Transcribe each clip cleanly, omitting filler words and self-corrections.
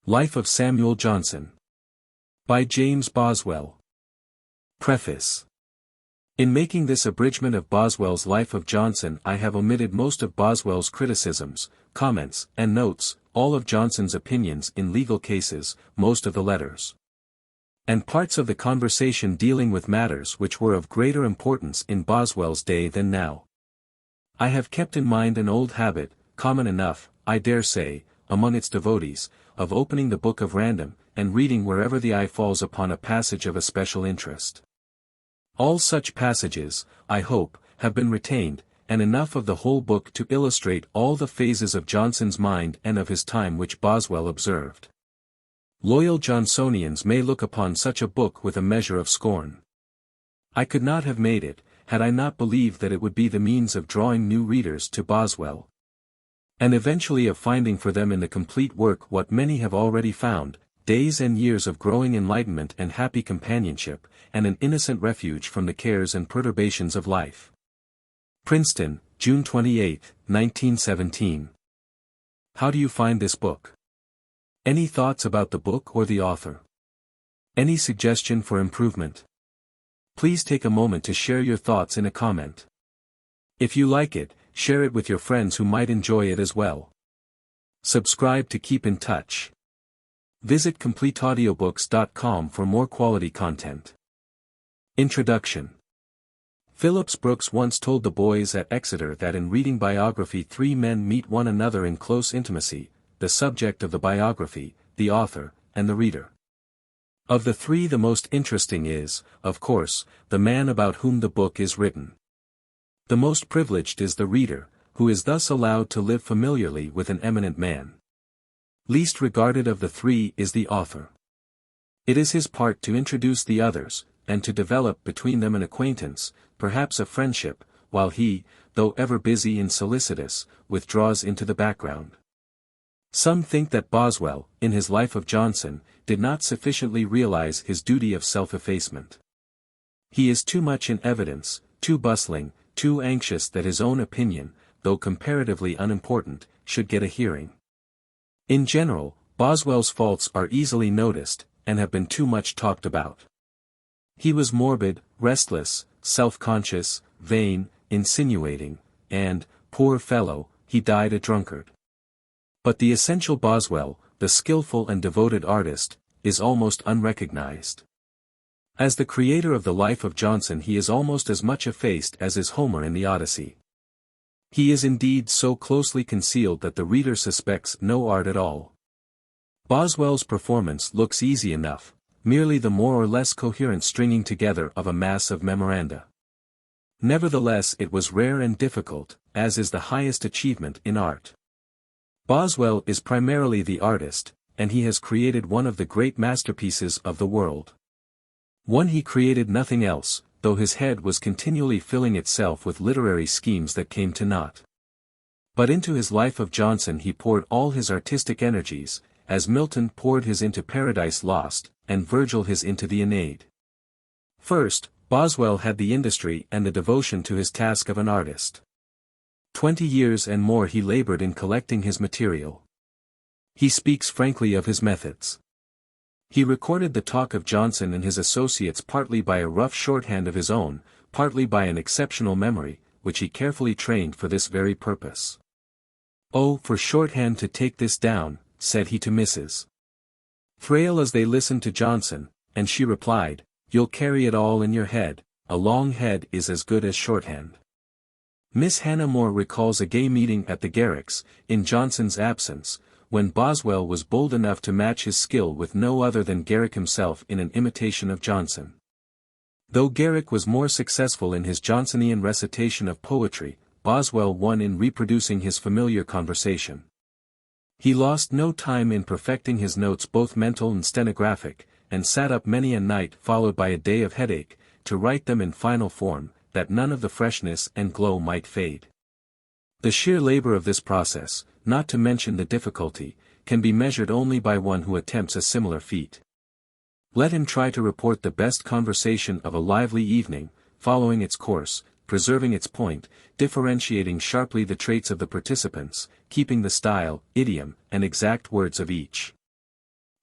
Life of Samuel Johnson. By James Boswell. Preface. In making this abridgment of Boswell's Life of Johnson, I have omitted most of Boswell's criticisms, comments, and notes, all of Johnson's opinions in legal cases, most of the letters, and parts of the conversation dealing with matters which were of greater importance in Boswell's day than now. I have kept in mind an old habit, common enough, I dare say, among its devotees, of opening the book of random, and reading wherever the eye falls upon a passage of a special interest. All such passages, I hope, have been retained, and enough of the whole book to illustrate all the phases of Johnson's mind and of his time which Boswell observed. Loyal Johnsonians may look upon such a book with a measure of scorn. I could not have made it, had I not believed that it would be the means of drawing new readers to Boswell, and eventually of finding for them in the complete work what many have already found, days and years of growing enlightenment and happy companionship, and an innocent refuge from the cares and perturbations of life. Princeton, June 28, 1917. How do you find this book? Any thoughts about the book or the author? Any suggestion for improvement? Please take a moment to share your thoughts in a comment. If you like it, share it with your friends who might enjoy it as well. Subscribe to keep in touch. Visit CompleteAudiobooks.com for more quality content. Introduction. Phillips Brooks once told the boys at Exeter that in reading biography three men meet one another in close intimacy, the subject of the biography, the author, and the reader. Of the three the most interesting is, of course, the man about whom the book is written. The most privileged is the reader, who is thus allowed to live familiarly with an eminent man. Least regarded of the three is the author. It is his part to introduce the others, and to develop between them an acquaintance, perhaps a friendship, while he, though ever busy and solicitous, withdraws into the background. Some think that Boswell, in his Life of Johnson, did not sufficiently realize his duty of self-effacement. He is too much in evidence, too bustling, too anxious that his own opinion, though comparatively unimportant, should get a hearing. In general, Boswell's faults are easily noticed, and have been too much talked about. He was morbid, restless, self-conscious, vain, insinuating, and, poor fellow, he died a drunkard. But the essential Boswell, the skillful and devoted artist, is almost unrecognized. As the creator of the Life of Johnson he is almost as much effaced as is Homer in the Odyssey. He is indeed so closely concealed that the reader suspects no art at all. Boswell's performance looks easy enough, merely the more or less coherent stringing together of a mass of memoranda. Nevertheless it was rare and difficult, as is the highest achievement in art. Boswell is primarily the artist, and he has created one of the great masterpieces of the world. One he created nothing else, though his head was continually filling itself with literary schemes that came to naught. But into his Life of Johnson he poured all his artistic energies, as Milton poured his into Paradise Lost, and Virgil his into the Aeneid. First, Boswell had the industry and the devotion to his task of an artist. 20 years and more he labored in collecting his material. He speaks frankly of his methods. He recorded the talk of Johnson and his associates partly by a rough shorthand of his own, partly by an exceptional memory, which he carefully trained for this very purpose. "Oh, for shorthand to take this down," said he to Mrs. Thrale as they listened to Johnson, and she replied, "You'll carry it all in your head, a long head is as good as shorthand." Miss Hannah More recalls a gay meeting at the Garricks, in Johnson's absence, when Boswell was bold enough to match his skill with no other than Garrick himself in an imitation of Johnson. Though Garrick was more successful in his Johnsonian recitation of poetry, Boswell won in reproducing his familiar conversation. He lost no time in perfecting his notes both mental and stenographic, and sat up many a night followed by a day of headache, to write them in final form, that none of the freshness and glow might fade. The sheer labor of this process, not to mention the difficulty, can be measured only by one who attempts a similar feat. Let him try to report the best conversation of a lively evening, following its course, preserving its point, differentiating sharply the traits of the participants, keeping the style, idiom, and exact words of each.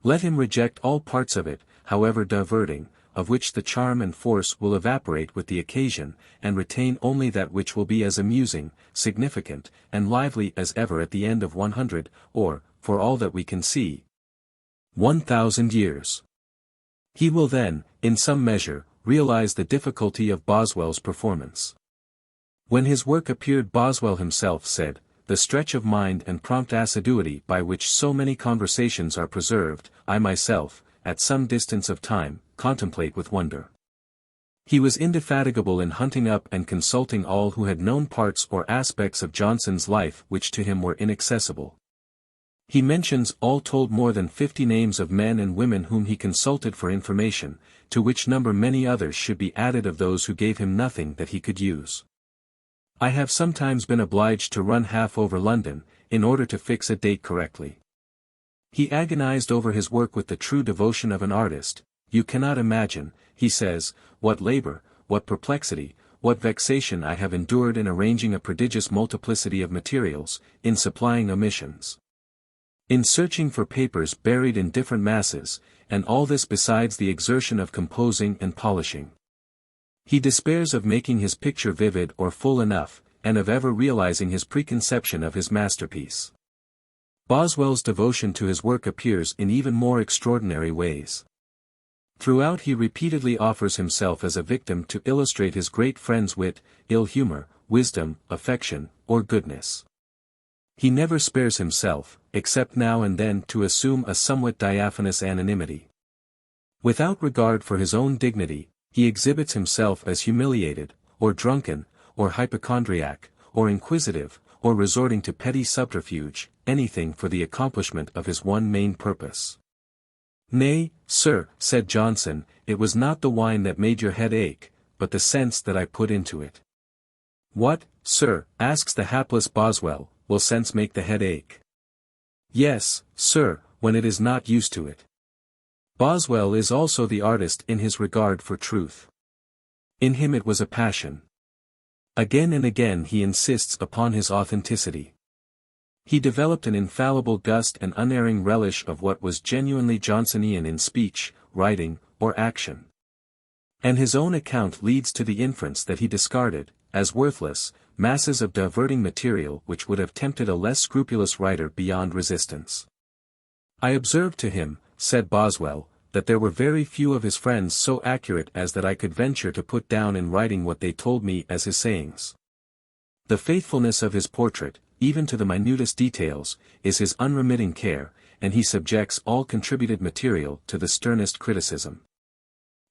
Let him reject all parts of it, however diverting, of which the charm and force will evaporate with the occasion, and retain only that which will be as amusing, significant, and lively as ever at the end of 100, or, for all that we can see, 1,000 years. He will then, in some measure, realize the difficulty of Boswell's performance. When his work appeared, Boswell himself said, "The stretch of mind and prompt assiduity by which so many conversations are preserved, I myself, at some distance of time, contemplate with wonder." He was indefatigable in hunting up and consulting all who had known parts or aspects of Johnson's life which to him were inaccessible. He mentions all told more than 50 names of men and women whom he consulted for information, to which number many others should be added of those who gave him nothing that he could use. "I have sometimes been obliged to run half over London, in order to fix a date correctly." He agonized over his work with the true devotion of an artist. "You cannot imagine," he says, "what labor, what perplexity, what vexation I have endured in arranging a prodigious multiplicity of materials, in supplying omissions, in searching for papers buried in different masses, and all this besides the exertion of composing and polishing." He despairs of making his picture vivid or full enough, and of ever realizing his preconception of his masterpiece. Boswell's devotion to his work appears in even more extraordinary ways. Throughout he repeatedly offers himself as a victim to illustrate his great friend's wit, ill humor, wisdom, affection, or goodness. He never spares himself, except now and then to assume a somewhat diaphanous anonymity. Without regard for his own dignity, he exhibits himself as humiliated, or drunken, or hypochondriac, or inquisitive, or resorting to petty subterfuge, anything for the accomplishment of his one main purpose. "Nay, sir," said Johnson, "it was not the wine that made your head ache, but the sense that I put into it." "What, sir," asks the hapless Boswell, "will sense make the head ache?" "Yes, sir, when it is not used to it." Boswell is also the artist in his regard for truth. In him it was a passion. Again and again he insists upon his authenticity. He developed an infallible gust and unerring relish of what was genuinely Johnsonian in speech, writing, or action. And his own account leads to the inference that he discarded, as worthless, masses of diverting material which would have tempted a less scrupulous writer beyond resistance. "I observed to him," said Boswell, "that there were very few of his friends so accurate as that I could venture to put down in writing what they told me as his sayings." The faithfulness of his portrait, even to the minutest details, is his unremitting care, and he subjects all contributed material to the sternest criticism.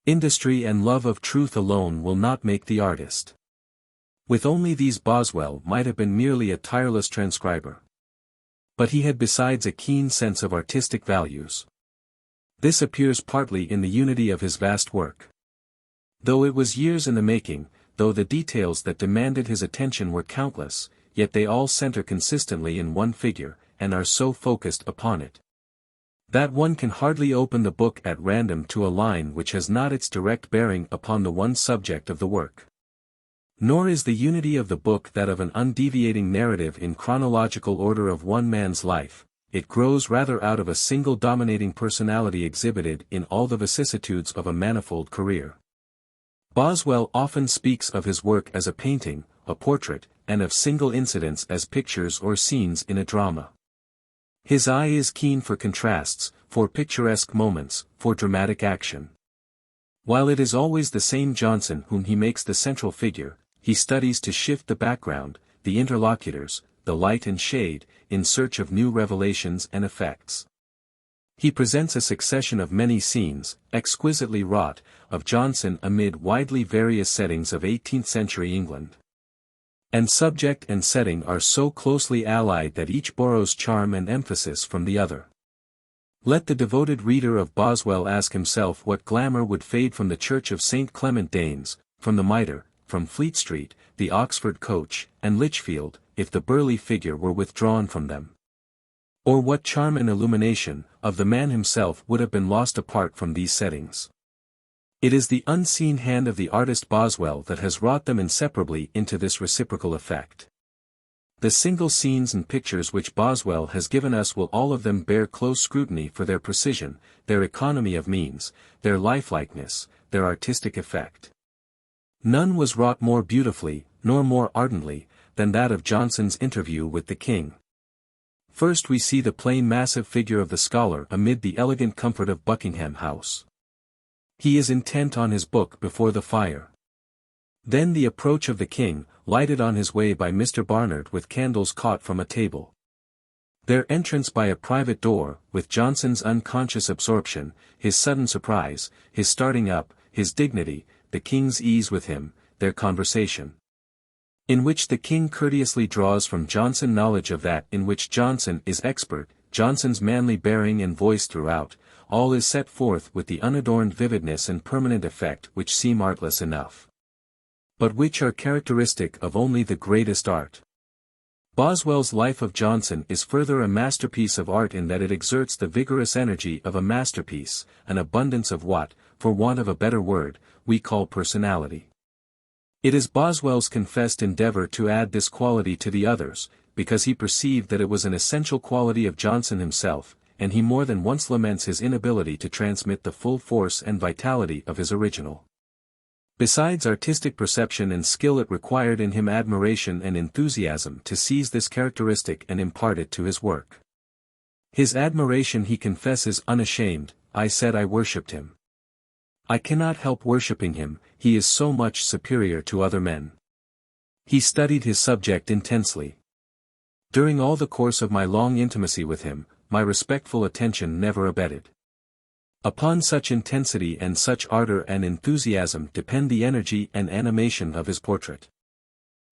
Industry and love of truth alone will not make the artist. With only these Boswell might have been merely a tireless transcriber. But he had besides a keen sense of artistic values. This appears partly in the unity of his vast work. Though it was years in the making, though the details that demanded his attention were countless, yet they all center consistently in one figure, and are so focused upon it, that one can hardly open the book at random to a line which has not its direct bearing upon the one subject of the work. Nor is the unity of the book that of an undeviating narrative in chronological order of one man's life. It grows rather out of a single dominating personality exhibited in all the vicissitudes of a manifold career. Boswell often speaks of his work as a painting, a portrait, and of single incidents as pictures or scenes in a drama. His eye is keen for contrasts, for picturesque moments, for dramatic action. While it is always the same Johnson whom he makes the central figure, he studies to shift the background, the interlocutors, the light and shade, in search of new revelations and effects. He presents a succession of many scenes, exquisitely wrought, of Johnson amid widely various settings of 18th-century England. And subject and setting are so closely allied that each borrows charm and emphasis from the other. Let the devoted reader of Boswell ask himself what glamour would fade from the Church of St. Clement Danes, from the Mitre, from Fleet Street, the Oxford coach, and Lichfield, if the burly figure were withdrawn from them. Or what charm and illumination, of the man himself would have been lost apart from these settings. It is the unseen hand of the artist Boswell that has wrought them inseparably into this reciprocal effect. The single scenes and pictures which Boswell has given us will all of them bear close scrutiny for their precision, their economy of means, their lifelikeness, their artistic effect. None was wrought more beautifully, nor more ardently, than that of Johnson's interview with the king. First we see the plain massive figure of the scholar amid the elegant comfort of Buckingham House. He is intent on his book before the fire. Then the approach of the king, lighted on his way by Mr. Barnard with candles caught from a table. Their entrance by a private door, with Johnson's unconscious absorption, his sudden surprise, his starting up, his dignity, the king's ease with him, their conversation, in which the king courteously draws from Johnson knowledge of that in which Johnson is expert, Johnson's manly bearing and voice throughout, all is set forth with the unadorned vividness and permanent effect which seem artless enough, but which are characteristic of only the greatest art. Boswell's Life of Johnson is further a masterpiece of art in that it exerts the vigorous energy of a masterpiece, an abundance of what, for want of a better word, we call personality. It is Boswell's confessed endeavor to add this quality to the others, because he perceived that it was an essential quality of Johnson himself, and he more than once laments his inability to transmit the full force and vitality of his original. Besides artistic perception and skill, it required in him admiration and enthusiasm to seize this characteristic and impart it to his work. His admiration he confesses unashamed, I said I worshipped him. I cannot help worshipping him, he is so much superior to other men. He studied his subject intensely. During all the course of my long intimacy with him, my respectful attention never abated. Upon such intensity and such ardor and enthusiasm depend the energy and animation of his portrait.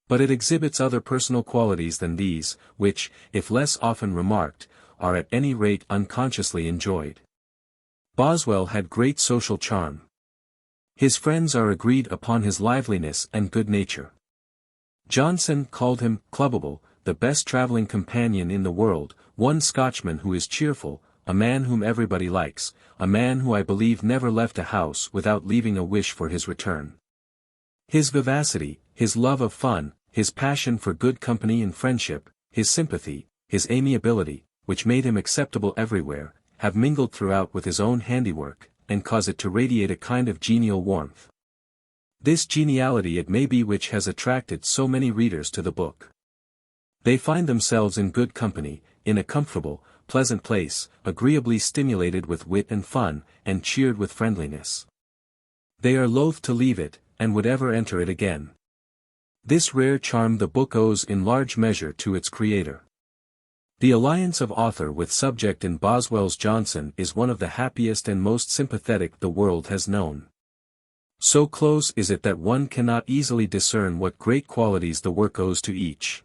But it exhibits other personal qualities than these, which, if less often remarked, are at any rate unconsciously enjoyed. Boswell had great social charm. His friends are agreed upon his liveliness and good nature. Johnson called him clubbable, the best travelling companion in the world, one Scotchman who is cheerful, a man whom everybody likes, a man who I believe never left a house without leaving a wish for his return. His vivacity, his love of fun, his passion for good company and friendship, his sympathy, his amiability, which made him acceptable everywhere, have mingled throughout with his own handiwork, and cause it to radiate a kind of genial warmth. This geniality it may be which has attracted so many readers to the book. They find themselves in good company, in a comfortable, pleasant place, agreeably stimulated with wit and fun, and cheered with friendliness. They are loath to leave it, and would ever enter it again. This rare charm the book owes in large measure to its creator. The alliance of author with subject in Boswell's Johnson is one of the happiest and most sympathetic the world has known. So close is it that one cannot easily discern what great qualities the work owes to each.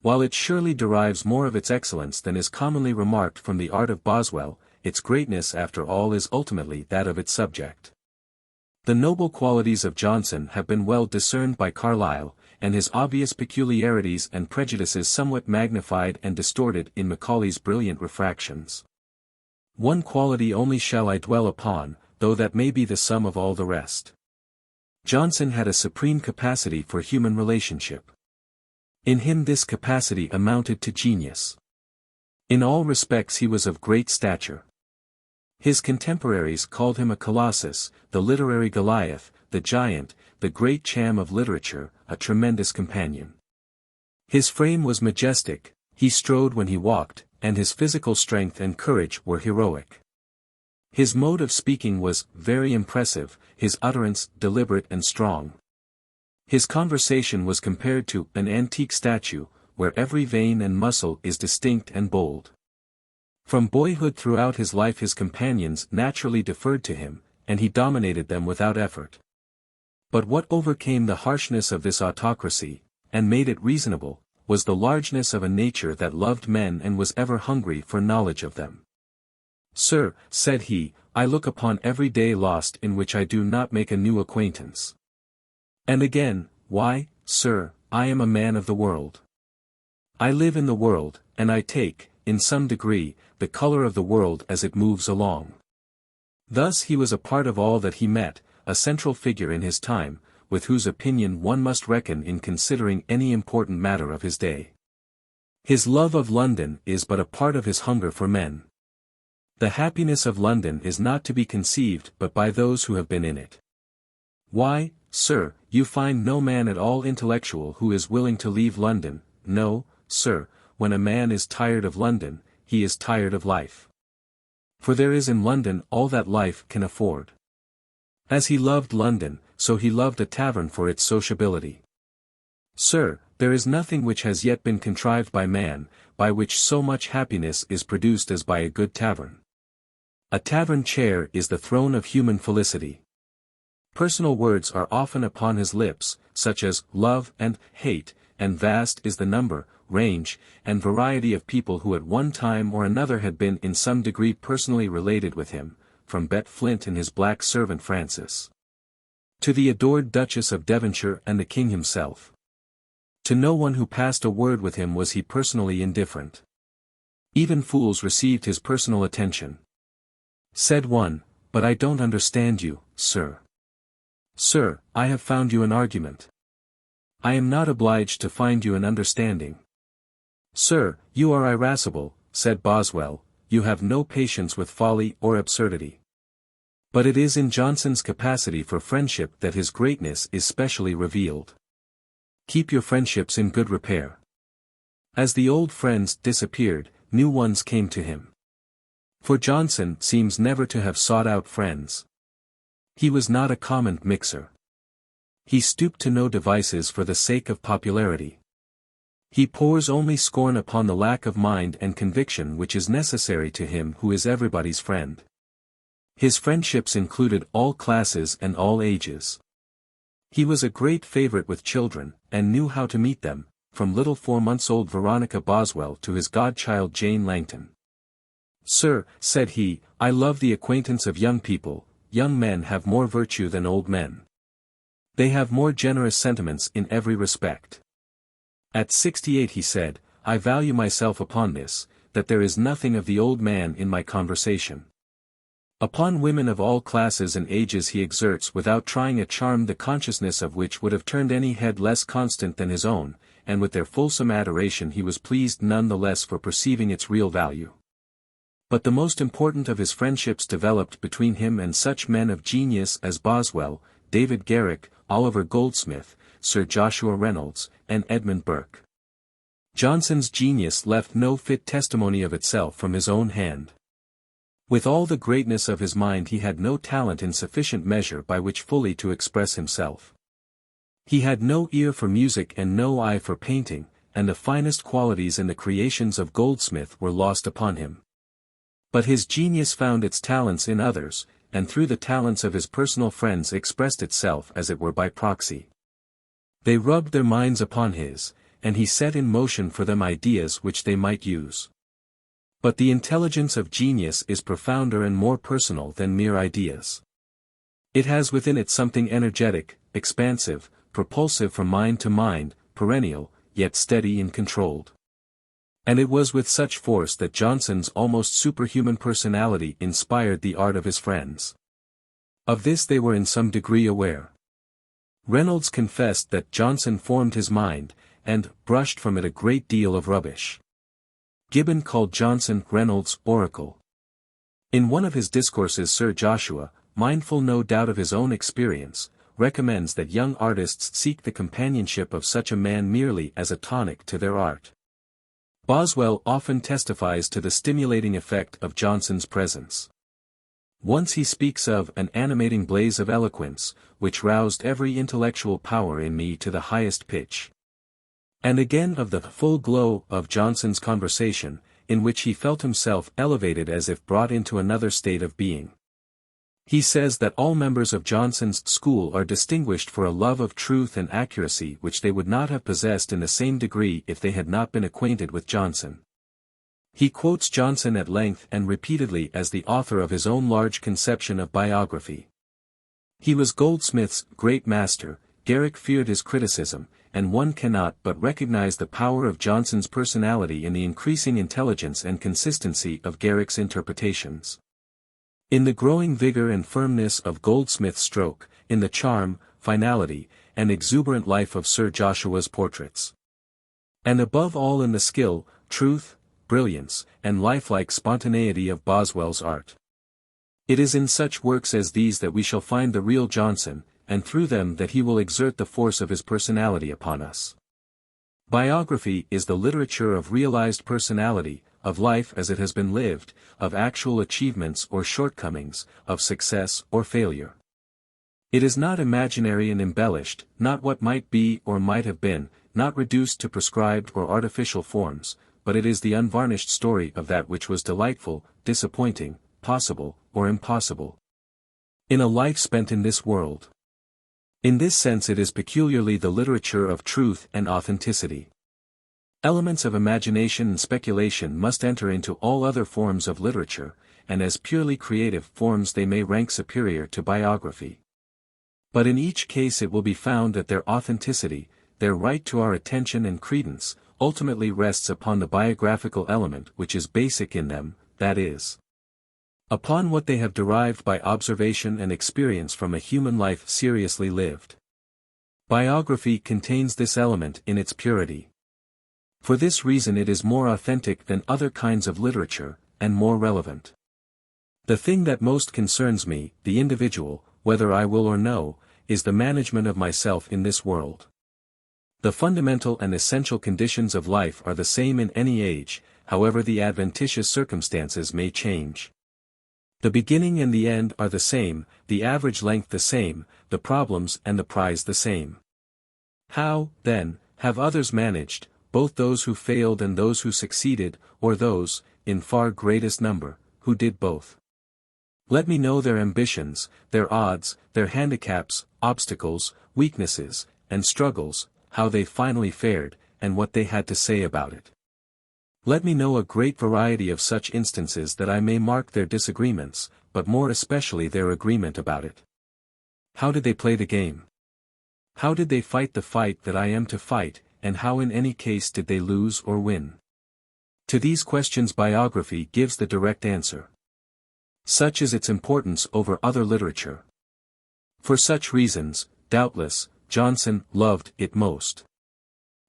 While it surely derives more of its excellence than is commonly remarked from the art of Boswell, its greatness after all is ultimately that of its subject. The noble qualities of Johnson have been well discerned by Carlyle, and his obvious peculiarities and prejudices somewhat magnified and distorted in Macaulay's brilliant refractions. One quality only shall I dwell upon, though that may be the sum of all the rest. Johnson had a supreme capacity for human relationship. In him this capacity amounted to genius. In all respects he was of great stature. His contemporaries called him a colossus, the literary Goliath, the giant, the great Cham of literature, a tremendous companion. His frame was majestic, he strode when he walked, and his physical strength and courage were heroic. His mode of speaking was very impressive, his utterance deliberate and strong. His conversation was compared to an antique statue, where every vein and muscle is distinct and bold. From boyhood throughout his life his companions naturally deferred to him, and he dominated them without effort. But what overcame the harshness of this autocracy, and made it reasonable, was the largeness of a nature that loved men and was ever hungry for knowledge of them. Sir, said he, I look upon every day lost in which I do not make a new acquaintance. And again, why, sir, I am a man of the world. I live in the world, and I take, in some degree, the color of the world as it moves along. Thus he was a part of all that he met, a central figure in his time, with whose opinion one must reckon in considering any important matter of his day. His love of London is but a part of his hunger for men. The happiness of London is not to be conceived but by those who have been in it. Why, sir, you find no man at all intellectual who is willing to leave London. No, sir, when a man is tired of London, he is tired of life. For there is in London all that life can afford. As he loved London, so he loved a tavern for its sociability. Sir, there is nothing which has yet been contrived by man, by which so much happiness is produced as by a good tavern. A tavern chair is the throne of human felicity. Personal words are often upon his lips, such as love and hate, and vast is the number, range, and variety of people who at one time or another had been in some degree personally related with him, from Bet Flint and his black servant Francis, to the adored Duchess of Devonshire and the King himself. To no one who passed a word with him was he personally indifferent. Even fools received his personal attention. Said one, "But I don't understand you, sir." "Sir, I have found you an argument." "I am not obliged to find you an understanding." "Sir, you are irascible," said Boswell, "you have no patience with folly or absurdity." But it is in Johnson's capacity for friendship that his greatness is specially revealed. Keep your friendships in good repair. As the old friends disappeared, new ones came to him. For Johnson seems never to have sought out friends. He was not a common mixer. He stooped to no devices for the sake of popularity. He pours only scorn upon the lack of mind and conviction which is necessary to him who is everybody's friend. His friendships included all classes and all ages. He was a great favorite with children, and knew how to meet them, from little 4-months-old Veronica Boswell to his godchild Jane Langton. "Sir," said he, "I love the acquaintance of young people. Young men have more virtue than old men. They have more generous sentiments in every respect." At 68 he said, "I value myself upon this, that there is nothing of the old man in my conversation." Upon women of all classes and ages he exerts without trying a charm the consciousness of which would have turned any head less constant than his own, and with their fulsome adoration he was pleased none the less for perceiving its real value. But the most important of his friendships developed between him and such men of genius as Boswell, David Garrick, Oliver Goldsmith, Sir Joshua Reynolds, and Edmund Burke. Johnson's genius left no fit testimony of itself from his own hand. With all the greatness of his mind he had no talent in sufficient measure by which fully to express himself. He had no ear for music and no eye for painting, and the finest qualities in the creations of Goldsmith were lost upon him. But his genius found its talents in others, and through the talents of his personal friends expressed itself as it were by proxy. They rubbed their minds upon his, and he set in motion for them ideas which they might use. But the intelligence of genius is profounder and more personal than mere ideas. It has within it something energetic, expansive, propulsive from mind to mind, perennial, yet steady and controlled. And it was with such force that Johnson's almost superhuman personality inspired the art of his friends. Of this they were in some degree aware. Reynolds confessed that Johnson formed his mind, and brushed from it a great deal of rubbish. Gibbon called Johnson Reynolds' oracle. In one of his discourses Sir Joshua, mindful no doubt of his own experience, recommends that young artists seek the companionship of such a man merely as a tonic to their art. Boswell often testifies to the stimulating effect of Johnson's presence. Once he speaks of an animating blaze of eloquence, which roused every intellectual power in me to the highest pitch. And again of the full glow of Johnson's conversation, in which he felt himself elevated as if brought into another state of being. He says that all members of Johnson's school are distinguished for a love of truth and accuracy which they would not have possessed in the same degree if they had not been acquainted with Johnson. He quotes Johnson at length and repeatedly as the author of his own large conception of biography. He was Goldsmith's great master. Garrick feared his criticism, and one cannot but recognize the power of Johnson's personality in the increasing intelligence and consistency of Garrick's interpretations. In the growing vigor and firmness of Goldsmith's stroke, in the charm, finality, and exuberant life of Sir Joshua's portraits. And above all in the skill, truth, brilliance, and lifelike spontaneity of Boswell's art. It is in such works as these that we shall find the real Johnson, and through them that he will exert the force of his personality upon us. Biography is the literature of realized personality, of life as it has been lived, of actual achievements or shortcomings, of success or failure. It is not imaginary and embellished, not what might be or might have been, not reduced to prescribed or artificial forms, but it is the unvarnished story of that which was delightful, disappointing, possible, or impossible, in a life spent in this world. In this sense it is peculiarly the literature of truth and authenticity. Elements of imagination and speculation must enter into all other forms of literature, and as purely creative forms they may rank superior to biography. But in each case it will be found that their authenticity, their right to our attention and credence, ultimately rests upon the biographical element which is basic in them, that is, upon what they have derived by observation and experience from a human life seriously lived. Biography contains this element in its purity. For this reason it is more authentic than other kinds of literature, and more relevant. The thing that most concerns me, the individual, whether I will or no, is the management of myself in this world. The fundamental and essential conditions of life are the same in any age, however the adventitious circumstances may change. The beginning and the end are the same, the average length the same, the problems and the prize the same. How, then, have others managed, both those who failed and those who succeeded, or those, in far greatest number, who did both? Let me know their ambitions, their odds, their handicaps, obstacles, weaknesses, and struggles, how they finally fared, and what they had to say about it. Let me know a great variety of such instances that I may mark their disagreements, but more especially their agreement about it. How did they play the game? How did they fight the fight that I am to fight, and how in any case did they lose or win? To these questions biography gives the direct answer. Such is its importance over other literature. For such reasons, doubtless, Johnson loved it most.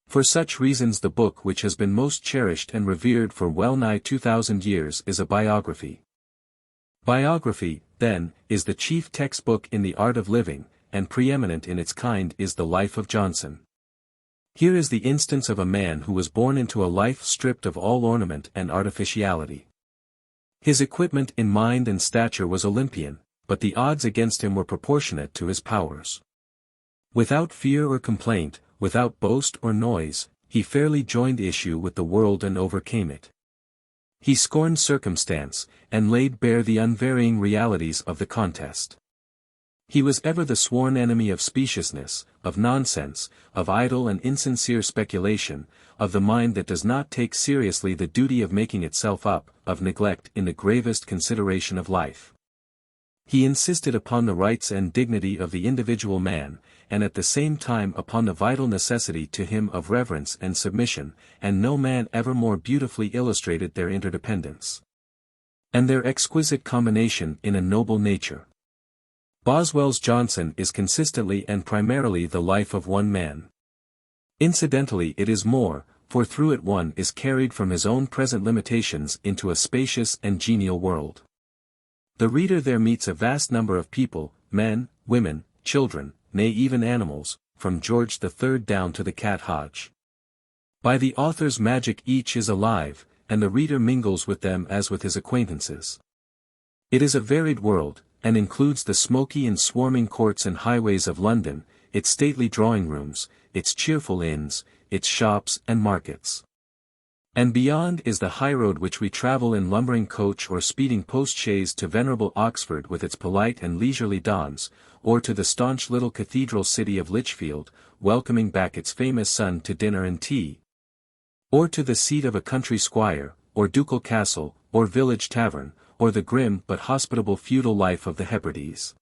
For such reasons the book which has been most cherished and revered for well nigh 2,000 years is a biography. Biography, then, is the chief textbook in the art of living, and preeminent in its kind is the life of Johnson. Here is the instance of a man who was born into a life stripped of all ornament and artificiality. His equipment in mind and stature was Olympian, but the odds against him were proportionate to his powers. Without fear or complaint, without boast or noise, he fairly joined issue with the world and overcame it. He scorned circumstance, and laid bare the unvarying realities of the contest. He was ever the sworn enemy of speciousness, of nonsense, of idle and insincere speculation, of the mind that does not take seriously the duty of making itself up, of neglect in the gravest consideration of life. He insisted upon the rights and dignity of the individual man, and at the same time upon the vital necessity to him of reverence and submission, and no man ever more beautifully illustrated their interdependence and their exquisite combination in a noble nature. Boswell's Johnson is consistently and primarily the life of one man. Incidentally it is more, for through it one is carried from his own present limitations into a spacious and genial world. The reader there meets a vast number of people, men, women, children, nay even animals, from George III down to the cat Hodge. By the author's magic each is alive, and the reader mingles with them as with his acquaintances. It is a varied world, and includes the smoky and swarming courts and highways of London, its stately drawing-rooms, its cheerful inns, its shops and markets. And beyond is the highroad which we travel in lumbering coach or speeding post-chaise to venerable Oxford with its polite and leisurely dons, or to the staunch little cathedral city of Lichfield, welcoming back its famous son to dinner and tea. Or to the seat of a country squire, or ducal castle, or village tavern, or the grim but hospitable feudal life of the Hebrides.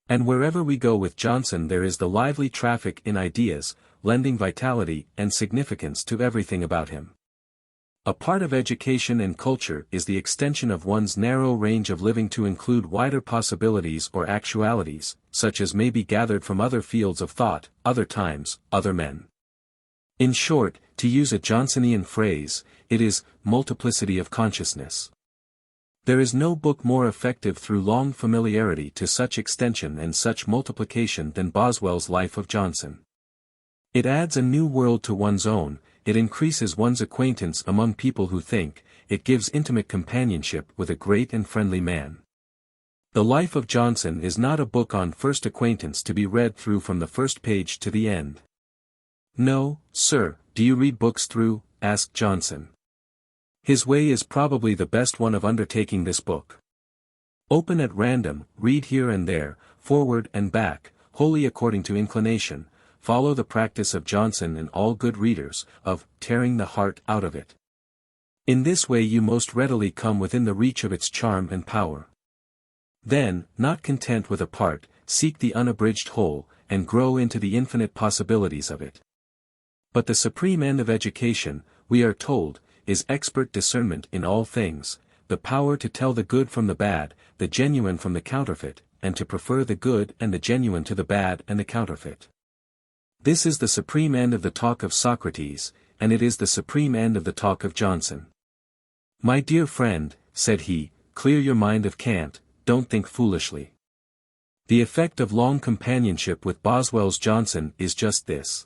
And wherever we go with Johnson there is the lively traffic in ideas, lending vitality and significance to everything about him. A part of education and culture is the extension of one's narrow range of living to include wider possibilities or actualities, such as may be gathered from other fields of thought, other times, other men. In short, to use a Johnsonian phrase, it is multiplicity of consciousness. There is no book more effective through long familiarity to such extension and such multiplication than Boswell's Life of Johnson. It adds a new world to one's own, it increases one's acquaintance among people who think, it gives intimate companionship with a great and friendly man. The Life of Johnson is not a book on first acquaintance to be read through from the first page to the end. "No, sir, do you read books through?" asked Johnson. His way is probably the best one of undertaking this book. Open at random, read here and there, forward and back, wholly according to inclination, follow the practice of Johnson and all good readers, of tearing the heart out of it. In this way you most readily come within the reach of its charm and power. Then, not content with a part, seek the unabridged whole, and grow into the infinite possibilities of it. But the supreme end of education, we are told, is expert discernment in all things, the power to tell the good from the bad, the genuine from the counterfeit, and to prefer the good and the genuine to the bad and the counterfeit. This is the supreme end of the talk of Socrates, and it is the supreme end of the talk of Johnson. "My dear friend," said he, "clear your mind of cant, don't think foolishly." The effect of long companionship with Boswell's Johnson is just this.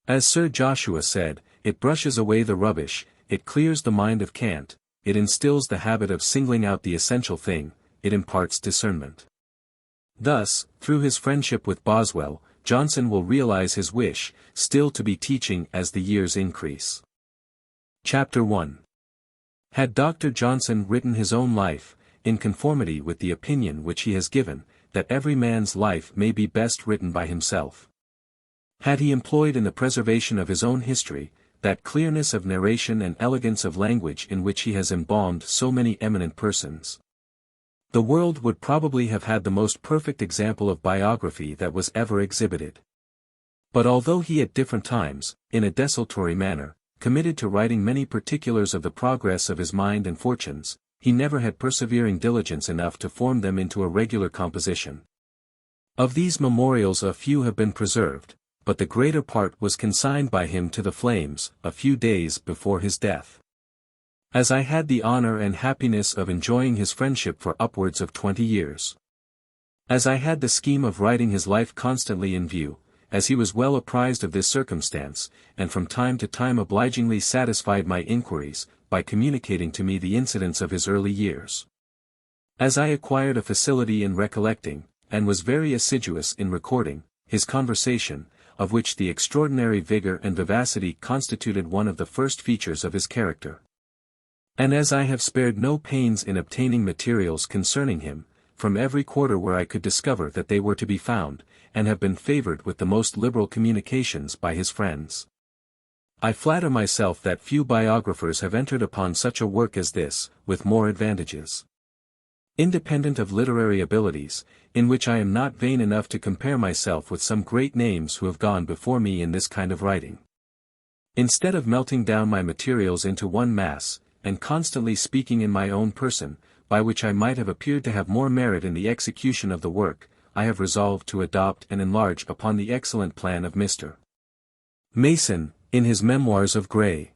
As Sir Joshua said, it brushes away the rubbish, it clears the mind of cant, it instills the habit of singling out the essential thing, it imparts discernment. Thus, through his friendship with Boswell, Johnson will realize his wish, still to be teaching as the years increase. Chapter 1. Had Dr. Johnson written his own life, in conformity with the opinion which he has given, that every man's life may be best written by himself? Had he employed in the preservation of his own history, that clearness of narration and elegance of language in which he has embalmed so many eminent persons? The world would probably have had the most perfect example of biography that was ever exhibited. But although he at different times, in a desultory manner, committed to writing many particulars of the progress of his mind and fortunes, he never had persevering diligence enough to form them into a regular composition. Of these memorials a few have been preserved, but the greater part was consigned by him to the flames, a few days before his death. As I had the honor and happiness of enjoying his friendship for upwards of 20 years. As I had the scheme of writing his life constantly in view, as he was well apprised of this circumstance, and from time to time obligingly satisfied my inquiries, by communicating to me the incidents of his early years. As I acquired a facility in recollecting, and was very assiduous in recording, his conversation, of which the extraordinary vigor and vivacity constituted one of the first features of his character. And as I have spared no pains in obtaining materials concerning him, from every quarter where I could discover that they were to be found, and have been favored with the most liberal communications by his friends, I flatter myself that few biographers have entered upon such a work as this, with more advantages. Independent of literary abilities, in which I am not vain enough to compare myself with some great names who have gone before me in this kind of writing. Instead of melting down my materials into one mass, and constantly speaking in my own person, by which I might have appeared to have more merit in the execution of the work, I have resolved to adopt and enlarge upon the excellent plan of Mr. Mason, in his Memoirs of Gray.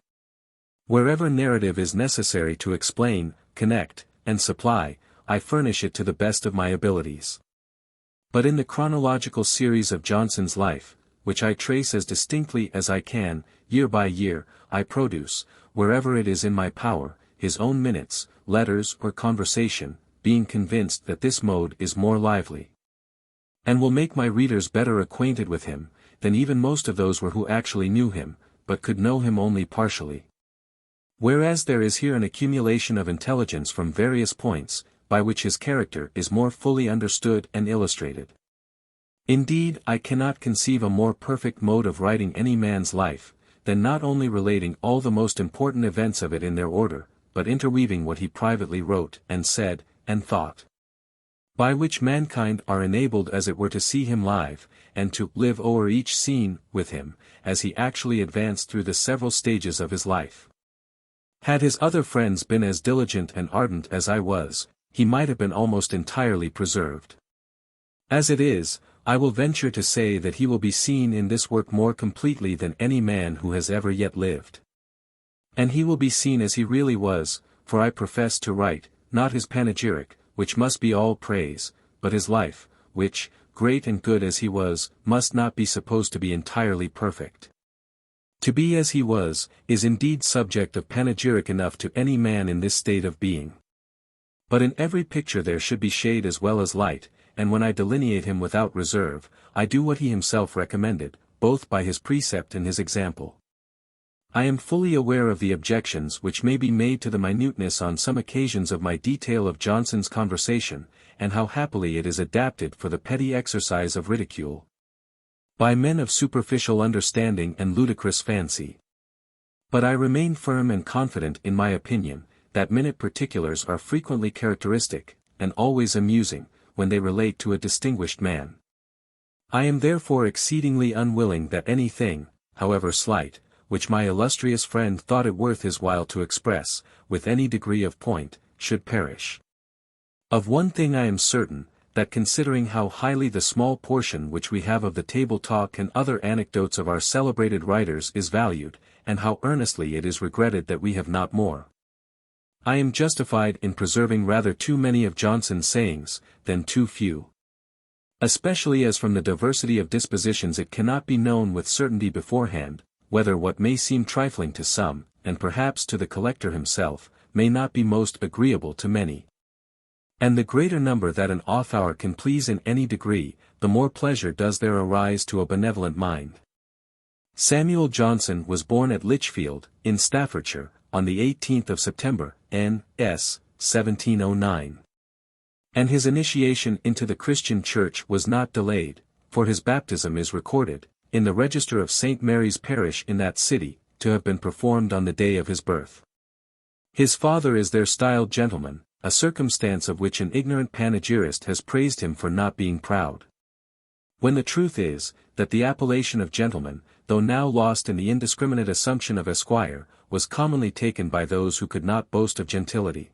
Wherever narrative is necessary to explain, connect, and supply, I furnish it to the best of my abilities. But in the chronological series of Johnson's life, which I trace as distinctly as I can, year by year, I produce, wherever it is in my power, his own minutes, letters or conversation, being convinced that this mode is more lively, and will make my readers better acquainted with him, than even most of those were who actually knew him, but could know him only partially. Whereas there is here an accumulation of intelligence from various points, by which his character is more fully understood and illustrated. Indeed, I cannot conceive a more perfect mode of writing any man's life, than not only relating all the most important events of it in their order, but interweaving what he privately wrote, and said, and thought. By which mankind are enabled as it were to see him live, and to live o'er each scene with him, as he actually advanced through the several stages of his life. Had his other friends been as diligent and ardent as I was, he might have been almost entirely preserved. As it is, I will venture to say that he will be seen in this work more completely than any man who has ever yet lived. And he will be seen as he really was, for I profess to write, not his panegyric, which must be all praise, but his life, which, great and good as he was, must not be supposed to be entirely perfect. To be as he was, is indeed subject of panegyric enough to any man in this state of being. But in every picture there should be shade as well as light, and when I delineate him without reserve, I do what he himself recommended, both by his precept and his example. I am fully aware of the objections which may be made to the minuteness on some occasions of my detail of Johnson's conversation, and how happily it is adapted for the petty exercise of ridicule, by men of superficial understanding and ludicrous fancy. But I remain firm and confident in my opinion, that minute particulars are frequently characteristic, and always amusing, when they relate to a distinguished man. I am therefore exceedingly unwilling that anything, however slight, which my illustrious friend thought it worth his while to express, with any degree of point, should perish. Of one thing I am certain, that considering how highly the small portion which we have of the table talk and other anecdotes of our celebrated writers is valued, and how earnestly it is regretted that we have not more, I am justified in preserving rather too many of Johnson's sayings, than too few. Especially as from the diversity of dispositions it cannot be known with certainty beforehand, whether what may seem trifling to some, and perhaps to the collector himself, may not be most agreeable to many. And the greater number that an author can please in any degree, the more pleasure does there arise to a benevolent mind. Samuel Johnson was born at Lichfield, in Staffordshire, on the 18th of September, N.S., 1709. And his initiation into the Christian Church was not delayed, for his baptism is recorded, in the register of St. Mary's Parish in that city, to have been performed on the day of his birth. His father is there styled gentleman, a circumstance of which an ignorant panegyrist has praised him for not being proud. When the truth is, that the appellation of gentleman, though now lost in the indiscriminate assumption of esquire, was commonly taken by those who could not boast of gentility.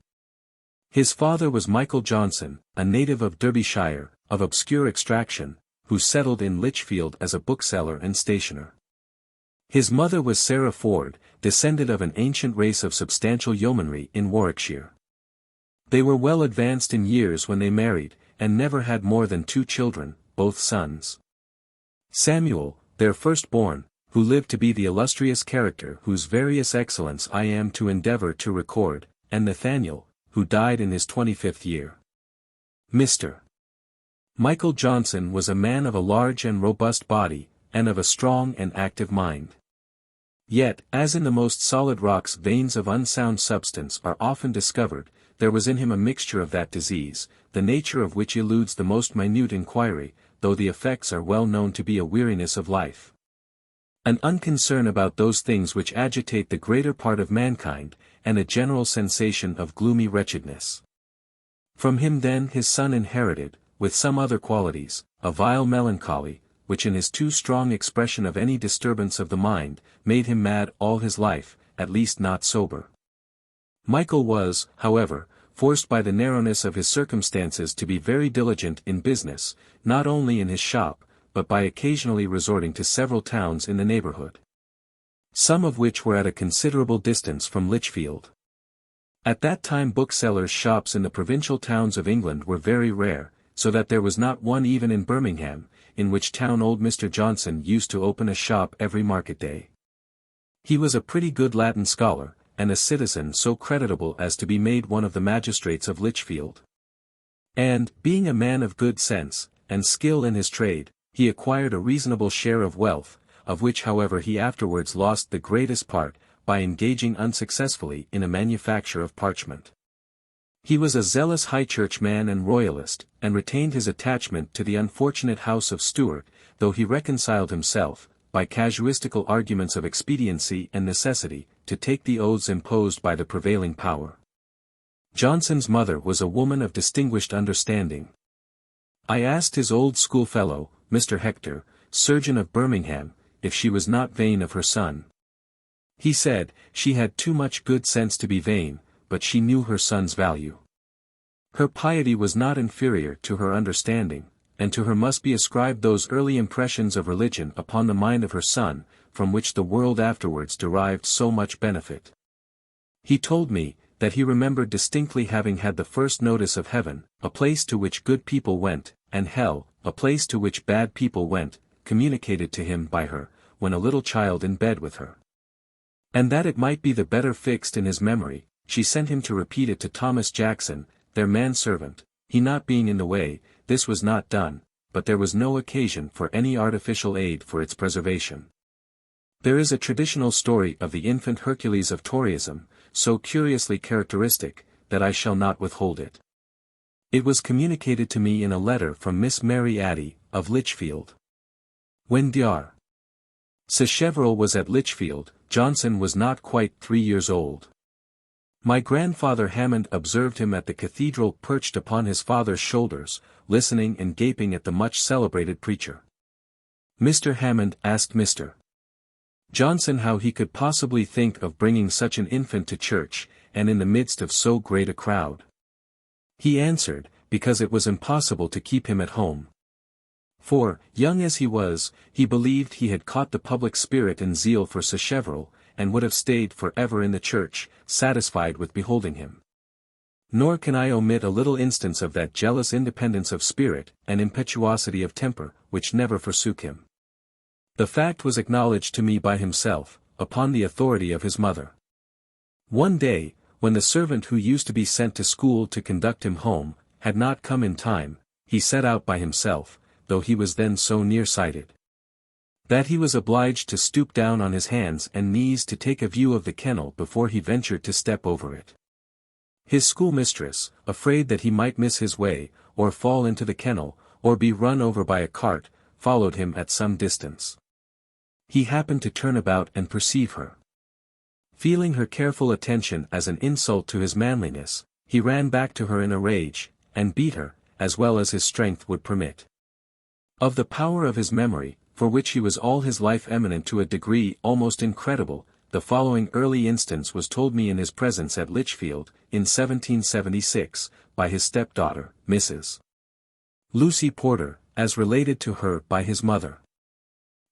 His father was Michael Johnson, a native of Derbyshire, of obscure extraction, who settled in Lichfield as a bookseller and stationer. His mother was Sarah Ford, descended of an ancient race of substantial yeomanry in Warwickshire. They were well advanced in years when they married, and never had more than 2 children, both sons. Samuel, their firstborn, who lived to be the illustrious character whose various excellence I am to endeavour to record, and Nathaniel, who died in his 25th year. Mr. Michael Johnson was a man of a large and robust body, and of a strong and active mind. Yet, as in the most solid rocks veins of unsound substance are often discovered, there was in him a mixture of that disease, the nature of which eludes the most minute inquiry, though the effects are well known to be a weariness of life, an unconcern about those things which agitate the greater part of mankind, and a general sensation of gloomy wretchedness. From him then his son inherited, with some other qualities, a vile melancholy, which in his too strong expression of any disturbance of the mind, made him mad all his life, at least not sober. Michael was, however, forced by the narrowness of his circumstances to be very diligent in business, not only in his shop, but by occasionally resorting to several towns in the neighbourhood, some of which were at a considerable distance from Lichfield. At that time booksellers' shops in the provincial towns of England were very rare, so that there was not one even in Birmingham, in which town old Mr. Johnson used to open a shop every market day. He was a pretty good Latin scholar, and a citizen so creditable as to be made one of the magistrates of Lichfield. And, being a man of good sense, and skill in his trade, he acquired a reasonable share of wealth, of which however he afterwards lost the greatest part, by engaging unsuccessfully in a manufacture of parchment. He was a zealous High Church man and royalist, and retained his attachment to the unfortunate house of Stuart, though he reconciled himself, by casuistical arguments of expediency and necessity, to take the oaths imposed by the prevailing power. Johnson's mother was a woman of distinguished understanding. I asked his old schoolfellow, Mr. Hector, surgeon of Birmingham, if she was not vain of her son. He said, she had too much good sense to be vain, but she knew her son's value. Her piety was not inferior to her understanding, and to her must be ascribed those early impressions of religion upon the mind of her son, from which the world afterwards derived so much benefit. He told me, that he remembered distinctly having had the first notice of heaven, a place to which good people went, and hell, a place to which bad people went, communicated to him by her, when a little child in bed with her. And that it might be the better fixed in his memory, she sent him to repeat it to Thomas Jackson, their manservant. He not being in the way, this was not done, but there was no occasion for any artificial aid for its preservation. There is a traditional story of the infant Hercules of Toryism, so curiously characteristic, that I shall not withhold it. It was communicated to me in a letter from Miss Mary Addy, of Lichfield. When Dr. Sacheverell was at Lichfield, Johnson was not quite 3 years old. My grandfather Hammond observed him at the cathedral perched upon his father's shoulders, listening and gaping at the much celebrated preacher. Mr. Hammond asked Mr. Johnson how he could possibly think of bringing such an infant to church, and in the midst of so great a crowd. He answered, because it was impossible to keep him at home. For, young as he was, he believed he had caught the public spirit and zeal for Sacheverell, and would have stayed for ever in the church, satisfied with beholding him. Nor can I omit a little instance of that jealous independence of spirit, and impetuosity of temper, which never forsook him. The fact was acknowledged to me by himself, upon the authority of his mother. One day, when the servant who used to be sent to school to conduct him home, had not come in time, he set out by himself, though he was then so near-sighted, that he was obliged to stoop down on his hands and knees to take a view of the kennel before he ventured to step over it. His schoolmistress, afraid that he might miss his way, or fall into the kennel, or be run over by a cart, followed him at some distance. He happened to turn about and perceive her. Feeling her careful attention as an insult to his manliness, he ran back to her in a rage, and beat her, as well as his strength would permit. Of the power of his memory, for which he was all his life eminent to a degree almost incredible, the following early instance was told me in his presence at Lichfield, in 1776, by his stepdaughter, Mrs. Lucy Porter, as related to her by his mother.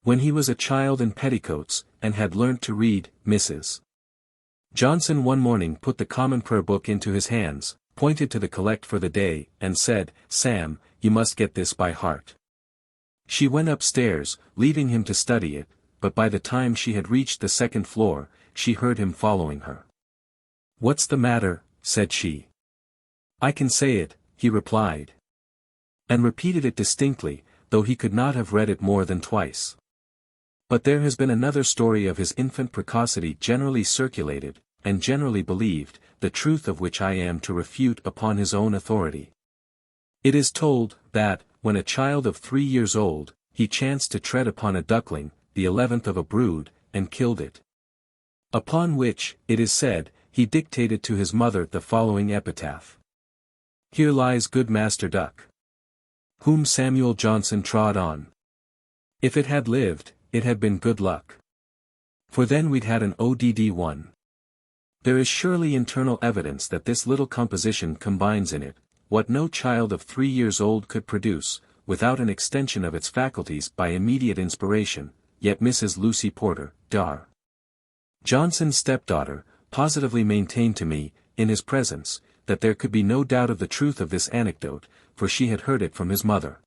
When he was a child in petticoats, and had learnt to read, Mrs. Johnson one morning put the Common Prayer Book into his hands, pointed to the collect for the day, and said, "Sam, you must get this by heart." She went upstairs, leaving him to study it, but by the time she had reached the second floor, she heard him following her. "What's the matter?" said she. "I can say it," he replied. And repeated it distinctly, though he could not have read it more than twice. But there has been another story of his infant precocity generally circulated, and generally believed, the truth of which I am to refute upon his own authority. It is told, that, when a child of 3 years old, he chanced to tread upon a duckling, the 11th of a brood, and killed it. Upon which, it is said, he dictated to his mother the following epitaph: "Here lies good Master Duck, whom Samuel Johnson trod on. If it had lived, it had been good luck. For then we'd had an ODD1. There is surely internal evidence that this little composition combines in it, what no child of 3 years old could produce, without an extension of its faculties by immediate inspiration, yet Mrs. Lucy Porter, Dr. Johnson's stepdaughter, positively maintained to me, in his presence, that there could be no doubt of the truth of this anecdote, for she had heard it from his mother.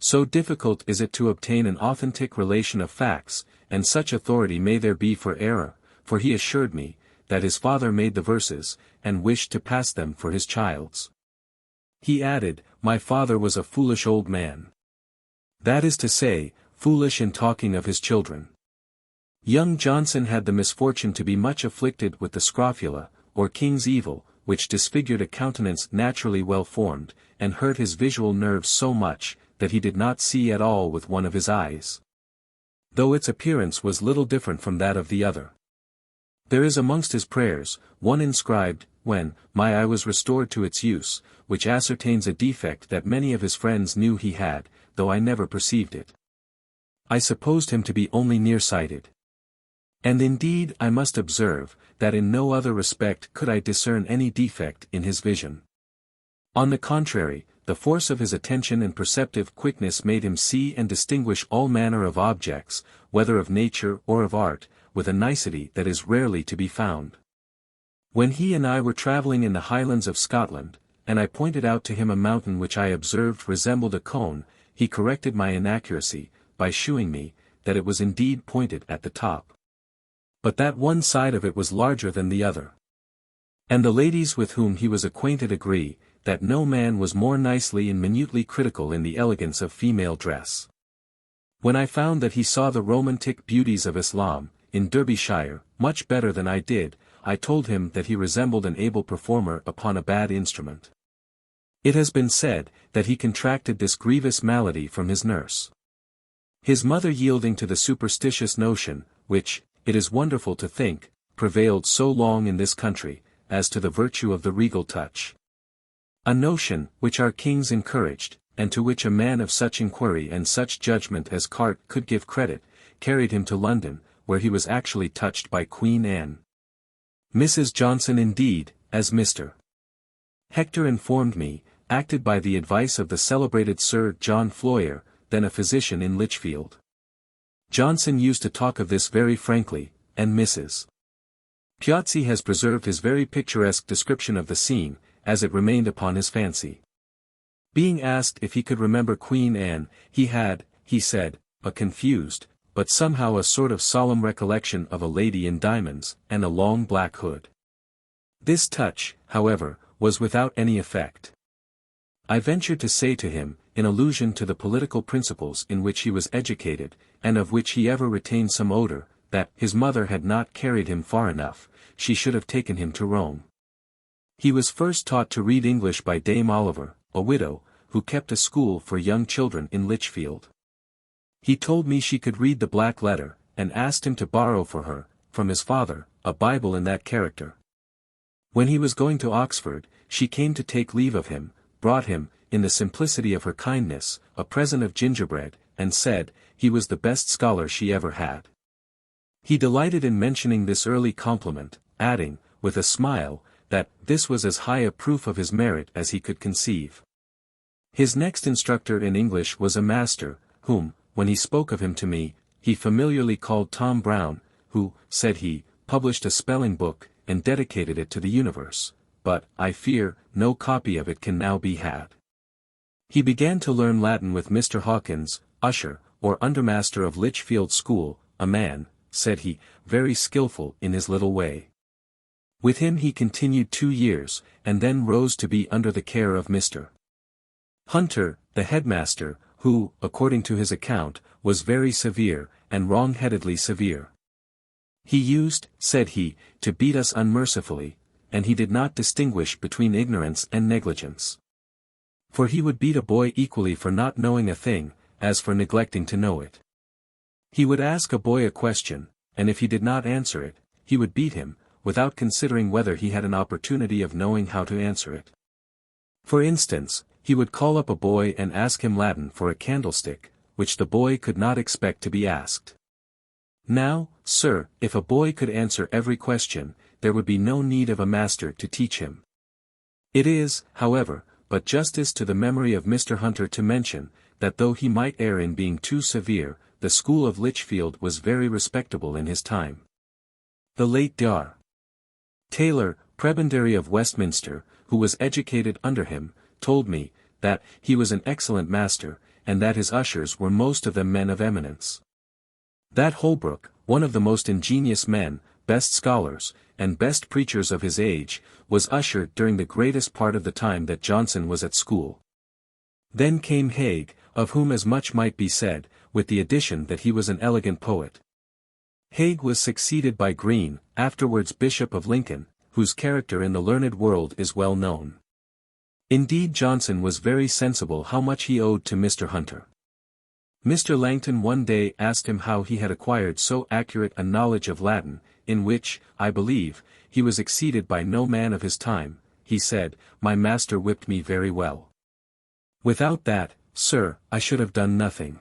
So difficult is it to obtain an authentic relation of facts, and such authority may there be for error, for he assured me, that his father made the verses, and wished to pass them for his child's. He added, my father was a foolish old man. That is to say, foolish in talking of his children. Young Johnson had the misfortune to be much afflicted with the scrofula, or king's evil, which disfigured a countenance naturally well formed, and hurt his visual nerves so much, that he did not see at all with one of his eyes, though its appearance was little different from that of the other. There is amongst his prayers, one inscribed, when my eye was restored to its use, which ascertains a defect that many of his friends knew he had, though I never perceived it. I supposed him to be only nearsighted. And indeed I must observe, that in no other respect could I discern any defect in his vision. On the contrary, the force of his attention and perceptive quickness made him see and distinguish all manner of objects, whether of nature or of art, with a nicety that is rarely to be found. When he and I were travelling in the Highlands of Scotland, and I pointed out to him a mountain which I observed resembled a cone, he corrected my inaccuracy, by shewing me, that it was indeed pointed at the top, but that one side of it was larger than the other. And the ladies with whom he was acquainted agree, that no man was more nicely and minutely critical in the elegance of female dress. When I found that he saw the romantic beauties of Islam, in Derbyshire, much better than I did, I told him that he resembled an able performer upon a bad instrument. It has been said, that he contracted this grievous malady from his nurse. His mother yielding to the superstitious notion, which, it is wonderful to think, prevailed so long in this country, as to the virtue of the regal touch. A notion, which our kings encouraged, and to which a man of such inquiry and such judgment as Carte could give credit, carried him to London, where he was actually touched by Queen Anne. Mrs. Johnson indeed, as Mr. Hector informed me, acted by the advice of the celebrated Sir John Floyer, then a physician in Lichfield. Johnson used to talk of this very frankly, and Mrs. Piozzi has preserved his very picturesque description of the scene, as it remained upon his fancy. Being asked if he could remember Queen Anne, he had, he said, a confused, but somehow a sort of solemn recollection of a lady in diamonds, and a long black hood. This touch, however, was without any effect. I ventured to say to him, in allusion to the political principles in which he was educated, and of which he ever retained some odor, that his mother had not carried him far enough, she should have taken him to Rome. He was first taught to read English by Dame Oliver, a widow, who kept a school for young children in Lichfield. He told me she could read the black letter, and asked him to borrow for her, from his father, a Bible in that character. When he was going to Oxford, she came to take leave of him, brought him, in the simplicity of her kindness, a present of gingerbread, and said, he was the best scholar she ever had. He delighted in mentioning this early compliment, adding, with a smile, that this was as high a proof of his merit as he could conceive. His next instructor in English was a master, whom, when he spoke of him to me, he familiarly called Tom Brown, who, said he, published a spelling book, and dedicated it to the universe, but, I fear, no copy of it can now be had. He began to learn Latin with Mr. Hawkins, usher, or undermaster of Lichfield School, a man, said he, very skilful in his little way. With him he continued 2 years, and then rose to be under the care of Mr. Hunter, the headmaster, who, according to his account, was very severe, and wrong-headedly severe. He used, said he, to beat us unmercifully, and he did not distinguish between ignorance and negligence. For he would beat a boy equally for not knowing a thing, as for neglecting to know it. He would ask a boy a question, and if he did not answer it, he would beat him, without considering whether he had an opportunity of knowing how to answer it. For instance, he would call up a boy and ask him Latin for a candlestick, which the boy could not expect to be asked. Now, sir, if a boy could answer every question, there would be no need of a master to teach him. It is, however, but justice to the memory of Mr. Hunter to mention, that though he might err in being too severe, the school of Lichfield was very respectable in his time. The late Dr. Taylor, prebendary of Westminster, who was educated under him, told me, that he was an excellent master, and that his ushers were most of them men of eminence. That Holbrook, one of the most ingenious men, best scholars, and best preachers of his age, was usher during the greatest part of the time that Johnson was at school. Then came Hague, of whom as much might be said, with the addition that he was an elegant poet. Hague was succeeded by Green, afterwards Bishop of Lincoln, whose character in the learned world is well known. Indeed, Johnson was very sensible how much he owed to Mr. Hunter. Mr. Langton one day asked him how he had acquired so accurate a knowledge of Latin, in which, I believe, he was exceeded by no man of his time. He said, "My master whipped me very well. Without that, sir, I should have done nothing."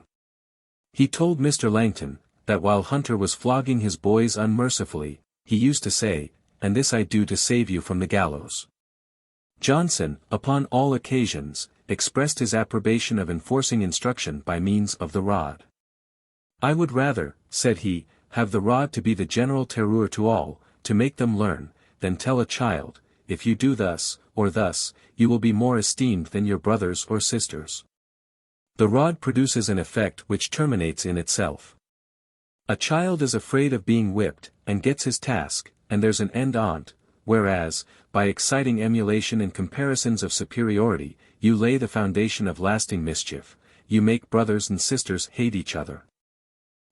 He told Mr. Langton, that while Hunter was flogging his boys unmercifully, he used to say, "And this I do to save you from the gallows." Johnson, upon all occasions, expressed his approbation of enforcing instruction by means of the rod. "I would rather," said he, "have the rod to be the general terror to all, to make them learn, than tell a child, if you do thus, or thus, you will be more esteemed than your brothers or sisters. The rod produces an effect which terminates in itself. A child is afraid of being whipped, and gets his task, and there's an end on't, whereas, by exciting emulation and comparisons of superiority, you lay the foundation of lasting mischief, you make brothers and sisters hate each other.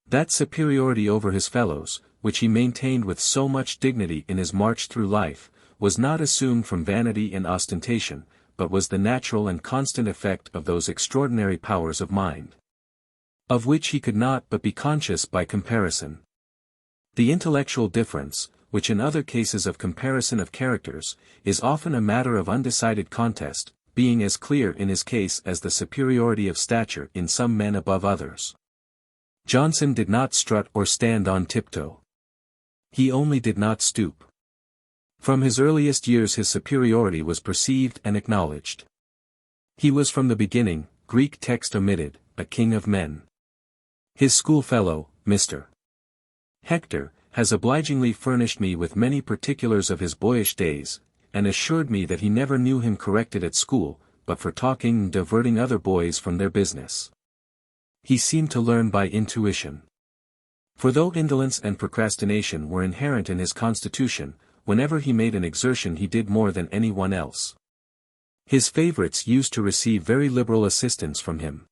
That superiority over his fellows, which he maintained with so much dignity in his march through life, was not assumed from vanity and ostentation, but was the natural and constant effect of those extraordinary powers of mind, of which he could not but be conscious by comparison. The intellectual difference, which in other cases of comparison of characters, is often a matter of undecided contest, being as clear in his case as the superiority of stature in some men above others. Johnson did not strut or stand on tiptoe. He only did not stoop. From his earliest years his superiority was perceived and acknowledged. He was from the beginning, Greek text omitted, a king of men. His schoolfellow, Mr. Hector, has obligingly furnished me with many particulars of his boyish days, and assured me that he never knew him corrected at school, but for talking and diverting other boys from their business. He seemed to learn by intuition. For though indolence and procrastination were inherent in his constitution, whenever he made an exertion he did more than anyone else. His favorites used to receive very liberal assistance from him.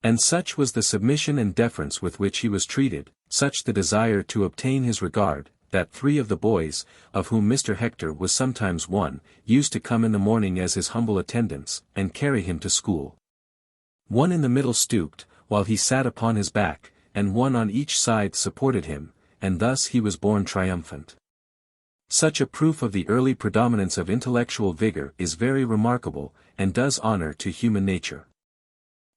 And such was the submission and deference with which he was treated, such the desire to obtain his regard, that 3 of the boys, of whom Mr. Hector was sometimes one, used to come in the morning as his humble attendants, and carry him to school. One in the middle stooped, while he sat upon his back, and one on each side supported him, and thus he was borne triumphant. Such a proof of the early predominance of intellectual vigor is very remarkable, and does honor to human nature.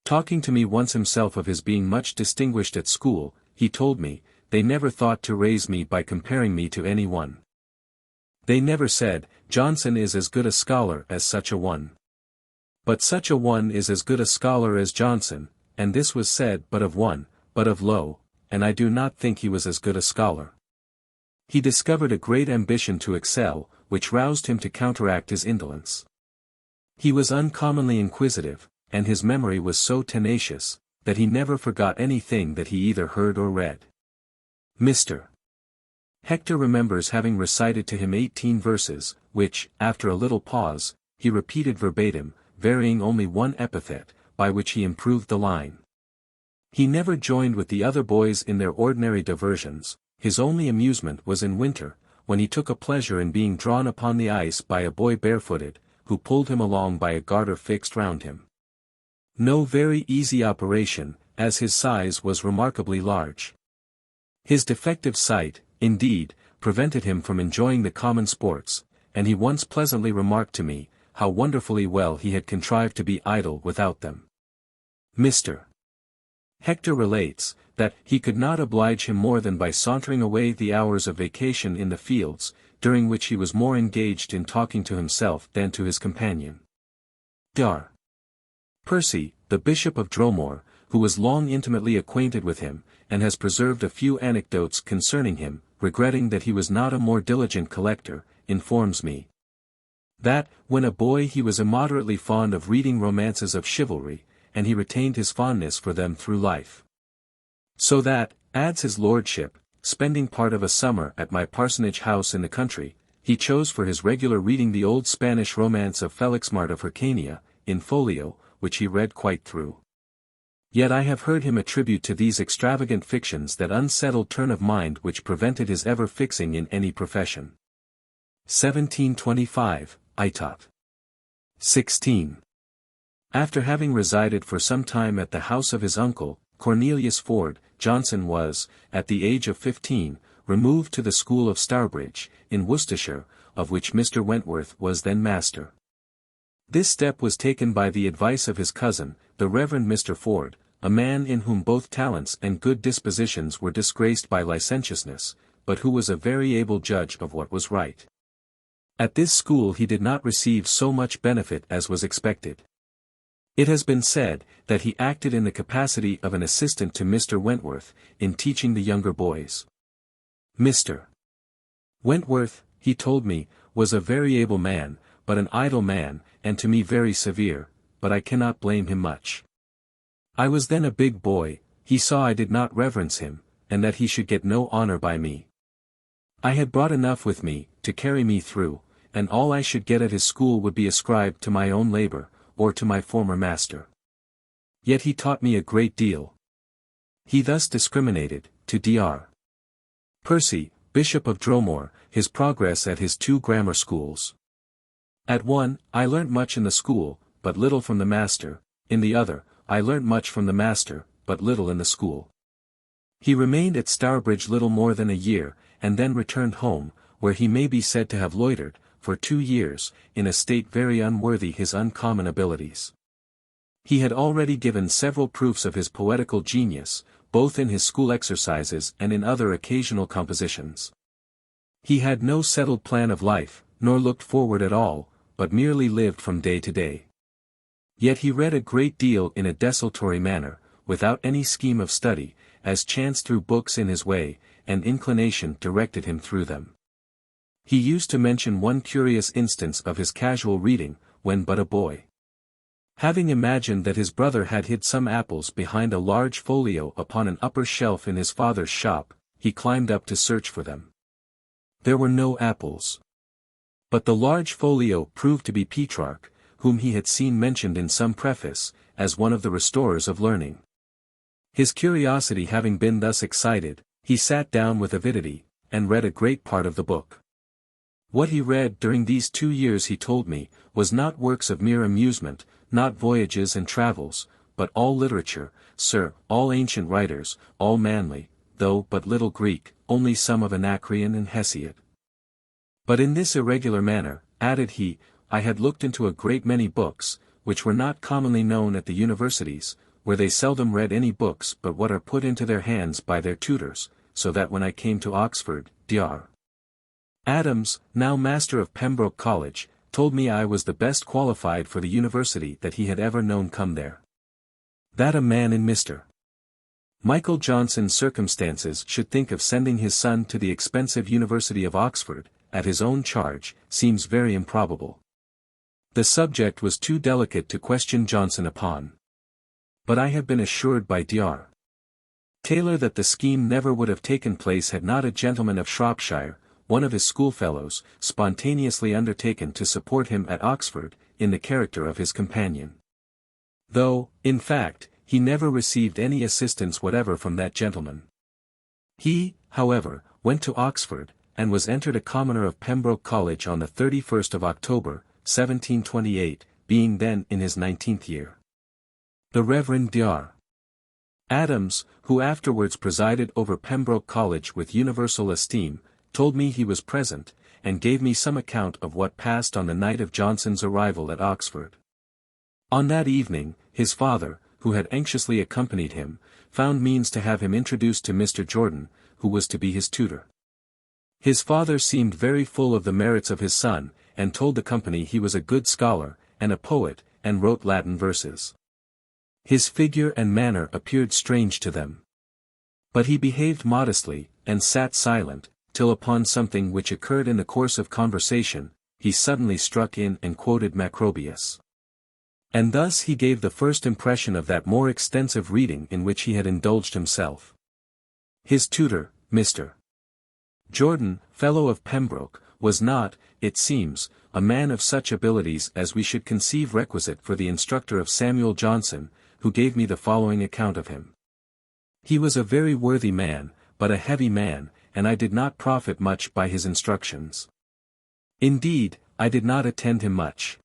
Talking to me once himself of his being much distinguished at school, he told me, they never thought to raise me by comparing me to any one. They never said, Johnson is as good a scholar as such a one. But such a one is as good a scholar as Johnson, and this was said but of one, but of Lowe, and I do not think he was as good a scholar. He discovered a great ambition to excel, which roused him to counteract his indolence. He was uncommonly inquisitive, and his memory was so tenacious, that he never forgot anything that he either heard or read. Mr. Hector remembers having recited to him 18 verses, which, after a little pause, he repeated verbatim, varying only one epithet, by which he improved the line. He never joined with the other boys in their ordinary diversions, his only amusement was in winter, when he took a pleasure in being drawn upon the ice by a boy barefooted, who pulled him along by a garter fixed round him. No very easy operation, as his size was remarkably large. His defective sight, indeed, prevented him from enjoying the common sports, and he once pleasantly remarked to me, how wonderfully well he had contrived to be idle without them. Mr. Hector relates, that he could not oblige him more than by sauntering away the hours of vacation in the fields, during which he was more engaged in talking to himself than to his companion. Dr. Percy, the Bishop of Dromore, who was long intimately acquainted with him, and has preserved a few anecdotes concerning him, regretting that he was not a more diligent collector, informs me that, when a boy he was immoderately fond of reading romances of chivalry, and he retained his fondness for them through life. So that, adds his lordship, spending part of a summer at my parsonage house in the country, he chose for his regular reading the old Spanish romance of Felixmart of Hircania, in folio, which he read quite through. Yet I have heard him attribute to these extravagant fictions that unsettled turn of mind which prevented his ever fixing in any profession. 1725, Itot. 16. After having resided for some time at the house of his uncle, Cornelius Ford, Johnson was, at the age of 15, removed to the school of Stourbridge, in Worcestershire, of which Mr. Wentworth was then master. This step was taken by the advice of his cousin, the Reverend Mr. Ford, a man in whom both talents and good dispositions were disgraced by licentiousness, but who was a very able judge of what was right. At this school he did not receive so much benefit as was expected. It has been said, that he acted in the capacity of an assistant to Mr. Wentworth, in teaching the younger boys. Mr. Wentworth, he told me, was a very able man, but an idle man, and to me very severe, but I cannot blame him much. I was then a big boy, he saw I did not reverence him, and that he should get no honor by me. I had brought enough with me, to carry me through, and all I should get at his school would be ascribed to my own labor, or to my former master. Yet he taught me a great deal. He thus discriminated, to Dr. Percy, Bishop of Dromore, his progress at his 2 grammar schools. At one, I learnt much in the school, but little from the master, in the other, I learnt much from the master, but little in the school. He remained at Stourbridge little more than a year, and then returned home, where he may be said to have loitered, for 2 years, in a state very unworthy his uncommon abilities. He had already given several proofs of his poetical genius, both in his school exercises and in other occasional compositions. He had no settled plan of life, nor looked forward at all, but merely lived from day to day. Yet he read a great deal in a desultory manner, without any scheme of study, as chance threw books in his way, and inclination directed him through them. He used to mention one curious instance of his casual reading, when but a boy. Having imagined that his brother had hid some apples behind a large folio upon an upper shelf in his father's shop, he climbed up to search for them. There were no apples. But the large folio proved to be Petrarch, whom he had seen mentioned in some preface, as one of the restorers of learning. His curiosity having been thus excited, he sat down with avidity, and read a great part of the book. What he read during these 2 years he told me, was not works of mere amusement, not voyages and travels, but all literature, sir, all ancient writers, all manly, though but little Greek, only some of Anacreon and Hesiod. But in this irregular manner, added he, I had looked into a great many books, which were not commonly known at the universities, where they seldom read any books but what are put into their hands by their tutors, so that when I came to Oxford, Dr. Adams, now master of Pembroke College, told me I was the best qualified for the university that he had ever known come there. That a man in Mr. Michael Johnson's circumstances should think of sending his son to the expensive University of Oxford, at his own charge, seems very improbable. The subject was too delicate to question Johnson upon. But I have been assured by Dr. Taylor that the scheme never would have taken place had not a gentleman of Shropshire, one of his schoolfellows, spontaneously undertaken to support him at Oxford, in the character of his companion. Though, in fact, he never received any assistance whatever from that gentleman. He, however, went to Oxford, and was entered a commoner of Pembroke College on the 31st of October, 1728, being then in his 19th year. The Reverend Dr. Adams, who afterwards presided over Pembroke College with universal esteem, told me he was present, and gave me some account of what passed on the night of Johnson's arrival at Oxford. On that evening, his father, who had anxiously accompanied him, found means to have him introduced to Mr. Jordan, who was to be his tutor. His father seemed very full of the merits of his son, and told the company he was a good scholar, and a poet, and wrote Latin verses. His figure and manner appeared strange to them. But he behaved modestly, and sat silent, till upon something which occurred in the course of conversation, he suddenly struck in and quoted Macrobius. And thus he gave the first impression of that more extensive reading in which he had indulged himself. His tutor, Mr. Jordan, fellow of Pembroke, was not, it seems, a man of such abilities as we should conceive requisite for the instructor of Samuel Johnson, who gave me the following account of him. He was a very worthy man, but a heavy man, and I did not profit much by his instructions. Indeed, I did not attend him much.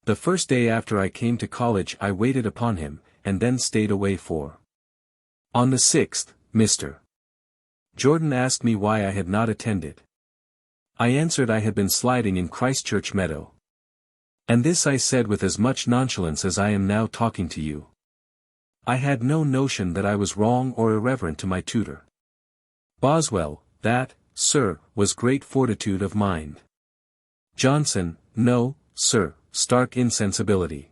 The first day after I came to college I waited upon him, and then stayed away for. On the 6th, Mr. Jordan asked me why I had not attended. I answered I had been sliding in Christchurch Meadow. And this I said with as much nonchalance as I am now talking to you. I had no notion that I was wrong or irreverent to my tutor. Boswell, that, sir, was great fortitude of mind. Johnson, no, sir, stark insensibility.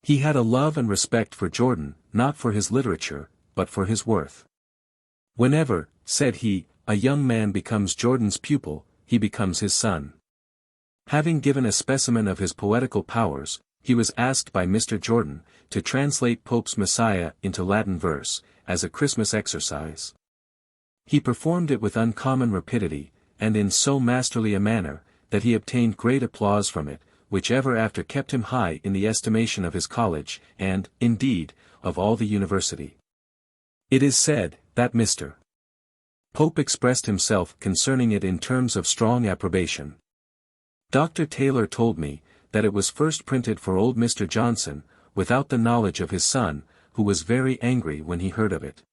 He had a love and respect for Jordan, not for his literature, but for his worth. Whenever, said he, a young man becomes Jordan's pupil, he becomes his son. Having given a specimen of his poetical powers, he was asked by Mr. Jordan to translate Pope's Messiah into Latin verse, as a Christmas exercise. He performed it with uncommon rapidity, and in so masterly a manner, that he obtained great applause from it, which ever after kept him high in the estimation of his college, and, indeed, of all the university. It is said, that Mr. Pope expressed himself concerning it in terms of strong approbation. Dr. Taylor told me, that it was first printed for old Mr. Johnson, without the knowledge of his son, who was very angry when he heard of it.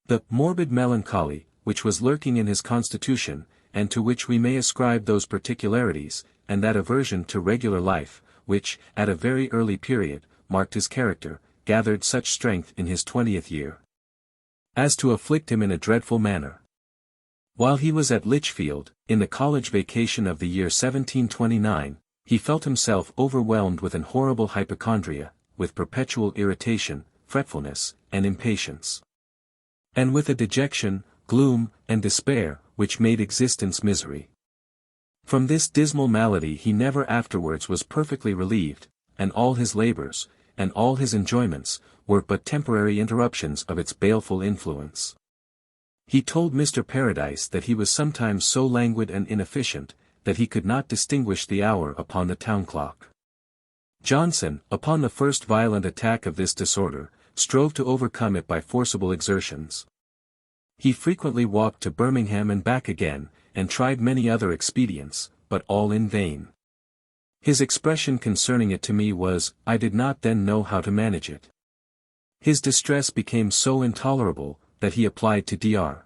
The morbid melancholy, which was lurking in his constitution, and to which we may ascribe those particularities, and that aversion to regular life, which, at a very early period, marked his character, gathered such strength in his 20th year, as to afflict him in a dreadful manner. While he was at Lichfield, in the college vacation of the year 1729, he felt himself overwhelmed with an horrible hypochondria, with perpetual irritation, fretfulness, and impatience, and with a dejection, gloom, and despair, which made existence misery. From this dismal malady he never afterwards was perfectly relieved, and all his labors, and all his enjoyments, were but temporary interruptions of its baleful influence. He told Mr. Paradise that he was sometimes so languid and inefficient, that he could not distinguish the hour upon the town clock. Johnson, upon the first violent attack of this disorder, strove to overcome it by forcible exertions. He frequently walked to Birmingham and back again, and tried many other expedients, but all in vain. His expression concerning it to me was, "I did not then know how to manage it." His distress became so intolerable, that he applied to Dr.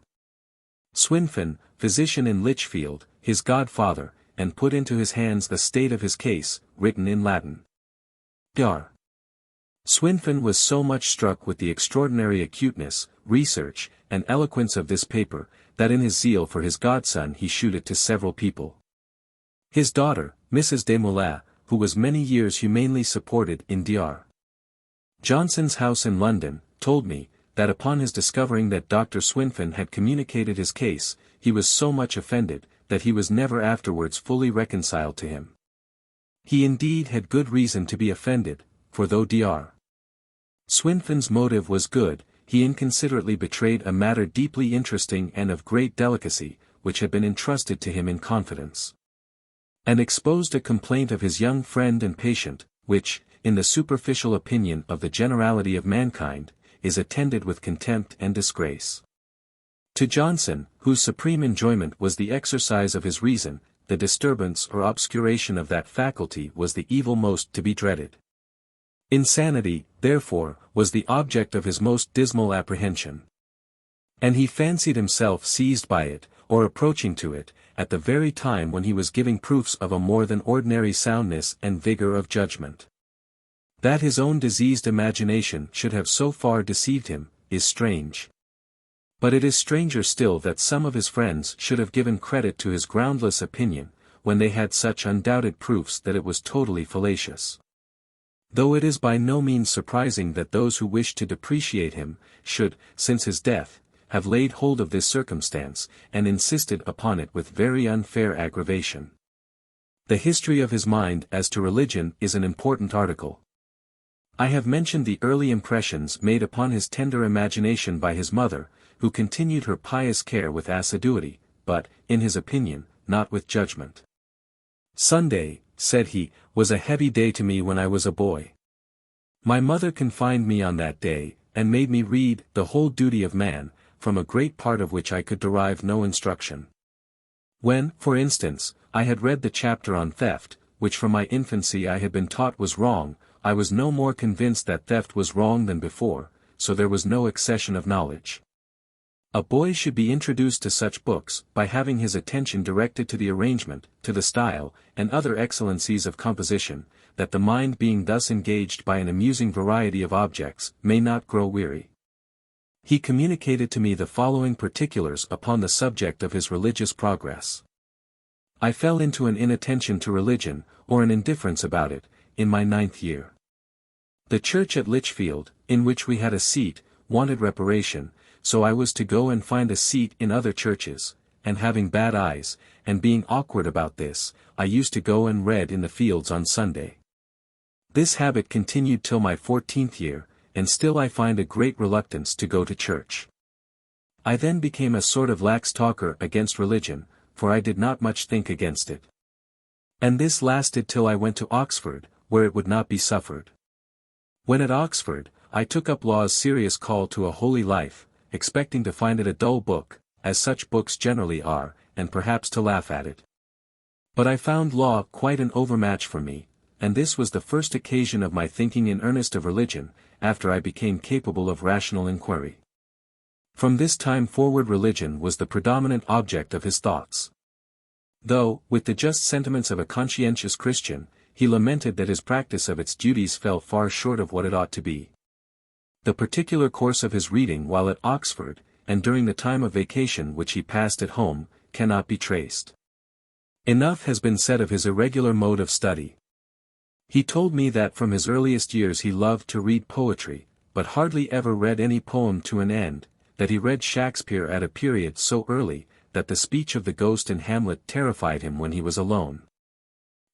Swinfen, physician in Lichfield, his godfather, and put into his hands the state of his case, written in Latin. Dr. Swinfen was so much struck with the extraordinary acuteness, research, and eloquence of this paper, that in his zeal for his godson he shewed it to several people. His daughter, Mrs. Desmoulins, who was many years humanely supported in Dr. Johnson's house in London, told me, that upon his discovering that Dr. Swinfen had communicated his case, he was so much offended, that he was never afterwards fully reconciled to him. He indeed had good reason to be offended, for though Dr. Swinfen's motive was good, he inconsiderately betrayed a matter deeply interesting and of great delicacy, which had been entrusted to him in confidence, and exposed a complaint of his young friend and patient, which, in the superficial opinion of the generality of mankind, is attended with contempt and disgrace. To Johnson, whose supreme enjoyment was the exercise of his reason, the disturbance or obscuration of that faculty was the evil most to be dreaded. Insanity, therefore, was the object of his most dismal apprehension. And he fancied himself seized by it, or approaching to it, at the very time when he was giving proofs of a more than ordinary soundness and vigor of judgment. That his own diseased imagination should have so far deceived him, is strange. But it is stranger still that some of his friends should have given credit to his groundless opinion, when they had such undoubted proofs that it was totally fallacious. Though it is by no means surprising that those who wish to depreciate him, should, since his death, have laid hold of this circumstance, and insisted upon it with very unfair aggravation. The history of his mind as to religion is an important article. I have mentioned the early impressions made upon his tender imagination by his mother, who continued her pious care with assiduity, but, in his opinion, not with judgment. "Sunday," said he, "was a heavy day to me when I was a boy. My mother confined me on that day, and made me read The Whole Duty of Man, from a great part of which I could derive no instruction. When, for instance, I had read the chapter on theft, which from my infancy I had been taught was wrong, I was no more convinced that theft was wrong than before, so there was no accession of knowledge. A boy should be introduced to such books, by having his attention directed to the arrangement, to the style, and other excellencies of composition, that the mind being thus engaged by an amusing variety of objects, may not grow weary." He communicated to me the following particulars upon the subject of his religious progress. "I fell into an inattention to religion, or an indifference about it, in my 9th year. The church at Lichfield, in which we had a seat, wanted reparation, so I was to go and find a seat in other churches, and having bad eyes, and being awkward about this, I used to go and read in the fields on Sunday. This habit continued till my 14th year, and still I find a great reluctance to go to church. I then became a sort of lax talker against religion, for I did not much think against it. And this lasted till I went to Oxford, where it would not be suffered. When at Oxford, I took up law's serious call to a holy life, expecting to find it a dull book, as such books generally are, and perhaps to laugh at it. But I found law quite an overmatch for me, and this was the first occasion of my thinking in earnest of religion, after I became capable of rational inquiry. From this time forward religion was the predominant object of his thoughts. Though, with the just sentiments of a conscientious Christian, he lamented that his practice of its duties fell far short of what it ought to be. The particular course of his reading while at Oxford, and during the time of vacation which he passed at home, cannot be traced. Enough has been said of his irregular mode of study. He told me that from his earliest years he loved to read poetry, but hardly ever read any poem to an end, that he read Shakespeare at a period so early, that the speech of the ghost in Hamlet terrified him when he was alone.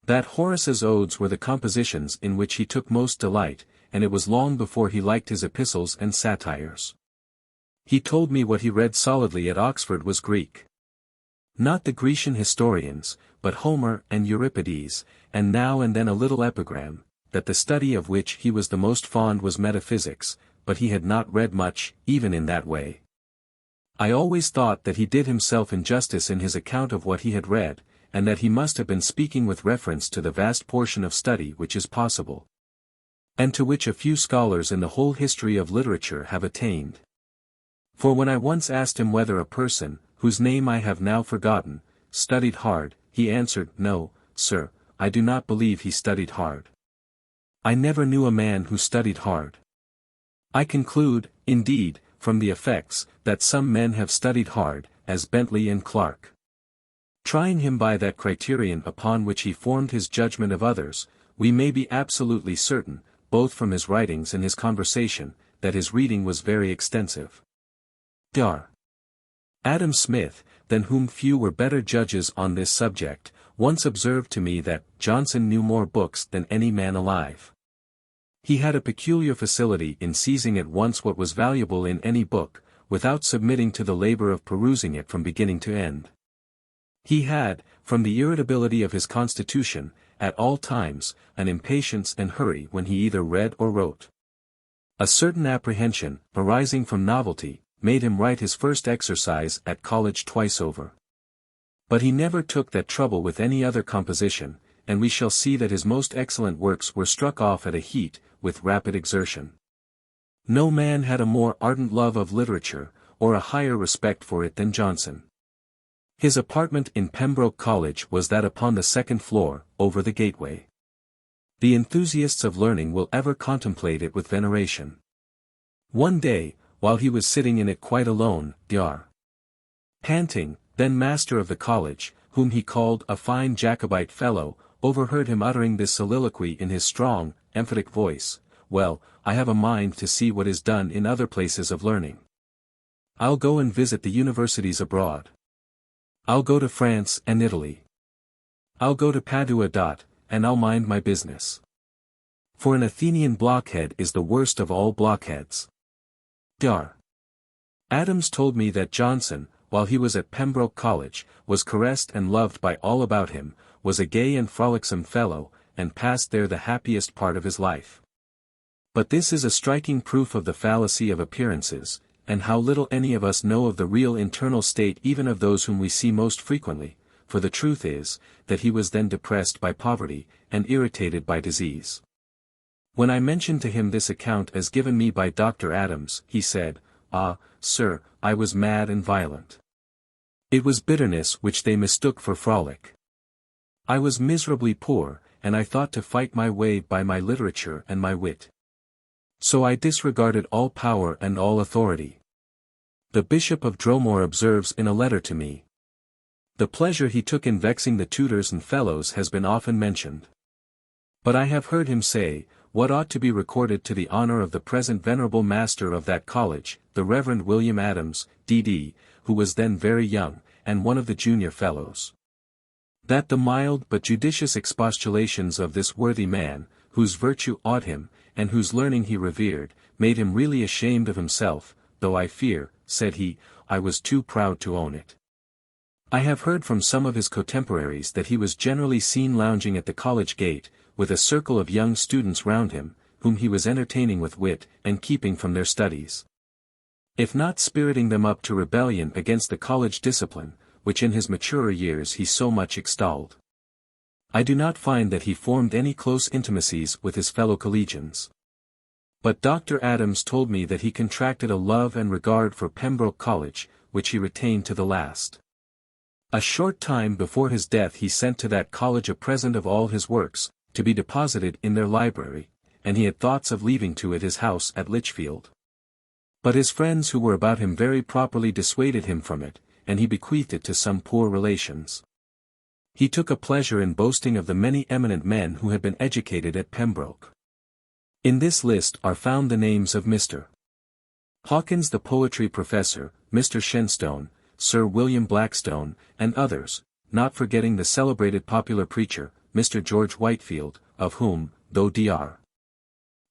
That Horace's odes were the compositions in which he took most delight, and it was long before he liked his epistles and satires. He told me what he read solidly at Oxford was Greek. Not the Grecian historians, but Homer and Euripides, and now and then a little epigram, that the study of which he was the most fond was metaphysics, but he had not read much, even in that way. I always thought that he did himself injustice in his account of what he had read, and that he must have been speaking with reference to the vast portion of study which is possible, and to which a few scholars in the whole history of literature have attained. For when I once asked him whether a person, whose name I have now forgotten, studied hard, he answered, "No, sir, I do not believe he studied hard. I never knew a man who studied hard." I conclude, indeed, from the effects, that some men have studied hard, as Bentley and Clark. Trying him by that criterion upon which he formed his judgment of others, we may be absolutely certain, both from his writings and his conversation, that his reading was very extensive. Dr. Adam Smith, than whom few were better judges on this subject, once observed to me that Johnson knew more books than any man alive. He had a peculiar facility in seizing at once what was valuable in any book, without submitting to the labor of perusing it from beginning to end. He had, from the irritability of his constitution, at all times, an impatience and hurry when he either read or wrote. A certain apprehension, arising from novelty, made him write his first exercise at college twice over. But he never took that trouble with any other composition, and we shall see that his most excellent works were struck off at a heat, with rapid exertion. No man had a more ardent love of literature, or a higher respect for it than Johnson. His apartment in Pembroke College was that upon the second floor, over the gateway. The enthusiasts of learning will ever contemplate it with veneration. One day, while he was sitting in it quite alone, Dr. Panting, then master of the college, whom he called a fine Jacobite fellow, overheard him uttering this soliloquy in his strong, emphatic voice: "Well, I have a mind to see what is done in other places of learning. I'll go and visit the universities abroad. I'll go to France and Italy. I'll go to Padua. And I'll mind my business. For an Athenian blockhead is the worst of all blockheads." Dr. Adams told me that Johnson, while he was at Pembroke College, was caressed and loved by all about him, was a gay and frolicsome fellow, and passed there the happiest part of his life. But this is a striking proof of the fallacy of appearances, and how little any of us know of the real internal state even of those whom we see most frequently, for the truth is, that he was then depressed by poverty, and irritated by disease. When I mentioned to him this account as given me by Dr. Adams, he said, "Ah, sir, I was mad and violent. It was bitterness which they mistook for frolic. I was miserably poor, and I thought to fight my way by my literature and my wit. So I disregarded all power and all authority." The Bishop of Dromore observes in a letter to me, "The pleasure he took in vexing the tutors and fellows has been often mentioned. But I have heard him say, what ought to be recorded to the honor of the present venerable master of that college, the Reverend William Adams, D.D., who was then very young, and one of the junior fellows. That the mild but judicious expostulations of this worthy man, whose virtue awed him, and whose learning he revered, made him really ashamed of himself, though I fear, said he, I was too proud to own it. I have heard from some of his contemporaries that he was generally seen lounging at the college gate, with a circle of young students round him, whom he was entertaining with wit, and keeping from their studies. If not spiriting them up to rebellion against the college discipline, which in his maturer years he so much extolled. I do not find that he formed any close intimacies with his fellow collegians. But Dr. Adams told me that he contracted a love and regard for Pembroke College, which he retained to the last. A short time before his death he sent to that college a present of all his works, to be deposited in their library, and he had thoughts of leaving to it his house at Lichfield. But his friends who were about him very properly dissuaded him from it, and he bequeathed it to some poor relations. He took a pleasure in boasting of the many eminent men who had been educated at Pembroke. In this list are found the names of Mr. Hawkins the poetry professor, Mr. Shenstone, Sir William Blackstone, and others, not forgetting the celebrated popular preacher, Mr. George Whitefield, of whom, though Dr.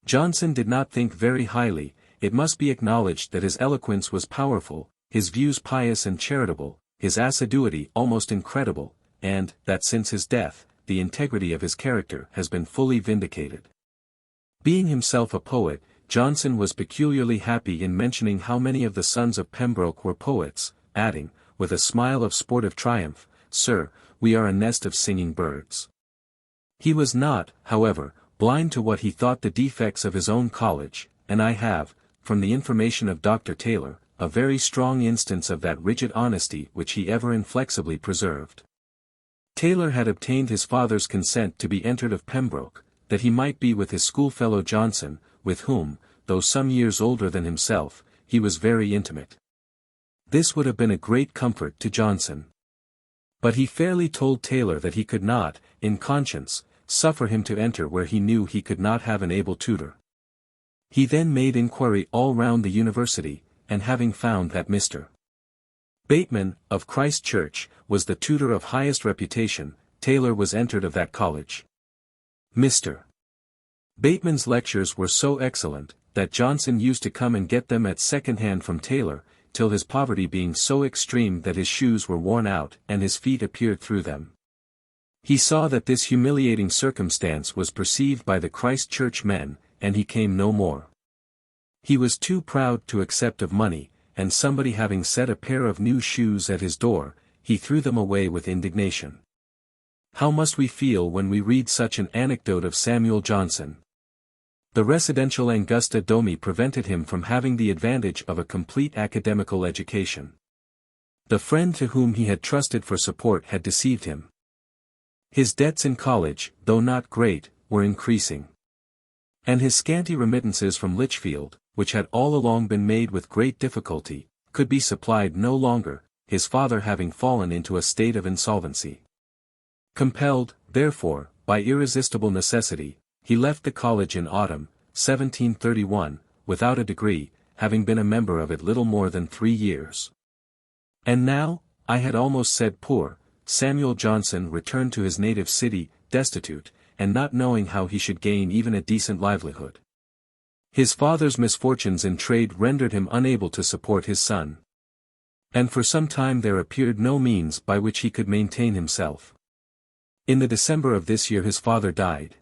Johnson did not think very highly, it must be acknowledged that his eloquence was powerful, his views pious and charitable, his assiduity almost incredible, and, that since his death, the integrity of his character has been fully vindicated. Being himself a poet, Johnson was peculiarly happy in mentioning how many of the sons of Pembroke were poets, adding, with a smile of sportive triumph, "Sir, we are a nest of singing birds." He was not, however, blind to what he thought the defects of his own college, and I have, from the information of Dr. Taylor, a very strong instance of that rigid honesty which he ever inflexibly preserved. Taylor had obtained his father's consent to be entered of Pembroke, that he might be with his schoolfellow Johnson, with whom, though some years older than himself, he was very intimate. This would have been a great comfort to Johnson. But he fairly told Taylor that he could not, in conscience, suffer him to enter where he knew he could not have an able tutor. He then made inquiry all round the university, and having found that Mr. Bateman, of Christ Church, was the tutor of highest reputation, Taylor was entered of that college. Mr. Bateman's lectures were so excellent, that Johnson used to come and get them at second hand from Taylor, till his poverty being so extreme that his shoes were worn out and his feet appeared through them. He saw that this humiliating circumstance was perceived by the Christ Church men, and he came no more. He was too proud to accept of money, and somebody having set a pair of new shoes at his door, he threw them away with indignation. How must we feel when we read such an anecdote of Samuel Johnson? The residential Angusta Domi prevented him from having the advantage of a complete academical education. The friend to whom he had trusted for support had deceived him. His debts in college, though not great, were increasing. And his scanty remittances from Lichfield, which had all along been made with great difficulty, could be supplied no longer, his father having fallen into a state of insolvency. Compelled, therefore, by irresistible necessity, he left the college in autumn, 1731, without a degree, having been a member of it little more than 3 years. And now, I had almost said poor, Samuel Johnson returned to his native city, destitute, and not knowing how he should gain even a decent livelihood. His father's misfortunes in trade rendered him unable to support his son. And for some time there appeared no means by which he could maintain himself. In the December of this year his father died.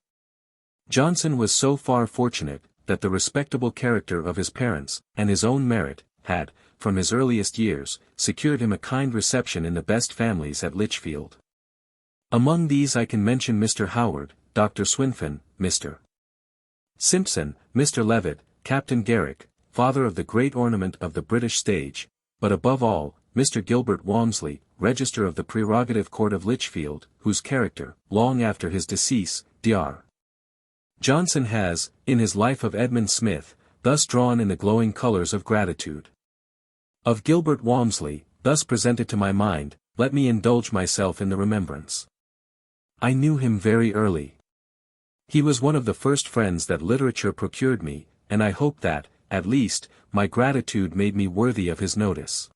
Johnson was so far fortunate, that the respectable character of his parents, and his own merit, had, from his earliest years, secured him a kind reception in the best families at Lichfield. Among these I can mention Mr. Howard, Dr. Swinfen, Mr. Simpson, Mr. Levitt, Captain Garrick, father of the great ornament of the British stage, but above all, Mr. Gilbert Walmsley, Register of the Prerogative Court of Lichfield, whose character, long after his decease, Dr. Johnson has, in his Life of Edmund Smith, thus drawn in the glowing colours of gratitude. Of Gilbert Walmsley, thus presented to my mind, let me indulge myself in the remembrance. I knew him very early. He was one of the first friends that literature procured me, and I hope that, at least, my gratitude made me worthy of his notice.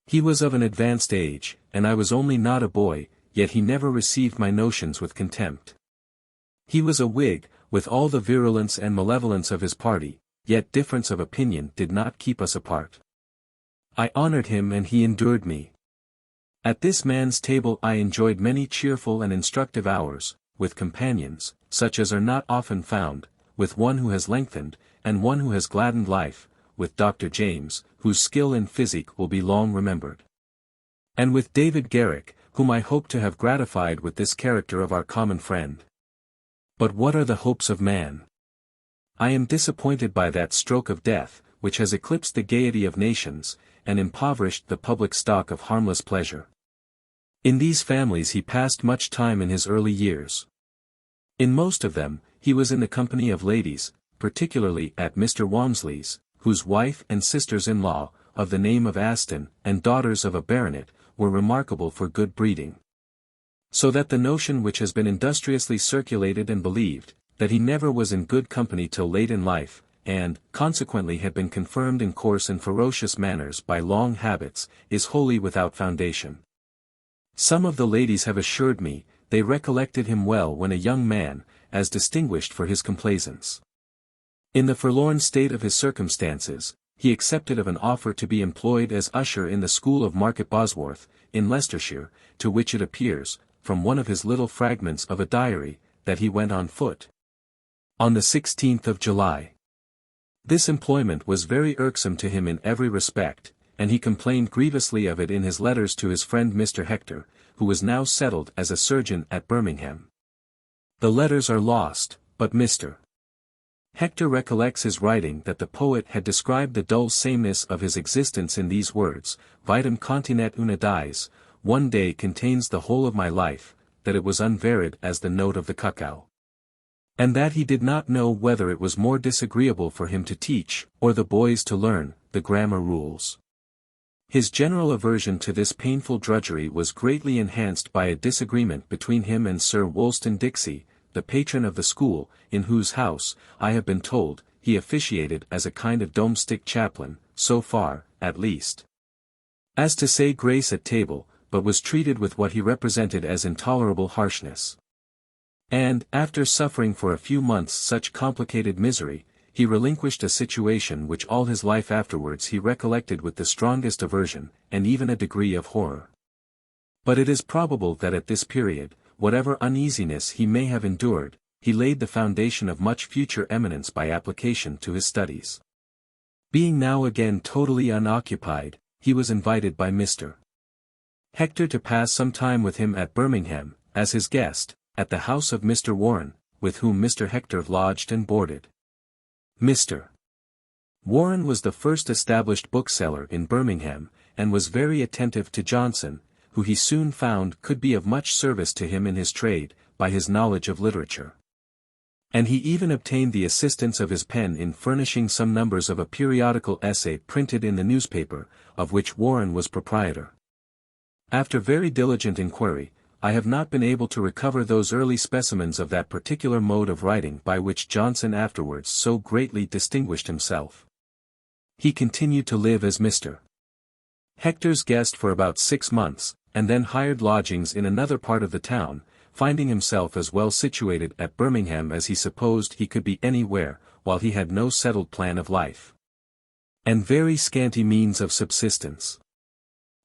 He was of an advanced age, and I was only not a boy, yet he never received my notions with contempt. He was a Whig, with all the virulence and malevolence of his party, yet difference of opinion did not keep us apart. I honored him and he endured me. At this man's table I enjoyed many cheerful and instructive hours, with companions, such as are not often found, with one who has lengthened, and one who has gladdened life, with Dr. James, whose skill in physic will be long remembered. And with David Garrick, whom I hope to have gratified with this character of our common friend. But what are the hopes of man? I am disappointed by that stroke of death, which has eclipsed the gaiety of nations, and impoverished the public stock of harmless pleasure. In these families he passed much time in his early years. In most of them, he was in the company of ladies, particularly at Mr. Walmsley's, whose wife and sisters-in-law, of the name of Aston, and daughters of a baronet, were remarkable for good breeding. So that the notion which has been industriously circulated and believed, that he never was in good company till late in life, and, consequently had been confirmed in coarse and ferocious manners by long habits, is wholly without foundation. Some of the ladies have assured me, they recollected him well when a young man, as distinguished for his complaisance. In the forlorn state of his circumstances, he accepted of an offer to be employed as usher in the school of Market Bosworth, in Leicestershire, to which it appears, from one of his little fragments of a diary, that he went on foot. On the 16th of July. This employment was very irksome to him in every respect, and he complained grievously of it in his letters to his friend Mr. Hector, who was now settled as a surgeon at Birmingham. The letters are lost, but Mr. Hector recollects his writing that the poet had described the dull sameness of his existence in these words, vitam continet una dies, one day contains the whole of my life, that it was unvaried as the note of the cuckoo. And that he did not know whether it was more disagreeable for him to teach, or the boys to learn, the grammar rules. His general aversion to this painful drudgery was greatly enhanced by a disagreement between him and Sir Woolston Dixie, the patron of the school, in whose house, I have been told, he officiated as a kind of domestic chaplain, so far, at least, as to say grace at table, but was treated with what he represented as intolerable harshness. And, after suffering for a few months such complicated misery, he relinquished a situation which all his life afterwards he recollected with the strongest aversion, and even a degree of horror. But it is probable that at this period, whatever uneasiness he may have endured, he laid the foundation of much future eminence by application to his studies. Being now again totally unoccupied, he was invited by Mr. Hector to pass some time with him at Birmingham, as his guest, at the house of Mr. Warren, with whom Mr. Hector lodged and boarded. Mr. Warren was the first established bookseller in Birmingham, and was very attentive to Johnson, who he soon found could be of much service to him in his trade, by his knowledge of literature. And he even obtained the assistance of his pen in furnishing some numbers of a periodical essay printed in the newspaper, of which Warren was proprietor. After very diligent inquiry, I have not been able to recover those early specimens of that particular mode of writing by which Johnson afterwards so greatly distinguished himself. He continued to live as Mr. Hector's guest for about 6 months, and then hired lodgings in another part of the town, finding himself as well situated at Birmingham as he supposed he could be anywhere, while he had no settled plan of life, and very scanty means of subsistence.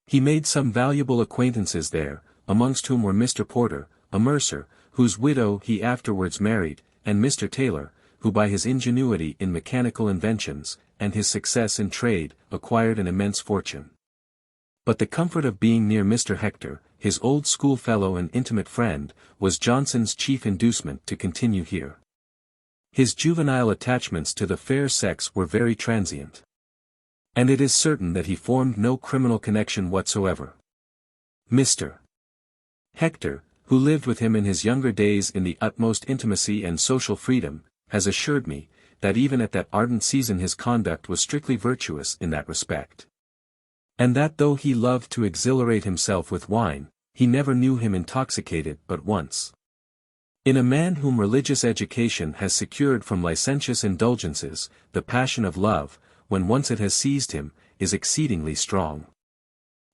He made some valuable acquaintances there, amongst whom were Mr. Porter, a mercer, whose widow he afterwards married, and Mr. Taylor, who by his ingenuity in mechanical inventions, and his success in trade, acquired an immense fortune. But the comfort of being near Mr. Hector, his old schoolfellow and intimate friend, was Johnson's chief inducement to continue here. His juvenile attachments to the fair sex were very transient. And it is certain that he formed no criminal connection whatsoever. Mr. Hector, who lived with him in his younger days in the utmost intimacy and social freedom, has assured me, that even at that ardent season his conduct was strictly virtuous in that respect. And that though he loved to exhilarate himself with wine, he never knew him intoxicated but once. In a man whom religious education has secured from licentious indulgences, the passion of love, when once it has seized him, is exceedingly strong.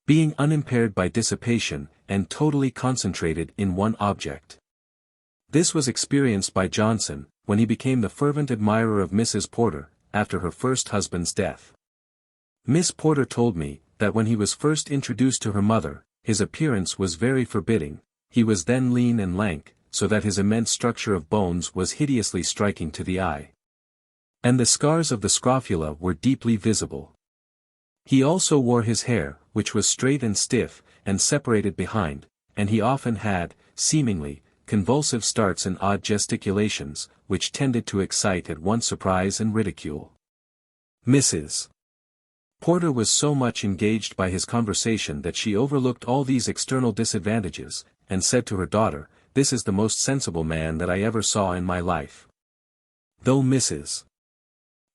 being unimpaired by dissipation, and totally concentrated in one object. This was experienced by Johnson, when he became the fervent admirer of Mrs. Porter, after her first husband's death. Miss Porter told me, that when he was first introduced to her mother, his appearance was very forbidding. He was then lean and lank, so that his immense structure of bones was hideously striking to the eye. And the scars of the scrofula were deeply visible. He also wore his hair, which was straight and stiff, and separated behind, and he often had, seemingly, convulsive starts and odd gesticulations, which tended to excite at once surprise and ridicule. Mrs. Porter was so much engaged by his conversation that she overlooked all these external disadvantages, and said to her daughter, "This is the most sensible man that I ever saw in my life." Though Mrs.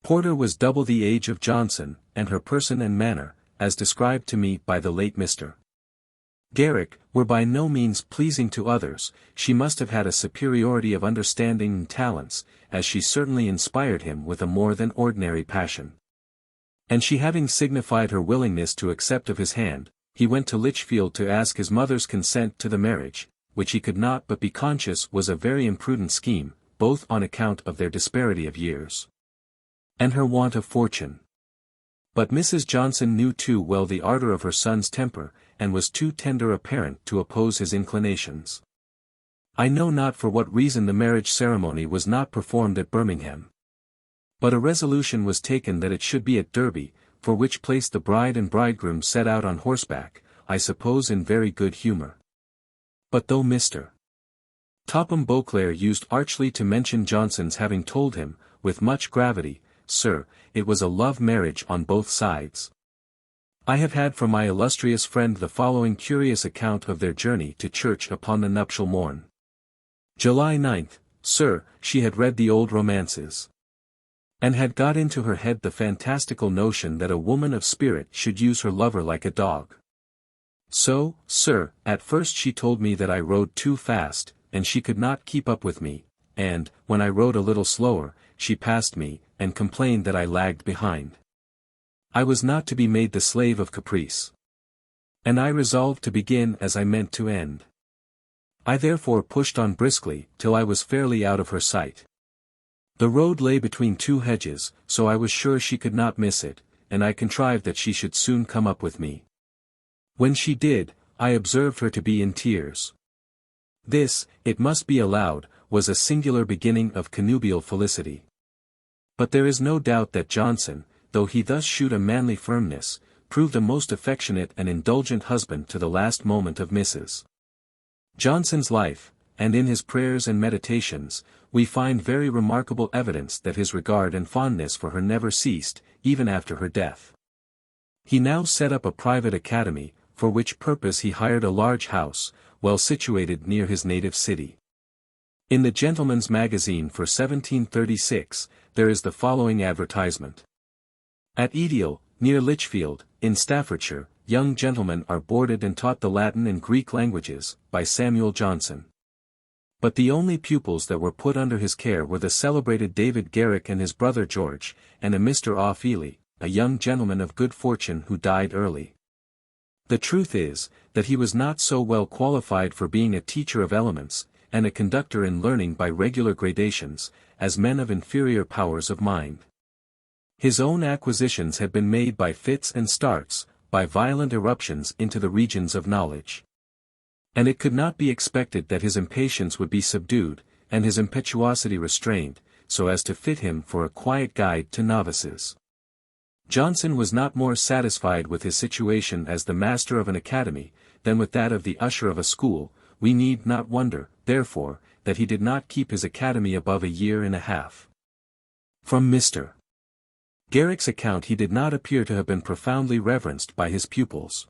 Porter was double the age of Johnson, and her person and manner, as described to me by the late Mr. Garrick, were by no means pleasing to others, she must have had a superiority of understanding and talents, as she certainly inspired him with a more than ordinary passion. And she having signified her willingness to accept of his hand, he went to Lichfield to ask his mother's consent to the marriage, which he could not but be conscious was a very imprudent scheme, both on account of their disparity of years and her want of fortune. But Mrs. Johnson knew too well the ardor of her son's temper, and was too tender a parent to oppose his inclinations. I know not for what reason the marriage ceremony was not performed at Birmingham. But a resolution was taken that it should be at Derby, for which place the bride and bridegroom set out on horseback, I suppose in very good humour. But though Mr. Topham Beauclerk used archly to mention Johnson's having told him, with much gravity, "Sir, it was a love marriage on both sides," I have had from my illustrious friend the following curious account of their journey to church upon the nuptial morn. July 9th, Sir, she had read the old romances, and had got into her head the fantastical notion that a woman of spirit should use her lover like a dog. So, sir, at first she told me that I rode too fast, and she could not keep up with me, and, when I rode a little slower, she passed me, and complained that I lagged behind. I was not to be made the slave of caprice, and I resolved to begin as I meant to end. I therefore pushed on briskly, till I was fairly out of her sight. The road lay between two hedges, so I was sure she could not miss it, and I contrived that she should soon come up with me. When she did, I observed her to be in tears. This, it must be allowed, was a singular beginning of connubial felicity. But there is no doubt that Johnson, though he thus shewed a manly firmness, proved a most affectionate and indulgent husband to the last moment of Mrs. Johnson's life, and in his prayers and meditations, we find very remarkable evidence that his regard and fondness for her never ceased, even after her death. He now set up a private academy, for which purpose he hired a large house, well situated near his native city. In the Gentleman's Magazine for 1736, there is the following advertisement. At Edial, near Lichfield, in Staffordshire, young gentlemen are boarded and taught the Latin and Greek languages, by Samuel Johnson. But the only pupils that were put under his care were the celebrated David Garrick and his brother George, and a Mr. Ely, a young gentleman of good fortune who died early. The truth is, that he was not so well qualified for being a teacher of elements, and a conductor in learning by regular gradations, as men of inferior powers of mind. His own acquisitions had been made by fits and starts, by violent eruptions into the regions of knowledge. And it could not be expected that his impatience would be subdued, and his impetuosity restrained, so as to fit him for a quiet guide to novices. Johnson was not more satisfied with his situation as the master of an academy, than with that of the usher of a school. We need not wonder, therefore, that he did not keep his academy above a year and a half. From Mr. Garrick's account he did not appear to have been profoundly reverenced by his pupils.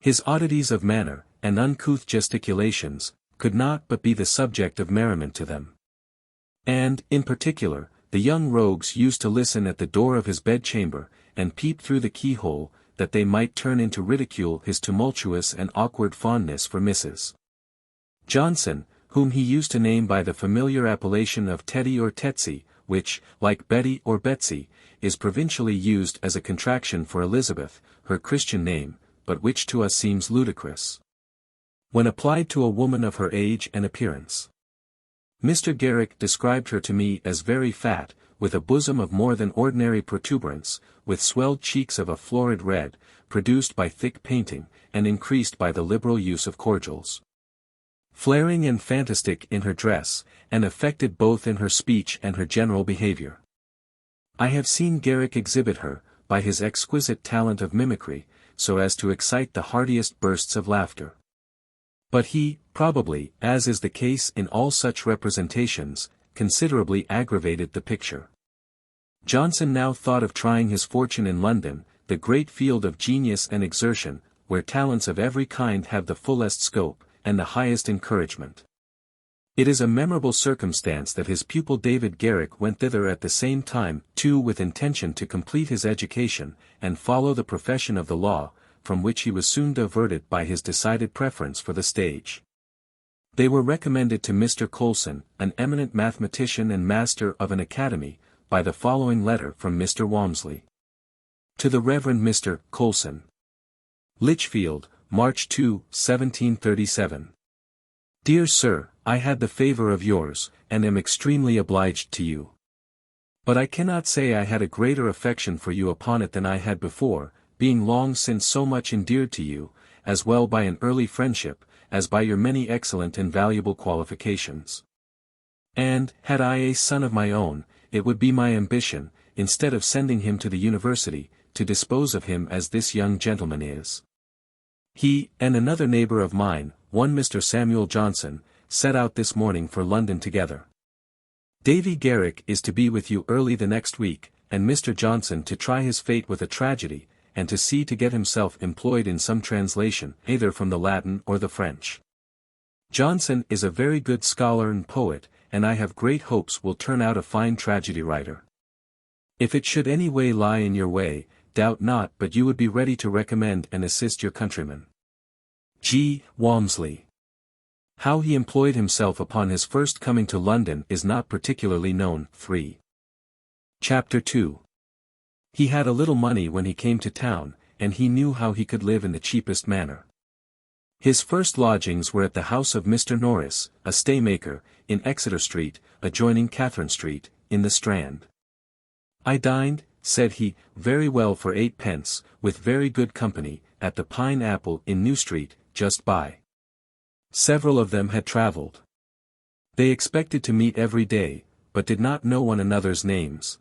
His oddities of manner, and uncouth gesticulations, could not but be the subject of merriment to them. And, in particular, the young rogues used to listen at the door of his bedchamber, and peep through the keyhole, that they might turn into ridicule his tumultuous and awkward fondness for Mrs. Johnson, whom he used to name by the familiar appellation of Teddy or Tetsy, which, like Betty or Betsy, is provincially used as a contraction for Elizabeth, her Christian name, but which to us seems ludicrous when applied to a woman of her age and appearance. Mr. Garrick described her to me as very fat, with a bosom of more than ordinary protuberance, with swelled cheeks of a florid red, produced by thick painting, and increased by the liberal use of cordials. Flaring and fantastic in her dress, and affected both in her speech and her general behavior. I have seen Garrick exhibit her, by his exquisite talent of mimicry, so as to excite the heartiest bursts of laughter. But he, probably, as is the case in all such representations, considerably aggravated the picture. Johnson now thought of trying his fortune in London, the great field of genius and exertion, where talents of every kind have the fullest scope, and the highest encouragement. It is a memorable circumstance that his pupil David Garrick went thither at the same time, too, with intention to complete his education, and follow the profession of the law, from which he was soon diverted by his decided preference for the stage. They were recommended to Mr. Coulson, an eminent mathematician and master of an academy, by the following letter from Mr. Walmsley. To the Reverend Mr. Coulson. Lichfield, March 2, 1737. Dear Sir, I had the favour of yours, and am extremely obliged to you. But I cannot say I had a greater affection for you upon it than I had before, being long since so much endeared to you, as well by an early friendship, as by your many excellent and valuable qualifications. And, had I a son of my own, it would be my ambition, instead of sending him to the university, to dispose of him as this young gentleman is. He, and another neighbour of mine, one Mr. Samuel Johnson, set out this morning for London together. Davy Garrick is to be with you early the next week, and Mr. Johnson to try his fate with a tragedy, and to see to get himself employed in some translation, either from the Latin or the French. Johnson is a very good scholar and poet, and I have great hopes will turn out a fine tragedy writer. If it should any way lie in your way, doubt not but you would be ready to recommend and assist your countryman. G. Walmsley. How he employed himself upon his first coming to London is not particularly known. 3. Chapter 2. He had a little money when he came to town, and he knew how he could live in the cheapest manner. His first lodgings were at the house of Mr. Norris, a staymaker, in Exeter Street, adjoining Catherine Street, in the Strand. I dined, said he, very well for 8 pence, with very good company, at the Pine Apple in New Street, just by. Several of them had travelled. They expected to meet every day, but did not know one another's names.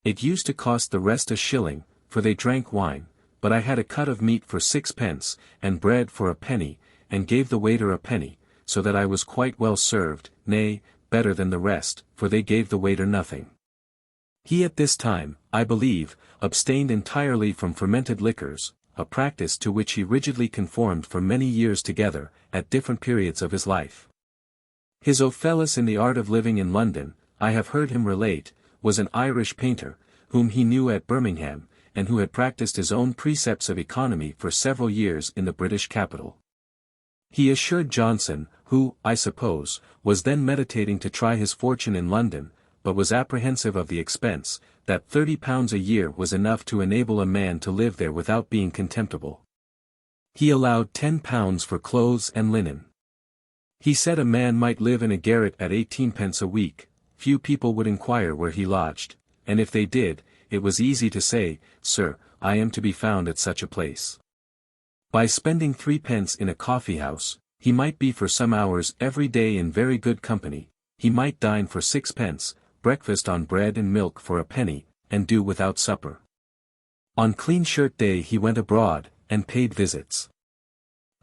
It used to cost the rest a shilling, for they drank wine, but I had a cut of meat for 6 pence, and bread for a penny, and gave the waiter a penny, so that I was quite well served, nay, better than the rest, for they gave the waiter nothing. He at this time, I believe, abstained entirely from fermented liquors, a practice to which he rigidly conformed for many years together, at different periods of his life. His Ophellis in the art of living in London, I have heard him relate, was an Irish painter, whom he knew at Birmingham, and who had practiced his own precepts of economy for several years in the British capital. He assured Johnson, who, I suppose, was then meditating to try his fortune in London, but was apprehensive of the expense, that £30 a year was enough to enable a man to live there without being contemptible. He allowed £10 for clothes and linen. He said a man might live in a garret at 18 pence a week, few people would inquire where he lodged, and if they did, it was easy to say, Sir, I am to be found at such a place. By spending 3 pence in a coffee-house, he might be for some hours every day in very good company, he might dine for 6 pence, breakfast on bread and milk for a penny, and do without supper. On clean shirt day he went abroad, and paid visits.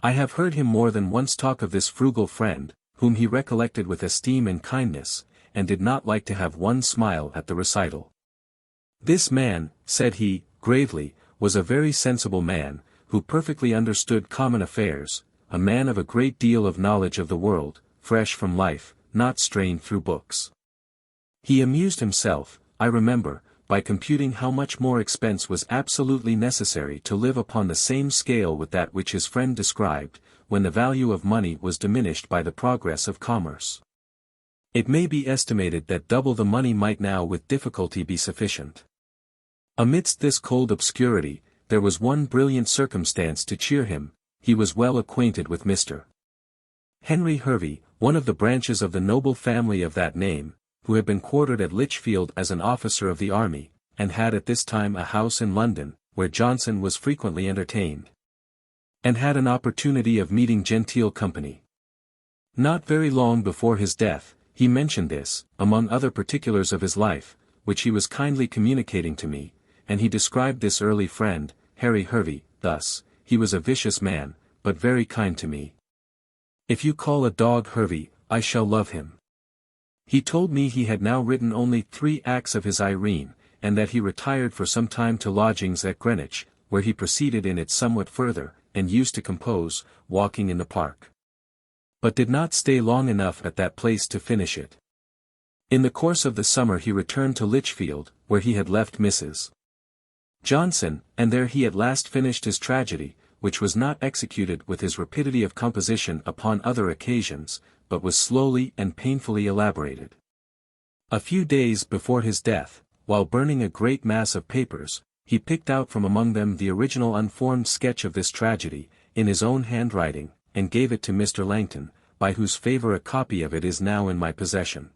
I have heard him more than once talk of this frugal friend, whom he recollected with esteem and kindness, and did not like to have one smile at the recital. This man, said he, gravely, was a very sensible man, who perfectly understood common affairs, a man of a great deal of knowledge of the world, fresh from life, not strained through books. He amused himself, I remember, by computing how much more expense was absolutely necessary to live upon the same scale with that which his friend described, when the value of money was diminished by the progress of commerce. It may be estimated that double the money might now with difficulty be sufficient. Amidst this cold obscurity, there was one brilliant circumstance to cheer him: he was well acquainted with Mr. Henry Hervey, one of the branches of the noble family of that name, who had been quartered at Lichfield as an officer of the army, and had at this time a house in London, where Johnson was frequently entertained, and had an opportunity of meeting genteel company. Not very long before his death, he mentioned this, among other particulars of his life, which he was kindly communicating to me, and he described this early friend, Harry Hervey, thus: "He was a vicious man, but very kind to me. If you call a dog Hervey, I shall love him." He told me he had now written only 3 acts of his Irene, and that he retired for some time to lodgings at Greenwich, where he proceeded in it somewhat further, and used to compose, walking in the park, but did not stay long enough at that place to finish it. In the course of the summer he returned to Lichfield, where he had left Mrs. Johnson, and there he at last finished his tragedy, which was not executed with his rapidity of composition upon other occasions, but was slowly and painfully elaborated. A few days before his death, while burning a great mass of papers, he picked out from among them the original unformed sketch of this tragedy, in his own handwriting, and gave it to Mr. Langton, by whose favour a copy of it is now in my possession.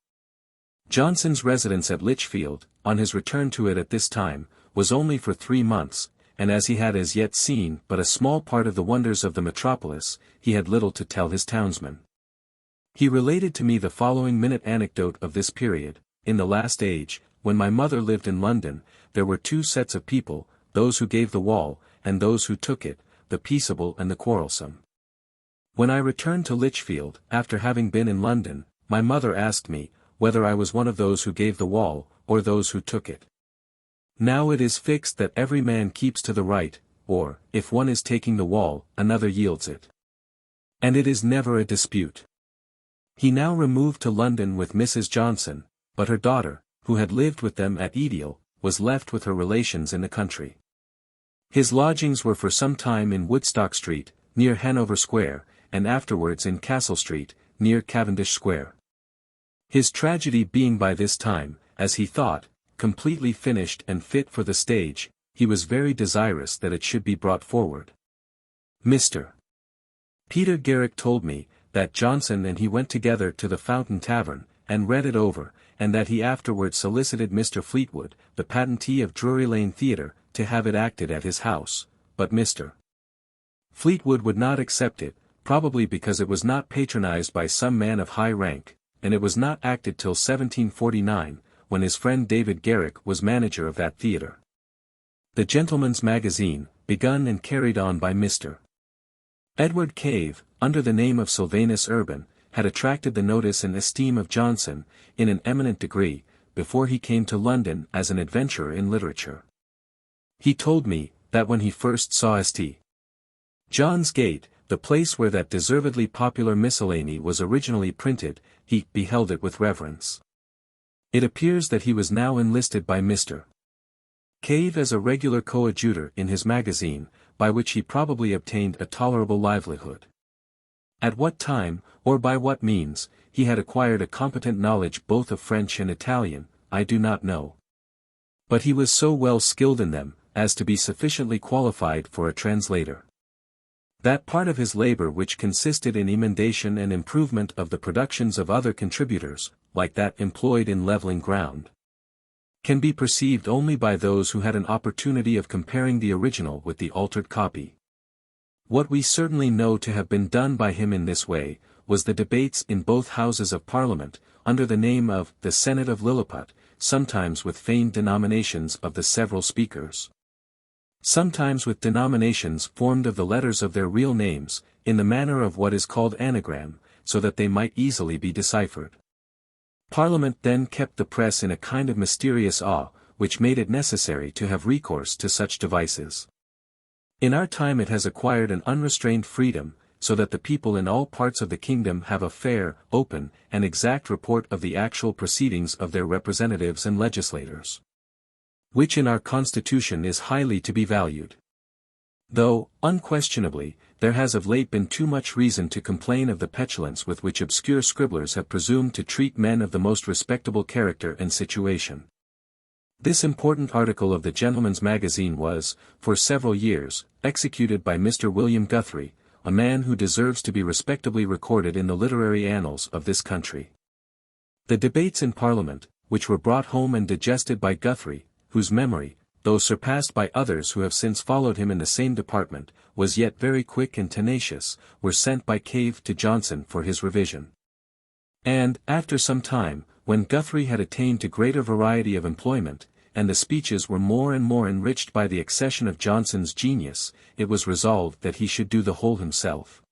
Johnson's residence at Lichfield, on his return to it at this time, was only for 3 months, and as he had as yet seen but a small part of the wonders of the metropolis, he had little to tell his townsmen. He related to me the following minute anecdote of this period: "In the last age, when my mother lived in London, there were 2 sets of people, those who gave the wall, and those who took it, the peaceable and the quarrelsome. When I returned to Lichfield, after having been in London, my mother asked me, whether I was one of those who gave the wall, or those who took it. Now it is fixed that every man keeps to the right, or, if one is taking the wall, another yields it. And it is never a dispute." He now removed to London with Mrs. Johnson, but her daughter, who had lived with them at Edial, was left with her relations in the country. His lodgings were for some time in Woodstock Street, near Hanover Square, and afterwards in Castle Street, near Cavendish Square. His tragedy being by this time, as he thought, completely finished and fit for the stage, he was very desirous that it should be brought forward. Mr. Peter Garrick told me, that Johnson and he went together to the Fountain Tavern, and read it over, and that he afterwards solicited Mr. Fleetwood, the patentee of Drury Lane Theatre, to have it acted at his house, but Mr. Fleetwood would not accept it, probably because it was not patronized by some man of high rank, and it was not acted till 1749, when his friend David Garrick was manager of that theatre. The Gentleman's Magazine, begun and carried on by Mr. Edward Cave, under the name of Sylvanus Urban, had attracted the notice and esteem of Johnson, in an eminent degree, before he came to London as an adventurer in literature. He told me, that when he first saw St. John's Gate, the place where that deservedly popular miscellany was originally printed, he beheld it with reverence. It appears that he was now enlisted by Mr. Cave as a regular coadjutor in his magazine, by which he probably obtained a tolerable livelihood. At what time, or by what means, he had acquired a competent knowledge both of French and Italian, I do not know. But he was so well skilled in them, as to be sufficiently qualified for a translator. That part of his labor which consisted in emendation and improvement of the productions of other contributors, like that employed in leveling ground, can be perceived only by those who had an opportunity of comparing the original with the altered copy. What we certainly know to have been done by him in this way, was the debates in both Houses of Parliament, under the name of the Senate of Lilliput, sometimes with feigned denominations of the several speakers, sometimes with denominations formed of the letters of their real names, in the manner of what is called anagram, so that they might easily be deciphered. Parliament then kept the press in a kind of mysterious awe, which made it necessary to have recourse to such devices. In our time it has acquired an unrestrained freedom, so that the people in all parts of the kingdom have a fair, open, and exact report of the actual proceedings of their representatives and legislators, which in our Constitution is highly to be valued. Though, unquestionably, there has of late been too much reason to complain of the petulance with which obscure scribblers have presumed to treat men of the most respectable character and situation. This important article of the Gentleman's Magazine was, for several years, executed by Mr. William Guthrie, a man who deserves to be respectably recorded in the literary annals of this country. The debates in Parliament, which were brought home and digested by Guthrie, whose memory, though surpassed by others who have since followed him in the same department, was yet very quick and tenacious, were sent by Cave to Johnson for his revision. And, after some time, when Guthrie had attained to greater variety of employment, and the speeches were more and more enriched by the accession of Johnson's genius, it was resolved that he should do the whole himself.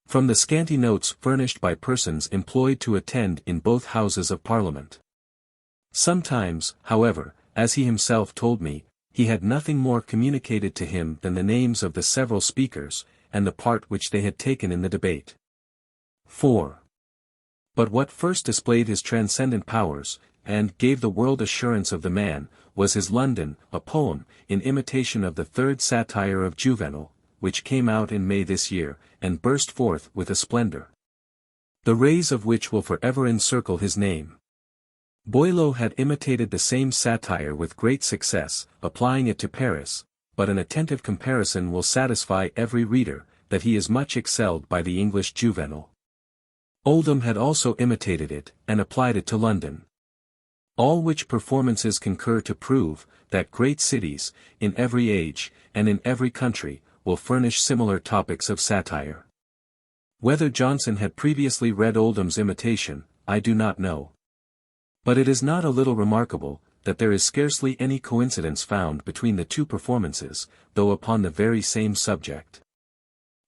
From the scanty notes furnished by persons employed to attend in both Houses of Parliament. Sometimes, however, as he himself told me, he had nothing more communicated to him than the names of the several speakers, and the part which they had taken in the debate. 4. But what first displayed his transcendent powers, and gave the world assurance of the man, was his London, a poem, in imitation of the third satire of Juvenal, which came out in May this year, and burst forth with a splendor, the rays of which will forever encircle his name. Boileau had imitated the same satire with great success, applying it to Paris, but an attentive comparison will satisfy every reader, that he is much excelled by the English Juvenal. Oldham had also imitated it, and applied it to London. All which performances concur to prove, that great cities, in every age, and in every country, will furnish similar topics of satire. Whether Johnson had previously read Oldham's imitation, I do not know. But it is not a little remarkable, that there is scarcely any coincidence found between the two performances, though upon the very same subject.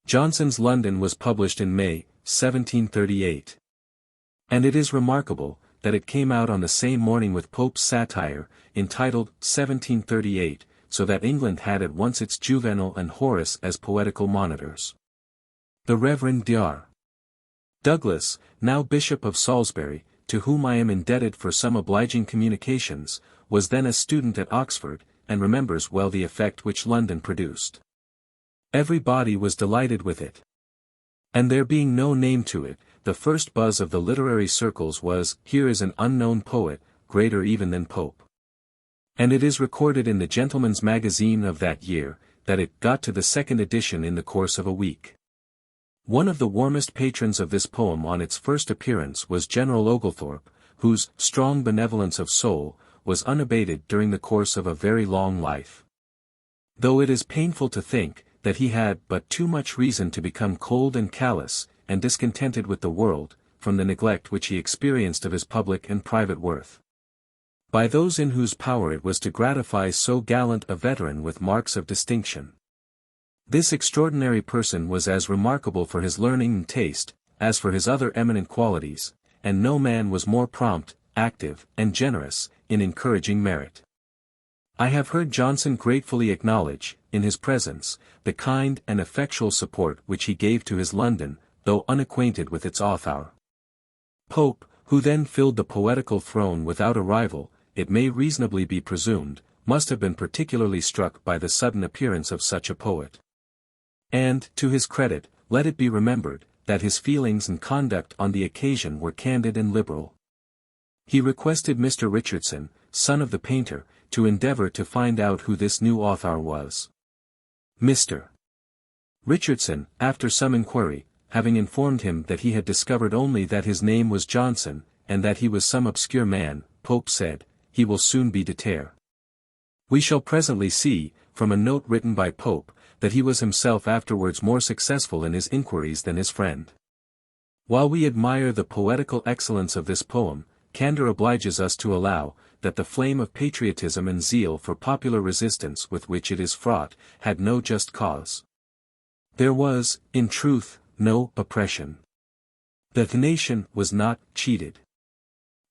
Johnson's London was published in May, 1738. And it is remarkable, that it came out on the same morning with Pope's satire, entitled 1738, so that England had at once its Juvenal and Horace as poetical monitors. The Reverend Dr. Douglas, now Bishop of Salisbury, to whom I am indebted for some obliging communications, was then a student at Oxford, and remembers well the effect which London produced. Every body was delighted with it. And there being no name to it, the first buzz of the literary circles was, "Here is an unknown poet, greater even than Pope." And it is recorded in the Gentleman's Magazine of that year, that it got to the second edition in the course of a week. One of the warmest patrons of this poem on its first appearance was General Oglethorpe, whose strong benevolence of soul was unabated during the course of a very long life. Though it is painful to think, that he had but too much reason to become cold and callous, and discontented with the world, from the neglect which he experienced of his public and private worth, by those in whose power it was to gratify so gallant a veteran with marks of distinction. This extraordinary person was as remarkable for his learning and taste, as for his other eminent qualities, and no man was more prompt, active, and generous, in encouraging merit. I have heard Johnson gratefully acknowledge, in his presence, the kind and effectual support which he gave to his London, though unacquainted with its author. Pope, who then filled the poetical throne without a rival, it may reasonably be presumed, must have been particularly struck by the sudden appearance of such a poet. And, to his credit, let it be remembered, that his feelings and conduct on the occasion were candid and liberal. He requested Mr. Richardson, son of the painter, to endeavor to find out who this new author was. Mr. Richardson, after some inquiry, having informed him that he had discovered only that his name was Johnson, and that he was some obscure man, Pope said, "He will soon be deterred." We shall presently see, from a note written by Pope, that he was himself afterwards more successful in his inquiries than his friend. While we admire the poetical excellence of this poem, candor obliges us to allow, that the flame of patriotism and zeal for popular resistance with which it is fraught, had no just cause. There was, in truth, no oppression. The nation was not cheated.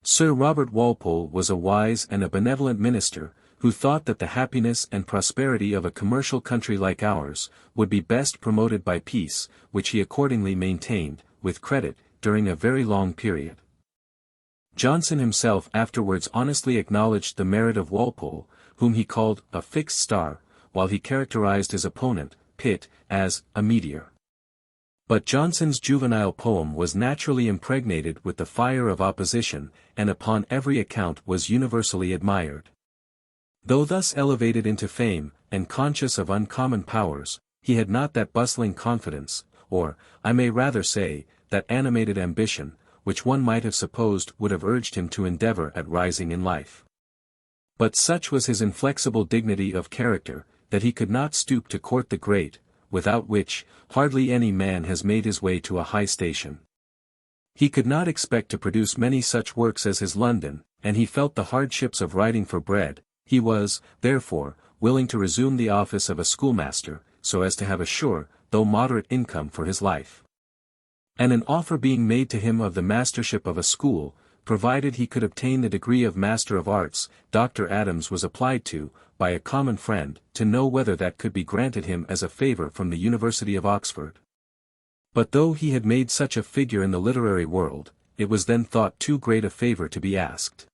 Sir Robert Walpole was a wise and a benevolent minister, who thought that the happiness and prosperity of a commercial country like ours, would be best promoted by peace, which he accordingly maintained, with credit, during a very long period. Johnson himself afterwards honestly acknowledged the merit of Walpole, whom he called a fixed star, while he characterized his opponent, Pitt, as a meteor. But Johnson's juvenile poem was naturally impregnated with the fire of opposition, and upon every account was universally admired. Though thus elevated into fame, and conscious of uncommon powers, he had not that bustling confidence, or, I may rather say, that animated ambition, which one might have supposed would have urged him to endeavor at rising in life. But such was his inflexible dignity of character, that he could not stoop to court the great, without which, hardly any man has made his way to a high station. He could not expect to produce many such works as his London, and he felt the hardships of writing for bread. He was, therefore, willing to resume the office of a schoolmaster, so as to have a sure, though moderate income for his life. And an offer being made to him of the mastership of a school, provided he could obtain the degree of Master of Arts, Dr. Adams was applied to, by a common friend, to know whether that could be granted him as a favour from the University of Oxford. But though he had made such a figure in the literary world, it was then thought too great a favour to be asked.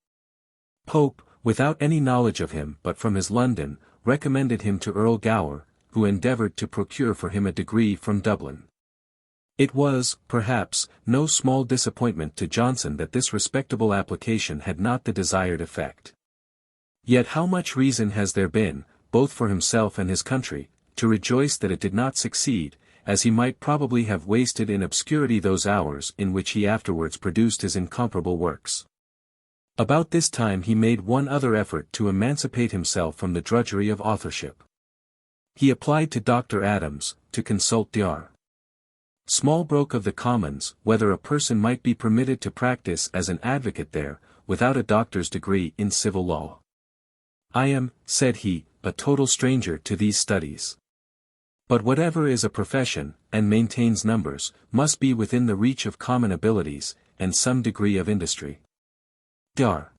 Pope, without any knowledge of him but from his London, recommended him to Earl Gower, who endeavoured to procure for him a degree from Dublin. It was, perhaps, no small disappointment to Johnson that this respectable application had not the desired effect. Yet how much reason has there been, both for himself and his country, to rejoice that it did not succeed, as he might probably have wasted in obscurity those hours in which he afterwards produced his incomparable works. About this time he made one other effort to emancipate himself from the drudgery of authorship. He applied to Dr. Adams, to consult Dr. Smallbroke of the Commons, whether a person might be permitted to practice as an advocate there, without a doctor's degree in civil law. "I am," said he, "a total stranger to these studies. But whatever is a profession, and maintains numbers, must be within the reach of common abilities, and some degree of industry." Dr.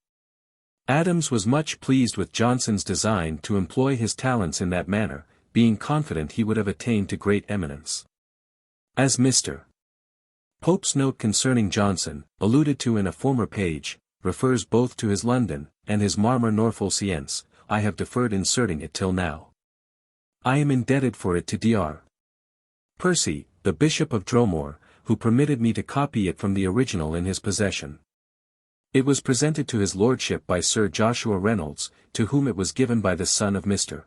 Adams was much pleased with Johnson's design to employ his talents in that manner, being confident he would have attained to great eminence. As Mr. Pope's note concerning Johnson, alluded to in a former page, refers both to his London, and his Marmor Norfolciense, I have deferred inserting it till now. I am indebted for it to Dr. Percy, the Bishop of Dromore, who permitted me to copy it from the original in his possession. It was presented to his lordship by Sir Joshua Reynolds, to whom it was given by the son of Mr.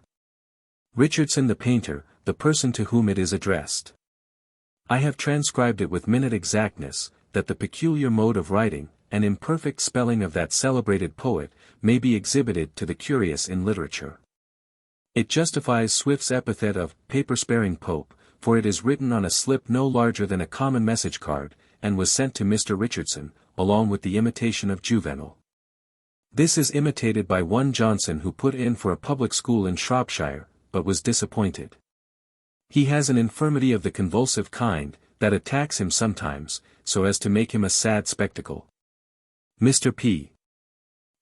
Richardson the painter, the person to whom it is addressed. I have transcribed it with minute exactness, that the peculiar mode of writing, and imperfect spelling of that celebrated poet, may be exhibited to the curious in literature. It justifies Swift's epithet of paper-sparing Pope, for it is written on a slip no larger than a common message card, and was sent to Mr. Richardson, along with the imitation of Juvenal. This is imitated by one Johnson who put in for a public school in Shropshire, but was disappointed. He has an infirmity of the convulsive kind, that attacks him sometimes, so as to make him a sad spectacle. Mr. P.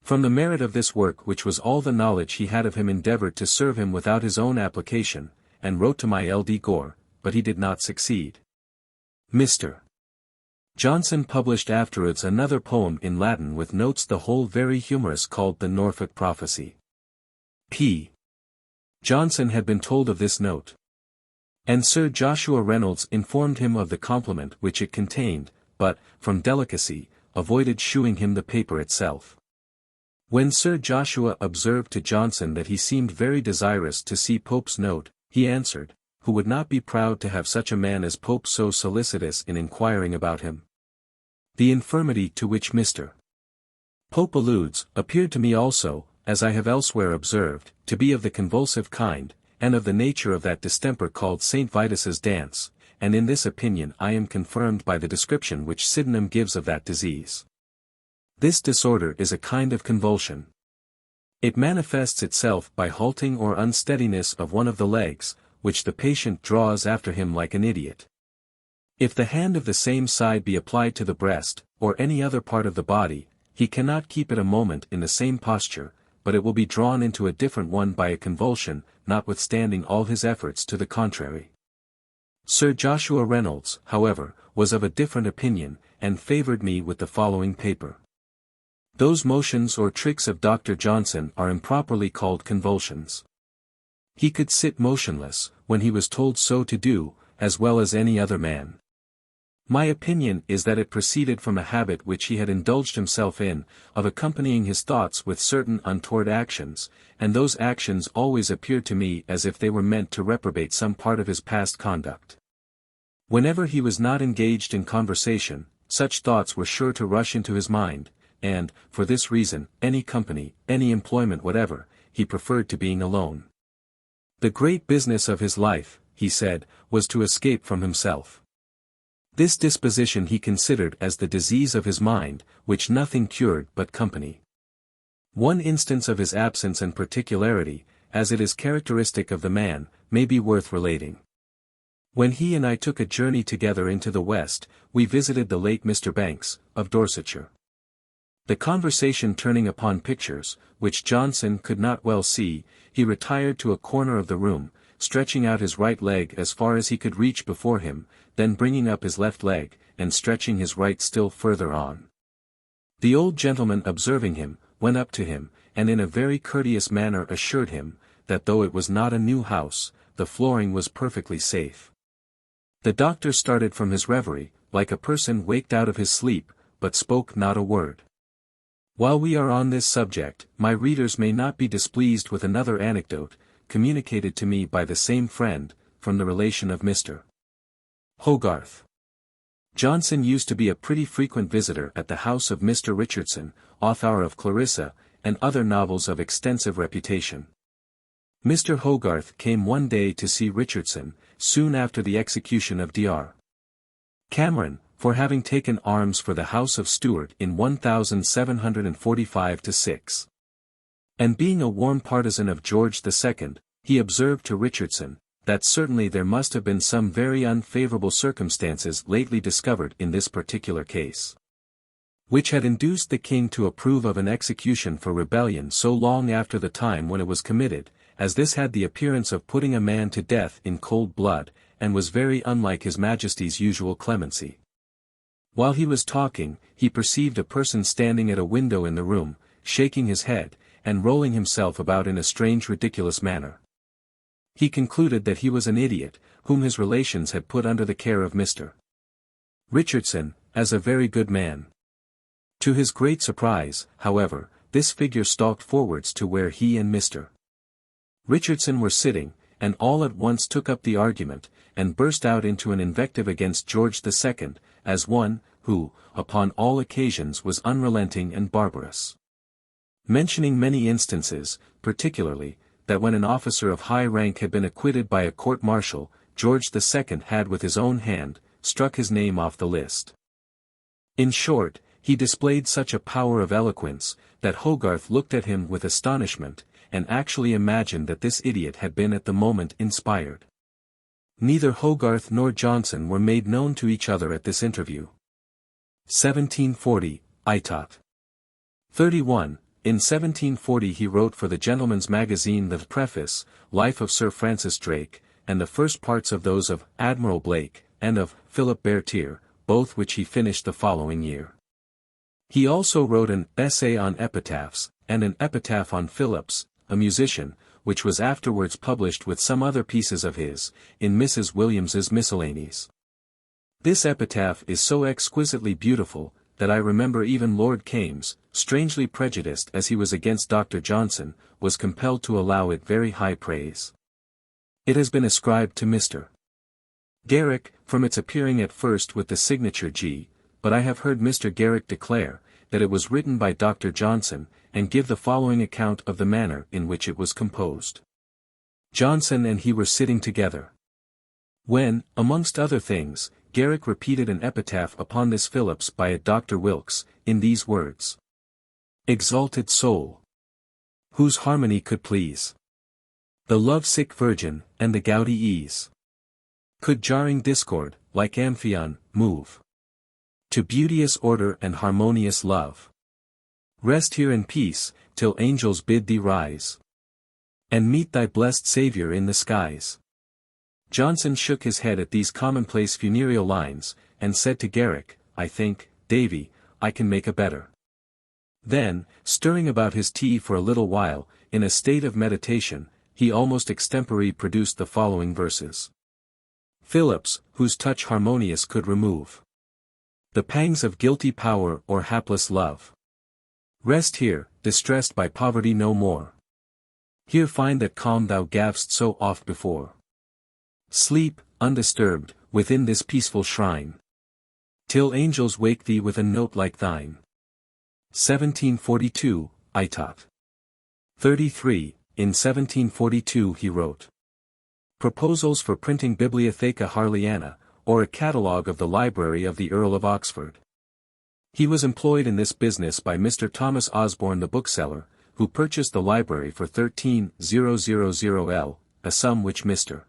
From the merit of this work, which was all the knowledge he had of him, endeavoured to serve him without his own application, and wrote to my L.D. Gore, but he did not succeed. Mr. Johnson published afterwards another poem in Latin with notes, the whole very humorous, called the Norfolk Prophecy. P. Johnson had been told of this note, and Sir Joshua Reynolds informed him of the compliment which it contained, but, from delicacy, avoided shewing him the paper itself. When Sir Joshua observed to Johnson that he seemed very desirous to see Pope's note, he answered, who would not be proud to have such a man as Pope so solicitous in inquiring about him? The infirmity to which Mr. Pope alludes, appeared to me also, as I have elsewhere observed, to be of the convulsive kind, and of the nature of that distemper called St. Vitus's dance, and in this opinion I am confirmed by the description which Sydenham gives of that disease. This disorder is a kind of convulsion. It manifests itself by halting or unsteadiness of one of the legs, which the patient draws after him like an idiot. If the hand of the same side be applied to the breast, or any other part of the body, he cannot keep it a moment in the same posture, but it will be drawn into a different one by a convulsion, notwithstanding all his efforts to the contrary. Sir Joshua Reynolds, however, was of a different opinion, and favoured me with the following paper. Those motions or tricks of Dr. Johnson are improperly called convulsions. He could sit motionless, when he was told so to do, as well as any other man. My opinion is that it proceeded from a habit which he had indulged himself in, of accompanying his thoughts with certain untoward actions, and those actions always appeared to me as if they were meant to reprobate some part of his past conduct. Whenever he was not engaged in conversation, such thoughts were sure to rush into his mind, and, for this reason, any company, any employment whatever, he preferred to being alone. The great business of his life, he said, was to escape from himself. This disposition he considered as the disease of his mind, which nothing cured but company. One instance of his absence and particularity, as it is characteristic of the man, may be worth relating. When he and I took a journey together into the West, we visited the late Mr. Banks, of Dorsetshire. The conversation turning upon pictures, which Johnson could not well see, he retired to a corner of the room, stretching out his right leg as far as he could reach before him, then bringing up his left leg, and stretching his right still further on. The old gentleman observing him, went up to him, and in a very courteous manner assured him, that though it was not a new house, the flooring was perfectly safe. The doctor started from his reverie, like a person waked out of his sleep, but spoke not a word. While we are on this subject, my readers may not be displeased with another anecdote, communicated to me by the same friend, from the relation of Mr. Hogarth. Johnson used to be a pretty frequent visitor at the house of Mr. Richardson, author of Clarissa, and other novels of extensive reputation. Mr. Hogarth came one day to see Richardson, soon after the execution of Dr. Cameron, for having taken arms for the House of Stuart in 1745-6. And being a warm partisan of George II, he observed to Richardson, that certainly there must have been some very unfavourable circumstances lately discovered in this particular case, which had induced the king to approve of an execution for rebellion so long after the time when it was committed, as this had the appearance of putting a man to death in cold blood, and was very unlike his Majesty's usual clemency. While he was talking, he perceived a person standing at a window in the room, shaking his head, and rolling himself about in a strange ridiculous manner. He concluded that he was an idiot, whom his relations had put under the care of Mr. Richardson, as a very good man. To his great surprise, however, this figure stalked forwards to where he and Mr. Richardson were sitting, and all at once took up the argument, and burst out into an invective against George II, as one, who, upon all occasions was unrelenting and barbarous. Mentioning many instances, particularly, that when an officer of high rank had been acquitted by a court-martial, George II had with his own hand, struck his name off the list. In short, he displayed such a power of eloquence, that Hogarth looked at him with astonishment, and actually imagined that this idiot had been at the moment inspired. Neither Hogarth nor Johnson were made known to each other at this interview. 1740, Itot. 31. In 1740 he wrote for the Gentleman's Magazine the Preface, Life of Sir Francis Drake, and the first parts of those of Admiral Blake, and of Philip Bertier, both which he finished the following year. He also wrote an essay on epitaphs, and an epitaph on Phillips, a musician, which was afterwards published with some other pieces of his, in Mrs. Williams's Miscellanies. This epitaph is so exquisitely beautiful, that I remember even Lord Kames, strangely prejudiced as he was against Dr. Johnson, was compelled to allow it very high praise. It has been ascribed to Mr. Garrick, from its appearing at first with the signature G, but I have heard Mr. Garrick declare, that it was written by Dr. Johnson, and give the following account of the manner in which it was composed. Johnson and he were sitting together, when, amongst other things, Garrick repeated an epitaph upon this Phillips by a Dr. Wilkes, in these words: Exalted soul, whose harmony could please the love-sick virgin, and the gouty ease could jarring discord, like Amphion, move to beauteous order and harmonious love. Rest here in peace, till angels bid thee rise, and meet thy blessed Saviour in the skies. Johnson shook his head at these commonplace funereal lines, and said to Garrick, I think, Davy, I can make a better. Then, stirring about his tea for a little while, in a state of meditation, he almost extempore produced the following verses. Phillips, whose touch harmonious could remove The pangs of guilty power or hapless love. Rest here, distressed by poverty no more. Here find that calm thou gav'st so oft before. Sleep, undisturbed, within this peaceful shrine, till angels wake thee with a note like thine. 1742, Itot. 33, in 1742 he wrote Proposals for printing Bibliotheca Harleiana, or a catalogue of the library of the Earl of Oxford. He was employed in this business by Mr. Thomas Osborne the bookseller, who purchased the library for 13,000L, a sum which Mr.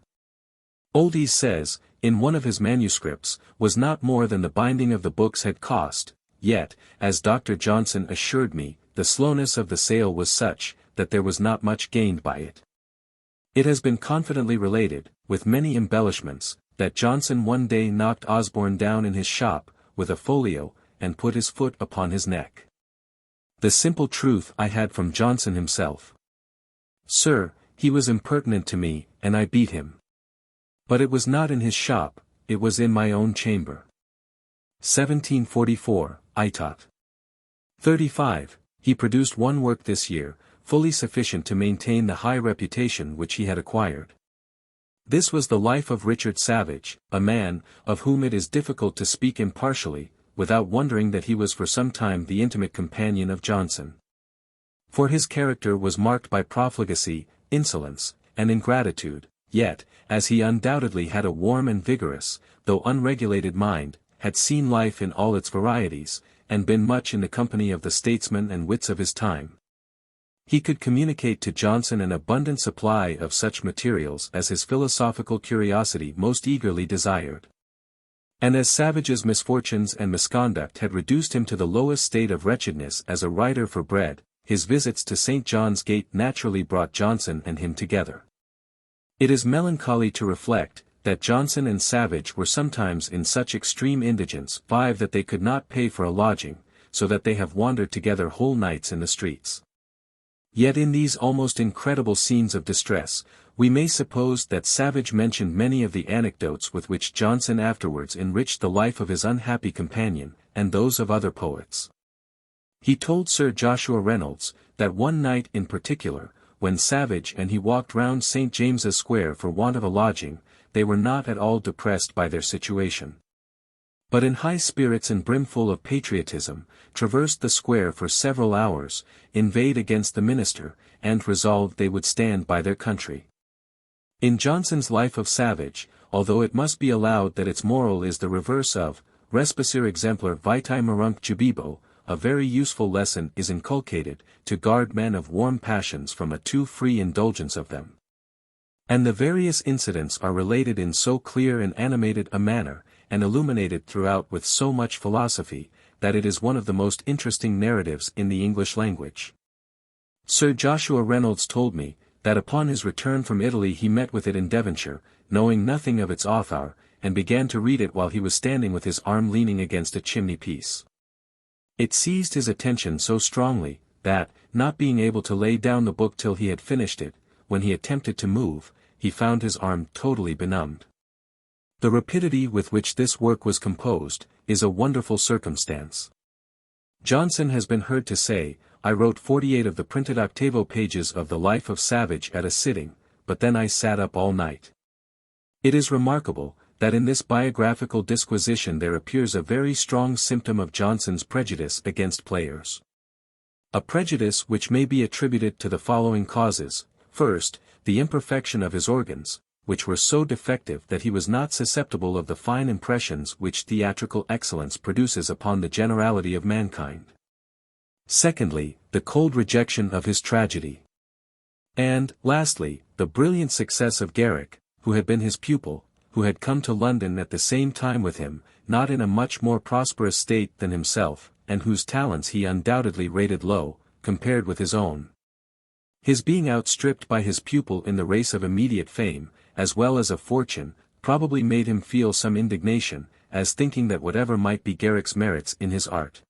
Oldys says, in one of his manuscripts, was not more than the binding of the books had cost, yet, as Dr. Johnson assured me, the slowness of the sale was such, that there was not much gained by it. It has been confidently related, with many embellishments, that Johnson one day knocked Osborne down in his shop, with a folio, and put his foot upon his neck. The simple truth I had from Johnson himself. Sir, he was impertinent to me, and I beat him. But it was not in his shop, it was in my own chamber. 1744, Itot. 35, he produced one work this year, fully sufficient to maintain the high reputation which he had acquired. This was the life of Richard Savage, a man, of whom it is difficult to speak impartially, without wondering that he was for some time the intimate companion of Johnson. For his character was marked by profligacy, insolence, and ingratitude, yet, as he undoubtedly had a warm and vigorous, though unregulated mind, had seen life in all its varieties, and been much in the company of the statesmen and wits of his time. He could communicate to Johnson an abundant supply of such materials as his philosophical curiosity most eagerly desired. And as Savage's misfortunes and misconduct had reduced him to the lowest state of wretchedness as a writer for bread, his visits to St. John's Gate naturally brought Johnson and him together. It is melancholy to reflect, that Johnson and Savage were sometimes in such extreme indigence that they could not pay for a lodging, so that they have wandered together whole nights in the streets. Yet in these almost incredible scenes of distress, we may suppose that Savage mentioned many of the anecdotes with which Johnson afterwards enriched the life of his unhappy companion, and those of other poets. He told Sir Joshua Reynolds, that one night in particular, when Savage and he walked round St. James's Square for want of a lodging, they were not at all depressed by their situation, but in high spirits and brimful of patriotism, traversed the square for several hours, inveighed against the minister, and resolved they would stand by their country. In Johnson's Life of Savage, although it must be allowed that its moral is the reverse of Respicer exemplar vitae morunc jubibo, a very useful lesson is inculcated, to guard men of warm passions from a too free indulgence of them. And the various incidents are related in so clear and animated a manner, and illuminated throughout with so much philosophy, that it is one of the most interesting narratives in the English language. Sir Joshua Reynolds told me, that upon his return from Italy he met with it in Devonshire, knowing nothing of its author, and began to read it while he was standing with his arm leaning against a chimney-piece. It seized his attention so strongly, that, not being able to lay down the book till he had finished it, when he attempted to move, he found his arm totally benumbed. The rapidity with which this work was composed, is a wonderful circumstance. Johnson has been heard to say, I wrote 48 of the printed octavo pages of the Life of Savage at a sitting, but then I sat up all night. It is remarkable, that in this biographical disquisition there appears a very strong symptom of Johnson's prejudice against players. A prejudice which may be attributed to the following causes: first, the imperfection of his organs, which were so defective that he was not susceptible of the fine impressions which theatrical excellence produces upon the generality of mankind. Secondly, the cold rejection of his tragedy. And, lastly, the brilliant success of Garrick, who had been his pupil, who had come to London at the same time with him, not in a much more prosperous state than himself, and whose talents he undoubtedly rated low, compared with his own. His being outstripped by his pupil in the race of immediate fame, as well as of fortune, probably made him feel some indignation, as thinking that whatever might be Garrick's merits in his art,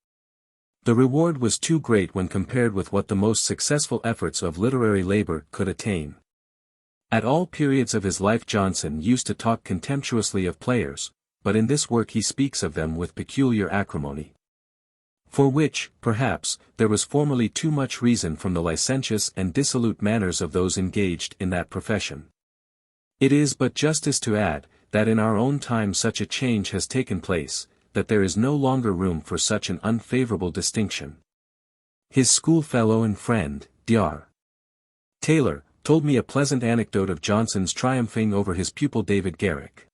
the reward was too great when compared with what the most successful efforts of literary labor could attain. At all periods of his life Johnson used to talk contemptuously of players, but in this work he speaks of them with peculiar acrimony. For which, perhaps, there was formerly too much reason from the licentious and dissolute manners of those engaged in that profession. It is but justice to add, that in our own time such a change has taken place, that there is no longer room for such an unfavorable distinction. His schoolfellow and friend, Dr. Taylor, told me a pleasant anecdote of Johnson's triumphing over his pupil David Garrick.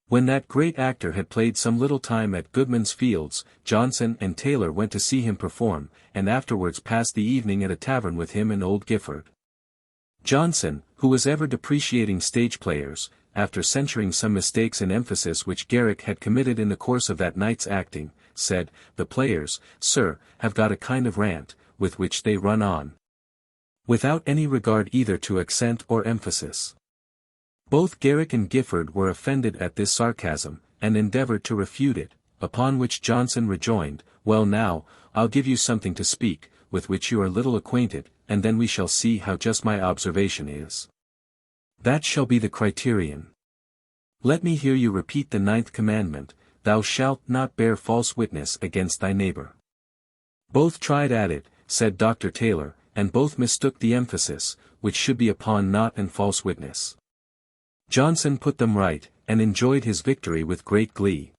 When that great actor had played some little time at Goodman's Fields, Johnson and Taylor went to see him perform, and afterwards passed the evening at a tavern with him and old Gifford. Johnson, who was ever depreciating stage players, after censuring some mistakes in emphasis which Garrick had committed in the course of that night's acting, said, "The players, sir, have got a kind of rant, with which they run on, without any regard either to accent or emphasis." Both Garrick and Gifford were offended at this sarcasm, and endeavored to refute it, upon which Johnson rejoined, "Well now, I'll give you something to speak, with which you are little acquainted, and then we shall see how just my observation is. That shall be the criterion. Let me hear you repeat the 9th commandment, Thou shalt not bear false witness against thy neighbor." Both tried at it, said Dr. Taylor, and both mistook the emphasis, which should be upon not and false witness. Johnson put them right, and enjoyed his victory with great glee.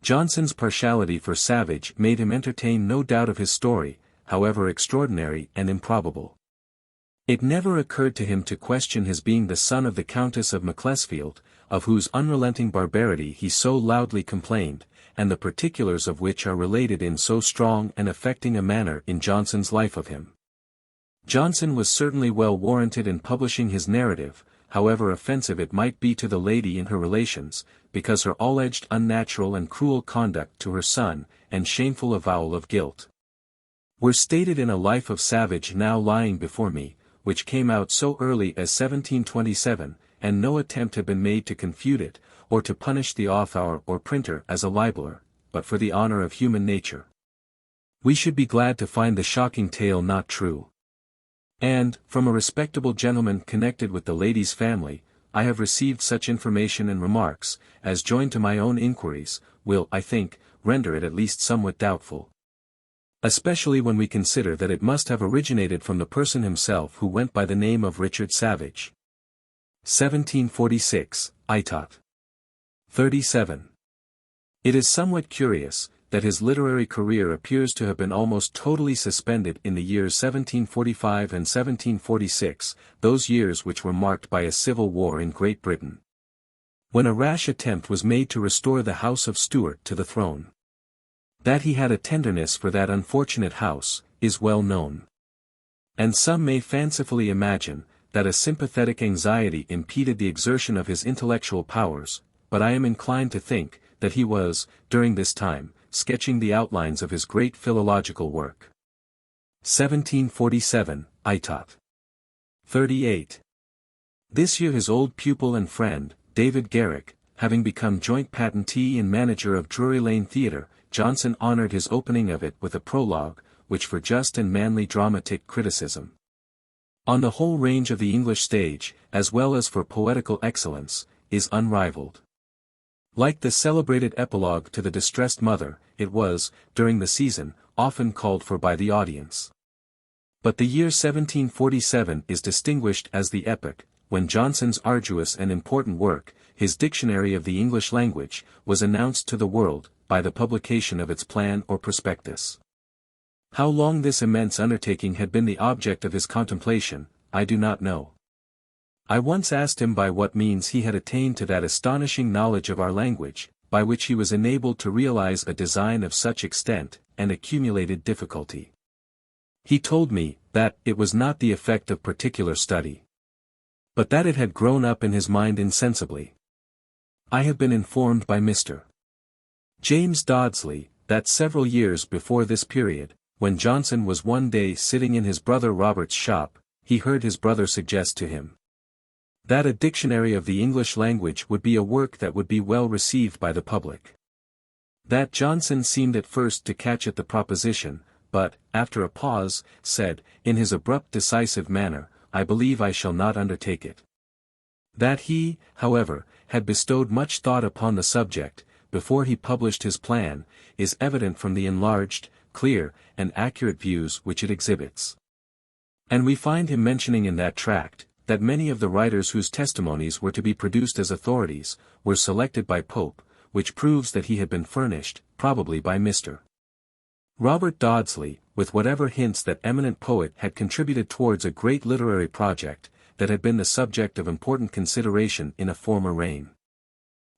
Johnson's partiality for Savage made him entertain no doubt of his story, however extraordinary and improbable. It never occurred to him to question his being the son of the Countess of Macclesfield, of whose unrelenting barbarity he so loudly complained, and the particulars of which are related in so strong and affecting a manner in Johnson's life of him. Johnson was certainly well warranted in publishing his narrative, however offensive it might be to the lady in her relations, because her alleged unnatural and cruel conduct to her son, and shameful avowal of guilt, were stated in a Life of Savage now lying before me, which came out so early as 1727, and no attempt had been made to confute it, or to punish the author or printer as a libeller, but for the honor of human nature. We should be glad to find the shocking tale not true. And, from a respectable gentleman connected with the lady's family, I have received such information and remarks, as joined to my own inquiries, will, I think, render it at least somewhat doubtful. Especially when we consider that it must have originated from the person himself who went by the name of Richard Savage. 1746, Itot. 37. It is somewhat curious, that his literary career appears to have been almost totally suspended in the years 1745 and 1746, those years which were marked by a civil war in Great Britain, when a rash attempt was made to restore the House of Stuart to the throne. That he had a tenderness for that unfortunate house, is well known. And some may fancifully imagine, that a sympathetic anxiety impeded the exertion of his intellectual powers, but I am inclined to think, that he was, during this time, sketching the outlines of his great philological work. 1747, Itot. 38. This year his old pupil and friend, David Garrick, having become joint patentee and manager of Drury Lane Theatre, Johnson honored his opening of it with a prologue, which for just and manly dramatic criticism on the whole range of the English stage, as well as for poetical excellence, is unrivaled. Like the celebrated epilogue to The Distressed Mother, it was, during the season, often called for by the audience. But the year 1747 is distinguished as the epoch, when Johnson's arduous and important work, his Dictionary of the English Language, was announced to the world, by the publication of its plan or prospectus. How long this immense undertaking had been the object of his contemplation, I do not know. I once asked him by what means he had attained to that astonishing knowledge of our language, by which he was enabled to realize a design of such extent, and accumulated difficulty. He told me, that it was not the effect of particular study, but that it had grown up in his mind insensibly. I have been informed by Mr. James Dodsley, that several years before this period, when Johnson was one day sitting in his brother Robert's shop, he heard his brother suggest to him that a dictionary of the English language would be a work that would be well received by the public. That Johnson seemed at first to catch at the proposition, but, after a pause, said, in his abrupt decisive manner, "I believe I shall not undertake it." That he, however, had bestowed much thought upon the subject, before he published his plan, is evident from the enlarged, clear, and accurate views which it exhibits. And we find him mentioning in that tract, that many of the writers whose testimonies were to be produced as authorities, were selected by Pope, which proves that he had been furnished, probably by Mr. Robert Dodsley, with whatever hints that eminent poet had contributed towards a great literary project, that had been the subject of important consideration in a former reign.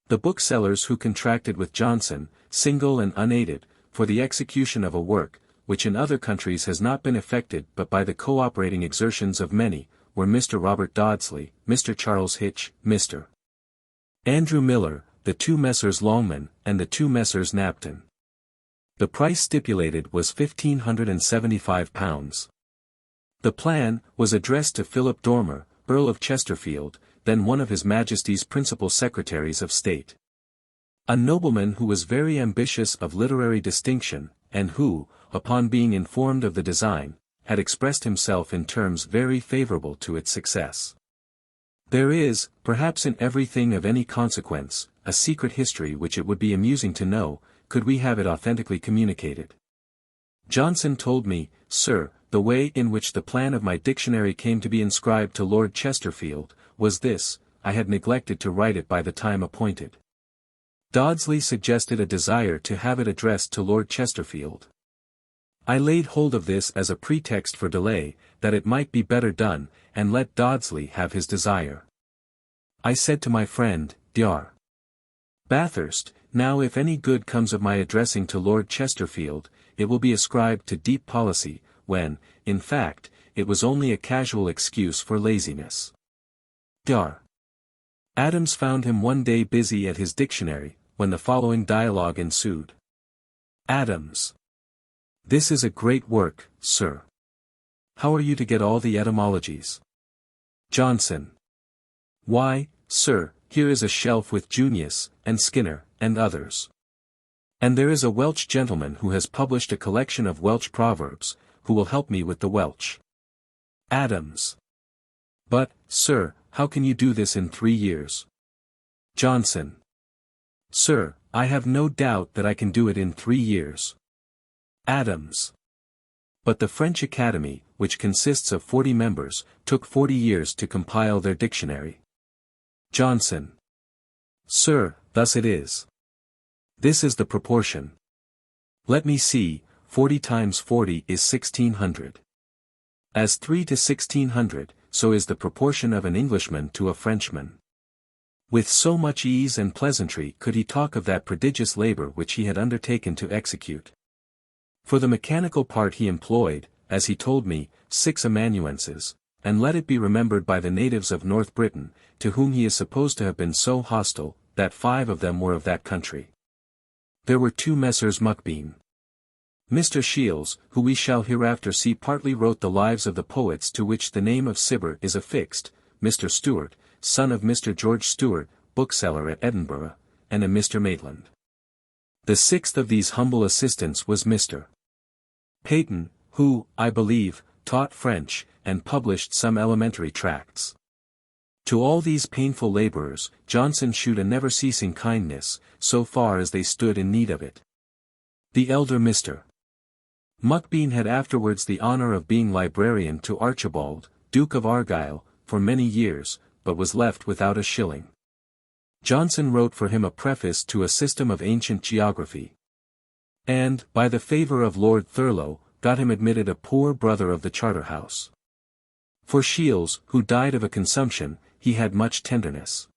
The booksellers who contracted with Johnson, single and unaided, for the execution of a work, which in other countries has not been effected but by the co-operating exertions of many, were Mr. Robert Dodsley, Mr. Charles Hitch, Mr. Andrew Miller, the two Messrs. Longman, and the two Messrs. Knapton. The price stipulated was £1,575. The plan was addressed to Philip Dormer, Earl of Chesterfield, then one of His Majesty's principal secretaries of state. A nobleman who was very ambitious of literary distinction, and who, upon being informed of the design, had expressed himself in terms very favorable to its success. There is, perhaps in everything of any consequence, a secret history which it would be amusing to know, could we have it authentically communicated. Johnson told me, "Sir, the way in which the plan of my dictionary came to be inscribed to Lord Chesterfield, was this: I had neglected to write it by the time appointed." Dodsley suggested a desire to have it addressed to Lord Chesterfield. I laid hold of this as a pretext for delay, that it might be better done, and let Dodsley have his desire. I said to my friend, Dr. Bathurst, "Now if any good comes of my addressing to Lord Chesterfield, it will be ascribed to deep policy, when, in fact, it was only a casual excuse for laziness." Dr. Adams found him one day busy at his dictionary, when the following dialogue ensued. Adams: "This is a great work, sir. How are you to get all the etymologies?" Johnson: "Why, sir, here is a shelf with Junius, and Skinner, and others. And there is a Welsh gentleman who has published a collection of Welsh proverbs, who will help me with the Welsh." Adams: "But, sir, how can you do this in 3 years?" Johnson: "Sir, I have no doubt that I can do it in 3 years. Adams: "But the French Academy, which consists of 40 members, took 40 years to compile their dictionary." Johnson: "Sir, thus it is. This is the proportion. Let me see, 40 times 40 is 1600. As 3 to 1600, so is the proportion of an Englishman to a Frenchman." With so much ease and pleasantry could he talk of that prodigious labor which he had undertaken to execute. For the mechanical part he employed, as he told me, 6 amanuenses, and let it be remembered by the natives of North Britain, to whom he is supposed to have been so hostile, that 5 of them were of that country. There were 2 Messrs. Muckbean. Mr. Shiels, who we shall hereafter see, partly wrote the lives of the poets to which the name of Cibber is affixed, Mr. Stewart, son of Mr. George Stewart, bookseller at Edinburgh, and a Mr. Maitland. The 6th of these humble assistants was Mr. Peyton, who, I believe, taught French, and published some elementary tracts. To all these painful laborers, Johnson shewed a never-ceasing kindness, so far as they stood in need of it. The elder Mr. Muckbean had afterwards the honour of being librarian to Archibald, Duke of Argyll, for many years, but was left without a shilling. Johnson wrote for him a preface to a system of ancient geography. And, by the favour of Lord Thurlow, got him admitted a poor brother of the Charterhouse. For Shiels, who died of a consumption, he had much tenderness.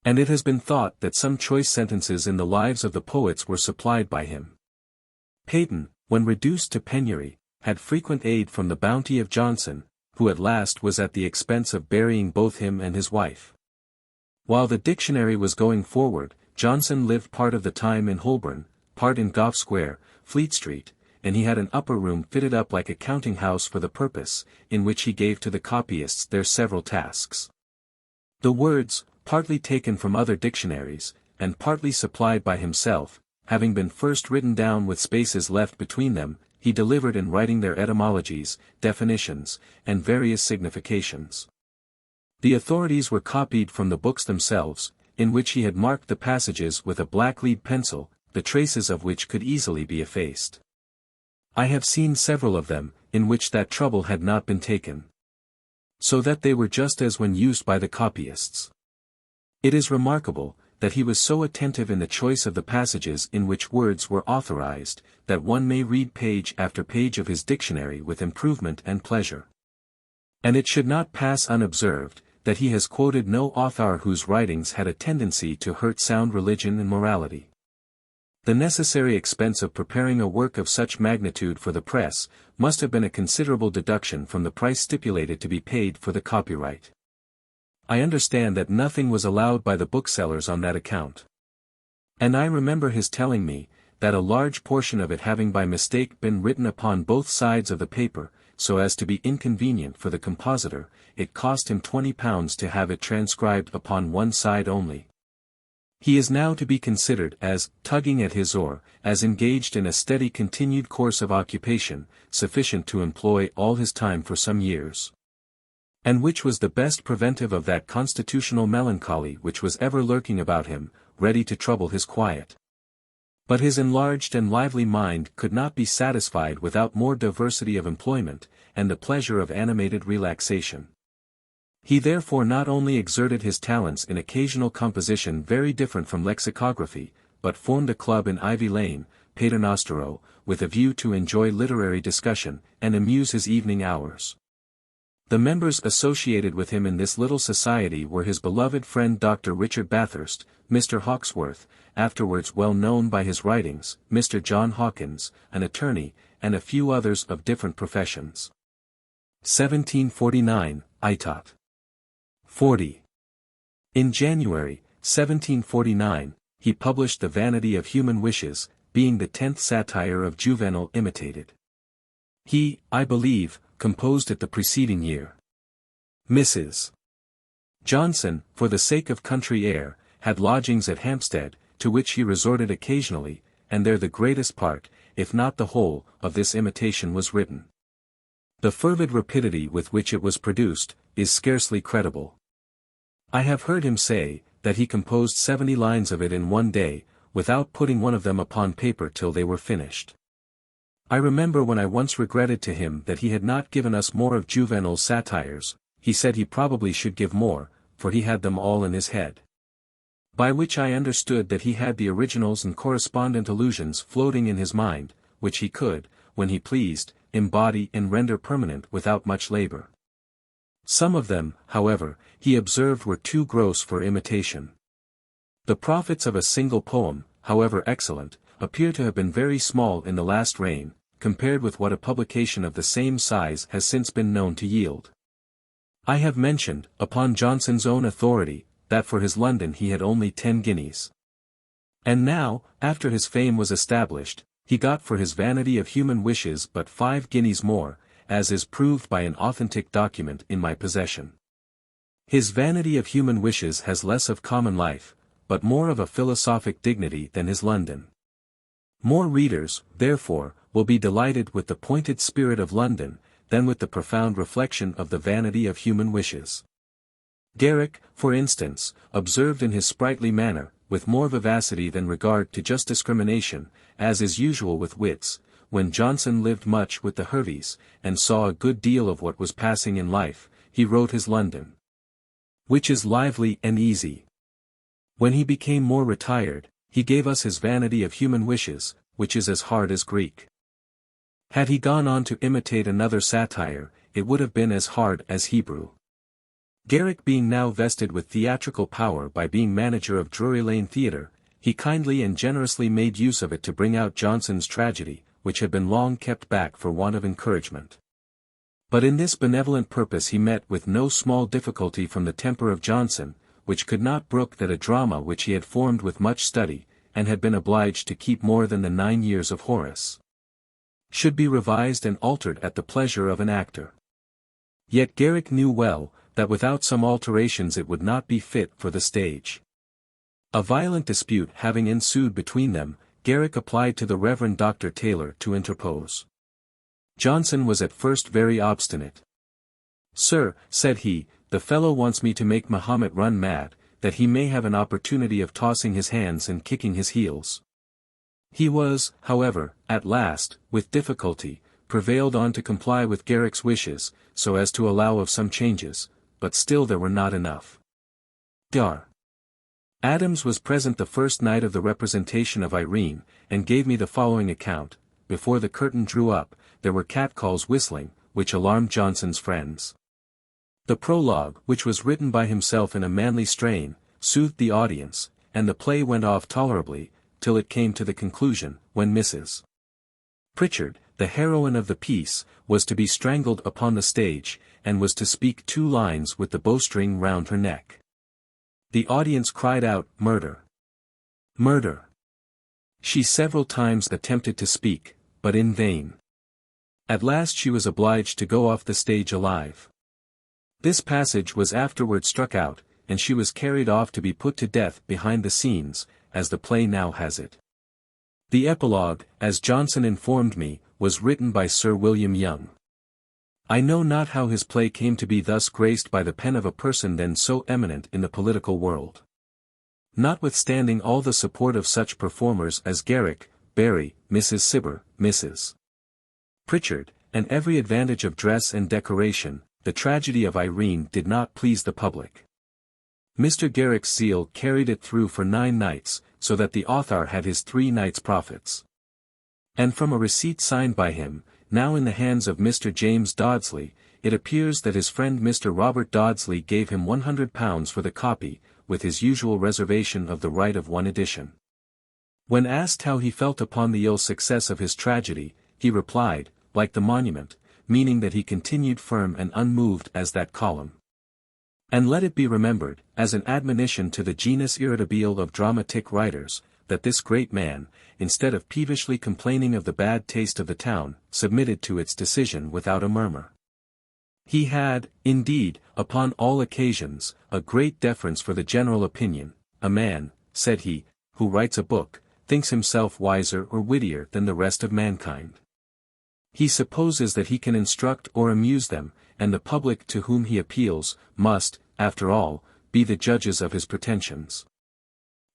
And it has been thought that some choice sentences in the lives of the poets were supplied by him. Peyton, when reduced to penury, had frequent aid from the bounty of Johnson, who at last was at the expense of burying both him and his wife. While the dictionary was going forward, Johnson lived part of the time in Holborn, part in Gough Square, Fleet Street, and he had an upper room fitted up like a counting house for the purpose, in which he gave to the copyists their several tasks. The words, partly taken from other dictionaries, and partly supplied by himself, having been first written down with spaces left between them, he delivered in writing their etymologies, definitions, and various significations. The authorities were copied from the books themselves, in which he had marked the passages with a black lead pencil, the traces of which could easily be effaced. I have seen several of them, in which that trouble had not been taken. So that they were just as when used by the copyists. It is remarkable, that he was so attentive in the choice of the passages in which words were authorized, that one may read page after page of his dictionary with improvement and pleasure. And it should not pass unobserved, that he has quoted no author whose writings had a tendency to hurt sound religion and morality. The necessary expense of preparing a work of such magnitude for the press, must have been a considerable deduction from the price stipulated to be paid for the copyright. I understand that nothing was allowed by the booksellers on that account. And I remember his telling me, that a large portion of it having by mistake been written upon both sides of the paper, so as to be inconvenient for the compositor, it cost him £20 to have it transcribed upon one side only. He is now to be considered as tugging at his oar, as engaged in a steady continued course of occupation, sufficient to employ all his time for some years. And which was the best preventive of that constitutional melancholy which was ever lurking about him, ready to trouble his quiet. But his enlarged and lively mind could not be satisfied without more diversity of employment, and the pleasure of animated relaxation. He therefore not only exerted his talents in occasional composition very different from lexicography, but formed a club in Ivy Lane, Paternostero, with a view to enjoy literary discussion, and amuse his evening hours. The members associated with him in this little society were his beloved friend Dr. Richard Bathurst, Mr. Hawkesworth, afterwards well known by his writings, Mr. John Hawkins, an attorney, and a few others of different professions. 1749, Itot. 40. In January, 1749, he published The Vanity of Human Wishes, being the 10th satire of Juvenal imitated. He, I believe, composed it the preceding year. Mrs. Johnson, for the sake of country air, had lodgings at Hampstead, to which he resorted occasionally, and there the greatest part, if not the whole, of this imitation was written. The fervid rapidity with which it was produced, is scarcely credible. I have heard him say, that he composed 70 lines of it in one day, without putting one of them upon paper till they were finished. I remember when I once regretted to him that he had not given us more of Juvenal's satires, he said he probably should give more, for he had them all in his head. By which I understood that he had the originals and correspondent allusions floating in his mind, which he could, when he pleased, embody and render permanent without much labor. Some of them, however, he observed were too gross for imitation. The profits of a single poem, however excellent, appear to have been very small in the last reign, compared with what a publication of the same size has since been known to yield. I have mentioned, upon Johnson's own authority, that for his London he had only 10 guineas. And now, after his fame was established, he got for his Vanity of Human Wishes but 5 guineas more, as is proved by an authentic document in my possession. His Vanity of Human Wishes has less of common life, but more of a philosophic dignity than his London. More readers, therefore, will be delighted with the pointed spirit of London, than with the profound reflection of the Vanity of Human Wishes. Garrick, for instance, observed in his sprightly manner, with more vivacity than regard to just discrimination, as is usual with wits, when Johnson lived much with the Herveys, and saw a good deal of what was passing in life, he wrote his London, which is lively and easy. When he became more retired, he gave us his Vanity of Human Wishes, which is as hard as Greek. Had he gone on to imitate another satire, it would have been as hard as Hebrew. Garrick being now vested with theatrical power by being manager of Drury Lane Theatre, he kindly and generously made use of it to bring out Johnson's tragedy, which had been long kept back for want of encouragement. But in this benevolent purpose he met with no small difficulty from the temper of Johnson, which could not brook that a drama which he had formed with much study, and had been obliged to keep more than the 9 years of Horace, should be revised and altered at the pleasure of an actor. Yet Garrick knew well, that without some alterations it would not be fit for the stage. A violent dispute having ensued between them, Garrick applied to the Reverend Dr. Taylor to interpose. Johnson was at first very obstinate. "Sir," said he, the fellow wants me to make Mahomet run mad, that he may have an opportunity of tossing his hands and kicking his heels. He was, however, at last, with difficulty, prevailed on to comply with Garrick's wishes, so as to allow of some changes, but still there were not enough. Dr. Adams was present the first night of the representation of Irene, and gave me the following account. Before the curtain drew up, there were catcalls whistling, which alarmed Johnson's friends. The prologue, which was written by himself in a manly strain, soothed the audience, and the play went off tolerably, till it came to the conclusion, when Mrs. Pritchard, the heroine of the piece, was to be strangled upon the stage, and was to speak 2 lines with the bowstring round her neck. The audience cried out, "Murder! Murder!" She several times attempted to speak, but in vain. At last she was obliged to go off the stage alive. This passage was afterward struck out, and she was carried off to be put to death behind the scenes, as the play now has it. The epilogue, as Johnson informed me, was written by Sir William Young. I know not how his play came to be thus graced by the pen of a person then so eminent in the political world. Notwithstanding all the support of such performers as Garrick, Barry, Mrs. Cibber, Mrs. Pritchard, and every advantage of dress and decoration, the tragedy of Irene did not please the public. Mr. Garrick's zeal carried it through for 9 nights, so that the author had his 3 nights' profits. And from a receipt signed by him, now in the hands of Mr. James Dodsley, it appears that his friend Mr. Robert Dodsley gave him £100 for the copy, with his usual reservation of the right of 1 edition. When asked how he felt upon the ill success of his tragedy, he replied, like the monument, meaning that he continued firm and unmoved as that column. And let it be remembered, as an admonition to the genus irritabile of dramatic writers, that this great man, instead of peevishly complaining of the bad taste of the town, submitted to its decision without a murmur. He had, indeed, upon all occasions, a great deference for the general opinion. A man, said he, who writes a book, thinks himself wiser or wittier than the rest of mankind. He supposes that he can instruct or amuse them, and the public to whom he appeals, must, after all, be the judges of his pretensions.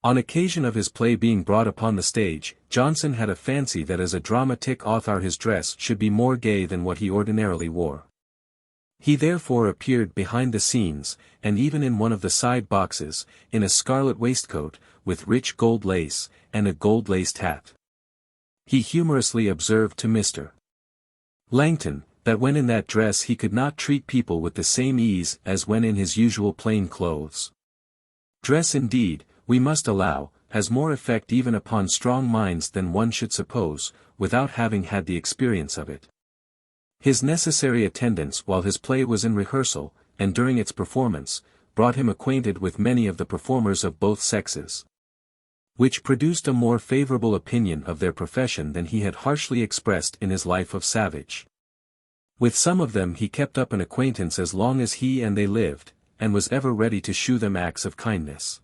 On occasion of his play being brought upon the stage, Johnson had a fancy that as a dramatic author his dress should be more gay than what he ordinarily wore. He therefore appeared behind the scenes, and even in one of the side boxes, in a scarlet waistcoat, with rich gold lace, and a gold-laced hat. He humorously observed to Mr. Langton, that when in that dress he could not treat people with the same ease as when in his usual plain clothes. Dress indeed, we must allow, has more effect even upon strong minds than one should suppose, without having had the experience of it. His necessary attendance while his play was in rehearsal, and during its performance, brought him acquainted with many of the performers of both sexes, which produced a more favorable opinion of their profession than he had harshly expressed in his Life of Savage. With some of them he kept up an acquaintance as long as he and they lived, and was ever ready to shew them acts of kindness.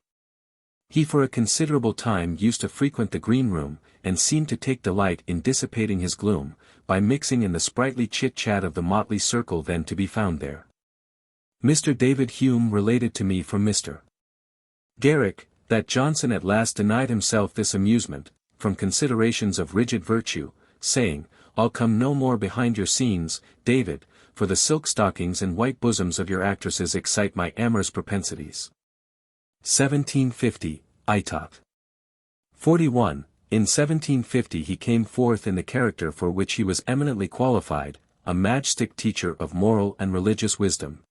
He for a considerable time used to frequent the green room, and seemed to take delight in dissipating his gloom, by mixing in the sprightly chit-chat of the motley circle then to be found there. Mr. David Hume related to me from Mr. Garrick, that Johnson at last denied himself this amusement, from considerations of rigid virtue, saying, "I'll come no more behind your scenes, David, for the silk stockings and white bosoms of your actresses excite my amorous propensities." 1750, Itot. 41. In 1750 he came forth in the character for which he was eminently qualified, a matchstick teacher of moral and religious wisdom.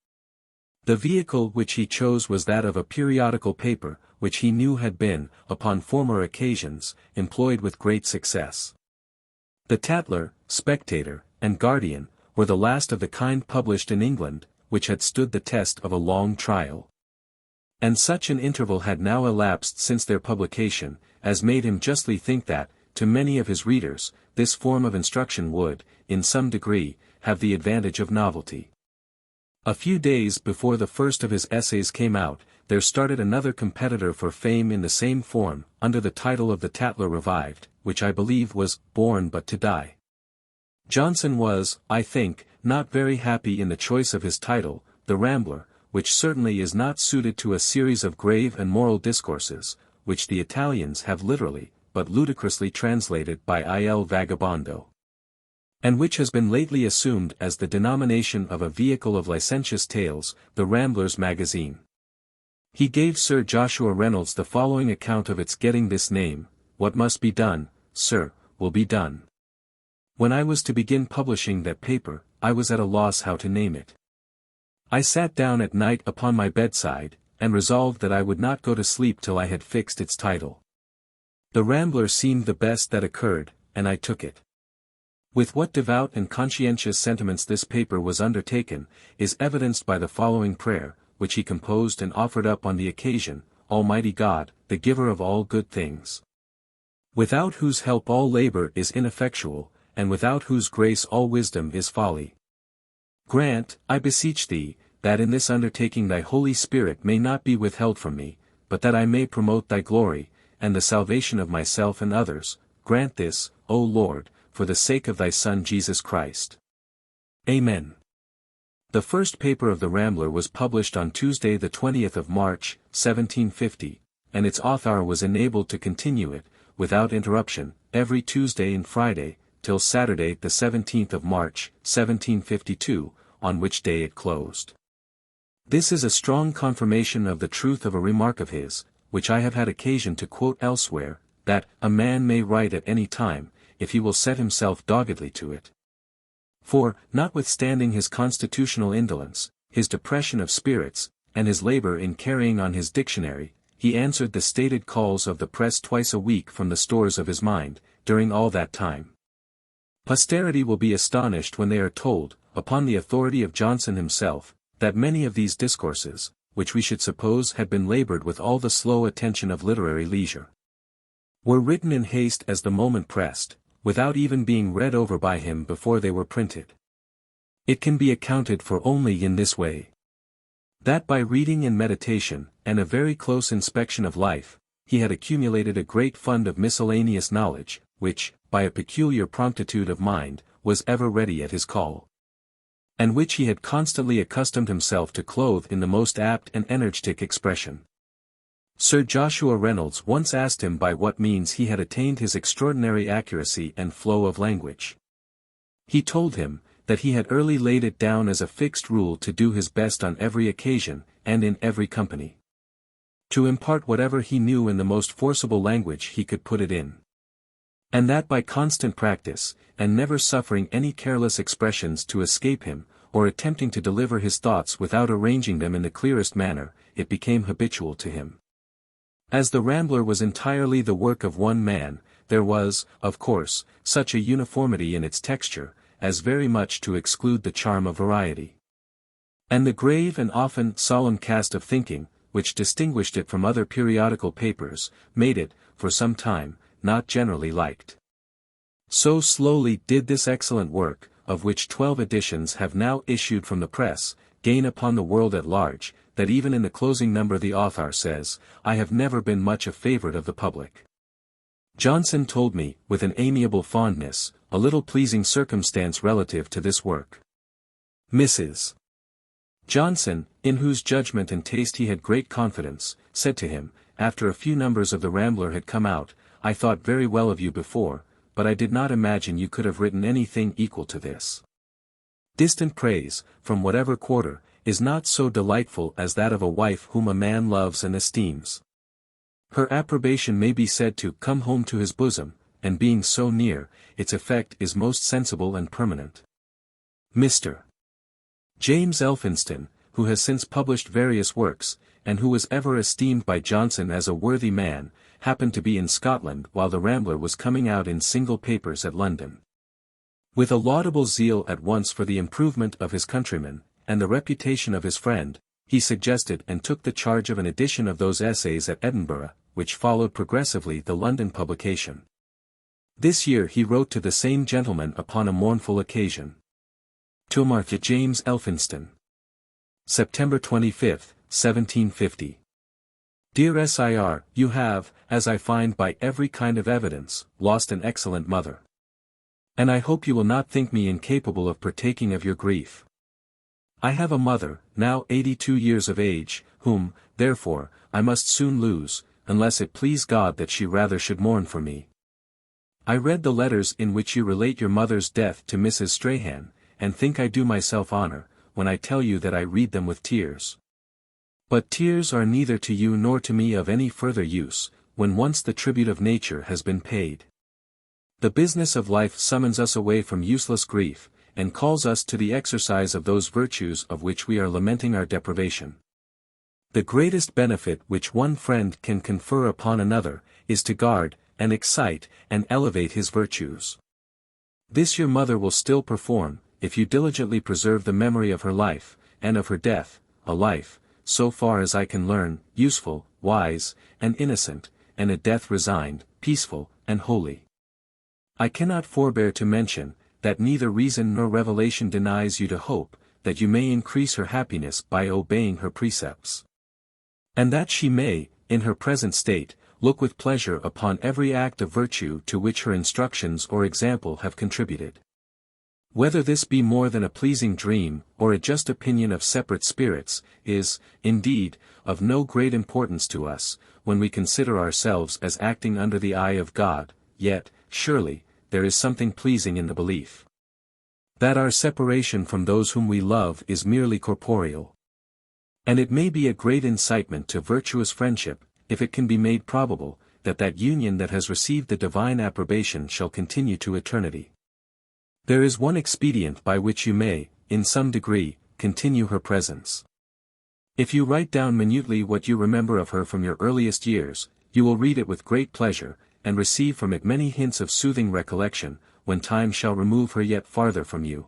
The vehicle which he chose was that of a periodical paper, which he knew had been, upon former occasions, employed with great success. The Tatler, Spectator, and Guardian, were the last of the kind published in England, which had stood the test of a long trial. And such an interval had now elapsed since their publication, as made him justly think that, to many of his readers, this form of instruction would, in some degree, have the advantage of novelty. A few days before the first of his essays came out, there started another competitor for fame in the same form, under the title of The Tatler Revived, which I believe was Born But to Die. Johnson was, I think, not very happy in the choice of his title, The Rambler, which certainly is not suited to a series of grave and moral discourses, which the Italians have literally, but ludicrously translated by Il Vagabondo, and which has been lately assumed as the denomination of a vehicle of licentious tales, the Rambler's Magazine. He gave Sir Joshua Reynolds the following account of its getting this name: "What must be done, sir, will be done." When I was to begin publishing that paper, I was at a loss how to name it. I sat down at night upon my bedside, and resolved that I would not go to sleep till I had fixed its title. The Rambler seemed the best that occurred, and I took it. With what devout and conscientious sentiments this paper was undertaken, is evidenced by the following prayer, which he composed and offered up on the occasion: "Almighty God, the giver of all good things, without whose help all labor is ineffectual, and without whose grace all wisdom is folly. Grant, I beseech thee, that in this undertaking thy Holy Spirit may not be withheld from me, but that I may promote thy glory, and the salvation of myself and others. Grant this, O Lord, for the sake of thy Son Jesus Christ. Amen." The first paper of the Rambler was published on Tuesday the 20th of March, 1750, and its author was enabled to continue it, without interruption, every Tuesday and Friday, till Saturday the 17th of March, 1752, on which day it closed. This is a strong confirmation of the truth of a remark of his, which I have had occasion to quote elsewhere, that "a man may write at any time, if he will set himself doggedly to it." For, notwithstanding his constitutional indolence, his depression of spirits, and his labor in carrying on his dictionary, he answered the stated calls of the press twice a week from the stores of his mind, during all that time. Posterity will be astonished when they are told, upon the authority of Johnson himself, that many of these discourses, which we should suppose had been labored with all the slow attention of literary leisure, were written in haste as the moment pressed, without even being read over by him before they were printed. It can be accounted for only in this way: that by reading and meditation, and a very close inspection of life, he had accumulated a great fund of miscellaneous knowledge, which, by a peculiar promptitude of mind, was ever ready at his call, and which he had constantly accustomed himself to clothe in the most apt and energetic expression. Sir Joshua Reynolds once asked him by what means he had attained his extraordinary accuracy and flow of language. He told him, that he had early laid it down as a fixed rule to do his best on every occasion, and in every company, to impart whatever he knew in the most forcible language he could put it in, and that by constant practice, and never suffering any careless expressions to escape him, or attempting to deliver his thoughts without arranging them in the clearest manner, it became habitual to him. As the Rambler was entirely the work of one man, there was, of course, such a uniformity in its texture, as very much to exclude the charm of variety. And the grave and often solemn cast of thinking, which distinguished it from other periodical papers, made it, for some time, not generally liked. So slowly did this excellent work, of which 12 editions have now issued from the press, gain upon the world at large, that even in the closing number the author says, "I have never been much a favorite of the public." Johnson told me, with an amiable fondness, a little pleasing circumstance relative to this work. Mrs. Johnson, in whose judgment and taste he had great confidence, said to him, after a few numbers of the Rambler had come out, "I thought very well of you before, but I did not imagine you could have written anything equal to this." Distant praise, from whatever quarter, is not so delightful as that of a wife whom a man loves and esteems. Her approbation may be said to come home to his bosom, and being so near, its effect is most sensible and permanent. Mr. James Elphinston, who has since published various works, and who was ever esteemed by Johnson as a worthy man, happened to be in Scotland while the Rambler was coming out in single papers at London. With a laudable zeal at once for the improvement of his countrymen, and the reputation of his friend, he suggested and took the charge of an edition of those essays at Edinburgh, which followed progressively the London publication. This year he wrote to the same gentleman upon a mournful occasion. To Martha James Elphinston. September 25, 1750. Dear Sir, you have, as I find by every kind of evidence, lost an excellent mother. And I hope you will not think me incapable of partaking of your grief. I have a mother, now 82 years of age, whom, therefore, I must soon lose, unless it please God that she rather should mourn for me. I read the letters in which you relate your mother's death to Mrs. Strahan, and think I do myself honor, when I tell you that I read them with tears. But tears are neither to you nor to me of any further use, when once the tribute of nature has been paid. The business of life summons us away from useless grief, and calls us to the exercise of those virtues of which we are lamenting our deprivation. The greatest benefit which one friend can confer upon another, is to guard, and excite, and elevate his virtues. This your mother will still perform, if you diligently preserve the memory of her life, and of her death, a life, so far as I can learn, useful, wise, and innocent, and a death resigned, peaceful, and holy. I cannot forbear to mention, that neither reason nor revelation denies you to hope, that you may increase her happiness by obeying her precepts. And that she may, in her present state, look with pleasure upon every act of virtue to which her instructions or example have contributed. Whether this be more than a pleasing dream, or a just opinion of separate spirits, is, indeed, of no great importance to us, when we consider ourselves as acting under the eye of God, yet, surely, there is something pleasing in the belief that our separation from those whom we love is merely corporeal. And it may be a great incitement to virtuous friendship, if it can be made probable, that that union that has received the divine approbation shall continue to eternity. There is one expedient by which you may, in some degree, continue her presence. If you write down minutely what you remember of her from your earliest years, you will read it with great pleasure, and receive from it many hints of soothing recollection, when time shall remove her yet farther from you.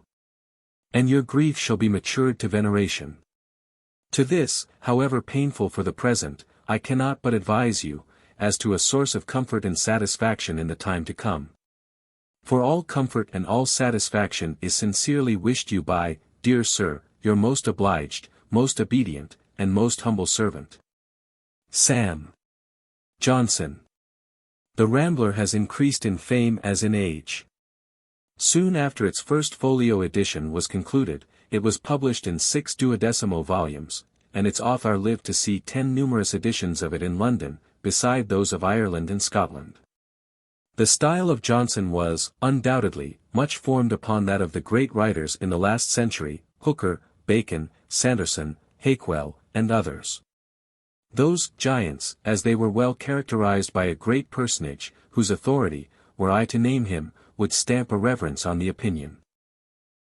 And your grief shall be matured to veneration. To this, however painful for the present, I cannot but advise you, as to a source of comfort and satisfaction in the time to come. For all comfort and all satisfaction is sincerely wished you by, dear sir, your most obliged, most obedient, and most humble servant, Sam. Johnson. The Rambler has increased in fame as in age. Soon after its first folio edition was concluded, it was published in 6 duodecimo volumes, and its author lived to see 10 numerous editions of it in London, beside those of Ireland and Scotland. The style of Johnson was, undoubtedly, much formed upon that of the great writers in the last century, Hooker, Bacon, Sanderson, Hakewell, and others. Those giants, as they were well characterized by a great personage, whose authority, were I to name him, would stamp a reverence on the opinion.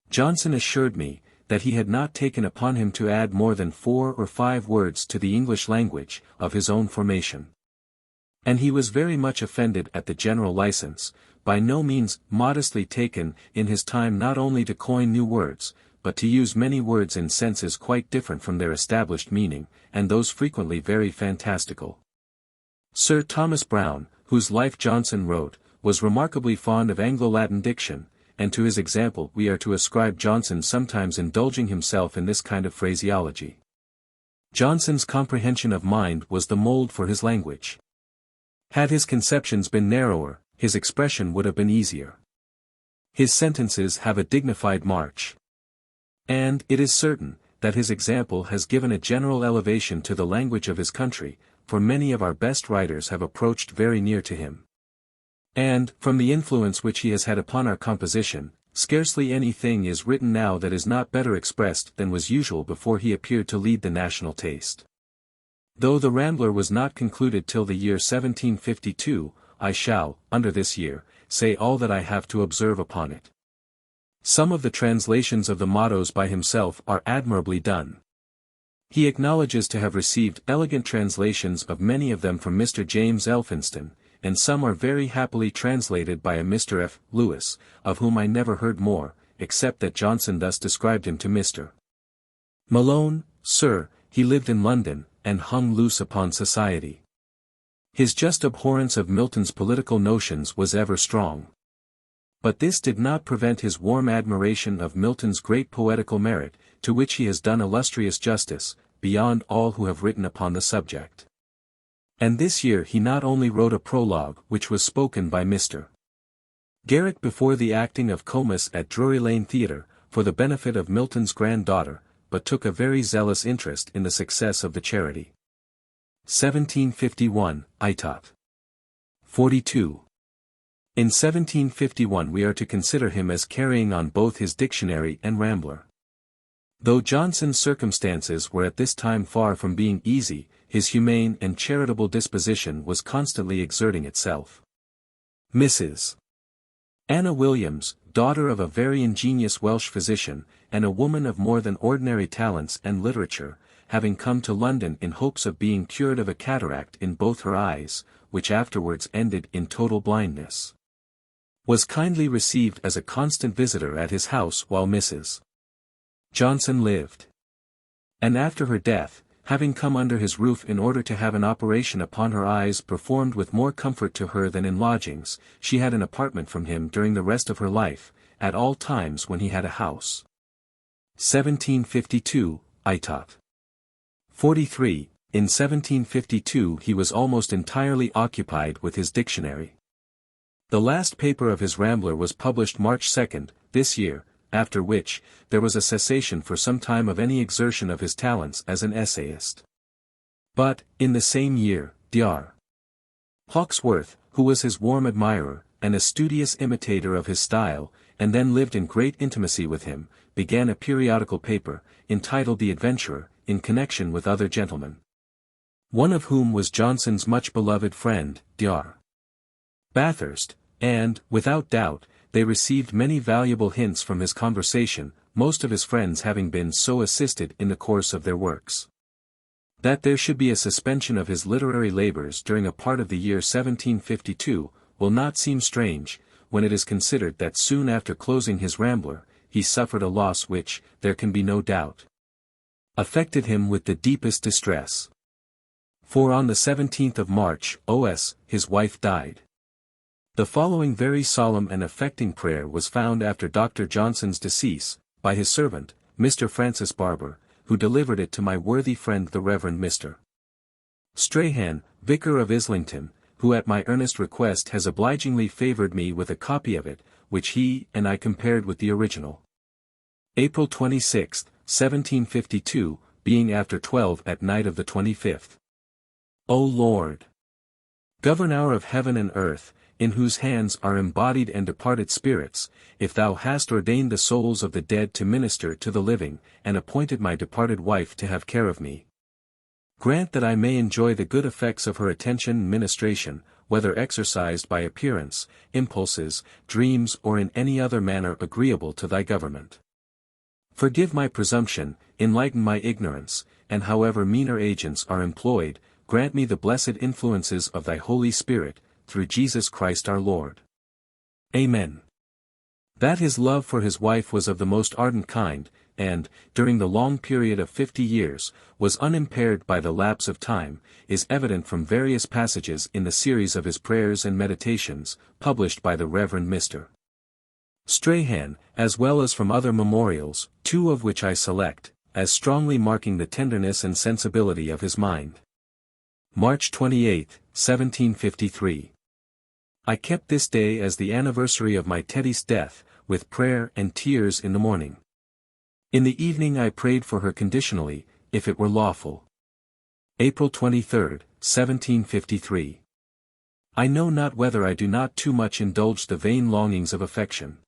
Johnson assured me, that he had not taken upon him to add more than 4 or 5 words to the English language, of his own formation. And he was very much offended at the general license, by no means modestly taken in his time not only to coin new words, but to use many words in senses quite different from their established meaning, and those frequently very fantastical. Sir Thomas Browne, whose Life Johnson wrote, was remarkably fond of Anglo-Latin diction, and to his example we are to ascribe Johnson sometimes indulging himself in this kind of phraseology. Johnson's comprehension of mind was the mould for his language. Had his conceptions been narrower, his expression would have been easier. His sentences have a dignified march. And it is certain, that his example has given a general elevation to the language of his country, for many of our best writers have approached very near to him. And, from the influence which he has had upon our composition, scarcely anything is written now that is not better expressed than was usual before he appeared to lead the national taste. Though the Rambler was not concluded till the year 1752, I shall, under this year, say all that I have to observe upon it. Some of the translations of the mottos by himself are admirably done. He acknowledges to have received elegant translations of many of them from Mr. James Elphinston, and some are very happily translated by a Mr. F. Lewis, of whom I never heard more, except that Johnson thus described him to Mr. Malone: "Sir, he lived in London, and hung loose upon society. His just abhorrence of Milton's political notions was ever strong. But this did not prevent his warm admiration of Milton's great poetical merit, to which he has done illustrious justice, beyond all who have written upon the subject. And this year he not only wrote a prologue which was spoken by Mr. Garrick before the acting of Comus at Drury Lane Theatre, for the benefit of Milton's granddaughter, but took a very zealous interest in the success of the charity. 1751, Itot. 42. In 1751 we are to consider him as carrying on both his dictionary and Rambler. Though Johnson's circumstances were at this time far from being easy, his humane and charitable disposition was constantly exerting itself. Mrs. Anna Williams, daughter of a very ingenious Welsh physician, and a woman of more than ordinary talents and literature, having come to London in hopes of being cured of a cataract in both her eyes, which afterwards ended in total blindness, was kindly received as a constant visitor at his house while Mrs. Johnson lived. And after her death, having come under his roof in order to have an operation upon her eyes performed with more comfort to her than in lodgings, she had an apartment from him during the rest of her life, at all times when he had a house. 1752, Itot. 43. In 1752 he was almost entirely occupied with his dictionary. The last paper of his Rambler was published March 2, this year, after which, there was a cessation for some time of any exertion of his talents as an essayist. But, in the same year, Dr. Hawkesworth, who was his warm admirer, and a studious imitator of his style, and then lived in great intimacy with him, began a periodical paper, entitled The Adventurer, in connection with other gentlemen, one of whom was Johnson's much beloved friend, Dr. Bathurst, and, without doubt, they received many valuable hints from his conversation, most of his friends having been so assisted in the course of their works. That there should be a suspension of his literary labors during a part of the year 1752, will not seem strange, when it is considered that soon after closing his Rambler, he suffered a loss which, there can be no doubt, affected him with the deepest distress. For on the 17th of March, his wife died. The following very solemn and affecting prayer was found after Dr. Johnson's decease, by his servant, Mr. Francis Barber, who delivered it to my worthy friend the Reverend Mr. Strahan, Vicar of Islington, who at my earnest request has obligingly favoured me with a copy of it, which he and I compared with the original. April 26, 1752, being after 12 at night of the 25th. O Lord, Governor of heaven and earth, in whose hands are embodied and departed spirits, if thou hast ordained the souls of the dead to minister to the living, and appointed my departed wife to have care of me, grant that I may enjoy the good effects of her attention and ministration, whether exercised by appearance, impulses, dreams or in any other manner agreeable to thy government. Forgive my presumption, enlighten my ignorance, and however meaner agents are employed, grant me the blessed influences of thy Holy Spirit, through Jesus Christ our Lord. Amen. That his love for his wife was of the most ardent kind, and, during the long period of 50 years, was unimpaired by the lapse of time, is evident from various passages in the series of his prayers and meditations, published by the Reverend Mr. Strahan, as well as from other memorials, two of which I select, as strongly marking the tenderness and sensibility of his mind. March 28, 1753. I kept this day as the anniversary of my Teddy's death, with prayer and tears in the morning. In the evening I prayed for her conditionally, if it were lawful. April 23, 1753. I know not whether I do not too much indulge the vain longings of affection.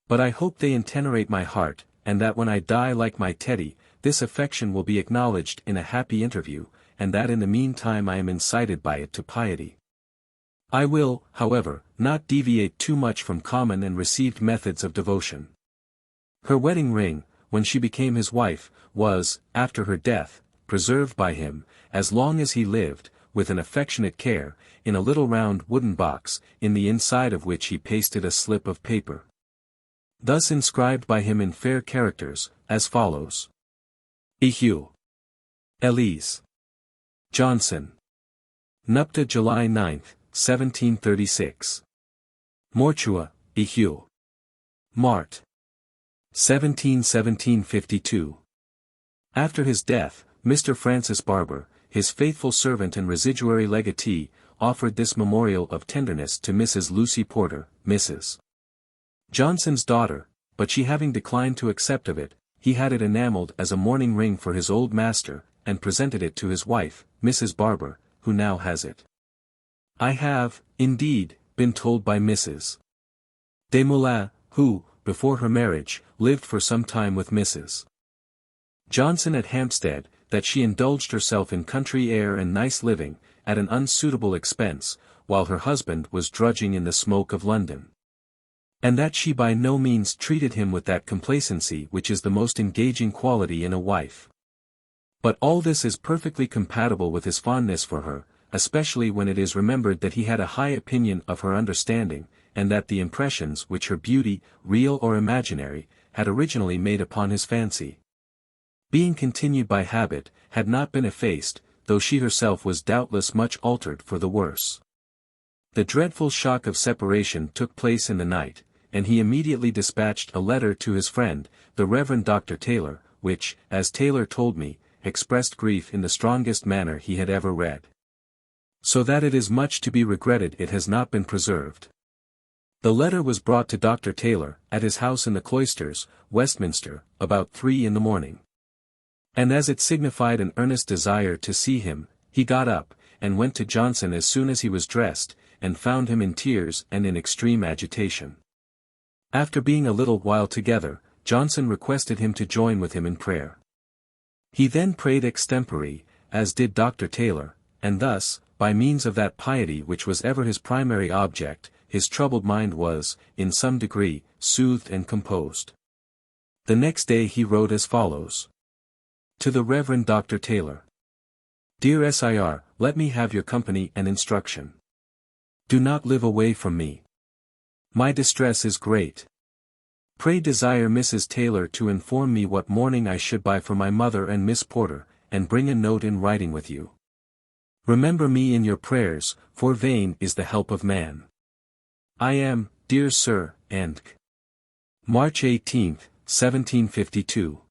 But I hope they intenerate my heart, and that when I die like my Teddy, this affection will be acknowledged in a happy interview, and that in the meantime I am incited by it to piety. I will, however, not deviate too much from common and received methods of devotion. Her wedding ring, when she became his wife, was, after her death, preserved by him, as long as he lived, with an affectionate care, in a little round wooden box, in the inside of which he pasted a slip of paper, thus inscribed by him in fair characters, as follows. Ehue. Elise. Johnson. Nupta July 9, 1736. Mortua, Ehue. Mart. 1752. After his death, Mr. Francis Barber, his faithful servant and residuary legatee, offered this memorial of tenderness to Mrs. Lucy Porter, Mrs. Johnson's daughter, but she having declined to accept of it, he had it enamelled as a mourning ring for his old master, and presented it to his wife, Mrs. Barber, who now has it. I have, indeed, been told by Mrs. Desmoulins, who, before her marriage, lived for some time with Mrs. Johnson at Hampstead, that she indulged herself in country air and nice living, at an unsuitable expense, while her husband was drudging in the smoke of London. And that she by no means treated him with that complacency which is the most engaging quality in a wife. But all this is perfectly compatible with his fondness for her, especially when it is remembered that he had a high opinion of her understanding, and that the impressions which her beauty, real or imaginary, had originally made upon his fancy, being continued by habit, had not been effaced, though she herself was doubtless much altered for the worse. The dreadful shock of separation took place in the night, and he immediately dispatched a letter to his friend, the Reverend Dr. Taylor, which, as Taylor told me, expressed grief in the strongest manner he had ever read. So that it is much to be regretted it has not been preserved. The letter was brought to Dr. Taylor, at his house in the Cloisters, Westminster, about 3 in the morning. And as it signified an earnest desire to see him, he got up, and went to Johnson as soon as he was dressed, and found him in tears and in extreme agitation. After being a little while together, Johnson requested him to join with him in prayer. He then prayed extempore, as did Dr. Taylor, and thus, by means of that piety which was ever his primary object, his troubled mind was, in some degree, soothed and composed. The next day he wrote as follows. To the Reverend Dr. Taylor. Dear Sir, let me have your company and instruction. Do not live away from me. My distress is great. Pray desire Mrs. Taylor to inform me what mourning I should buy for my mother and Miss Porter, and bring a note in writing with you. Remember me in your prayers, for vain is the help of man. I am, dear Sir, and March 18, 1752.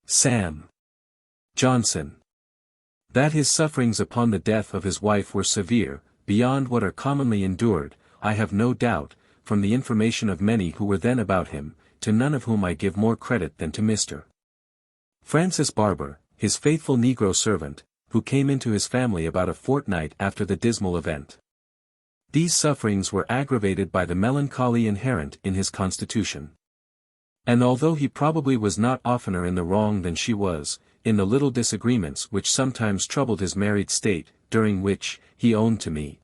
Sam. Johnson. That his sufferings upon the death of his wife were severe, beyond what are commonly endured, I have no doubt, from the information of many who were then about him, to none of whom I give more credit than to Mr. Francis Barber, his faithful negro servant, who came into his family about a fortnight after the dismal event. These sufferings were aggravated by the melancholy inherent in his constitution. And although he probably was not oftener in the wrong than she was, in the little disagreements which sometimes troubled his married state, during which, he owned to me,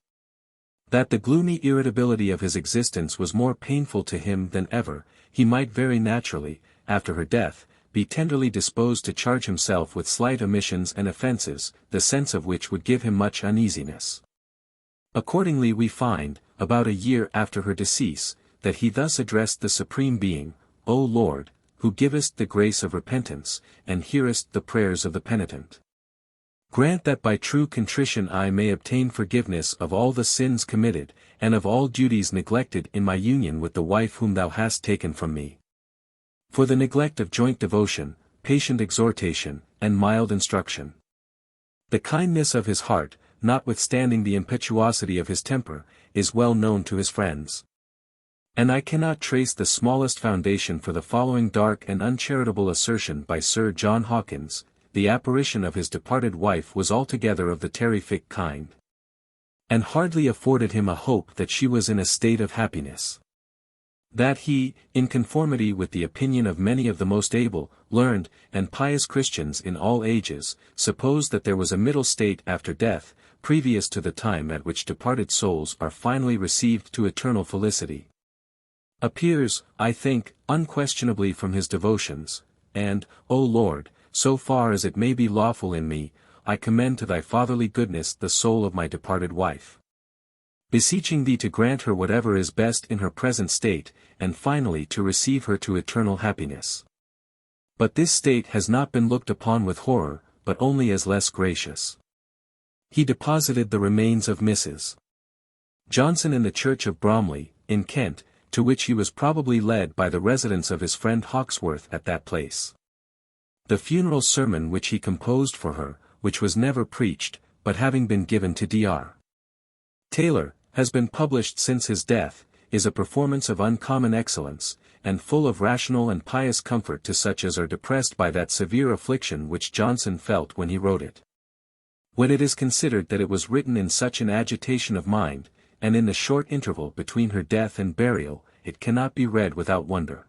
that the gloomy irritability of his existence was more painful to him than ever, he might very naturally, after her death, be tenderly disposed to charge himself with slight omissions and offences, the sense of which would give him much uneasiness. Accordingly we find, about a year after her decease, that he thus addressed the Supreme Being, O Lord, who givest the grace of repentance, and hearest the prayers of the penitent. Grant that by true contrition I may obtain forgiveness of all the sins committed, and of all duties neglected in my union with the wife whom thou hast taken from me. For the neglect of joint devotion, patient exhortation, and mild instruction. The kindness of his heart, notwithstanding the impetuosity of his temper, is well known to his friends. And I cannot trace the smallest foundation for the following dark and uncharitable assertion by Sir John Hawkins: the apparition of his departed wife was altogether of the terrific kind, and hardly afforded him a hope that she was in a state of happiness. That he, in conformity with the opinion of many of the most able, learned, and pious Christians in all ages, supposed that there was a middle state after death, previous to the time at which departed souls are finally received to eternal felicity, appears, I think, unquestionably from his devotions, and, O Lord, so far as it may be lawful in me, I commend to thy fatherly goodness the soul of my departed wife, beseeching thee to grant her whatever is best in her present state, and finally to receive her to eternal happiness. But this state has not been looked upon with horror, but only as less gracious. He deposited the remains of Mrs. Johnson in the church of Bromley, in Kent, to which he was probably led by the residence of his friend Hawkesworth at that place. The funeral sermon which he composed for her, which was never preached, but having been given to Dr. Taylor, has been published since his death, is a performance of uncommon excellence, and full of rational and pious comfort to such as are depressed by that severe affliction which Johnson felt when he wrote it. When it is considered that it was written in such an agitation of mind, and in the short interval between her death and burial, it cannot be read without wonder.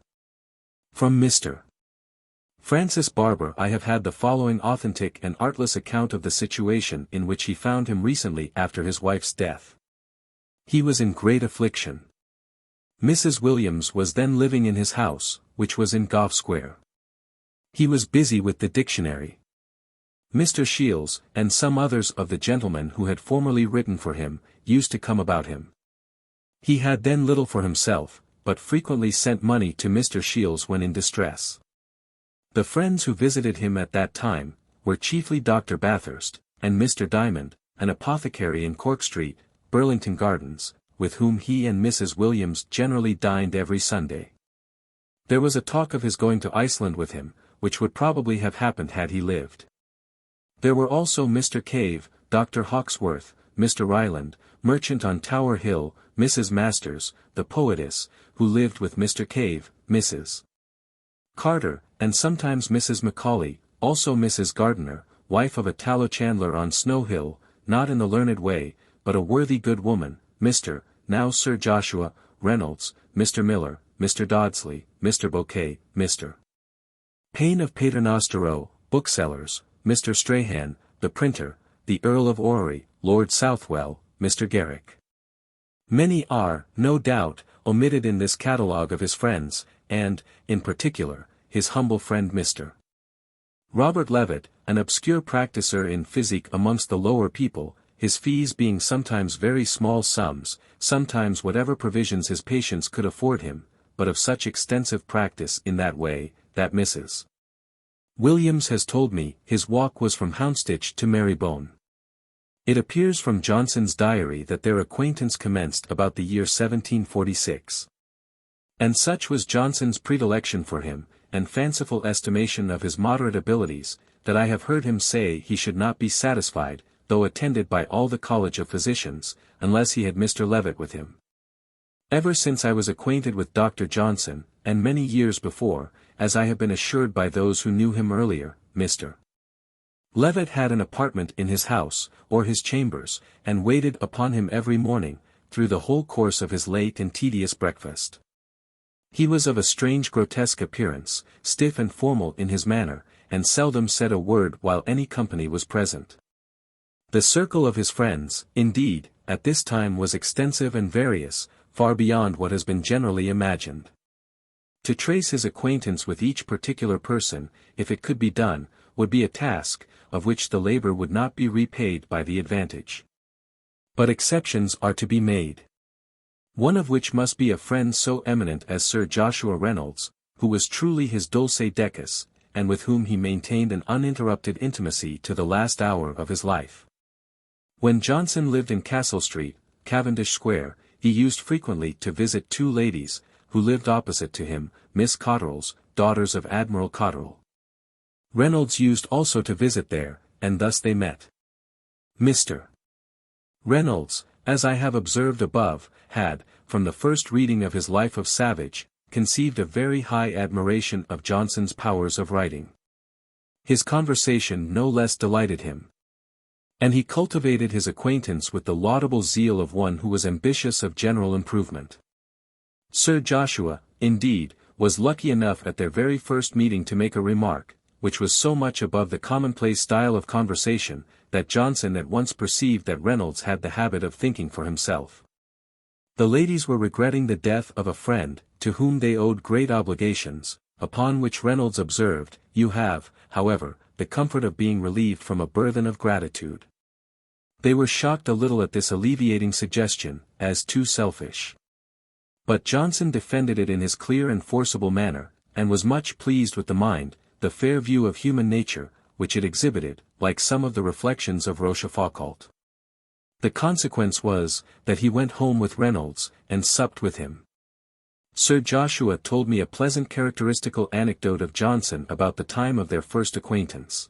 From Mr. Francis Barber I have had the following authentic and artless account of the situation in which he found him recently after his wife's death. He was in great affliction. Mrs. Williams was then living in his house, which was in Gough Square. He was busy with the dictionary. Mr. Shields, and some others of the gentlemen who had formerly written for him, used to come about him. He had then little for himself, but frequently sent money to Mr. Shields when in distress. The friends who visited him at that time, were chiefly Dr. Bathurst, and Mr. Diamond, an apothecary in Cork Street, Burlington Gardens, with whom he and Mrs. Williams generally dined every Sunday. There was a talk of his going to Iceland with him, which would probably have happened had he lived. There were also Mr. Cave, Dr. Hawkesworth, Mr. Ryland, merchant on Tower Hill, Mrs. Masters, the poetess, who lived with Mr. Cave, Mrs. Carter, and sometimes Mrs. Macaulay, also Mrs. Gardiner, wife of a tallow chandler on Snow Hill, not in the learned way, but a worthy good woman, Mr. now Sir Joshua, Reynolds, Mr. Miller, Mr. Dodsley, Mr. Bouquet, Mr. Payne of Paternosterow, booksellers, Mr. Strahan, the printer, the Earl of Orrery, Lord Southwell, Mr. Garrick. Many are, no doubt, omitted in this catalogue of his friends, and, in particular, his humble friend Mr. Robert Levitt, an obscure practicer in physic amongst the lower people, his fees being sometimes very small sums, sometimes whatever provisions his patients could afford him, but of such extensive practice in that way, that Mrs. Williams has told me his walk was from Houndsditch to Marybone. It appears from Johnson's diary that their acquaintance commenced about the year 1746. And such was Johnson's predilection for him, and fanciful estimation of his moderate abilities, that I have heard him say he should not be satisfied, though attended by all the College of Physicians, unless he had Mr. Levitt with him. Ever since I was acquainted with Dr. Johnson, and many years before, as I have been assured by those who knew him earlier, Mr. Levitt had an apartment in his house, or his chambers, and waited upon him every morning, through the whole course of his late and tedious breakfast. He was of a strange grotesque appearance, stiff and formal in his manner, and seldom said a word while any company was present. The circle of his friends, indeed, at this time was extensive and various, far beyond what has been generally imagined. To trace his acquaintance with each particular person, if it could be done, would be a task, of which the labor would not be repaid by the advantage. But exceptions are to be made. One of which must be a friend so eminent as Sir Joshua Reynolds, who was truly his dulce decus, and with whom he maintained an uninterrupted intimacy to the last hour of his life. When Johnson lived in Castle Street, Cavendish Square, he used frequently to visit two ladies, who lived opposite to him, Miss Cotterells, daughters of Admiral Cotterell. Reynolds used also to visit there, and thus they met. Mr. Reynolds, as I have observed above, had, from the first reading of his Life of Savage, conceived a very high admiration of Johnson's powers of writing. His conversation no less delighted him. And he cultivated his acquaintance with the laudable zeal of one who was ambitious of general improvement. Sir Joshua, indeed, was lucky enough at their very first meeting to make a remark, which was so much above the commonplace style of conversation, that Johnson at once perceived that Reynolds had the habit of thinking for himself. The ladies were regretting the death of a friend, to whom they owed great obligations, upon which Reynolds observed, "You have, however, the comfort of being relieved from a burthen of gratitude." They were shocked a little at this alleviating suggestion, as too selfish. But Johnson defended it in his clear and forcible manner, and was much pleased with the mind, the fair view of human nature, which it exhibited, like some of the reflections of Rochefoucault. The consequence was, that he went home with Reynolds, and supped with him. Sir Joshua told me a pleasant characteristical anecdote of Johnson about the time of their first acquaintance.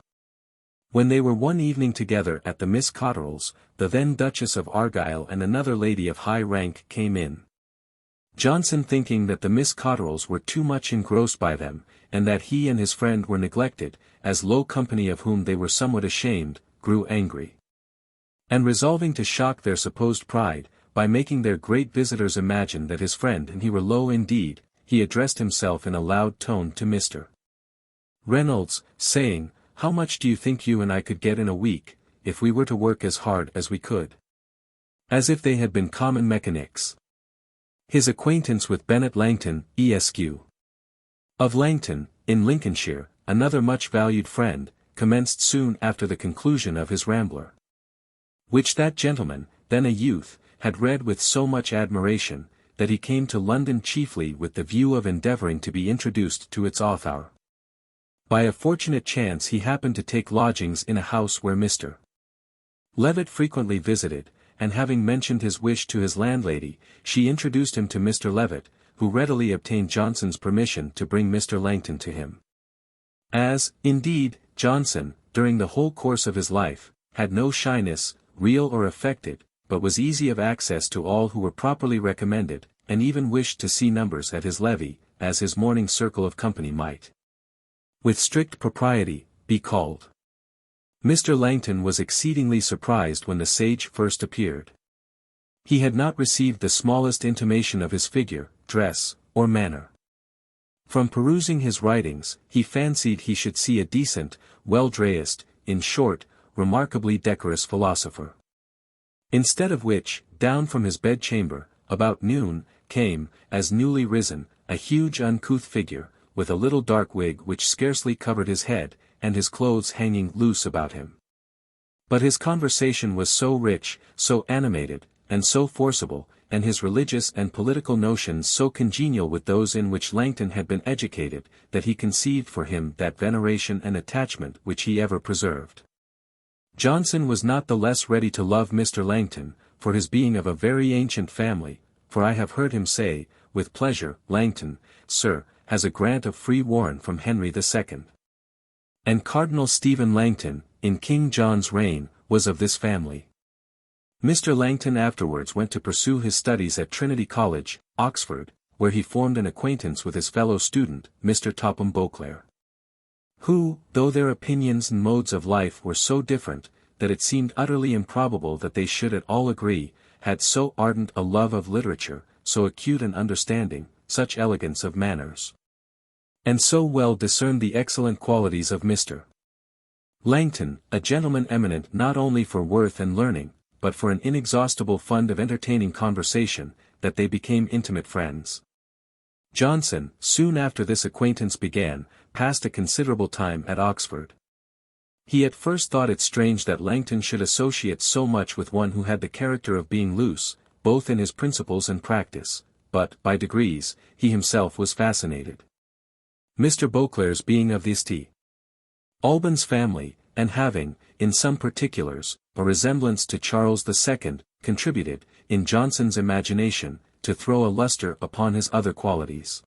When they were one evening together at the Miss Cotterells, the then Duchess of Argyle and another lady of high rank came in. Johnson, thinking that the Miss Cotterells were too much engrossed by them, and that he and his friend were neglected, as low company of whom they were somewhat ashamed, grew angry. And resolving to shock their supposed pride, by making their great visitors imagine that his friend and he were low indeed, he addressed himself in a loud tone to Mr. Reynolds, saying, "How much do you think you and I could get in a week, if we were to work as hard as we could?" As if they had been common mechanics. His acquaintance with Bennet Langton, Esq. of Langton, in Lincolnshire, another much valued friend, commenced soon after the conclusion of his Rambler, which that gentleman, then a youth, had read with so much admiration, that he came to London chiefly with the view of endeavouring to be introduced to its author. By a fortunate chance he happened to take lodgings in a house where Mr. Levitt frequently visited, and having mentioned his wish to his landlady, she introduced him to Mr. Levitt, who readily obtained Johnson's permission to bring Mr. Langton to him. As, indeed, Johnson, during the whole course of his life, had no shyness, real or affected, but was easy of access to all who were properly recommended, and even wished to see numbers at his levee, as his morning circle of company might, with strict propriety, be called. Mr. Langton was exceedingly surprised when the sage first appeared. He had not received the smallest intimation of his figure, dress, or manner. From perusing his writings, he fancied he should see a decent, well-dressed, in short, remarkably decorous philosopher. Instead of which, down from his bed-chamber, about noon, came, as newly risen, a huge uncouth figure, with a little dark wig which scarcely covered his head, and his clothes hanging loose about him. But his conversation was so rich, so animated, and so forcible, and his religious and political notions so congenial with those in which Langton had been educated, that he conceived for him that veneration and attachment which he ever preserved. Johnson was not the less ready to love Mr. Langton, for his being of a very ancient family, for I have heard him say, with pleasure, "Langton, sir, has a grant of free warren from Henry II. And Cardinal Stephen Langton, in King John's reign, was of this family." Mr. Langton afterwards went to pursue his studies at Trinity College, Oxford, where he formed an acquaintance with his fellow student, Mr. Topham Beauclerk, who, though their opinions and modes of life were so different, that it seemed utterly improbable that they should at all agree, had so ardent a love of literature, so acute an understanding, such elegance of manners, and so well discerned the excellent qualities of Mr. Langton, a gentleman eminent not only for worth and learning, but for an inexhaustible fund of entertaining conversation, that they became intimate friends. Johnson, soon after this acquaintance began, passed a considerable time at Oxford. He at first thought it strange that Langton should associate so much with one who had the character of being loose, both in his principles and practice, but, by degrees, he himself was fascinated. Mr. Beauclerk's being of the St. Albans family, and having, in some particulars, a resemblance to Charles II, contributed, in Johnson's imagination, to throw a lustre upon his other qualities.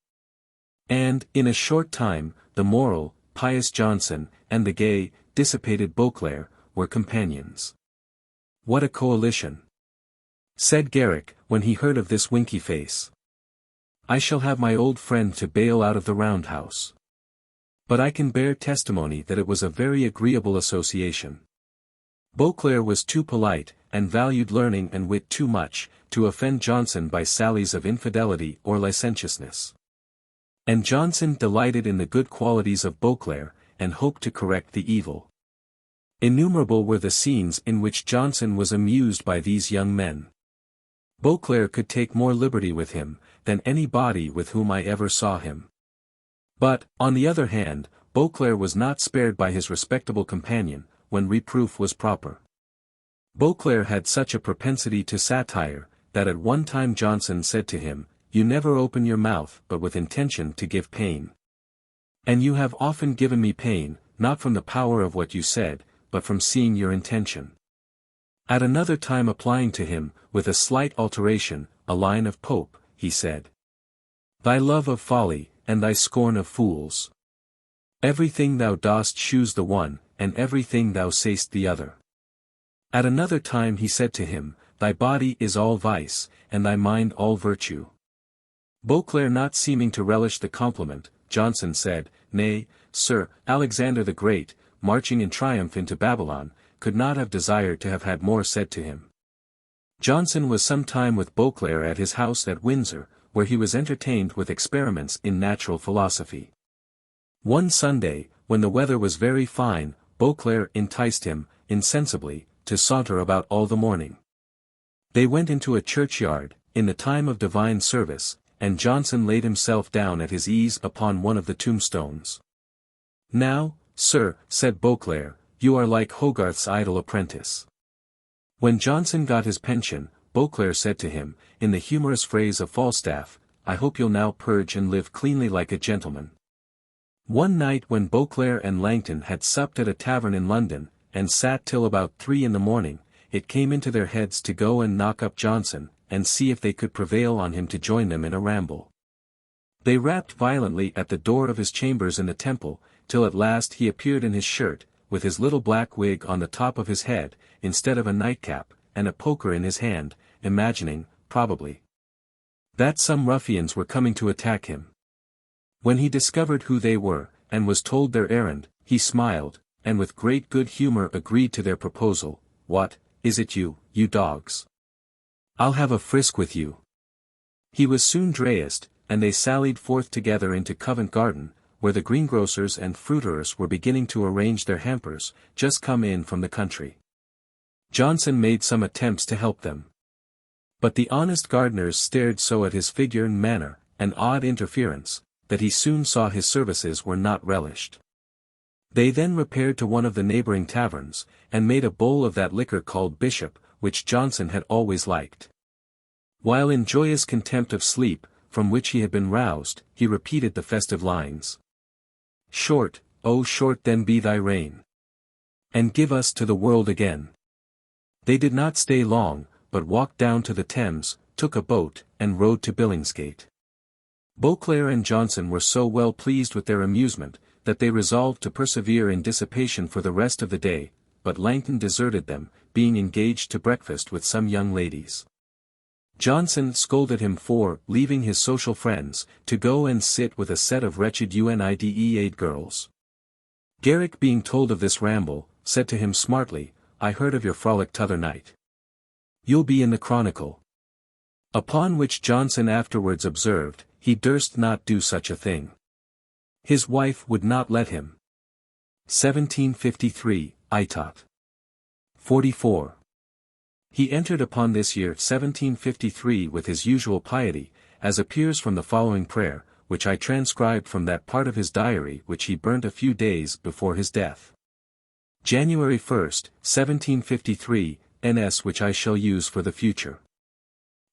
And, in a short time, the moral, pious Johnson, and the gay, dissipated Beauclerk, were companions. "What a coalition!" said Garrick, when he heard of this winky face. "I shall have my old friend to bail out of the roundhouse. But I can bear testimony that it was a very agreeable association." Beauclerk was too polite, and valued learning and wit too much, to offend Johnson by sallies of infidelity or licentiousness. And Johnson delighted in the good qualities of Beauclerk, and hoped to correct the evil. Innumerable were the scenes in which Johnson was amused by these young men. Beauclerk could take more liberty with him, than any body with whom I ever saw him. But, on the other hand, Beauclerk was not spared by his respectable companion, when reproof was proper. Beauclerk had such a propensity to satire, that at one time Johnson said to him, "You never open your mouth but with intention to give pain. And you have often given me pain, not from the power of what you said, but from seeing your intention." At another time applying to him, with a slight alteration, a line of Pope, he said, "Thy love of folly, and thy scorn of fools. Everything thou dost shews the one, and everything thou say'st the other." At another time he said to him, "Thy body is all vice, and thy mind all virtue." Beauclerk not seeming to relish the compliment, Johnson said, "Nay, sir, Alexander the Great, marching in triumph into Babylon, could not have desired to have had more said to him." Johnson was some time with Beauclerk at his house at Windsor, where he was entertained with experiments in natural philosophy. One Sunday, when the weather was very fine, Beauclerk enticed him, insensibly, to saunter about all the morning. They went into a churchyard, in the time of divine service, and Johnson laid himself down at his ease upon one of the tombstones. "Now, sir," said Beauclerk, "you are like Hogarth's idle apprentice." When Johnson got his pension, Beauclerk said to him, in the humorous phrase of Falstaff, "I hope you'll now purge and live cleanly like a gentleman." One night when Beauclerk and Langton had supped at a tavern in London, and sat till about 3 in the morning, it came into their heads to go and knock up Johnson, and see if they could prevail on him to join them in a ramble. They rapped violently at the door of his chambers in the Temple, till at last he appeared in his shirt, with his little black wig on the top of his head, instead of a nightcap, and a poker in his hand, imagining, probably, that some ruffians were coming to attack him. When he discovered who they were, and was told their errand, he smiled, and with great good humor agreed to their proposal. "What, is it you, you dogs? I'll have a frisk with you." He was soon dressed, and they sallied forth together into Covent Garden, where the greengrocers and fruiterers were beginning to arrange their hampers, just come in from the country. Johnson made some attempts to help them. But the honest gardeners stared so at his figure and manner, and odd interference, that he soon saw his services were not relished. They then repaired to one of the neighboring taverns, and made a bowl of that liquor called Bishop, which Johnson had always liked. While in joyous contempt of sleep, from which he had been roused, he repeated the festive lines. "Short, oh short then be thy reign, and give us to the world again." They did not stay long, but walked down to the Thames, took a boat, and rowed to Billingsgate. Beauclerk and Johnson were so well pleased with their amusement, that they resolved to persevere in dissipation for the rest of the day, but Langton deserted them, being engaged to breakfast with some young ladies. Johnson scolded him for leaving his social friends, to go and sit with a set of wretched unided girls. Garrick, being told of this ramble, said to him smartly, "I heard of your frolic t'other night. You'll be in the Chronicle." Upon which Johnson afterwards observed, he durst not do such a thing. His wife would not let him. 1753, Itot. 44. He entered upon this year 1753 with his usual piety, as appears from the following prayer, which I transcribed from that part of his diary which he burnt a few days before his death. January 1st, 1753, NS, which I shall use for the future.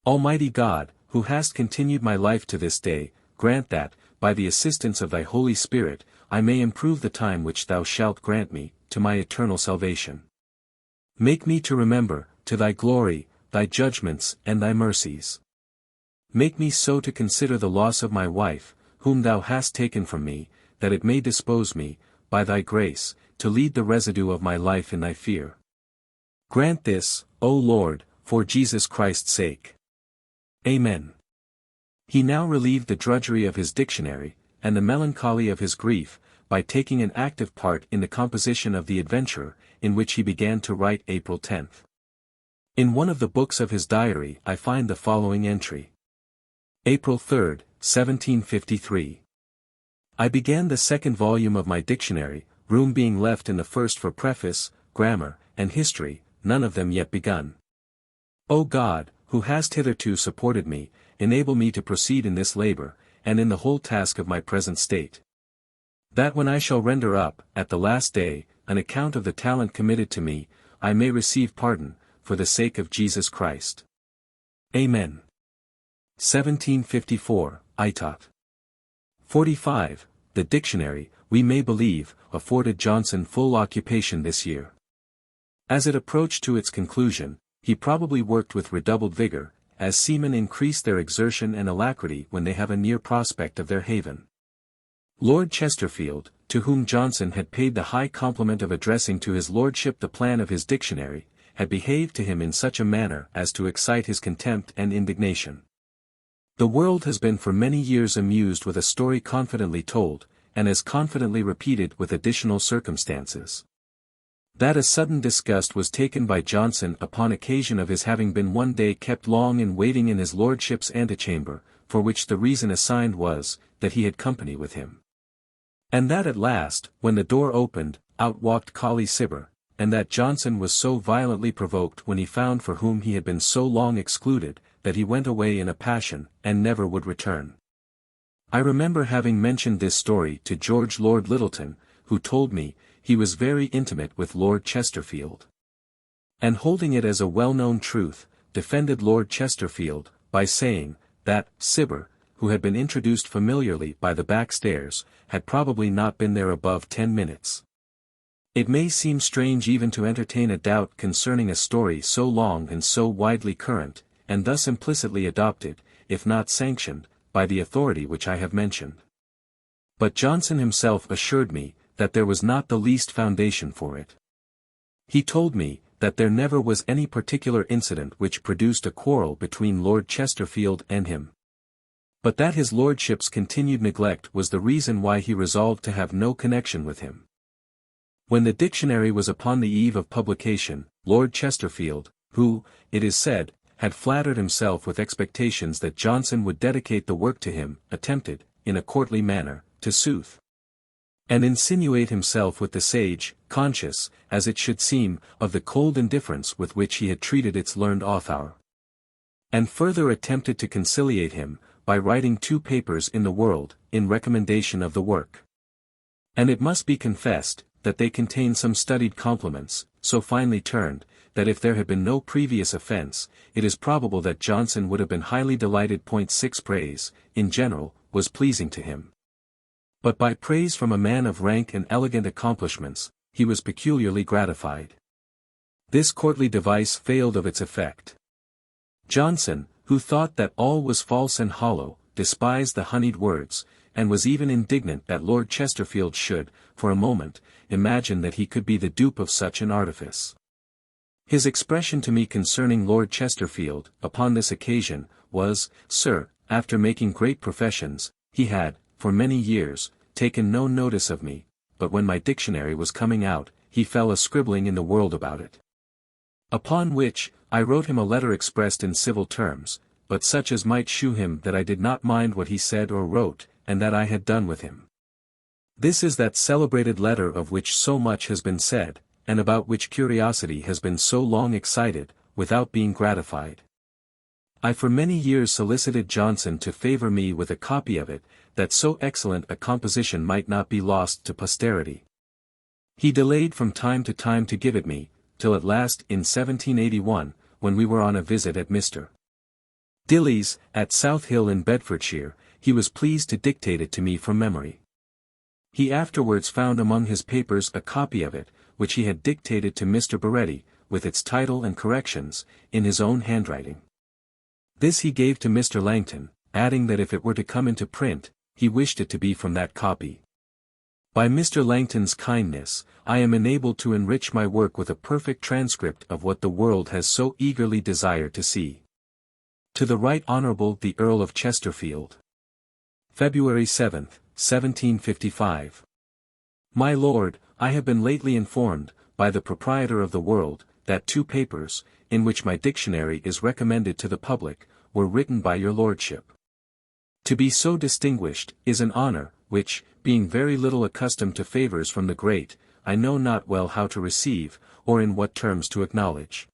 Almighty God, who hast continued my life to this day, grant that, by the assistance of thy Holy Spirit, I may improve the time which thou shalt grant me, to my eternal salvation. Make me to remember, to thy glory, thy judgments and thy mercies. Make me so to consider the loss of my wife, whom thou hast taken from me, that it may dispose me, by thy grace, to lead the residue of my life in thy fear. Grant this, O Lord, for Jesus Christ's sake. Amen. He now relieved the drudgery of his dictionary, and the melancholy of his grief, by taking an active part in the composition of The Adventurer, in which he began to write April 10th. In one of the books of his diary I find the following entry. April 3, 1753. I began the second volume of my dictionary, room being left in the first for preface, grammar, and history, none of them yet begun. O God, who hast hitherto supported me, enable me to proceed in this labor, and in the whole task of my present state. That when I shall render up, at the last day, an account of the talent committed to me, I may receive pardon, for the sake of Jesus Christ. Amen. 1754, Itot. 45. The dictionary, we may believe, afforded Johnson full occupation this year. As it approached to its conclusion, he probably worked with redoubled vigor, as seamen increase their exertion and alacrity when they have a near prospect of their haven. Lord Chesterfield, to whom Johnson had paid the high compliment of addressing to his lordship the plan of his dictionary, had behaved to him in such a manner as to excite his contempt and indignation. The world has been for many years amused with a story confidently told, and as confidently repeated with additional circumstances. That a sudden disgust was taken by Johnson upon occasion of his having been one day kept long in waiting in his lordship's antechamber, for which the reason assigned was, that he had company with him. And that at last, when the door opened, out walked Colley Cibber, and that Johnson was so violently provoked when he found for whom he had been so long excluded, that he went away in a passion, and never would return. I remember having mentioned this story to George Lord Lyttelton, who told me, he was very intimate with Lord Chesterfield. And holding it as a well-known truth, defended Lord Chesterfield, by saying, that Cibber, who had been introduced familiarly by the back stairs, had probably not been there above 10 minutes. It may seem strange even to entertain a doubt concerning a story so long and so widely current, and thus implicitly adopted, if not sanctioned, by the authority which I have mentioned. But Johnson himself assured me, that there was not the least foundation for it. He told me, that there never was any particular incident which produced a quarrel between Lord Chesterfield and him. But that his lordship's continued neglect was the reason why he resolved to have no connection with him. When the dictionary was upon the eve of publication, Lord Chesterfield, who, it is said, had flattered himself with expectations that Johnson would dedicate the work to him, attempted, in a courtly manner, to soothe and insinuate himself with the sage, conscious, as it should seem, of the cold indifference with which he had treated its learned author. And further attempted to conciliate him, by writing 2 papers in the World, in recommendation of the work. And it must be confessed, that they contain some studied compliments, so finely turned, that if there had been no previous offence, it is probable that Johnson would have been highly delighted. 6 Praise, in general, was pleasing to him. But by praise from a man of rank and elegant accomplishments, he was peculiarly gratified. This courtly device failed of its effect. Johnson, who thought that all was false and hollow, despised the honeyed words, and was even indignant that Lord Chesterfield should, for a moment, imagine that he could be the dupe of such an artifice. His expression to me concerning Lord Chesterfield, upon this occasion, was, "Sir, after making great professions, he had, for many years, taken no notice of me, but when my dictionary was coming out, he fell a scribbling in the World about it." Upon which, I wrote him a letter expressed in civil terms, but such as might shew him that I did not mind what he said or wrote, and that I had done with him. This is that celebrated letter of which so much has been said, and about which curiosity has been so long excited, without being gratified. I for many years solicited Johnson to favour me with a copy of it, that so excellent a composition might not be lost to posterity. He delayed from time to time to give it me, till at last in 1781, when we were on a visit at Mr. Dilly's, at South Hill in Bedfordshire, he was pleased to dictate it to me from memory. He afterwards found among his papers a copy of it, which he had dictated to Mr. Baretti, with its title and corrections, in his own handwriting. This he gave to Mr. Langton, adding that if it were to come into print, he wished it to be from that copy. By Mr. Langton's kindness, I am enabled to enrich my work with a perfect transcript of what the world has so eagerly desired to see. To the Right Honourable the Earl of Chesterfield. February 7, 1755. My Lord, I have been lately informed, by the proprietor of the World, that 2 papers, in which my dictionary is recommended to the public, were written by your lordship. To be so distinguished, is an honour, which, being very little accustomed to favours from the great, I know not well how to receive, or in what terms to acknowledge.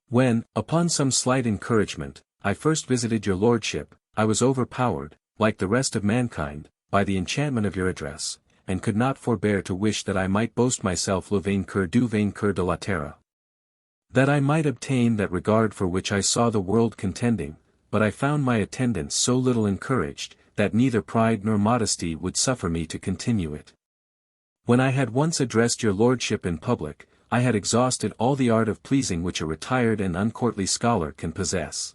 When, upon some slight encouragement, I first visited your lordship, I was overpowered, like the rest of mankind, by the enchantment of your address, and could not forbear to wish that I might boast myself le vainqueur du vainqueur de la terre. That I might obtain that regard for which I saw the world contending, but I found my attendants so little encouraged, that neither pride nor modesty would suffer me to continue it. When I had once addressed your lordship in public, I had exhausted all the art of pleasing which a retired and uncourtly scholar can possess.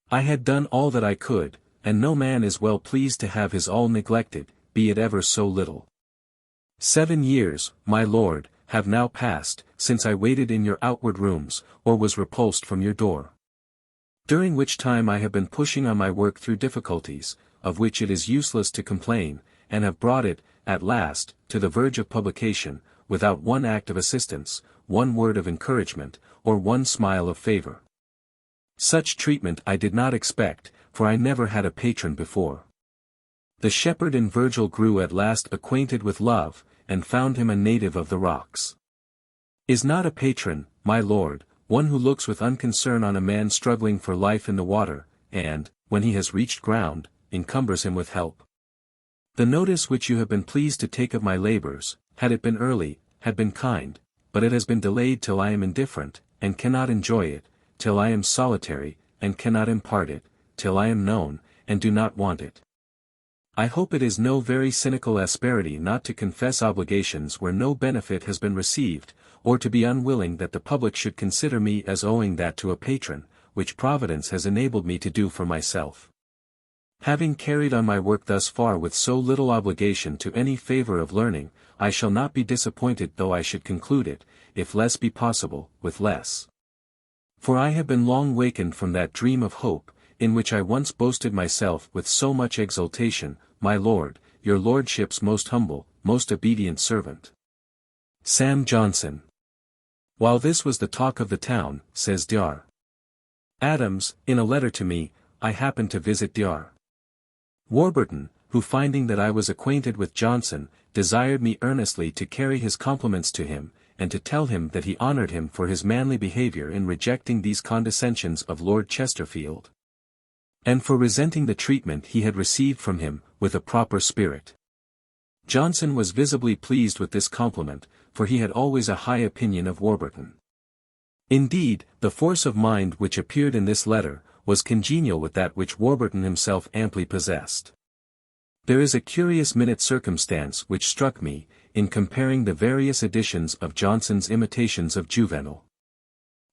I had done all that I could, and no man is well pleased to have his all neglected, be it ever so little. 7 years, my lord, have now passed, since I waited in your outward rooms, or was repulsed from your door. during which time I have been pushing on my work through difficulties, of which it is useless to complain, and have brought it, at last, to the verge of publication, without one act of assistance, one word of encouragement, or one smile of favor. Such treatment I did not expect, for I never had a patron before. The shepherd in Virgil grew at last acquainted with love, and found him a native of the rocks. Is not a patron, my lord, one who looks with unconcern on a man struggling for life in the water, and, when he has reached ground, encumbers him with help? The notice which you have been pleased to take of my labors, had it been early, had been kind, but it has been delayed till I am indifferent, and cannot enjoy it, till I am solitary, and cannot impart it, till I am known, and do not want it. I hope it is no very cynical asperity not to confess obligations where no benefit has been received, or to be unwilling that the public should consider me as owing that to a patron, which Providence has enabled me to do for myself. Having carried on my work thus far with so little obligation to any favor of learning, I shall not be disappointed though I should conclude it, if less be possible, with less. For I have been long wakened from that dream of hope, in which I once boasted myself with so much exultation, my lord, your lordship's most humble, most obedient servant. Sam Johnson. While this was the talk of the town, says Dr. Adams, in a letter to me, I happened to visit Dr. Warburton, who finding that I was acquainted with Johnson, desired me earnestly to carry his compliments to him, and to tell him that he honored him for his manly behavior in rejecting these condescensions of Lord Chesterfield, and for resenting the treatment he had received from him, with a proper spirit. Johnson was visibly pleased with this compliment, for he had always a high opinion of Warburton. Indeed, the force of mind which appeared in this letter, was congenial with that which Warburton himself amply possessed. There is a curious minute circumstance which struck me, in comparing the various editions of Johnson's imitations of Juvenal.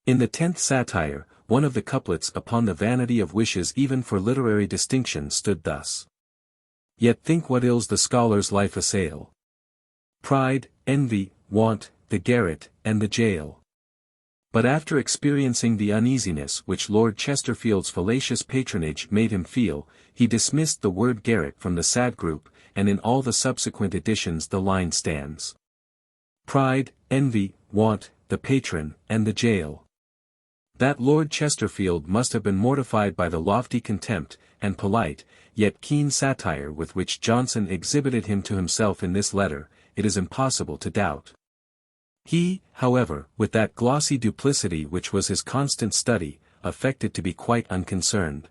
In the 10th satire, one of the couplets upon the vanity of wishes even for literary distinction stood thus. Yet think what ills the scholar's life assail. Pride, envy, want, the garret, and the jail. But after experiencing the uneasiness which Lord Chesterfield's fallacious patronage made him feel, he dismissed the word garret from the sad group, and in all the subsequent editions the line stands. Pride, envy, want, the patron, and the jail. That Lord Chesterfield must have been mortified by the lofty contempt, and polite, yet keen satire with which Johnson exhibited him to himself in this letter, it is impossible to doubt. He, however, with that glossy duplicity which was his constant study, affected to be quite unconcerned.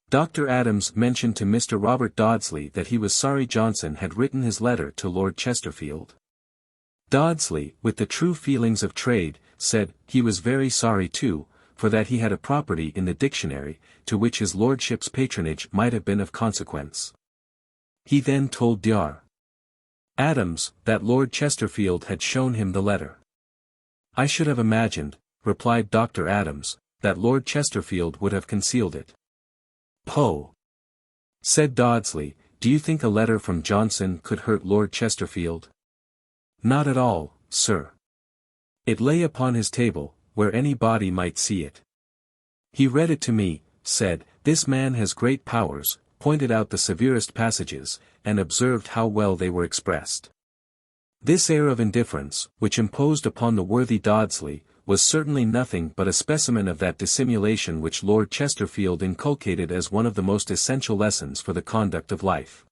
Dr. Adams mentioned to Mr. Robert Dodsley that he was sorry Johnson had written his letter to Lord Chesterfield. Dodsley, with the true feelings of trade, said, he was very sorry too, for that he had a property in the dictionary, to which his lordship's patronage might have been of consequence. He then told Dr. Adams, that Lord Chesterfield had shown him the letter. I should have imagined, replied Dr. Adams, that Lord Chesterfield would have concealed it. Poe! Said Dodsley, do you think a letter from Johnson could hurt Lord Chesterfield? Not at all, sir. It lay upon his table, where any body might see it. He read it to me, said, this man has great powers, pointed out the severest passages, and observed how well they were expressed. This air of indifference, which imposed upon the worthy Dodsley, was certainly nothing but a specimen of that dissimulation which Lord Chesterfield inculcated as one of the most essential lessons for the conduct of life.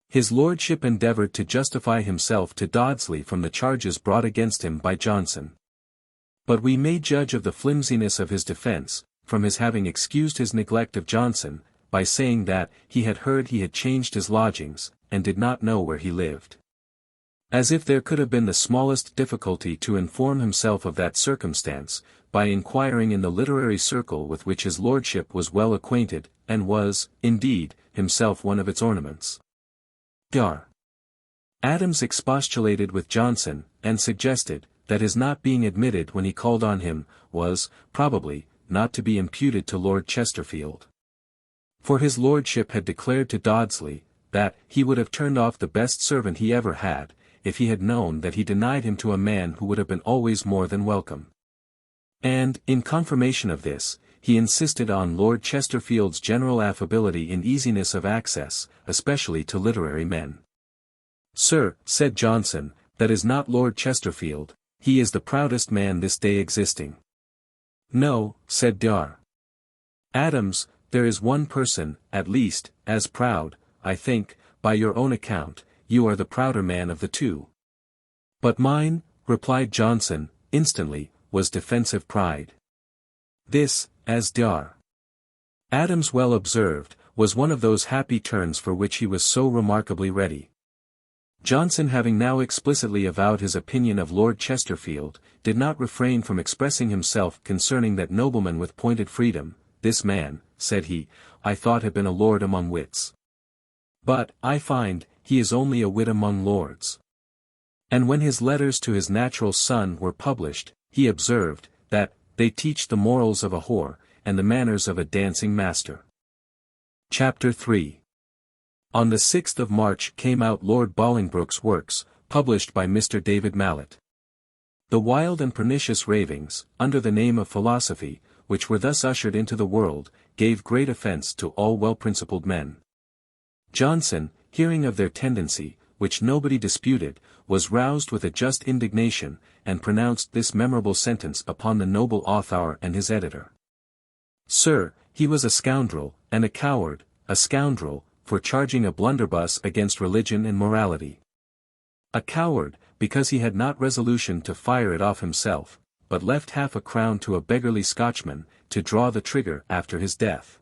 His lordship endeavoured to justify himself to Dodsley from the charges brought against him by Johnson. But we may judge of the flimsiness of his defence, from his having excused his neglect of Johnson, by saying that he had heard he had changed his lodgings, and did not know where he lived. As if there could have been the smallest difficulty to inform himself of that circumstance, by inquiring in the literary circle with which his lordship was well acquainted, and was, indeed, himself one of its ornaments. Dr. Adams expostulated with Johnson, and suggested, that his not being admitted when he called on him, was, probably, not to be imputed to Lord Chesterfield. For his lordship had declared to Dodsley, that he would have turned off the best servant he ever had, if he had known that he denied him to a man who would have been always more than welcome. And, in confirmation of this, he insisted on Lord Chesterfield's general affability and easiness of access, especially to literary men. "Sir," said Johnson, "that is not Lord Chesterfield, he is the proudest man this day existing." "No," said Dar. Adams, "there is one person, at least, as proud, I think, by your own account, you are the prouder man of the two." "But mine," replied Johnson, instantly, "was defensive pride." This, as Dar. Adams well observed, was one of those happy turns for which he was so remarkably ready. Johnson, having now explicitly avowed his opinion of Lord Chesterfield, did not refrain from expressing himself concerning that nobleman with pointed freedom. "This man," said he, "I thought had been a lord among wits. But, I find, he is only a wit among lords." And when his letters to his natural son were published, he observed, that, "they teach the morals of a whore, and the manners of a dancing master." Chapter 3. On the 6th of March came out Lord Bolingbroke's works, published by Mr. David Mallet. The wild and pernicious ravings, under the name of philosophy, which were thus ushered into the world, gave great offence to all well-principled men. Johnson, hearing of their tendency, which nobody disputed, was roused with a just indignation, and pronounced this memorable sentence upon the noble author and his editor. "Sir, he was a scoundrel, and a coward, a scoundrel, for charging a blunderbuss against religion and morality. A coward, because he had not resolution to fire it off himself, but left half a crown to a beggarly Scotchman, to draw the trigger after his death."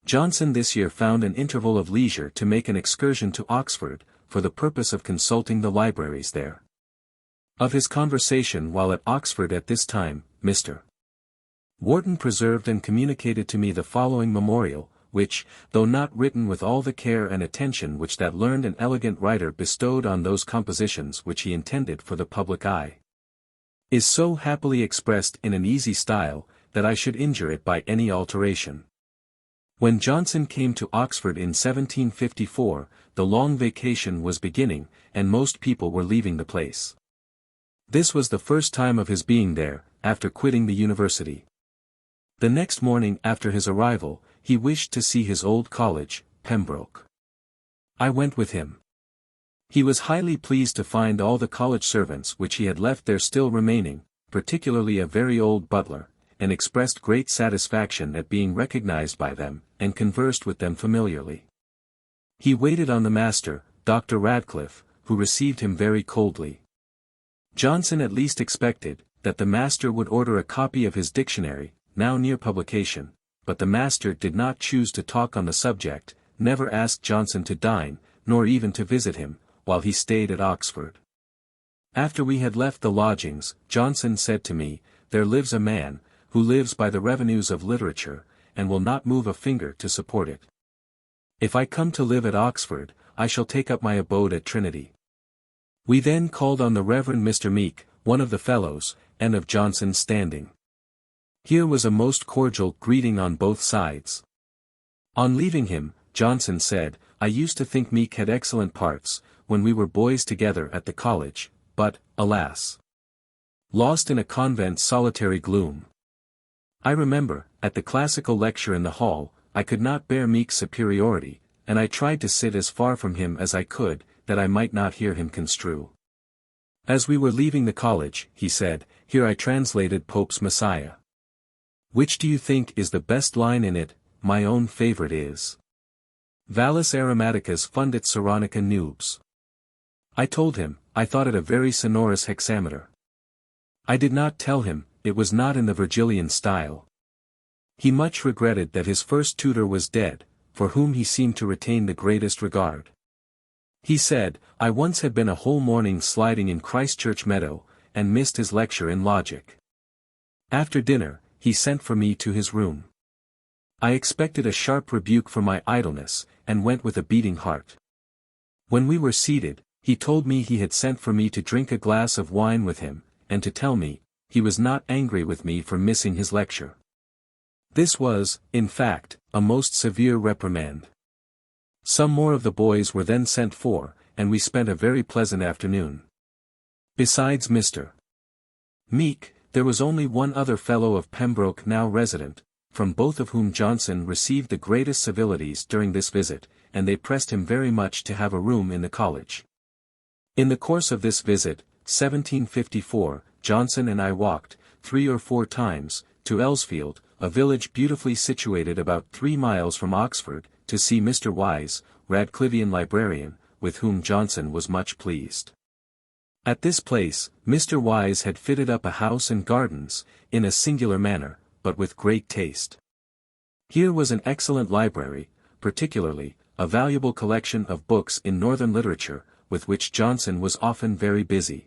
Johnson this year found an interval of leisure to make an excursion to Oxford, for the purpose of consulting the libraries there. Of his conversation while at Oxford at this time, Mr. Wharton preserved and communicated to me the following memorial, which, though not written with all the care and attention which that learned and elegant writer bestowed on those compositions which he intended for the public eye, is so happily expressed in an easy style, that I should injure it by any alteration. When Johnson came to Oxford in 1754, the long vacation was beginning, and most people were leaving the place. This was the first time of his being there, after quitting the university. The next morning after his arrival, he wished to see his old college, Pembroke. I went with him. He was highly pleased to find all the college servants which he had left there still remaining, particularly a very old butler, and expressed great satisfaction at being recognized by them, and conversed with them familiarly. He waited on the master, Dr. Radcliffe, who received him very coldly. Johnson at least expected, that the master would order a copy of his dictionary, now near publication, but the master did not choose to talk on the subject, never asked Johnson to dine, nor even to visit him, while he stayed at Oxford. After we had left the lodgings, Johnson said to me, "There lives a man, who lives by the revenues of literature, and will not move a finger to support it. If I come to live at Oxford, I shall take up my abode at Trinity." We then called on the Reverend Mr. Meek, one of the fellows, and of Johnson's standing. Here was a most cordial greeting on both sides. On leaving him, Johnson said, "I used to think Meek had excellent parts, when we were boys together at the college, but, alas! Lost in a convent's solitary gloom. I remember, at the classical lecture in the hall, I could not bear Meek's superiority, and I tried to sit as far from him as I could, that I might not hear him construe. As we were leaving the college, he said, here I translated Pope's Messiah. Which do you think is the best line in it? My own favorite is Vallis aromaticus fundit Saronica nubes. I told him, I thought it a very sonorous hexameter. I did not tell him, it was not in the Virgilian style. He much regretted that his first tutor was dead, for whom he seemed to retain the greatest regard. He said, I once had been a whole morning sliding in Christchurch meadow, and missed his lecture in logic. After dinner, he sent for me to his room. I expected a sharp rebuke for my idleness, and went with a beating heart. When we were seated, he told me he had sent for me to drink a glass of wine with him, and to tell me, he was not angry with me for missing his lecture. This was, in fact, a most severe reprimand. Some more of the boys were then sent for, and we spent a very pleasant afternoon. Besides Mr. Meek, there was only one other fellow of Pembroke now resident, from both of whom Johnson received the greatest civilities during this visit, and they pressed him very much to have a room in the college. In the course of this visit, 1754, Johnson and I walked, 3 or 4 times, to Elsfield, a village beautifully situated about 3 miles from Oxford, to see Mr. Wise, Radcliffean librarian, with whom Johnson was much pleased. At this place, Mr. Wise had fitted up a house and gardens, in a singular manner, but with great taste. Here was an excellent library, particularly, a valuable collection of books in northern literature, with which Johnson was often very busy.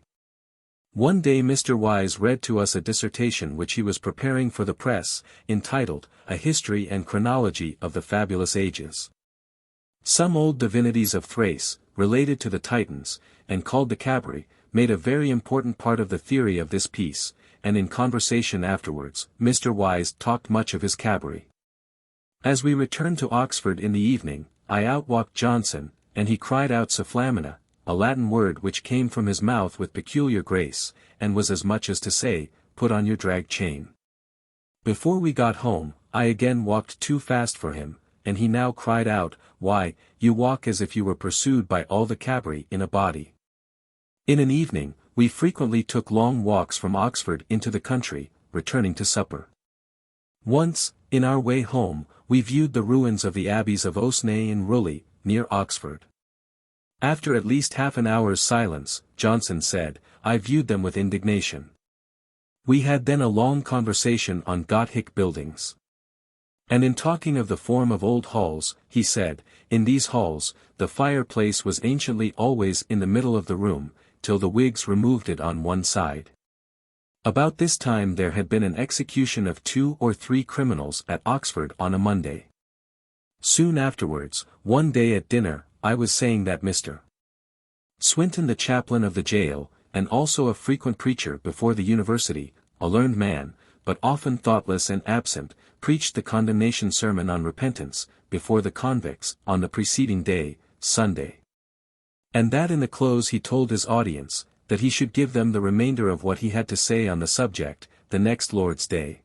One day Mr. Wise read to us a dissertation which he was preparing for the press, entitled, A History and Chronology of the Fabulous Ages. Some old divinities of Thrace, related to the Titans, and called the Cabri, made a very important part of the theory of this piece, and in conversation afterwards, Mr. Wise talked much of his Cabri. As we returned to Oxford in the evening, I outwalked Johnson, and he cried out Sufflamina, a Latin word which came from his mouth with peculiar grace, and was as much as to say, put on your drag chain. Before we got home, I again walked too fast for him, and he now cried out, why, you walk as if you were pursued by all the Cabri in a body. In an evening, we frequently took long walks from Oxford into the country, returning to supper. Once, in our way home, we viewed the ruins of the abbeys of Osnay and Rully, near Oxford. After at least half an hour's silence, Johnson said, I viewed them with indignation. We had then a long conversation on Gothic buildings. And in talking of the form of old halls, he said, in these halls, the fireplace was anciently always in the middle of the room, till the Whigs removed it on one side. About this time there had been an execution of 2 or 3 criminals at Oxford on a Monday. Soon afterwards, one day at dinner, I was saying that Mr. Swinton, the chaplain of the jail, and also a frequent preacher before the university, a learned man, but often thoughtless and absent, preached the condemnation sermon on repentance, before the convicts, on the preceding day, Sunday. And that in the close he told his audience, that he should give them the remainder of what he had to say on the subject, the next Lord's Day.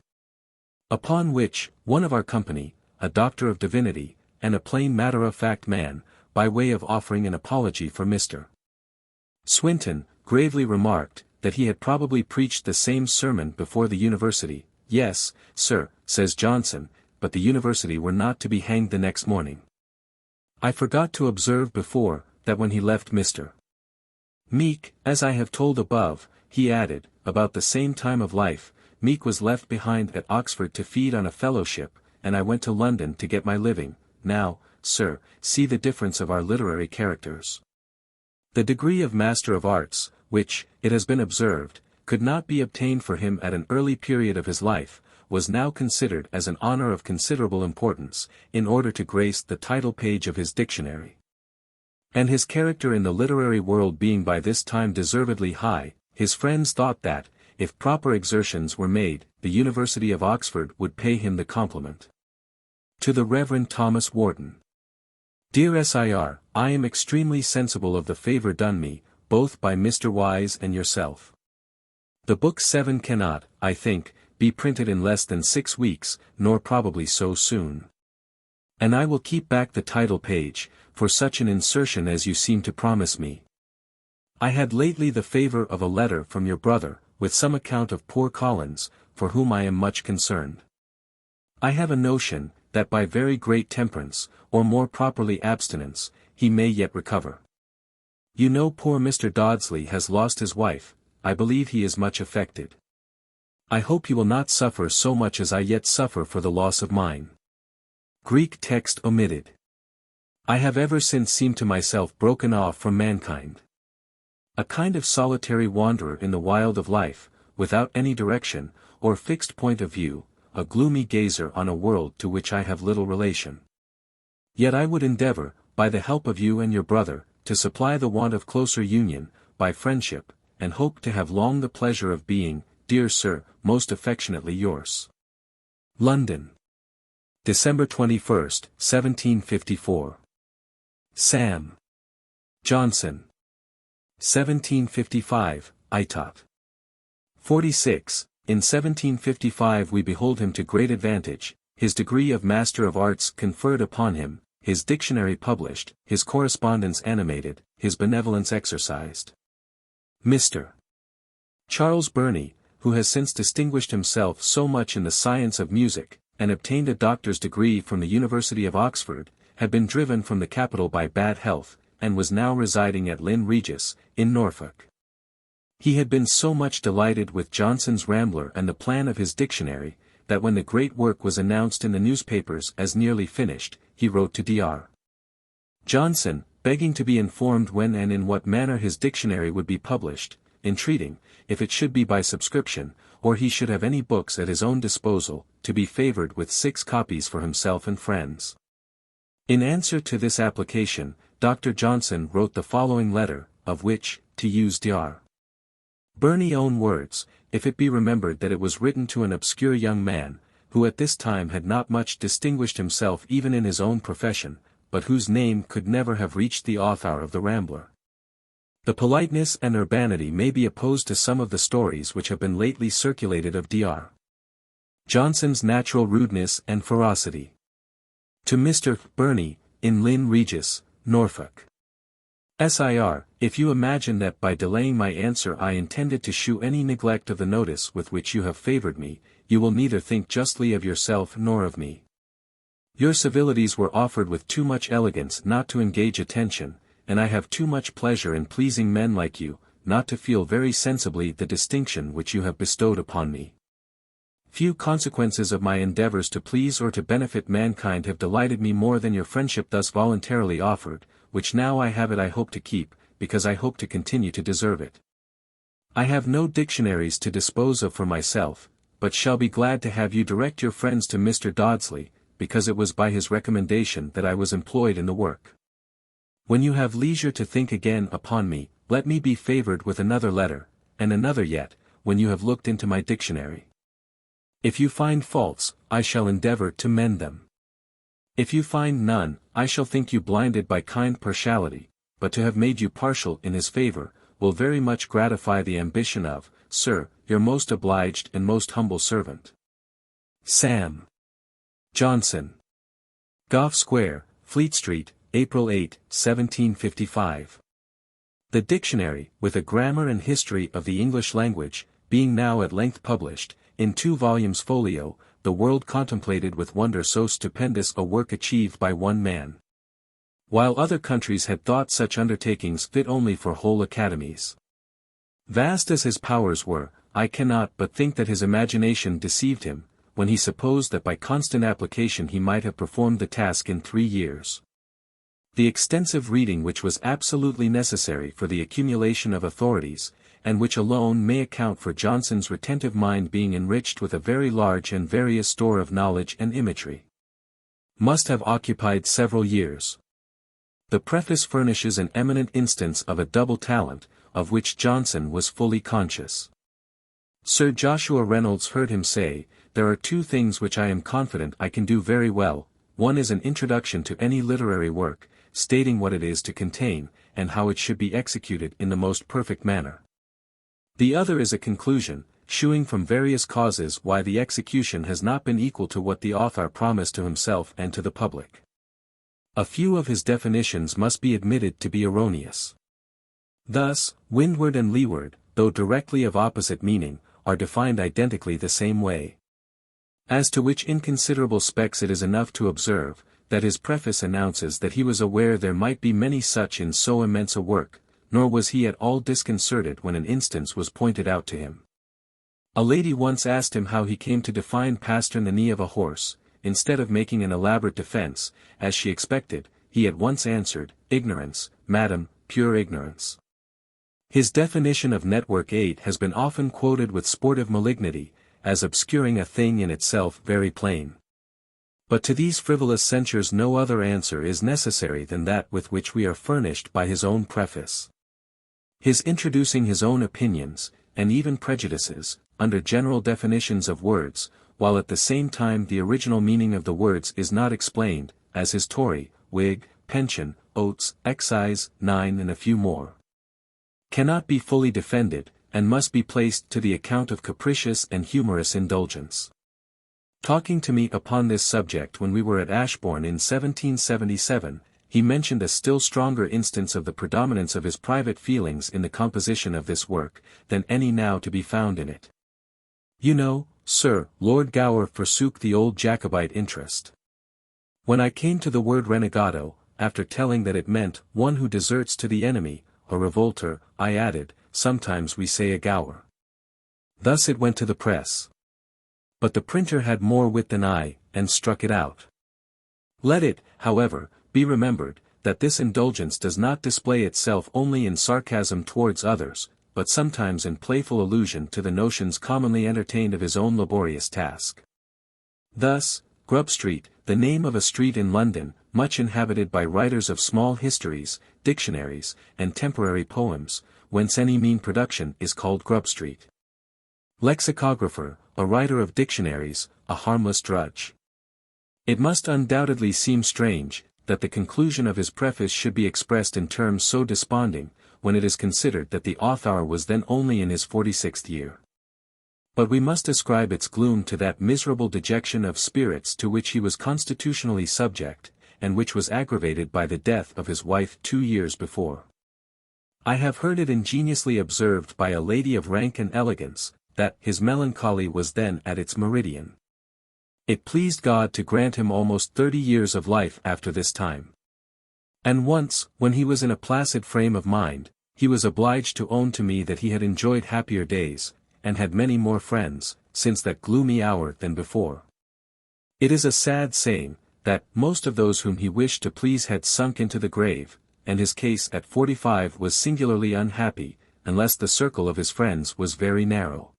Upon which, one of our company, a doctor of divinity, and a plain matter-of-fact man, by way of offering an apology for Mr. Swinton, gravely remarked, that he had probably preached the same sermon before the university. Yes, sir, says Johnson, but the university were not to be hanged the next morning. I forgot to observe before, that when he left Mr. Meek, as I have told above, he added, about the same time of life, Meek was left behind at Oxford to feed on a fellowship, and I went to London to get my living. Now, sir, see the difference of our literary characters. The degree of Master of Arts, which, it has been observed, could not be obtained for him at an early period of his life, was now considered as an honor of considerable importance, in order to grace the title page of his dictionary. And his character in the literary world being by this time deservedly high, his friends thought that, if proper exertions were made, the University of Oxford would pay him the compliment. To the Reverend Thomas Warton. Dear Sir, I am extremely sensible of the favour done me, both by Mr. Wise and yourself. The book 7 cannot, I think, be printed in less than 6 weeks, nor probably so soon. And I will keep back the title page, for such an insertion as you seem to promise me. I had lately the favour of a letter from your brother, with some account of poor Collins, for whom I am much concerned. I have a notion, that by very great temperance, or more properly abstinence, he may yet recover. You know poor Mr. Dodsley has lost his wife. I believe he is much affected. I hope you will not suffer so much as I yet suffer for the loss of mine. Greek text omitted. I have ever since seemed to myself broken off from mankind. A kind of solitary wanderer in the wild of life, without any direction, or fixed point of view, a gloomy gazer on a world to which I have little relation. Yet I would endeavour, by the help of you and your brother, to supply the want of closer union, by friendship, and hope to have long the pleasure of being, dear sir, most affectionately yours. London. December 21st, 1754. Sam. Johnson. 1755, Itot. 46. In 1755 we behold him to great advantage, his degree of Master of Arts conferred upon him, his dictionary published, his correspondence animated, his benevolence exercised. Mr. Charles Burney, who has since distinguished himself so much in the science of music, and obtained a doctor's degree from the University of Oxford, had been driven from the capital by bad health, and was now residing at Lynn Regis, in Norfolk. He had been so much delighted with Johnson's Rambler and the plan of his dictionary, that when the great work was announced in the newspapers as nearly finished, he wrote to Dr. Johnson, begging to be informed when and in what manner his dictionary would be published, entreating, if it should be by subscription, or he should have any books at his own disposal, to be favored with 6 copies for himself and friends. In answer to this application, Dr. Johnson wrote the following letter, of which, to use Dr. Burney's own words, if it be remembered that it was written to an obscure young man, who at this time had not much distinguished himself even in his own profession, but whose name could never have reached the author of the Rambler. The politeness and urbanity may be opposed to some of the stories which have been lately circulated of Dr. Johnson's natural rudeness and ferocity. To Mr. Burney, in Lynn Regis, Norfolk. Sir, if you imagine that by delaying my answer I intended to shew any neglect of the notice with which you have favoured me, you will neither think justly of yourself nor of me. Your civilities were offered with too much elegance not to engage attention, and I have too much pleasure in pleasing men like you, not to feel very sensibly the distinction which you have bestowed upon me. Few consequences of my endeavours to please or to benefit mankind have delighted me more than your friendship thus voluntarily offered, which now I have it I hope to keep, because I hope to continue to deserve it. I have no dictionaries to dispose of for myself, but shall be glad to have you direct your friends to Mr. Dodsley, because it was by his recommendation that I was employed in the work. When you have leisure to think again upon me, let me be favoured with another letter, and another yet, when you have looked into my dictionary. If you find faults, I shall endeavour to mend them. If you find none, I shall think you blinded by kind partiality, but to have made you partial in his favour, will very much gratify the ambition of, Sir, your most obliged and most humble servant. Sam. Johnson. Gough Square, Fleet Street, April 8, 1755. The dictionary, with a grammar and history of the English language, being now at length published, in 2 volumes folio, the world contemplated with wonder so stupendous a work achieved by one man. While other countries had thought such undertakings fit only for whole academies. Vast as his powers were, I cannot but think that his imagination deceived him, when he supposed that by constant application he might have performed the task in 3 years. The extensive reading which was absolutely necessary for the accumulation of authorities, and which alone may account for Johnson's retentive mind being enriched with a very large and various store of knowledge and imagery, must have occupied several years. The preface furnishes an eminent instance of a double talent, of which Johnson was fully conscious. Sir Joshua Reynolds heard him say, "There are 2 things which I am confident I can do very well, one is an introduction to any literary work, stating what it is to contain, and how it should be executed in the most perfect manner. The other is a conclusion, shewing from various causes why the execution has not been equal to what the author promised to himself and to the public." A few of his definitions must be admitted to be erroneous. Thus, windward and leeward, though directly of opposite meaning, are defined identically the same way. As to which inconsiderable spects it is enough to observe, that his preface announces that he was aware there might be many such in so immense a work, nor was he at all disconcerted when an instance was pointed out to him. A lady once asked him how he came to define pastern the knee of a horse. Instead of making an elaborate defense, as she expected, he at once answered, "Ignorance, madam, pure ignorance." His definition of network 8 has been often quoted with sportive malignity, as obscuring a thing in itself very plain. But to these frivolous censures no other answer is necessary than that with which we are furnished by his own preface. His introducing his own opinions, and even prejudices, under general definitions of words, while at the same time the original meaning of the words is not explained, as his Tory, Whig, pension, oats, excise, 9 and a few more, cannot be fully defended, and must be placed to the account of capricious and humorous indulgence. Talking to me upon this subject when we were at Ashbourne in 1777, he mentioned a still stronger instance of the predominance of his private feelings in the composition of this work, than any now to be found in it. You know, sir, Lord Gower forsook the old Jacobite interest. When I came to the word renegado, after telling that it meant one who deserts to the enemy, a revolter, I added, sometimes we say a Gower. Thus it went to the press. But the printer had more wit than I, and struck it out. Let it, however, be remembered, that this indulgence does not display itself only in sarcasm towards others, but sometimes in playful allusion to the notions commonly entertained of his own laborious task. Thus, Grub Street, the name of a street in London, much inhabited by writers of small histories, dictionaries, and temporary poems, whence any mean production is called Grub Street. Lexicographer, a writer of dictionaries, a harmless drudge. It must undoubtedly seem strange, that the conclusion of his preface should be expressed in terms so desponding, when it is considered that the author was then only in his 46th year. But we must ascribe its gloom to that miserable dejection of spirits to which he was constitutionally subject, and which was aggravated by the death of his wife 2 years before. I have heard it ingeniously observed by a lady of rank and elegance, that his melancholy was then at its meridian. It pleased God to grant him almost 30 years of life after this time. And once, when he was in a placid frame of mind, he was obliged to own to me that he had enjoyed happier days, and had many more friends, since that gloomy hour than before. It is a sad saying, that most of those whom he wished to please had sunk into the grave, and his case at 45 was singularly unhappy, unless the circle of his friends was very narrow.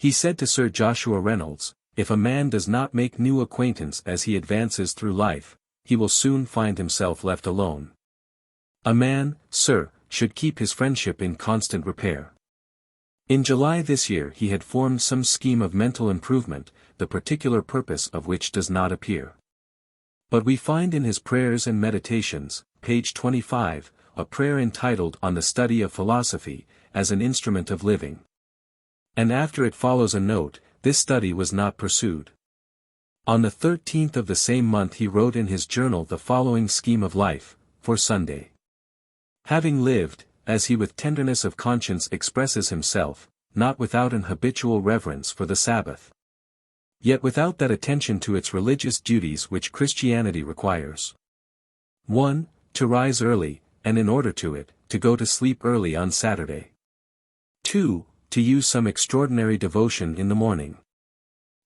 He said to Sir Joshua Reynolds, if a man does not make new acquaintance as he advances through life, he will soon find himself left alone. A man, sir, should keep his friendship in constant repair. In July this year he had formed some scheme of mental improvement, the particular purpose of which does not appear. But we find in his Prayers and Meditations, page 25, a prayer entitled On the Study of Philosophy, as an instrument of living. And after it follows a note, this study was not pursued. On the 13th of the same month he wrote in his journal the following scheme of life, for Sunday. Having lived, as he with tenderness of conscience expresses himself, not without an habitual reverence for the Sabbath, yet without that attention to its religious duties which Christianity requires. 1. To rise early, and in order to it, to go to sleep early on Saturday. 2. To use some extraordinary devotion in the morning.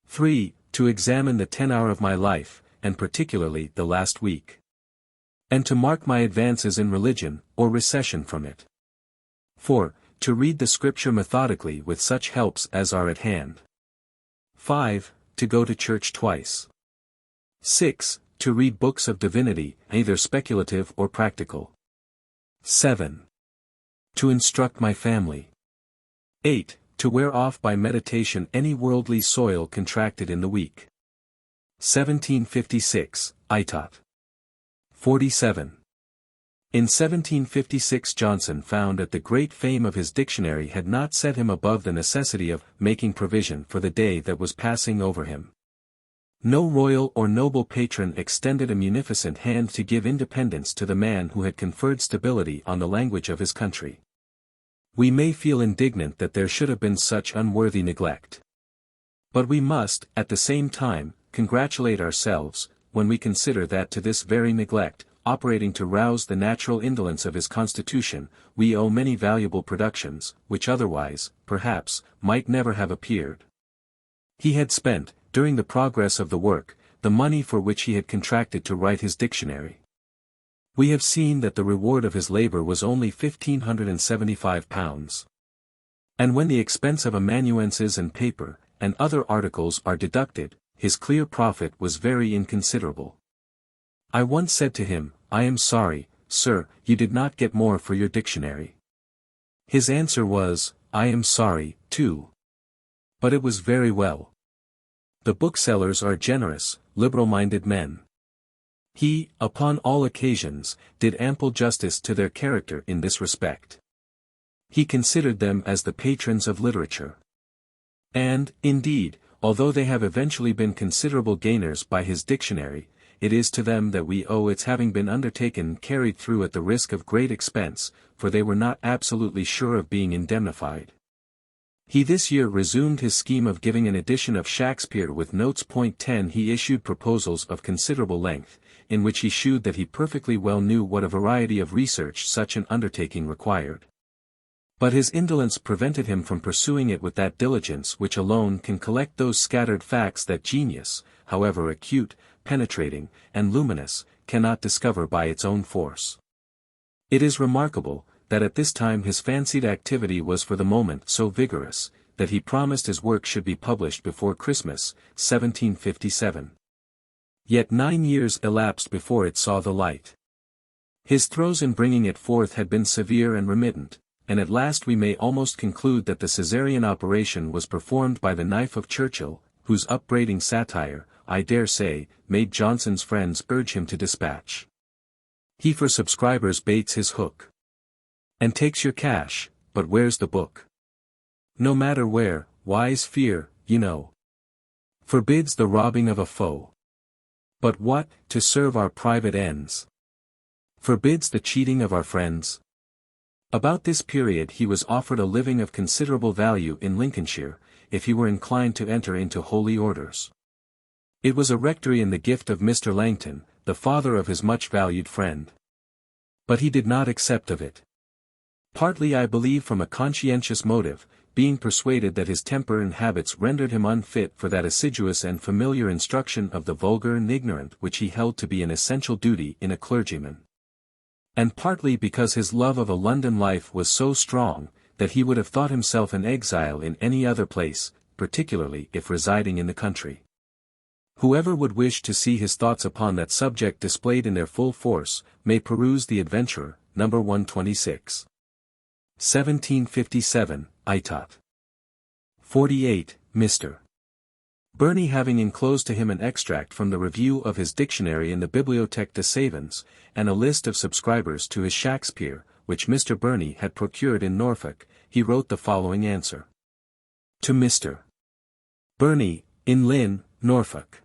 3. To examine the tenor of my life, and particularly the last week. And to mark my advances in religion, or recession from it. 4. To read the Scripture methodically with such helps as are at hand. 5. To go to church twice. 6. To read books of divinity, either speculative or practical. 7. To instruct my family. 8. To wear off by meditation any worldly soil contracted in the week. 1756, Itot. 47. In 1756 Johnson found that the great fame of his dictionary had not set him above the necessity of making provision for the day that was passing over him. No royal or noble patron extended a munificent hand to give independence to the man who had conferred stability on the language of his country. We may feel indignant that there should have been such unworthy neglect. But we must, at the same time, congratulate ourselves, when we consider that to this very neglect, operating to rouse the natural indolence of his constitution, we owe many valuable productions, which otherwise, perhaps, might never have appeared. He had spent, during the progress of the work, the money for which he had contracted to write his dictionary. We have seen that the reward of his labor was only £1,575. And when the expense of amanuenses and paper, and other articles are deducted, his clear profit was very inconsiderable. I once said to him, I am sorry, sir, you did not get more for your dictionary. His answer was, I am sorry, too. But it was very well. The booksellers are generous, liberal-minded men. He, upon all occasions, did ample justice to their character in this respect. He considered them as the patrons of literature. And, indeed, although they have eventually been considerable gainers by his dictionary, it is to them that we owe its having been undertaken and carried through at the risk of great expense, for they were not absolutely sure of being indemnified. He this year resumed his scheme of giving an edition of Shakespeare with notes. 10 He issued proposals of considerable length, in which he shewed that he perfectly well knew what a variety of research such an undertaking required. But his indolence prevented him from pursuing it with that diligence which alone can collect those scattered facts that genius, however acute, penetrating, and luminous, cannot discover by its own force. It is remarkable, that at this time his fancied activity was for the moment so vigorous, that he promised his work should be published before Christmas, 1757. Yet 9 years elapsed before it saw the light. His throes in bringing it forth had been severe and remittent, and at last we may almost conclude that the Caesarean operation was performed by the knife of Churchill, whose upbraiding satire, I dare say, made Johnson's friends urge him to dispatch. He for subscribers baits his hook, and takes your cash, but where's the book? No matter where, wise fear, you know, forbids the robbing of a foe. But what, to serve our private ends, forbids the cheating of our friends? About this period he was offered a living of considerable value in Lincolnshire, if he were inclined to enter into holy orders. It was a rectory in the gift of Mr. Langton, the father of his much valued friend. But he did not accept of it. Partly I believe from a conscientious motive, being persuaded that his temper and habits rendered him unfit for that assiduous and familiar instruction of the vulgar and ignorant which he held to be an essential duty in a clergyman. And partly because his love of a London life was so strong, that he would have thought himself an exile in any other place, particularly if residing in the country. Whoever would wish to see his thoughts upon that subject displayed in their full force, may peruse The Adventurer, No. 126. 1757, Itot. 48, Mr. Burney having enclosed to him an extract from the review of his dictionary in the Bibliothèque des Savants, and a list of subscribers to his Shakespeare, which Mr. Burney had procured in Norfolk, he wrote the following answer. To Mr. Burney, in Lynn, Norfolk.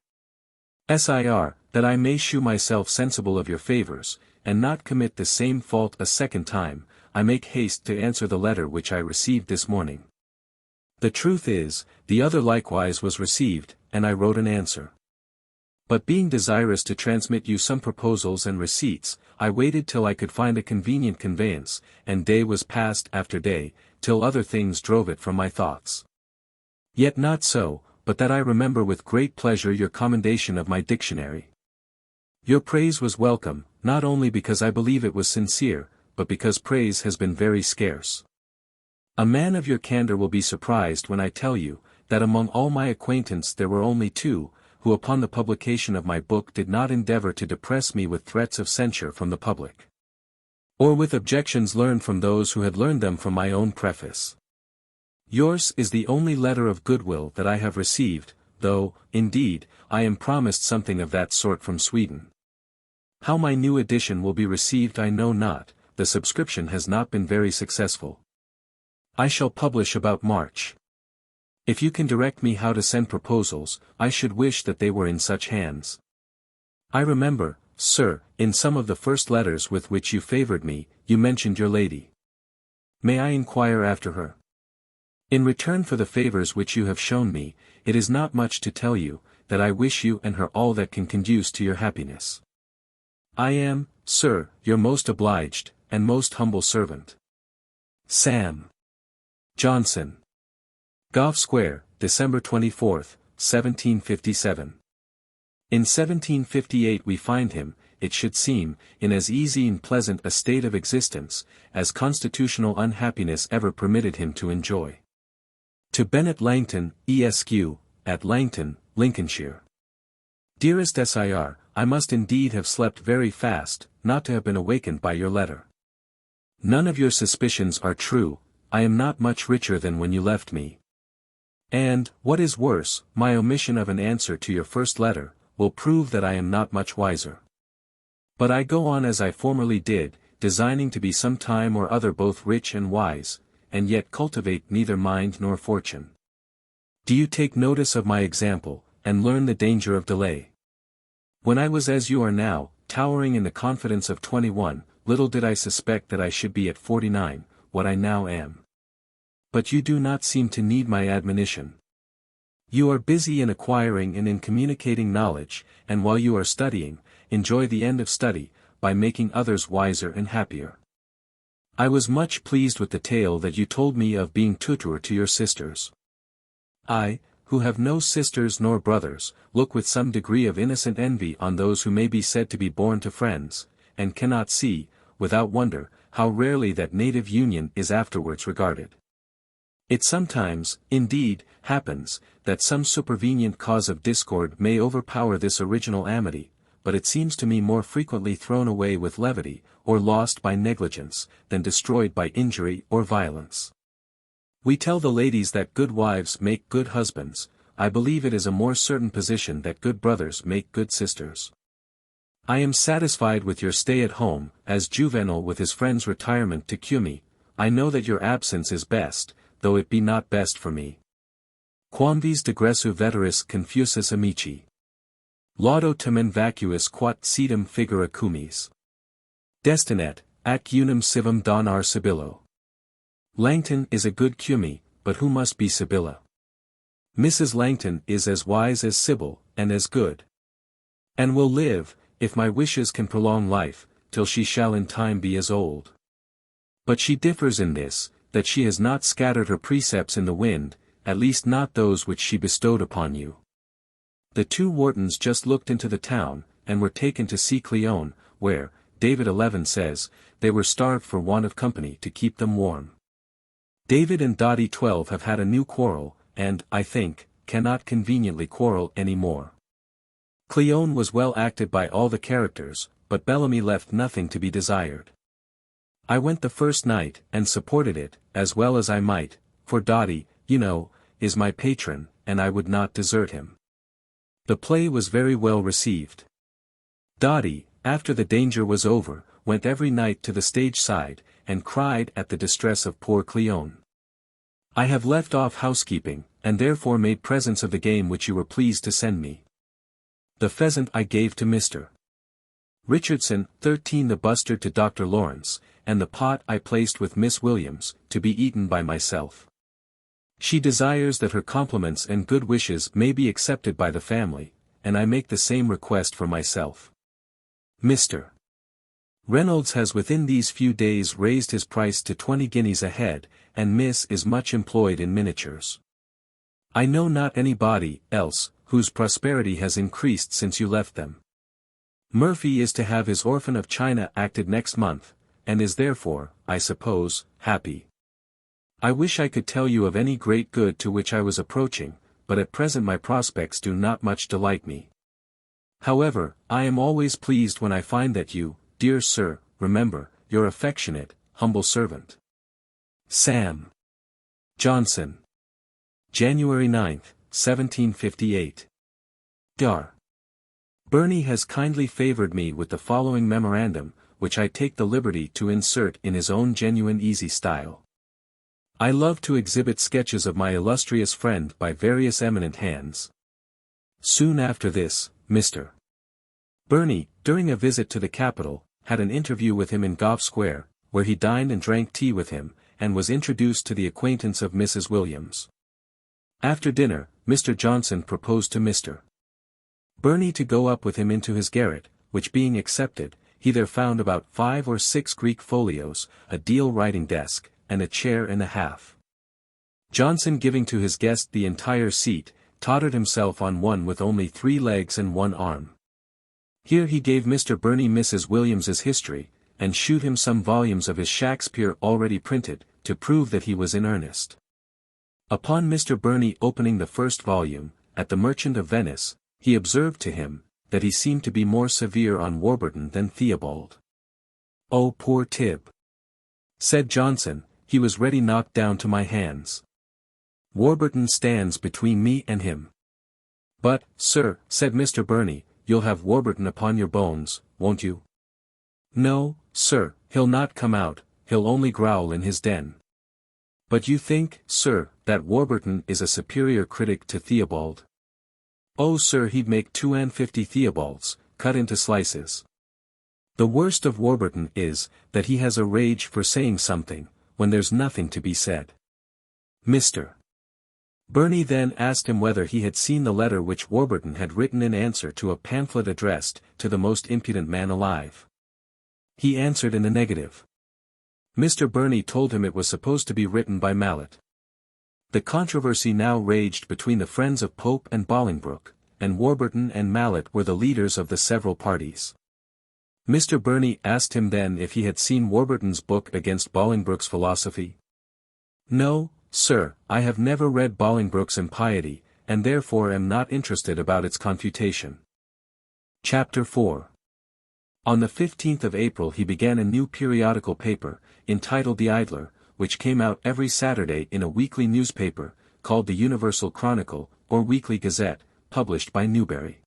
Sir, that I may shew myself sensible of your favours, and not commit the same fault a second time, I make haste to answer the letter which I received this morning. The truth is, the other likewise was received, and I wrote an answer. But being desirous to transmit you some proposals and receipts, I waited till I could find a convenient conveyance, and day was passed after day, till other things drove it from my thoughts. Yet not so, but that I remember with great pleasure your commendation of my dictionary. Your praise was welcome, not only because I believe it was sincere, but because praise has been very scarce. A man of your candor will be surprised when I tell you, that among all my acquaintance there were only 2, who upon the publication of my book did not endeavor to depress me with threats of censure from the public, or with objections learned from those who had learned them from my own preface. Yours is the only letter of goodwill that I have received, though, indeed, I am promised something of that sort from Sweden. How my new edition will be received I know not, the subscription has not been very successful. I shall publish about March. If you can direct me how to send proposals, I should wish that they were in such hands. I remember, sir, in some of the first letters with which you favoured me, you mentioned your lady. May I inquire after her? In return for the favours which you have shown me, it is not much to tell you, that I wish you and her all that can conduce to your happiness. I am, sir, your most obliged, and most humble servant. Sam. Johnson. Gough Square, December 24, 1757. In 1758 we find him, it should seem, in as easy and pleasant a state of existence, as constitutional unhappiness ever permitted him to enjoy. To Bennet Langton, Esq., at Langton, Lincolnshire. Dearest Sir, I must indeed have slept very fast, not to have been awakened by your letter. None of your suspicions are true, I am not much richer than when you left me. And, what is worse, my omission of an answer to your first letter, will prove that I am not much wiser. But I go on as I formerly did, designing to be some time or other both rich and wise, and yet cultivate neither mind nor fortune. Do you take notice of my example, and learn the danger of delay? When I was as you are now, towering in the confidence of 21, little did I suspect that I should be at 49, what I now am. But you do not seem to need my admonition. You are busy in acquiring and in communicating knowledge, and while you are studying, enjoy the end of study, by making others wiser and happier. I was much pleased with the tale that you told me of being tutor to your sisters. I, who have no sisters nor brothers, look with some degree of innocent envy on those who may be said to be born to friends, and cannot see, without wonder, how rarely that native union is afterwards regarded. It sometimes, indeed, happens, that some supervenient cause of discord may overpower this original amity, but it seems to me more frequently thrown away with levity, or lost by negligence, than destroyed by injury or violence. We tell the ladies that good wives make good husbands. I believe it is a more certain position that good brothers make good sisters. I am satisfied with your stay at home, as Juvenal with his friend's retirement to Cumae. I know that your absence is best, though it be not best for me. Quamvis degressu veteris confusus amici. Laudo tamen vacuus quat sedum figura cumis. Destinet, ac unum civum donar Sibylla. Langton is a good Cumae, but who must be Sibylla? Mrs. Langton is as wise as Sibyl, and as good. And will live, if my wishes can prolong life, till she shall in time be as old. But she differs in this, that she has not scattered her precepts in the wind, at least not those which she bestowed upon you. The two Whartons just looked into the town, and were taken to see Cleone, where, David 11 says, they were starved for want of company to keep them warm. David and Dotty 12 have had a new quarrel, and, I think, cannot conveniently quarrel any more. Cleone was well acted by all the characters, but Bellamy left nothing to be desired. I went the first night, and supported it, as well as I might, for Dotty, you know, is my patron, and I would not desert him. The play was very well received. Dotty, after the danger was over, went every night to the stage side, and cried at the distress of poor Cleone. I have left off housekeeping, and therefore made presents of the game which you were pleased to send me. The pheasant I gave to Mr. Richardson, 13 the bustard to Dr. Lawrence, and the pot I placed with Miss Williams, to be eaten by myself. She desires that her compliments and good wishes may be accepted by the family, and I make the same request for myself. Mr. Reynolds has within these few days raised his price to 20 guineas a head, and Miss is much employed in miniatures. I know not anybody else, whose prosperity has increased since you left them. Murphy is to have his Orphan of China acted next month, and is therefore, I suppose, happy. I wish I could tell you of any great good to which I was approaching, but at present my prospects do not much delight me. However, I am always pleased when I find that you, dear sir, remember, your affectionate, humble servant. Sam. Johnson. January 9, 1758. Dar. Burney has kindly favored me with the following memorandum, which I take the liberty to insert in his own genuine easy style. I love to exhibit sketches of my illustrious friend by various eminent hands. Soon after this, Mr. Burney, during a visit to the capital, had an interview with him in Gough Square, where he dined and drank tea with him, and was introduced to the acquaintance of Mrs. Williams. After dinner, Mr. Johnson proposed to Mr. Burney to go up with him into his garret, which being accepted, he there found about 5 or 6 Greek folios, a deal writing desk, and a chair and a half. Johnson giving to his guest the entire seat, tottered himself on one with only 3 legs and 1 arm. Here he gave Mr. Burney Mrs. Williams's history, and shewed him some volumes of his Shakespeare already printed, to prove that he was in earnest. Upon Mr. Burney opening the first volume, at the Merchant of Venice, he observed to him, that he seemed to be more severe on Warburton than Theobald. "Oh, poor Tib!" said Johnson, "he was ready knocked down to my hands. Warburton stands between me and him." "But, sir," said Mr. Burney, "you'll have Warburton upon your bones, won't you?" "No, sir, he'll not come out, he'll only growl in his den." But you think, sir, that Warburton is a superior critic to Theobald? Oh sir, he'd make 250 Theobalds, cut into slices. The worst of Warburton is, that he has a rage for saying something, when there's nothing to be said. Mr. Burney then asked him whether he had seen the letter which Warburton had written in answer to a pamphlet addressed to the most impudent man alive. He answered in the negative. Mr. Burney told him it was supposed to be written by Mallet. The controversy now raged between the friends of Pope and Bolingbroke, and Warburton and Mallet were the leaders of the several parties. Mr. Burney asked him then if he had seen Warburton's book against Bolingbroke's philosophy. No, sir, I have never read Bolingbroke's impiety, and therefore am not interested about its confutation. Chapter 4. On the 15th of April he began a new periodical paper, entitled The Idler, which came out every Saturday in a weekly newspaper, called the Universal Chronicle, or Weekly Gazette, published by Newbery.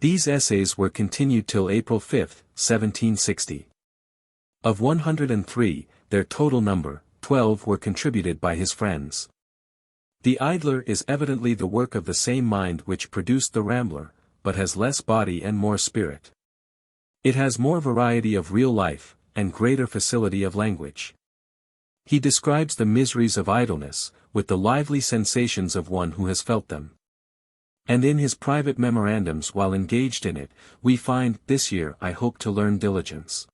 These essays were continued till April 5, 1760. Of 103, their total number, 12 were contributed by his friends. The Idler is evidently the work of the same mind which produced the Rambler, but has less body and more spirit. It has more variety of real life, and greater facility of language. He describes the miseries of idleness, with the lively sensations of one who has felt them. And in his private memorandums while engaged in it, we find, "This year I hope to learn diligence."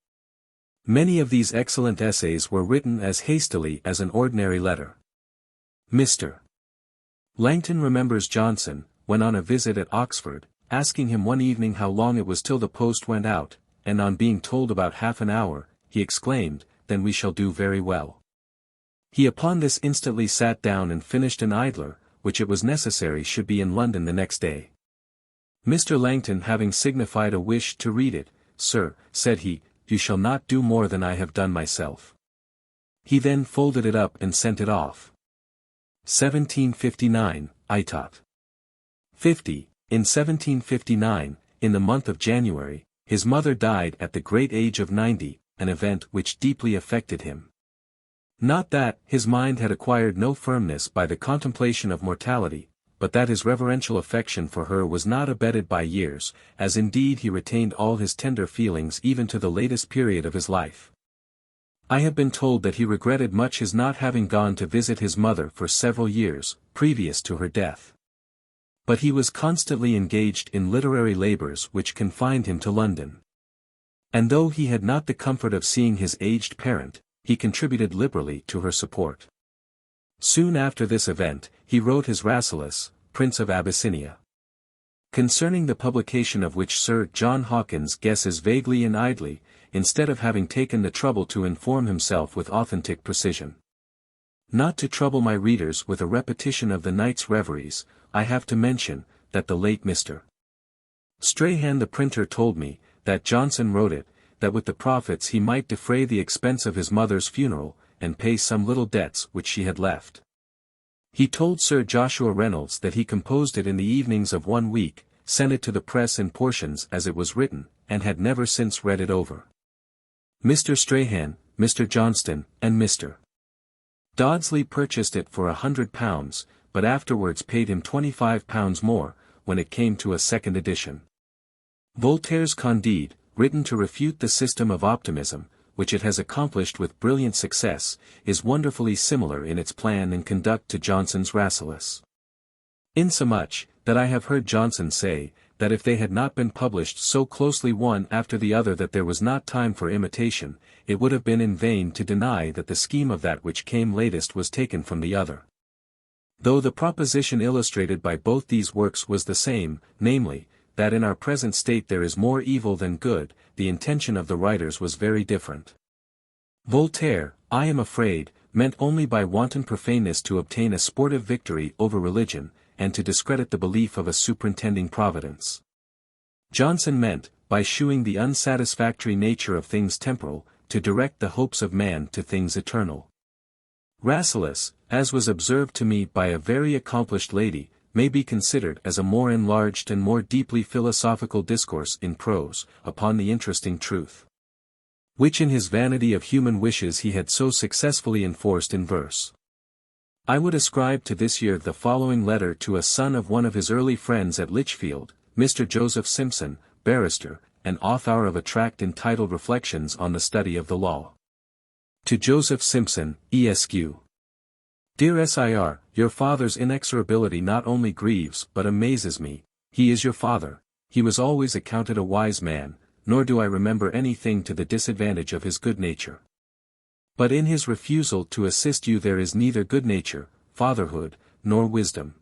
Many of these excellent essays were written as hastily as an ordinary letter. Mr. Langton remembers Johnson, when on a visit at Oxford, asking him one evening how long it was till the post went out, and on being told about half an hour, he exclaimed, "Then we shall do very well." He upon this instantly sat down and finished an Idler, which it was necessary should be in London the next day. Mr. Langton having signified a wish to read it, "Sir," said he, "you shall not do more than I have done myself." He then folded it up and sent it off. 1759, Itot. 50. In 1759, in the month of January, his mother died at the great age of 90, an event which deeply affected him. Not that his mind had acquired no firmness by the contemplation of mortality, but that his reverential affection for her was not abetted by years, as indeed he retained all his tender feelings even to the latest period of his life. I have been told that he regretted much his not having gone to visit his mother for several years, previous to her death. But he was constantly engaged in literary labors which confined him to London. And though he had not the comfort of seeing his aged parent, he contributed liberally to her support. Soon after this event, he wrote his Rasselas, Prince of Abyssinia. Concerning the publication of which Sir John Hawkins guesses vaguely and idly, instead of having taken the trouble to inform himself with authentic precision. Not to trouble my readers with a repetition of the night's reveries, I have to mention, that the late Mr. Strahan the printer told me, that Johnson wrote it, that with the profits he might defray the expense of his mother's funeral, and pay some little debts which she had left. He told Sir Joshua Reynolds that he composed it in the evenings of one week, sent it to the press in portions as it was written, and had never since read it over. Mr. Strahan, Mr. Johnston, and Mr. Dodsley purchased it for £100, but afterwards paid him £25 more, when it came to a second edition. Voltaire's Candide, written to refute the system of optimism, which it has accomplished with brilliant success, is wonderfully similar in its plan and conduct to Johnson's Rasselas. Insomuch, that I have heard Johnson say, that if they had not been published so closely one after the other that there was not time for imitation, it would have been in vain to deny that the scheme of that which came latest was taken from the other. Though the proposition illustrated by both these works was the same, namely, that in our present state there is more evil than good, the intention of the writers was very different. Voltaire, I am afraid, meant only by wanton profaneness to obtain a sportive victory over religion, and to discredit the belief of a superintending providence. Johnson meant, by shewing the unsatisfactory nature of things temporal, to direct the hopes of man to things eternal. Rasselas, as was observed to me by a very accomplished lady, may be considered as a more enlarged and more deeply philosophical discourse in prose, upon the interesting truth, which in his Vanity of Human Wishes he had so successfully enforced in verse. I would ascribe to this year the following letter to a son of one of his early friends at Lichfield, Mr. Joseph Simpson, barrister, and author of a tract entitled Reflections on the Study of the Law. To Joseph Simpson, Esq. Dear Sir, your father's inexorability not only grieves but amazes me. He is your father, he was always accounted a wise man, nor do I remember anything to the disadvantage of his good nature. But in his refusal to assist you there is neither good nature, fatherhood, nor wisdom.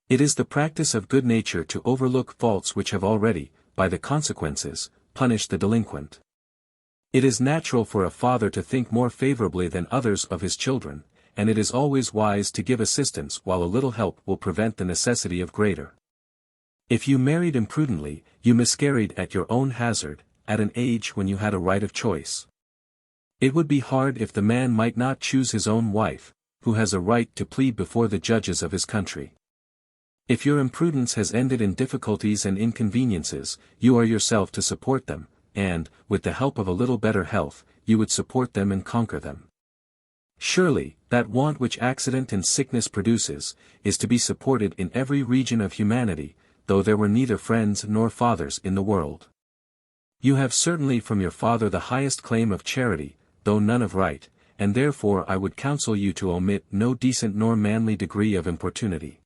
It is the practice of good nature to overlook faults which have already, by the consequences, punished the delinquent. It is natural for a father to think more favorably than others of his children, and it is always wise to give assistance while a little help will prevent the necessity of greater. If you married imprudently, you miscarried at your own hazard, at an age when you had a right of choice. It would be hard if the man might not choose his own wife, who has a right to plead before the judges of his country. If your imprudence has ended in difficulties and inconveniences, you are yourself to support them, and, with the help of a little better health, you would support them and conquer them. Surely, that want which accident and sickness produces, is to be supported in every region of humanity, though there were neither friends nor fathers in the world. You have certainly from your father the highest claim of charity, though none of right, and therefore I would counsel you to omit no decent nor manly degree of importunity.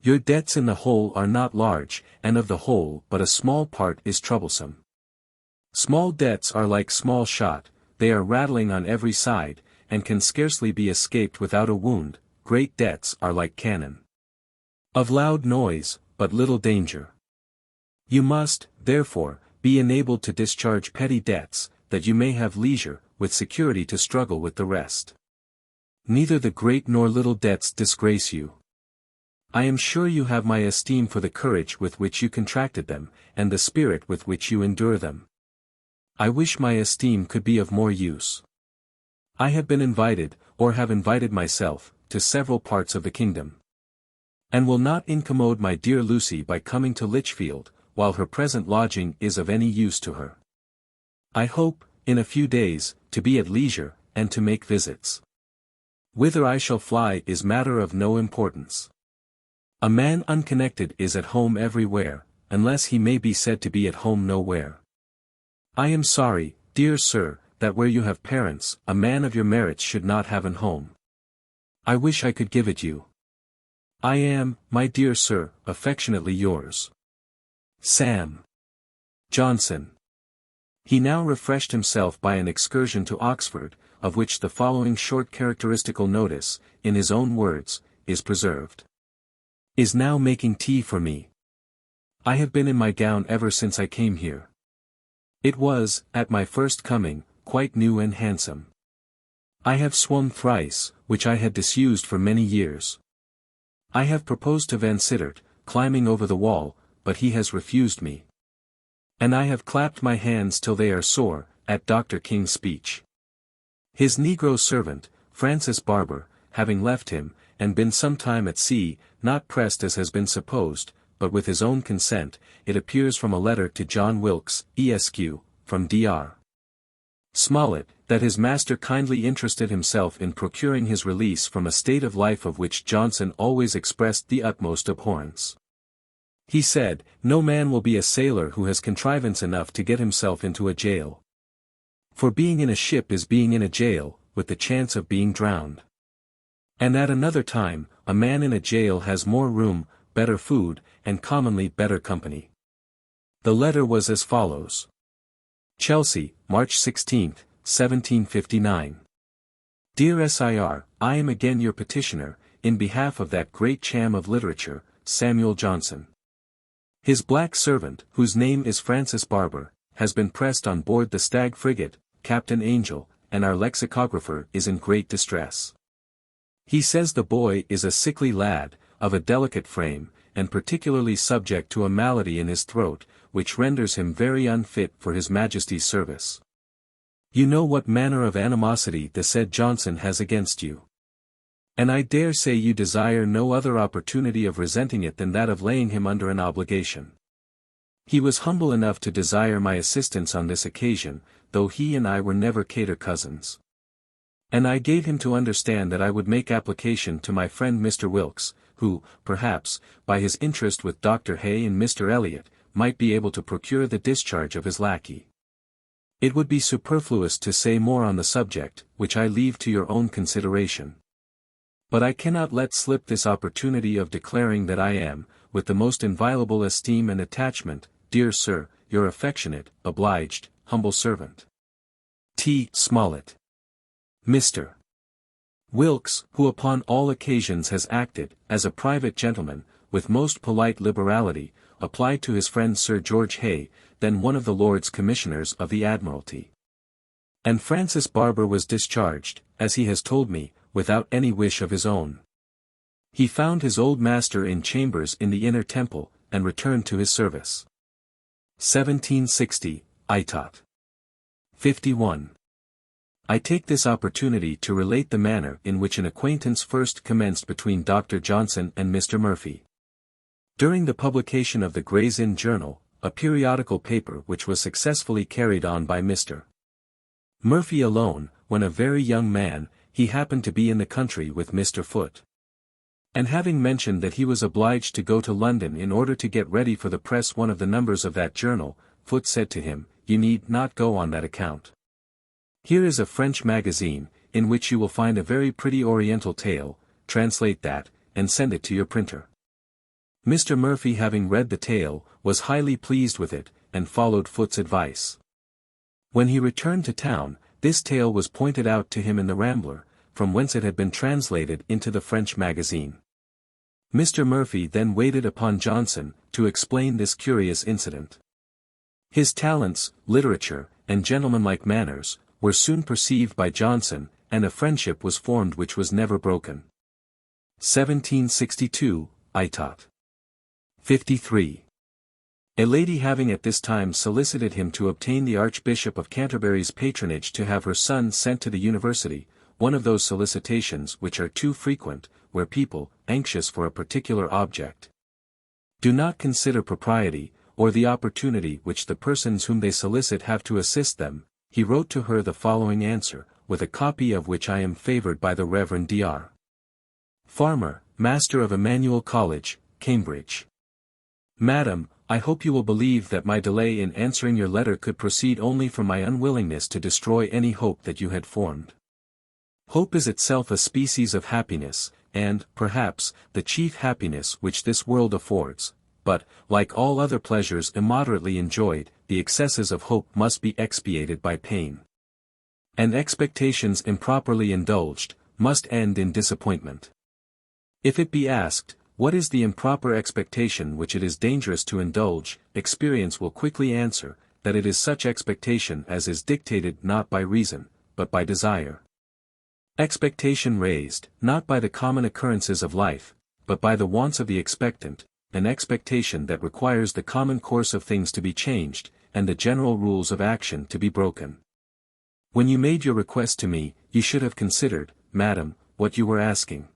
Your debts in the whole are not large, and of the whole but a small part is troublesome. Small debts are like small shot, they are rattling on every side, and can scarcely be escaped without a wound. Great debts are like cannon. Of loud noise, but little danger. You must, therefore, be enabled to discharge petty debts, that you may have leisure, with security to struggle with the rest. Neither the great nor little debts disgrace you. I am sure you have my esteem for the courage with which you contracted them, and the spirit with which you endure them. I wish my esteem could be of more use. I have been invited, or have invited myself, to several parts of the kingdom. And will not incommode my dear Lucy by coming to Lichfield, while her present lodging is of any use to her. I hope, in a few days, to be at leisure, and to make visits. Whither I shall fly is matter of no importance. A man unconnected is at home everywhere, unless he may be said to be at home nowhere. I am sorry, dear sir, that where you have parents, a man of your merits should not have an home. I wish I could give it you. I am, my dear sir, affectionately yours. Sam. Johnson. He now refreshed himself by an excursion to Oxford, of which the following short characteristical notice, in his own words, is preserved. Is now making tea for me. I have been in my gown ever since I came here. It was, at my first coming, quite new and handsome. I have swum thrice, which I had disused for many years. I have proposed to Vansittart, climbing over the wall, but he has refused me. And I have clapped my hands till they are sore, at Dr. King's speech. His negro servant, Francis Barber, having left him, and been some time at sea, not pressed as has been supposed, but with his own consent, it appears from a letter to John Wilkes, Esq., from Dr. Smollett, that his master kindly interested himself in procuring his release from a state of life of which Johnson always expressed the utmost abhorrence. He said, no man will be a sailor who has contrivance enough to get himself into a jail. For being in a ship is being in a jail, with the chance of being drowned. And at another time, a man in a jail has more room, better food, and commonly better company. The letter was as follows. Chelsea, March 16, 1759. Dear Sir, I am again your petitioner, in behalf of that great cham of literature, Samuel Johnson. His black servant, whose name is Francis Barber, has been pressed on board the Stag frigate, Captain Angel, and our lexicographer is in great distress. He says the boy is a sickly lad, of a delicate frame, and particularly subject to a malady in his throat, which renders him very unfit for his Majesty's service. You know what manner of animosity the said Johnson has against you. And I dare say you desire no other opportunity of resenting it than that of laying him under an obligation. He was humble enough to desire my assistance on this occasion, though he and I were never cater cousins. And I gave him to understand that I would make application to my friend Mr. Wilkes, who, perhaps, by his interest with Dr. Hay and Mr. Elliot, might be able to procure the discharge of his lackey. It would be superfluous to say more on the subject, which I leave to your own consideration. But I cannot let slip this opportunity of declaring that I am, with the most inviolable esteem and attachment, dear sir, your affectionate, obliged, humble servant, T. Smollett. Mr. Wilkes, who upon all occasions has acted, as a private gentleman, with most polite liberality, applied to his friend Sir George Hay, then one of the Lords Commissioners of the Admiralty. And Francis Barber was discharged, as he has told me, without any wish of his own. He found his old master in chambers in the Inner Temple, and returned to his service. 1760, Itot. 51. I take this opportunity to relate the manner in which an acquaintance first commenced between Dr. Johnson and Mr. Murphy. During the publication of the Gray's Inn Journal, a periodical paper which was successfully carried on by Mr. Murphy alone, when a very young man, he happened to be in the country with Mr. Foote. And having mentioned that he was obliged to go to London in order to get ready for the press one of the numbers of that journal, Foote said to him, "You need not go on that account. Here is a French magazine, in which you will find a very pretty Oriental tale, translate that, and send it to your printer." Mr. Murphy, having read the tale, was highly pleased with it, and followed Foote's advice. When he returned to town, this tale was pointed out to him in the Rambler, from whence it had been translated into the French magazine. Mr. Murphy then waited upon Johnson, to explain this curious incident. His talents, literature, and gentlemanlike manners, were soon perceived by Johnson, and a friendship was formed which was never broken. 1762, Itot. 53. A lady having at this time solicited him to obtain the Archbishop of Canterbury's patronage to have her son sent to the university, one of those solicitations which are too frequent, where people, anxious for a particular object, do not consider propriety, or the opportunity which the persons whom they solicit have to assist them, he wrote to her the following answer, with a copy of which I am favored by the Reverend Dr. Farmer, Master of Emmanuel College, Cambridge. Madam, I hope you will believe that my delay in answering your letter could proceed only from my unwillingness to destroy any hope that you had formed. Hope is itself a species of happiness, and, perhaps, the chief happiness which this world affords, but, like all other pleasures immoderately enjoyed, the excesses of hope must be expiated by pain. And expectations improperly indulged, must end in disappointment. If it be asked, what is the improper expectation which it is dangerous to indulge, experience will quickly answer, that it is such expectation as is dictated not by reason, but by desire. Expectation raised, not by the common occurrences of life, but by the wants of the expectant, an expectation that requires the common course of things to be changed, and the general rules of action to be broken. When you made your request to me, you should have considered, madam, what you were asking.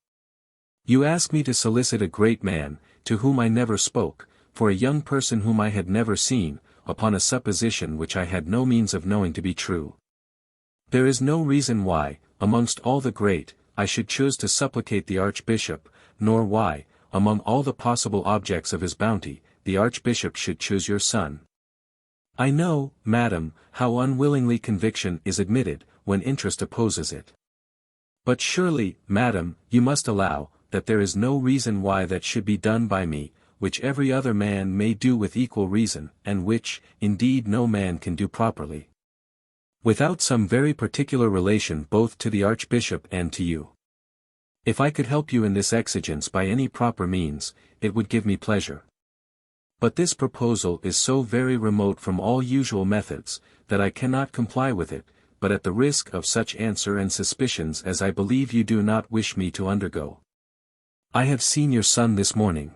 You ask me to solicit a great man, to whom I never spoke, for a young person whom I had never seen, upon a supposition which I had no means of knowing to be true. There is no reason why, amongst all the great, I should choose to supplicate the Archbishop, nor why, among all the possible objects of his bounty, the Archbishop should choose your son. I know, madam, how unwillingly conviction is admitted, when interest opposes it. But surely, madam, you must allow, that there is no reason why that should be done by me, which every other man may do with equal reason, and which, indeed, no man can do properly, without some very particular relation both to the Archbishop and to you. If I could help you in this exigence by any proper means, it would give me pleasure. But this proposal is so very remote from all usual methods, that I cannot comply with it, but at the risk of such answer and suspicions as I believe you do not wish me to undergo. I have seen your son this morning.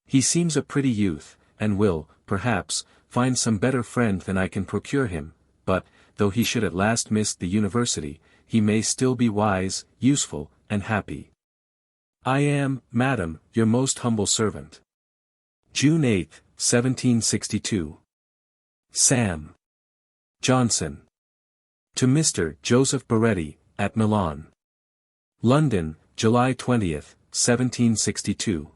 He seems a pretty youth, and will, perhaps, find some better friend than I can procure him, but, though he should at last miss the university, he may still be wise, useful, and happy. I am, madam, your most humble servant. June 8, 1762. Sam. Johnson. To Mr. Joseph Baretti, at Milan. London, July 20, 1762.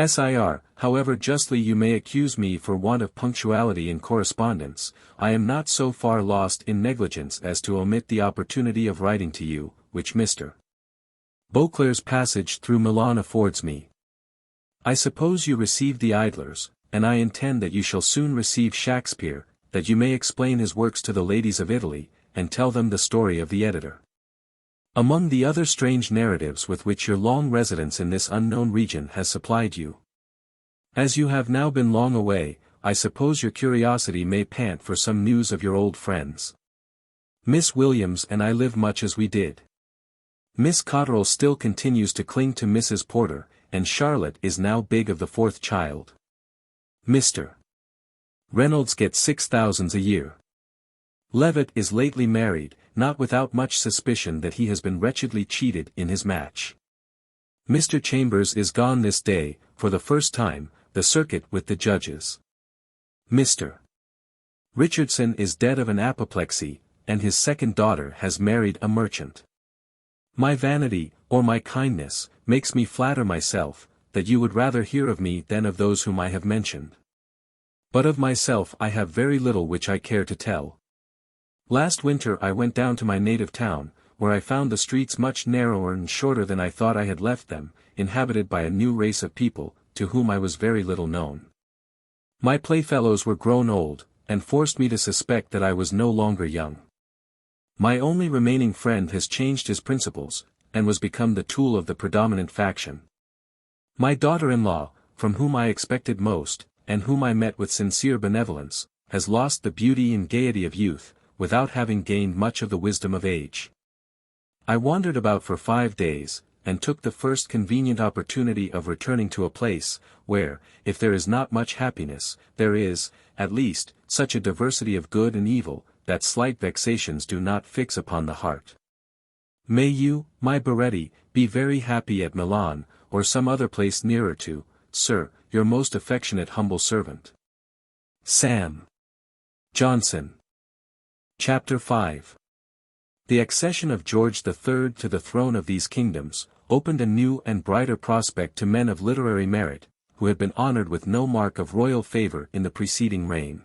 Sir, however justly you may accuse me for want of punctuality in correspondence, I am not so far lost in negligence as to omit the opportunity of writing to you, which Mr. Beauclerk's passage through Milan affords me. I suppose you received the Idlers, and I intend that you shall soon receive Shakespeare, that you may explain his works to the ladies of Italy, and tell them the story of the editor. Among the other strange narratives with which your long residence in this unknown region has supplied you. As you have now been long away, I suppose your curiosity may pant for some news of your old friends. Miss Williams and I live much as we did. Miss Cotterell still continues to cling to Mrs. Porter, and Charlotte is now big of the fourth child. Mr. Reynolds gets 6,000 a year. Levitt is lately married, not without much suspicion that he has been wretchedly cheated in his match. Mr. Chambers is gone this day, for the first time, the circuit with the judges. Mr. Richardson is dead of an apoplexy, and his second daughter has married a merchant. My vanity, or my kindness, makes me flatter myself, that you would rather hear of me than of those whom I have mentioned. But of myself I have very little which I care to tell. Last winter I went down to my native town, where I found the streets much narrower and shorter than I thought I had left them, inhabited by a new race of people, to whom I was very little known. My playfellows were grown old, and forced me to suspect that I was no longer young. My only remaining friend has changed his principles, and was become the tool of the predominant faction. My daughter-in-law, from whom I expected most, and whom I met with sincere benevolence, has lost the beauty and gaiety of youth, without having gained much of the wisdom of age. I wandered about for 5 days, and took the first convenient opportunity of returning to a place, where, if there is not much happiness, there is, at least, such a diversity of good and evil, that slight vexations do not fix upon the heart. May you, my Baretti, be very happy at Milan, or some other place nearer to, Sir, your most affectionate humble servant. Sam. Johnson. Chapter 5. The accession of George III to the throne of these kingdoms, opened a new and brighter prospect to men of literary merit, who had been honored with no mark of royal favor in the preceding reign.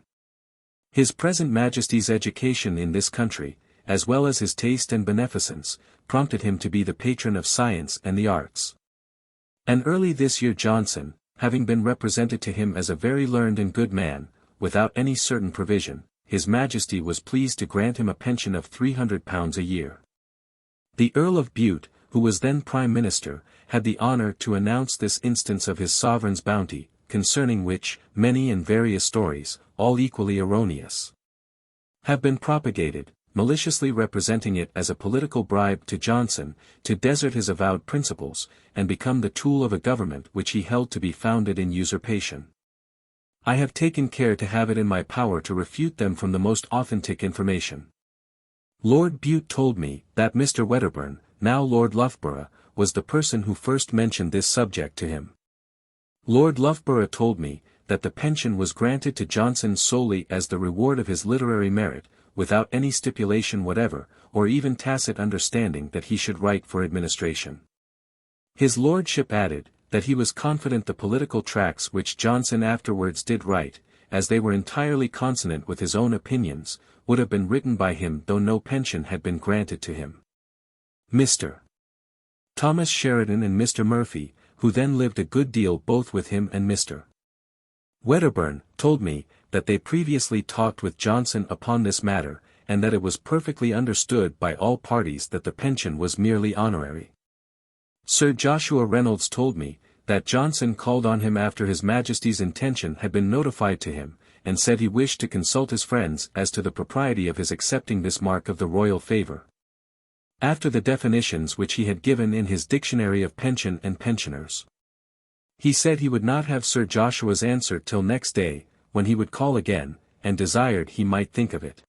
His present Majesty's education in this country, as well as his taste and beneficence, prompted him to be the patron of science and the arts. And early this year Johnson, having been represented to him as a very learned and good man, without any certain provision, His Majesty was pleased to grant him a pension of £300 a year. The Earl of Bute, who was then Prime Minister, had the honour to announce this instance of his sovereign's bounty, concerning which, many and various stories, all equally erroneous, have been propagated, maliciously representing it as a political bribe to Johnson, to desert his avowed principles, and become the tool of a government which he held to be founded in usurpation. I have taken care to have it in my power to refute them from the most authentic information. Lord Bute told me, that Mr. Wedderburn, now Lord Loughborough, was the person who first mentioned this subject to him. Lord Loughborough told me, that the pension was granted to Johnson solely as the reward of his literary merit, without any stipulation whatever, or even tacit understanding that he should write for administration. His lordship added, that he was confident the political tracts which Johnson afterwards did write, as they were entirely consonant with his own opinions, would have been written by him though no pension had been granted to him. Mr. Thomas Sheridan and Mr. Murphy, who then lived a good deal both with him and Mr. Wedderburn, told me, that they previously talked with Johnson upon this matter, and that it was perfectly understood by all parties that the pension was merely honorary. Sir Joshua Reynolds told me, that Johnson called on him after His Majesty's intention had been notified to him, and said he wished to consult his friends as to the propriety of his accepting this mark of the royal favour. After the definitions which he had given in his Dictionary of Pension and Pensioners, he said he would not have Sir Joshua's answer till next day, when he would call again, and desired he might think of it.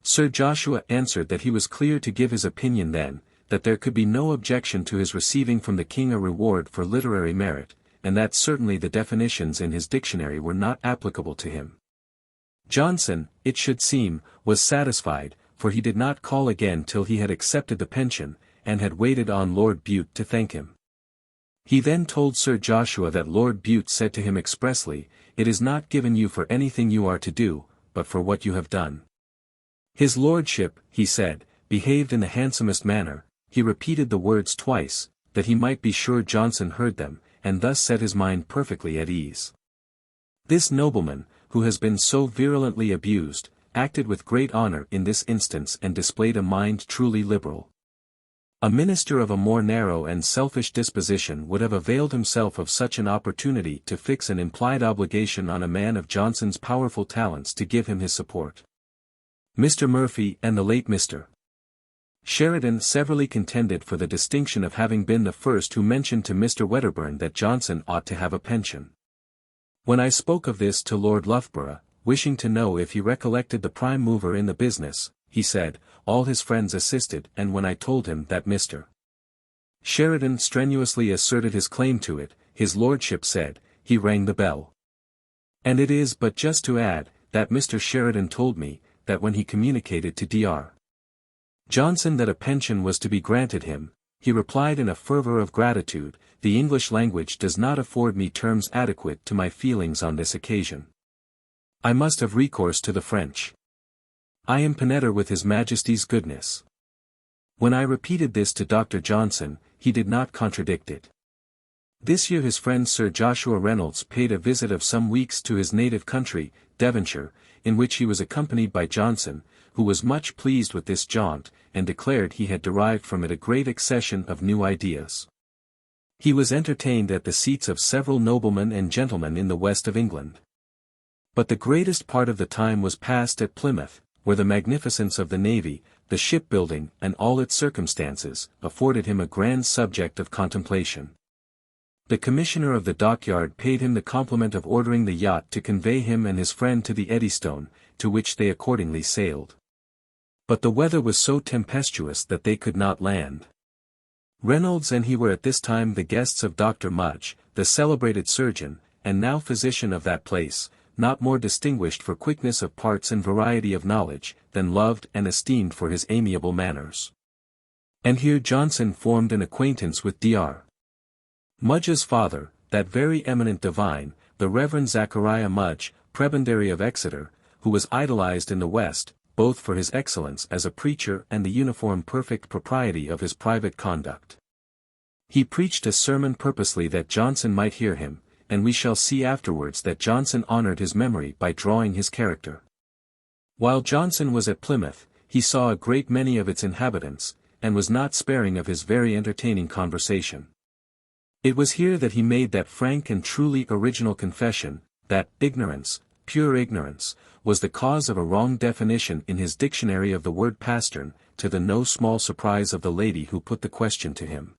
Sir Joshua answered that he was clear to give his opinion then, that there could be no objection to his receiving from the king a reward for literary merit, and that certainly the definitions in his dictionary were not applicable to him. Johnson, it should seem, was satisfied, for he did not call again till he had accepted the pension, and had waited on Lord Bute to thank him. He then told Sir Joshua that Lord Bute said to him expressly, "It is not given you for anything you are to do, but for what you have done." His lordship, he said, behaved in the handsomest manner. He repeated the words twice, that he might be sure Johnson heard them, and thus set his mind perfectly at ease. This nobleman, who has been so virulently abused, acted with great honor in this instance and displayed a mind truly liberal. A minister of a more narrow and selfish disposition would have availed himself of such an opportunity to fix an implied obligation on a man of Johnson's powerful talents to give him his support. Mr. Murphy and the late Mr. Sheridan severally contended for the distinction of having been the first who mentioned to Mr. Wedderburn that Johnson ought to have a pension. When I spoke of this to Lord Loughborough, wishing to know if he recollected the prime mover in the business, he said, all his friends assisted, and when I told him that Mr. Sheridan strenuously asserted his claim to it, his lordship said, he rang the bell. And it is but just to add, that Mr. Sheridan told me, that when he communicated to Dr. Johnson that a pension was to be granted him, he replied in a fervor of gratitude, "The English language does not afford me terms adequate to my feelings on this occasion. I must have recourse to the French. I am peneter with His Majesty's goodness." When I repeated this to Dr. Johnson, he did not contradict it. This year his friend Sir Joshua Reynolds paid a visit of some weeks to his native country, Devonshire, in which he was accompanied by Johnson, who was much pleased with this jaunt, and declared he had derived from it a great accession of new ideas. He was entertained at the seats of several noblemen and gentlemen in the west of England. But the greatest part of the time was passed at Plymouth, where the magnificence of the navy, the shipbuilding and all its circumstances, afforded him a grand subject of contemplation. The commissioner of the dockyard paid him the compliment of ordering the yacht to convey him and his friend to the Eddystone, to which they accordingly sailed. But the weather was so tempestuous that they could not land. Reynolds and he were at this time the guests of Dr. Mudge, the celebrated surgeon, and now physician of that place, not more distinguished for quickness of parts and variety of knowledge, than loved and esteemed for his amiable manners. And here Johnson formed an acquaintance with Dr. Mudge's father, that very eminent divine, the Reverend Zachariah Mudge, prebendary of Exeter, who was idolized in the West, both for his excellence as a preacher and the uniform perfect propriety of his private conduct. He preached a sermon purposely that Johnson might hear him, and we shall see afterwards that Johnson honored his memory by drawing his character. While Johnson was at Plymouth, he saw a great many of its inhabitants, and was not sparing of his very entertaining conversation. It was here that he made that frank and truly original confession, that ignorance, pure ignorance, was the cause of a wrong definition in his dictionary of the word pastern, to the no small surprise of the lady who put the question to him.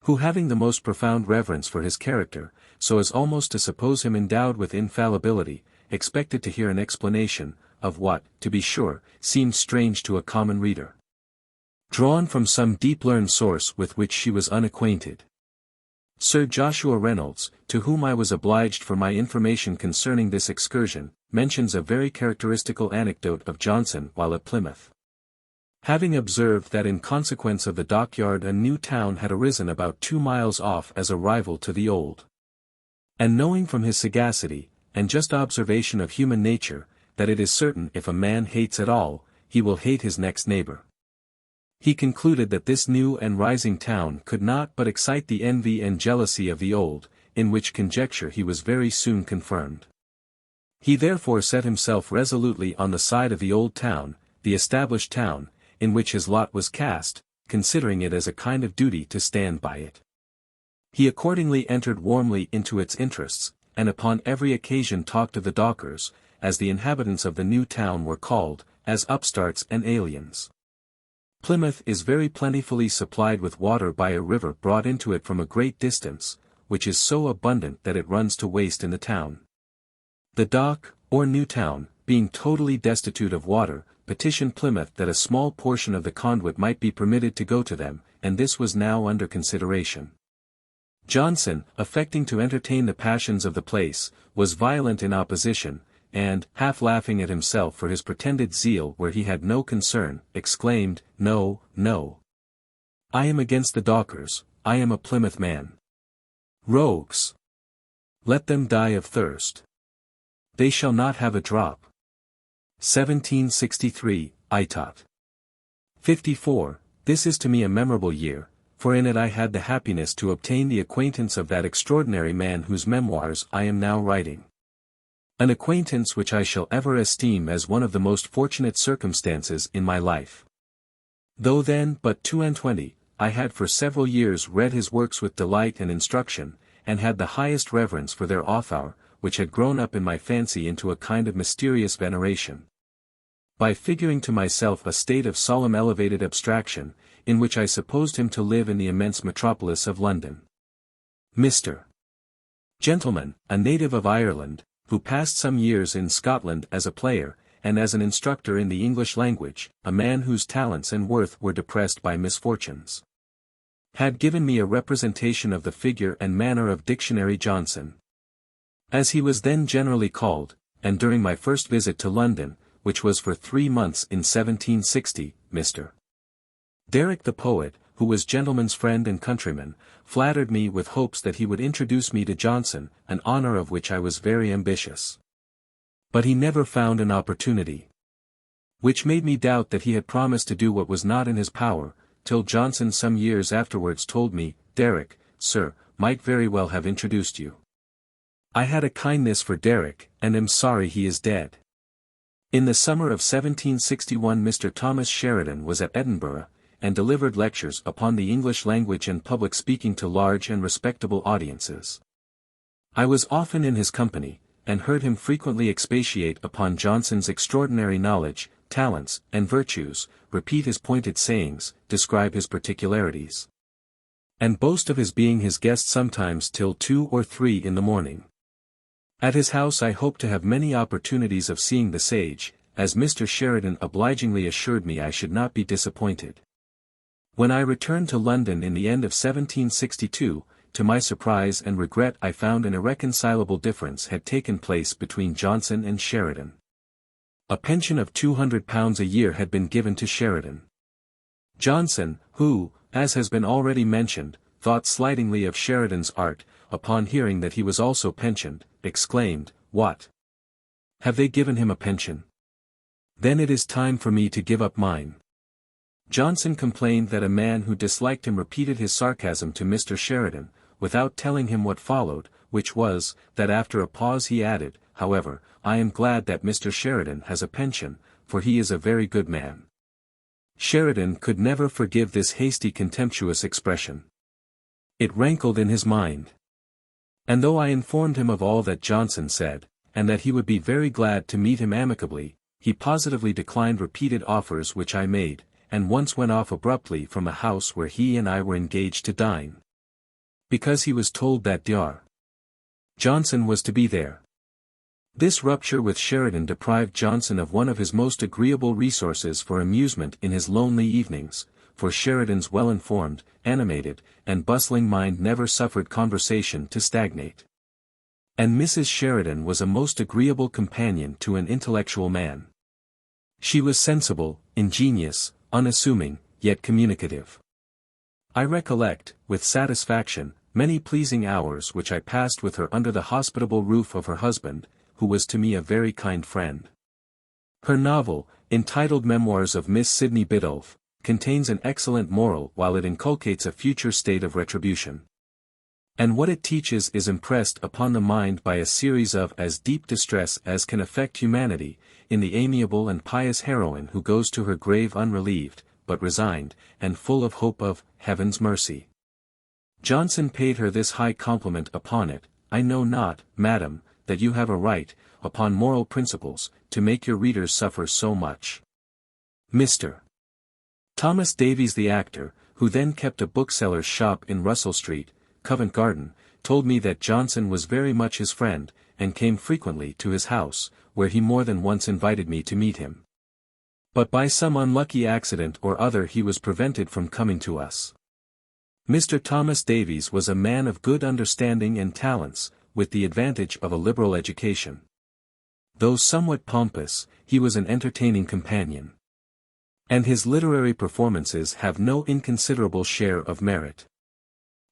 Who having the most profound reverence for his character, so as almost to suppose him endowed with infallibility, expected to hear an explanation, of what, to be sure, seemed strange to a common reader, drawn from some deep-learned source with which she was unacquainted. Sir Joshua Reynolds, to whom I was obliged for my information concerning this excursion, mentions a very characteristical anecdote of Johnson while at Plymouth. Having observed that in consequence of the dockyard a new town had arisen about 2 miles off as a rival to the old. And knowing from his sagacity, and just observation of human nature, that it is certain if a man hates at all, he will hate his next neighbor. He concluded that this new and rising town could not but excite the envy and jealousy of the old, in which conjecture he was very soon confirmed. He therefore set himself resolutely on the side of the old town, the established town, in which his lot was cast, considering it as a kind of duty to stand by it. He accordingly entered warmly into its interests, and upon every occasion talked of the dockers, as the inhabitants of the new town were called, as upstarts and aliens. Plymouth is very plentifully supplied with water by a river brought into it from a great distance, which is so abundant that it runs to waste in the town. The dock, or new town, being totally destitute of water, petitioned Plymouth that a small portion of the conduit might be permitted to go to them, and this was now under consideration. Johnson, affecting to entertain the passions of the place, was violent in opposition, and, half laughing at himself for his pretended zeal where he had no concern, exclaimed, "No, no. I am against the dockers, I am a Plymouth man. Rogues! Let them die of thirst. They shall not have a drop." 1763, Itot. 54, This is to me a memorable year, for in it I had the happiness to obtain the acquaintance of that extraordinary man whose memoirs I am now writing. An acquaintance which I shall ever esteem as one of the most fortunate circumstances in my life. Though then but 22, I had for several years read his works with delight and instruction, and had the highest reverence for their author, which had grown up in my fancy into a kind of mysterious veneration. By figuring to myself a state of solemn elevated abstraction, in which I supposed him to live in the immense metropolis of London. Mr. Gentleman, a native of Ireland, who passed some years in Scotland as a player, and as an instructor in the English language, a man whose talents and worth were depressed by misfortunes, had given me a representation of the figure and manner of Dictionary Johnson, as he was then generally called, and during my first visit to London, which was for 3 months in 1760, Mr. Derrick the poet, who was gentleman's friend and countryman, flattered me with hopes that he would introduce me to Johnson, an honor of which I was very ambitious. But he never found an opportunity, which made me doubt that he had promised to do what was not in his power, till Johnson some years afterwards told me, "Derrick, sir, might very well have introduced you." I had a kindness for Derrick, and am sorry he is dead. In the summer of 1761 Mr. Thomas Sheridan was at Edinburgh, and delivered lectures upon the English language and public speaking to large and respectable audiences. I was often in his company, and heard him frequently expatiate upon Johnson's extraordinary knowledge, talents, and virtues, repeat his pointed sayings, describe his particularities, and boast of his being his guest sometimes till 2 or 3 in the morning. At his house I hope to have many opportunities of seeing the sage, as Mr. Sheridan obligingly assured me I should not be disappointed. When I returned to London in the end of 1762, to my surprise and regret I found an irreconcilable difference had taken place between Johnson and Sheridan. A pension of £200 a year had been given to Sheridan. Johnson, who, as has been already mentioned, thought slightingly of Sheridan's art, upon hearing that he was also pensioned, exclaimed, "What? Have they given him a pension? Then it is time for me to give up mine." Johnson complained that a man who disliked him repeated his sarcasm to Mr. Sheridan, without telling him what followed, which was, that after a pause he added, "However, I am glad that Mr. Sheridan has a pension, for he is a very good man." Sheridan could never forgive this hasty contemptuous expression. It rankled in his mind. And though I informed him of all that Johnson said, and that he would be very glad to meet him amicably, he positively declined repeated offers which I made, and once went off abruptly from a house where he and I were engaged to dine, because he was told that Dr. Johnson was to be there. This rupture with Sheridan deprived Johnson of one of his most agreeable resources for amusement in his lonely evenings, for Sheridan's well-informed, animated, and bustling mind never suffered conversation to stagnate. And Mrs. Sheridan was a most agreeable companion to an intellectual man. She was sensible, ingenious, unassuming, yet communicative. I recollect, with satisfaction, many pleasing hours which I passed with her under the hospitable roof of her husband, who was to me a very kind friend. Her novel, entitled Memoirs of Miss Sidney Biddulph, contains an excellent moral while it inculcates a future state of retribution. And what it teaches is impressed upon the mind by a series of as deep distress as can affect humanity, in the amiable and pious heroine who goes to her grave unrelieved, but resigned, and full of hope of heaven's mercy. Johnson paid her this high compliment upon it: "I know not, madam, that you have a right, upon moral principles, to make your readers suffer so much." Mr. Thomas Davies the actor, who then kept a bookseller's shop in Russell Street, Covent Garden, told me that Johnson was very much his friend, and came frequently to his house, where he more than once invited me to meet him. But by some unlucky accident or other he was prevented from coming to us. Mr. Thomas Davies was a man of good understanding and talents, with the advantage of a liberal education. Though somewhat pompous, he was an entertaining companion. And his literary performances have no inconsiderable share of merit.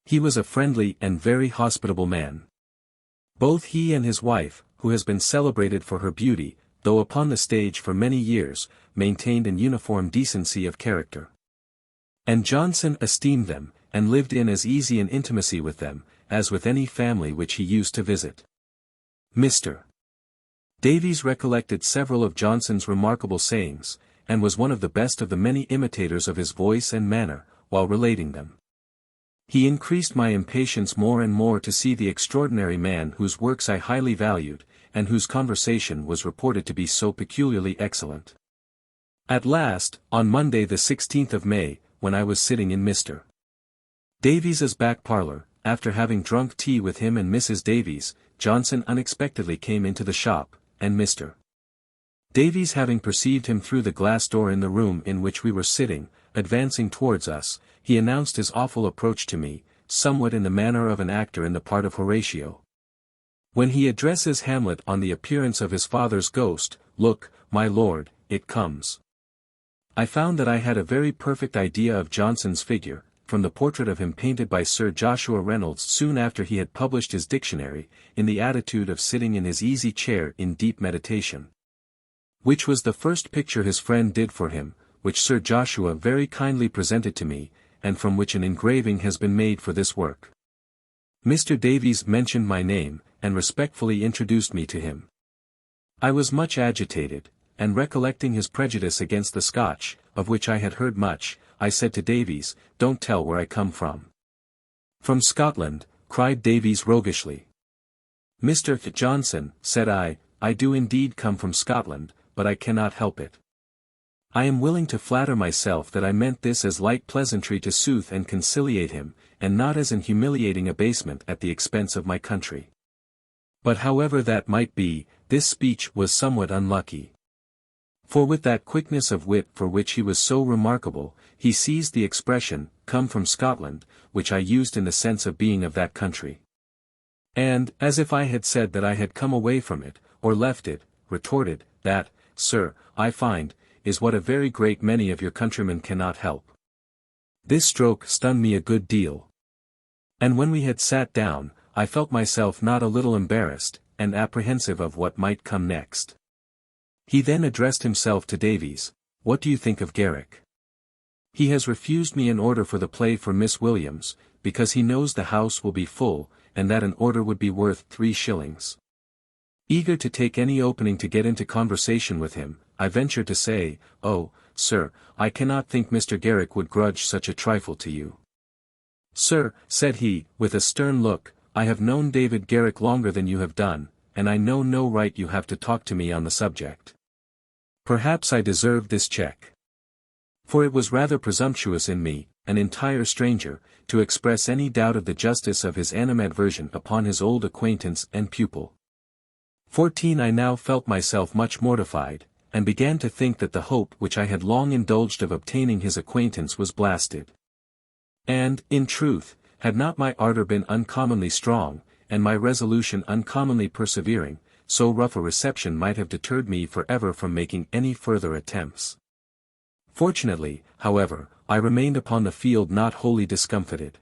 He was a friendly and very hospitable man. Both he and his wife, who has been celebrated for her beauty, though upon the stage for many years, maintained an uniform decency of character. And Johnson esteemed them, and lived in as easy an intimacy with them, as with any family which he used to visit. Mr. Davies recollected several of Johnson's remarkable sayings, and was one of the best of the many imitators of his voice and manner, while relating them. He increased my impatience more and more to see the extraordinary man whose works I highly valued, and whose conversation was reported to be so peculiarly excellent. At last, on Monday the 16th of May, when I was sitting in Mr. Davies's back parlour, after having drunk tea with him and Mrs. Davies, Johnson unexpectedly came into the shop, and Mr. Davies having perceived him through the glass door in the room in which we were sitting, advancing towards us, he announced his awful approach to me, somewhat in the manner of an actor in the part of Horatio, when he addresses Hamlet on the appearance of his father's ghost, "Look, my lord, it comes." I found that I had a very perfect idea of Johnson's figure, from the portrait of him painted by Sir Joshua Reynolds soon after he had published his dictionary, in the attitude of sitting in his easy chair in deep meditation. Which was the first picture his friend did for him, which Sir Joshua very kindly presented to me, and from which an engraving has been made for this work. Mr. Davies mentioned my name, and respectfully introduced me to him. I was much agitated, and recollecting his prejudice against the Scotch, of which I had heard much, I said to Davies, "Don't tell where I come from." "From Scotland," cried Davies roguishly. "Mr. Johnson," said I do indeed come from Scotland, but I cannot help it. I am willing to flatter myself that I meant this as light pleasantry to soothe and conciliate him, and not as an humiliating abasement at the expense of my country. But however that might be, this speech was somewhat unlucky. For with that quickness of wit for which he was so remarkable, he seized the expression, "come from Scotland," which I used in the sense of being of that country. And, as if I had said that I had come away from it, or left it, retorted, "That, sir, I find, is what a very great many of your countrymen cannot help." This stroke stung me a good deal. And when we had sat down, I felt myself not a little embarrassed, and apprehensive of what might come next. He then addressed himself to Davies, "What do you think of Garrick? He has refused me an order for the play for Miss Williams, because he knows the house will be full, and that an order would be worth 3 shillings. Eager to take any opening to get into conversation with him, I ventured to say, "Oh, sir, I cannot think Mr. Garrick would grudge such a trifle to you." "Sir," said he, with a stern look, "I have known David Garrick longer than you have done, and I know no right you have to talk to me on the subject." Perhaps I deserved this check. For it was rather presumptuous in me, an entire stranger, to express any doubt of the justice of his animadversion upon his old acquaintance and pupil. 14 I now felt myself much mortified, and began to think that the hope which I had long indulged of obtaining his acquaintance was blasted. And, in truth, had not my ardor been uncommonly strong, and my resolution uncommonly persevering, so rough a reception might have deterred me for ever from making any further attempts. Fortunately, however, I remained upon the field not wholly discomfited.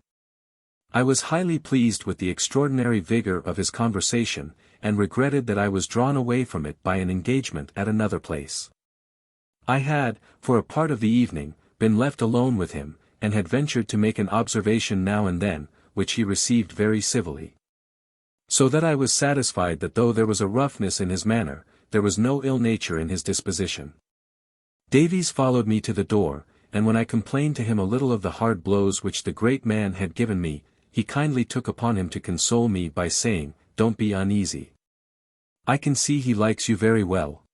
I was highly pleased with the extraordinary vigor of his conversation, and regretted that I was drawn away from it by an engagement at another place. I had, for a part of the evening, been left alone with him, and had ventured to make an observation now and then, which he received very civilly. So that I was satisfied that though there was a roughness in his manner, there was no ill nature in his disposition. Davies followed me to the door, and when I complained to him a little of the hard blows which the great man had given me, he kindly took upon him to console me by saying, "Don't be uneasy. I can see he likes you very well."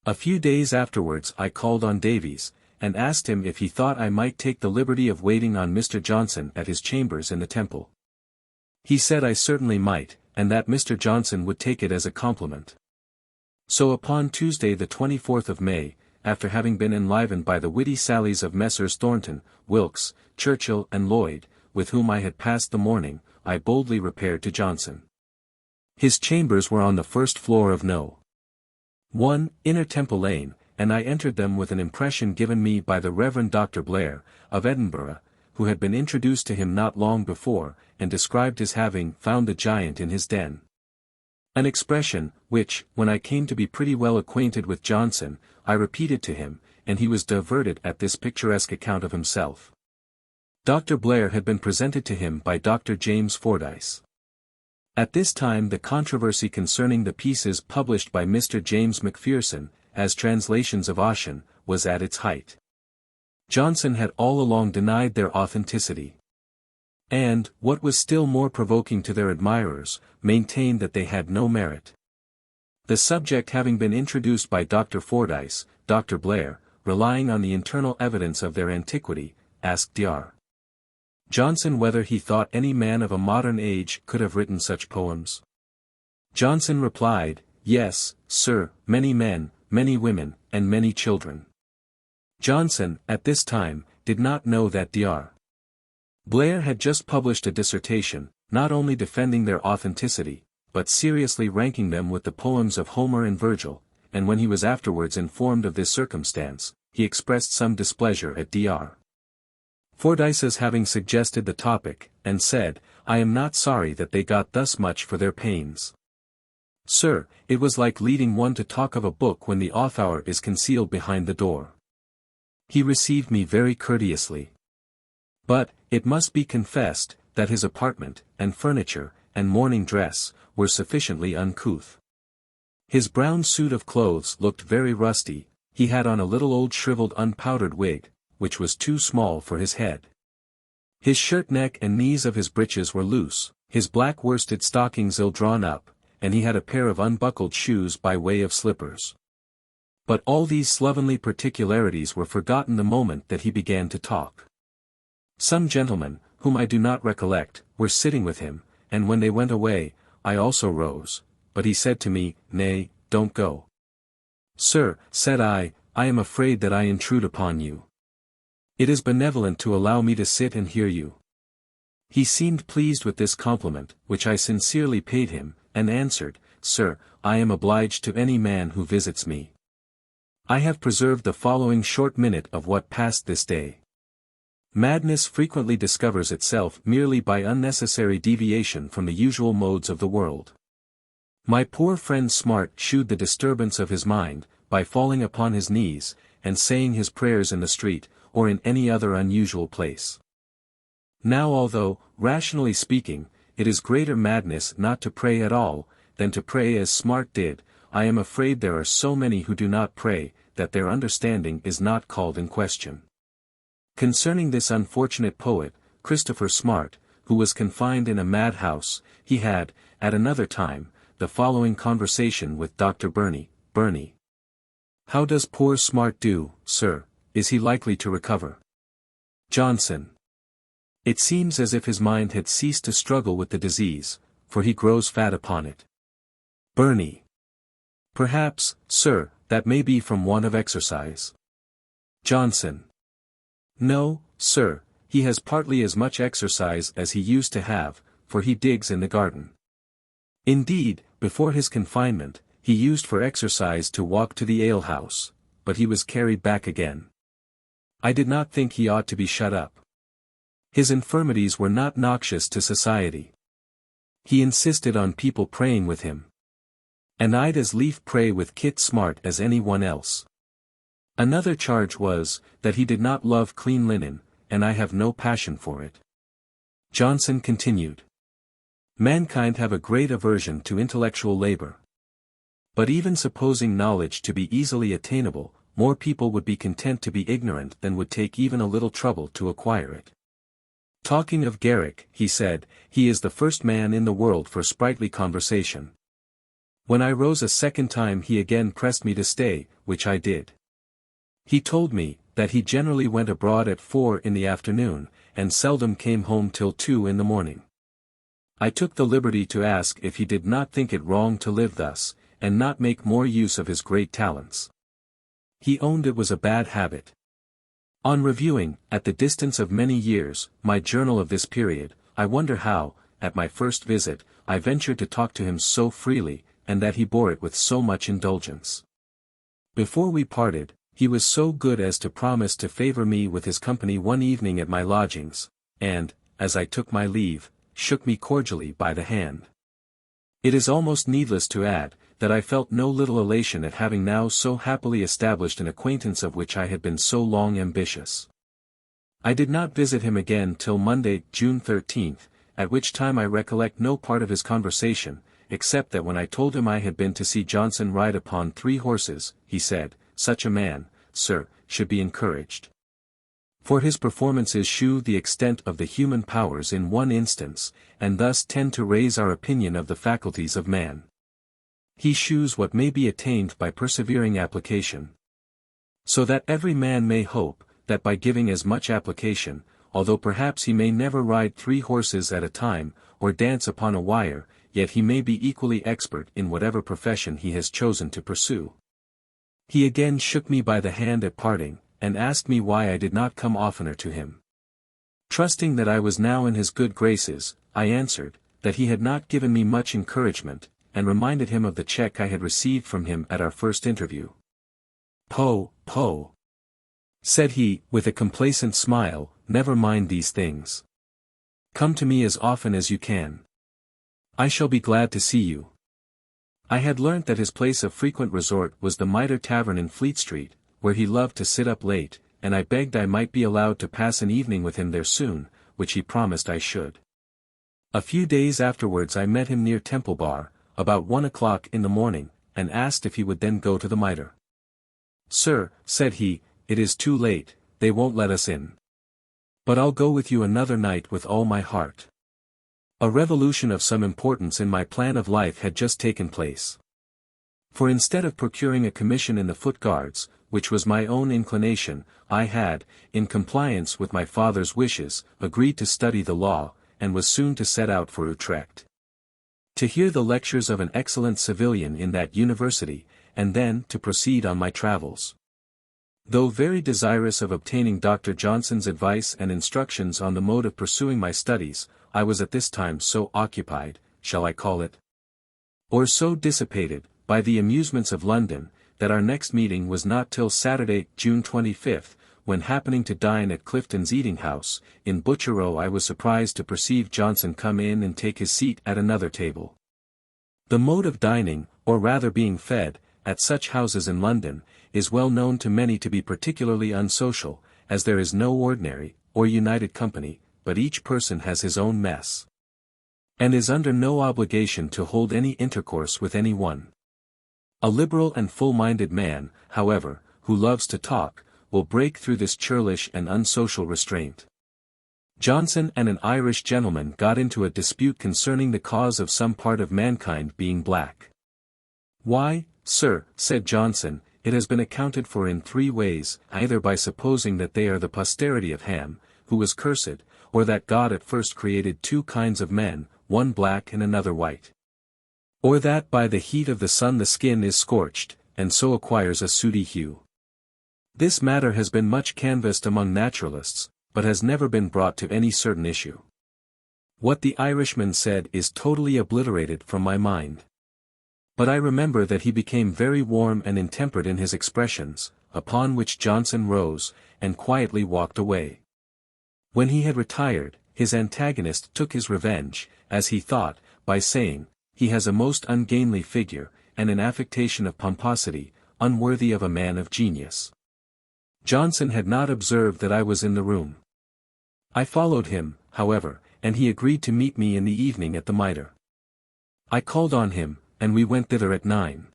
A few days afterwards I called on Davies, and asked him if he thought I might take the liberty of waiting on Mr. Johnson at his chambers in the Temple. He said I certainly might, and that Mr. Johnson would take it as a compliment. So upon Tuesday the 24th of May, after having been enlivened by the witty sallies of Messrs. Thornton, Wilkes, Churchill and Lloyd, with whom I had passed the morning, I boldly repaired to Johnson. His chambers were on the first floor of No. 1. Inner Temple Lane, and I entered them with an impression given me by the Reverend Dr. Blair, of Edinburgh, who had been introduced to him not long before, and described his having found the giant in his den. An expression, which, when I came to be pretty well acquainted with Johnson, I repeated to him, and he was diverted at this picturesque account of himself. Dr. Blair had been presented to him by Dr. James Fordyce. At this time the controversy concerning the pieces published by Mr. James Macpherson, as translations of Ossian, was at its height. Johnson had all along denied their authenticity. And, what was still more provoking to their admirers, maintained that they had no merit. The subject having been introduced by Dr. Fordyce, Dr. Blair, relying on the internal evidence of their antiquity, asked Dr. Johnson whether he thought any man of a modern age could have written such poems. Johnson replied, "Yes, sir, many men, many women, and many children." Johnson, at this time, did not know that Dr. Blair had just published a dissertation, not only defending their authenticity, but seriously ranking them with the poems of Homer and Virgil, and when he was afterwards informed of this circumstance, he expressed some displeasure at Dr. Fordyce's having suggested the topic, and said, "I am not sorry that they got thus much for their pains. Sir, it was like leading one to talk of a book when the author is concealed behind the door." He received me very courteously. But, it must be confessed, that his apartment, and furniture, and morning dress, were sufficiently uncouth. His brown suit of clothes looked very rusty, he had on a little old shriveled unpowdered wig, which was too small for his head. His shirt neck and knees of his breeches were loose, his black worsted stockings ill drawn up, and he had a pair of unbuckled shoes by way of slippers. But all these slovenly particularities were forgotten the moment that he began to talk. Some gentlemen, whom I do not recollect, were sitting with him, and when they went away, I also rose, but he said to me, "Nay, don't go." "Sir," said I am afraid that I intrude upon you. It is benevolent to allow me to sit and hear you." He seemed pleased with this compliment, which I sincerely paid him, and answered, "Sir, I am obliged to any man who visits me." I have preserved the following short minute of what passed this day. Madness frequently discovers itself merely by unnecessary deviation from the usual modes of the world. My poor friend Smart shewed the disturbance of his mind, by falling upon his knees, and saying his prayers in the street, or in any other unusual place. Now although, rationally speaking, it is greater madness not to pray at all, than to pray as Smart did, I am afraid there are so many who do not pray, that their understanding is not called in question. Concerning this unfortunate poet, Christopher Smart, who was confined in a madhouse, he had, at another time, the following conversation with Dr. Burney. "Burney, how does poor Smart do, sir? Is he likely to recover?" Johnson, "It seems as if his mind had ceased to struggle with the disease, for he grows fat upon it." Burney, "Perhaps, sir, that may be from want of exercise." Johnson, "No, sir, he has partly as much exercise as he used to have, for he digs in the garden. Indeed, before his confinement, he used for exercise to walk to the alehouse, but he was carried back again. I did not think he ought to be shut up. His infirmities were not noxious to society. He insisted on people praying with him. And I'd as lief pray with Kit Smart as any one else. Another charge was, that he did not love clean linen, and I have no passion for it." Johnson continued, "Mankind have a great aversion to intellectual labor. But even supposing knowledge to be easily attainable, more people would be content to be ignorant than would take even a little trouble to acquire it. Talking of Garrick, he said, he is the first man in the world for sprightly conversation. When I rose a second time he again pressed me to stay, which I did. He told me, that he generally went abroad at 4 in the afternoon, and seldom came home till 2 in the morning. I took the liberty to ask if he did not think it wrong to live thus, and not make more use of his great talents. He owned it was a bad habit. On reviewing, at the distance of many years, my journal of this period, I wonder how, at my first visit, I ventured to talk to him so freely, and that he bore it with so much indulgence. Before we parted, he was so good as to promise to favor me with his company one evening at my lodgings, and, as I took my leave, shook me cordially by the hand. It is almost needless to add, that I felt no little elation at having now so happily established an acquaintance of which I had been so long ambitious. I did not visit him again till Monday, June 13th, at which time I recollect no part of his conversation, except that when I told him I had been to see Johnson ride upon 3 horses, he said, "Such a man, sir, should be encouraged. For his performances shew the extent of the human powers in one instance, and thus tend to raise our opinion of the faculties of man. He shews what may be attained by persevering application. So that every man may hope, that by giving as much application, although perhaps he may never ride 3 horses at a time, or dance upon a wire, yet he may be equally expert in whatever profession he has chosen to pursue." He again shook me by the hand at parting, and asked me why I did not come oftener to him. Trusting that I was now in his good graces, I answered, that he had not given me much encouragement, and reminded him of the check I had received from him at our first interview. "Poh, poh," said he, with a complacent smile, "never mind these things. Come to me as often as you can. I shall be glad to see you." I had learnt that his place of frequent resort was the Mitre Tavern in Fleet Street, where he loved to sit up late, and I begged I might be allowed to pass an evening with him there soon, which he promised I should. A few days afterwards I met him near Temple Bar, about 1 o'clock in the morning, and asked if he would then go to the Mitre. "Sir," said he, "it is too late, they won't let us in. But I'll go with you another night with all my heart." A revolution of some importance in my plan of life had just taken place. For instead of procuring a commission in the Foot Guards, which was my own inclination, I had, in compliance with my father's wishes, agreed to study the law, and was soon to set out for Utrecht, to hear the lectures of an excellent civilian in that university, and then to proceed on my travels. Though very desirous of obtaining Dr. Johnson's advice and instructions on the mode of pursuing my studies, I was at this time so occupied, shall I call it, or so dissipated, by the amusements of London, that our next meeting was not till Saturday, June 25th, when happening to dine at Clifton's eating-house, in Butcher Row, I was surprised to perceive Johnson come in and take his seat at another table. The mode of dining, or rather being fed, at such houses in London, is well known to many to be particularly unsocial, as there is no ordinary, or united company, but each person has his own mess, and is under no obligation to hold any intercourse with any one. A liberal and full-minded man, however, who loves to talk, will break through this churlish and unsocial restraint. Johnson and an Irish gentleman got into a dispute concerning the cause of some part of mankind being black. "Why, sir," said Johnson, "it has been accounted for in 3 ways, either by supposing that they are the posterity of Ham, who was cursed, or that God at first created 2 kinds of men, one black and another white. Or that by the heat of the sun the skin is scorched, and so acquires a sooty hue. This matter has been much canvassed among naturalists, but has never been brought to any certain issue. What the Irishman said is totally obliterated from my mind. But I remember that he became very warm and intemperate in his expressions, upon which Johnson rose, and quietly walked away. When he had retired, his antagonist took his revenge, as he thought, by saying, "He has a most ungainly figure, and an affectation of pomposity, unworthy of a man of genius." Johnson had not observed that I was in the room. I followed him, however, and he agreed to meet me in the evening at the Mitre. I called on him, and we went thither at 9.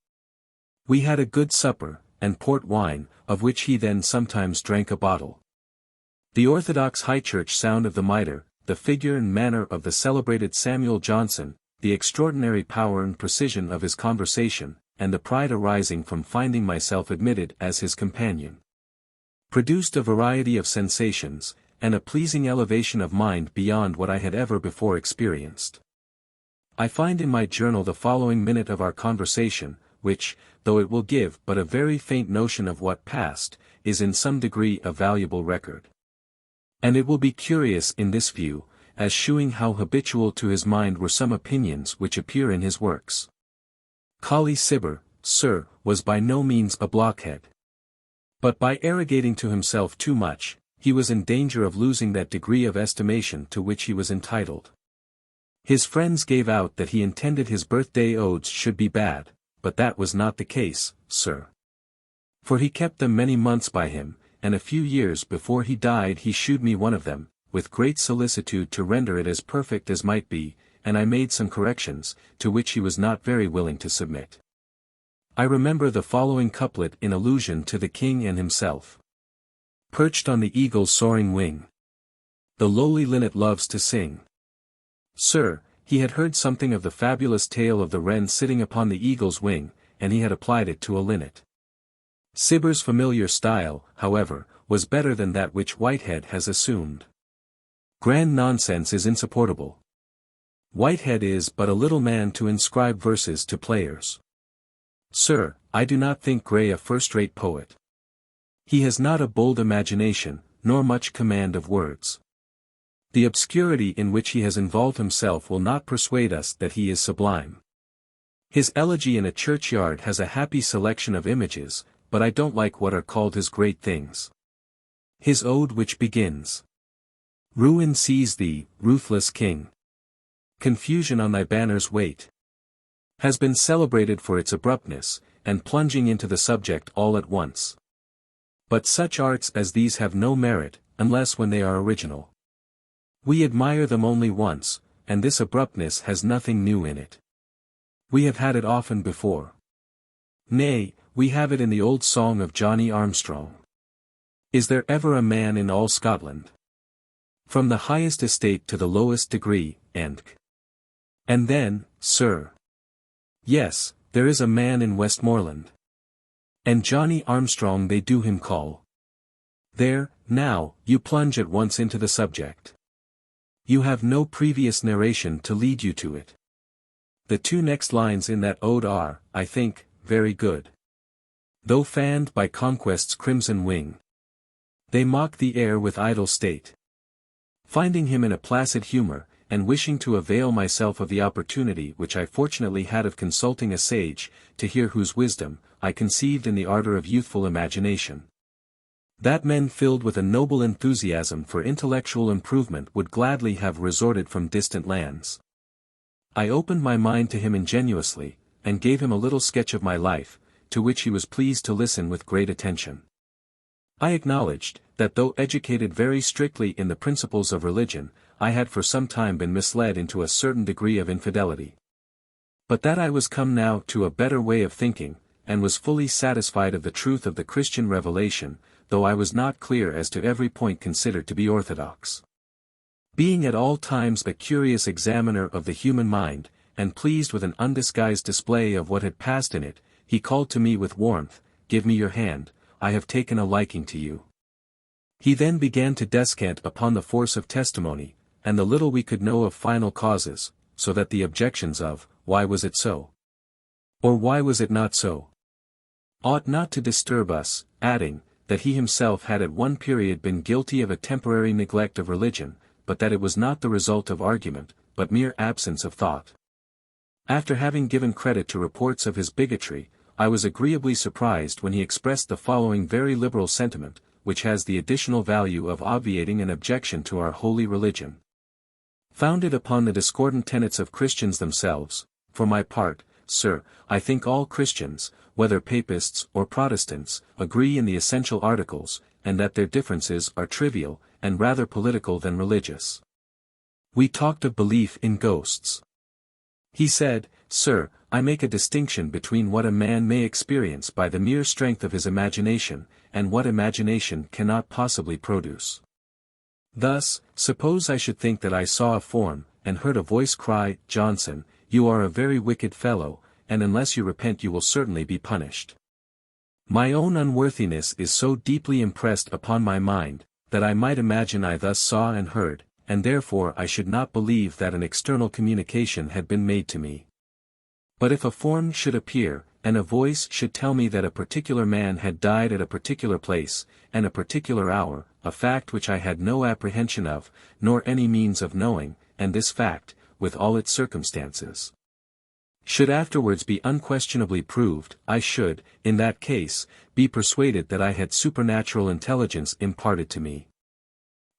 We had a good supper, and port wine, of which he then sometimes drank a bottle. The orthodox high church sound of the Mitre, the figure and manner of the celebrated Samuel Johnson, the extraordinary power and precision of his conversation, and the pride arising from finding myself admitted as his companion, produced a variety of sensations, and a pleasing elevation of mind beyond what I had ever before experienced. I find in my journal the following minute of our conversation, which, though it will give but a very faint notion of what passed, is in some degree a valuable record. And it will be curious in this view, as shewing how habitual to his mind were some opinions which appear in his works. Colley Cibber, sir, was by no means a blockhead. But by arrogating to himself too much, he was in danger of losing that degree of estimation to which he was entitled. His friends gave out that he intended his birthday odes should be bad, but that was not the case, sir. For he kept them many months by him, and a few years before he died he shewed me one of them, with great solicitude to render it as perfect as might be, and I made some corrections, to which he was not very willing to submit. I remember the following couplet in allusion to the king and himself. Perched on the eagle's soaring wing, the lowly linnet loves to sing. Sir, he had heard something of the fabulous tale of the wren sitting upon the eagle's wing, and he had applied it to a linnet. Cibber's familiar style, however, was better than that which Whitehead has assumed. Grand nonsense is insupportable. Whitehead is but a little man to inscribe verses to players. Sir, I do not think Gray a first-rate poet. He has not a bold imagination, nor much command of words. The obscurity in which he has involved himself will not persuade us that he is sublime. His elegy in a churchyard has a happy selection of images, but I don't like what are called his great things. His ode which begins, Ruin seize thee, ruthless king. Confusion on thy banners wait, has been celebrated for its abruptness, and plunging into the subject all at once. But such arts as these have no merit, unless when they are original. We admire them only once, and this abruptness has nothing new in it. We have had it often before. Nay, we have it in the old song of Johnny Armstrong. Is there ever a man in all Scotland? From the highest estate to the lowest degree, and then, sir. Yes, there is a man in Westmoreland. And Johnny Armstrong they do him call. There, now, you plunge at once into the subject. You have no previous narration to lead you to it. The two next lines in that ode are, I think, very good. Though fanned by conquest's crimson wing, they mock the air with idle state. Finding him in a placid humor, and wishing to avail myself of the opportunity which I fortunately had of consulting a sage, to hear whose wisdom, I conceived in the ardor of youthful imagination, that men filled with a noble enthusiasm for intellectual improvement would gladly have resorted from distant lands. I opened my mind to him ingenuously, and gave him a little sketch of my life, to which he was pleased to listen with great attention. I acknowledged, that though educated very strictly in the principles of religion, I had for some time been misled into a certain degree of infidelity. But that I was come now to a better way of thinking, and was fully satisfied of the truth of the Christian revelation, though I was not clear as to every point considered to be orthodox. Being at all times a curious examiner of the human mind, and pleased with an undisguised display of what had passed in it, he called to me with warmth, Give me your hand, I have taken a liking to you. He then began to descant upon the force of testimony, and the little we could know of final causes, so that the objections of, why was it so? Or why was it not so? Ought not to disturb us, adding, that he himself had at one period been guilty of a temporary neglect of religion, but that it was not the result of argument, but mere absence of thought. After having given credit to reports of his bigotry, I was agreeably surprised when he expressed the following very liberal sentiment, which has the additional value of obviating an objection to our holy religion. Founded upon the discordant tenets of Christians themselves, for my part, sir, I think all Christians, whether Papists or Protestants, agree in the essential articles, and that their differences are trivial, and rather political than religious. We talked of belief in ghosts. He said, Sir, I make a distinction between what a man may experience by the mere strength of his imagination, and what imagination cannot possibly produce. Thus, suppose I should think that I saw a form, and heard a voice cry, Johnson, you are a very wicked fellow, and unless you repent you will certainly be punished. My own unworthiness is so deeply impressed upon my mind, that I might imagine I thus saw and heard, and therefore I should not believe that an external communication had been made to me. But if a form should appear, and a voice should tell me that a particular man had died at a particular place, and a particular hour, a fact which I had no apprehension of, nor any means of knowing, and this fact, with all its circumstances, should afterwards be unquestionably proved, I should, in that case, be persuaded that I had supernatural intelligence imparted to me.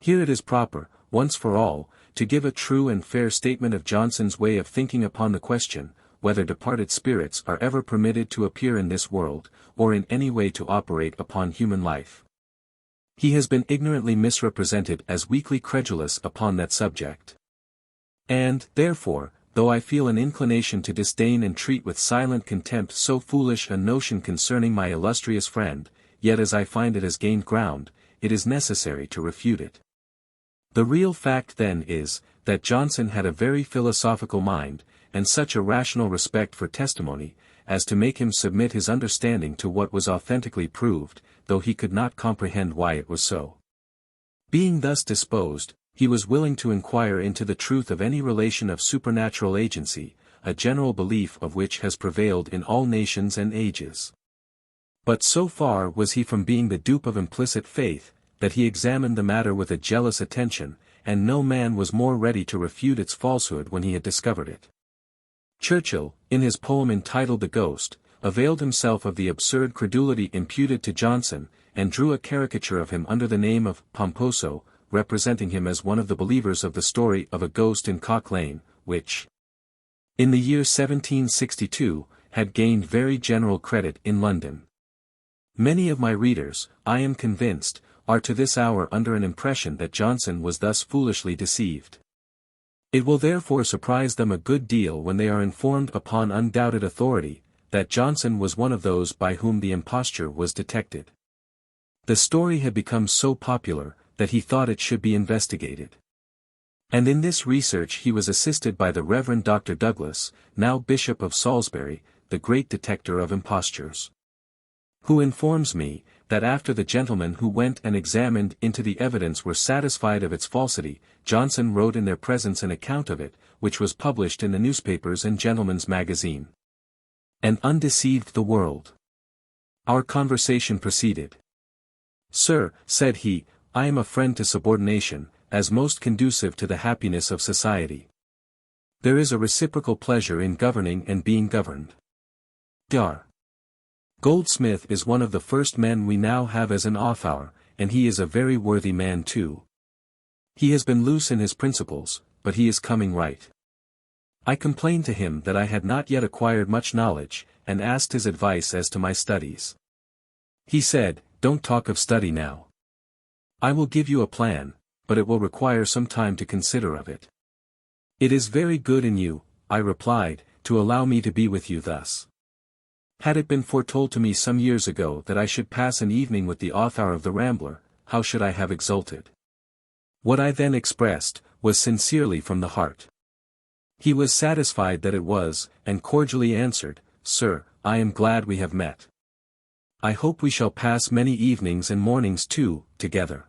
Here it is proper, once for all, to give a true and fair statement of Johnson's way of thinking upon the question, whether departed spirits are ever permitted to appear in this world, or in any way to operate upon human life. He has been ignorantly misrepresented as weakly credulous upon that subject. And, therefore, though I feel an inclination to disdain and treat with silent contempt so foolish a notion concerning my illustrious friend, yet as I find it has gained ground, it is necessary to refute it. The real fact then is, that Johnson had a very philosophical mind, and such a rational respect for testimony, as to make him submit his understanding to what was authentically proved, though he could not comprehend why it was so. Being thus disposed, he was willing to inquire into the truth of any relation of supernatural agency, a general belief of which has prevailed in all nations and ages. But so far was he from being the dupe of implicit faith, that he examined the matter with a jealous attention, and no man was more ready to refute its falsehood when he had discovered it. Churchill, in his poem entitled The Ghost, availed himself of the absurd credulity imputed to Johnson, and drew a caricature of him under the name of Pomposo, representing him as one of the believers of the story of a ghost in Cock Lane, which, in the year 1762, had gained very general credit in London. Many of my readers, I am convinced, are to this hour under an impression that Johnson was thus foolishly deceived. It will therefore surprise them a good deal when they are informed upon undoubted authority, that Johnson was one of those by whom the imposture was detected. The story had become so popular, that he thought it should be investigated. And in this research he was assisted by the Reverend Dr. Douglas, now Bishop of Salisbury, the great detector of impostures, who informs me, that after the gentlemen who went and examined into the evidence were satisfied of its falsity, Johnson wrote in their presence an account of it, which was published in the newspapers and Gentleman's Magazine, and undeceived the world. Our conversation proceeded. "Sir," said he, "I am a friend to subordination, as most conducive to the happiness of society. There is a reciprocal pleasure in governing and being governed. Dr. Goldsmith is one of the first men we now have as an author, and he is a very worthy man too. He has been loose in his principles, but he is coming right. I complained to him that I had not yet acquired much knowledge, and asked his advice as to my studies. He said, 'Don't talk of study now. I will give you a plan, but it will require some time to consider of it.' 'It is very good in you,' I replied, 'to allow me to be with you thus. Had it been foretold to me some years ago that I should pass an evening with the author of The Rambler, how should I have exulted?' What I then expressed, was sincerely from the heart. He was satisfied that it was, and cordially answered, 'Sir, I am glad we have met. I hope we shall pass many evenings and mornings too, together.'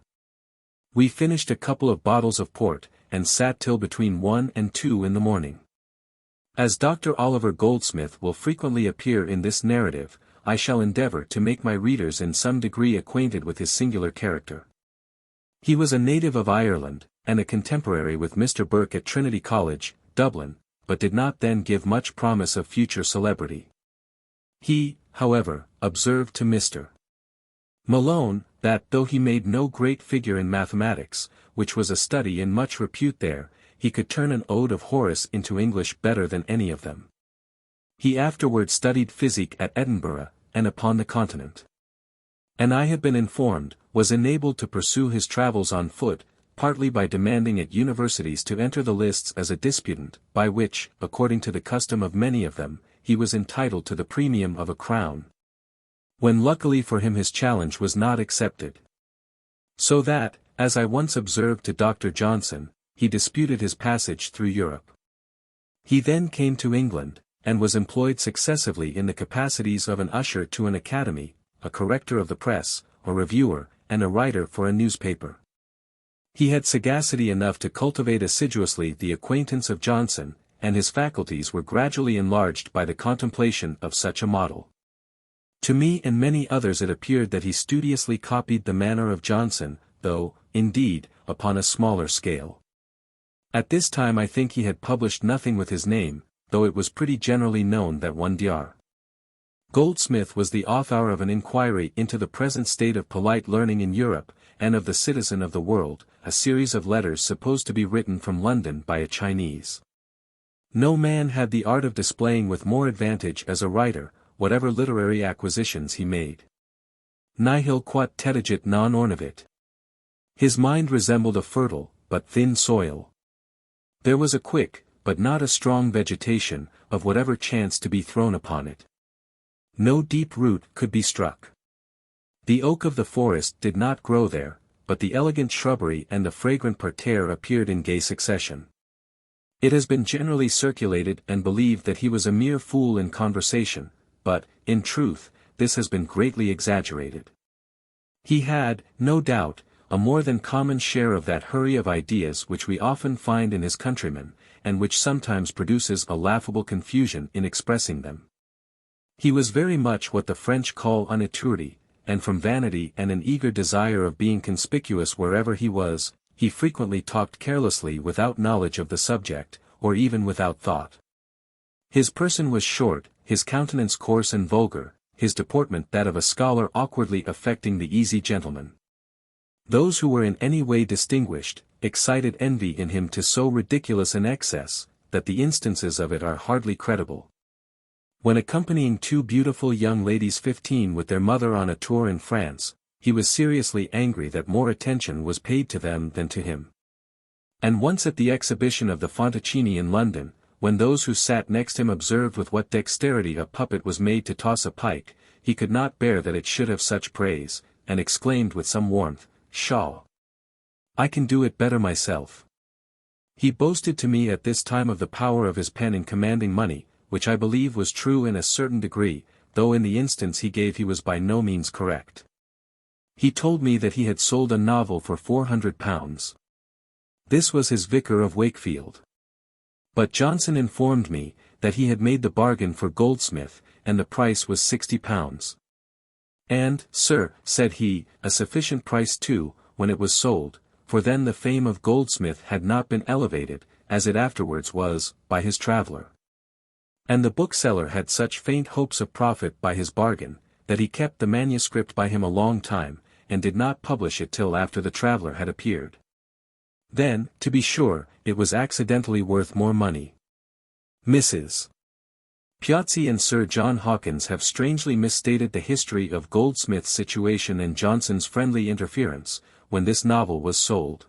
We finished a couple of bottles of port, and sat till between 1 and 2 in the morning. As Dr. Oliver Goldsmith will frequently appear in this narrative, I shall endeavour to make my readers in some degree acquainted with his singular character. He was a native of Ireland, and a contemporary with Mr. Burke at Trinity College, Dublin, but did not then give much promise of future celebrity. He, however, observed to Mr. Malone, that though he made no great figure in mathematics, which was a study in much repute there, he could turn an ode of Horace into English better than any of them. He afterward studied physic at Edinburgh, and upon the continent. And I have been informed, was enabled to pursue his travels on foot, partly by demanding at universities to enter the lists as a disputant, by which, according to the custom of many of them, he was entitled to the premium of a crown, when luckily for him his challenge was not accepted. So that, as I once observed to Dr. Johnson, he disputed his passage through Europe. He then came to England, and was employed successively in the capacities of an usher to an academy, a corrector of the press, a reviewer, and a writer for a newspaper. He had sagacity enough to cultivate assiduously the acquaintance of Johnson, and his faculties were gradually enlarged by the contemplation of such a model. To me and many others it appeared that he studiously copied the manner of Johnson, though, indeed, upon a smaller scale. At this time I think he had published nothing with his name, though it was pretty generally known that one Dr. Goldsmith was the author of an inquiry into the present state of polite learning in Europe, and of the citizen of the world, a series of letters supposed to be written from London by a Chinese. No man had the art of displaying with more advantage as a writer, whatever literary acquisitions he made. Nihil quot tetigit non ornavit. His mind resembled a fertile, but thin soil. There was a quick, but not a strong vegetation, of whatever chanced to be thrown upon it. No deep root could be struck. The oak of the forest did not grow there, but the elegant shrubbery and the fragrant parterre appeared in gay succession. It has been generally circulated and believed that he was a mere fool in conversation, but, in truth, this has been greatly exaggerated. He had, no doubt, a more than common share of that hurry of ideas which we often find in his countrymen, and which sometimes produces a laughable confusion in expressing them. He was very much what the French call un étourdi, and from vanity and an eager desire of being conspicuous wherever he was, he frequently talked carelessly without knowledge of the subject, or even without thought. His person was short, his countenance coarse and vulgar, his deportment that of a scholar awkwardly affecting the easy gentleman. Those who were in any way distinguished, excited envy in him to so ridiculous an excess, that the instances of it are hardly credible. When accompanying two beautiful young ladies 15 with their mother on a tour in France, he was seriously angry that more attention was paid to them than to him. And once at the exhibition of the Fontaccini in London, when those who sat next him observed with what dexterity a puppet was made to toss a pike, he could not bear that it should have such praise, and exclaimed with some warmth, "Pshaw! I can do it better myself." He boasted to me at this time of the power of his pen in commanding money, which I believe was true in a certain degree, though in the instance he gave he was by no means correct. He told me that he had sold a novel for £400. This was his Vicar of Wakefield. But Johnson informed me, that he had made the bargain for Goldsmith, and the price was £60. And, sir, said he, a sufficient price too, when it was sold, for then the fame of Goldsmith had not been elevated, as it afterwards was, by his traveller. And the bookseller had such faint hopes of profit by his bargain, that he kept the manuscript by him a long time, and did not publish it till after the traveller had appeared. Then, to be sure, it was accidentally worth more money. Mrs. Piozzi and Sir John Hawkins have strangely misstated the history of Goldsmith's situation and Johnson's friendly interference, when this novel was sold.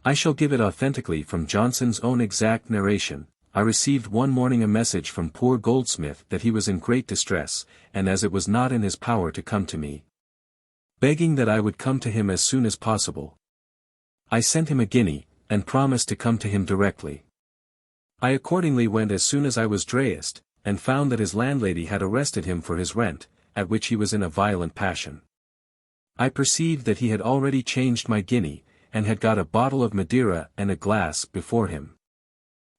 I shall give it authentically from Johnson's own exact narration. I received one morning a message from poor Goldsmith that he was in great distress, and as it was not in his power to come to me, begging that I would come to him as soon as possible, I sent him a guinea, and promised to come to him directly. I accordingly went as soon as I was dressed, and found that his landlady had arrested him for his rent, at which he was in a violent passion. I perceived that he had already changed my guinea, and had got a bottle of Madeira and a glass before him.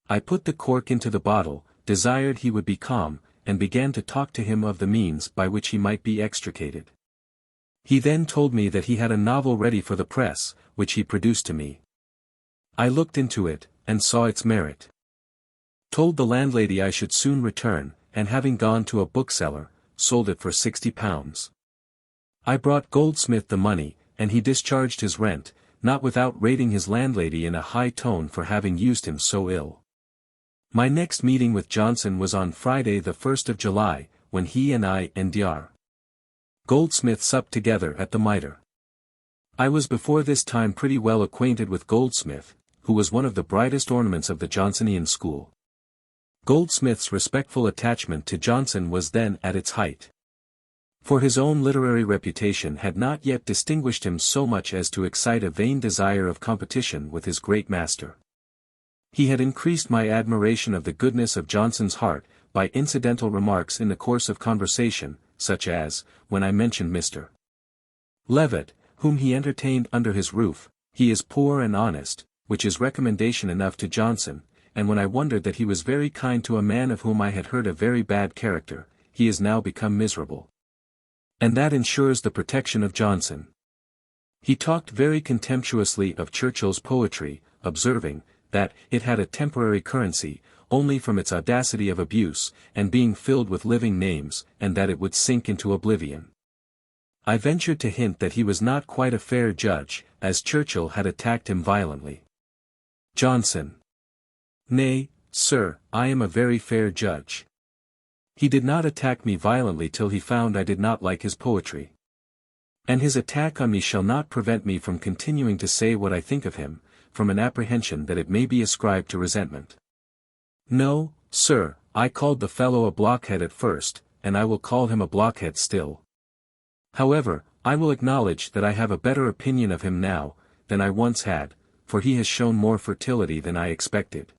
I put the cork into the bottle, desired he would be calm, and began to talk to him of the means by which he might be extricated. He then told me that he had a novel ready for the press, which he produced to me. I looked into it, and saw its merit. Told the landlady I should soon return, and having gone to a bookseller, sold it for £60. I brought Goldsmith the money, and he discharged his rent, not without rating his landlady in a high tone for having used him so ill. My next meeting with Johnson was on Friday the 1st of July, when he and I and Dr. Goldsmith supped together at the Mitre. I was before this time pretty well acquainted with Goldsmith, who was one of the brightest ornaments of the Johnsonian school. Goldsmith's respectful attachment to Johnson was then at its height. For his own literary reputation had not yet distinguished him so much as to excite a vain desire of competition with his great master. He had increased my admiration of the goodness of Johnson's heart, by incidental remarks in the course of conversation, such as, when I mentioned Mr. Levitt, whom he entertained under his roof, he is poor and honest, which is recommendation enough to Johnson, and when I wondered that he was very kind to a man of whom I had heard a very bad character, he is now become miserable. And that ensures the protection of Johnson. He talked very contemptuously of Churchill's poetry, observing, that it had a temporary currency, only from its audacity of abuse, and being filled with living names, and that it would sink into oblivion. I ventured to hint that he was not quite a fair judge, as Churchill had attacked him violently. Johnson. Nay, sir, I am a very fair judge. He did not attack me violently till he found I did not like his poetry. And his attack on me shall not prevent me from continuing to say what I think of him, from an apprehension that it may be ascribed to resentment. No, sir, I called the fellow a blockhead at first, and I will call him a blockhead still. However, I will acknowledge that I have a better opinion of him now, than I once had, for he has shown more fertility than I expected.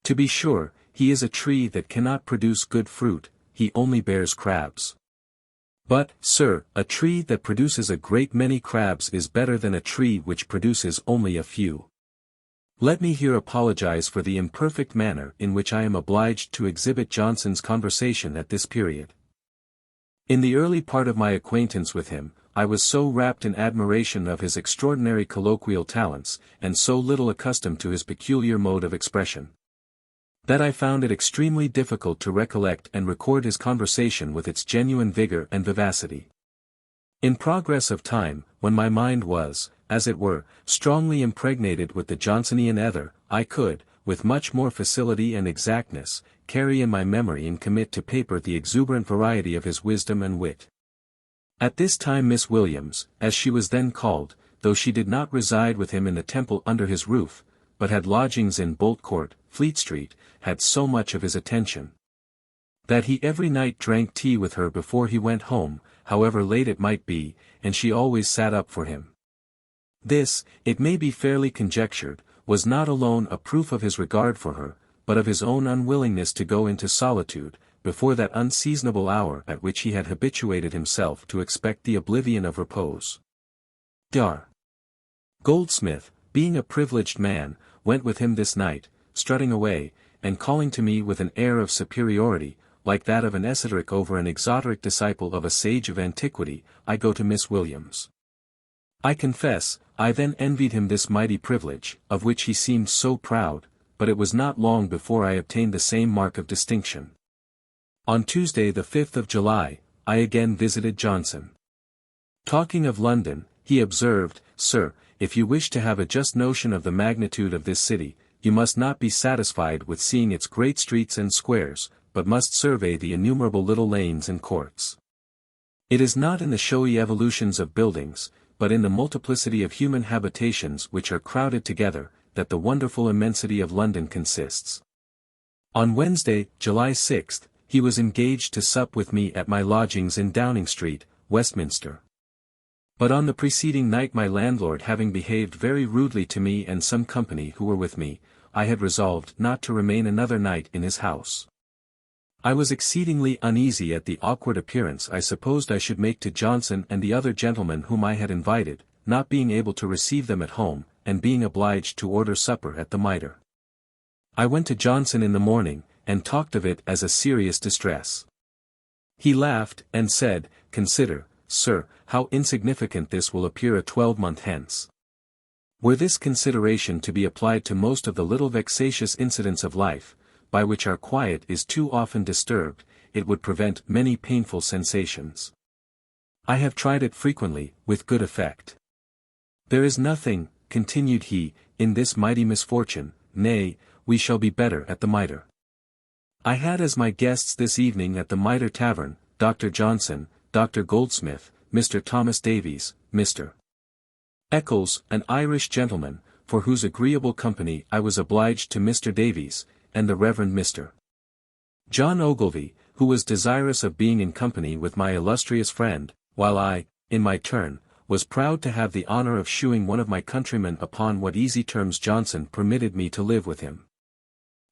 To be sure, he is a tree that cannot produce good fruit, he only bears crabs. But, sir, a tree that produces a great many crabs is better than a tree which produces only a few. Let me here apologize for the imperfect manner in which I am obliged to exhibit Johnson's conversation at this period. In the early part of my acquaintance with him, I was so wrapped in admiration of his extraordinary colloquial talents, and so little accustomed to his peculiar mode of expression, that I found it extremely difficult to recollect and record his conversation with its genuine vigor and vivacity. In progress of time, when my mind was, as it were, strongly impregnated with the Johnsonian ether, I could, with much more facility and exactness, carry in my memory and commit to paper the exuberant variety of his wisdom and wit. At this time Miss Williams, as she was then called, though she did not reside with him in the Temple under his roof, but had lodgings in Bolt Court, Fleet Street, had so much of his attention, that he every night drank tea with her before he went home, however late it might be, and she always sat up for him. This, it may be fairly conjectured, was not alone a proof of his regard for her, but of his own unwillingness to go into solitude, before that unseasonable hour at which he had habituated himself to expect the oblivion of repose. Dr. Goldsmith, being a privileged man, went with him this night, strutting away, and calling to me with an air of superiority, like that of an esoteric over an exoteric disciple of a sage of antiquity, I go to Miss Williams. I confess, I then envied him this mighty privilege, of which he seemed so proud, but it was not long before I obtained the same mark of distinction. On Tuesday the 5th of July, I again visited Johnson. Talking of London, he observed, "Sir, if you wish to have a just notion of the magnitude of this city, you must not be satisfied with seeing its great streets and squares, but must survey the innumerable little lanes and courts. It is not in the showy evolutions of buildings, but in the multiplicity of human habitations which are crowded together, that the wonderful immensity of London consists." On Wednesday, July 6th, he was engaged to sup with me at my lodgings in Downing Street, Westminster. But on the preceding night my landlord having behaved very rudely to me and some company who were with me, I had resolved not to remain another night in his house. I was exceedingly uneasy at the awkward appearance I supposed I should make to Johnson and the other gentlemen whom I had invited, not being able to receive them at home, and being obliged to order supper at the Mitre. I went to Johnson in the morning, and talked of it as a serious distress. He laughed, and said, "Consider, sir, how insignificant this will appear a 12-month hence. Were this consideration to be applied to most of the little vexatious incidents of life, by which our quiet is too often disturbed, it would prevent many painful sensations. I have tried it frequently, with good effect. There is nothing," continued he, "in this mighty misfortune, nay, we shall be better at the Mitre. I had as my guests this evening at the Mitre Tavern, Dr. Johnson, Dr. Goldsmith, Mr. Thomas Davies, Mr. Eccles, an Irish gentleman, for whose agreeable company I was obliged to Mr. Davies, and the Reverend Mr. John Ogilvy, who was desirous of being in company with my illustrious friend, while I, in my turn, was proud to have the honor of shewing one of my countrymen upon what easy terms Johnson permitted me to live with him.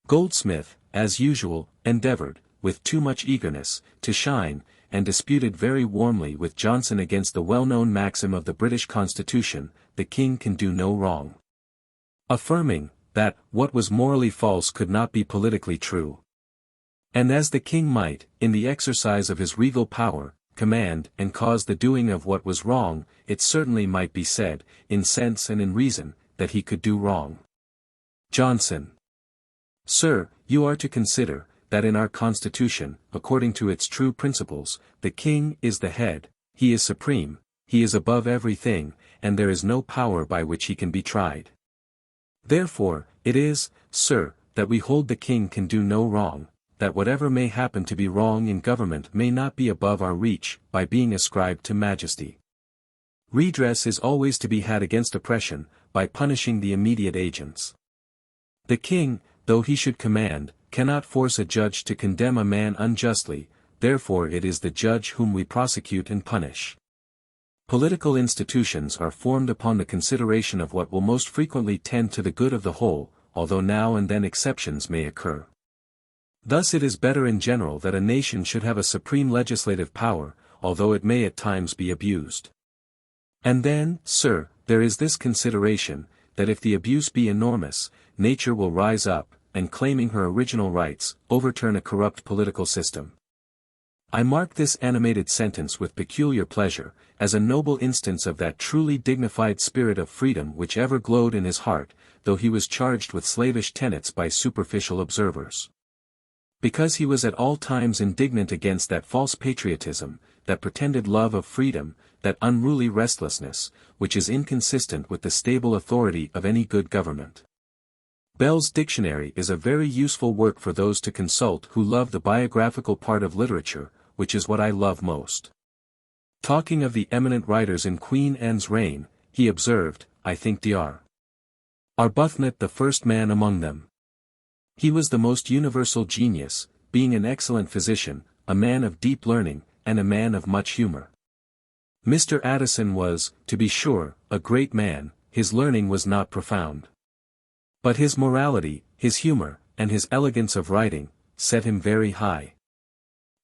Goldsmith, as usual, endeavored, with too much eagerness, to shine, and disputed very warmly with Johnson against the well-known maxim of the British Constitution, "The King can do no wrong," affirming, that what was morally false could not be politically true. And as the King might, in the exercise of his regal power, command and cause the doing of what was wrong, it certainly might be said, in sense and in reason, that he could do wrong. Johnson. "Sir, you are to consider, that in our Constitution, according to its true principles, the king is the head, he is supreme, he is above everything, and there is no power by which he can be tried. Therefore, it is, sir, that we hold the king can do no wrong, that whatever may happen to be wrong in government may not be above our reach, by being ascribed to majesty. Redress is always to be had against oppression, by punishing the immediate agents. The king, though he should command, cannot force a judge to condemn a man unjustly, therefore it is the judge whom we prosecute and punish. Political institutions are formed upon the consideration of what will most frequently tend to the good of the whole, although now and then exceptions may occur. Thus it is better in general that a nation should have a supreme legislative power, although it may at times be abused. And then, sir, there is this consideration, that if the abuse be enormous, nature will rise up, and claiming her original rights, overturn a corrupt political system. I mark this animated sentence with peculiar pleasure, as a noble instance of that truly dignified spirit of freedom which ever glowed in his heart, though he was charged with slavish tenets by superficial observers. Because he was at all times indignant against that false patriotism, that pretended love of freedom, that unruly restlessness, which is inconsistent with the stable authority of any good government. Bell's Dictionary is a very useful work for those to consult who love the biographical part of literature, which is what I love most. Talking of the eminent writers in Queen Anne's reign, he observed, I think Dr. Arbuthnot the first man among them. He was the most universal genius, being an excellent physician, a man of deep learning, and a man of much humor. Mr. Addison was, to be sure, a great man, his learning was not profound. But his morality, his humor, and his elegance of writing, set him very high.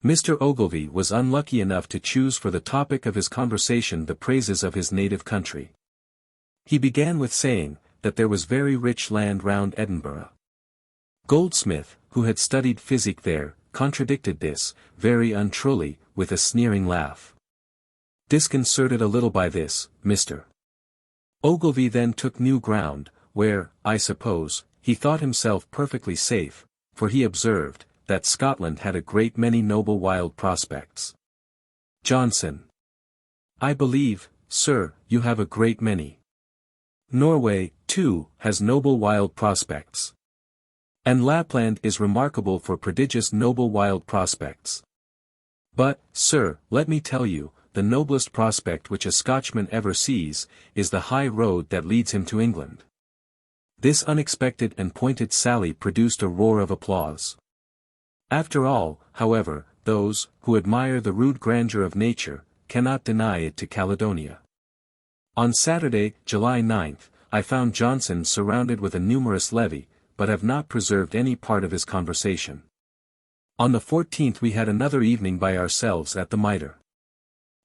Mr. Ogilvy was unlucky enough to choose for the topic of his conversation the praises of his native country. He began with saying, that there was very rich land round Edinburgh. Goldsmith, who had studied physic there, contradicted this, very untruly, with a sneering laugh. Disconcerted a little by this, Mr. Ogilvy then took new ground, where, I suppose, he thought himself perfectly safe, for he observed, that Scotland had a great many noble wild prospects. Johnson. I believe, sir, you have a great many. Norway, too, has noble wild prospects. And Lapland is remarkable for prodigious noble wild prospects. But, sir, let me tell you, the noblest prospect which a Scotchman ever sees, is the high road that leads him to England. This unexpected and pointed sally produced a roar of applause. After all, however, those, who admire the rude grandeur of nature, cannot deny it to Caledonia. On Saturday, July 9th, I found Johnson surrounded with a numerous levy, but have not preserved any part of his conversation. On the 14th we had another evening by ourselves at the Mitre.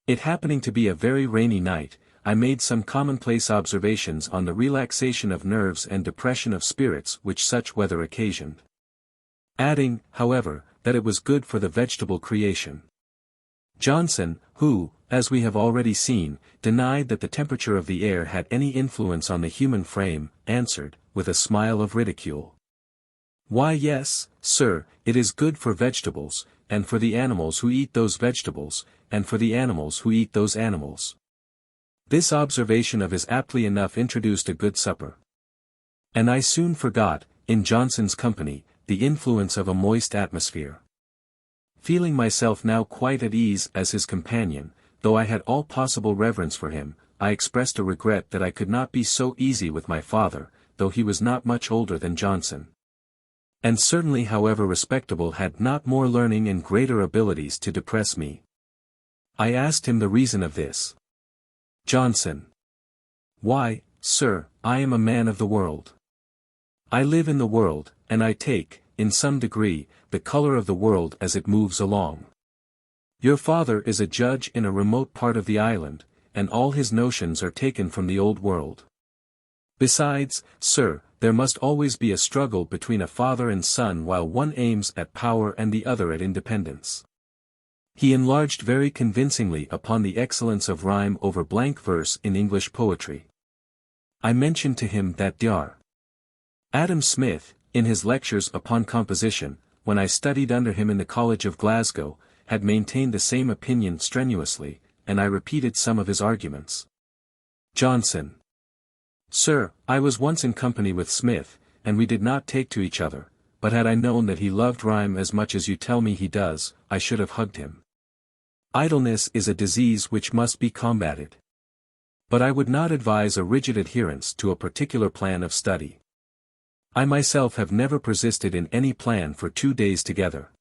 It happening to be a very rainy night, I made some commonplace observations on the relaxation of nerves and depression of spirits which such weather occasioned. Adding, however, that it was good for the vegetable creation. Johnson, who, as we have already seen, denied that the temperature of the air had any influence on the human frame, answered, with a smile of ridicule. Why yes, sir, it is good for vegetables, and for the animals who eat those vegetables, and for the animals who eat those animals. This observation of his aptly enough introduced a good supper. And I soon forgot, in Johnson's company, the influence of a moist atmosphere. Feeling myself now quite at ease as his companion, though I had all possible reverence for him, I expressed a regret that I could not be so easy with my father, though he was not much older than Johnson. And certainly however respectable had not more learning and greater abilities to depress me. I asked him the reason of this. Johnson. Why, sir, I am a man of the world. I live in the world, and I take, in some degree, the color of the world as it moves along. Your father is a judge in a remote part of the island, and all his notions are taken from the old world. Besides, sir, there must always be a struggle between a father and son while one aims at power and the other at independence. He enlarged very convincingly upon the excellence of rhyme over blank verse in English poetry. I mentioned to him that Dr. Adam Smith, in his lectures upon composition, when I studied under him in the College of Glasgow, had maintained the same opinion strenuously, and I repeated some of his arguments. Johnson. Sir, I was once in company with Smith, and we did not take to each other, but had I known that he loved rhyme as much as you tell me he does, I should have hugged him. Idleness is a disease which must be combated. But I would not advise a rigid adherence to a particular plan of study. I myself have never persisted in any plan for 2 days together.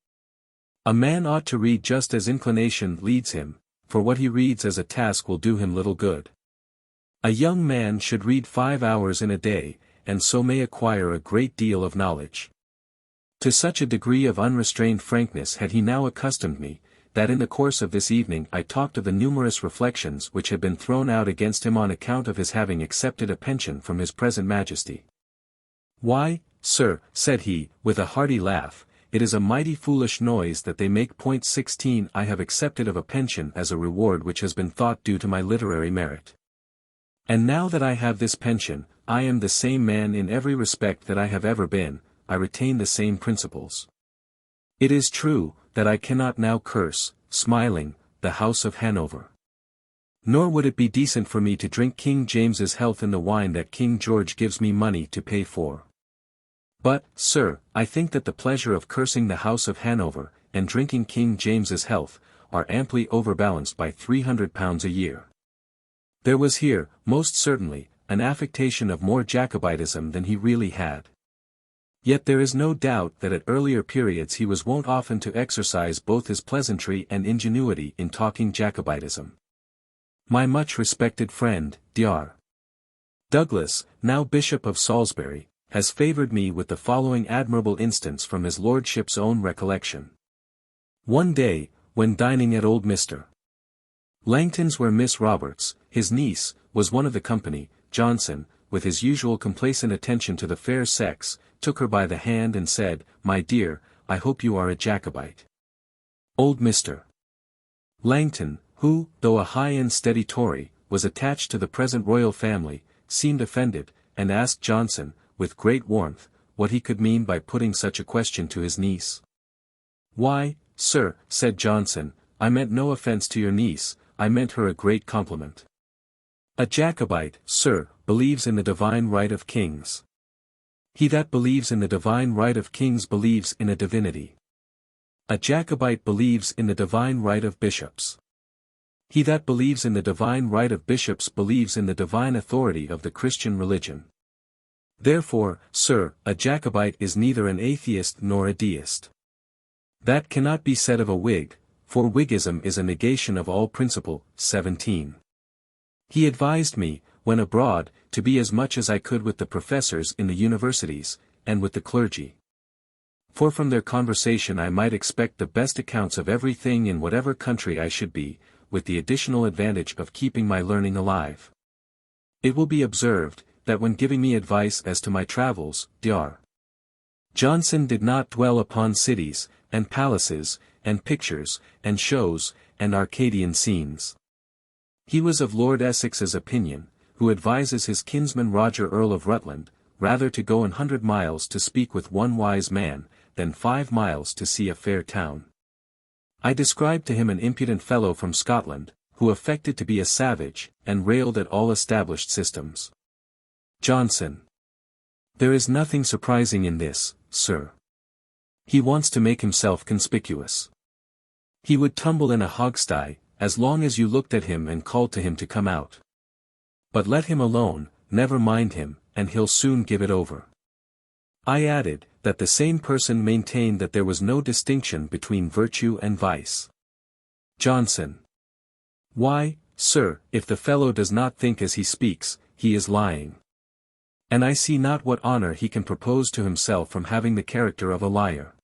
A man ought to read just as inclination leads him, for what he reads as a task will do him little good. A young man should read 5 hours in a day, and so may acquire a great deal of knowledge. To such a degree of unrestrained frankness had he now accustomed me, that in the course of this evening I talked of the numerous reflections which had been thrown out against him on account of his having accepted a pension from his present majesty. Why, sir, said he, with a hearty laugh, it is a mighty foolish noise that they make. 16 I have accepted of a pension as a reward which has been thought due to my literary merit. And now that I have this pension, I am the same man in every respect that I have ever been, I retain the same principles. It is true, that I cannot now curse, smiling, the House of Hanover. Nor would it be decent for me to drink King James's health in the wine that King George gives me money to pay for. But, sir, I think that the pleasure of cursing the House of Hanover, and drinking King James's health, are amply overbalanced by £300 a year. There was here, most certainly, an affectation of more Jacobitism than he really had. Yet there is no doubt that at earlier periods he was wont often to exercise both his pleasantry and ingenuity in talking Jacobitism. My much respected friend, Dr. Douglas, now Bishop of Salisbury, has favoured me with the following admirable instance from his lordship's own recollection. One day, when dining at old Mr. Langton's, where Miss Roberts, his niece, was one of the company, Johnson, with his usual complacent attention to the fair sex, took her by the hand and said, "My dear, I hope you are a Jacobite." Old Mr. Langton, who, though a high and steady Tory, was attached to the present royal family, seemed offended, and asked Johnson, with great warmth, what he could mean by putting such a question to his niece. "Why, sir," said Johnson, "I meant no offence to your niece, I meant her a great compliment. A Jacobite, sir, believes in the divine right of kings. He that believes in the divine right of kings believes in a divinity. A Jacobite believes in the divine right of bishops. He that believes in the divine right of bishops believes in the divine authority of the Christian religion. Therefore, sir, a Jacobite is neither an atheist nor a deist. That cannot be said of a Whig, for Whiggism is a negation of all principle." 17. He advised me, when abroad, to be as much as I could with the professors in the universities, and with the clergy. For from their conversation I might expect the best accounts of everything in whatever country I should be, with the additional advantage of keeping my learning alive. It will be observed, that when giving me advice as to my travels, Dr. Johnson did not dwell upon cities, and palaces, and pictures, and shows, and Arcadian scenes. He was of Lord Essex's opinion, who advises his kinsman Roger Earl of Rutland, rather to go 100 miles to speak with one wise man, than 5 miles to see a fair town. I described to him an impudent fellow from Scotland, who affected to be a savage, and railed at all established systems. Johnson. There is nothing surprising in this, sir. He wants to make himself conspicuous. He would tumble in a hogsty, as long as you looked at him and called to him to come out. But let him alone, never mind him, and he'll soon give it over. I added, that the same person maintained that there was no distinction between virtue and vice. Johnson. Why, sir, if the fellow does not think as he speaks, he is lying. And I see not what honor he can propose to himself from having the character of a liar.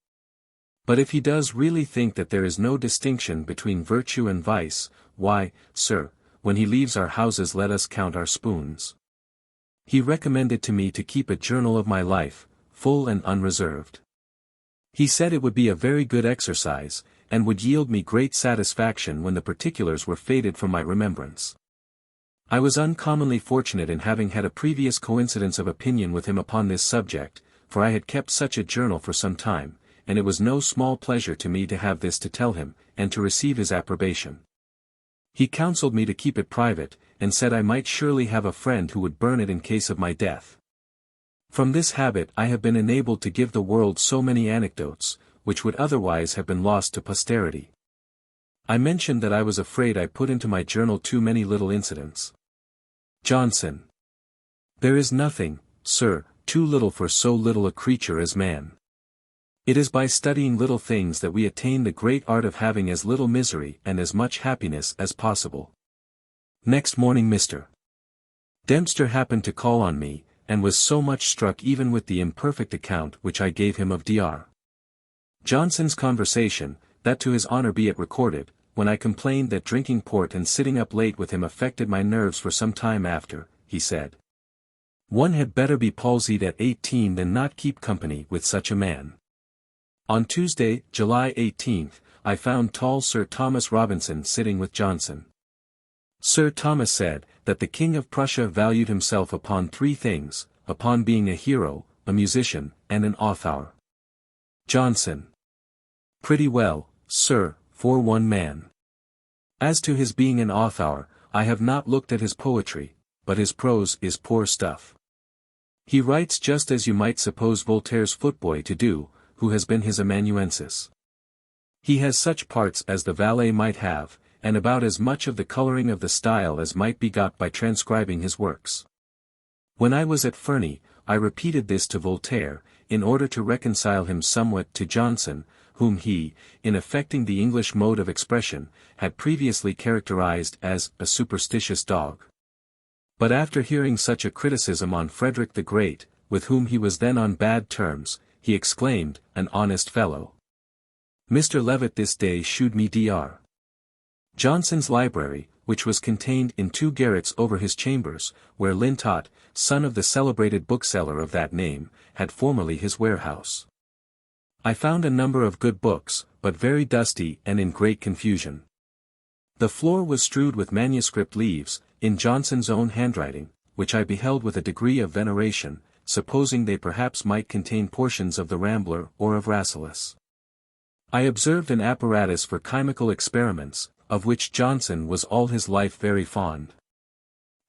But if he does really think that there is no distinction between virtue and vice, why, sir, when he leaves our houses let us count our spoons. He recommended to me to keep a journal of my life, full and unreserved. He said it would be a very good exercise, and would yield me great satisfaction when the particulars were faded from my remembrance. I was uncommonly fortunate in having had a previous coincidence of opinion with him upon this subject, for I had kept such a journal for some time, and it was no small pleasure to me to have this to tell him, and to receive his approbation. He counseled me to keep it private, and said I might surely have a friend who would burn it in case of my death. From this habit I have been enabled to give the world so many anecdotes, which would otherwise have been lost to posterity. I mentioned that I was afraid I put into my journal too many little incidents. Johnson. There is nothing, sir, too little for so little a creature as man. It is by studying little things that we attain the great art of having as little misery and as much happiness as possible. Next morning Mr. Dempster happened to call on me, and was so much struck even with the imperfect account which I gave him of Dr. Johnson's conversation, that to his honor be it recorded, when I complained that drinking port and sitting up late with him affected my nerves for some time after, he said, "One had better be palsied at 18 than not keep company with such a man." On Tuesday, July 18th, I found tall Sir Thomas Robinson sitting with Johnson. Sir Thomas said, that the King of Prussia valued himself upon three things, upon being a hero, a musician, and an author. Johnson. Pretty well, sir, for one man. As to his being an author, I have not looked at his poetry, but his prose is poor stuff. He writes just as you might suppose Voltaire's footboy to do, who has been his amanuensis. He has such parts as the valet might have, and about as much of the coloring of the style as might be got by transcribing his works. When I was at Ferney, I repeated this to Voltaire, in order to reconcile him somewhat to Johnson, whom he, in affecting the English mode of expression, had previously characterized as a superstitious dog. But after hearing such a criticism on Frederick the Great, with whom he was then on bad terms, he exclaimed, "An honest fellow." Mr. Levitt this day shewed me Dr. Johnson's library, which was contained in 2 garrets over his chambers, where Lintot, son of the celebrated bookseller of that name, had formerly his warehouse. I found a number of good books, but very dusty and in great confusion. The floor was strewed with manuscript leaves, in Johnson's own handwriting, which I beheld with a degree of veneration, supposing they perhaps might contain portions of the Rambler or of Rasselas. I observed an apparatus for chymical experiments, of which Johnson was all his life very fond.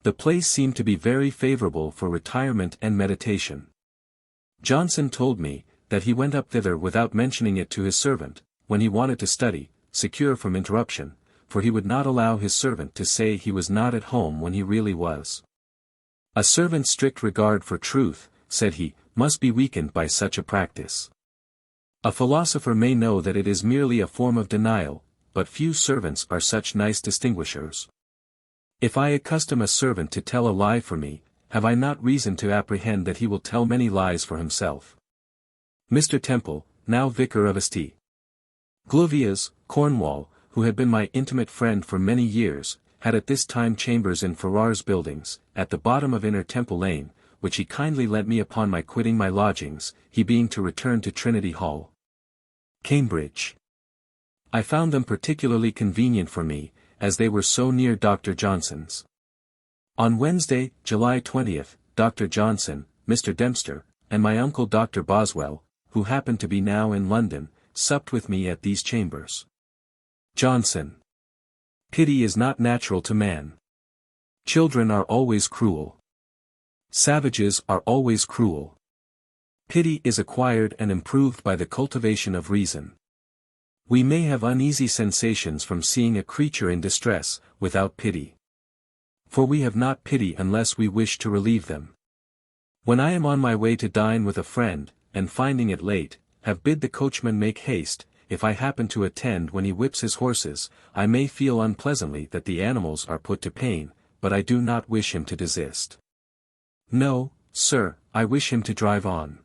The place seemed to be very favorable for retirement and meditation. Johnson told me, that he went up thither without mentioning it to his servant, when he wanted to study, secure from interruption, for he would not allow his servant to say he was not at home when he really was. A servant's strict regard for truth, said he, must be weakened by such a practice. A philosopher may know that it is merely a form of denial, but few servants are such nice distinguishers. If I accustom a servant to tell a lie for me, have I not reason to apprehend that he will tell many lies for himself? Mr. Temple, now Vicar of St. Gluvias, Cornwall, who had been my intimate friend for many years, had at this time chambers in Farrar's Buildings, at the bottom of Inner Temple Lane, which he kindly lent me upon my quitting my lodgings, he being to return to Trinity Hall, Cambridge. I found them particularly convenient for me, as they were so near Dr. Johnson's. On Wednesday, July 20th, Dr. Johnson, Mr. Dempster, and my uncle Dr. Boswell, who happened to be now in London, supped with me at these chambers. Johnson. Pity is not natural to man. Children are always cruel. Savages are always cruel. Pity is acquired and improved by the cultivation of reason. We may have uneasy sensations from seeing a creature in distress, without pity. For we have not pity unless we wish to relieve them. When I am on my way to dine with a friend, and finding it late, have bid the coachman make haste, if I happen to attend when he whips his horses, I may feel unpleasantly that the animals are put to pain, but I do not wish him to desist. No, sir, I wish him to drive on.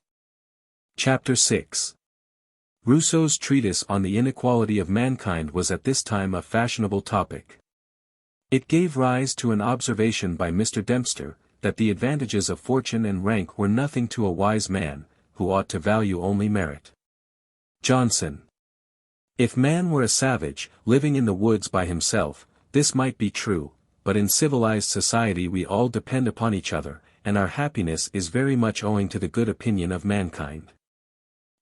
Chapter 6. Rousseau's treatise on the inequality of mankind was at this time a fashionable topic. It gave rise to an observation by Mr. Dempster, that the advantages of fortune and rank were nothing to a wise man, who ought to value only merit. Johnson. If man were a savage, living in the woods by himself, this might be true, but in civilized society we all depend upon each other, and our happiness is very much owing to the good opinion of mankind.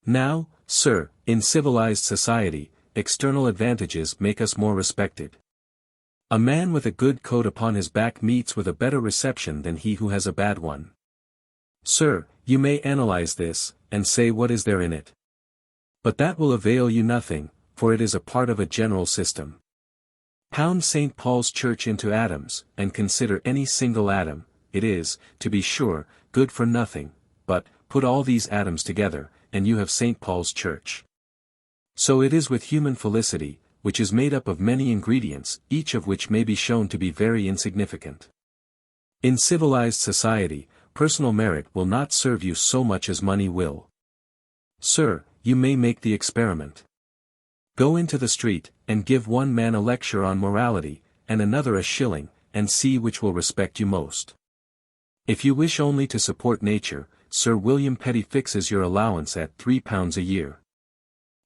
Now, sir, in civilized society, external advantages make us more respected. A man with a good coat upon his back meets with a better reception than he who has a bad one. Sir, you may analyze this, and say what is there in it. But that will avail you nothing, for it is a part of a general system. Pound St. Paul's Church into atoms, and consider any single atom. It is, to be sure, good for nothing, but, put all these atoms together, and you have St. Paul's Church. So it is with human felicity, which is made up of many ingredients, each of which may be shown to be very insignificant. In civilized society, personal merit will not serve you so much as money will. Sir, you may make the experiment. Go into the street, and give one man a lecture on morality, and another a shilling, and see which will respect you most. If you wish only to support nature, Sir William Petty fixes your allowance at £3 a year.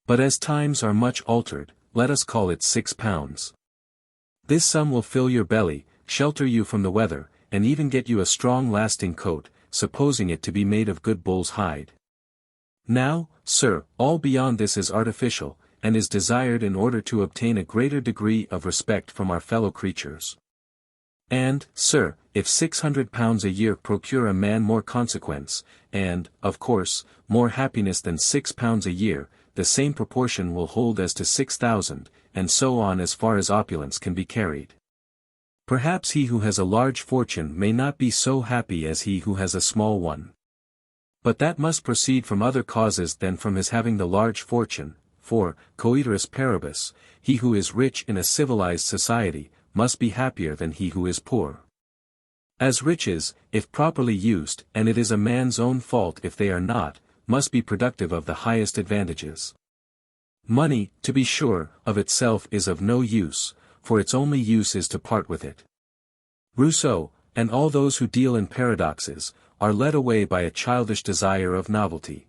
But as times are much altered, let us call it £6. This sum will fill your belly, shelter you from the weather, and even get you a strong lasting coat, supposing it to be made of good bull's hide. Now, sir, all beyond this is artificial, and is desired in order to obtain a greater degree of respect from our fellow creatures. And, sir, if £600 a year procure a man more consequence, and, of course, more happiness than £6 a year, the same proportion will hold as to 6,000, and so on as far as opulence can be carried. Perhaps he who has a large fortune may not be so happy as he who has a small one. But that must proceed from other causes than from his having the large fortune, for, coeteris paribus, he who is rich in a civilized society, must be happier than he who is poor. As riches, if properly used, and it is a man's own fault if they are not, must be productive of the highest advantages. Money, to be sure, of itself is of no use, for its only use is to part with it. Rousseau, and all those who deal in paradoxes, are led away by a childish desire of novelty.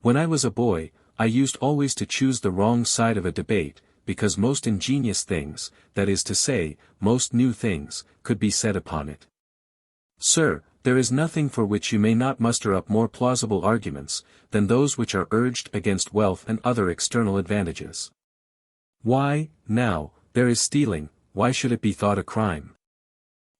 When I was a boy, I used always to choose the wrong side of a debate, because most ingenious things, that is to say, most new things, could be said upon it. Sir, there is nothing for which you may not muster up more plausible arguments, than those which are urged against wealth and other external advantages. Why, now, there is stealing, why should it be thought a crime?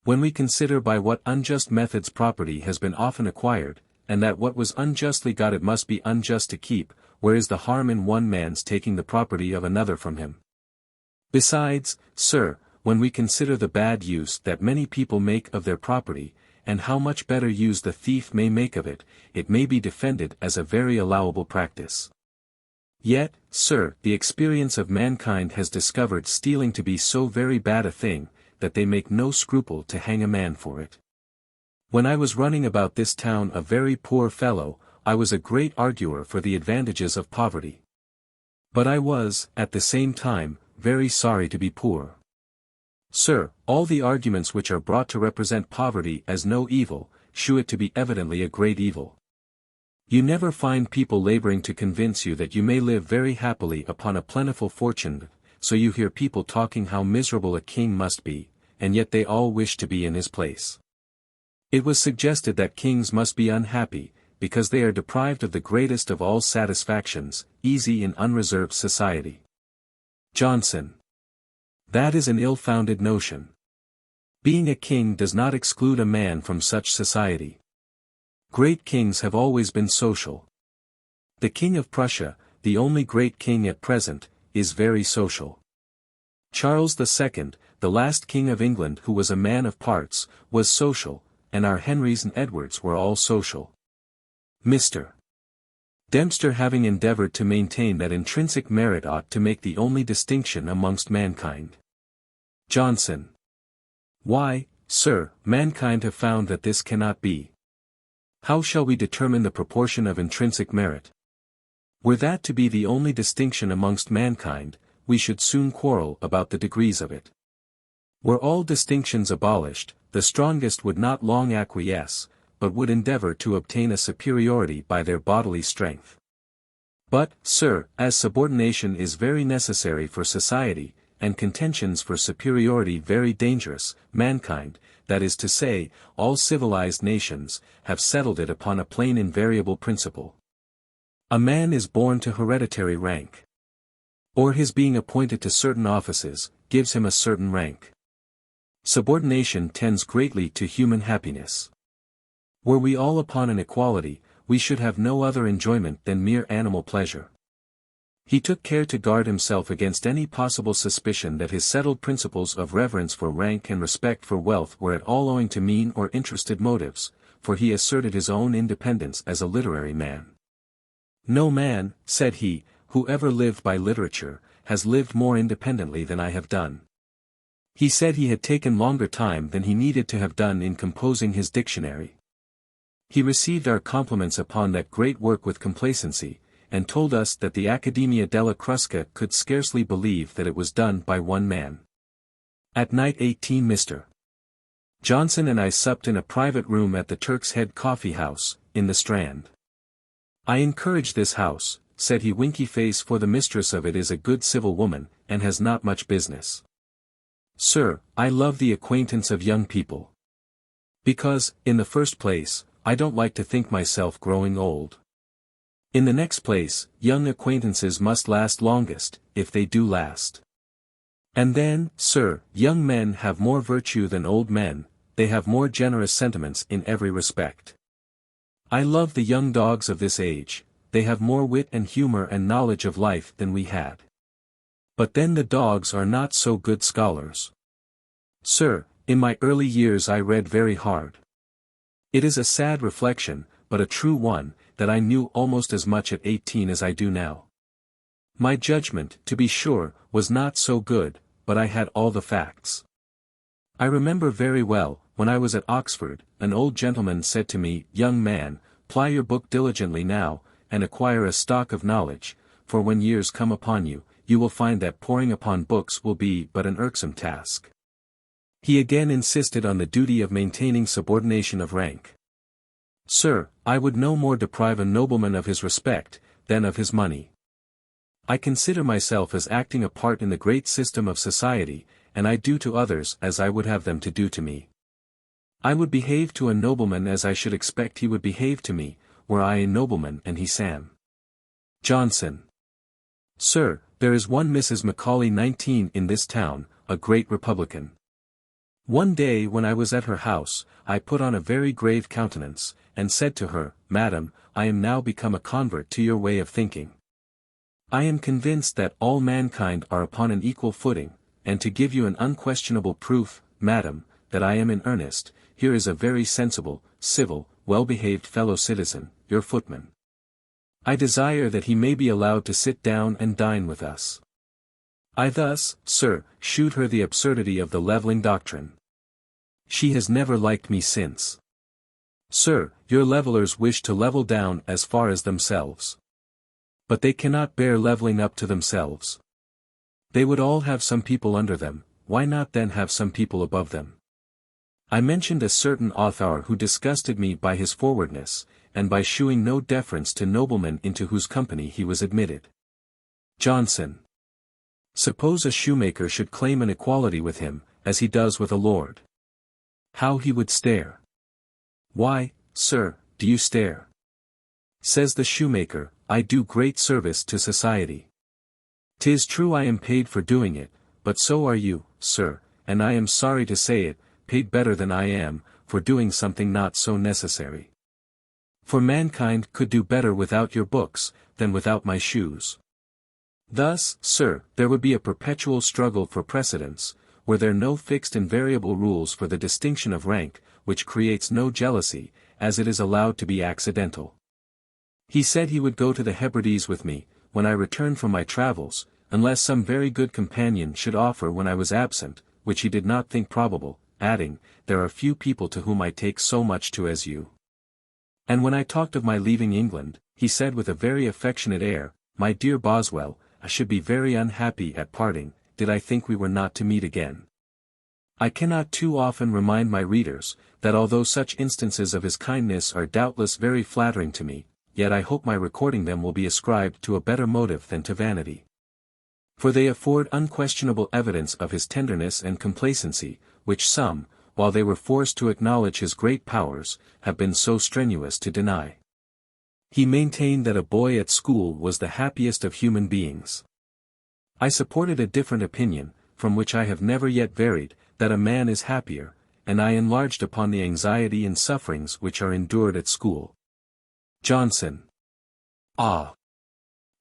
When we consider by what unjust methods property has been often acquired, and that what was unjustly got it must be unjust to keep, where is the harm in one man's taking the property of another from him? Besides, sir, when we consider the bad use that many people make of their property, and how much better use the thief may make of it, it may be defended as a very allowable practice. Yet, sir, the experience of mankind has discovered stealing to be so very bad a thing, that they make no scruple to hang a man for it. When I was running about this town a very poor fellow, I was a great arguer for the advantages of poverty. But I was, at the same time, very sorry to be poor. Sir, all the arguments which are brought to represent poverty as no evil, shew it to be evidently a great evil. You never find people laboring to convince you that you may live very happily upon a plentiful fortune, so you hear people talking how miserable a king must be, and yet they all wish to be in his place. It was suggested that kings must be unhappy, because they are deprived of the greatest of all satisfactions, easy in unreserved society. Johnson. That is an ill-founded notion. Being a king does not exclude a man from such society. Great kings have always been social. The King of Prussia, the only great king at present, is very social. Charles II, the last king of England who was a man of parts, was social, and our Henrys and Edwards were all social. Mr. Dempster having endeavored to maintain that intrinsic merit ought to make the only distinction amongst mankind. Johnson. Why, sir, mankind have found that this cannot be. How shall we determine the proportion of intrinsic merit? Were that to be the only distinction amongst mankind, we should soon quarrel about the degrees of it. Were all distinctions abolished, the strongest would not long acquiesce, but would endeavor to obtain a superiority by their bodily strength. But, sir, as subordination is very necessary for society, and contentions for superiority very dangerous. Mankind, that is to say, all civilized nations, have settled it upon a plain invariable principle. A man is born to hereditary rank. Or his being appointed to certain offices, gives him a certain rank. Subordination tends greatly to human happiness. Were we all upon an equality, we should have no other enjoyment than mere animal pleasure. He took care to guard himself against any possible suspicion that his settled principles of reverence for rank and respect for wealth were at all owing to mean or interested motives, for he asserted his own independence as a literary man. No man, said he, who ever lived by literature, has lived more independently than I have done. He said he had taken longer time than he needed to have done in composing his dictionary. He received our compliments upon that great work with complacency, and told us that the Accademia della Crusca could scarcely believe that it was done by one man. At night 18 Mr. Johnson and I supped in a private room at the Turk's Head Coffee House, in the Strand. I encourage this house, said he winky face, for the mistress of it is a good civil woman, and has not much business. Sir, I love the acquaintance of young people. Because, in the first place, I don't like to think myself growing old. In the next place, young acquaintances must last longest, if they do last. And then, sir, young men have more virtue than old men, they have more generous sentiments in every respect. I love the young dogs of this age, they have more wit and humor and knowledge of life than we had. But then the dogs are not so good scholars. Sir, in my early years I read very hard. It is a sad reflection, but a true one, that I knew almost as much at 18 as I do now. My judgment, to be sure, was not so good, but I had all the facts. I remember very well, when I was at Oxford, an old gentleman said to me, "Young man, ply your book diligently now, and acquire a stock of knowledge, for when years come upon you, you will find that poring upon books will be but an irksome task." He again insisted on the duty of maintaining subordination of rank. Sir, I would no more deprive a nobleman of his respect, than of his money. I consider myself as acting a part in the great system of society, and I do to others as I would have them to do to me. I would behave to a nobleman as I should expect he would behave to me, were I a nobleman and he Sam. Johnson. Sir, there is one Mrs. Macaulay 19 in this town, a great Republican. One day when I was at her house, I put on a very grave countenance, and said to her, "Madam, I am now become a convert to your way of thinking. I am convinced that all mankind are upon an equal footing, and to give you an unquestionable proof, madam, that I am in earnest, here is a very sensible, civil, well-behaved fellow citizen, your footman. I desire that he may be allowed to sit down and dine with us." I thus, sir, shewed her the absurdity of the levelling doctrine. She has never liked me since. Sir, your levellers wish to level down as far as themselves. But they cannot bear levelling up to themselves. They would all have some people under them, why not then have some people above them? I mentioned a certain author who disgusted me by his forwardness, and by shewing no deference to noblemen into whose company he was admitted. Johnson. Suppose a shoemaker should claim an equality with him, as he does with a lord. How he would stare. "Why, sir, do you stare?" Says the shoemaker, "I do great service to society. 'Tis true I am paid for doing it, but so are you, sir, and I am sorry to say it, paid better than I am, for doing something not so necessary. For mankind could do better without your books, than without my shoes. Thus, sir, there would be a perpetual struggle for precedence, were there no fixed invariable rules for the distinction of rank, which creates no jealousy, as it is allowed to be accidental." He said he would go to the Hebrides with me, when I returned from my travels, unless some very good companion should offer when I was absent, which he did not think probable, adding, "There are few people to whom I take so much to as you." And when I talked of my leaving England, he said with a very affectionate air, "My dear Boswell, I should be very unhappy at parting, did I think we were not to meet again." I cannot too often remind my readers, that although such instances of his kindness are doubtless very flattering to me, yet I hope my recording them will be ascribed to a better motive than to vanity. For they afford unquestionable evidence of his tenderness and complacency, which some, while they were forced to acknowledge his great powers, have been so strenuous to deny. He maintained that a boy at school was the happiest of human beings. I supported a different opinion, from which I have never yet varied, that a man is happier, and I enlarged upon the anxiety and sufferings which are endured at school. Johnson. Ah!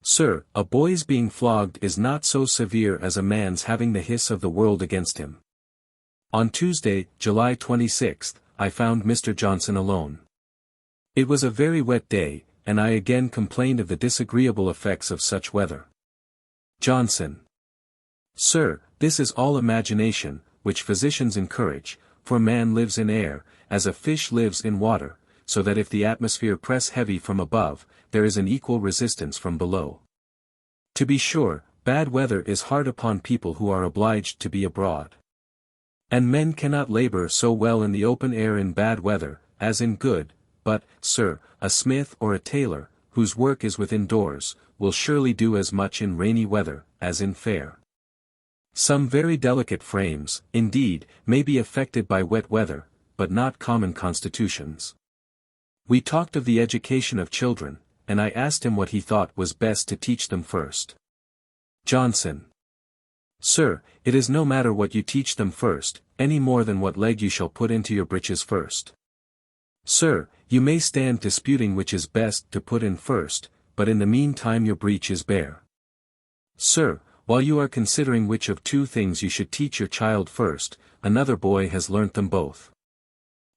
Sir, a boy's being flogged is not so severe as a man's having the hiss of the world against him. On Tuesday, July 26, I found Mr. Johnson alone. It was a very wet day, and I again complained of the disagreeable effects of such weather. Johnson. Sir, this is all imagination, which physicians encourage, for man lives in air, as a fish lives in water, so that if the atmosphere press heavy from above, there is an equal resistance from below. To be sure, bad weather is hard upon people who are obliged to be abroad. And men cannot labor so well in the open air in bad weather, as in good, but, sir, a smith or a tailor, whose work is within doors, will surely do as much in rainy weather, as in fair. Some very delicate frames, indeed, may be affected by wet weather, but not common constitutions. We talked of the education of children, and I asked him what he thought was best to teach them first. Johnson. Sir, it is no matter what you teach them first, any more than what leg you shall put into your breeches first. Sir, you may stand disputing which is best to put in first, but in the meantime your breech is bare. Sir, while you are considering which of two things you should teach your child first, another boy has learnt them both.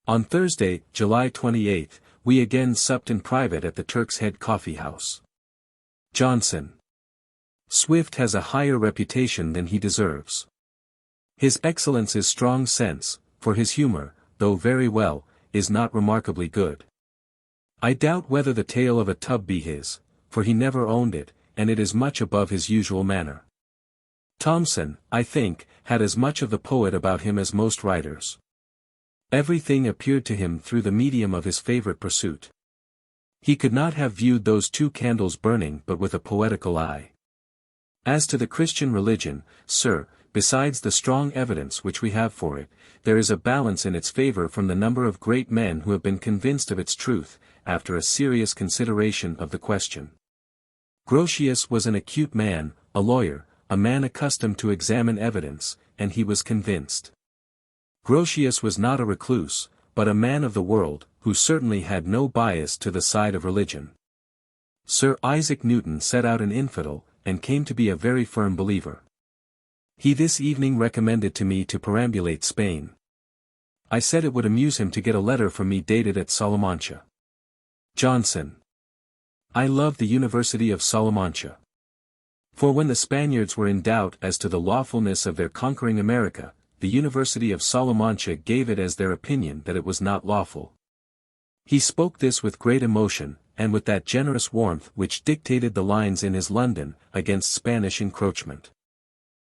On Thursday, July 28, we again supped in private at the Turk's Head Coffee House. Johnson. Swift has a higher reputation than he deserves. His excellence is strong sense, for his humor, though very well, is not remarkably good. I doubt whether the tale of a tub be his, for he never owned it, and it is much above his usual manner. Thomson, I think, had as much of the poet about him as most writers. Everything appeared to him through the medium of his favorite pursuit. He could not have viewed those two candles burning but with a poetical eye. As to the Christian religion, sir, besides the strong evidence which we have for it, there is a balance in its favor from the number of great men who have been convinced of its truth, after a serious consideration of the question. Grotius was an acute man, a lawyer, a man accustomed to examine evidence, and he was convinced. Grotius was not a recluse, but a man of the world, who certainly had no bias to the side of religion. Sir Isaac Newton set out an infidel, and came to be a very firm believer. He this evening recommended to me to perambulate Spain. I said it would amuse him to get a letter from me dated at Salamanca. Johnson. I love the University of Salamanca. For when the Spaniards were in doubt as to the lawfulness of their conquering America, the University of Salamanca gave it as their opinion that it was not lawful. He spoke this with great emotion, and with that generous warmth which dictated the lines in his London, against Spanish encroachment.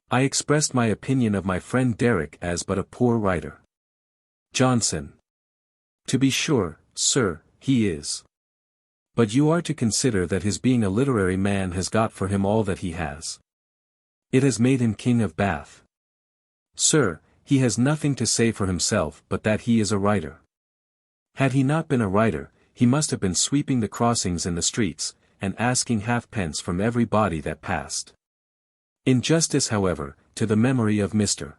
I expressed my opinion of my friend Derrick as but a poor writer. Johnson. To be sure, sir, he is. But you are to consider that his being a literary man has got for him all that he has. It has made him King of Bath. Sir, he has nothing to say for himself but that he is a writer. Had he not been a writer, he must have been sweeping the crossings in the streets, and asking halfpence from every body that passed. In justice, however, to the memory of Mr.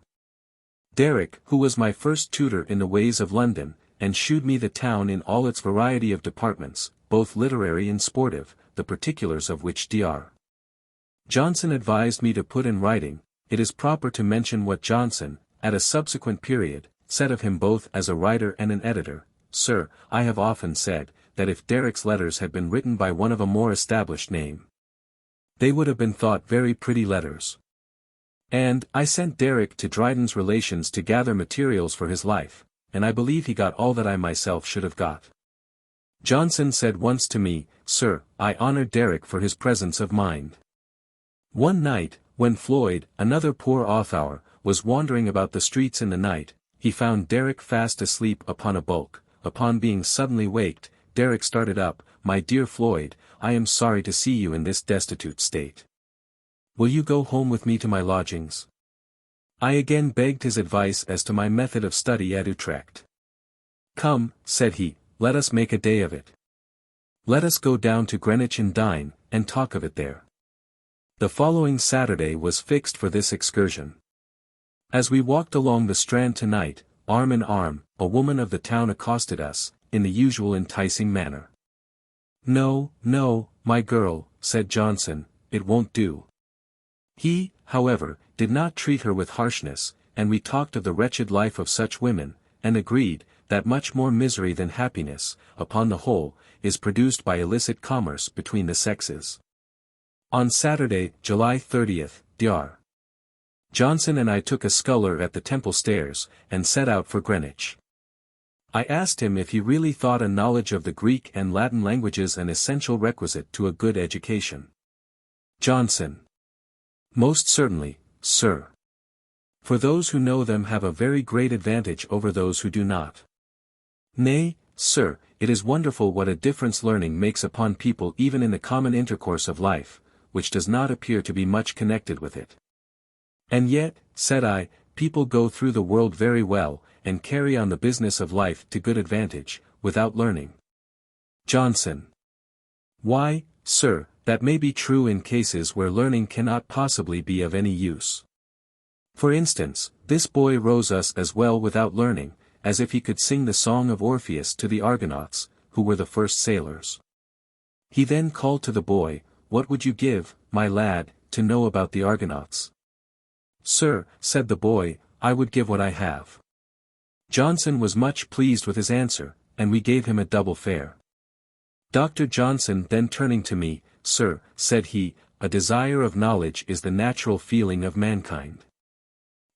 Derrick, who was my first tutor in the ways of London, and shewed me the town in all its variety of departments, both literary and sportive, the particulars of which Dr. Johnson advised me to put in writing. It is proper to mention what Johnson, at a subsequent period, said of him both as a writer and an editor. Sir, I have often said, that if Derrick's letters had been written by one of a more established name, they would have been thought very pretty letters. And, I sent Derrick to Dryden's relations to gather materials for his life, and I believe he got all that I myself should have got. Johnson said once to me, Sir, I honor Derrick for his presence of mind. One night, when Floyd, another poor author, was wandering about the streets in the night, he found Derrick fast asleep upon a bulk. Upon being suddenly waked, Derrick started up, My dear Floyd, I am sorry to see you in this destitute state. Will you go home with me to my lodgings? I again begged his advice as to my method of study at Utrecht. Come, said he, let us make a day of it. Let us go down to Greenwich and dine, and talk of it there. The following Saturday was fixed for this excursion. As we walked along the Strand tonight, arm in arm, a woman of the town accosted us, in the usual enticing manner. No, no, my girl, said Johnson, it won't do. He, however, did not treat her with harshness, and we talked of the wretched life of such women, and agreed, that much more misery than happiness, upon the whole, is produced by illicit commerce between the sexes. On Saturday, July 30th, Dr. Johnson and I took a sculler at the Temple Stairs, and set out for Greenwich. I asked him if he really thought a knowledge of the Greek and Latin languages an essential requisite to a good education. Johnson. Most certainly, sir. For those who know them have a very great advantage over those who do not. Nay, sir, it is wonderful what a difference learning makes upon people even in the common intercourse of life, which does not appear to be much connected with it. And yet, said I, people go through the world very well, and carry on the business of life to good advantage, without learning. Johnson. Why, sir, that may be true in cases where learning cannot possibly be of any use. For instance, this boy rose us as well without learning, as if he could sing the song of Orpheus to the Argonauts, who were the first sailors. He then called to the boy, what would you give, my lad, to know about the Argonauts? Sir, said the boy, I would give what I have. Johnson was much pleased with his answer, and we gave him a double fare. Dr. Johnson then turning to me, Sir, said he, a desire of knowledge is the natural feeling of mankind.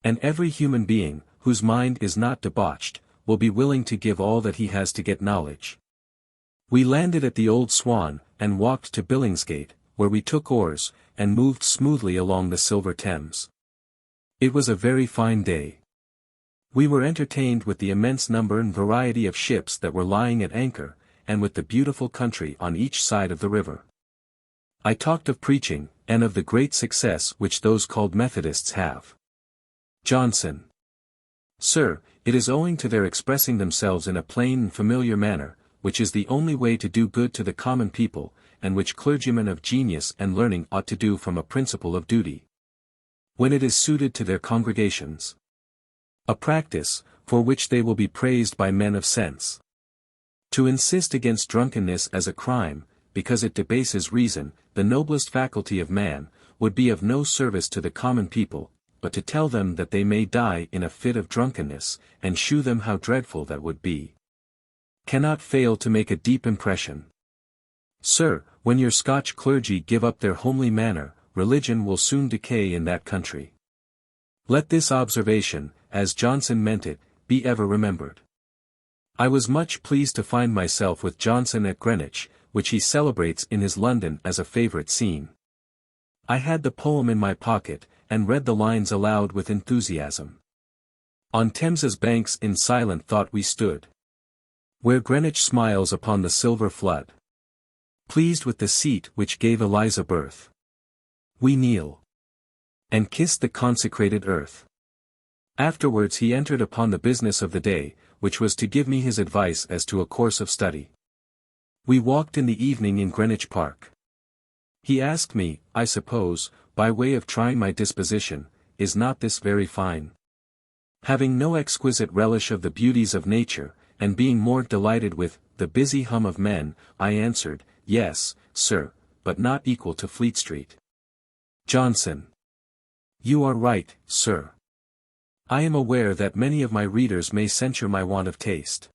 And every human being, whose mind is not debauched, will be willing to give all that he has to get knowledge. We landed at the Old Swan, and walked to Billingsgate, where we took oars, and moved smoothly along the silver Thames. It was a very fine day. We were entertained with the immense number and variety of ships that were lying at anchor, and with the beautiful country on each side of the river. I talked of preaching, and of the great success which those called Methodists have. Johnson. Sir, it is owing to their expressing themselves in a plain and familiar manner, which is the only way to do good to the common people, and which clergymen of genius and learning ought to do from a principle of duty, when it is suited to their congregations. A practice, for which they will be praised by men of sense. To insist against drunkenness as a crime, because it debases reason, the noblest faculty of man, would be of no service to the common people, but to tell them that they may die in a fit of drunkenness, and shew them how dreadful that would be, cannot fail to make a deep impression. Sir, when your Scotch clergy give up their homely manner, religion will soon decay in that country. Let this observation, as Johnson meant it, be ever remembered. I was much pleased to find myself with Johnson at Greenwich, which he celebrates in his London as a favourite scene. I had the poem in my pocket, and read the lines aloud with enthusiasm. On Thames's banks in silent thought we stood, where Greenwich smiles upon the silver flood. Pleased with the seat which gave Eliza birth, we kneel, and kiss the consecrated earth. Afterwards he entered upon the business of the day, which was to give me his advice as to a course of study. We walked in the evening in Greenwich Park. He asked me, I suppose, by way of trying my disposition, is not this very fine? Having no exquisite relish of the beauties of nature, and being more delighted with the busy hum of men, I answered, yes, sir, but not equal to Fleet Street. Johnson. You are right, sir. I am aware that many of my readers may censure my want of taste.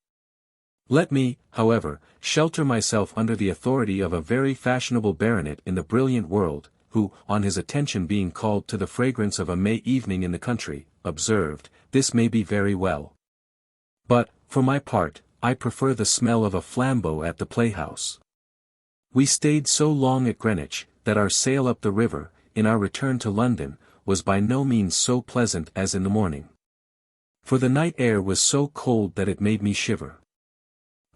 Let me, however, shelter myself under the authority of a very fashionable baronet in the brilliant world, who, on his attention being called to the fragrance of a May evening in the country, observed, this may be very well. But, for my part, I prefer the smell of a flambeau at the playhouse. We stayed so long at Greenwich, that our sail up the river, in our return to London, was by no means so pleasant as in the morning. For the night air was so cold that it made me shiver.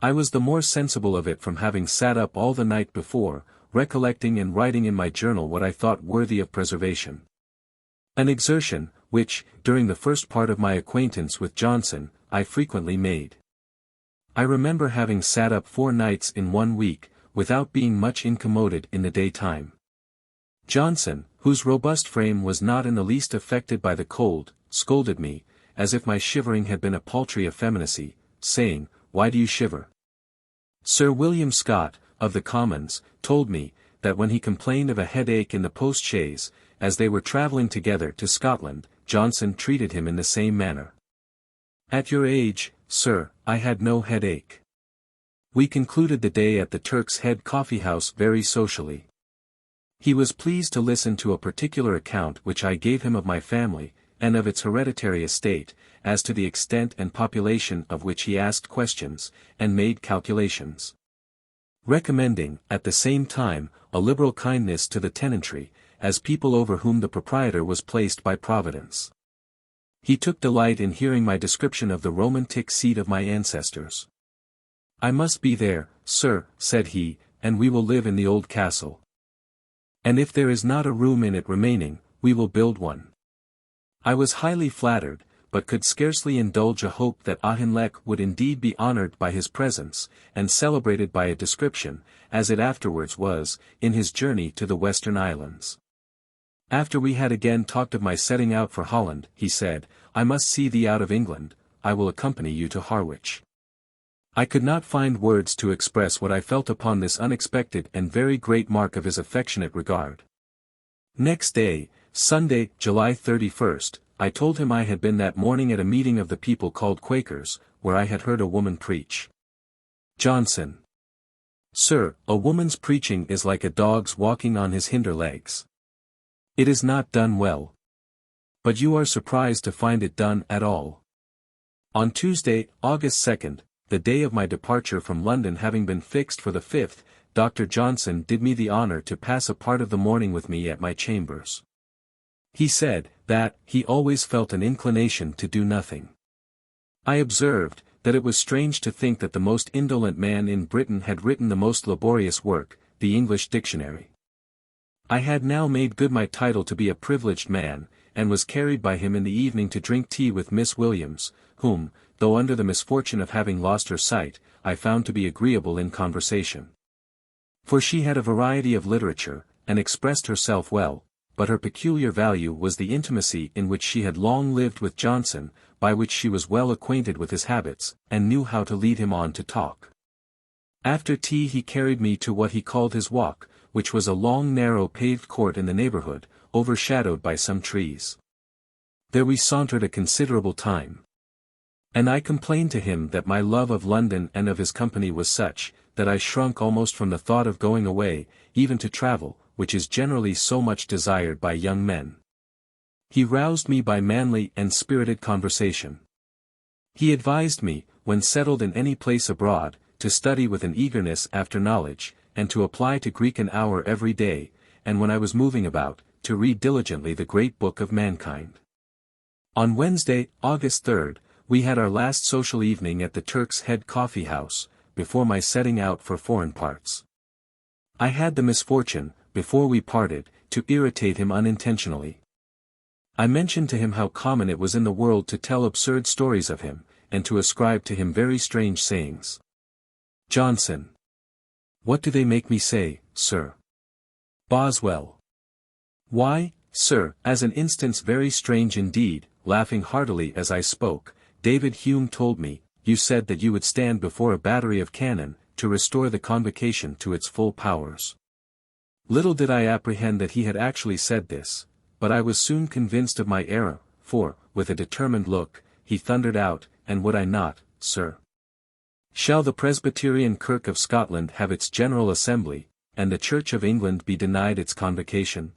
I was the more sensible of it from having sat up all the night before, recollecting and writing in my journal what I thought worthy of preservation. An exertion, which, during the first part of my acquaintance with Johnson, I frequently made. I remember having sat up 4 nights in 1 week, without being much incommoded in the daytime. Johnson, whose robust frame was not in the least affected by the cold, scolded me, as if my shivering had been a paltry effeminacy, saying, "Why do you shiver?" Sir William Scott, of the Commons, told me, that when he complained of a headache in the post-chaise, as they were travelling together to Scotland, Johnson treated him in the same manner. "At your age, sir, I had no headache." We concluded the day at the Turk's Head coffee-house very socially. He was pleased to listen to a particular account which I gave him of my family, and of its hereditary estate, as to the extent and population of which he asked questions, and made calculations. Recommending, at the same time, a liberal kindness to the tenantry, as people over whom the proprietor was placed by Providence. He took delight in hearing my description of the romantic seat of my ancestors. "I must be there, sir," said he, "and we will live in the old castle. And if there is not a room in it remaining, we will build one." I was highly flattered, but could scarcely indulge a hope that Auchinleck would indeed be honoured by his presence, and celebrated by a description, as it afterwards was, in his journey to the Western Islands. After we had again talked of my setting out for Holland, he said, "I must see thee out of England, I will accompany you to Harwich." I could not find words to express what I felt upon this unexpected and very great mark of his affectionate regard. Next day, Sunday, July 31st, I told him I had been that morning at a meeting of the people called Quakers, where I had heard a woman preach. Johnson: "Sir, a woman's preaching is like a dog's walking on his hinder legs. It is not done well. But you are surprised to find it done at all." On Tuesday, August 2nd, the day of my departure from London having been fixed for the 5th, Dr. Johnson did me the honour to pass a part of the morning with me at my chambers. He said, that he always felt an inclination to do nothing. I observed, that it was strange to think that the most indolent man in Britain had written the most laborious work, the English Dictionary. I had now made good my title to be a privileged man, and was carried by him in the evening to drink tea with Miss Williams, whom, though under the misfortune of having lost her sight, I found to be agreeable in conversation. For she had a variety of literature, and expressed herself well, but her peculiar value was the intimacy in which she had long lived with Johnson, by which she was well acquainted with his habits, and knew how to lead him on to talk. After tea he carried me to what he called his walk, which was a long narrow paved court in the neighbourhood, overshadowed by some trees. There we sauntered a considerable time. And I complained to him that my love of London and of his company was such, that I shrunk almost from the thought of going away, even to travel, which is generally so much desired by young men. He roused me by manly and spirited conversation. He advised me, when settled in any place abroad, to study with an eagerness after knowledge, and to apply to Greek an hour every day, and when I was moving about, to read diligently the great book of mankind. On Wednesday, August 3rd, we had our last social evening at the Turk's Head coffee house, before my setting out for foreign parts. I had the misfortune, before we parted, to irritate him unintentionally. I mentioned to him how common it was in the world to tell absurd stories of him, and to ascribe to him very strange sayings. Johnson: "What do they make me say, sir?" Boswell: "Why, sir, as an instance very strange indeed," laughing heartily as I spoke, "David Hume told me, you said that you would stand before a battery of cannon, to restore the convocation to its full powers." Little did I apprehend that he had actually said this, but I was soon convinced of my error, for, with a determined look, he thundered out, "And would I not, sir? Shall the Presbyterian Kirk of Scotland have its General Assembly, and the Church of England be denied its convocation?"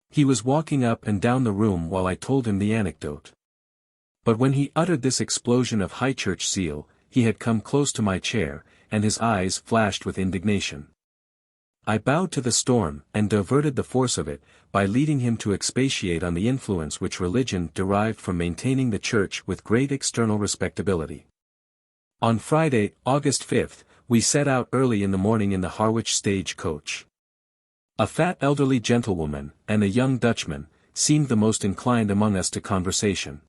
He was walking up and down the room while I told him the anecdote. But when he uttered this explosion of high church zeal, he had come close to my chair, and his eyes flashed with indignation. I bowed to the storm, and diverted the force of it, by leading him to expatiate on the influence which religion derived from maintaining the Church with great external respectability. On Friday, August 5th, we set out early in the morning in the Harwich stage coach. A fat elderly gentlewoman, and a young Dutchman, seemed the most inclined among us to conversation.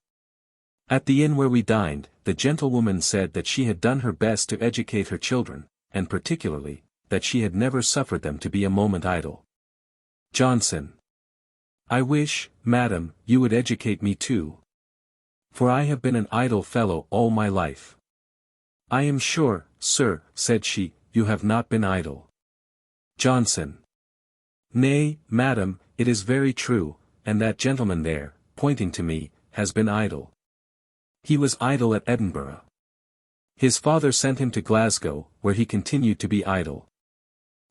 At the inn where we dined, the gentlewoman said that she had done her best to educate her children, and particularly, that she had never suffered them to be a moment idle. Johnson. I wish, madam, you would educate me too. For I have been an idle fellow all my life. I am sure, sir, said she, you have not been idle. Johnson. Nay, madam, it is very true, and that gentleman there, pointing to me, has been idle. He was idle at Edinburgh. His father sent him to Glasgow, where he continued to be idle.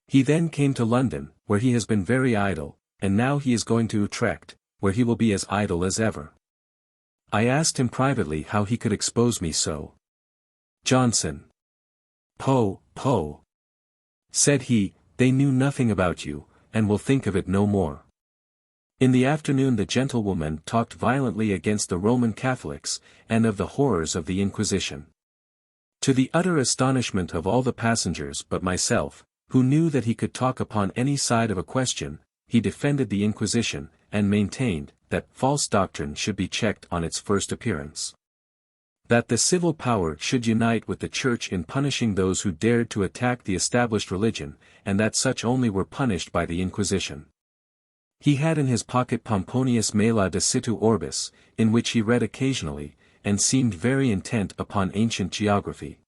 He then came to London, where he has been very idle, and now he is going to Utrecht, where he will be as idle as ever. I asked him privately how he could expose me so. Johnson. Poh, poh. Said he, they knew nothing about you, and will think of it no more. In the afternoon the gentlewoman talked violently against the Roman Catholics, and of the horrors of the Inquisition. To the utter astonishment of all the passengers but myself, who knew that he could talk upon any side of a question, he defended the Inquisition, and maintained, that false doctrine should be checked on its first appearance. That the civil power should unite with the Church in punishing those who dared to attack the established religion, and that such only were punished by the Inquisition. He had in his pocket Pomponius Mela de Situ Orbis, in which he read occasionally, and seemed very intent upon ancient geography.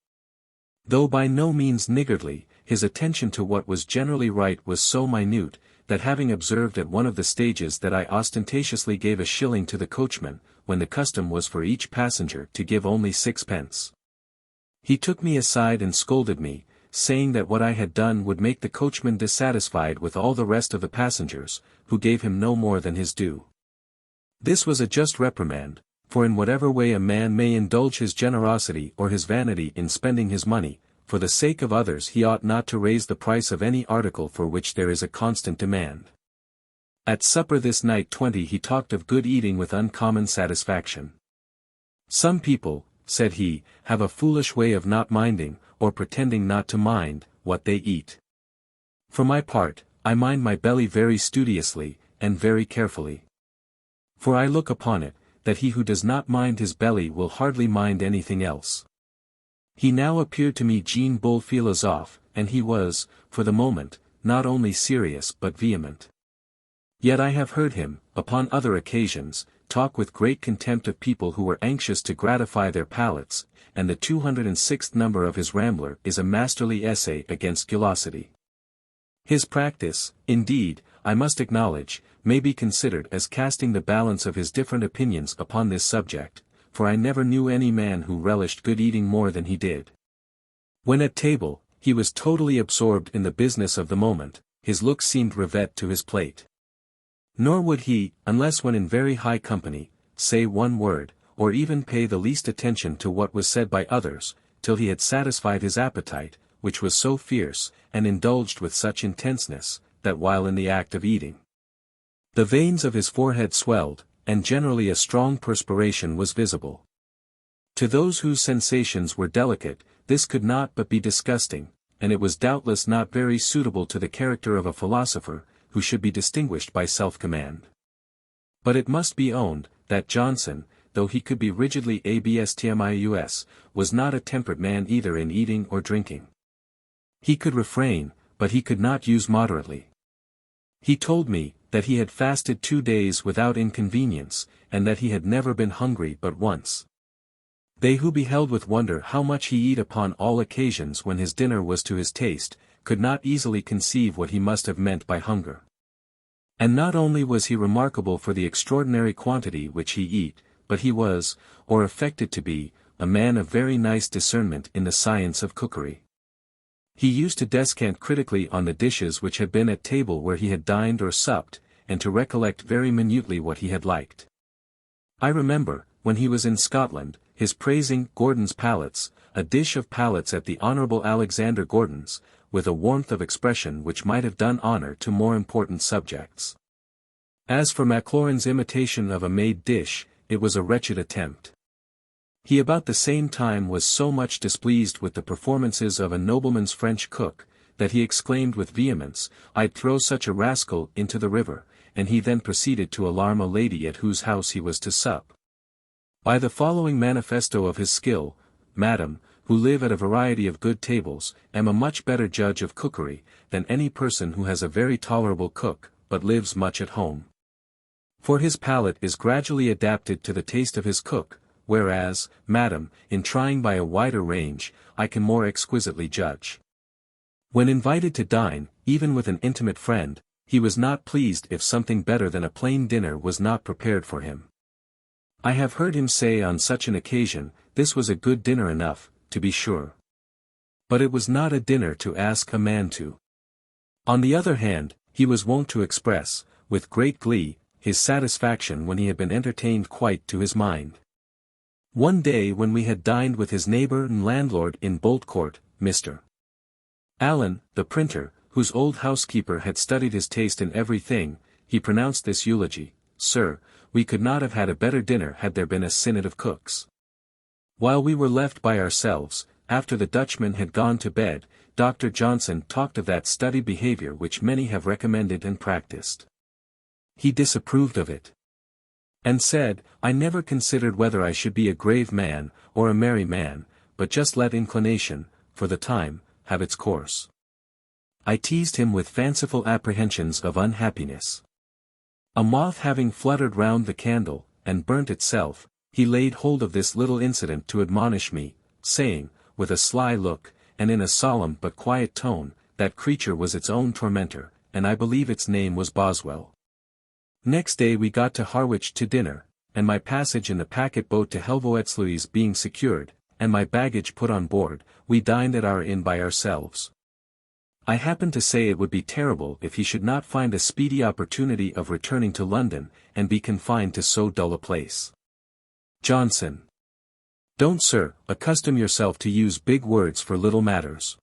Though by no means niggardly, his attention to what was generally right was so minute, that having observed at one of the stages that I ostentatiously gave a shilling to the coachman, when the custom was for each passenger to give only 6d. He took me aside and scolded me, saying that what I had done would make the coachman dissatisfied with all the rest of the passengers, who gave him no more than his due. This was a just reprimand, for in whatever way a man may indulge his generosity or his vanity in spending his money, for the sake of others he ought not to raise the price of any article for which there is a constant demand. At supper this night he talked of good eating with uncommon satisfaction. Some people, said he, have a foolish way of not minding, or pretending not to mind, what they eat. For my part, I mind my belly very studiously, and very carefully. For I look upon it, that he who does not mind his belly will hardly mind anything else. He now appeared to me Jean Bull philosophe, and he was, for the moment, not only serious but vehement. Yet I have heard him, upon other occasions, talk with great contempt of people who were anxious to gratify their palates, and the 206th number of his Rambler is a masterly essay against gulosity. His practice, indeed, I must acknowledge, may be considered as casting the balance of his different opinions upon this subject, for I never knew any man who relished good eating more than he did. When at table, he was totally absorbed in the business of the moment, his looks seemed rivet to his plate. Nor would he, unless when in very high company, say one word, or even pay the least attention to what was said by others, till he had satisfied his appetite, which was so fierce, and indulged with such intenseness, that while in the act of eating, the veins of his forehead swelled, and generally a strong perspiration was visible. To those whose sensations were delicate, this could not but be disgusting, and it was doubtless not very suitable to the character of a philosopher, who should be distinguished by self-command. But it must be owned, that Johnson, though he could be rigidly abstemious, was not a temperate man either in eating or drinking. He could refrain, but he could not use moderately. He told me, that he had fasted 2 days without inconvenience, and that he had never been hungry but once. They who beheld with wonder how much he eat upon all occasions when his dinner was to his taste, could not easily conceive what he must have meant by hunger. And not only was he remarkable for the extraordinary quantity which he eat, but he was, or affected to be, a man of very nice discernment in the science of cookery. He used to descant critically on the dishes which had been at table where he had dined or supped, and to recollect very minutely what he had liked. I remember, when he was in Scotland, his praising Gordon's palates, a dish of palates at the Honourable Alexander Gordon's, with a warmth of expression which might have done honour to more important subjects. As for Maclaurin's imitation of a made dish, it was a wretched attempt. He about the same time was so much displeased with the performances of a nobleman's French cook, that he exclaimed with vehemence, "I'd throw such a rascal into the river," and he then proceeded to alarm a lady at whose house he was to sup. By the following manifesto of his skill, Madam, who live at a variety of good tables, am a much better judge of cookery, than any person who has a very tolerable cook, but lives much at home. For his palate is gradually adapted to the taste of his cook, whereas, Madam, in trying by a wider range, I can more exquisitely judge. When invited to dine, even with an intimate friend, he was not pleased if something better than a plain dinner was not prepared for him. I have heard him say on such an occasion, this was a good dinner enough, to be sure. But it was not a dinner to ask a man to. On the other hand, he was wont to express, with great glee, his satisfaction when he had been entertained quite to his mind. One day when we had dined with his neighbour and landlord in Bolt Court, Mr. Allen, the printer, whose old housekeeper had studied his taste in everything, he pronounced this eulogy: "Sir, we could not have had a better dinner had there been a synod of cooks." While we were left by ourselves, after the Dutchman had gone to bed, Dr. Johnson talked of that studied behaviour which many have recommended and practised. He disapproved of it, and said, "I never considered whether I should be a grave man, or a merry man, but just let inclination, for the time, have its course." I teased him with fanciful apprehensions of unhappiness. A moth having fluttered round the candle, and burnt itself, he laid hold of this little incident to admonish me, saying, with a sly look, and in a solemn but quiet tone, that creature was its own tormentor, and I believe its name was Boswell. Next day we got to Harwich to dinner, and my passage in the packet boat to Helvoetsluys being secured, and my baggage put on board, we dined at our inn by ourselves. I happened to say it would be terrible if he should not find a speedy opportunity of returning to London, and be confined to so dull a place. Johnson. Don't, sir, accustom yourself to use big words for little matters.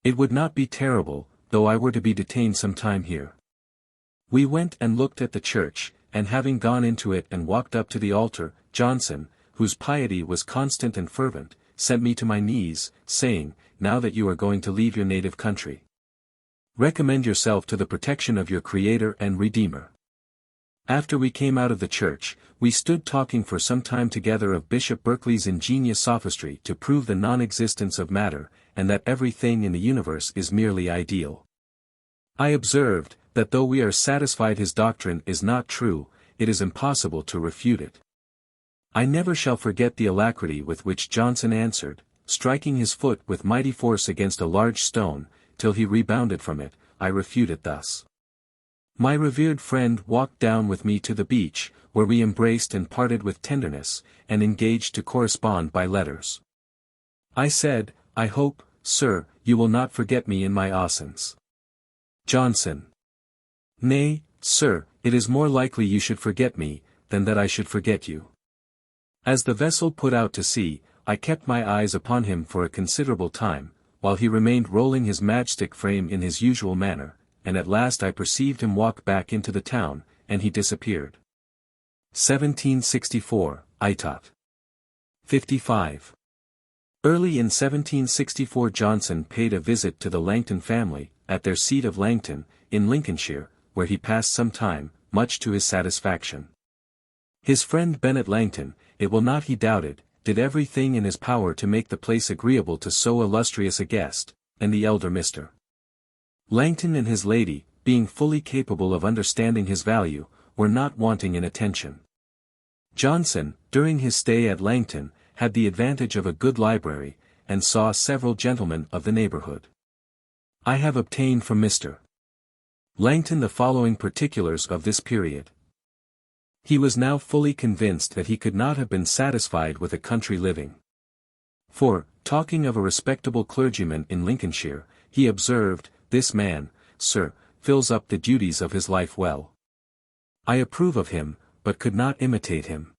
It would not be terrible, though I were to be detained some time here. We went and looked at the church, and having gone into it and walked up to the altar, Johnson, whose piety was constant and fervent, sent me to my knees, saying, "Now that you are going to leave your native country, recommend yourself to the protection of your Creator and Redeemer." After we came out of the church, we stood talking for some time together of Bishop Berkeley's ingenious sophistry to prove the non-existence of matter, and that everything in the universe is merely ideal. I observed, that though we are satisfied his doctrine is not true, it is impossible to refute it. I never shall forget the alacrity with which Johnson answered, striking his foot with mighty force against a large stone, till he rebounded from it. I refute it thus. My revered friend walked down with me to the beach, where we embraced and parted with tenderness, and engaged to correspond by letters. I said, "I hope, sir, you will not forget me in my absence." Johnson. "Nay, sir, it is more likely you should forget me, than that I should forget you." As the vessel put out to sea, I kept my eyes upon him for a considerable time, while he remained rolling his matchstick frame in his usual manner, and at last I perceived him walk back into the town, and he disappeared. 1764, Itot. 55. Early in 1764 Johnson paid a visit to the Langton family, at their seat of Langton, in Lincolnshire, where he passed some time, much to his satisfaction. His friend Bennet Langton, it will not be doubted, did everything in his power to make the place agreeable to so illustrious a guest, and the elder Mr. Langton and his lady, being fully capable of understanding his value, were not wanting in attention. Johnson, during his stay at Langton, had the advantage of a good library, and saw several gentlemen of the neighbourhood. I have obtained from Mr. Langton the following particulars of this period. He was now fully convinced that he could not have been satisfied with a country living. For, talking of a respectable clergyman in Lincolnshire, he observed, "This man, sir, fills up the duties of his life well. I approve of him, but could not imitate him."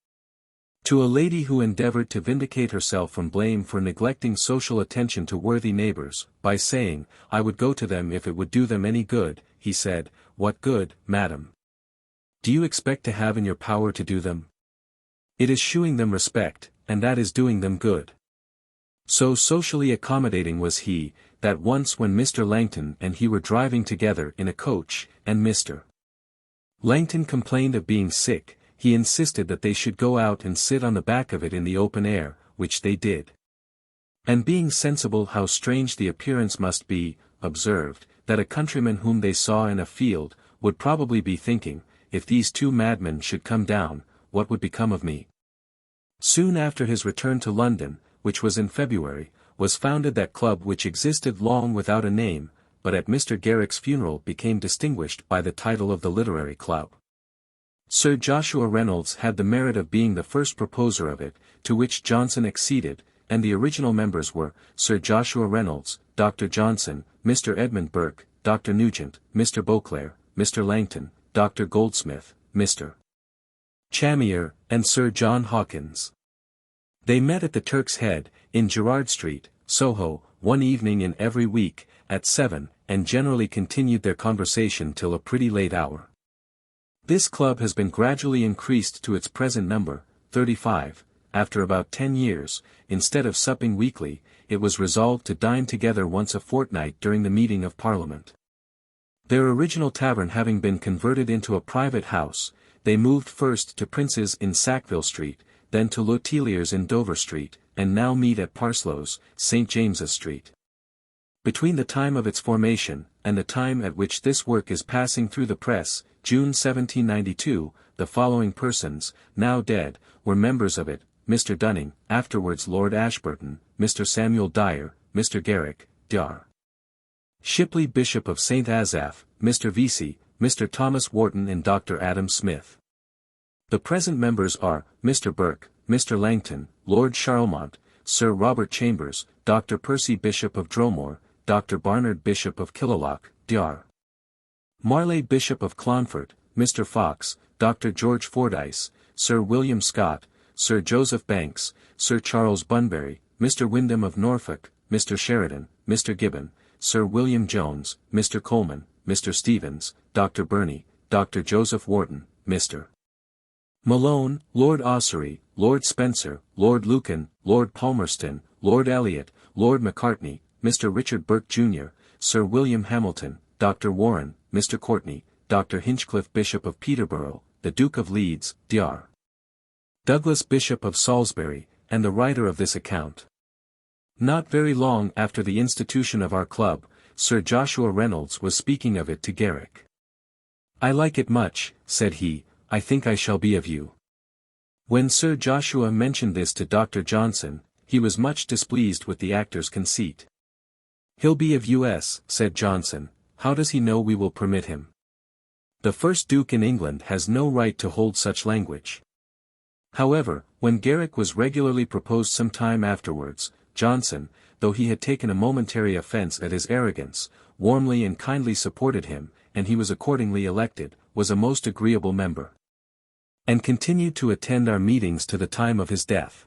To a lady who endeavoured to vindicate herself from blame for neglecting social attention to worthy neighbours, by saying, "I would go to them if it would do them any good," he said, "What good, madam, do you expect to have in your power to do them? It is shewing them respect, and that is doing them good." So socially accommodating was he, that once when Mr. Langton and he were driving together in a coach, and Mr. Langton complained of being sick, he insisted that they should go out and sit on the back of it in the open air, which they did. And being sensible how strange the appearance must be, observed, that a countryman whom they saw in a field, would probably be thinking, if these two madmen should come down, what would become of me? Soon after his return to London, which was in February, was founded that club which existed long without a name, but at Mr. Garrick's funeral became distinguished by the title of the Literary Club. Sir Joshua Reynolds had the merit of being the first proposer of it, to which Johnson acceded, and the original members were, Sir Joshua Reynolds, Dr. Johnson, Mr. Edmund Burke, Dr. Nugent, Mr. Beauclerk, Mr. Langton, Dr. Goldsmith, Mr. Chamier, and Sir John Hawkins. They met at the Turk's Head, in Gerrard Street, Soho, one evening in every week, at 7, and generally continued their conversation till a pretty late hour. This club has been gradually increased to its present number, 35, after about 10 years, instead of supping weekly, it was resolved to dine together once a fortnight during the meeting of Parliament. Their original tavern having been converted into a private house, they moved first to Prince's in Sackville Street, then to L'Hotelier's in Dover Street, and now meet at Parslow's, St. James's Street. Between the time of its formation, and the time at which this work is passing through the press, June 1792, the following persons, now dead, were members of it, Mr. Dunning, afterwards Lord Ashburton, Mr. Samuel Dyer, Mr. Garrick, Dr. Shipley Bishop of St. Asaph, Mr. Vesey, Mr. Thomas Wharton and Dr. Adam Smith. The present members are, Mr. Burke, Mr. Langton, Lord Charlemont, Sir Robert Chambers, Dr. Percy Bishop of Dromore, Dr. Barnard Bishop of Killalock, Dr. Marley Bishop of Clonfert, Mr. Fox, Dr. George Fordyce, Sir William Scott, Sir Joseph Banks, Sir Charles Bunbury, Mr. Wyndham of Norfolk, Mr. Sheridan, Mr. Gibbon, Sir William Jones, Mr. Coleman, Mr. Stevens, Dr. Burney, Dr. Joseph Wharton, Mr. Malone, Lord Ossory, Lord Spencer, Lord Lucan, Lord Palmerston, Lord Eliot, Lord Macartney, Mr. Richard Burke Jr., Sir William Hamilton, Dr. Warren, Mr. Courtney, Dr. Hinchcliffe Bishop of Peterborough, the Duke of Leeds, Dr. Douglas Bishop of Salisbury, and the writer of this account. Not very long after the institution of our club, Sir Joshua Reynolds was speaking of it to Garrick. "I like it much," said he, "I think I shall be of you." When Sir Joshua mentioned this to Dr. Johnson, he was much displeased with the actor's conceit. "He'll be of us," said Johnson, "how does he know we will permit him? The first Duke in England has no right to hold such language." However, when Garrick was regularly proposed some time afterwards, Johnson, though he had taken a momentary offence at his arrogance, warmly and kindly supported him, and he was accordingly elected, was a most agreeable member, and continued to attend our meetings to the time of his death.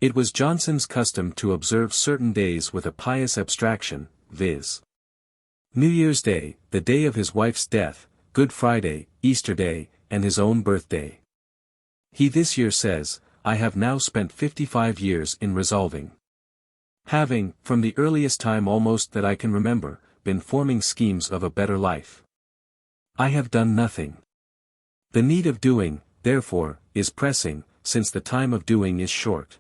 It was Johnson's custom to observe certain days with a pious abstraction, viz. New Year's Day, the day of his wife's death, Good Friday, Easter Day, and his own birthday. He this year says, "I have now spent 55 years in resolving. Having, from the earliest time almost that I can remember, been forming schemes of a better life. I have done nothing. The need of doing, therefore, is pressing, since the time of doing is short.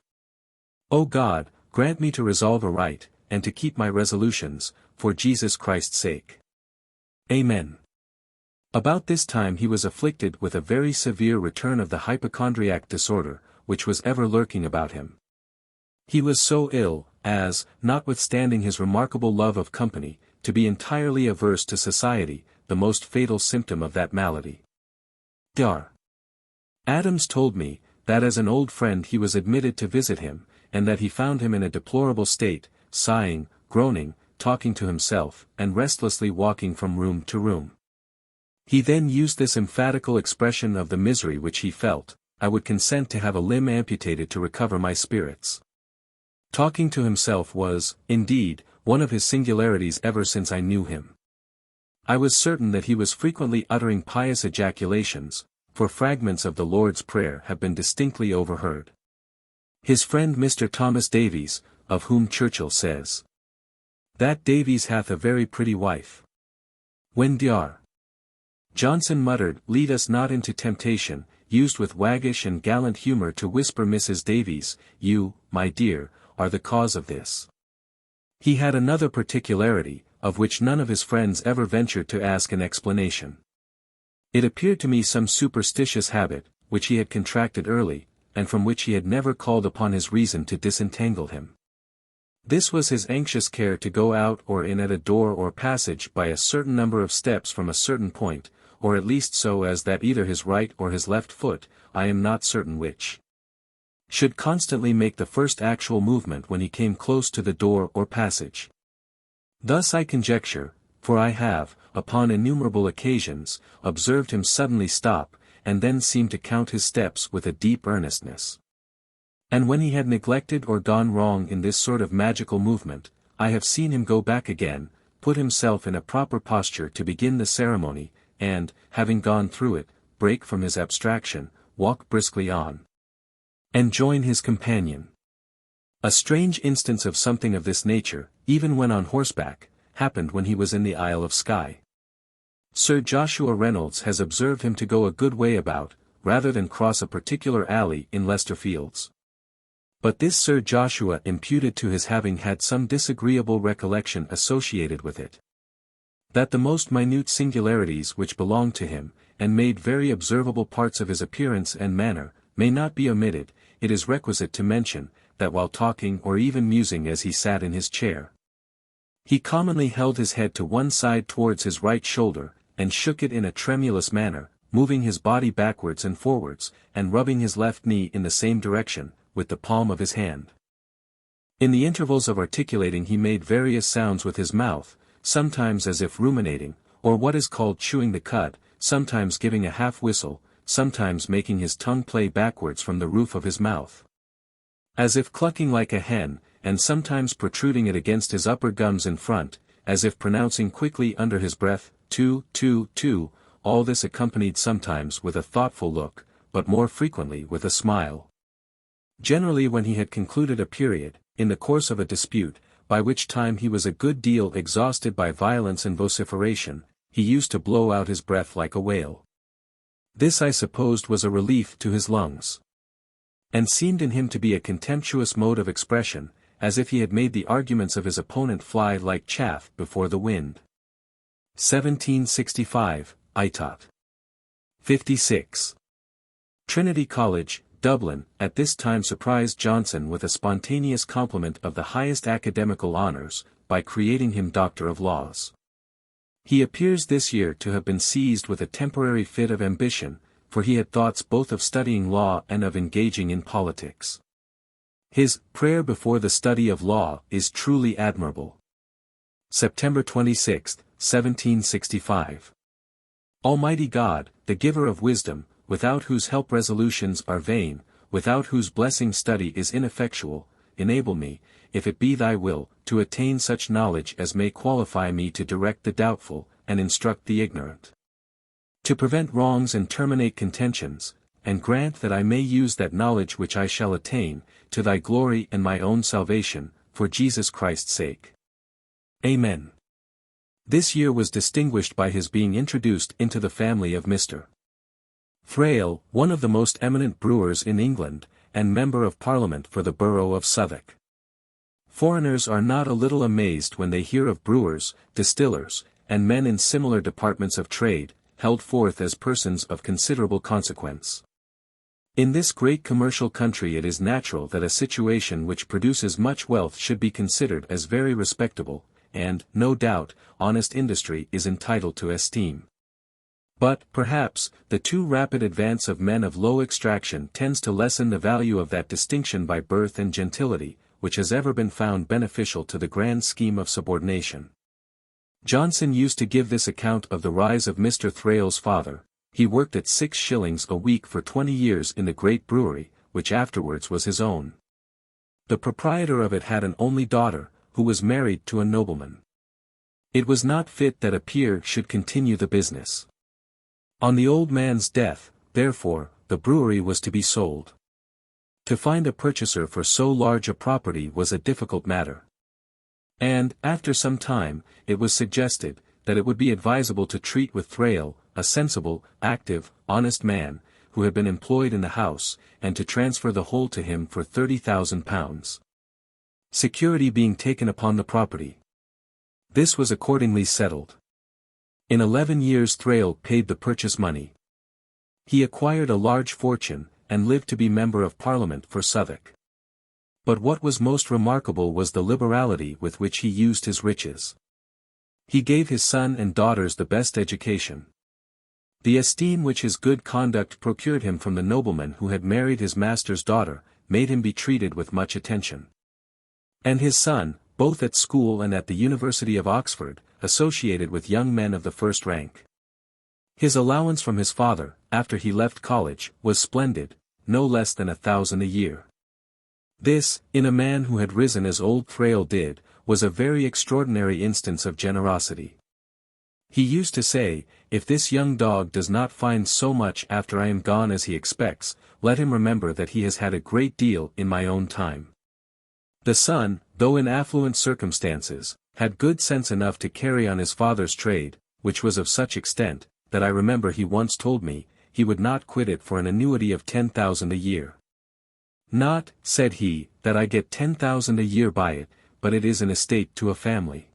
O God, grant me to resolve aright, and to keep my resolutions, for Jesus Christ's sake. Amen." About this time he was afflicted with a very severe return of the hypochondriac disorder, which was ever lurking about him. He was so ill, as, notwithstanding his remarkable love of company, to be entirely averse to society, the most fatal symptom of that malady. Dr. Adams told me, that as an old friend he was admitted to visit him, and that he found him in a deplorable state, sighing, groaning, talking to himself, and restlessly walking from room to room. He then used this emphatical expression of the misery which he felt: "I would consent to have a limb amputated to recover my spirits." Talking to himself was, indeed, one of his singularities ever since I knew him. I was certain that he was frequently uttering pious ejaculations, for fragments of the Lord's Prayer have been distinctly overheard. His friend Mr. Thomas Davies, of whom Churchill says, That Davies hath a very pretty wife. When Dr. Johnson muttered, "Lead us not into temptation," used with waggish and gallant humor to whisper Mrs. Davies, "You, my dear, are the cause of this." He had another particularity, of which none of his friends ever ventured to ask an explanation. It appeared to me some superstitious habit, which he had contracted early, and from which he had never called upon his reason to disentangle him. This was his anxious care to go out or in at a door or passage by a certain number of steps from a certain point, or at least so as that either his right or his left foot, I am not certain which, should constantly make the first actual movement when he came close to the door or passage. Thus I conjecture, for I have, upon innumerable occasions, observed him suddenly stop, and then seem to count his steps with a deep earnestness. And when he had neglected or gone wrong in this sort of magical movement, I have seen him go back again, put himself in a proper posture to begin the ceremony, and, having gone through it, break from his abstraction, walk briskly on, and join his companion. A strange instance of something of this nature, even when on horseback, happened when he was in the Isle of Skye. Sir Joshua Reynolds has observed him to go a good way about, rather than cross a particular alley in Leicester Fields. But this Sir Joshua imputed to his having had some disagreeable recollection associated with it. That the most minute singularities which belonged to him, and made very observable parts of his appearance and manner, may not be omitted, it is requisite to mention, that while talking or even musing as he sat in his chair, he commonly held his head to one side towards his right shoulder, and shook it in a tremulous manner, moving his body backwards and forwards, and rubbing his left knee in the same direction, with the palm of his hand. In the intervals of articulating he made various sounds with his mouth, sometimes as if ruminating, or what is called chewing the cud, sometimes giving a half whistle, sometimes making his tongue play backwards from the roof of his mouth, as if clucking like a hen, and sometimes protruding it against his upper gums in front, as if pronouncing quickly under his breath, "Tu, tu, tu," all this accompanied sometimes with a thoughtful look, but more frequently with a smile. Generally when he had concluded a period, in the course of a dispute, by which time he was a good deal exhausted by violence and vociferation, he used to blow out his breath like a whale. This I supposed was a relief to his lungs, and seemed in him to be a contemptuous mode of expression, as if he had made the arguments of his opponent fly like chaff before the wind. 1765, Itot. 56. Trinity College, Dublin, at this time surprised Johnson with a spontaneous compliment of the highest academical honours, by creating him Doctor of Laws. He appears this year to have been seized with a temporary fit of ambition, for he had thoughts both of studying law and of engaging in politics. His "Prayer before the Study of Law" is truly admirable. September 26, 1765. Almighty God, the giver of wisdom, without whose help resolutions are vain, without whose blessing study is ineffectual, enable me, if it be thy will, to attain such knowledge as may qualify me to direct the doubtful, and instruct the ignorant, to prevent wrongs and terminate contentions, and grant that I may use that knowledge which I shall attain, to thy glory and my own salvation, for Jesus Christ's sake. Amen. This year was distinguished by his being introduced into the family of Mr. Thrale, one of the most eminent brewers in England, and Member of Parliament for the borough of Southwark. Foreigners are not a little amazed when they hear of brewers, distillers, and men in similar departments of trade, held forth as persons of considerable consequence. In this great commercial country it is natural that a situation which produces much wealth should be considered as very respectable, and, no doubt, honest industry is entitled to esteem. But, perhaps, the too rapid advance of men of low extraction tends to lessen the value of that distinction by birth and gentility, which has ever been found beneficial to the grand scheme of subordination. Johnson used to give this account of the rise of Mr. Thrale's father. He worked at 6 shillings a week for 20 years in the great brewery, which afterwards was his own. The proprietor of it had an only daughter, who was married to a nobleman. It was not fit that a peer should continue the business. On the old man's death, therefore, the brewery was to be sold. To find a purchaser for so large a property was a difficult matter. And, after some time, it was suggested, that it would be advisable to treat with Thrale, a sensible, active, honest man, who had been employed in the house, and to transfer the whole to him for £30,000. Security being taken upon the property. This was accordingly settled. In 11 years Thrale paid the purchase money. He acquired a large fortune, and lived to be Member of Parliament for Southwark. But what was most remarkable was the liberality with which he used his riches. He gave his son and daughters the best education. The esteem which his good conduct procured him from the nobleman who had married his master's daughter, made him be treated with much attention. And his son, both at school and at the University of Oxford, associated with young men of the first rank. His allowance from his father, after he left college, was splendid, no less than 1,000 a year. This, in a man who had risen as old Thrale did, was a very extraordinary instance of generosity. He used to say, "If this young dog does not find so much after I am gone as he expects, let him remember that he has had a great deal in my own time." The son, though in affluent circumstances, had good sense enough to carry on his father's trade, which was of such extent, that I remember he once told me, he would not quit it for an annuity of 10,000 a year. "Not," said he, "that I get 10,000 a year by it, but it is an estate to a family."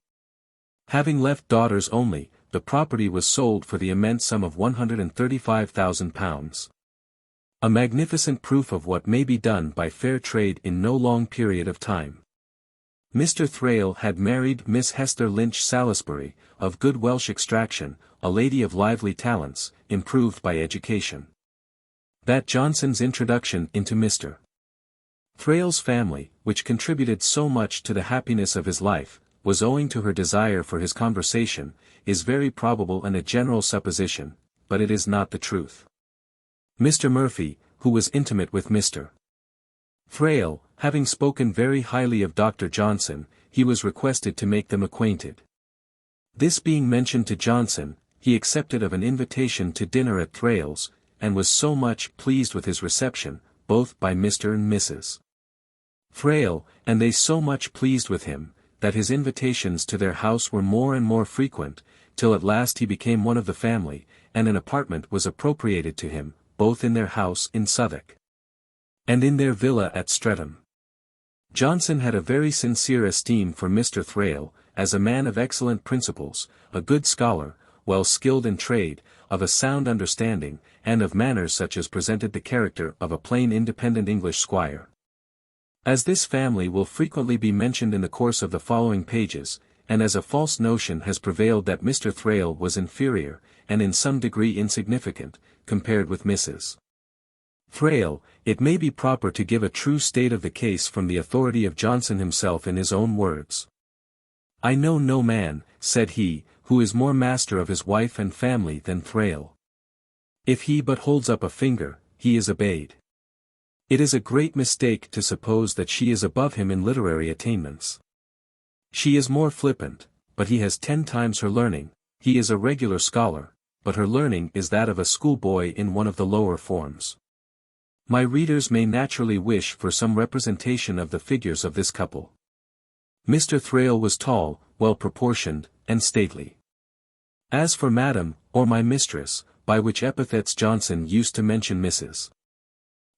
Having left daughters only, the property was sold for the immense sum of £135,000. A magnificent proof of what may be done by fair trade in no long period of time. Mr. Thrale had married Miss Hester Lynch Salisbury, of good Welsh extraction, a lady of lively talents, improved by education. That Johnson's introduction into Mr. Thrale's family, which contributed so much to the happiness of his life, was owing to her desire for his conversation, is very probable and a general supposition, but it is not the truth. Mr. Murphy, who was intimate with Mr. Thrale, having spoken very highly of Dr. Johnson, he was requested to make them acquainted. This being mentioned to Johnson, he accepted of an invitation to dinner at Thrale's, and was so much pleased with his reception, both by Mr. and Mrs. Thrale, and they so much pleased with him, that his invitations to their house were more and more frequent, till at last he became one of the family, and an apartment was appropriated to him, both in their house in Southwark, and in their villa at Streatham. Johnson had a very sincere esteem for Mr. Thrale, as a man of excellent principles, a good scholar, well skilled in trade, of a sound understanding, and of manners such as presented the character of a plain independent English squire. As this family will frequently be mentioned in the course of the following pages, and as a false notion has prevailed that Mr. Thrale was inferior, and in some degree insignificant, compared with Mrs. Thrale, it may be proper to give a true state of the case from the authority of Johnson himself in his own words. "I know no man," said he, "who is more master of his wife and family than Thrale. If he but holds up a finger, he is obeyed. It is a great mistake to suppose that she is above him in literary attainments. She is more flippant, but he has 10 times her learning. He is a regular scholar, but her learning is that of a schoolboy in one of the lower forms." My readers may naturally wish for some representation of the figures of this couple. Mr. Thrale was tall, well proportioned, and stately. As for Madam, or my mistress, by which epithets Johnson used to mention Mrs.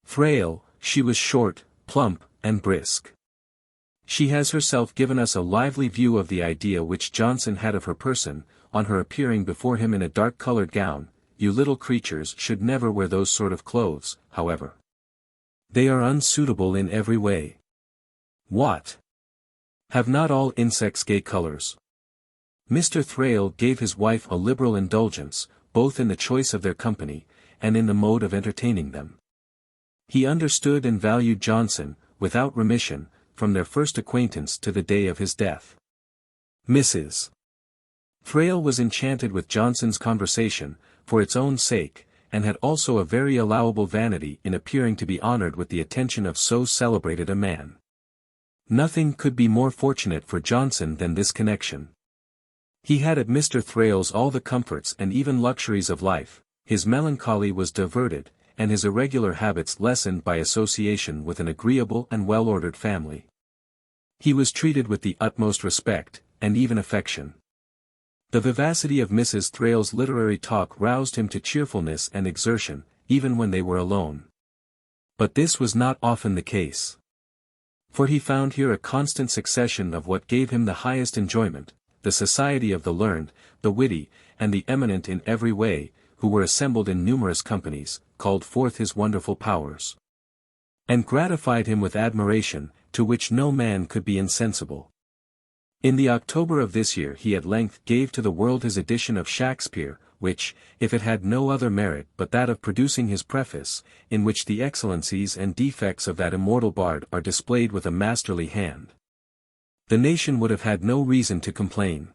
Thrale, she was short, plump, and brisk. She has herself given us a lively view of the idea which Johnson had of her person, on her appearing before him in a dark-coloured gown. "You little creatures should never wear those sort of clothes, however. They are unsuitable in every way." What? Have not all insects gay colours? Mr. Thrale gave his wife a liberal indulgence, both in the choice of their company, and in the mode of entertaining them. He understood and valued Johnson, without remission, from their first acquaintance to the day of his death. Mrs. Thrale was enchanted with Johnson's conversation, for its own sake, and had also a very allowable vanity in appearing to be honoured with the attention of so celebrated a man. Nothing could be more fortunate for Johnson than this connection. He had at Mr. Thrale's all the comforts and even luxuries of life, his melancholy was diverted, and his irregular habits lessened by association with an agreeable and well-ordered family. He was treated with the utmost respect, and even affection. The vivacity of Mrs. Thrale's literary talk roused him to cheerfulness and exertion, even when they were alone. But this was not often the case. For he found here a constant succession of what gave him the highest enjoyment, the society of the learned, the witty, and the eminent in every way, who were assembled in numerous companies, called forth his wonderful powers, and gratified him with admiration, to which no man could be insensible. In the October of this year he at length gave to the world his edition of Shakespeare, which, if it had no other merit but that of producing his preface, in which the excellencies and defects of that immortal bard are displayed with a masterly hand, the nation would have had no reason to complain.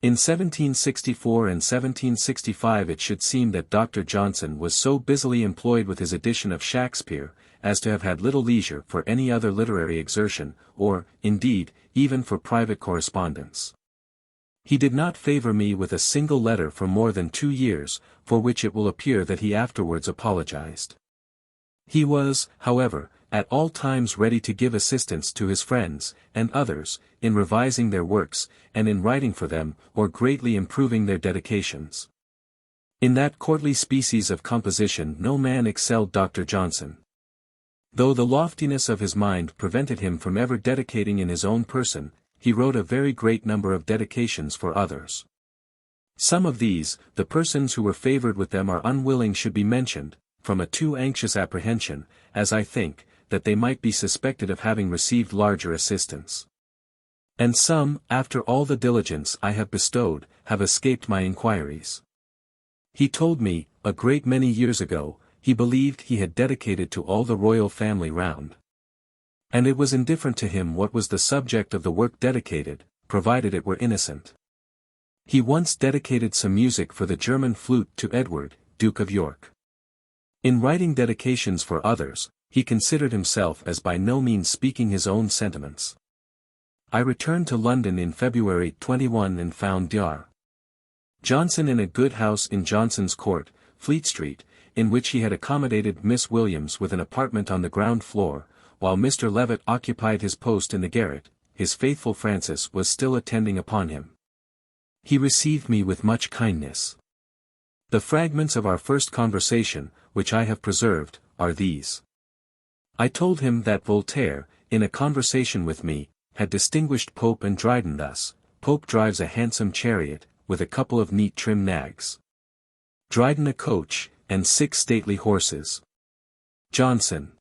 In 1764 and 1765 it should seem that Dr. Johnson was so busily employed with his edition of Shakespeare, as to have had little leisure for any other literary exertion, or, indeed, even for private correspondence. He did not favour me with a single letter for more than 2 years, for which it will appear that he afterwards apologized. He was, however, at all times ready to give assistance to his friends, and others, in revising their works, and in writing for them, or greatly improving their dedications. In that courtly species of composition no man excelled Dr. Johnson. Though the loftiness of his mind prevented him from ever dedicating in his own person, he wrote a very great number of dedications for others. Some of these, the persons who were favoured with them are unwilling should be mentioned, from a too anxious apprehension, as I think, that they might be suspected of having received larger assistance. And some, after all the diligence I have bestowed, have escaped my inquiries. He told me, a great many years ago, he believed he had dedicated to all the royal family round. And it was indifferent to him what was the subject of the work dedicated, provided it were innocent. He once dedicated some music for the German flute to Edward, Duke of York. In writing dedications for others, he considered himself as by no means speaking his own sentiments. I returned to London in February 21 and found Dr. Johnson in a good house in Johnson's Court, Fleet Street, in which he had accommodated Miss Williams with an apartment on the ground floor, while Mr. Levitt occupied his post in the garret. His faithful Frances was still attending upon him. He received me with much kindness. The fragments of our first conversation, which I have preserved, are these. I told him that Voltaire, in a conversation with me, had distinguished Pope and Dryden thus: Pope drives a handsome chariot, with a couple of neat trim nags. Dryden a coach, and 6 stately horses. Johnson.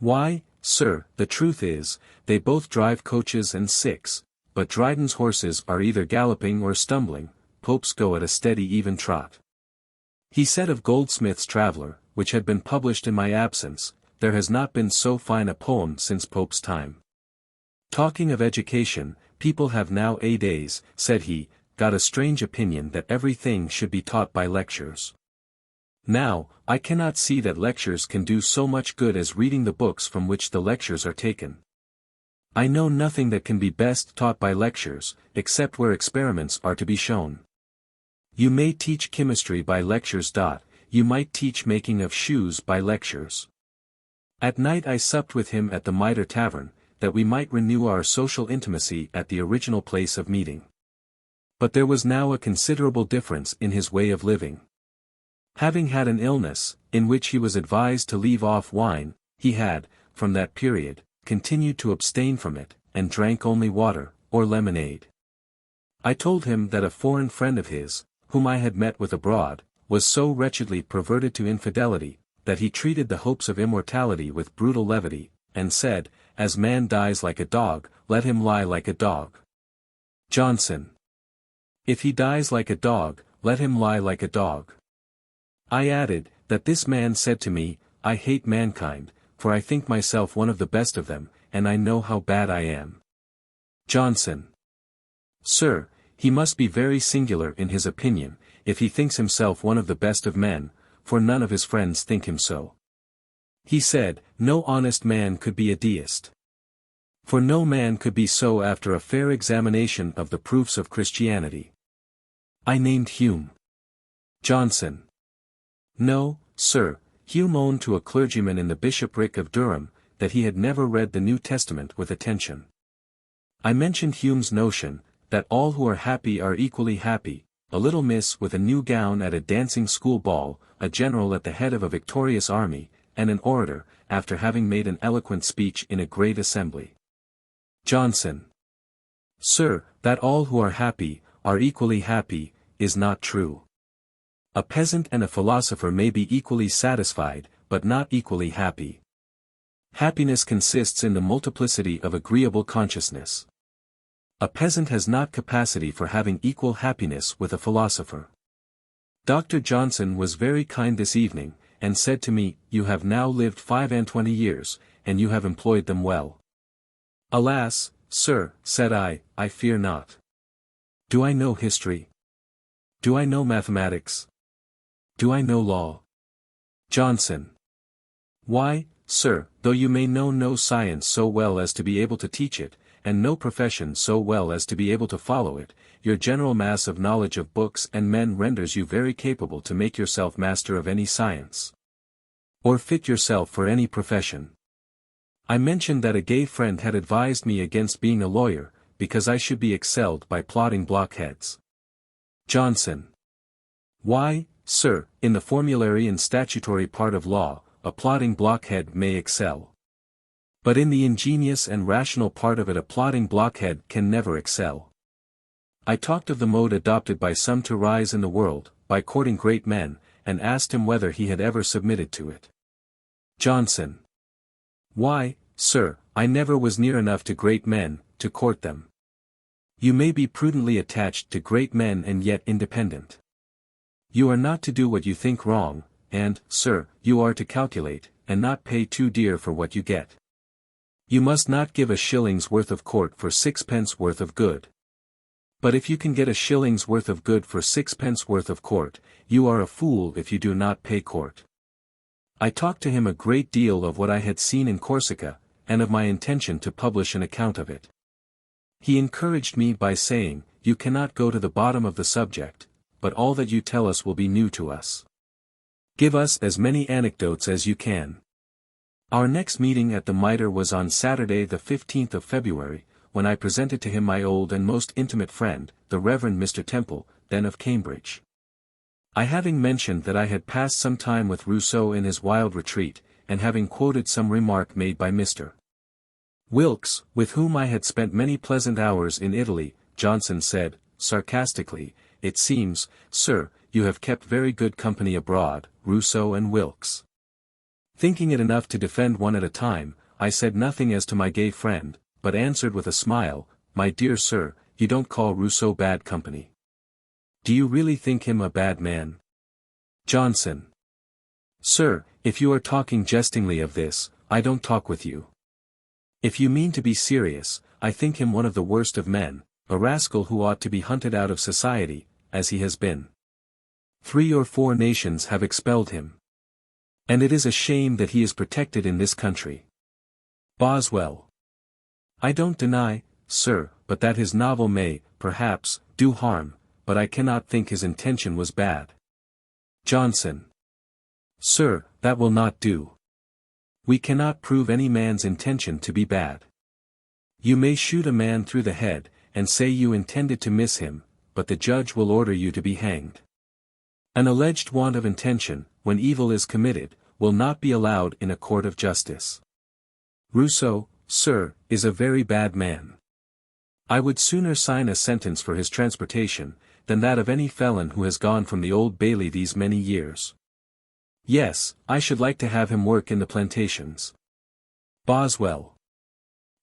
Why, sir, the truth is, they both drive coaches and 6, but Dryden's horses are either galloping or stumbling, Pope's go at a steady even trot. He said of Goldsmith's Traveller, which had been published in my absence, there has not been so fine a poem since Pope's time. Talking of education, people have nowadays, said he, got a strange opinion that everything should be taught by lectures. Now, I cannot see that lectures can do so much good as reading the books from which the lectures are taken. I know nothing that can be best taught by lectures, except where experiments are to be shown. You may teach chemistry by lectures. You might teach making of shoes by lectures. At night I supped with him at the Mitre Tavern, that we might renew our social intimacy at the original place of meeting. But there was now a considerable difference in his way of living. Having had an illness, in which he was advised to leave off wine, he had, from that period, continued to abstain from it, and drank only water, or lemonade. I told him that a foreign friend of his, whom I had met with abroad, was so wretchedly perverted to infidelity, that he treated the hopes of immortality with brutal levity, and said, as man dies like a dog, let him lie like a dog. Johnson. If he dies like a dog, let him lie like a dog. I added, that this man said to me, I hate mankind, for I think myself one of the best of them, and I know how bad I am. Johnson. Sir, he must be very singular in his opinion, if he thinks himself one of the best of men, for none of his friends think him so. He said, no honest man could be a deist. For no man could be so after a fair examination of the proofs of Christianity. I named Hume. Johnson. No, sir, Hume owned to a clergyman in the bishopric of Durham, that he had never read the New Testament with attention. I mentioned Hume's notion, that all who are happy are equally happy, a little miss with a new gown at a dancing school ball, a general at the head of a victorious army, and an orator, after having made an eloquent speech in a great assembly. Johnson. Sir, that all who are happy, are equally happy, is not true. A peasant and a philosopher may be equally satisfied, but not equally happy. Happiness consists in the multiplicity of agreeable consciousness. A peasant has not capacity for having equal happiness with a philosopher. Dr. Johnson was very kind this evening, and said to me, "You have now lived 25 years, and you have employed them well." "Alas, sir," said I fear not. Do I know history? Do I know mathematics? Do I know law? Johnson. Why, sir, though you may know no science so well as to be able to teach it, and no profession so well as to be able to follow it, your general mass of knowledge of books and men renders you very capable to make yourself master of any science, or fit yourself for any profession. I mentioned that a gay friend had advised me against being a lawyer, because I should be excelled by plodding blockheads. Johnson. Why, sir, in the formulary and statutory part of law, a plodding blockhead may excel. But in the ingenious and rational part of it a plodding blockhead can never excel. I talked of the mode adopted by some to rise in the world, by courting great men, and asked him whether he had ever submitted to it. Johnson. Why, sir, I never was near enough to great men, to court them. You may be prudently attached to great men and yet independent. You are not to do what you think wrong, and, sir, you are to calculate, and not pay too dear for what you get. You must not give a shilling's worth of court for 6 pence worth of good. But if you can get a shilling's worth of good for 6 pence worth of court, you are a fool if you do not pay court. I talked to him a great deal of what I had seen in Corsica, and of my intention to publish an account of it. He encouraged me by saying, "You cannot go to the bottom of the subject, but all that you tell us will be new to us. Give us as many anecdotes as you can." Our next meeting at the Mitre was on Saturday the 15th of February, when I presented to him my old and most intimate friend, the Reverend Mr. Temple, then of Cambridge. I having mentioned that I had passed some time with Rousseau in his wild retreat, and having quoted some remark made by Mr. Wilkes, with whom I had spent many pleasant hours in Italy, Johnson said, sarcastically, "It seems, sir, you have kept very good company abroad, Rousseau and Wilkes." Thinking it enough to defend one at a time, I said nothing as to my gay friend, but answered with a smile, "My dear sir, you don't call Rousseau bad company. Do you really think him a bad man?" Johnson. Sir, if you are talking jestingly of this, I don't talk with you. If you mean to be serious, I think him one of the worst of men, a rascal who ought to be hunted out of society, as he has been. 3 or 4 nations have expelled him. And it is a shame that he is protected in this country. Boswell. I don't deny, sir, but that his novel may, perhaps, do harm, but I cannot think his intention was bad. Johnson. Sir, that will not do. We cannot prove any man's intention to be bad. You may shoot a man through the head, and say you intended to miss him, but the judge will order you to be hanged. An alleged want of intention, when evil is committed, will not be allowed in a court of justice. Rousseau, sir, is a very bad man. I would sooner sign a sentence for his transportation, than that of any felon who has gone from the Old Bailey these many years. Yes, I should like to have him work in the plantations. Boswell.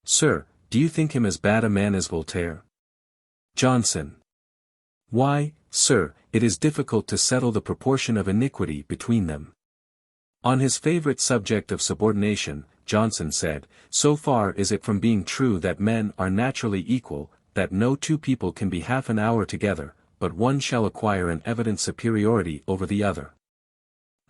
Sir, do you think him as bad a man as Voltaire? Johnson. Why, sir, it is difficult to settle the proportion of iniquity between them. On his favorite subject of subordination, Johnson said, "So far is it from being true that men are naturally equal, that no 2 people can be half an hour together, but one shall acquire an evident superiority over the other."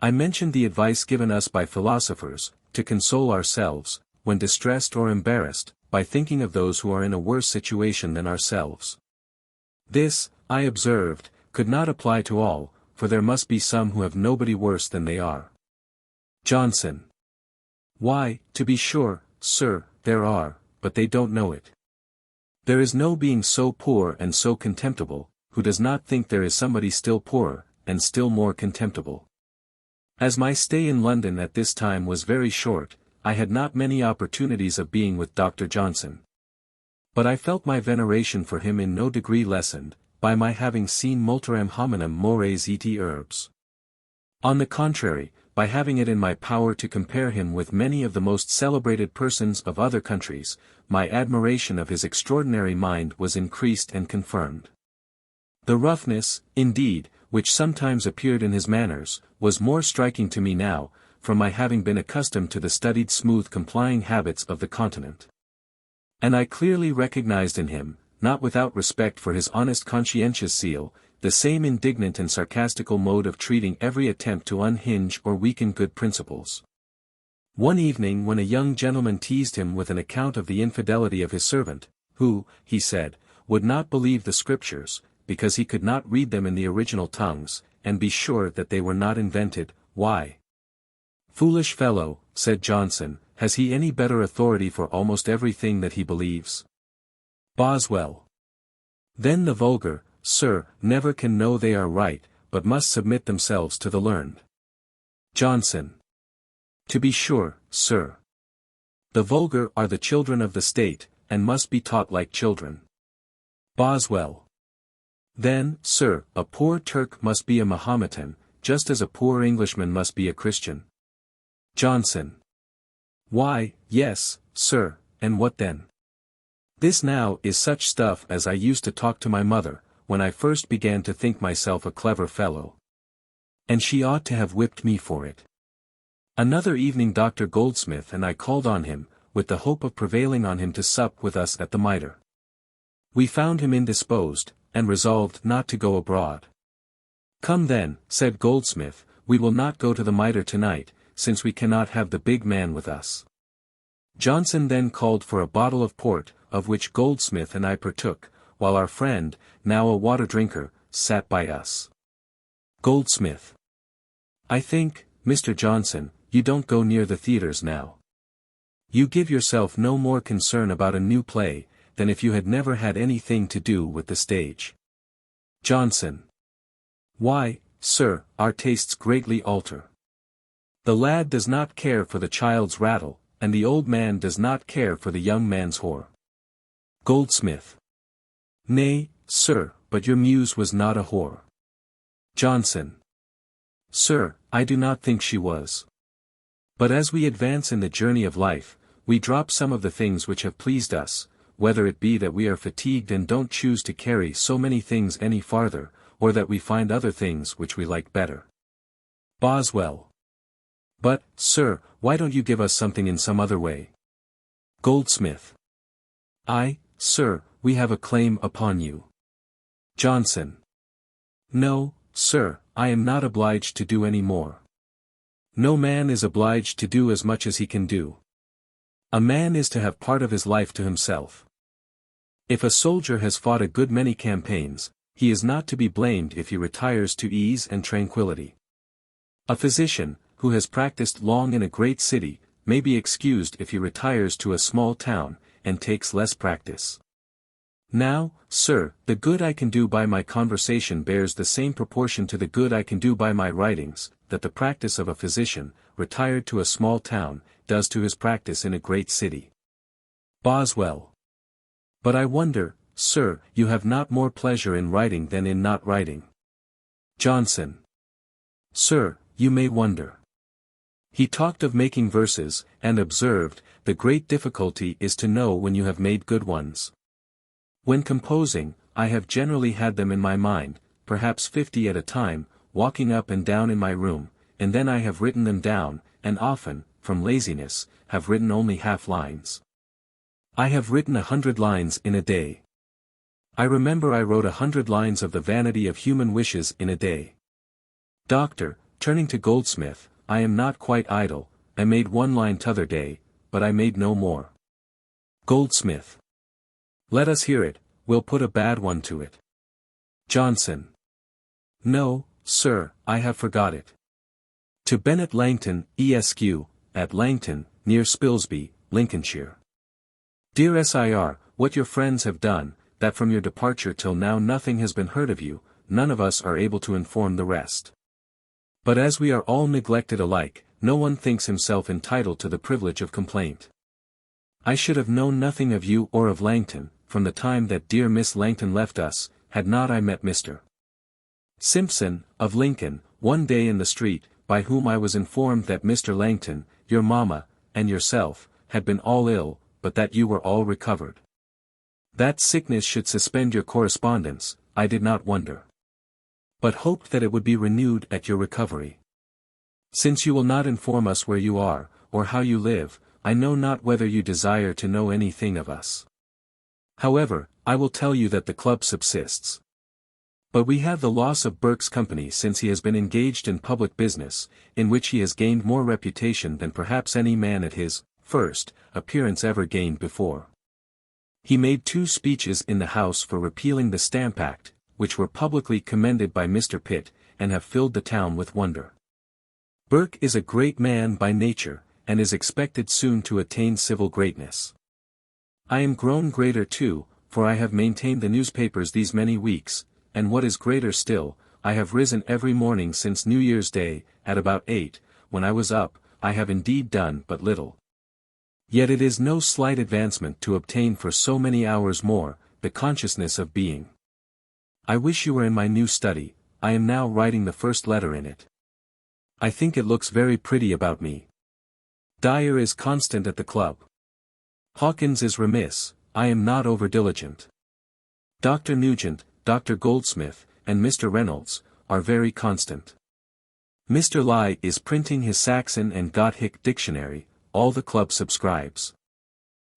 I mentioned the advice given us by philosophers, to console ourselves, when distressed or embarrassed, by thinking of those who are in a worse situation than ourselves. This, I observed, could not apply to all, for there must be some who have nobody worse than they are. Johnson. Why, to be sure, sir, there are, but they don't know it. There is no being so poor and so contemptible, who does not think there is somebody still poorer, and still more contemptible. As my stay in London at this time was very short, I had not many opportunities of being with Dr. Johnson. But I felt my veneration for him in no degree lessened, by my having seen multaram hominum mores et herbs. On the contrary, by having it in my power to compare him with many of the most celebrated persons of other countries, my admiration of his extraordinary mind was increased and confirmed. The roughness, indeed, which sometimes appeared in his manners, was more striking to me now, from my having been accustomed to the studied smooth complying habits of the continent. And I clearly recognized in him, not without respect for his honest conscientious zeal, the same indignant and sarcastical mode of treating every attempt to unhinge or weaken good principles. One evening when a young gentleman teased him with an account of the infidelity of his servant, who, he said, would not believe the Scriptures, because he could not read them in the original tongues, and be sure that they were not invented, why? Foolish fellow, said Johnson, has he any better authority for almost everything that he believes? Boswell. Then the vulgar, sir, never can know they are right, but must submit themselves to the learned. Johnson. To be sure, sir. The vulgar are the children of the state, and must be taught like children. Boswell. Then, sir, a poor Turk must be a Mahometan, just as a poor Englishman must be a Christian. Johnson. Why, yes, sir, and what then? This now is such stuff as I used to talk to my mother, when I first began to think myself a clever fellow. And she ought to have whipped me for it. Another evening Dr. Goldsmith and I called on him, with the hope of prevailing on him to sup with us at the Mitre. We found him indisposed, and resolved not to go abroad. Come then, said Goldsmith, we will not go to the Mitre tonight, since we cannot have the big man with us. Johnson then called for a bottle of port, of which Goldsmith and I partook, while our friend, now a water drinker, sat by us. Goldsmith. I think, Mr. Johnson, you don't go near the theatres now. You give yourself no more concern about a new play, than if you had never had anything to do with the stage. Johnson. Why, sir, our tastes greatly alter. The lad does not care for the child's rattle, and the old man does not care for the young man's whore. Goldsmith. Nay, sir, but your muse was not a whore. Johnson. Sir, I do not think she was. But as we advance in the journey of life, we drop some of the things which have pleased us, whether it be that we are fatigued and don't choose to carry so many things any farther, or that we find other things which we like better. Boswell. But, sir, why don't you give us something in some other way? Goldsmith. Sir, we have a claim upon you. Johnson. No, sir, I am not obliged to do any more. No man is obliged to do as much as he can do. A man is to have part of his life to himself. If a soldier has fought a good many campaigns, he is not to be blamed if he retires to ease and tranquility. A physician, who has practiced long in a great city, may be excused if he retires to a small town, and takes less practice. Now, sir, the good I can do by my conversation bears the same proportion to the good I can do by my writings, that the practice of a physician, retired to a small town, does to his practice in a great city. Boswell. But I wonder, sir, you have not more pleasure in writing than in not writing. Johnson. Sir, you may wonder. He talked of making verses, and observed, the great difficulty is to know when you have made good ones. When composing, I have generally had them in my mind, perhaps 50 at a time, walking up and down in my room, and then I have written them down, and often, from laziness, have written only half lines. I have written 100 lines in a day. I remember I wrote 100 lines of the vanity of human wishes in a day. Doctor, turning to Goldsmith, I am not quite idle, I made 1 line t'other day, but I made no more. Goldsmith. Let us hear it, we'll put a bad one to it. Johnson. No, sir, I have forgot it. To Bennet Langton, Esq., at Langton, near Spilsby, Lincolnshire. Dear Sir, what your friends have done, that from your departure till now nothing has been heard of you, none of us are able to inform the rest. But as we are all neglected alike, no one thinks himself entitled to the privilege of complaint. I should have known nothing of you or of Langton, from the time that dear Miss Langton left us, had not I met Mr. Simpson, of Lincoln, one day in the street, by whom I was informed that Mr. Langton, your mamma, and yourself, had been all ill, but that you were all recovered. That sickness should suspend your correspondence, I did not wonder, but hoped that it would be renewed at your recovery. Since you will not inform us where you are, or how you live, I know not whether you desire to know anything of us. However, I will tell you that the club subsists. But we have the loss of Burke's company since he has been engaged in public business, in which he has gained more reputation than perhaps any man at his first appearance ever gained before. He made 2 speeches in the House for repealing the Stamp Act, which were publicly commended by Mr. Pitt, and have filled the town with wonder. Burke is a great man by nature, and is expected soon to attain civil greatness. I am grown greater too, for I have maintained the newspapers these many weeks, and what is greater still, I have risen every morning since New Year's Day, at about 8, when I was up. I have indeed done but little. Yet it is no slight advancement to obtain for so many hours more, the consciousness of being. I wish you were in my new study. I am now writing the first letter in it. I think it looks very pretty about me. Dyer is constant at the club. Hawkins is remiss, I am not over-diligent. Dr. Nugent, Dr. Goldsmith, and Mr. Reynolds, are very constant. Mr. Lye is printing his Saxon and Gothic dictionary, all the club subscribes.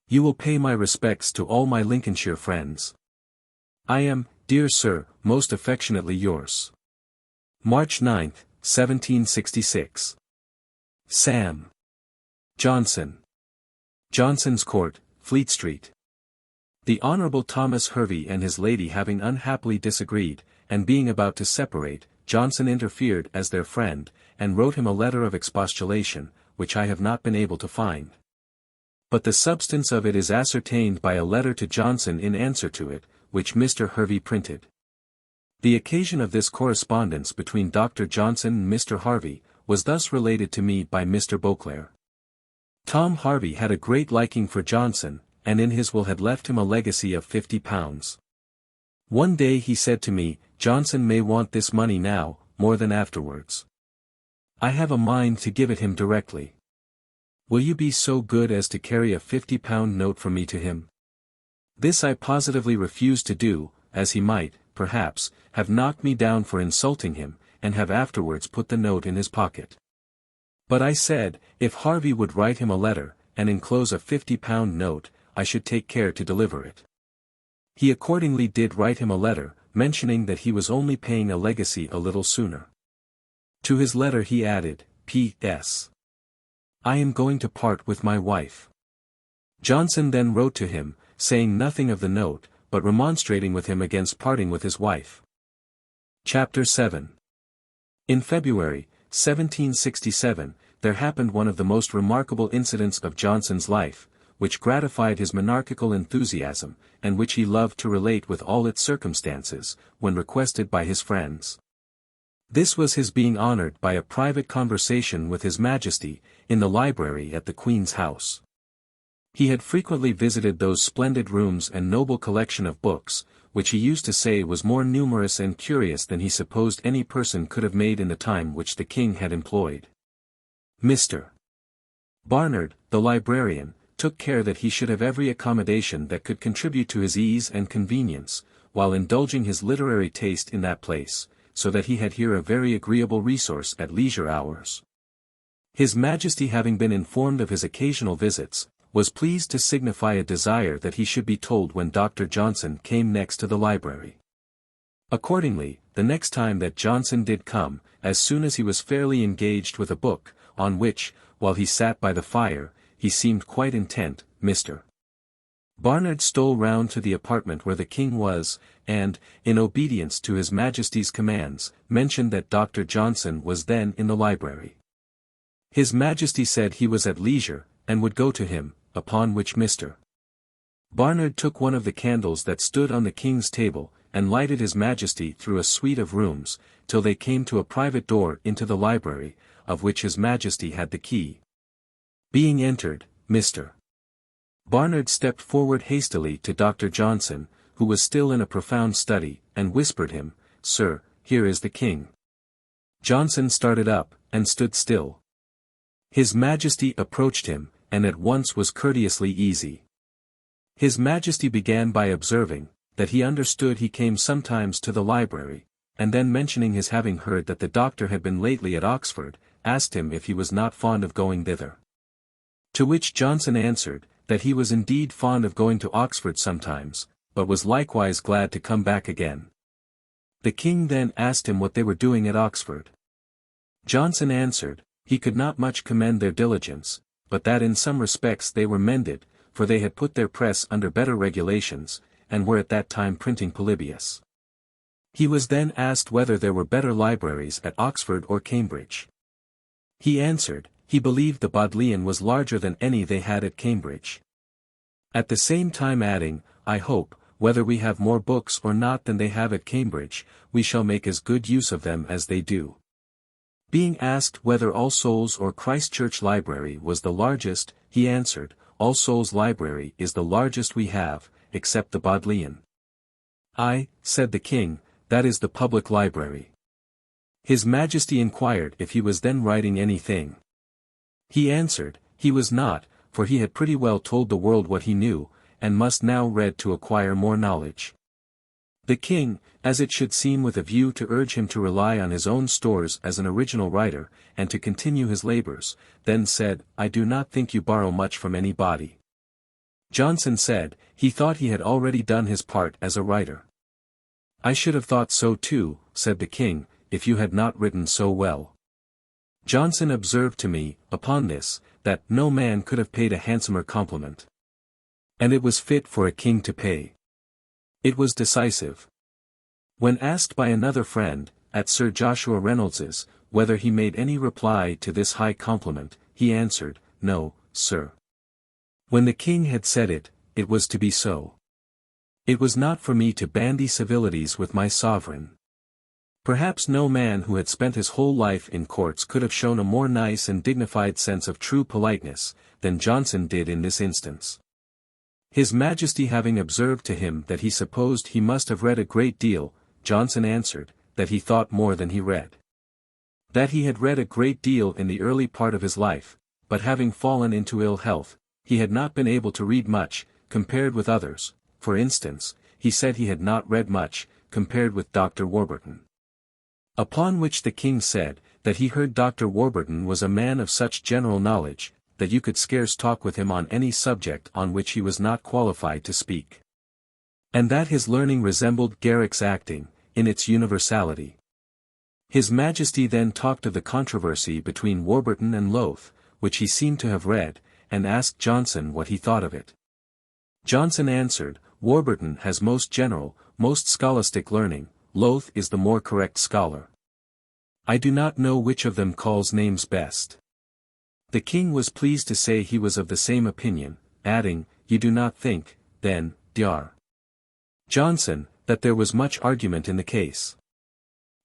You will pay my respects to all my Lincolnshire friends. I am, dear sir, most affectionately yours. March 9, 1766. Sam. Johnson. Johnson's Court, Fleet Street. The Honourable Thomas Hervey and his lady having unhappily disagreed, and being about to separate, Johnson interfered as their friend, and wrote him a letter of expostulation, which I have not been able to find. But the substance of it is ascertained by a letter to Johnson in answer to it, which Mr. Hervey printed. The occasion of this correspondence between Dr. Johnson and Mr. Harvey, was thus related to me by Mr. Beauclerk. Tom Harvey had a great liking for Johnson, and in his will had left him a legacy of £50. One day he said to me, Johnson may want this money now, more than afterwards. I have a mind to give it him directly. Will you be so good as to carry a £50 note from me to him? This I positively refused to do, as he might, perhaps, have knocked me down for insulting him, and have afterwards put the note in his pocket. But I said, if Harvey would write him a letter, and enclose a £50 note, I should take care to deliver it. He accordingly did write him a letter, mentioning that he was only paying a legacy a little sooner. To his letter he added, P.S. I am going to part with my wife. Johnson then wrote to him, saying nothing of the note, but remonstrating with him against parting with his wife. Chapter 7. In February, 1767, there happened one of the most remarkable incidents of Johnson's life, which gratified his monarchical enthusiasm, and which he loved to relate with all its circumstances, when requested by his friends. This was his being honoured by a private conversation with His Majesty, in the library at the Queen's house. He had frequently visited those splendid rooms and noble collection of books, which he used to say was more numerous and curious than he supposed any person could have made in the time which the King had employed. Mr. Barnard, the librarian, took care that he should have every accommodation that could contribute to his ease and convenience, while indulging his literary taste in that place, so that he had here a very agreeable resource at leisure hours. His Majesty having been informed of his occasional visits, was pleased to signify a desire that he should be told when Dr. Johnson came next to the library. Accordingly, the next time that Johnson did come, as soon as he was fairly engaged with a book, on which, while he sat by the fire, he seemed quite intent, Mr. Barnard stole round to the apartment where the King was, and, in obedience to His Majesty's commands, mentioned that Dr. Johnson was then in the library. His Majesty said he was at leisure, and would go to him, upon which Mr. Barnard took one of the candles that stood on the king's table, and lighted his majesty through a suite of rooms, till they came to a private door into the library, of which his majesty had the key. Being entered, Mr. Barnard stepped forward hastily to Dr. Johnson, who was still in a profound study, and whispered him, "Sir, here is the king." Johnson started up, and stood still. His majesty approached him, and at once was courteously easy. His majesty began by observing, that he understood he came sometimes to the library, and then mentioning his having heard that the doctor had been lately at Oxford, asked him if he was not fond of going thither. To which Johnson answered, that he was indeed fond of going to Oxford sometimes, but was likewise glad to come back again. The king then asked him what they were doing at Oxford. Johnson answered, he could not much commend their diligence, but that in some respects they were mended, for they had put their press under better regulations, and were at that time printing Polybius. He was then asked whether there were better libraries at Oxford or Cambridge. He answered, he believed the Bodleian was larger than any they had at Cambridge. At the same time adding, I hope, whether we have more books or not than they have at Cambridge, we shall make as good use of them as they do. Being asked whether All Souls or Christ Church Library was the largest, he answered, All Souls Library is the largest we have, except the Bodleian. "Aye," said the king, "that is the public library." His majesty inquired if he was then writing anything. He answered, he was not, for he had pretty well told the world what he knew, and must now read to acquire more knowledge. The king, as it should seem with a view to urge him to rely on his own stores as an original writer, and to continue his labors, then said, I do not think you borrow much from any body. Johnson said, he thought he had already done his part as a writer. I should have thought so too, said the king, if you had not written so well. Johnson observed to me, upon this, that no man could have paid a handsomer compliment. And it was fit for a king to pay. It was decisive. When asked by another friend, at Sir Joshua Reynolds's, whether he made any reply to this high compliment, he answered, No, sir. When the king had said it, it was to be so. It was not for me to bandy civilities with my sovereign. Perhaps no man who had spent his whole life in courts could have shown a more nice and dignified sense of true politeness, than Johnson did in this instance. His Majesty having observed to him that he supposed he must have read a great deal, Johnson answered, that he thought more than he read. That he had read a great deal in the early part of his life, but having fallen into ill health, he had not been able to read much, compared with others. For instance, he said he had not read much, compared with Dr. Warburton. Upon which the king said, that he heard Dr. Warburton was a man of such general knowledge, that you could scarce talk with him on any subject on which he was not qualified to speak. And that his learning resembled Garrick's acting, in its universality. His Majesty then talked of the controversy between Warburton and Lowth, which he seemed to have read, and asked Johnson what he thought of it. Johnson answered, Warburton has most general, most scholastic learning, Lowth is the more correct scholar. I do not know which of them calls names best. The king was pleased to say he was of the same opinion, adding, You do not think, then, Dr. Johnson, that there was much argument in the case.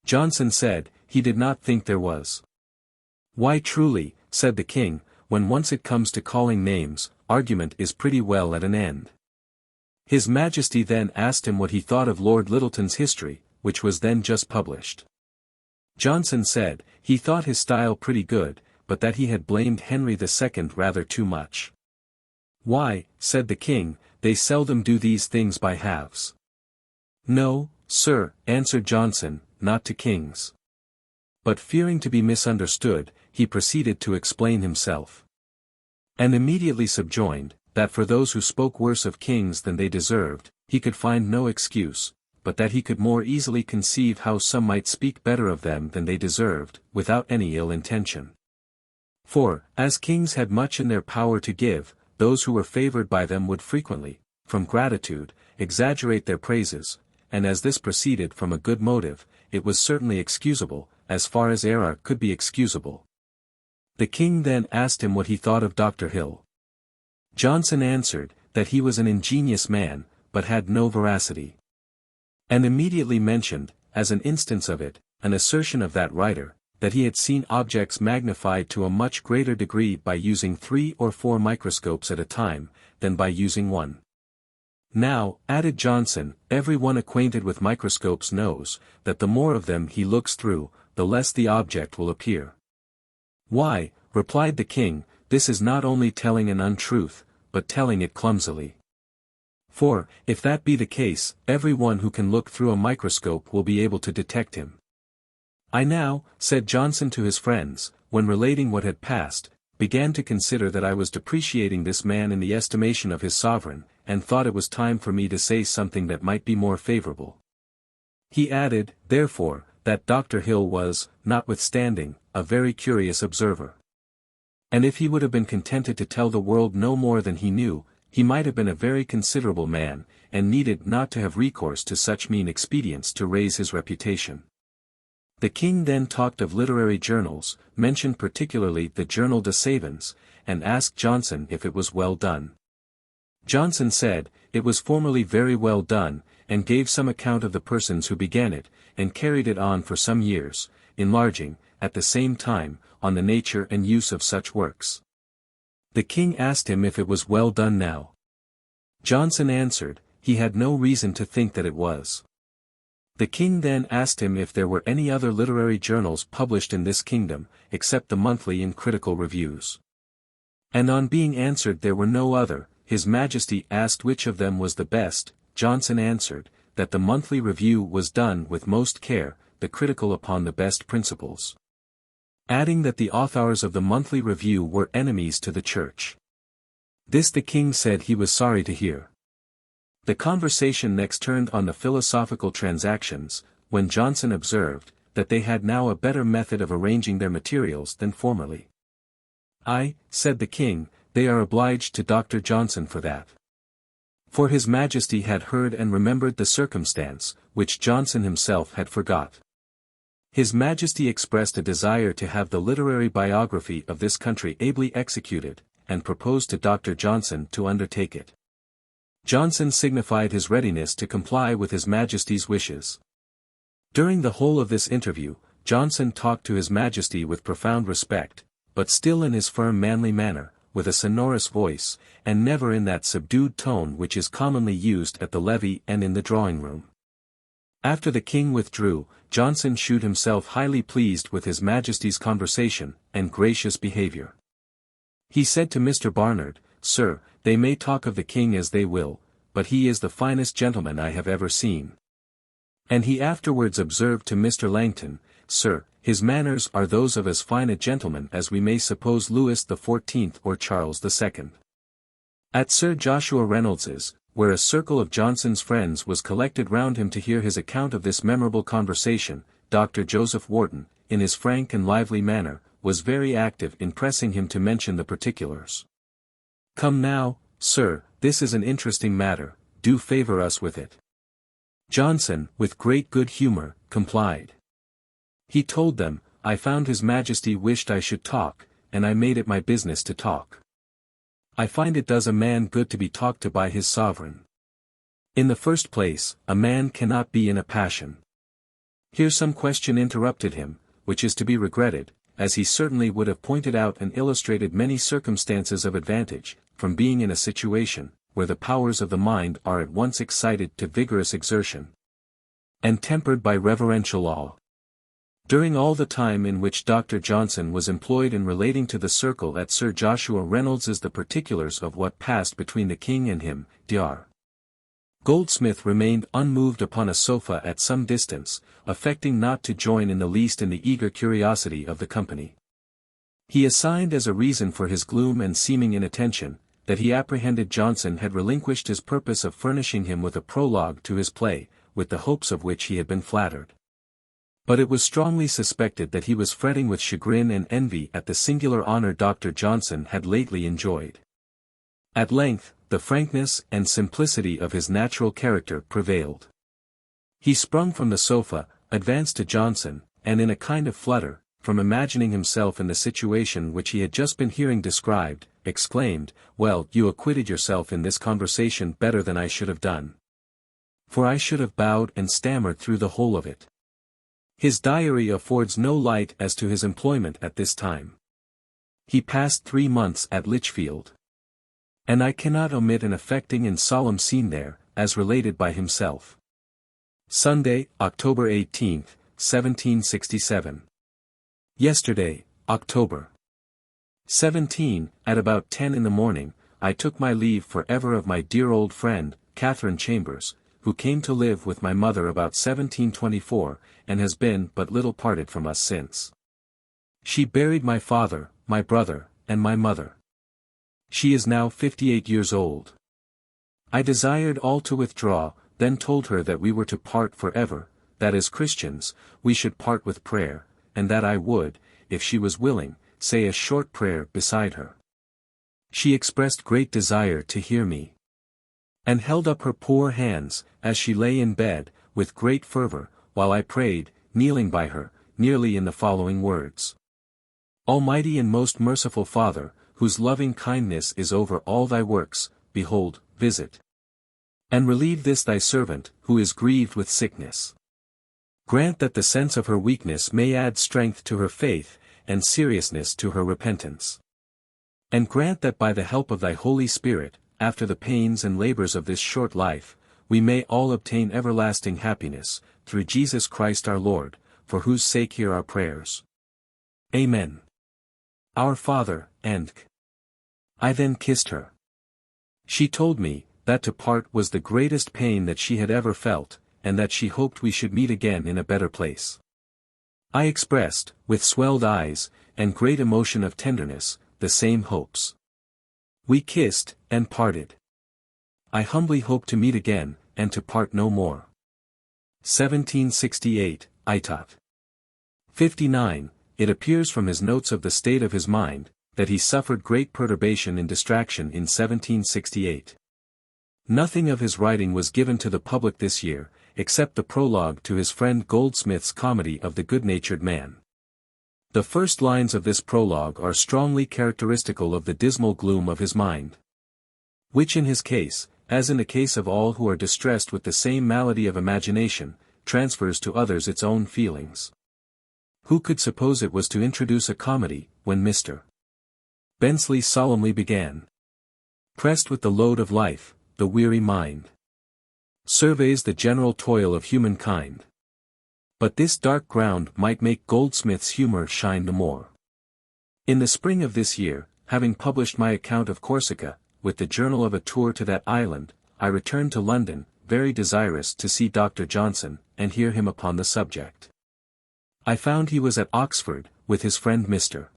Johnson said, he did not think there was. Why truly, said the king, when once it comes to calling names, argument is pretty well at an end. His Majesty then asked him what he thought of Lord Lyttelton's history, which was then just published. Johnson said, he thought his style pretty good, but that he had blamed Henry II rather too much. Why, said the king, they seldom do these things by halves. No, sir, answered Johnson, not to kings. But fearing to be misunderstood, he proceeded to explain himself. And immediately subjoined, that for those who spoke worse of kings than they deserved, he could find no excuse, but that he could more easily conceive how some might speak better of them than they deserved, without any ill intention. For, as kings had much in their power to give, those who were favored by them would frequently, from gratitude, exaggerate their praises, and as this proceeded from a good motive, it was certainly excusable, as far as error could be excusable. The king then asked him what he thought of Dr. Hill. Johnson answered, that he was an ingenious man, but had no veracity. And immediately mentioned, as an instance of it, an assertion of that writer, that he had seen objects magnified to a much greater degree by using 3 or 4 microscopes at a time, than by using one. Now, added Johnson, every one acquainted with microscopes knows, that the more of them he looks through, the less the object will appear. Why, replied the king, this is not only telling an untruth, but telling it clumsily. For, if that be the case, every one who can look through a microscope will be able to detect him. I now, said Johnson to his friends, when relating what had passed, began to consider that I was depreciating this man in the estimation of his sovereign, and thought it was time for me to say something that might be more favorable. He added, therefore, that Dr. Hill was, notwithstanding, a very curious observer. And if he would have been contented to tell the world no more than he knew, he might have been a very considerable man, and needed not to have recourse to such mean expedients to raise his reputation. The king then talked of literary journals, mentioned particularly the Journal des Savants, and asked Johnson if it was well done. Johnson said, it was formerly very well done, and gave some account of the persons who began it, and carried it on for some years, enlarging, at the same time, on the nature and use of such works. The king asked him if it was well done now. Johnson answered, he had no reason to think that it was. The king then asked him if there were any other literary journals published in this kingdom, except the monthly and critical reviews. And on being answered there were no other, his majesty asked which of them was the best. Johnson answered, that the monthly review was done with most care, the critical upon the best principles. Adding that the authors of the monthly review were enemies to the church. This the king said he was sorry to hear. The conversation next turned on the philosophical transactions, when Johnson observed, that they had now a better method of arranging their materials than formerly. "I," said the king, "they are obliged to Dr. Johnson for that." For his majesty had heard and remembered the circumstance, which Johnson himself had forgot. His majesty expressed a desire to have the literary biography of this country ably executed, and proposed to Dr. Johnson to undertake it. Johnson signified his readiness to comply with his majesty's wishes. During the whole of this interview, Johnson talked to his majesty with profound respect, but still in his firm manly manner, with a sonorous voice, and never in that subdued tone which is commonly used at the levee and in the drawing-room. After the king withdrew, Johnson shewed himself highly pleased with his majesty's conversation, and gracious behaviour. He said to Mr. Barnard, "Sir, they may talk of the king as they will, but he is the finest gentleman I have ever seen." And he afterwards observed to Mr. Langton, "Sir, his manners are those of as fine a gentleman as we may suppose Louis XIV or Charles II. At Sir Joshua Reynolds's, where a circle of Johnson's friends was collected round him to hear his account of this memorable conversation, Dr. Joseph Warton, in his frank and lively manner, was very active in pressing him to mention the particulars. "Come now, sir, this is an interesting matter, do favour us with it." Johnson, with great good humour, complied. He told them, "I found his majesty wished I should talk, and I made it my business to talk. I find it does a man good to be talked to by his sovereign. In the first place, a man cannot be in a passion." Here some question interrupted him, which is to be regretted, as he certainly would have pointed out and illustrated many circumstances of advantage, from being in a situation, where the powers of the mind are at once excited to vigorous exertion, and tempered by reverential awe. During all the time in which Dr. Johnson was employed in relating to the circle at Sir Joshua Reynolds's the particulars of what passed between the king and him, Dr. Goldsmith remained unmoved upon a sofa at some distance, affecting not to join in the least in the eager curiosity of the company. He assigned as a reason for his gloom and seeming inattention, that he apprehended Johnson had relinquished his purpose of furnishing him with a prologue to his play, with the hopes of which he had been flattered. But it was strongly suspected that he was fretting with chagrin and envy at the singular honour Dr. Johnson had lately enjoyed. At length, the frankness and simplicity of his natural character prevailed. He sprung from the sofa, advanced to Johnson, and in a kind of flutter, from imagining himself in the situation which he had just been hearing described, exclaimed, "Well, you acquitted yourself in this conversation better than I should have done. For I should have bowed and stammered through the whole of it." His diary affords no light as to his employment at this time. He passed 3 months at Lichfield. And I cannot omit an affecting and solemn scene there, as related by himself. Sunday, October 18, 1767. Yesterday, October 17, at about 10 in the morning, I took my leave for ever of my dear old friend, Catherine Chambers, who came to live with my mother about 1724, and has been but little parted from us since. She buried my father, my brother, and my mother. She is now 58 years old. I desired all to withdraw, then told her that we were to part for ever, that as Christians, we should part with prayer, and that I would, if she was willing, say a short prayer beside her. She expressed great desire to hear me, and held up her poor hands, as she lay in bed, with great fervor, while I prayed, kneeling by her, nearly in the following words: Almighty and most merciful Father, whose loving kindness is over all thy works, behold, visit and relieve this thy servant, who is grieved with sickness. Grant that the sense of her weakness may add strength to her faith, and seriousness to her repentance. And grant that by the help of thy Holy Spirit, after the pains and labors of this short life, we may all obtain everlasting happiness, through Jesus Christ our Lord, for whose sake hear our prayers. Amen. Our Father, and I then kissed her. She told me, that to part was the greatest pain that she had ever felt, and that she hoped we should meet again in a better place. I expressed, with swelled eyes, and great emotion of tenderness, the same hopes. We kissed, and parted. I humbly hope to meet again, and to part no more. 1768, Itot. 59, it appears from his notes of the state of his mind, that he suffered great perturbation and distraction in 1768. Nothing of his writing was given to the public this year, except the prologue to his friend Goldsmith's comedy of the Good-Natured Man. The first lines of this prologue are strongly characteristical of the dismal gloom of his mind, which in his case, as in the case of all who are distressed with the same malady of imagination, transfers to others its own feelings. Who could suppose it was to introduce a comedy, when Mr. Bensley solemnly began? Pressed with the load of life, the weary mind surveys the general toil of humankind. But this dark ground might make Goldsmith's humor shine the more. In the spring of this year, having published my account of Corsica, with the journal of a tour to that island, I returned to London, very desirous to see Dr. Johnson, and hear him upon the subject. I found he was at Oxford, with his friend Mr.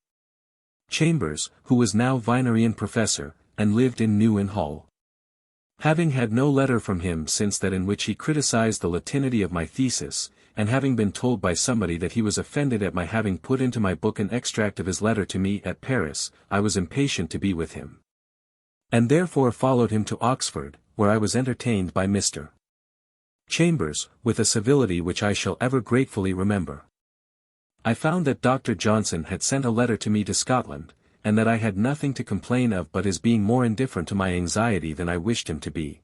Chambers, who was now Vinerian professor, and lived in New Inn Hall. Having had no letter from him since that in which he criticized the Latinity of my thesis, and having been told by somebody that he was offended at my having put into my book an extract of his letter to me at Paris, I was impatient to be with him, and therefore followed him to Oxford, where I was entertained by Mr. Chambers, with a civility which I shall ever gratefully remember. I found that Dr. Johnson had sent a letter to me to Scotland, and that I had nothing to complain of but his being more indifferent to my anxiety than I wished him to be.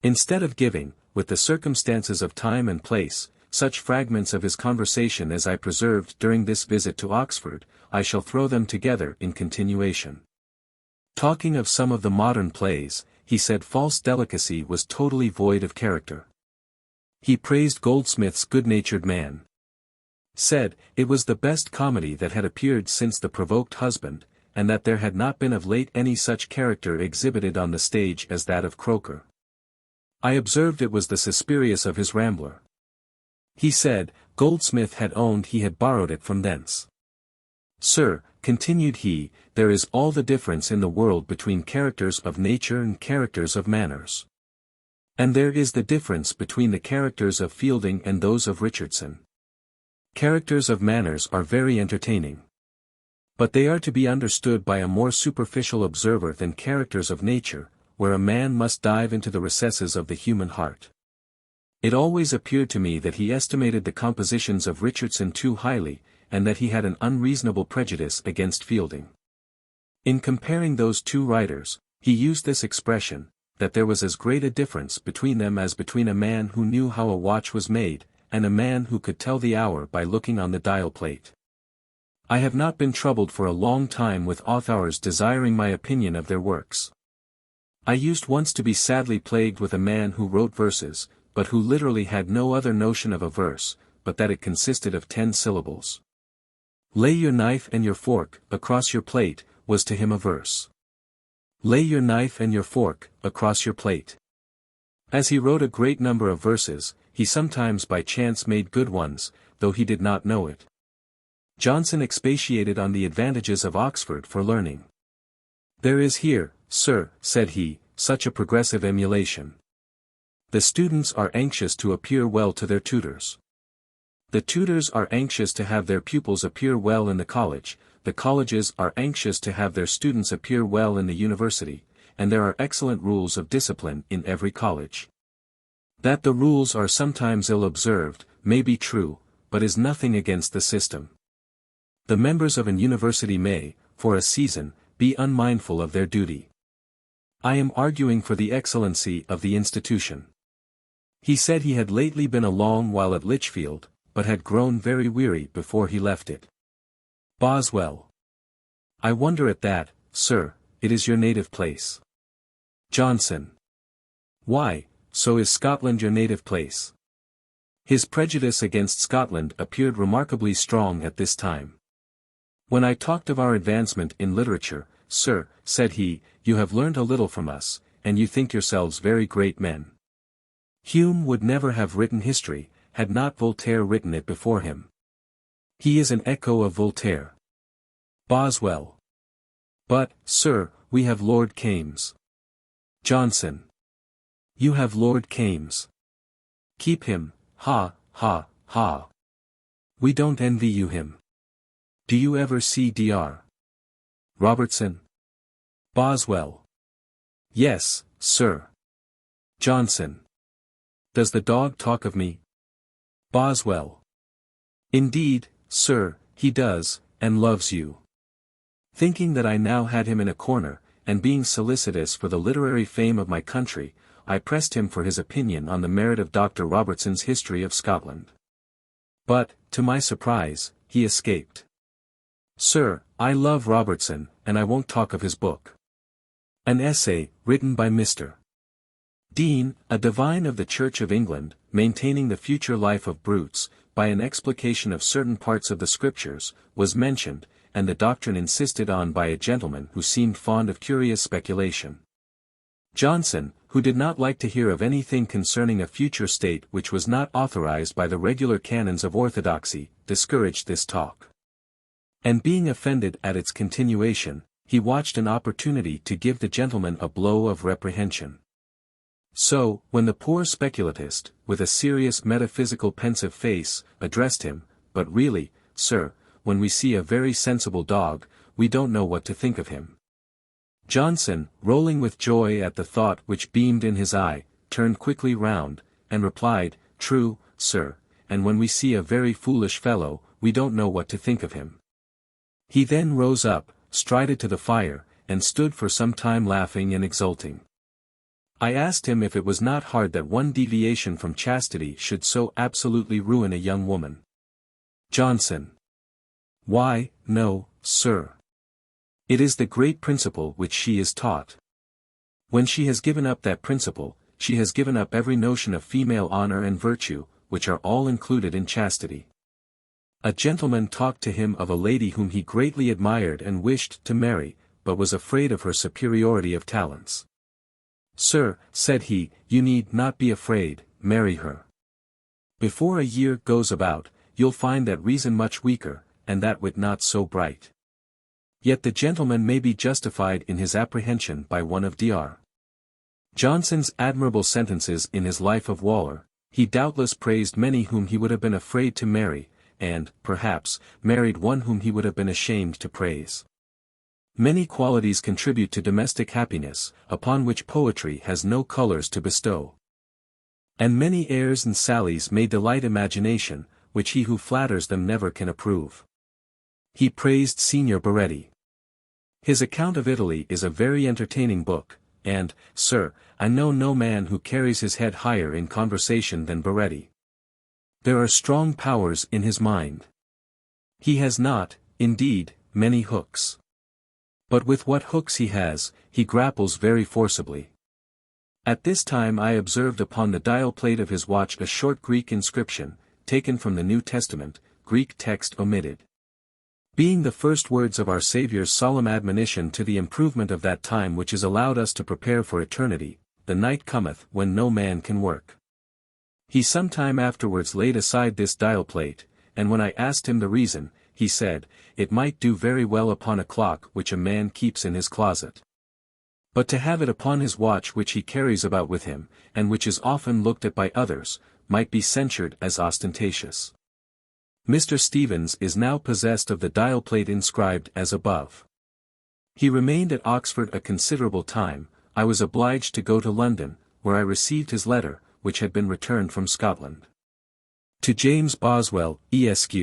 Instead of giving, with the circumstances of time and place, such fragments of his conversation as I preserved during this visit to Oxford, I shall throw them together in continuation. Talking of some of the modern plays, he said false delicacy was totally void of character. He praised Goldsmith's Good-Natured Man. Said, it was the best comedy that had appeared since The Provoked Husband, and that there had not been of late any such character exhibited on the stage as that of Croker. I observed it was the Suspirius of his Rambler. He said, Goldsmith had owned he had borrowed it from thence. Sir, continued he, there is all the difference in the world between characters of nature and characters of manners. And there is the difference between the characters of Fielding and those of Richardson. Characters of manners are very entertaining. But they are to be understood by a more superficial observer than characters of nature, where a man must dive into the recesses of the human heart. It always appeared to me that he estimated the compositions of Richardson too highly, and that he had an unreasonable prejudice against Fielding. In comparing those two writers, he used this expression, that there was as great a difference between them as between a man who knew how a watch was made, and a man who could tell the hour by looking on the dial plate. I have not been troubled for a long time with authors desiring my opinion of their works. I used once to be sadly plagued with a man who wrote verses, but who literally had no other notion of a verse, but that it consisted of 10 syllables. Lay your knife and your fork across your plate, was to him a verse. Lay your knife and your fork across your plate. As he wrote a great number of verses, he sometimes by chance made good ones, though he did not know it. Johnson expatiated on the advantages of Oxford for learning. There is here, sir, said he, such a progressive emulation. The students are anxious to appear well to their tutors. The tutors are anxious to have their pupils appear well in the college, the colleges are anxious to have their students appear well in the university, and there are excellent rules of discipline in every college. That the rules are sometimes ill-observed, may be true, but is nothing against the system. The members of an university may, for a season, be unmindful of their duty. I am arguing for the excellency of the institution. He said he had lately been a long while at Lichfield, but had grown very weary before he left it. Boswell. I wonder at that, sir, it is your native place. Johnson. Why, so is Scotland your native place. His prejudice against Scotland appeared remarkably strong at this time. When I talked of our advancement in literature, sir, said he, you have learned a little from us, and you think yourselves very great men. Hume would never have written history, had not Voltaire written it before him. He is an echo of Voltaire. Boswell. But, sir, we have Lord Kames. Johnson. You have Lord Kames. Keep him, ha, ha, ha. We don't envy you him. Do you ever see Dr. Robertson? Boswell. Yes, sir. Johnson. Does the dog talk of me? Boswell. Indeed, sir, he does, and loves you. Thinking that I now had him in a corner, and being solicitous for the literary fame of my country, I pressed him for his opinion on the merit of Dr. Robertson's History of Scotland. But, to my surprise, he escaped. Sir, I love Robertson, and I won't talk of his book. An essay, written by Mr. Dean, a divine of the Church of England, maintaining the future life of brutes, by an explication of certain parts of the Scriptures, was mentioned, and the doctrine insisted on by a gentleman who seemed fond of curious speculation. Johnson, who did not like to hear of anything concerning a future state which was not authorized by the regular canons of orthodoxy, discouraged this talk. And being offended at its continuation, he watched an opportunity to give the gentleman a blow of reprehension. So, when the poor speculatist, with a serious metaphysical pensive face, addressed him, but really, sir, when we see a very sensible dog, we don't know what to think of him. Johnson, rolling with joy at the thought which beamed in his eye, turned quickly round, and replied, True, sir, and when we see a very foolish fellow, we don't know what to think of him. He then rose up, strided to the fire, and stood for some time laughing and exulting. I asked him if it was not hard that one deviation from chastity should so absolutely ruin a young woman. Johnson. Why, no, sir. It is the great principle which she is taught. When she has given up that principle, she has given up every notion of female honor and virtue, which are all included in chastity. A gentleman talked to him of a lady whom he greatly admired and wished to marry, but was afraid of her superiority of talents. Sir, said he, you need not be afraid, marry her. Before a year goes about, you'll find that reason much weaker, and that wit not so bright. Yet the gentleman may be justified in his apprehension by one of Dr. Johnson's admirable sentences in his Life of Waller. He doubtless praised many whom he would have been afraid to marry, and, perhaps, married one whom he would have been ashamed to praise. Many qualities contribute to domestic happiness, upon which poetry has no colors to bestow. And many airs and sallies may delight imagination, which he who flatters them never can approve. He praised Signor Baretti. His account of Italy is a very entertaining book, and, sir, I know no man who carries his head higher in conversation than Baretti. There are strong powers in his mind. He has not, indeed, many hooks. But with what hooks he has, he grapples very forcibly. At this time I observed upon the dial plate of his watch a short Greek inscription, taken from the New Testament, Greek text omitted. Being the first words of our Saviour's solemn admonition to the improvement of that time which is allowed us to prepare for eternity, the night cometh when no man can work. He some time afterwards laid aside this dial plate, and when I asked him the reason, he said, it might do very well upon a clock which a man keeps in his closet. But to have it upon his watch which he carries about with him, and which is often looked at by others, might be censured as ostentatious. Mr. Stevens is now possessed of the dial plate inscribed as above. He remained at Oxford a considerable time. I was obliged to go to London, where I received his letter, which had been returned from Scotland. To James Boswell, Esq.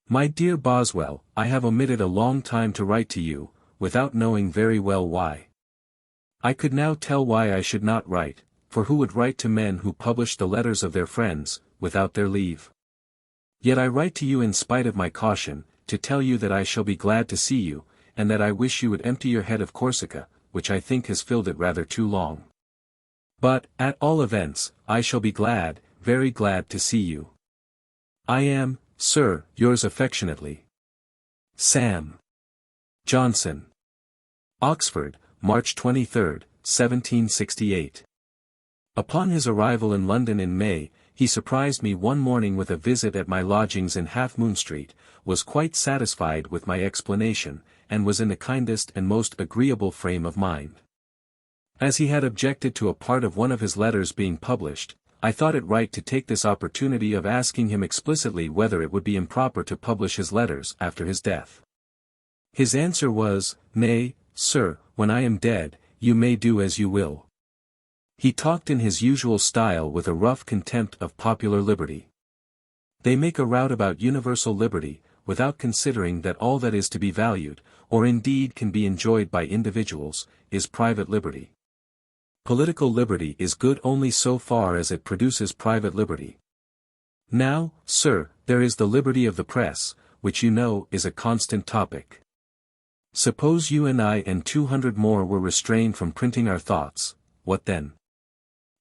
My dear Boswell, I have omitted a long time to write to you, without knowing very well why. I could now tell why I should not write, for who would write to men who publish the letters of their friends, without their leave? Yet I write to you in spite of my caution, to tell you that I shall be glad to see you, and that I wish you would empty your head of Corsica, which I think has filled it rather too long. But, at all events, I shall be glad, very glad to see you. I am, sir, yours affectionately, Sam. Johnson. Oxford, March 23, 1768. Upon his arrival in London in May, he surprised me one morning with a visit at my lodgings in Half Moon Street, was quite satisfied with my explanation, and was in the kindest and most agreeable frame of mind. As he had objected to a part of one of his letters being published, I thought it right to take this opportunity of asking him explicitly whether it would be improper to publish his letters after his death. His answer was, "Nay, sir, when I am dead, you may do as you will." He talked in his usual style with a rough contempt of popular liberty. They make a rout about universal liberty, without considering that all that is to be valued, or indeed can be enjoyed by individuals, is private liberty. Political liberty is good only so far as it produces private liberty. Now, sir, there is the liberty of the press, which you know is a constant topic. Suppose you and I and 200 more were restrained from printing our thoughts, what then?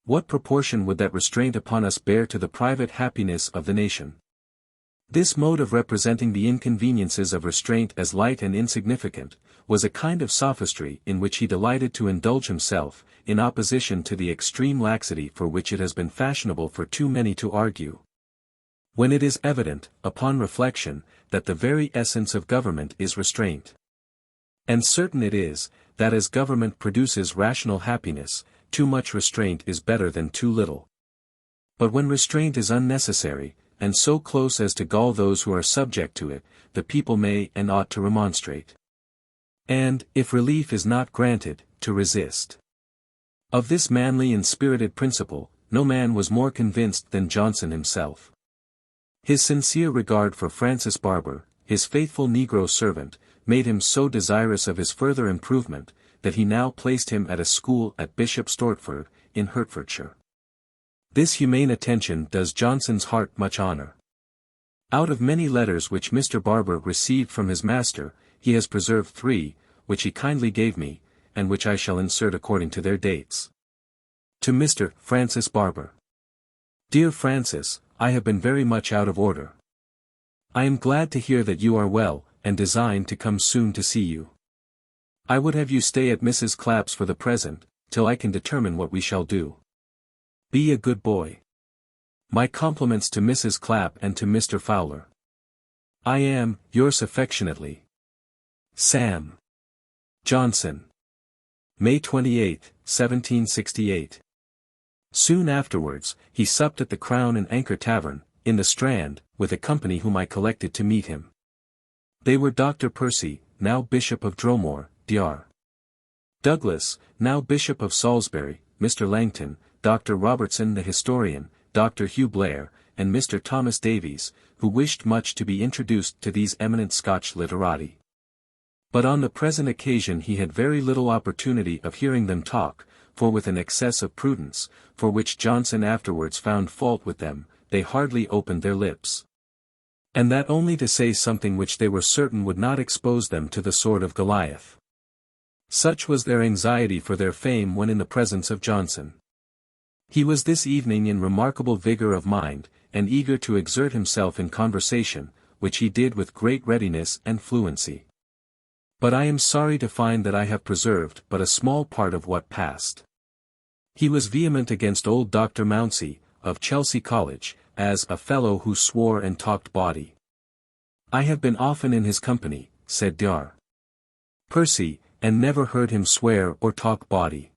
What proportion would that restraint upon us bear to the private happiness of the nation? This mode of representing the inconveniences of restraint as light and insignificant, was a kind of sophistry in which he delighted to indulge himself, in opposition to the extreme laxity for which it has been fashionable for too many to argue. When it is evident, upon reflection, that the very essence of government is restraint. And certain it is, that as government produces rational happiness, too much restraint is better than too little. But when restraint is unnecessary, and so close as to gall those who are subject to it, the people may and ought to remonstrate. And, if relief is not granted, to resist. Of this manly and spirited principle, no man was more convinced than Johnson himself. His sincere regard for Francis Barber, his faithful negro servant, made him so desirous of his further improvement, that he now placed him at a school at Bishop Stortford, in Hertfordshire. This humane attention does Johnson's heart much honor. Out of many letters which Mr. Barber received from his master, he has preserved 3, which he kindly gave me, and which I shall insert according to their dates. To Mr. Francis Barber. Dear Francis, I have been very much out of order. I am glad to hear that you are well, and design to come soon to see you. I would have you stay at Mrs. Clapp's for the present, till I can determine what we shall do. Be a good boy. My compliments to Mrs. Clapp and to Mr. Fowler. I am, yours affectionately, Sam. Johnson. May 28, 1768. Soon afterwards, he supped at the Crown and Anchor Tavern, in the Strand, with a company whom I collected to meet him. They were Dr. Percy, now Bishop of Dromore, Dr. Douglas, now Bishop of Salisbury, Mr. Langton, Dr. Robertson the historian, Dr. Hugh Blair, and Mr. Thomas Davies, who wished much to be introduced to these eminent Scotch literati. But on the present occasion he had very little opportunity of hearing them talk, for with an excess of prudence, for which Johnson afterwards found fault with them, they hardly opened their lips. And that only to say something which they were certain would not expose them to the sword of Goliath. Such was their anxiety for their fame when in the presence of Johnson. He was this evening in remarkable vigor of mind, and eager to exert himself in conversation, which he did with great readiness and fluency. But I am sorry to find that I have preserved but a small part of what passed. He was vehement against old Dr. Mounsey, of Chelsea College, as a fellow who swore and talked bawdy. I have been often in his company, said Dr. Percy, and never heard him swear or talk bawdy.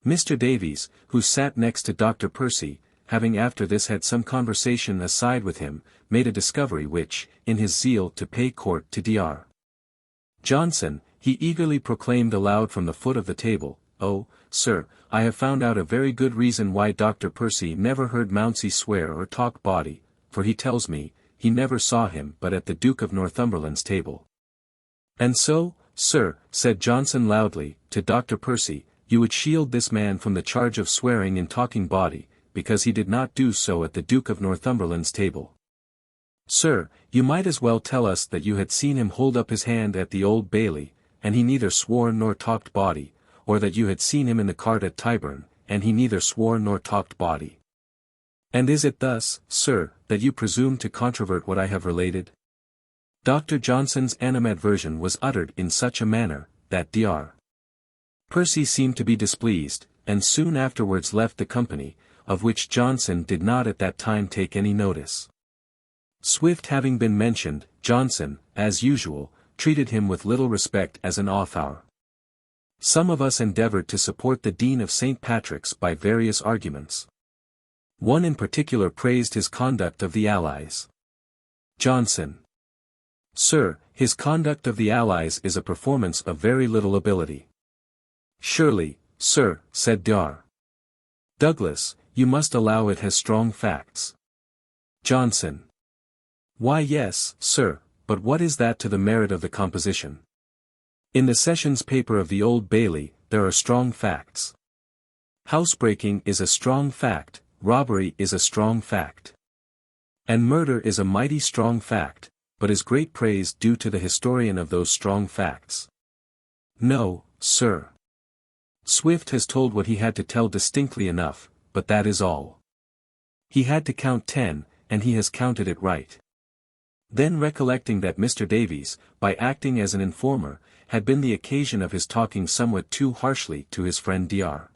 Mr. Davies, who sat next to Dr. Percy, having after this had some conversation aside with him, made a discovery which, in his zeal to pay court to Dr. Johnson, he eagerly proclaimed aloud from the foot of the table, "Oh, sir, I have found out a very good reason why Dr. Percy never heard Mounsey swear or talk bawdy, for he tells me, he never saw him but at the Duke of Northumberland's table." "And so, sir," said Johnson loudly, to Dr. Percy, "you would shield this man from the charge of swearing and talking bawdy, because he did not do so at the Duke of Northumberland's table. Sir, you might as well tell us that you had seen him hold up his hand at the Old Bailey, and he neither swore nor talked bawdy, or that you had seen him in the cart at Tyburn, and he neither swore nor talked bawdy. And is it thus, sir, that you presume to controvert what I have related?" Dr. Johnson's animadversion was uttered in such a manner, that Dr. Percy seemed to be displeased, and soon afterwards left the company, of which Johnson did not at that time take any notice. Swift having been mentioned, Johnson, as usual, treated him with little respect as an author. Some of us endeavored to support the Dean of St. Patrick's by various arguments. One in particular praised his conduct of the Allies. Johnson: "Sir, his conduct of the Allies is a performance of very little ability." "Surely, sir," said Dr. Douglas, "you must allow it has strong facts." Johnson: "Why yes, sir, but what is that to the merit of the composition? In the Sessions paper of the Old Bailey, there are strong facts. Housebreaking is a strong fact, robbery is a strong fact. And murder is a mighty strong fact, but is great praise due to the historian of those strong facts? No, sir. Swift has told what he had to tell distinctly enough, but that is all. He had to count 10, and he has counted it right." Then recollecting that Mr. Davies, by acting as an informer, had been the occasion of his talking somewhat too harshly to his friend Dr.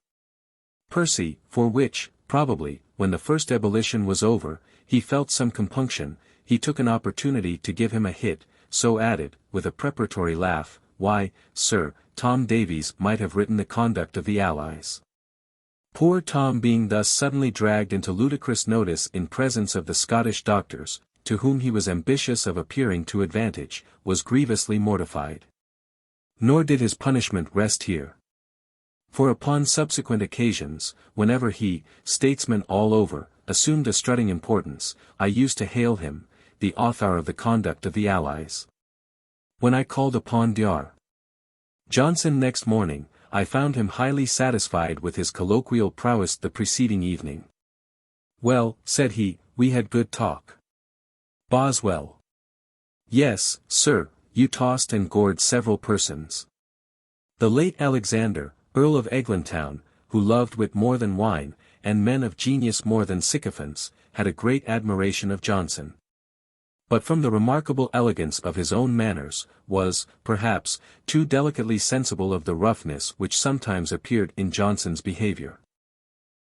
Percy, for which, probably, when the first ebullition was over, he felt some compunction, he took an opportunity to give him a hit, so added, with a preparatory laugh, "Why, sir, Tom Davies might have written the conduct of the Allies." Poor Tom, being thus suddenly dragged into ludicrous notice in presence of the Scottish doctors, to whom he was ambitious of appearing to advantage, was grievously mortified. Nor did his punishment rest here. For upon subsequent occasions, whenever he, statesman all over, assumed a strutting importance, I used to hail him, the author of the conduct of the Allies. When I called upon Dr. Johnson next morning, I found him highly satisfied with his colloquial prowess the preceding evening. "Well," said he, "we had good talk." Boswell: "Yes, sir, you tossed and gored several persons. The late Alexander, Earl of Eglintown, who loved wit more than wine, and men of genius more than sycophants, had a great admiration of Johnson. But from the remarkable elegance of his own manners, was, perhaps, too delicately sensible of the roughness which sometimes appeared in Johnson's behaviour.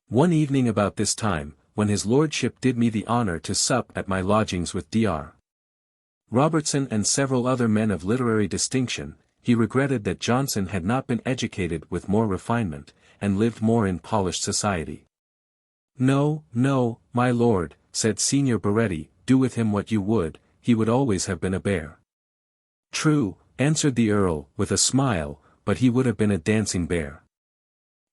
One evening about this time, when his lordship did me the honour to sup at my lodgings with Dr. Robertson and several other men of literary distinction, he regretted that Johnson had not been educated with more refinement, and lived more in polished society. "No, no, my lord," said Signor Baretti, "do with him what you would, he would always have been a bear." "True," answered the Earl, with a smile, "but he would have been a dancing bear."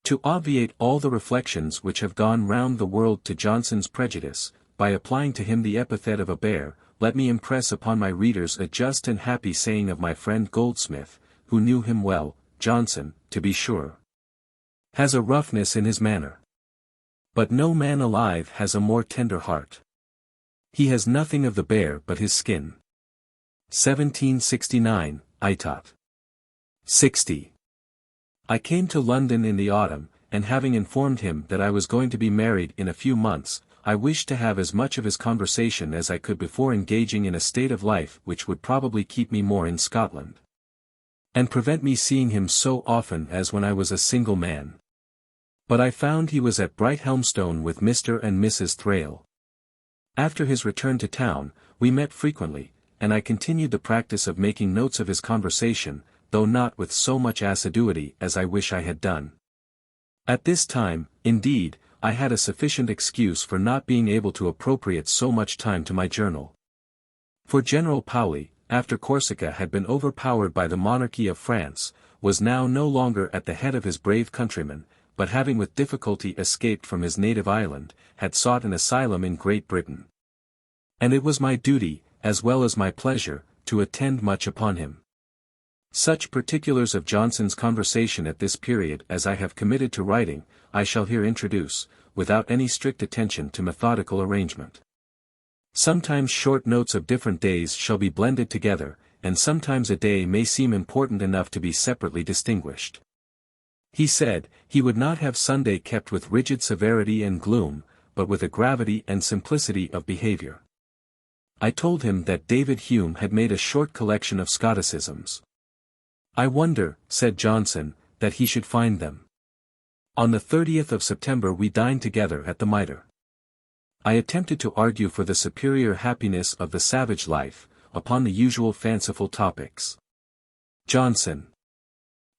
To obviate all the reflections which have gone round the world to Johnson's prejudice, by applying to him the epithet of a bear, let me impress upon my readers a just and happy saying of my friend Goldsmith, who knew him well. Johnson, to be sure, has a roughness in his manner. But no man alive has a more tender heart. He has nothing of the bear but his skin. 1769, Itot. 60. I came to London in the autumn, and having informed him that I was going to be married in a few months, I wished to have as much of his conversation as I could before engaging in a state of life which would probably keep me more in Scotland, and prevent me seeing him so often as when I was a single man. But I found he was at Brighthelmstone with Mr. and Mrs. Thrale. After his return to town, we met frequently, and I continued the practice of making notes of his conversation, though not with so much assiduity as I wish I had done. At this time, indeed, I had a sufficient excuse for not being able to appropriate so much time to my journal. For General Paoli, after Corsica had been overpowered by the monarchy of France, was now no longer at the head of his brave countrymen, but having with difficulty escaped from his native island, had sought an asylum in Great Britain. And it was my duty, as well as my pleasure, to attend much upon him. Such particulars of Johnson's conversation at this period as I have committed to writing, I shall here introduce, without any strict attention to methodical arrangement. Sometimes short notes of different days shall be blended together, and sometimes a day may seem important enough to be separately distinguished. He said, he would not have Sunday kept with rigid severity and gloom, but with a gravity and simplicity of behavior. I told him that David Hume had made a short collection of Scotticisms. I wonder, said Johnson, that he should find them. On the 30th of September we dined together at the Mitre. I attempted to argue for the superior happiness of the savage life, upon the usual fanciful topics. Johnson.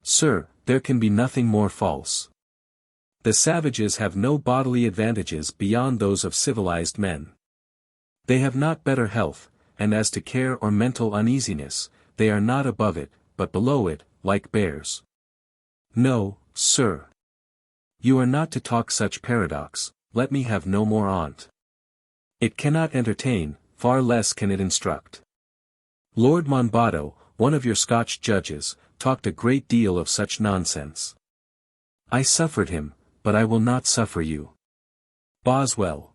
Sir, there can be nothing more false. The savages have no bodily advantages beyond those of civilized men. They have not better health, and as to care or mental uneasiness, they are not above it, but below it, like bears. No, sir. You are not to talk such paradox, let me have no more on't. It cannot entertain, far less can it instruct. Lord Monboddo, one of your Scotch judges, talked a great deal of such nonsense. I suffered him, but I will not suffer you. Boswell.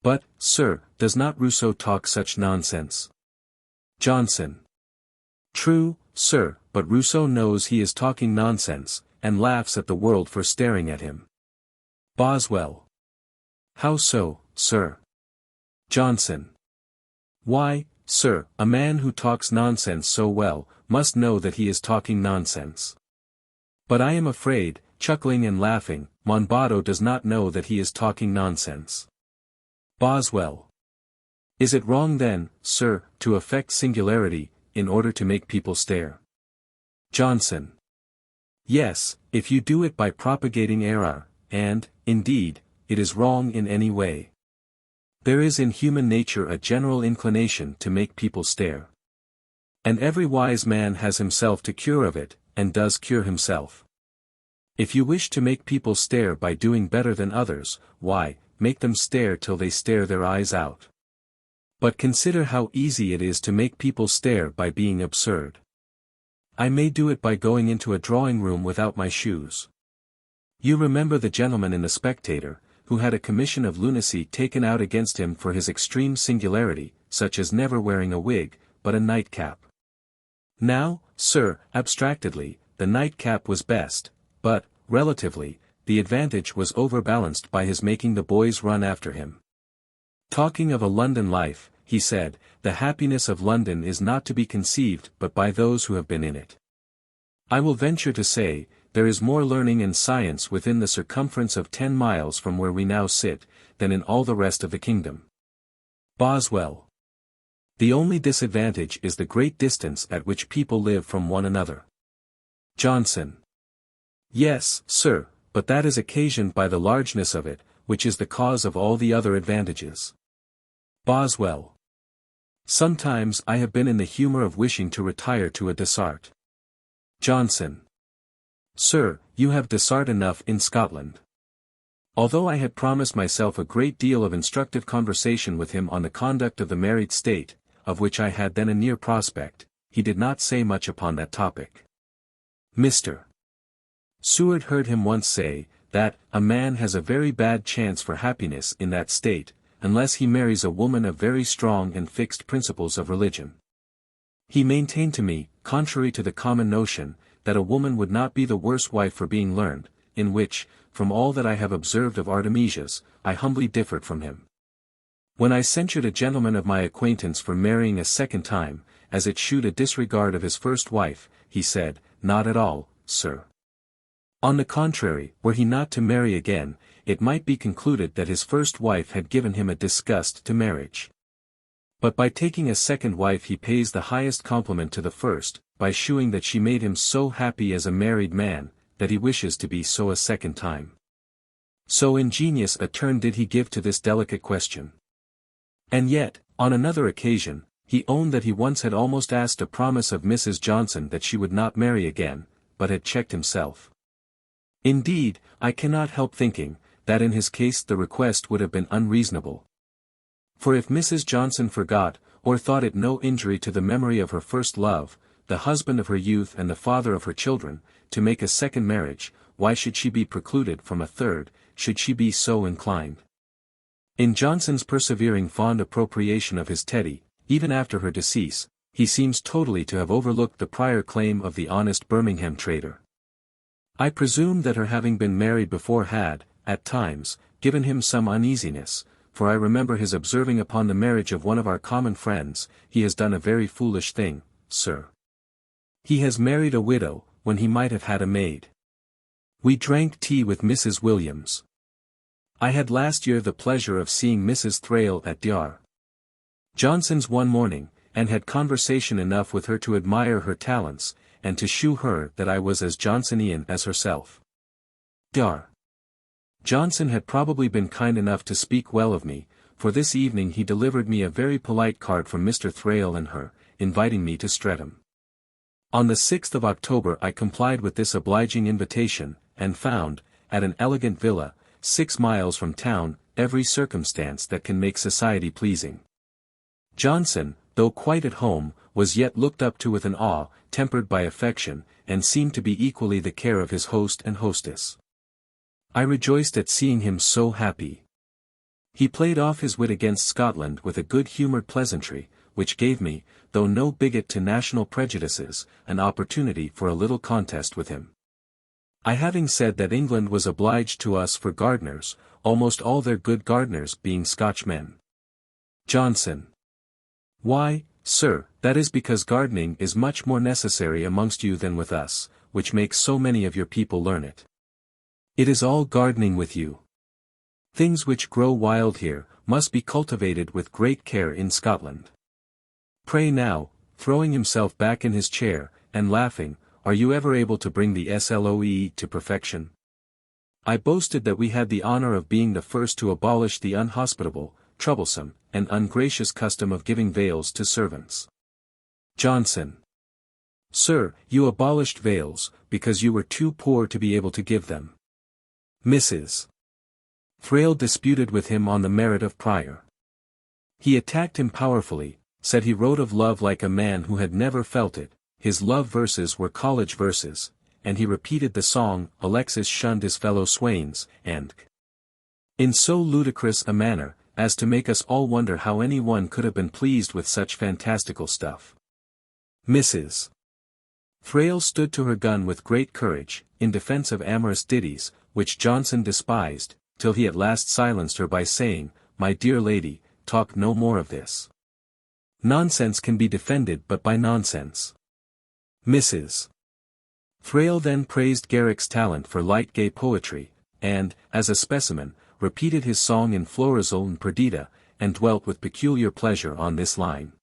But, sir, does not Rousseau talk such nonsense? Johnson. True, sir, but Rousseau knows he is talking nonsense, and laughs at the world for staring at him. Boswell. How so, sir? Johnson. Why, sir, a man who talks nonsense so well, must know that he is talking nonsense. But I am afraid, chuckling and laughing, Monboddo does not know that he is talking nonsense. Boswell. Is it wrong then, sir, to affect singularity, in order to make people stare? Johnson. Yes, if you do it by propagating error, and, indeed, it is wrong in any way. There is in human nature a general inclination to make people stare. And every wise man has himself to cure of it, and does cure himself. If you wish to make people stare by doing better than others, why, make them stare till they stare their eyes out. But consider how easy it is to make people stare by being absurd. I may do it by going into a drawing-room without my shoes. You remember the gentleman in the Spectator, who had a commission of lunacy taken out against him for his extreme singularity, such as never wearing a wig, but a nightcap. Now, sir, abstractedly, the nightcap was best, but, relatively, the advantage was overbalanced by his making the boys run after him. Talking of a London life, he said, the happiness of London is not to be conceived but by those who have been in it. I will venture to say, there is more learning and science within the circumference of 10 miles from where we now sit, than in all the rest of the kingdom. Boswell. The only disadvantage is the great distance at which people live from one another. Johnson. Yes, sir, but that is occasioned by the largeness of it, which is the cause of all the other advantages. Boswell. Sometimes I have been in the humor of wishing to retire to a Dessart. Johnson. Sir, you have Dessart enough in Scotland. Although I had promised myself a great deal of instructive conversation with him on the conduct of the married state, of which I had then a near prospect, he did not say much upon that topic. Mr. Seward heard him once say, that a man has a very bad chance for happiness in that state, unless he marries a woman of very strong and fixed principles of religion. He maintained to me, contrary to the common notion, that a woman would not be the worse wife for being learned, in which, from all that I have observed of Artemisias, I humbly differed from him. When I censured a gentleman of my acquaintance for marrying a second time, as it shewed a disregard of his first wife, he said, "Not at all, sir. On the contrary, were he not to marry again, it might be concluded that his first wife had given him a disgust to marriage. But by taking a second wife he pays the highest compliment to the first, by shewing that she made him so happy as a married man, that he wishes to be so a second time." So ingenious a turn did he give to this delicate question. And yet, on another occasion, he owned that he once had almost asked a promise of Mrs. Johnson that she would not marry again, but had checked himself. Indeed, I cannot help thinking, that in his case the request would have been unreasonable. For if Mrs. Johnson forgot, or thought it no injury to the memory of her first love, the husband of her youth and the father of her children, to make a second marriage, why should she be precluded from a third, should she be so inclined? In Johnson's persevering fond appropriation of his Teddy, even after her decease, he seems totally to have overlooked the prior claim of the honest Birmingham trader. I presume that her having been married before had, at times, given him some uneasiness, for I remember his observing upon the marriage of one of our common friends, "He has done a very foolish thing, sir. He has married a widow, when he might have had a maid." We drank tea with Mrs. Williams. I had last year the pleasure of seeing Mrs. Thrale at Dr. Johnson's one morning, and had conversation enough with her to admire her talents, and to shew her that I was as Johnsonian as herself. Dr. Johnson had probably been kind enough to speak well of me, for this evening he delivered me a very polite card from Mr. Thrale and her, inviting me to Streatham. On the 6th of October I complied with this obliging invitation, and found, at an elegant villa, 6 miles from town, every circumstance that can make society pleasing. Johnson, though quite at home, was yet looked up to with an awe, tempered by affection, and seemed to be equally the care of his host and hostess. I rejoiced at seeing him so happy. He played off his wit against Scotland with a good-humoured pleasantry, which gave me, though no bigot to national prejudices, an opportunity for a little contest with him. I having said that England was obliged to us for gardeners, almost all their good gardeners being Scotchmen. Johnson. Why, sir, that is because gardening is much more necessary amongst you than with us, which makes so many of your people learn it. It is all gardening with you. Things which grow wild here, must be cultivated with great care in Scotland. Pray now, throwing himself back in his chair, and laughing, are you ever able to bring the sloe to perfection? I boasted that we had the honour of being the first to abolish the unhospitable, troublesome, and ungracious custom of giving veils to servants. Johnson. Sir, you abolished veils, because you were too poor to be able to give them. Mrs. Thrale disputed with him on the merit of Prior. He attacked him powerfully, said he wrote of love like a man who had never felt it, his love verses were college verses, and he repeated the song, Alexis shunned his fellow swains, and in so ludicrous a manner, as to make us all wonder how any one could have been pleased with such fantastical stuff. Mrs. Thrale stood to her gun with great courage, in defence of amorous ditties, which Johnson despised, till he at last silenced her by saying, My dear lady, talk no more of this. Nonsense can be defended but by nonsense. Mrs. Thrale then praised Garrick's talent for light gay poetry, and, as a specimen, repeated his song in Florizel and Perdita, and dwelt with peculiar pleasure on this line.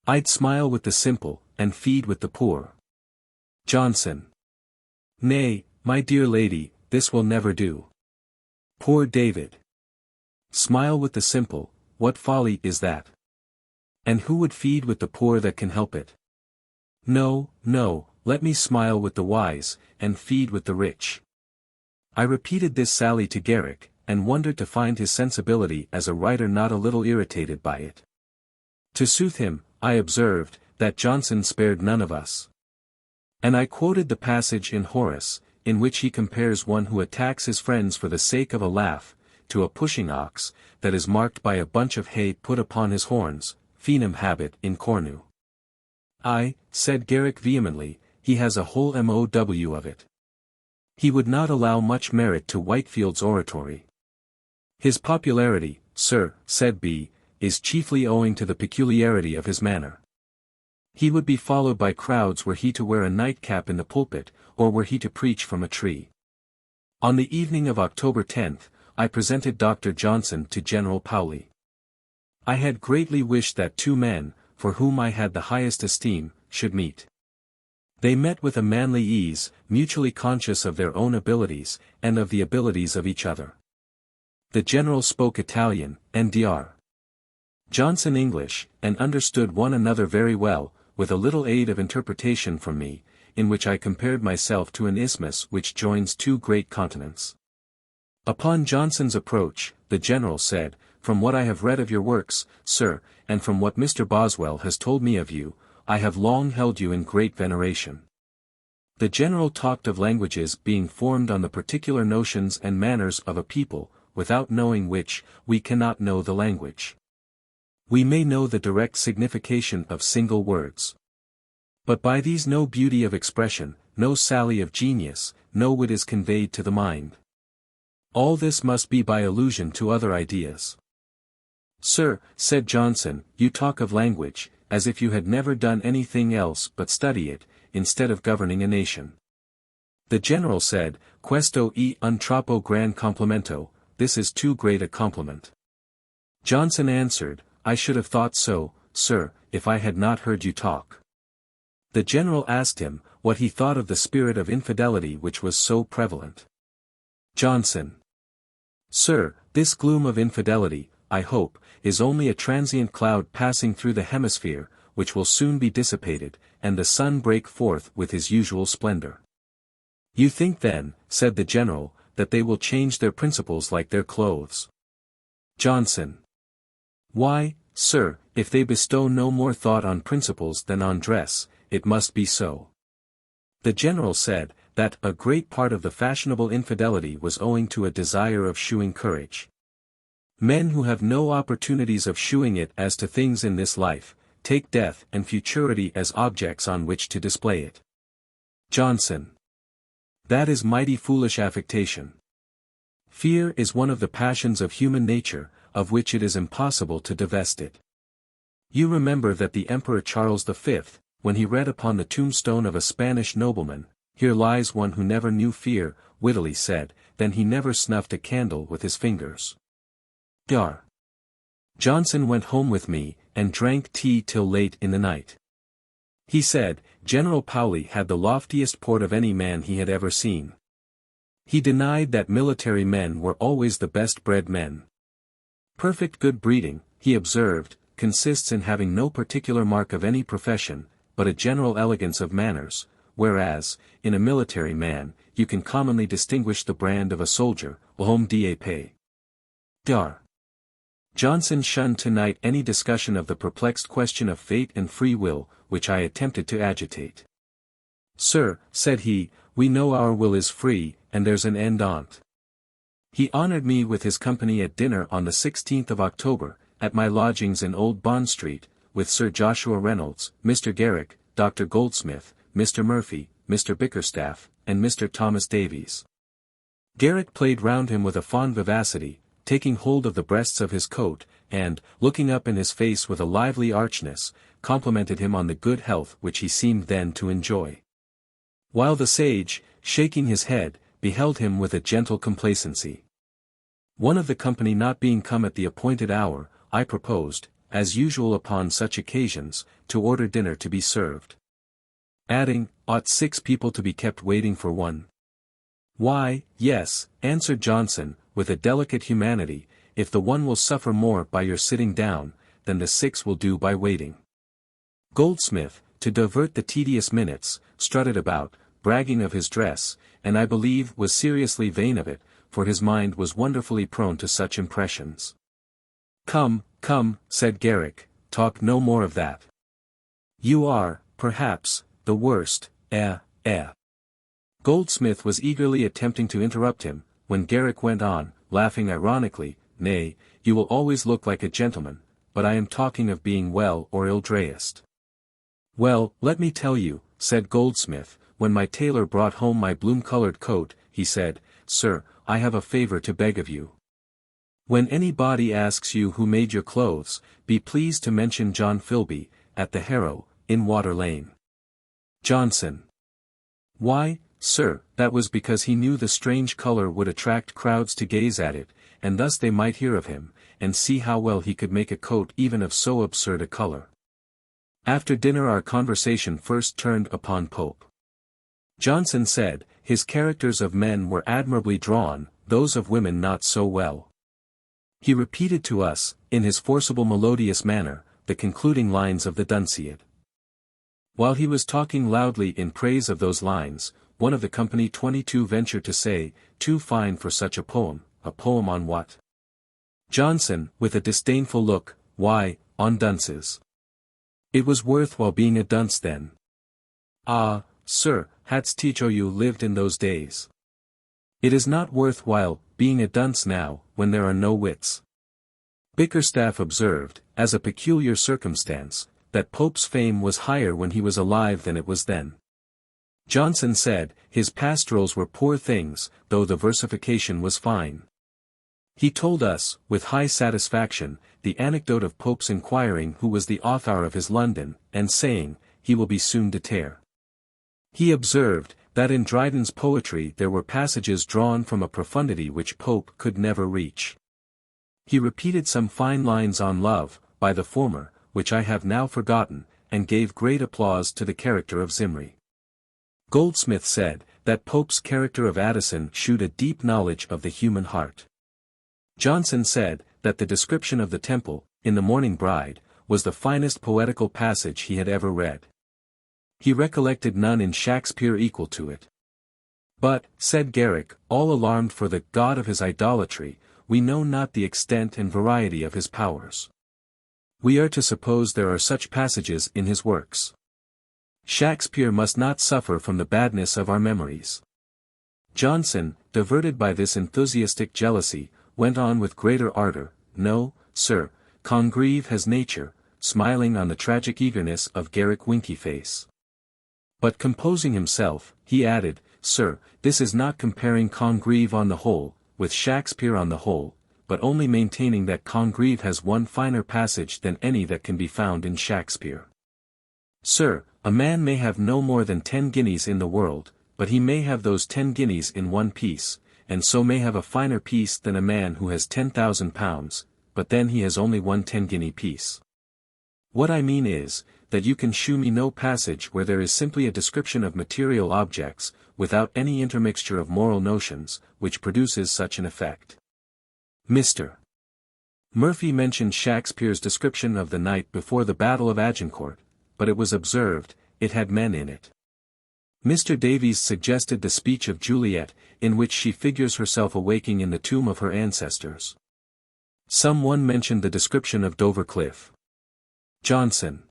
I'd smile with the simple, and feed with the poor. Johnson. Nay, my dear lady, this will never do. Poor David. Smile with the simple, what folly is that? And who would feed with the poor that can help it? No, no, let me smile with the wise, and feed with the rich. I repeated this sally to Garrick, and wondered to find his sensibility as a writer not a little irritated by it. To soothe him, I observed, that Johnson spared none of us. And I quoted the passage in Horace, in which he compares one who attacks his friends for the sake of a laugh, to a pushing ox, that is marked by a bunch of hay put upon his horns, finem habet in cornu. Said Garrick vehemently, he has a whole mow of it. He would not allow much merit to Whitefield's oratory. His popularity, sir, said B., is chiefly owing to the peculiarity of his manner. He would be followed by crowds were he to wear a nightcap in the pulpit, or were he to preach from a tree. On the evening of October 10th, I presented Dr. Johnson to General Paoli. I had greatly wished that two men, for whom I had the highest esteem, should meet. They met with a manly ease, mutually conscious of their own abilities, and of the abilities of each other. The general spoke Italian, and Dr. Johnson English, and understood one another very well, with a little aid of interpretation from me, in which I compared myself to an isthmus which joins two great continents. Upon Johnson's approach, the general said, "From what I have read of your works, sir, and from what Mr. Boswell has told me of you, I have long held you in great veneration." The general talked of languages being formed on the particular notions and manners of a people, without knowing which, we cannot know the language. We may know the direct signification of single words. But by these no beauty of expression, no sally of genius, no wit is conveyed to the mind. All this must be by allusion to other ideas. "Sir," said Johnson, "you talk of language, as if you had never done anything else but study it, instead of governing a nation." The general said, "Questo è un troppo gran complimento, this is too great a compliment." Johnson answered, "I should have thought so, sir, if I had not heard you talk." The general asked him, what he thought of the spirit of infidelity which was so prevalent. Johnson: "Sir, this gloom of infidelity, I hope, is only a transient cloud passing through the hemisphere, which will soon be dissipated, and the sun break forth with his usual splendor." "You think then," said the general, "that they will change their principles like their clothes?" Johnson: "Why, sir, if they bestow no more thought on principles than on dress, it must be so." The general said, that a great part of the fashionable infidelity was owing to a desire of shewing courage. Men who have no opportunities of shewing it as to things in this life, take death and futurity as objects on which to display it. Johnson: "That is mighty foolish affectation. Fear is one of the passions of human nature, of which it is impossible to divest it. You remember that the Emperor Charles V, when he read upon the tombstone of a Spanish nobleman, 'Here lies one who never knew fear,' wittily said, 'Then he never snuffed a candle with his fingers.'" Dr. Johnson went home with me, and drank tea till late in the night. He said, General Paoli had the loftiest port of any man he had ever seen. He denied that military men were always the best bred men. Perfect good breeding, he observed, consists in having no particular mark of any profession, but a general elegance of manners, whereas, in a military man, you can commonly distinguish the brand of a soldier, l'homme d'épée. Dr. Johnson shunned tonight any discussion of the perplexed question of fate and free will, which I attempted to agitate. "Sir," said he, "we know our will is free, and there's an end on't." He honored me with his company at dinner on the 16th of October, at my lodgings in Old Bond Street, with Sir Joshua Reynolds, Mr. Garrick, Dr. Goldsmith, Mr. Murphy, Mr. Bickerstaff, and Mr. Thomas Davies. Garrick played round him with a fond vivacity, taking hold of the breasts of his coat, and, looking up in his face with a lively archness, complimented him on the good health which he seemed then to enjoy. While the sage, shaking his head, beheld him with a gentle complacency. One of the company not being come at the appointed hour, I proposed, as usual upon such occasions, to order dinner to be served. Adding, ought 6 people to be kept waiting for one? "Why, yes," answered Johnson, with a delicate humanity, "if the one will suffer more by your sitting down, than the 6 will do by waiting." Goldsmith, to divert the tedious minutes, strutted about, bragging of his dress, and I believe was seriously vain of it, for his mind was wonderfully prone to such impressions. "Come, come," said Garrick, "talk no more of that. You are, perhaps, the worst, Goldsmith was eagerly attempting to interrupt him, when Garrick went on, laughing ironically, "Nay, you will always look like a gentleman, but I am talking of being well or ill-dressed." "Well, let me tell you," said Goldsmith, "when my tailor brought home my bloom-colored coat, he said, 'Sir, I have a favor to beg of you. When anybody asks you who made your clothes, be pleased to mention John Philby, at the Harrow, in Water Lane.'" Johnson. "Why, sir, that was because he knew the strange color would attract crowds to gaze at it, and thus they might hear of him, and see how well he could make a coat even of so absurd a color." After dinner our conversation first turned upon Pope. Johnson said, his characters of men were admirably drawn, those of women not so well. He repeated to us, in his forcible melodious manner, the concluding lines of the Dunciad. While he was talking loudly in praise of those lines, one of the company 22 ventured to say, "Too fine for such a poem on what?" Johnson, with a disdainful look, "Why, on dunces. It was worth while being a dunce then." "Ah, sir, hadst you lived in those days. It is not worth while being a dunce now, when there are no wits." Bickerstaff observed, as a peculiar circumstance, that Pope's fame was higher when he was alive than it was then. Johnson said, his pastorals were poor things, though the versification was fine. He told us, with high satisfaction, the anecdote of Pope's inquiring who was the author of his London, and saying, "He will be soon to tear." He observed, that in Dryden's poetry there were passages drawn from a profundity which Pope could never reach. He repeated some fine lines on love, by the former, which I have now forgotten, and gave great applause to the character of Zimri. Goldsmith said, that Pope's character of Addison shewed a deep knowledge of the human heart. Johnson said, that the description of the temple, in The Morning Bride, was the finest poetical passage he had ever read. He recollected none in Shakespeare equal to it. "But," said Garrick, all alarmed for the god of his idolatry, "we know not the extent and variety of his powers. We are to suppose there are such passages in his works. Shakespeare must not suffer from the badness of our memories." Johnson, diverted by this enthusiastic jealousy, went on with greater ardor, "No, sir, Congreve has nature," smiling on the tragic eagerness of Garrick Winkyface. But composing himself, he added, "Sir, this is not comparing Congreve on the whole, with Shakespeare on the whole, but only maintaining that Congreve has one finer passage than any that can be found in Shakespeare. Sir, a man may have no more than 10 guineas in the world, but he may have those 10 guineas in one piece, and so may have a finer piece than a man who has 10,000 pounds, but then he has only one 10-guinea piece. What I mean is, that you can shew me no passage where there is simply a description of material objects, without any intermixture of moral notions, which produces such an effect." Mr. Murphy mentioned Shakespeare's description of the night before the Battle of Agincourt, but it was observed, it had men in it. Mr. Davies suggested the speech of Juliet, in which she figures herself awaking in the tomb of her ancestors. Some one mentioned the description of Dover Cliff. Johnson.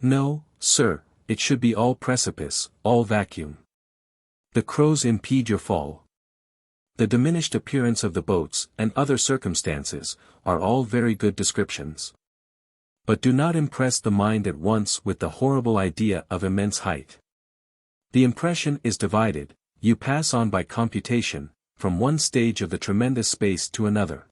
"No, sir, it should be all precipice, all vacuum. The crows impede your fall. The diminished appearance of the boats, and other circumstances, are all very good descriptions. But do not impress the mind at once with the horrible idea of immense height. The impression is divided, you pass on by computation, from one stage of the tremendous space to another.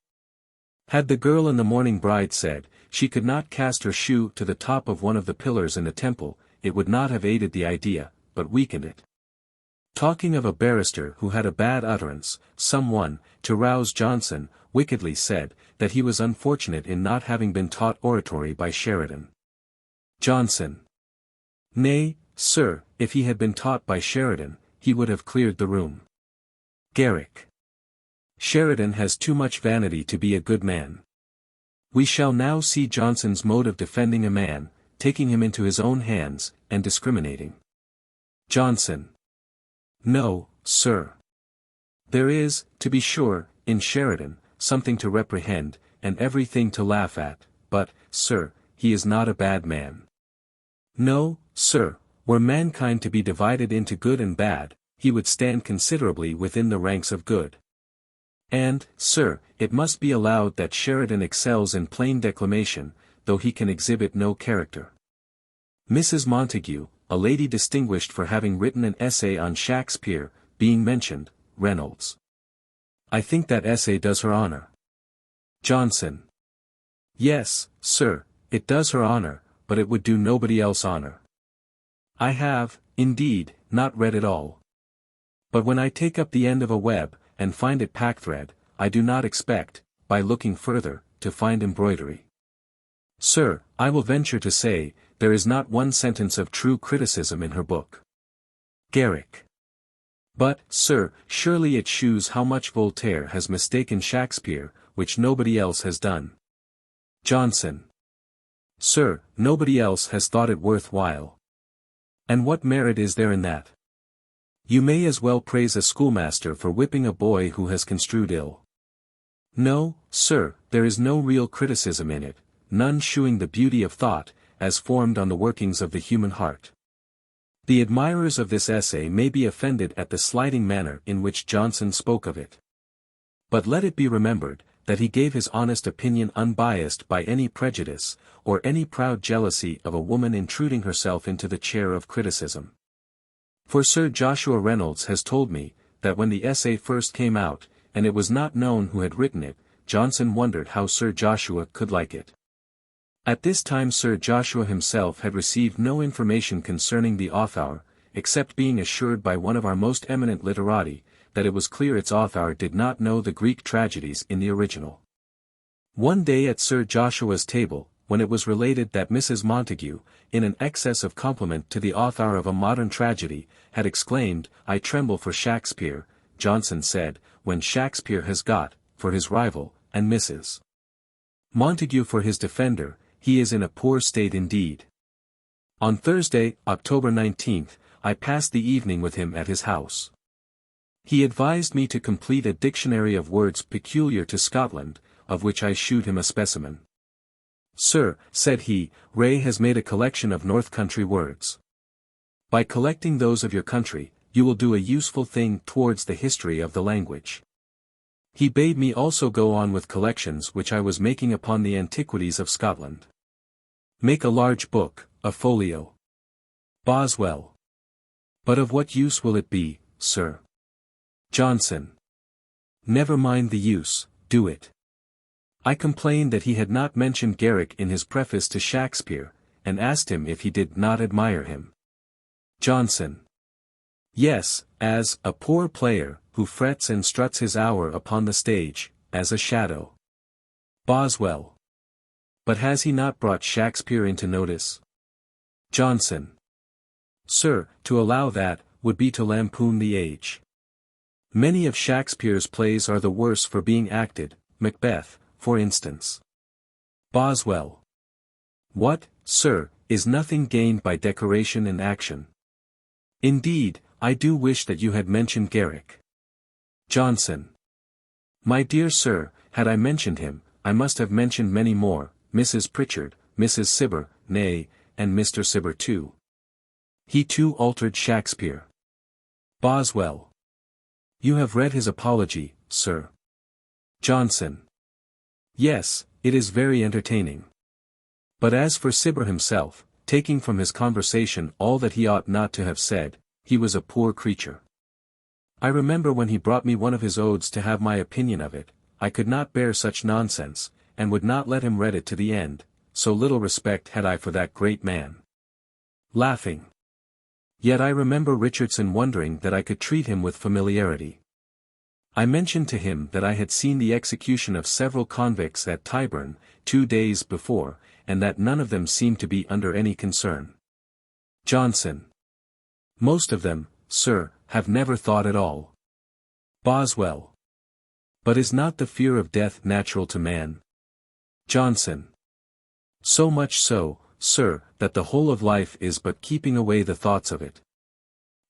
Had the girl in The Morning Bride said, she could not cast her shoe to the top of one of the pillars in the temple, it would not have aided the idea, but weakened it." Talking of a barrister who had a bad utterance, some one, to rouse Johnson, wickedly said, that he was unfortunate in not having been taught oratory by Sheridan. Johnson. "Nay, sir, if he had been taught by Sheridan, he would have cleared the room." Garrick. "Sheridan has too much vanity to be a good man." We shall now see Johnson's mode of defending a man, taking him into his own hands, and discriminating. Johnson. No, sir. There is, to be sure, in Sheridan, something to reprehend, and everything to laugh at, but, sir, he is not a bad man. No, sir, were mankind to be divided into good and bad, he would stand considerably within the ranks of good. And, sir, it must be allowed that Sheridan excels in plain declamation, though he can exhibit no character. Mrs. Montague, a lady distinguished for having written an essay on Shakespeare, being mentioned, Reynolds. I think that essay does her honor. Johnson. Yes, sir, it does her honor, but it would do nobody else honor. I have, indeed, not read it all. But when I take up the end of a web, and find it packthread, I do not expect, by looking further, to find embroidery. Sir, I will venture to say, there is not one sentence of true criticism in her book. Garrick. But, sir, surely it shews how much Voltaire has mistaken Shakespeare, which nobody else has done. Johnson. Sir, nobody else has thought it worth while. And what merit is there in that? You may as well praise a schoolmaster for whipping a boy who has construed ill. No, sir, there is no real criticism in it, none shewing the beauty of thought, as formed on the workings of the human heart. The admirers of this essay may be offended at the slighting manner in which Johnson spoke of it. But let it be remembered, that he gave his honest opinion unbiased by any prejudice, or any proud jealousy of a woman intruding herself into the chair of criticism. For Sir Joshua Reynolds has told me, that when the essay first came out, and it was not known who had written it, Johnson wondered how Sir Joshua could like it. At this time Sir Joshua himself had received no information concerning the author, except being assured by one of our most eminent literati, that it was clear its author did not know the Greek tragedies in the original. One day at Sir Joshua's table, when it was related that Mrs. Montague, in an excess of compliment to the author of a modern tragedy, had exclaimed, "I tremble for Shakespeare," Johnson said, "when Shakespeare has got, for his rival, and Mrs. Montague for his defender, he is in a poor state indeed." On Thursday, October 19th, I passed the evening with him at his house. He advised me to complete a dictionary of words peculiar to Scotland, of which I shewed him a specimen. "Sir," said he, "Ray has made a collection of North Country words. By collecting those of your country, you will do a useful thing towards the history of the language." He bade me also go on with collections which I was making upon the antiquities of Scotland. Make a large book, a folio. Boswell. But of what use will it be, sir? Johnson. Never mind the use, do it. I complained that he had not mentioned Garrick in his preface to Shakespeare, and asked him if he did not admire him. Johnson. Yes, as a poor player, who frets and struts his hour upon the stage, as a shadow. Boswell. But has he not brought Shakespeare into notice? Johnson. Sir, to allow that, would be to lampoon the age. Many of Shakespeare's plays are the worse for being acted, Macbeth, for instance. Boswell. What, sir, is nothing gained by decoration and action? Indeed, I do wish that you had mentioned Garrick. Johnson. My dear sir, had I mentioned him, I must have mentioned many more, Mrs. Pritchard, Mrs. Cibber, nay, and Mr. Cibber too. He too altered Shakespeare. Boswell. You have read his apology, sir. Johnson. Yes, it is very entertaining. But as for Cibber himself, taking from his conversation all that he ought not to have said, he was a poor creature. I remember when he brought me one of his odes to have my opinion of it, I could not bear such nonsense, and would not let him read it to the end, so little respect had I for that great man. Laughing. Yet I remember Richardson wondering that I could treat him with familiarity. I mentioned to him that I had seen the execution of several convicts at Tyburn, 2 days before, and that none of them seemed to be under any concern. Johnson. Most of them, sir, have never thought at all. Boswell. But is not the fear of death natural to man? Johnson. So much so, sir, that the whole of life is but keeping away the thoughts of it.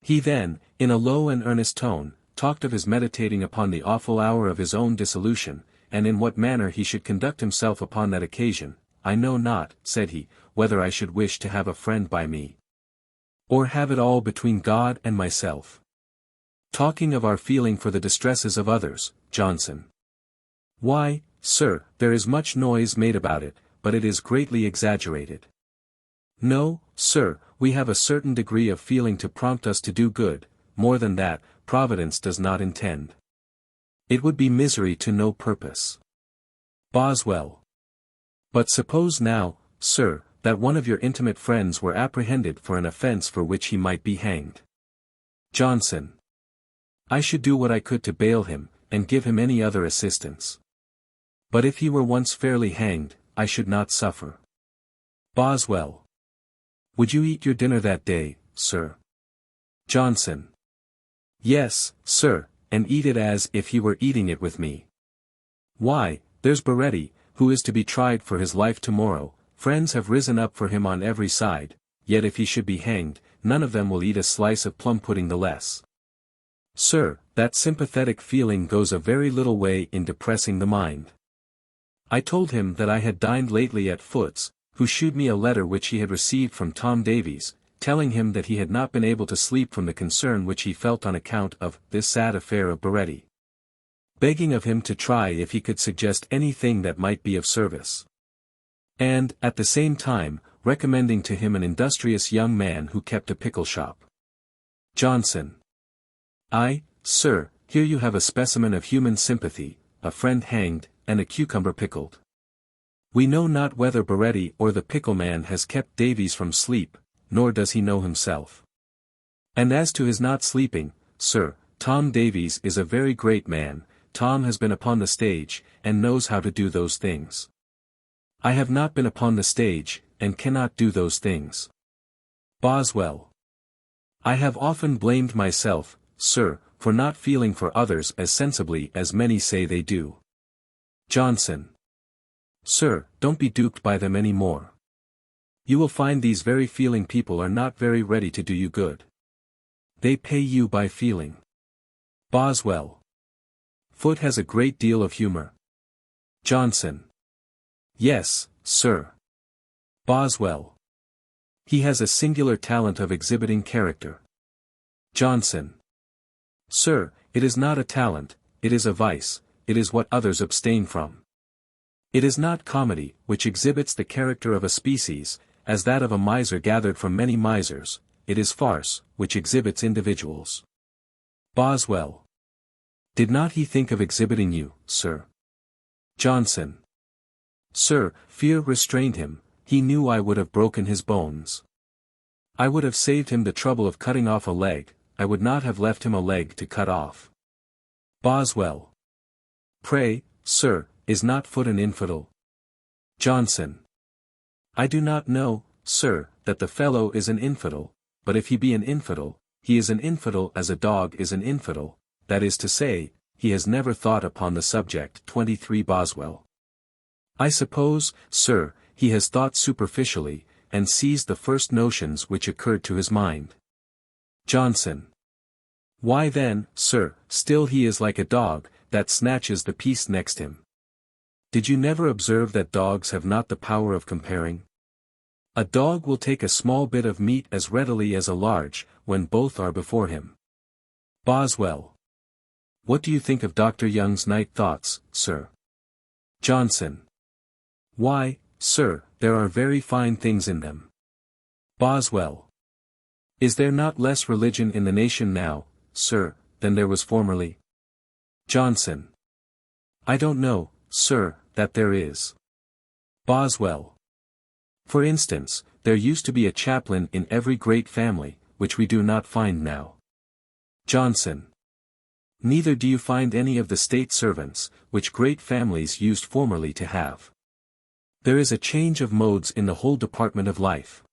He then, in a low and earnest tone, talked of his meditating upon the awful hour of his own dissolution, and in what manner he should conduct himself upon that occasion. I know not, said he, whether I should wish to have a friend by me, or have it all between God and myself. Talking of our feeling for the distresses of others, Johnson. Why, sir, there is much noise made about it, but it is greatly exaggerated. No, sir, we have a certain degree of feeling to prompt us to do good, more than that, Providence does not intend. It would be misery to no purpose. Boswell. But suppose now, sir, that one of your intimate friends were apprehended for an offence for which he might be hanged. Johnson. I should do what I could to bail him, and give him any other assistance. But if he were once fairly hanged, I should not suffer. Boswell. Would you eat your dinner that day, sir? Johnson. Yes, sir, and eat it as if he were eating it with me. Why, there's Baretti, who is to be tried for his life tomorrow. Friends have risen up for him on every side, yet if he should be hanged, none of them will eat a slice of plum pudding the less. Sir, that sympathetic feeling goes a very little way in depressing the mind. I told him that I had dined lately at Foote's, who shewed me a letter which he had received from Tom Davies, telling him that he had not been able to sleep from the concern which he felt on account of this sad affair of Baretti. Begging of him to try if he could suggest anything that might be of service. And, at the same time, recommending to him an industrious young man who kept a pickle shop. Johnson. Ay, sir, here you have a specimen of human sympathy, a friend hanged, and a cucumber pickled. We know not whether Baretti or the pickleman has kept Davies from sleep, nor does he know himself. And as to his not sleeping, sir, Tom Davies is a very great man. Tom has been upon the stage, and knows how to do those things. I have not been upon the stage, and cannot do those things. Boswell. I have often blamed myself, sir, for not feeling for others as sensibly as many say they do. Johnson. Sir, don't be duped by them any more. You will find these very feeling people are not very ready to do you good. They pay you by feeling. Boswell. Foote has a great deal of humor. Johnson. Yes, sir. Boswell. He has a singular talent of exhibiting character. Johnson. Sir, it is not a talent, it is a vice, it is what others abstain from. It is not comedy, which exhibits the character of a species, as that of a miser gathered from many misers, it is farce, which exhibits individuals. Boswell. Did not he think of exhibiting you, sir? Johnson. Sir, fear restrained him, he knew I would have broken his bones. I would have saved him the trouble of cutting off a leg, I would not have left him a leg to cut off. Boswell. Pray, sir, is not Foote an infidel? Johnson. I do not know, sir, that the fellow is an infidel, but if he be an infidel, he is an infidel as a dog is an infidel, that is to say, he has never thought upon the subject. 23 Boswell. I suppose, sir, he has thought superficially, and seized the first notions which occurred to his mind. Johnson. Why then, sir, still he is like a dog, that snatches the piece next him. Did you never observe that dogs have not the power of comparing? A dog will take a small bit of meat as readily as a large, when both are before him. Boswell. What do you think of Dr. Young's Night Thoughts, sir? Johnson. Why, sir, there are very fine things in them. Boswell. Is there not less religion in the nation now, sir, than there was formerly? Johnson. I don't know, sir, that there is. Boswell. For instance, there used to be a chaplain in every great family, which we do not find now. Johnson. Neither do you find any of the state servants, which great families used formerly to have. There is a change of modes in the whole department of life.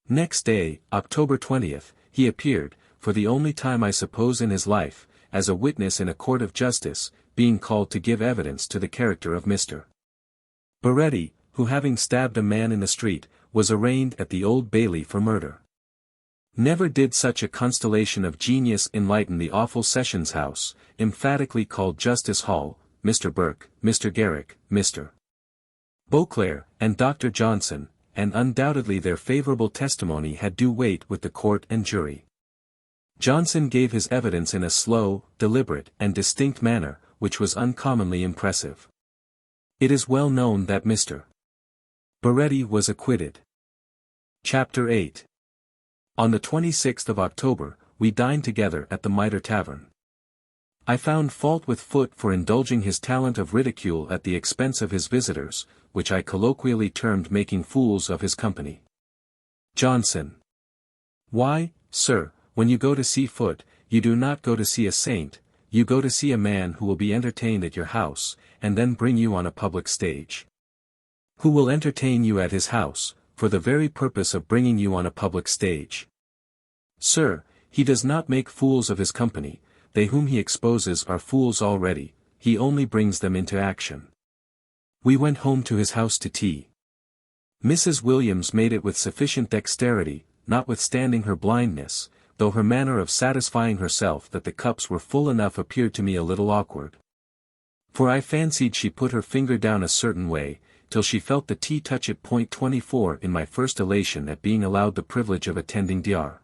Next day, October 20th, he appeared, for the only time I suppose in his life, as a witness in a court of justice, being called to give evidence to the character of Mr. Baretti, who having stabbed a man in the street, was arraigned at the Old Bailey for murder. Never did such a constellation of genius enlighten the awful Sessions House, emphatically called Justice Hall, Mr. Burke, Mr. Garrick, Mr. Beauclerk, and Dr. Johnson, and undoubtedly their favorable testimony had due weight with the court and jury. Johnson gave his evidence in a slow, deliberate, and distinct manner, which was uncommonly impressive. It is well known that Mr. Baretti was acquitted. Chapter 8. On the 26th of October, we dined together at the Mitre Tavern. I found fault with Foote for indulging his talent of ridicule at the expense of his visitors, which I colloquially termed making fools of his company. Johnson. Why, sir, when you go to see Foote, you do not go to see a saint, you go to see a man who will be entertained at your house, and then bring you on a public stage. Who will entertain you at his house, for the very purpose of bringing you on a public stage. Sir, he does not make fools of his company, they whom he exposes are fools already, he only brings them into action. We went home to his house to tea. Mrs. Williams made it with sufficient dexterity, notwithstanding her blindness, though her manner of satisfying herself that the cups were full enough appeared to me a little awkward. For I fancied she put her finger down a certain way, till she felt the tea touch at point 24 in my first elation at being allowed the privilege of attending Dr.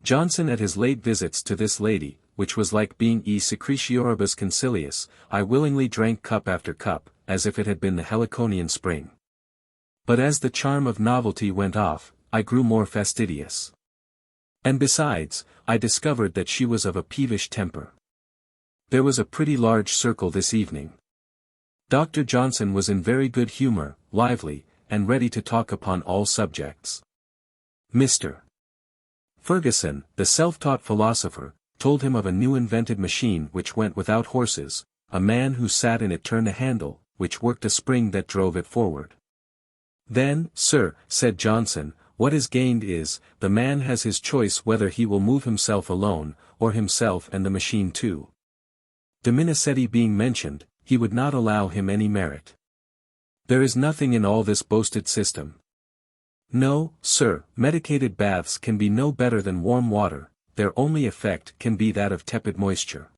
Johnson at his late visits to this lady, which was like being e secretioribus conciliis, I willingly drank cup after cup, as if it had been the Heliconian spring. But as the charm of novelty went off, I grew more fastidious. And besides, I discovered that she was of a peevish temper. There was a pretty large circle this evening. Dr. Johnson was in very good humor, lively, and ready to talk upon all subjects. Mr. Ferguson, the self-taught philosopher, told him of a new invented machine which went without horses, a man who sat in it turned a handle, which worked a spring that drove it forward. Then, sir, said Johnson, what is gained is, the man has his choice whether he will move himself alone, or himself and the machine too. Dominicetti being mentioned, he would not allow him any merit. There is nothing in all this boasted system. No, sir, medicated baths can be no better than warm water, their only effect can be that of tepid moisture.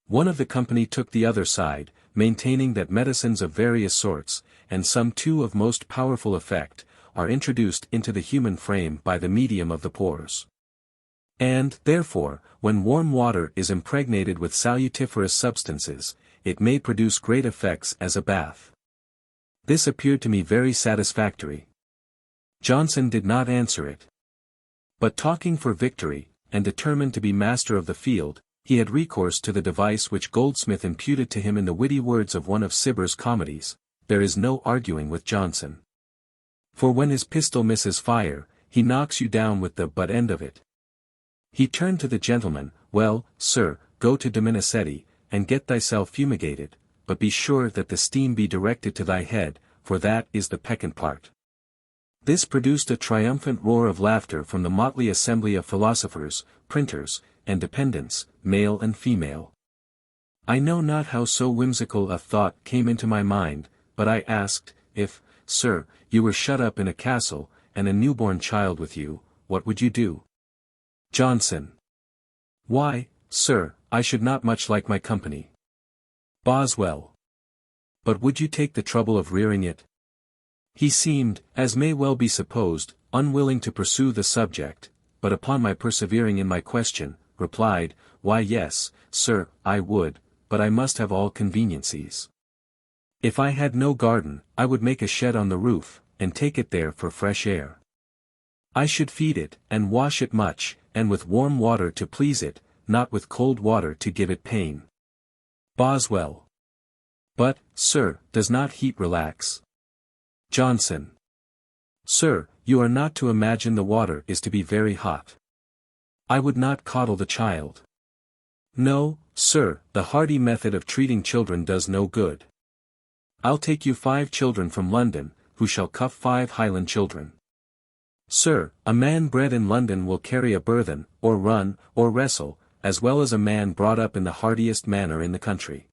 One of the company took the other side, maintaining that medicines of various sorts, and some too of most powerful effect, are introduced into the human frame by the medium of the pores. And, therefore, when warm water is impregnated with salutiferous substances, it may produce great effects as a bath. This appeared to me very satisfactory. Johnson did not answer it. But talking for victory, and determined to be master of the field, he had recourse to the device which Goldsmith imputed to him in the witty words of one of Cibber's comedies, there is no arguing with Johnson. For when his pistol misses fire, he knocks you down with the butt end of it. He turned to the gentleman, well, sir, go to Dominicetti, and get thyself fumigated, but be sure that the steam be directed to thy head, for that is the peccant part. This produced a triumphant roar of laughter from the motley assembly of philosophers, printers, and dependents, male and female. I know not how so whimsical a thought came into my mind, but I asked, if, sir, you were shut up in a castle, and a newborn child with you, what would you do? Johnson. Why, sir, I should not much like my company. Boswell. But would you take the trouble of rearing it? He seemed, as may well be supposed, unwilling to pursue the subject, but upon my persevering in my question, replied, why yes, sir, I would, but I must have all conveniencies. If I had no garden, I would make a shed on the roof, and take it there for fresh air. I should feed it, and wash it much, and with warm water to please it, not with cold water to give it pain. Boswell. But, sir, does not heat relax? Johnson. Sir, you are not to imagine the water is to be very hot. I would not coddle the child. No, sir, the hearty method of treating children does no good. I'll take you 5 children from London, who shall cuff 5 Highland children. Sir, a man bred in London will carry a burthen, or run, or wrestle, as well as a man brought up in the heartiest manner in the country.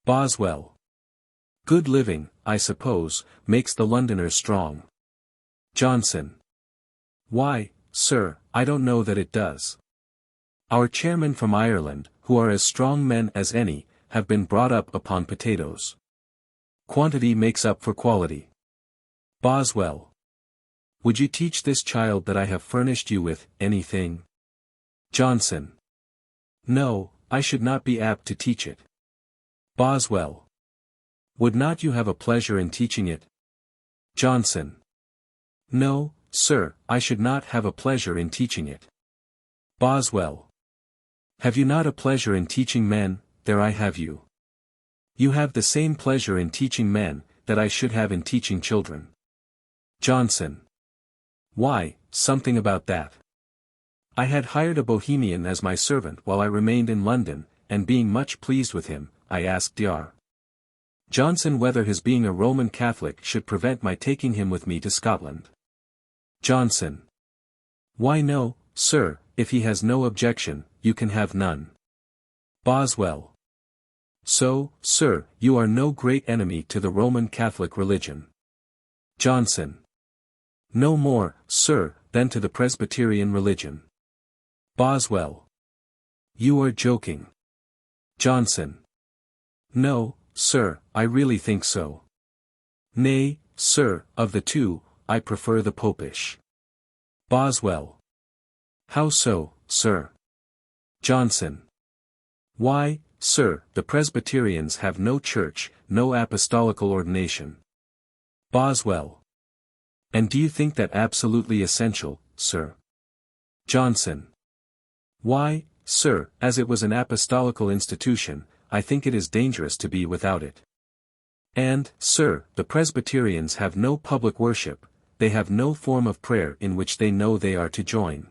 Boswell. Good living, I suppose, makes the Londoners strong. Johnson. Why, sir, I don't know that it does. Our chairmen from Ireland, who are as strong men as any, have been brought up upon potatoes. Quantity makes up for quality. Boswell. Would you teach this child that I have furnished you with anything? Johnson. No, I should not be apt to teach it. Boswell. Would not you have a pleasure in teaching it? Johnson. No, sir, I should not have a pleasure in teaching it. Boswell. Have you not a pleasure in teaching men? There I have you. You have the same pleasure in teaching men, that I should have in teaching children. Johnson. Why, something about that. I had hired a Bohemian as my servant while I remained in London, and being much pleased with him, I asked Dr. Johnson whether his being a Roman Catholic should prevent my taking him with me to Scotland. Johnson. Why no, sir, if he has no objection, you can have none. Boswell. So, sir, you are no great enemy to the Roman Catholic religion. Johnson. No more, sir, than to the Presbyterian religion. Boswell. You are joking. Johnson. No, sir, I really think so. Nay, sir, of the two, I prefer the Popish. Boswell. How so, sir? Johnson. Why, sir, the Presbyterians have no church, no apostolical ordination. Boswell. And do you think that absolutely essential, sir? Johnson. Why, sir, as it was an apostolical institution, I think it is dangerous to be without it. And, sir, the Presbyterians have no public worship, they have no form of prayer in which they know they are to join.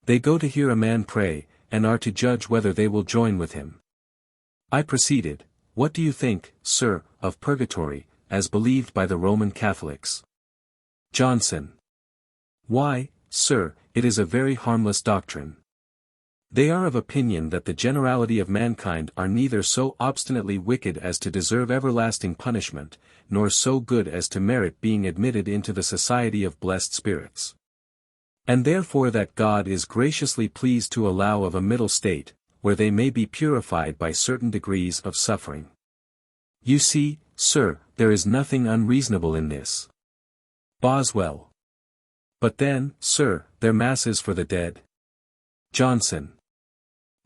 They go to hear a man pray, and are to judge whether they will join with him. I proceeded, what do you think, sir, of purgatory, as believed by the Roman Catholics? Johnson. Why, sir, it is a very harmless doctrine. They are of opinion that the generality of mankind are neither so obstinately wicked as to deserve everlasting punishment, nor so good as to merit being admitted into the society of blessed spirits. And therefore that God is graciously pleased to allow of a middle state, where they may be purified by certain degrees of suffering. You see, sir, there is nothing unreasonable in this. Boswell. But then, sir, their masses for the dead. Johnson.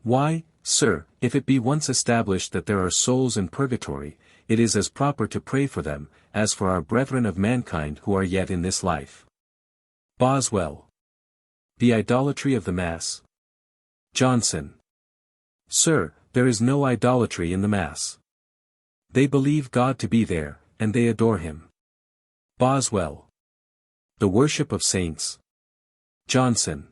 Why, sir, if it be once established that there are souls in purgatory, it is as proper to pray for them, as for our brethren of mankind who are yet in this life. Boswell. The idolatry of the Mass. Johnson. Sir, there is no idolatry in the Mass. They believe God to be there, and they adore him. Boswell. The worship of saints. Johnson.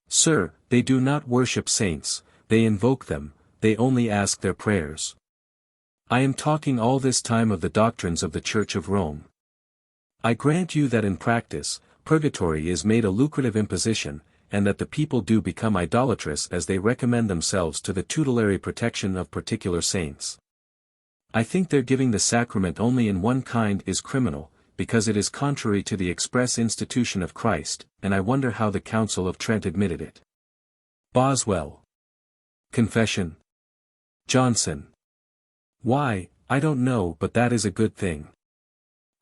Sir, they do not worship saints, they invoke them, they only ask their prayers. I am talking all this time of the doctrines of the Church of Rome. I grant you that in practice, purgatory is made a lucrative imposition, and that the people do become idolatrous as they recommend themselves to the tutelary protection of particular saints. I think their giving the sacrament only in one kind is criminal, because it is contrary to the express institution of Christ, and I wonder how the Council of Trent admitted it. Boswell. Confession. Johnson. Why, I don't know, but that is a good thing.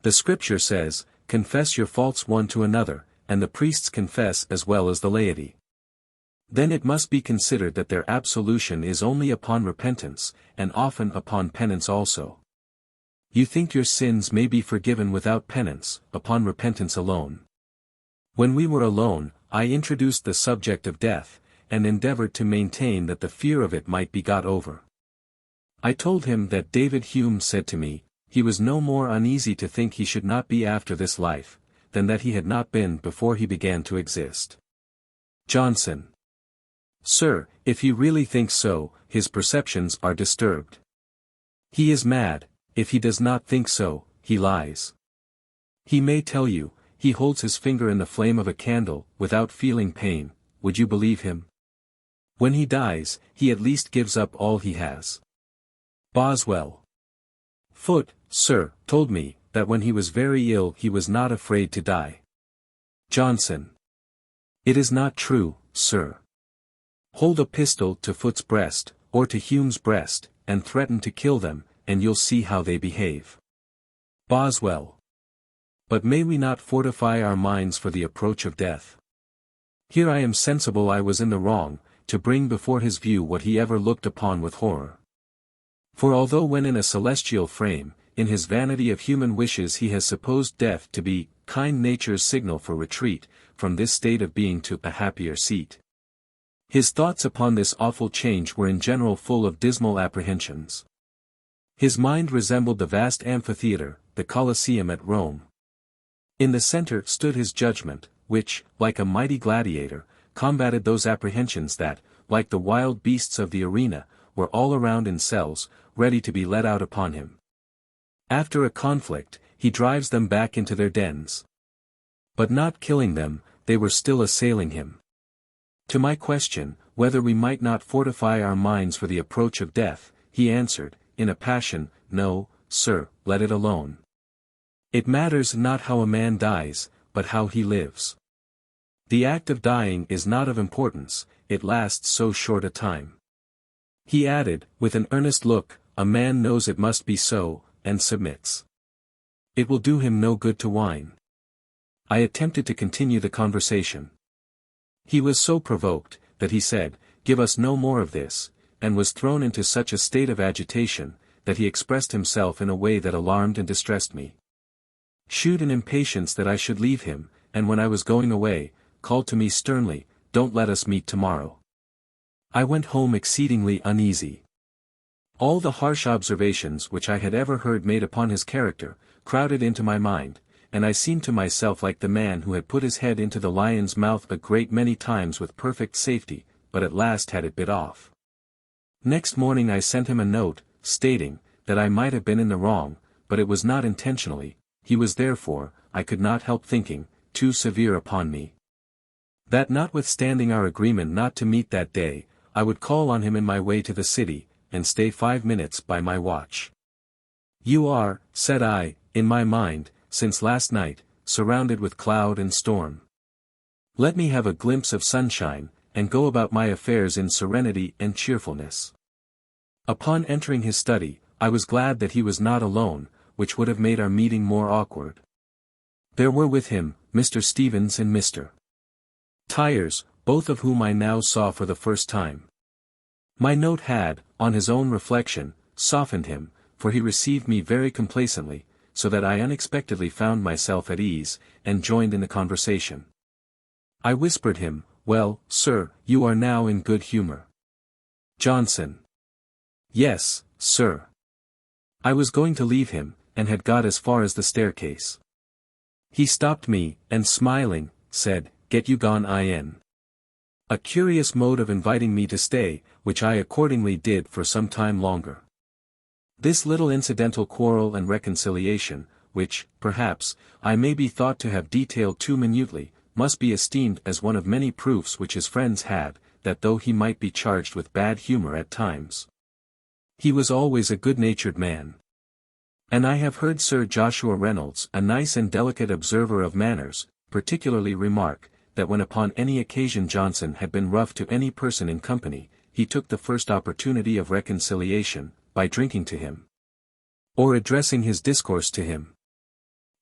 The Scripture says, confess your faults one to another, and the priests confess as well as the laity. Then it must be considered that their absolution is only upon repentance, and often upon penance also. You think your sins may be forgiven without penance, upon repentance alone. When we were alone, I introduced the subject of death, and endeavored to maintain that the fear of it might be got over. I told him that David Hume said to me, he was no more uneasy to think he should not be after this life, than that he had not been before he began to exist. Johnson. Sir, if he really thinks so, his perceptions are disturbed. He is mad. If he does not think so, he lies. He may tell you, he holds his finger in the flame of a candle, without feeling pain, would you believe him? When he dies, he at least gives up all he has. Boswell. Foote, sir, told me, that when he was very ill he was not afraid to die. Johnson. It is not true, sir. Hold a pistol to Foot's breast, or to Hume's breast, and threaten to kill them, and you'll see how they behave. Boswell. But may we not fortify our minds for the approach of death? Here I am sensible I was in the wrong, to bring before his view what he ever looked upon with horror. For although when in a celestial frame, in his vanity of human wishes he has supposed death to be kind nature's signal for retreat, from this state of being to a happier seat, his thoughts upon this awful change were in general full of dismal apprehensions. His mind resembled the vast amphitheatre, the Colosseum at Rome. In the centre stood his judgment, which, like a mighty gladiator, combated those apprehensions that, like the wild beasts of the arena, were all around in cells, ready to be let out upon him. After a conflict, he drives them back into their dens. But not killing them, they were still assailing him. To my question, whether we might not fortify our minds for the approach of death, he answered, in a passion, No, sir, let it alone. It matters not how a man dies, but how he lives. The act of dying is not of importance, it lasts so short a time. He added, with an earnest look, a man knows it must be so, and submits. It will do him no good to whine. I attempted to continue the conversation. He was so provoked, that he said, Give us no more of this, and was thrown into such a state of agitation, that he expressed himself in a way that alarmed and distressed me. Shewed an impatience that I should leave him, and when I was going away, called to me sternly, Don't let us meet tomorrow. I went home exceedingly uneasy. All the harsh observations which I had ever heard made upon his character, crowded into my mind, and I seemed to myself like the man who had put his head into the lion's mouth a great many times with perfect safety, but at last had it bit off. Next morning I sent him a note, stating, that I might have been in the wrong, but it was not intentionally, he was therefore, I could not help thinking, too severe upon me. That notwithstanding our agreement not to meet that day, I would call on him in my way to the city, and stay 5 minutes by my watch. You are, said I, in my mind, since last night, surrounded with cloud and storm. Let me have a glimpse of sunshine, and go about my affairs in serenity and cheerfulness. Upon entering his study, I was glad that he was not alone, which would have made our meeting more awkward. There were with him, Mr. Stevens and Mr. Tyers, both of whom I now saw for the first time. My note had, on his own reflection, softened him, for he received me very complacently, so that I unexpectedly found myself at ease, and joined in the conversation. I whispered him, Well, sir, you are now in good humor. Johnson. Yes, sir. I was going to leave him, and had got as far as the staircase. He stopped me, and smiling, said, Get you gone in. A curious mode of inviting me to stay, which I accordingly did for some time longer. This little incidental quarrel and reconciliation, which, perhaps, I may be thought to have detailed too minutely, must be esteemed as one of many proofs which his friends had, that though he might be charged with bad humor at times, he was always a good-natured man. And I have heard Sir Joshua Reynolds, a nice and delicate observer of manners, particularly remark, that when upon any occasion Johnson had been rough to any person in company, he took the first opportunity of reconciliation, by drinking to him, or addressing his discourse to him.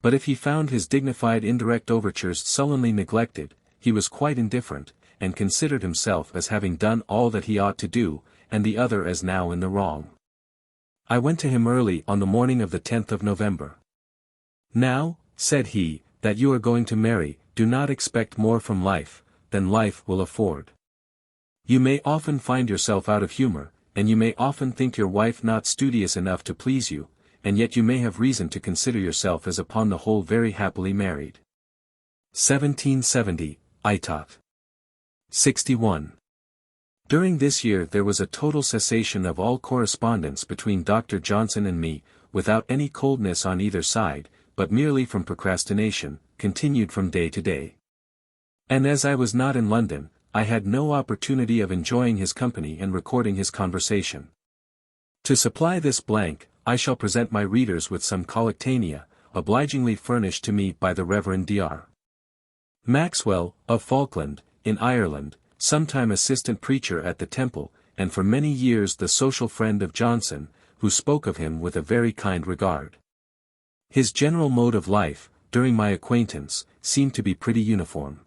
But if he found his dignified indirect overtures sullenly neglected, he was quite indifferent, and considered himself as having done all that he ought to do, and the other as now in the wrong. I went to him early on the morning of the 10th of November. Now, said he, that you are going to marry, do not expect more from life, than life will afford. You may often find yourself out of humor, and you may often think your wife not studious enough to please you, and yet you may have reason to consider yourself as upon the whole very happily married. 1770, Itot. 61. During this year there was a total cessation of all correspondence between Dr. Johnson and me, without any coldness on either side, but merely from procrastination, continued from day to day. And as I was not in London, I had no opportunity of enjoying his company and recording his conversation. To supply this blank, I shall present my readers with some collectanea, obligingly furnished to me by the Reverend Dr. Maxwell, of Falkland, in Ireland, sometime assistant preacher at the temple, and for many years the social friend of Johnson, who spoke of him with a very kind regard. His general mode of life, during my acquaintance, seemed to be pretty uniform.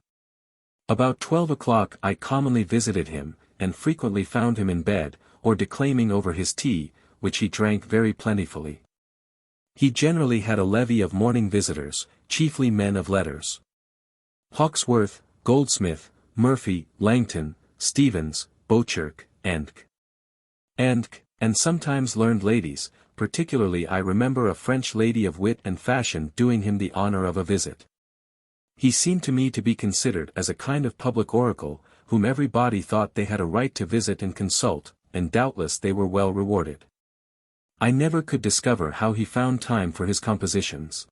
About 12 o'clock I commonly visited him, and frequently found him in bed, or declaiming over his tea, which he drank very plentifully. He generally had a levee of morning visitors, chiefly men of letters. Hawkesworth, Goldsmith, Murphy, Langton, Stevens, Beauclerk, and sometimes learned ladies, particularly I remember a French lady of wit and fashion doing him the honor of a visit. He seemed to me to be considered as a kind of public oracle, whom everybody thought they had a right to visit and consult, and doubtless they were well rewarded. I never could discover how he found time for his compositions.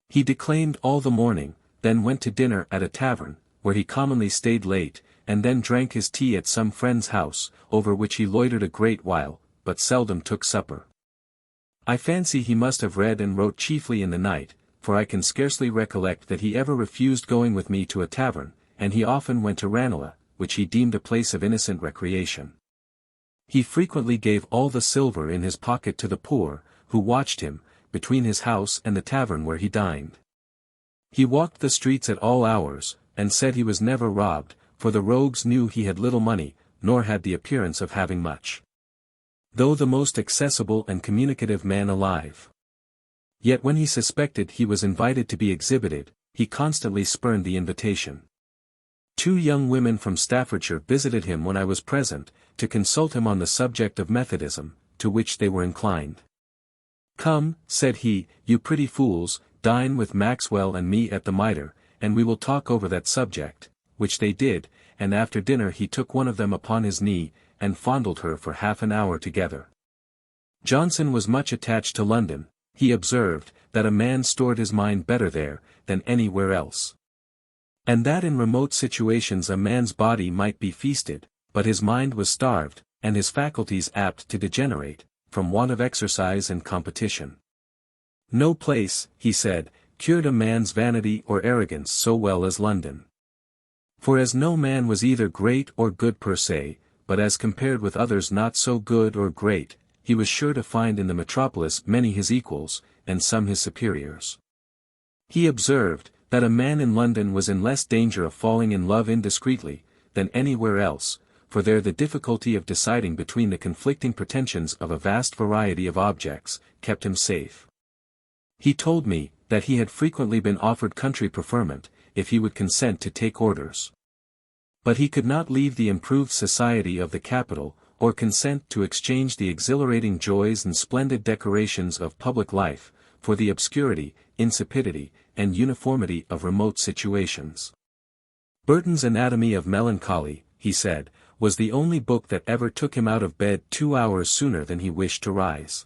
He declaimed all the morning, then went to dinner at a tavern, where he commonly stayed late, and then drank his tea at some friend's house, over which he loitered a great while, but seldom took supper. I fancy he must have read and wrote chiefly in the night, for I can scarcely recollect that he ever refused going with me to a tavern, and he often went to Ranelagh, which he deemed a place of innocent recreation. He frequently gave all the silver in his pocket to the poor, who watched him, between his house and the tavern where he dined. He walked the streets at all hours, and said he was never robbed, for the rogues knew he had little money, nor had the appearance of having much. Though the most accessible and communicative man alive. Yet when he suspected he was invited to be exhibited, he constantly spurned the invitation. 2 young women from Staffordshire visited him when I was present, to consult him on the subject of Methodism, to which they were inclined. "Come," said he, "you pretty fools, dine with Maxwell and me at the Mitre, and we will talk over that subject," which they did, and after dinner he took one of them upon his knee, and fondled her for half an hour together. Johnson was much attached to London. He observed, that a man stored his mind better there, than anywhere else. And that in remote situations a man's body might be feasted, but his mind was starved, and his faculties apt to degenerate, from want of exercise and competition. No place, he said, cured a man's vanity or arrogance so well as London. For as no man was either great or good per se, but as compared with others not so good or great, he was sure to find in the metropolis many his equals, and some his superiors. He observed, that a man in London was in less danger of falling in love indiscreetly, than anywhere else, for there the difficulty of deciding between the conflicting pretensions of a vast variety of objects, kept him safe. He told me, that he had frequently been offered country preferment, if he would consent to take orders. But he could not leave the improved society of the capital, or consent to exchange the exhilarating joys and splendid decorations of public life, for the obscurity, insipidity, and uniformity of remote situations. Burton's Anatomy of Melancholy, he said, was the only book that ever took him out of bed 2 hours sooner than he wished to rise.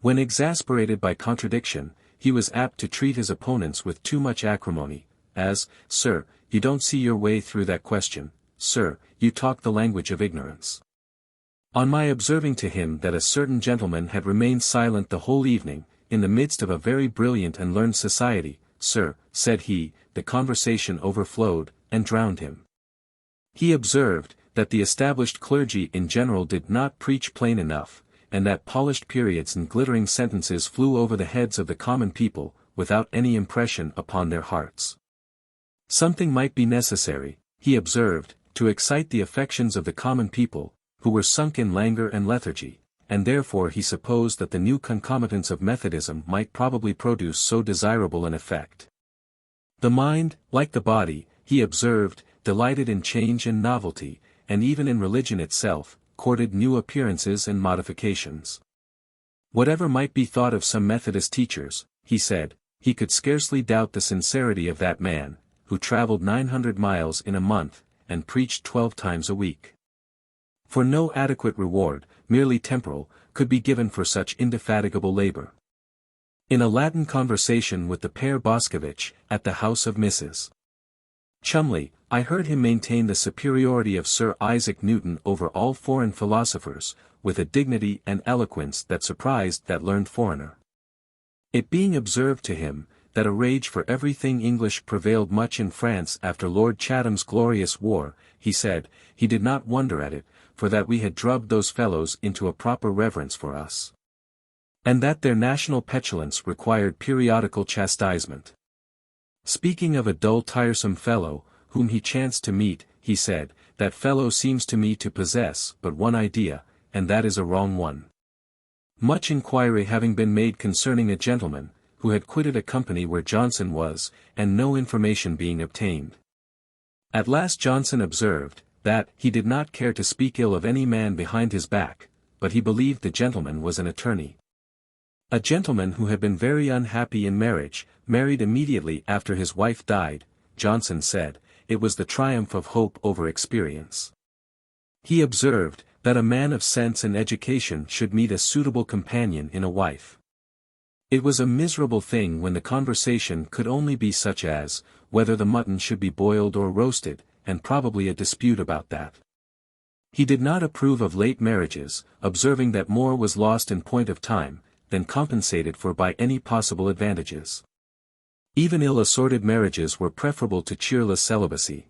When exasperated by contradiction, he was apt to treat his opponents with too much acrimony, as, "Sir, you don't see your way through that question, sir, you talk the language of ignorance." On my observing to him that a certain gentleman had remained silent the whole evening, in the midst of a very brilliant and learned society, "Sir," said he, the conversation overflowed, and drowned him. He observed, that the established clergy in general did not preach plain enough, and that polished periods and glittering sentences flew over the heads of the common people, without any impression upon their hearts. Something might be necessary, he observed, to excite the affections of the common people, who were sunk in languor and lethargy, and therefore he supposed that the new concomitants of Methodism might probably produce so desirable an effect. The mind, like the body, he observed, delighted in change and novelty, and even in religion itself, courted new appearances and modifications. Whatever might be thought of some Methodist teachers, he said, he could scarcely doubt the sincerity of that man, who travelled 900 miles in a month, and preached 12 times a week. For no adequate reward, merely temporal, could be given for such indefatigable labor. In a Latin conversation with the Père Boscovich, at the house of Mrs. Chumley, I heard him maintain the superiority of Sir Isaac Newton over all foreign philosophers, with a dignity and eloquence that surprised that learned foreigner. It being observed to him, that a rage for everything English prevailed much in France after Lord Chatham's glorious war. He said, he did not wonder at it, for that we had drubbed those fellows into a proper reverence for us, and that their national petulance required periodical chastisement. Speaking of a dull tiresome fellow, whom he chanced to meet, he said, that fellow seems to me to possess but one idea, and that is a wrong one. Much inquiry having been made concerning a gentleman, who had quitted a company where Johnson was, and no information being obtained. At last Johnson observed, that he did not care to speak ill of any man behind his back, but he believed the gentleman was an attorney. A gentleman who had been very unhappy in marriage, married immediately after his wife died. Johnson said, it was the triumph of hope over experience. He observed, that a man of sense and education should meet a suitable companion in a wife. It was a miserable thing when the conversation could only be such as, whether the mutton should be boiled or roasted, and probably a dispute about that. He did not approve of late marriages, observing that more was lost in point of time, than compensated for by any possible advantages. Even ill-assorted marriages were preferable to cheerless celibacy.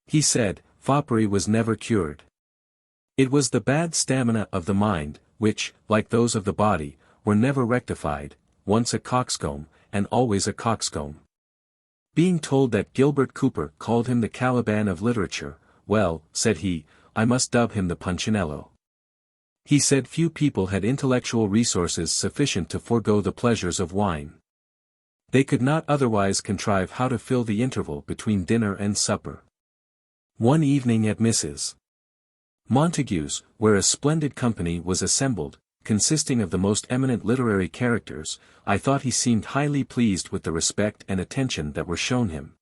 He said, foppery was never cured. It was the bad stamina of the mind, which, like those of the body, were never rectified, once a coxcomb, and always a coxcomb. Being told that Gilbert Cooper called him the Caliban of literature, well, said he, I must dub him the Punchinello. He said few people had intellectual resources sufficient to forego the pleasures of wine. They could not otherwise contrive how to fill the interval between dinner and supper. One evening at Mrs. Montague's, where a splendid company was assembled, consisting of the most eminent literary characters, I thought he seemed highly pleased with the respect and attention that were shown him,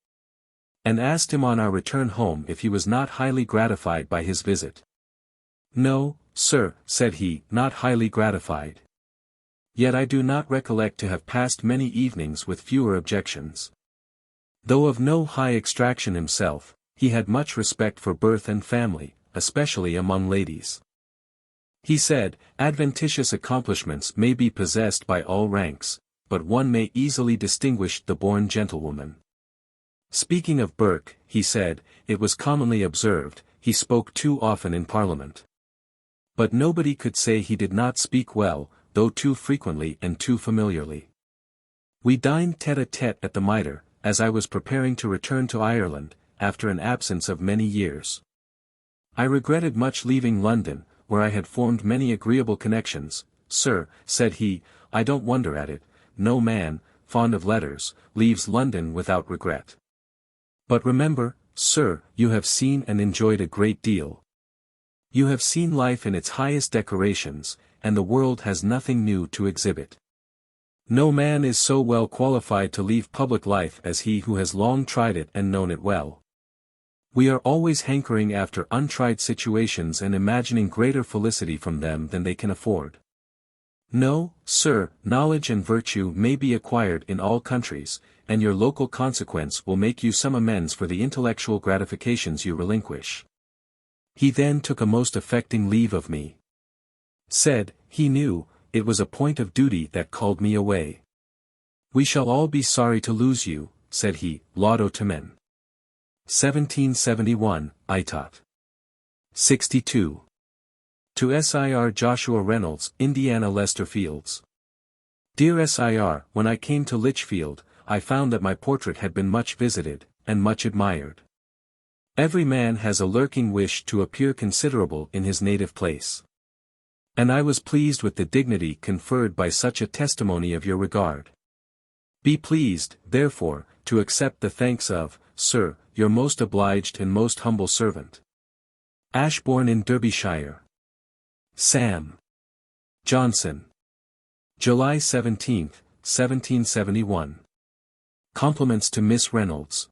and asked him on our return home if he was not highly gratified by his visit. No, sir, said he, not highly gratified. Yet I do not recollect to have passed many evenings with fewer objections. Though of no high extraction himself, he had much respect for birth and family, especially among ladies. He said, adventitious accomplishments may be possessed by all ranks, but one may easily distinguish the born gentlewoman. Speaking of Burke, he said, it was commonly observed, he spoke too often in Parliament. But nobody could say he did not speak well, though too frequently and too familiarly. We dined tête-à-tête at the Mitre, as I was preparing to return to Ireland, after an absence of many years. I regretted much leaving London, where I had formed many agreeable connections. Sir, said he, I don't wonder at it, no man, fond of letters, leaves London without regret. But remember, sir, you have seen and enjoyed a great deal. You have seen life in its highest decorations, and the world has nothing new to exhibit. No man is so well qualified to leave public life as he who has long tried it and known it well. We are always hankering after untried situations and imagining greater felicity from them than they can afford. No, sir, knowledge and virtue may be acquired in all countries, and your local consequence will make you some amends for the intellectual gratifications you relinquish. He then took a most affecting leave of me. Said, he knew, it was a point of duty that called me away. We shall all be sorry to lose you, said he, laudo tamen. 1771, Itot. 62. To Sir Joshua Reynolds, Indiana Leicester Fields. Dear Sir, when I came to Lichfield, I found that my portrait had been much visited, and much admired. Every man has a lurking wish to appear considerable in his native place. And I was pleased with the dignity conferred by such a testimony of your regard. Be pleased, therefore, to accept the thanks of, Sir, your most obliged and most humble servant. Ashbourne in Derbyshire. Sam. Johnson. July 17, 1771. Compliments to Miss Reynolds.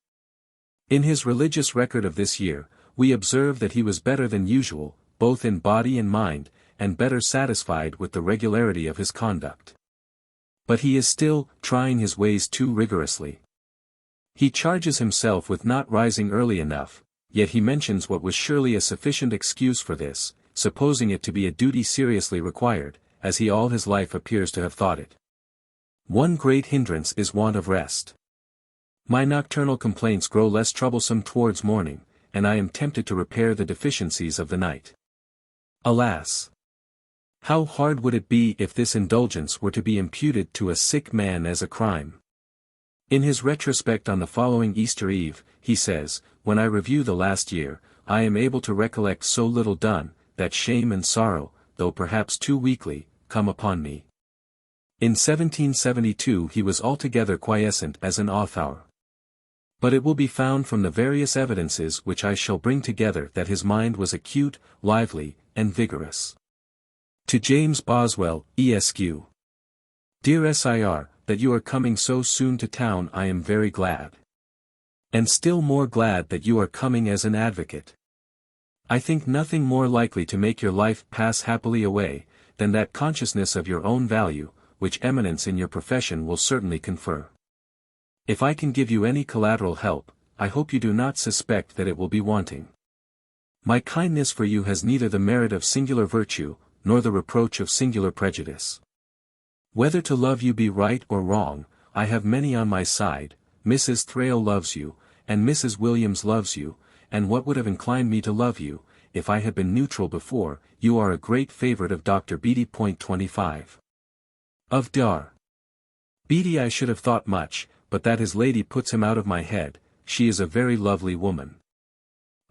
In his religious record of this year, we observe that he was better than usual, both in body and mind, and better satisfied with the regularity of his conduct. But he is still trying his ways too rigorously. He charges himself with not rising early enough, yet he mentions what was surely a sufficient excuse for this, supposing it to be a duty seriously required, as he all his life appears to have thought it. One great hindrance is want of rest. My nocturnal complaints grow less troublesome towards morning, and I am tempted to repair the deficiencies of the night. Alas! How hard would it be if this indulgence were to be imputed to a sick man as a crime? In his retrospect on the following Easter Eve, he says, "When I review the last year, I am able to recollect so little done, that shame and sorrow, though perhaps too weakly, come upon me." In 1772 he was altogether quiescent as an author. But it will be found from the various evidences which I shall bring together that his mind was acute, lively, and vigorous. To James Boswell, Esq. Dear Sir, that you are coming so soon to town I am very glad. And still more glad that you are coming as an advocate. I think nothing more likely to make your life pass happily away, than that consciousness of your own value, which eminence in your profession will certainly confer. If I can give you any collateral help, I hope you do not suspect that it will be wanting. My kindness for you has neither the merit of singular virtue, nor the reproach of singular prejudice. Whether to love you be right or wrong, I have many on my side. Mrs. Thrale loves you, and Mrs. Williams loves you, and what would have inclined me to love you, if I had been neutral before, you are a great favourite of Dr. Beattie. 25. Of Dr. Beattie I should have thought much, but that his lady puts him out of my head. She is a very lovely woman.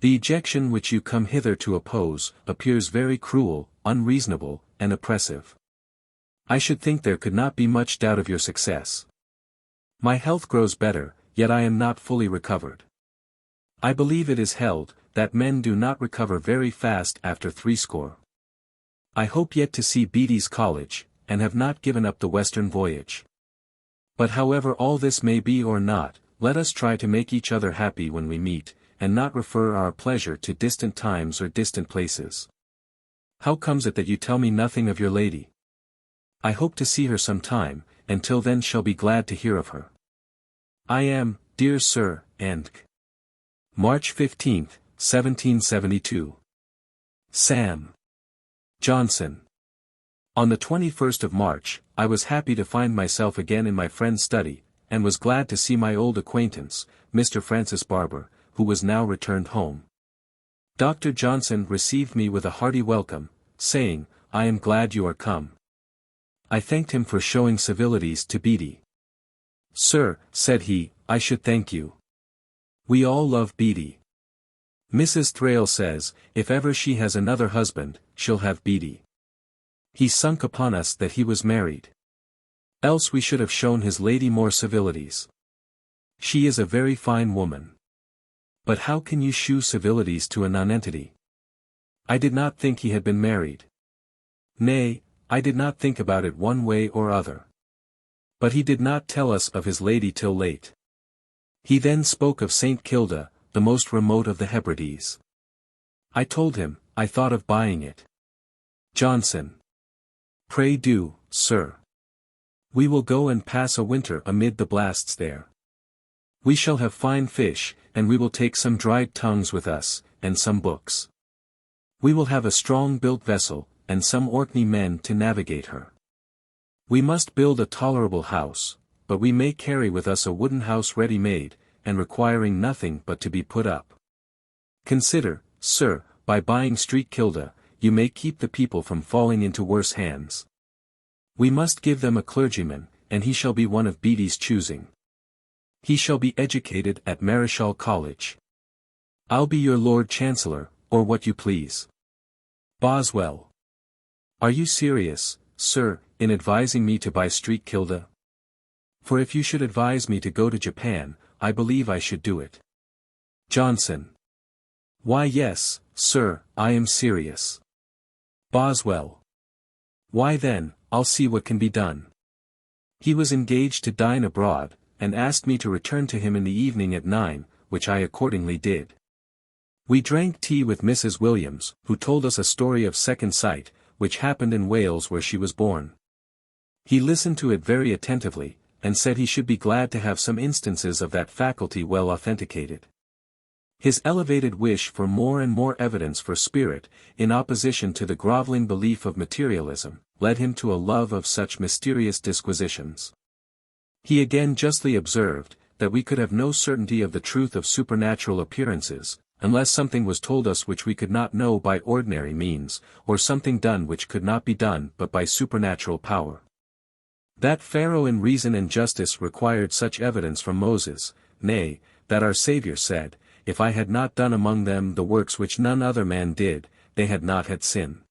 The ejection which you come hither to oppose, appears very cruel, unreasonable, and oppressive. I should think there could not be much doubt of your success. My health grows better, yet I am not fully recovered. I believe it is held, that men do not recover very fast after 60. I hope yet to see Beattie's College, and have not given up the western voyage. But however all this may be or not, let us try to make each other happy when we meet, and not refer our pleasure to distant times or distant places. How comes it that you tell me nothing of your lady? I hope to see her some time, and till then shall be glad to hear of her. I am, dear Sir, and March 15, 1772. Sam. Johnson. On the 21st of March, I was happy to find myself again in my friend's study, and was glad to see my old acquaintance, Mr. Francis Barber, who was now returned home. Dr. Johnson received me with a hearty welcome, saying, "I am glad you are come." I thanked him for showing civilities to Beattie. "Sir," said he, "I should thank you. We all love Beattie. Mrs. Thrale says, if ever she has another husband, she'll have Beattie. He sunk upon us that he was married. Else we should have shown his lady more civilities. She is a very fine woman. But how can you shew civilities to a nonentity? I did not think he had been married. Nay, I did not think about it one way or other. But he did not tell us of his lady till late. He then spoke of St. Kilda, the most remote of the Hebrides. I told him, I thought of buying it. Johnson. Pray do, sir. We will go and pass a winter amid the blasts there. We shall have fine fish, and we will take some dried tongues with us, and some books. We will have a strong-built vessel, and some Orkney men to navigate her. We must build a tolerable house, but we may carry with us a wooden house ready-made, and requiring nothing but to be put up. Consider, sir, by buying Street Kilda, you may keep the people from falling into worse hands. We must give them a clergyman, and he shall be one of Beattie's choosing. He shall be educated at Marischal College. I'll be your Lord Chancellor, or what you please. Boswell. Are you serious, sir, in advising me to buy Street Kilda? For if you should advise me to go to Japan, I believe I should do it. Johnson. Why yes, sir, I am serious. Boswell. Why then, I'll see what can be done. He was engaged to dine abroad, and asked me to return to him in the evening at 9, which I accordingly did. We drank tea with Mrs. Williams, who told us a story of second sight, which happened in Wales where she was born. He listened to it very attentively, and said he should be glad to have some instances of that faculty well authenticated. His elevated wish for more and more evidence for spirit, in opposition to the grovelling belief of materialism, led him to a love of such mysterious disquisitions. He again justly observed, that we could have no certainty of the truth of supernatural appearances, unless something was told us which we could not know by ordinary means, or something done which could not be done but by supernatural power. That Pharaoh in reason and justice required such evidence from Moses, nay, that our Saviour said, If I had not done among them the works which none other man did, they had not had sin.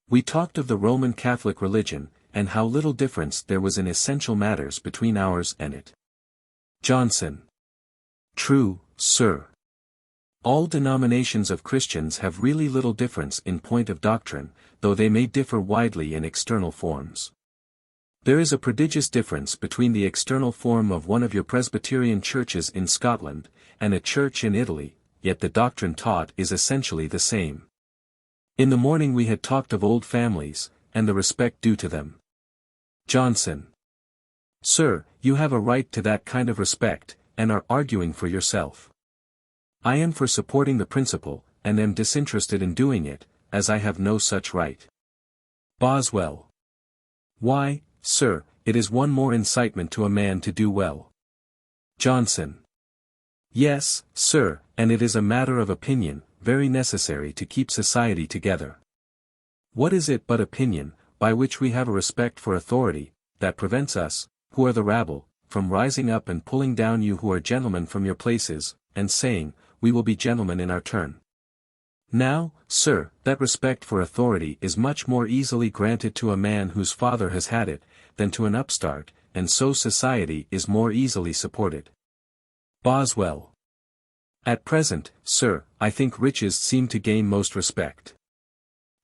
We talked of the Roman Catholic religion, and how little difference there was in essential matters between ours and it. Johnson. True, sir. All denominations of Christians have really little difference in point of doctrine, though they may differ widely in external forms. There is a prodigious difference between the external form of one of your Presbyterian churches in Scotland, and a church in Italy, yet the doctrine taught is essentially the same. In the morning we had talked of old families, and the respect due to them. Johnson. Sir, you have a right to that kind of respect, and are arguing for yourself. I am for supporting the principle, and am disinterested in doing it, as I have no such right. Boswell. Why, sir, it is one more incitement to a man to do well. Johnson. Yes, sir, and it is a matter of opinion, very necessary to keep society together. What is it but opinion, by which we have a respect for authority, that prevents us, who are the rabble, from rising up and pulling down you who are gentlemen from your places, and saying, We will be gentlemen in our turn? Now, sir, that respect for authority is much more easily granted to a man whose father has had it, than to an upstart, and so society is more easily supported. Boswell. At present, sir, I think riches seem to gain most respect.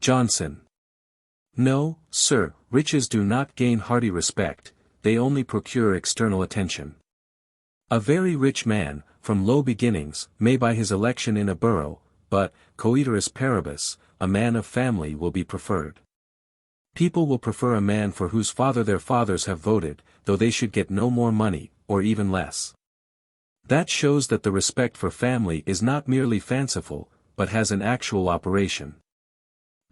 Johnson. No, sir, riches do not gain hearty respect, they only procure external attention. A very rich man, from low beginnings, may buy his election in a borough, but, coeteris paribus, a man of family will be preferred. People will prefer a man for whose father their fathers have voted, though they should get no more money, or even less. That shows that the respect for family is not merely fanciful, but has an actual operation.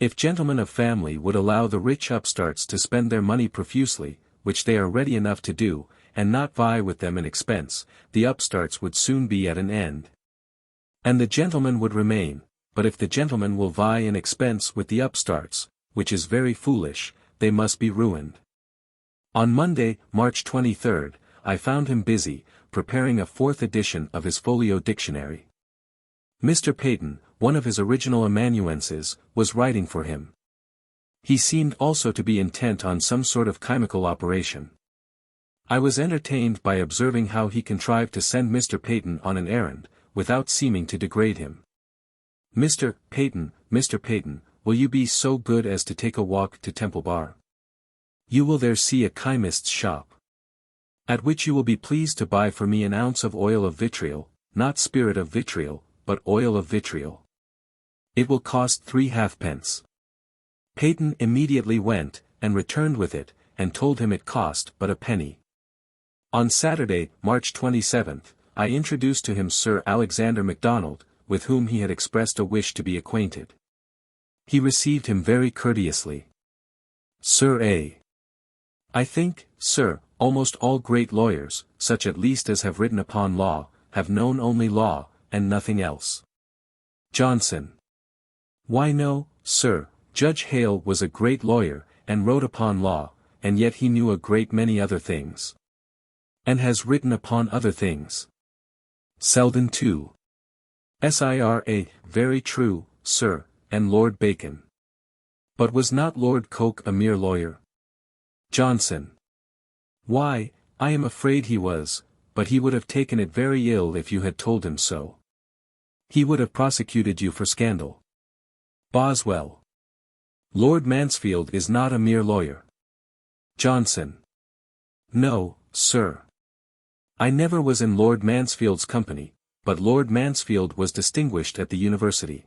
If gentlemen of family would allow the rich upstarts to spend their money profusely, which they are ready enough to do, and not vie with them in expense, the upstarts would soon be at an end. And the gentlemen would remain, but if the gentlemen will vie in expense with the upstarts, which is very foolish, they must be ruined. On Monday, March 23, I found him busy, preparing a fourth edition of his folio dictionary. Mr. Peyton, one of his original amanuenses, was writing for him. He seemed also to be intent on some sort of chemical operation. I was entertained by observing how he contrived to send Mr. Peyton on an errand, without seeming to degrade him. Mr. Peyton, will you be so good as to take a walk to Temple Bar? You will there see a chymist's shop, at which you will be pleased to buy for me an ounce of oil of vitriol, not spirit of vitriol, but oil of vitriol. It will cost 3 halfpence. Peyton immediately went, and returned with it, and told him it cost but a penny. On Saturday, March 27, I introduced to him Sir Alexander MacDonald, with whom he had expressed a wish to be acquainted. He received him very courteously. Sir A. I think, sir, almost all great lawyers, such at least as have written upon law, have known only law, and nothing else. Johnson. Why no, sir, Judge Hale was a great lawyer, and wrote upon law, and yet he knew a great many other things. And has written upon other things. Selden too. Sira, very true, sir, and Lord Bacon. But was not Lord Coke a mere lawyer? Johnson. Why, I am afraid he was, but he would have taken it very ill if you had told him so. He would have prosecuted you for scandal. Boswell. Lord Mansfield is not a mere lawyer. Johnson. No, sir. I never was in Lord Mansfield's company, but Lord Mansfield was distinguished at the university.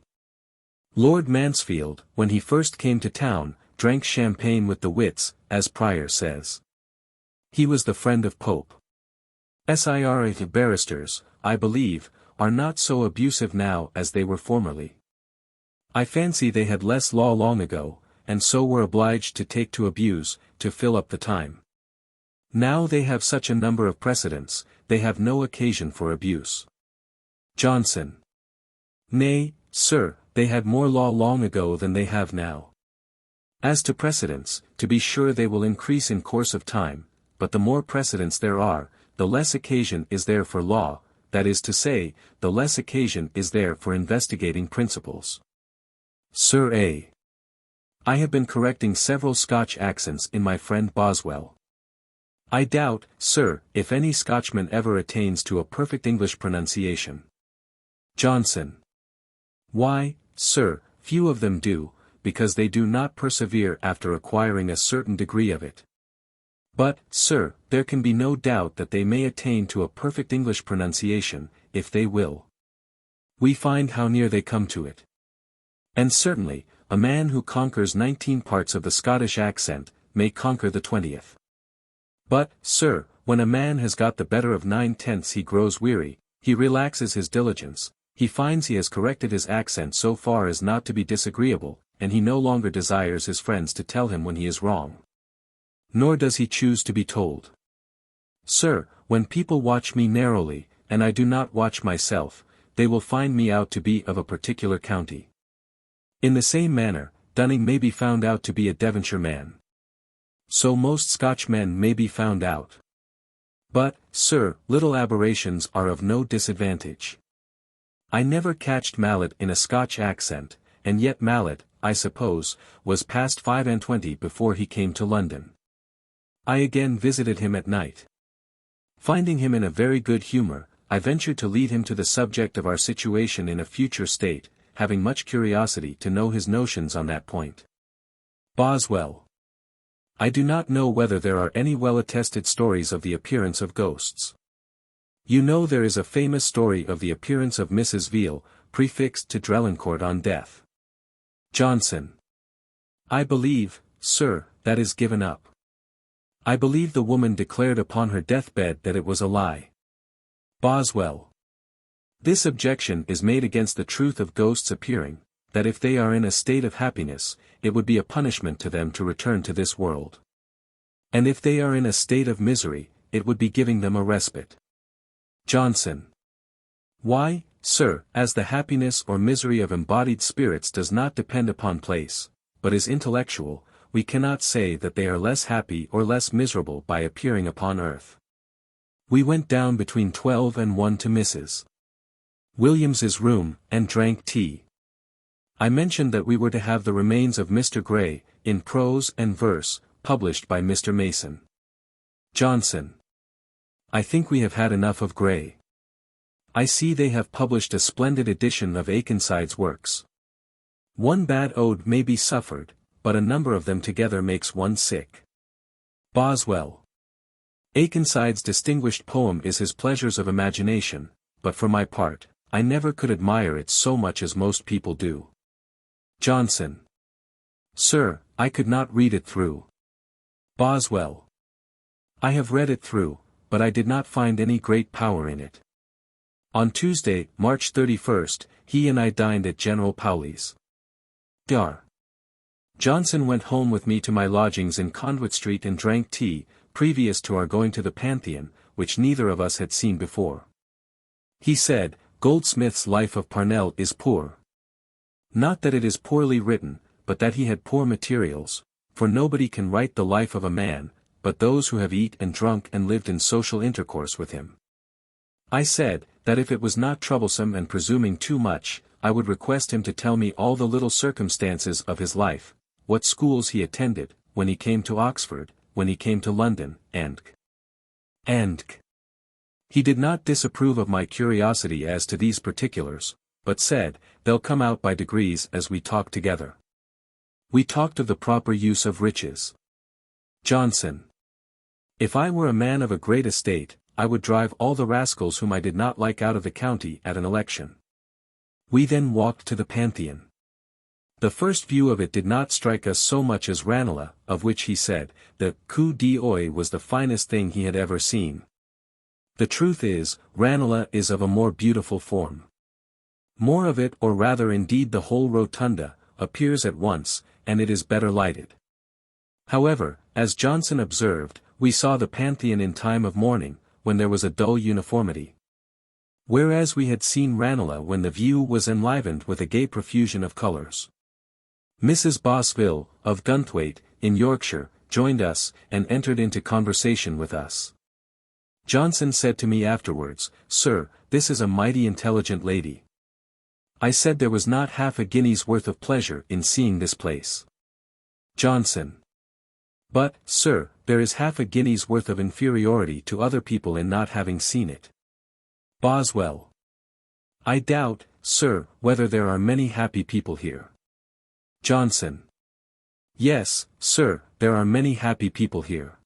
Lord Mansfield, when he first came to town, drank champagne with the wits, as Prior says. He was the friend of Pope. Sira barristers, I believe, are not so abusive now as they were formerly. I fancy they had less law long ago, and so were obliged to take to abuse, to fill up the time. Now they have such a number of precedents, they have no occasion for abuse. Johnson. Nay, sir, they had more law long ago than they have now. As to precedents, to be sure they will increase in course of time, but the more precedents there are, the less occasion is there for law, that is to say, the less occasion is there for investigating principles. Sir A. I have been correcting several Scotch accents in my friend Boswell. I doubt, sir, if any Scotchman ever attains to a perfect English pronunciation. Johnson. Why, sir, few of them do, because they do not persevere after acquiring a certain degree of it. But, sir, there can be no doubt that they may attain to a perfect English pronunciation, if they will. We find how near they come to it. And certainly, a man who conquers 19 parts of the Scottish accent, may conquer the 20th. But, sir, when a man has got the better of 9/10 he grows weary, he relaxes his diligence, he finds he has corrected his accent so far as not to be disagreeable, and he no longer desires his friends to tell him when he is wrong. Nor does he choose to be told. Sir, when people watch me narrowly, and I do not watch myself, they will find me out to be of a particular county. In the same manner, Dunning may be found out to be a Devonshire man. So most Scotch men may be found out. But, sir, little aberrations are of no disadvantage. I never catched Mallet in a Scotch accent, and yet Mallet, I suppose, was past 25 before he came to London. I again visited him at night. Finding him in a very good humour, I ventured to lead him to the subject of our situation in a future state, having much curiosity to know his notions on that point. Boswell. I do not know whether there are any well-attested stories of the appearance of ghosts. You know there is a famous story of the appearance of Mrs. Veal, prefixed to Drelincourt on death. Johnson. I believe, sir, that is given up. I believe the woman declared upon her deathbed that it was a lie. Boswell. This objection is made against the truth of ghosts appearing, that if they are in a state of happiness, it would be a punishment to them to return to this world. And if they are in a state of misery, it would be giving them a respite. Johnson. Why, sir, as the happiness or misery of embodied spirits does not depend upon place, but is intellectual, we cannot say that they are less happy or less miserable by appearing upon earth. We went down between 12 and 1 to Mrs. Williams's room, and drank tea. I mentioned that we were to have the remains of Mr. Gray, in prose and verse, published by Mr. Mason. Johnson. I think we have had enough of Gray. I see they have published a splendid edition of Akenside's works. One bad ode may be suffered, but a number of them together makes one sick. Boswell. Akenside's distinguished poem is his Pleasures of Imagination, but for my part, I never could admire it so much as most people do. Johnson. Sir, I could not read it through. Boswell. I have read it through, but I did not find any great power in it. On Tuesday, March 31st, he and I dined at General Powley's. Dr. Johnson went home with me to my lodgings in Conduit Street and drank tea, previous to our going to the Pantheon, which neither of us had seen before. He said, Goldsmith's Life of Parnell is poor. Not that it is poorly written, but that he had poor materials, for nobody can write the life of a man, but those who have eat and drunk and lived in social intercourse with him. I said, that if it was not troublesome and presuming too much, I would request him to tell me all the little circumstances of his life, what schools he attended, when he came to Oxford, when he came to London, and he did not disapprove of my curiosity as to these particulars, but said, they'll come out by degrees as we talk together. We talked of the proper use of riches. Johnson. If I were a man of a great estate, I would drive all the rascals whom I did not like out of the county at an election. We then walked to the Pantheon. The first view of it did not strike us so much as Ranelagh, of which he said, the coup d'oeil was the finest thing he had ever seen. The truth is, Ranelagh is of a more beautiful form. More of it, or rather indeed the whole rotunda, appears at once, and it is better lighted. However, as Johnson observed, We saw the Pantheon in time of mourning, when there was a dull uniformity. Whereas we had seen Ranelagh when the view was enlivened with a gay profusion of colours. Mrs. Boswell, of Gunthwaite, in Yorkshire, joined us, and entered into conversation with us. Johnson said to me afterwards, "Sir, this is a mighty intelligent lady." I said there was not half a guinea's worth of pleasure in seeing this place. Johnson. But, sir, there is half a guinea's worth of inferiority to other people in not having seen it. Boswell. I doubt, sir, whether there are many happy people here. Johnson. Yes, sir, there are many happy people here.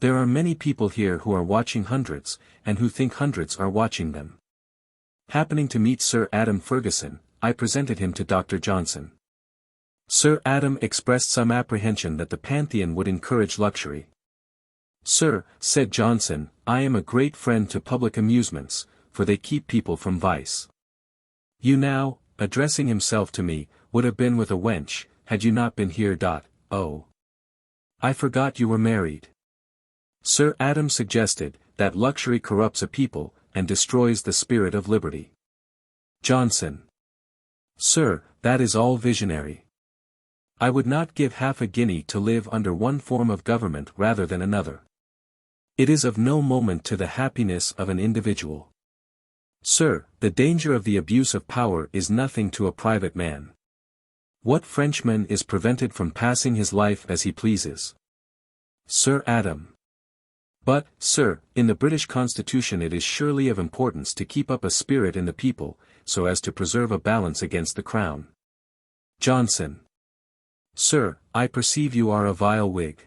There are many people here who are watching hundreds, and who think hundreds are watching them. Happening to meet Sir Adam Ferguson, I presented him to Dr. Johnson. Sir Adam expressed some apprehension that the Pantheon would encourage luxury. "Sir," said Johnson, "I am a great friend to public amusements, for they keep people from vice. You now," addressing himself to me, "would have been with a wench, had you not been here. Oh. I forgot you were married." Sir Adam suggested, that luxury corrupts a people, and destroys the spirit of liberty. Johnson. Sir, that is all visionary. I would not give half a guinea to live under one form of government rather than another. It is of no moment to the happiness of an individual. Sir, the danger of the abuse of power is nothing to a private man. What Frenchman is prevented from passing his life as he pleases? Sir Adam. But, sir, in the British Constitution it is surely of importance to keep up a spirit in the people, so as to preserve a balance against the Crown. Johnson. Sir, I perceive you are a vile Whig.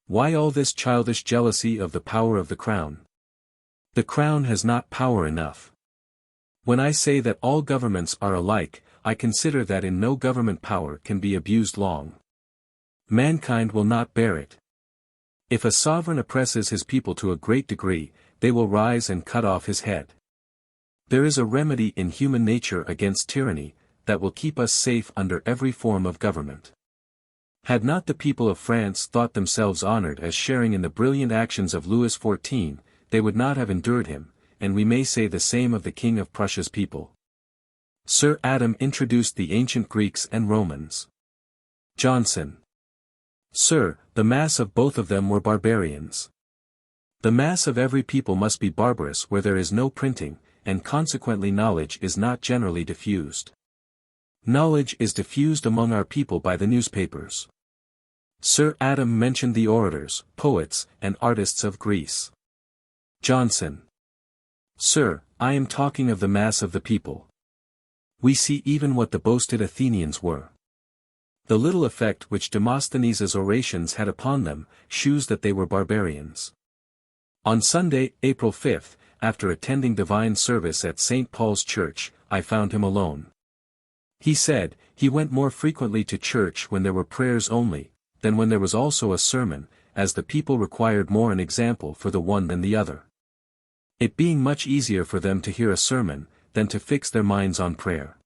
Why all this childish jealousy of the power of the Crown? The Crown has not power enough. When I say that all governments are alike, I consider that in no government power can be abused long. Mankind will not bear it. If a sovereign oppresses his people to a great degree, they will rise and cut off his head. There is a remedy in human nature against tyranny, that will keep us safe under every form of government. Had not the people of France thought themselves honored as sharing in the brilliant actions of Louis XIV, they would not have endured him, and we may say the same of the King of Prussia's people. Sir Adam introduced the ancient Greeks and Romans. Johnson. Sir, the mass of both of them were barbarians. The mass of every people must be barbarous where there is no printing, and consequently knowledge is not generally diffused. Knowledge is diffused among our people by the newspapers. Sir Adam mentioned the orators, poets, and artists of Greece. Johnson. Sir, I am talking of the mass of the people. We see even what the boasted Athenians were. The little effect which Demosthenes' orations had upon them, shews that they were barbarians. On Sunday, April 5, after attending divine service at St. Paul's Church, I found him alone. He said, he went more frequently to church when there were prayers only, than when there was also a sermon, as the people required more an example for the one than the other. It being much easier for them to hear a sermon, than to fix their minds on prayer.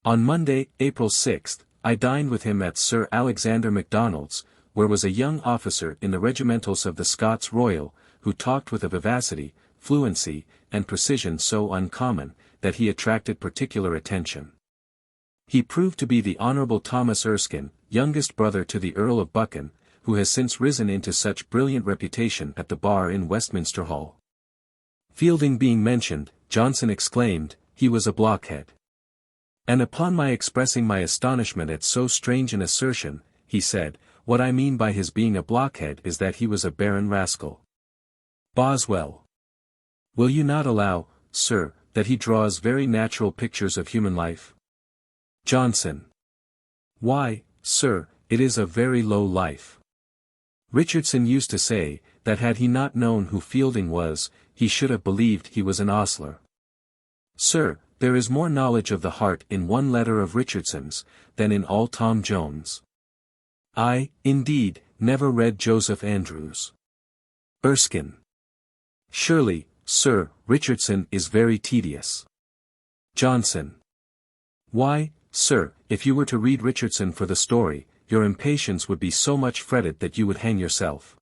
On Monday, April 6, I dined with him at Sir Alexander Macdonald's, where was a young officer in the regimentals of the Scots Royal, who talked with a vivacity, fluency, and precision so uncommon, that he attracted particular attention. He proved to be the Honourable Thomas Erskine, youngest brother to the Earl of Buchan, who has since risen into such brilliant reputation at the bar in Westminster Hall. Fielding being mentioned, Johnson exclaimed, he was a blockhead. And upon my expressing my astonishment at so strange an assertion, he said, what I mean by his being a blockhead is that he was a barren rascal. Boswell. Will you not allow, sir, that he draws very natural pictures of human life? Johnson. Why, sir, it is a very low life. Richardson used to say, that had he not known who Fielding was, he should have believed he was an ostler. Sir, there is more knowledge of the heart in one letter of Richardson's, than in all Tom Jones. I, indeed, never read Joseph Andrews. Erskine. Surely, sir, Richardson is very tedious. Johnson. Why, sir, if you were to read Richardson for the story, your impatience would be so much fretted that you would hang yourself.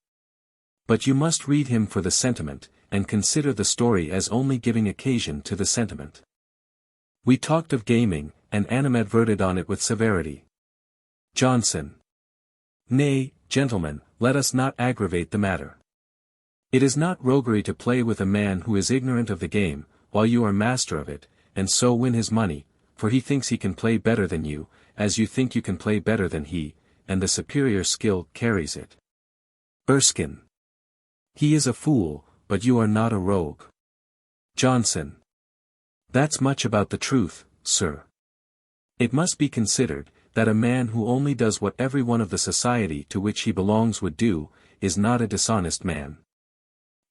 But you must read him for the sentiment, and consider the story as only giving occasion to the sentiment. We talked of gaming, and animadverted on it with severity. Johnson. Nay, gentlemen, let us not aggravate the matter. It is not roguery to play with a man who is ignorant of the game, while you are master of it, and so win his money, for he thinks he can play better than you, as you think you can play better than he, and the superior skill carries it. Erskine. He is a fool, but you are not a rogue. Johnson. That's much about the truth, sir. It must be considered, that a man who only does what every one of the society to which he belongs would do, is not a dishonest man.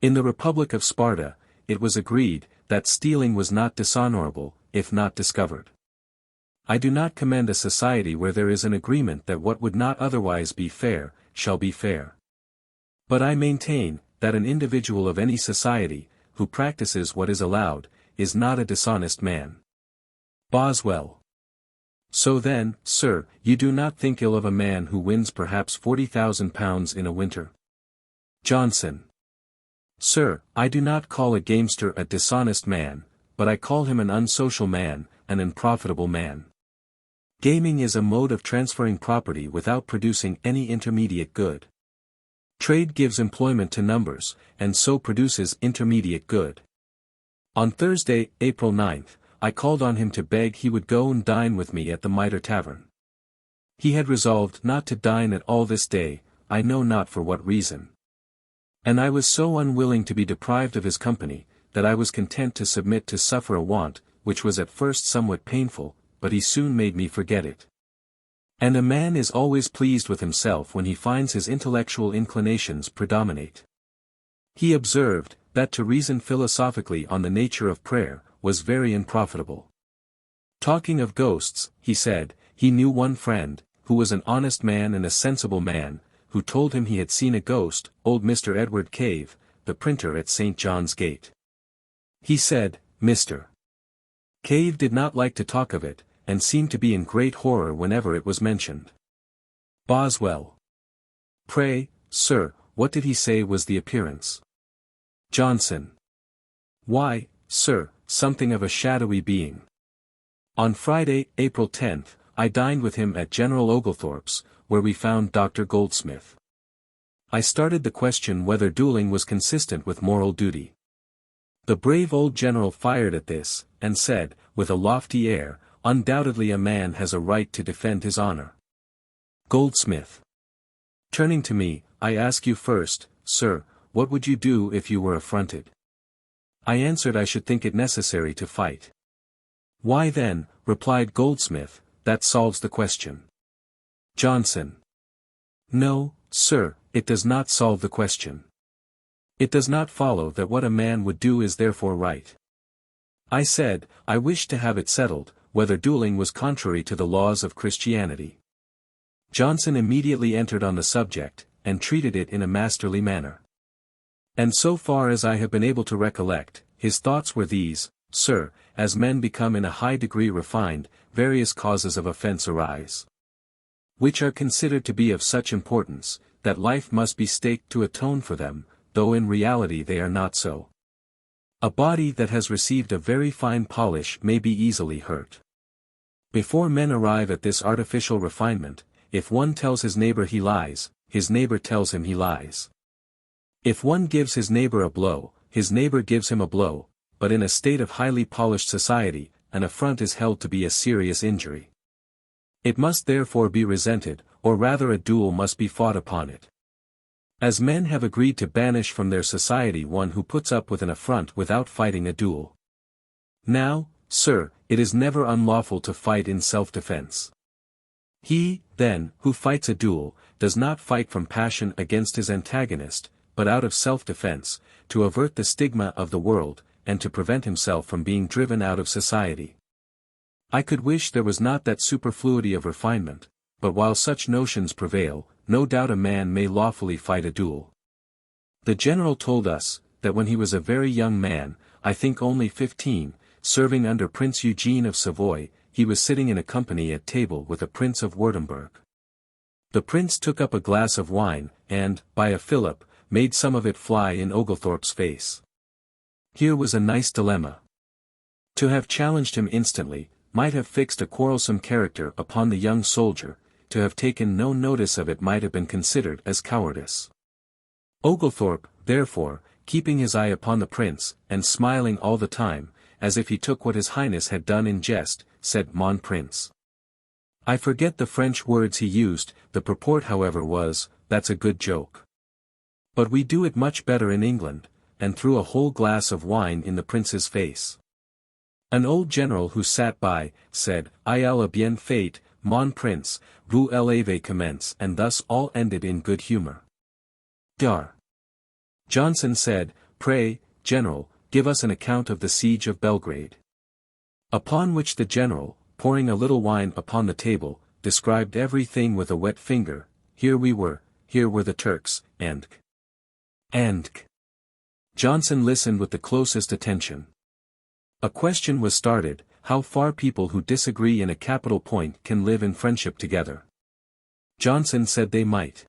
In the Republic of Sparta, it was agreed, that stealing was not dishonorable, if not discovered. I do not commend a society where there is an agreement that what would not otherwise be fair, shall be fair. But I maintain, that an individual of any society, who practices what is allowed, is not a dishonest man. Boswell. So then, sir, you do not think ill of a man who wins perhaps £40,000 in a winter? Johnson. Sir, I do not call a gamester a dishonest man, but I call him an unsocial man, an unprofitable man. Gaming is a mode of transferring property without producing any intermediate good. Trade gives employment to numbers, and so produces intermediate good. On Thursday, April 9th, I called on him to beg he would go and dine with me at the Mitre Tavern. He had resolved not to dine at all this day, I know not for what reason. And I was so unwilling to be deprived of his company, that I was content to submit to suffer a want, which was at first somewhat painful, but he soon made me forget it. And a man is always pleased with himself when he finds his intellectual inclinations predominate. He observed, that to reason philosophically on the nature of prayer, was very unprofitable. Talking of ghosts, he said, he knew one friend, who was an honest man and a sensible man, who told him he had seen a ghost, old Mr. Edward Cave, the printer at St. John's Gate. He said, Mr. Cave did not like to talk of it, and seemed to be in great horror whenever it was mentioned. Boswell. Pray, sir, what did he say was the appearance? Johnson. Why, sir, something of a shadowy being. On Friday, April 10th, I dined with him at General Oglethorpe's, where we found Dr. Goldsmith. I started the question whether dueling was consistent with moral duty. The brave old general fired at this, and said, with a lofty air, undoubtedly a man has a right to defend his honor. Goldsmith. Turning to me, I ask you first, sir, what would you do if you were affronted? I answered I should think it necessary to fight. Why then, replied Goldsmith, that solves the question. Johnson. No, sir, it does not solve the question. It does not follow that what a man would do is therefore right. I said, I wished to have it settled, whether dueling was contrary to the laws of Christianity. Johnson immediately entered on the subject, and treated it in a masterly manner. And so far as I have been able to recollect, his thoughts were these, sir, as men become in a high degree refined, various causes of offense arise, which are considered to be of such importance, that life must be staked to atone for them, though in reality they are not so. A body that has received a very fine polish may be easily hurt. Before men arrive at this artificial refinement, if one tells his neighbor he lies, his neighbor tells him he lies. If one gives his neighbor a blow, his neighbor gives him a blow, but in a state of highly polished society, an affront is held to be a serious injury. It must therefore be resented, or rather a duel must be fought upon it. As men have agreed to banish from their society one who puts up with an affront without fighting a duel. Now, sir, it is never unlawful to fight in self-defense. He, then, who fights a duel, does not fight from passion against his antagonist, but out of self-defense, to avert the stigma of the world, and to prevent himself from being driven out of society. I could wish there was not that superfluity of refinement, but while such notions prevail, no doubt a man may lawfully fight a duel. The general told us, that when he was a very young man, I think only 15, serving under Prince Eugene of Savoy, he was sitting in a company at table with a Prince of Württemberg. The prince took up a glass of wine, and, by a fillip, made some of it fly in Oglethorpe's face. Here was a nice dilemma. To have challenged him instantly, might have fixed a quarrelsome character upon the young soldier; to have taken no notice of it might have been considered as cowardice. Oglethorpe, therefore, keeping his eye upon the prince, and smiling all the time, as if he took what his highness had done in jest, said, "Mon prince." I forget the French words he used, the purport however was, "That's a good joke. But we do it much better in England," and threw a whole glass of wine in the prince's face. An old general who sat by, said, "Il a bien fait, mon prince, vous l'avez commence," and thus all ended in good humor. Dar. Johnson said, "Pray, General, give us an account of the siege of Belgrade." Upon which the general, pouring a little wine upon the table, described everything with a wet finger. Here we were, here were the Turks, and Johnson listened with the closest attention. A question was started, how far people who disagree in a capital point can live in friendship together. Johnson said they might.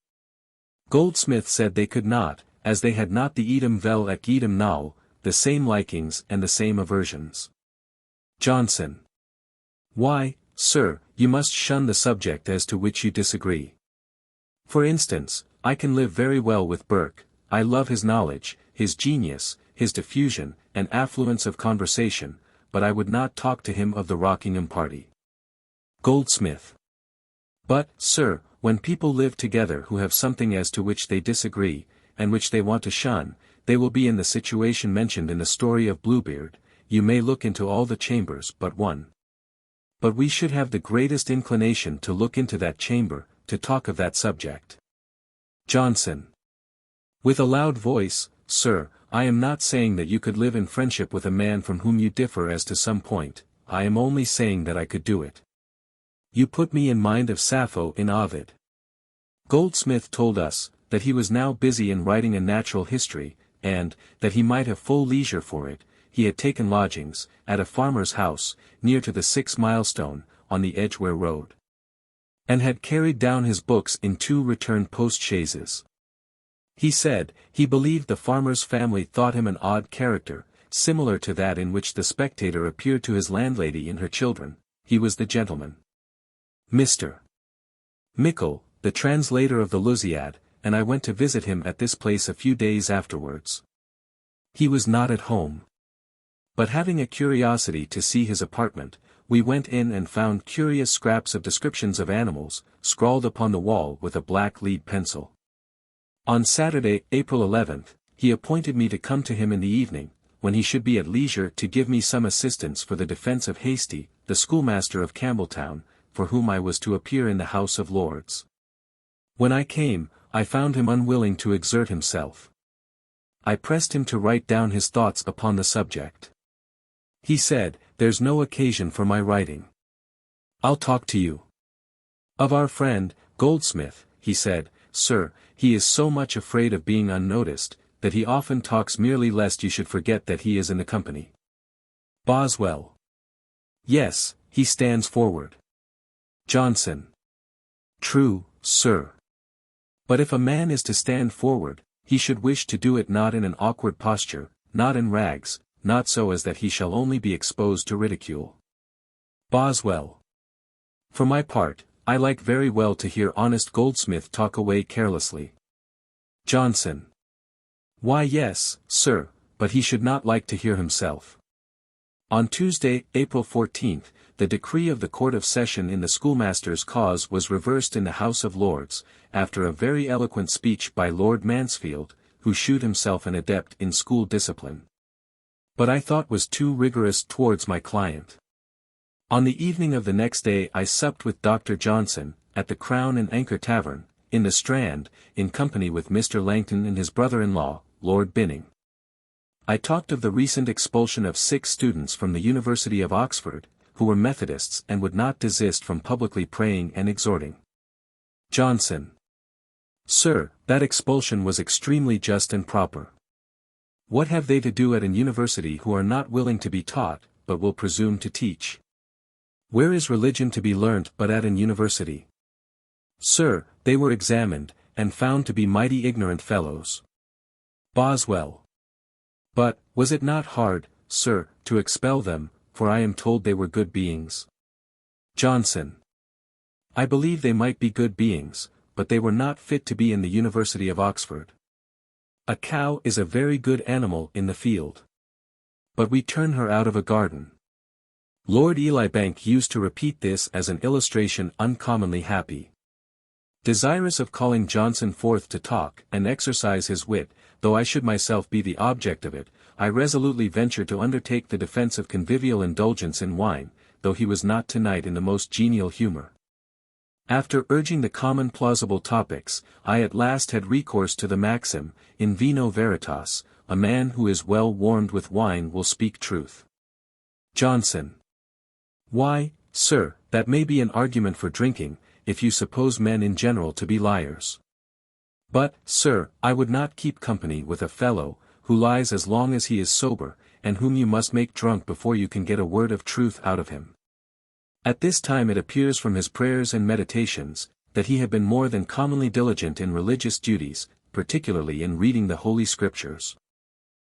Goldsmith said they could not, as they had not the idem vel et idem nol, the same likings and the same aversions. Johnson. Why, sir, you must shun the subject as to which you disagree. For instance, I can live very well with Burke. I love his knowledge, his genius, his diffusion, and affluence of conversation, but I would not talk to him of the Rockingham party. Goldsmith. But, sir, when people live together who have something as to which they disagree, and which they want to shun, they will be in the situation mentioned in the story of Bluebeard. You may look into all the chambers but one. But we should have the greatest inclination to look into that chamber, to talk of that subject. Johnson. With a loud voice, "Sir, I am not saying that you could live in friendship with a man from whom you differ as to some point, I am only saying that I could do it. You put me in mind of Sappho in Ovid." Goldsmith told us, that he was now busy in writing a natural history, and, that he might have full leisure for it, he had taken lodgings, at a farmer's house, near to the 6-milestone, on the Edgware road. And had carried down his books in 2 return post-chaises. He said, he believed the farmer's family thought him an odd character, similar to that in which the Spectator appeared to his landlady and her children. He was the gentleman. Mr. Mickle, the translator of the Lusiad, and I went to visit him at this place a few days afterwards. He was not at home. But having a curiosity to see his apartment, we went in and found curious scraps of descriptions of animals, scrawled upon the wall with a black lead pencil. On Saturday, April 11th, he appointed me to come to him in the evening, when he should be at leisure to give me some assistance for the defence of Hasty, the schoolmaster of Campbelltown, for whom I was to appear in the House of Lords. When I came, I found him unwilling to exert himself. I pressed him to write down his thoughts upon the subject. He said, "There's no occasion for my writing. I'll talk to you." Of our friend, Goldsmith, he said, "Sir, he is so much afraid of being unnoticed, that he often talks merely lest you should forget that he is in the company." Boswell. Yes, he stands forward. Johnson. True, sir. But if a man is to stand forward, he should wish to do it not in an awkward posture, not in rags, not so as that he shall only be exposed to ridicule. Boswell. For my part, I like very well to hear honest Goldsmith talk away carelessly. Johnson. Why yes, sir, but he should not like to hear himself. On Tuesday, April 14th, the decree of the Court of Session in the schoolmaster's cause was reversed in the House of Lords, after a very eloquent speech by Lord Mansfield, who shewed himself an adept in school discipline. But I thought was too rigorous towards my client. On the evening of the next day I supped with Dr. Johnson, at the Crown and Anchor Tavern, in the Strand, in company with Mr. Langton and his brother-in-law, Lord Binning. I talked of the recent expulsion of 6 students from the University of Oxford, who were Methodists and would not desist from publicly praying and exhorting. Johnson. Sir, that expulsion was extremely just and proper. What have they to do at an university who are not willing to be taught, but will presume to teach? Where is religion to be learnt but at an university? Sir, they were examined, and found to be mighty ignorant fellows. Boswell. But, was it not hard, sir, to expel them, for I am told they were good beings? Johnson. I believe they might be good beings, but they were not fit to be in the University of Oxford. A cow is a very good animal in the field. But we turn her out of a garden. Lord Elibank used to repeat this as an illustration uncommonly happy. Desirous of calling Johnson forth to talk and exercise his wit, though I should myself be the object of it, I resolutely venture to undertake the defence of convivial indulgence in wine, though he was not tonight in the most genial humour. After urging the common plausible topics, I at last had recourse to the maxim, in vino veritas, a man who is well warmed with wine will speak truth. Johnson. Why, sir, that may be an argument for drinking, if you suppose men in general to be liars. But, sir, I would not keep company with a fellow, who lies as long as he is sober, and whom you must make drunk before you can get a word of truth out of him. At this time it appears from his prayers and meditations, that he had been more than commonly diligent in religious duties, particularly in reading the Holy Scriptures.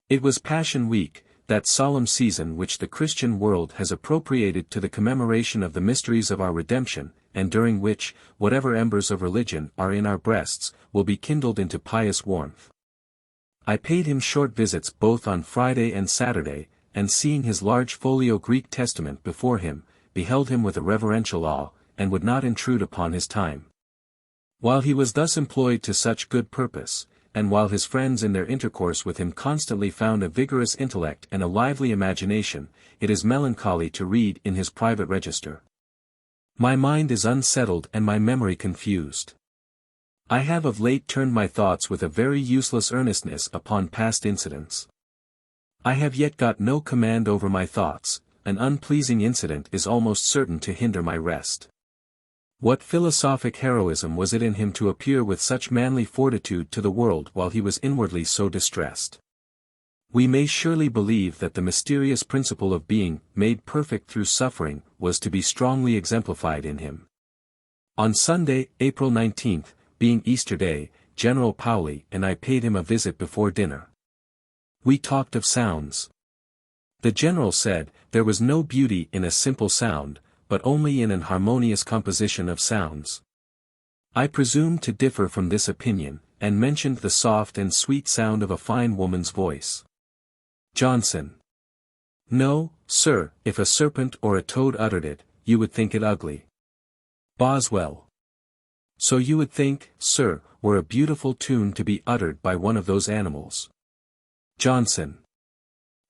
It was Passion Week, that solemn season which the Christian world has appropriated to the commemoration of the mysteries of our redemption, and during which, whatever embers of religion are in our breasts, will be kindled into pious warmth. I paid him short visits both on Friday and Saturday, and seeing his large folio Greek Testament before him, beheld him with a reverential awe, and would not intrude upon his time. While he was thus employed to such good purpose, and while his friends in their intercourse with him constantly found a vigorous intellect and a lively imagination, it is melancholy to read in his private register. My mind is unsettled and my memory confused. I have of late turned my thoughts with a very useless earnestness upon past incidents. I have yet got no command over my thoughts, an unpleasing incident is almost certain to hinder my rest. What philosophic heroism was it in him to appear with such manly fortitude to the world while he was inwardly so distressed? We may surely believe that the mysterious principle of being made perfect through suffering was to be strongly exemplified in him. On Sunday, April 19th, being Easter Day, General Paoli and I paid him a visit before dinner. We talked of sounds. The General said, there was no beauty in a simple sound, but only in an harmonious composition of sounds. I presumed to differ from this opinion, and mentioned the soft and sweet sound of a fine woman's voice. Johnson. No, sir, if a serpent or a toad uttered it, you would think it ugly. Boswell. So you would think, sir, were a beautiful tune to be uttered by one of those animals. Johnson.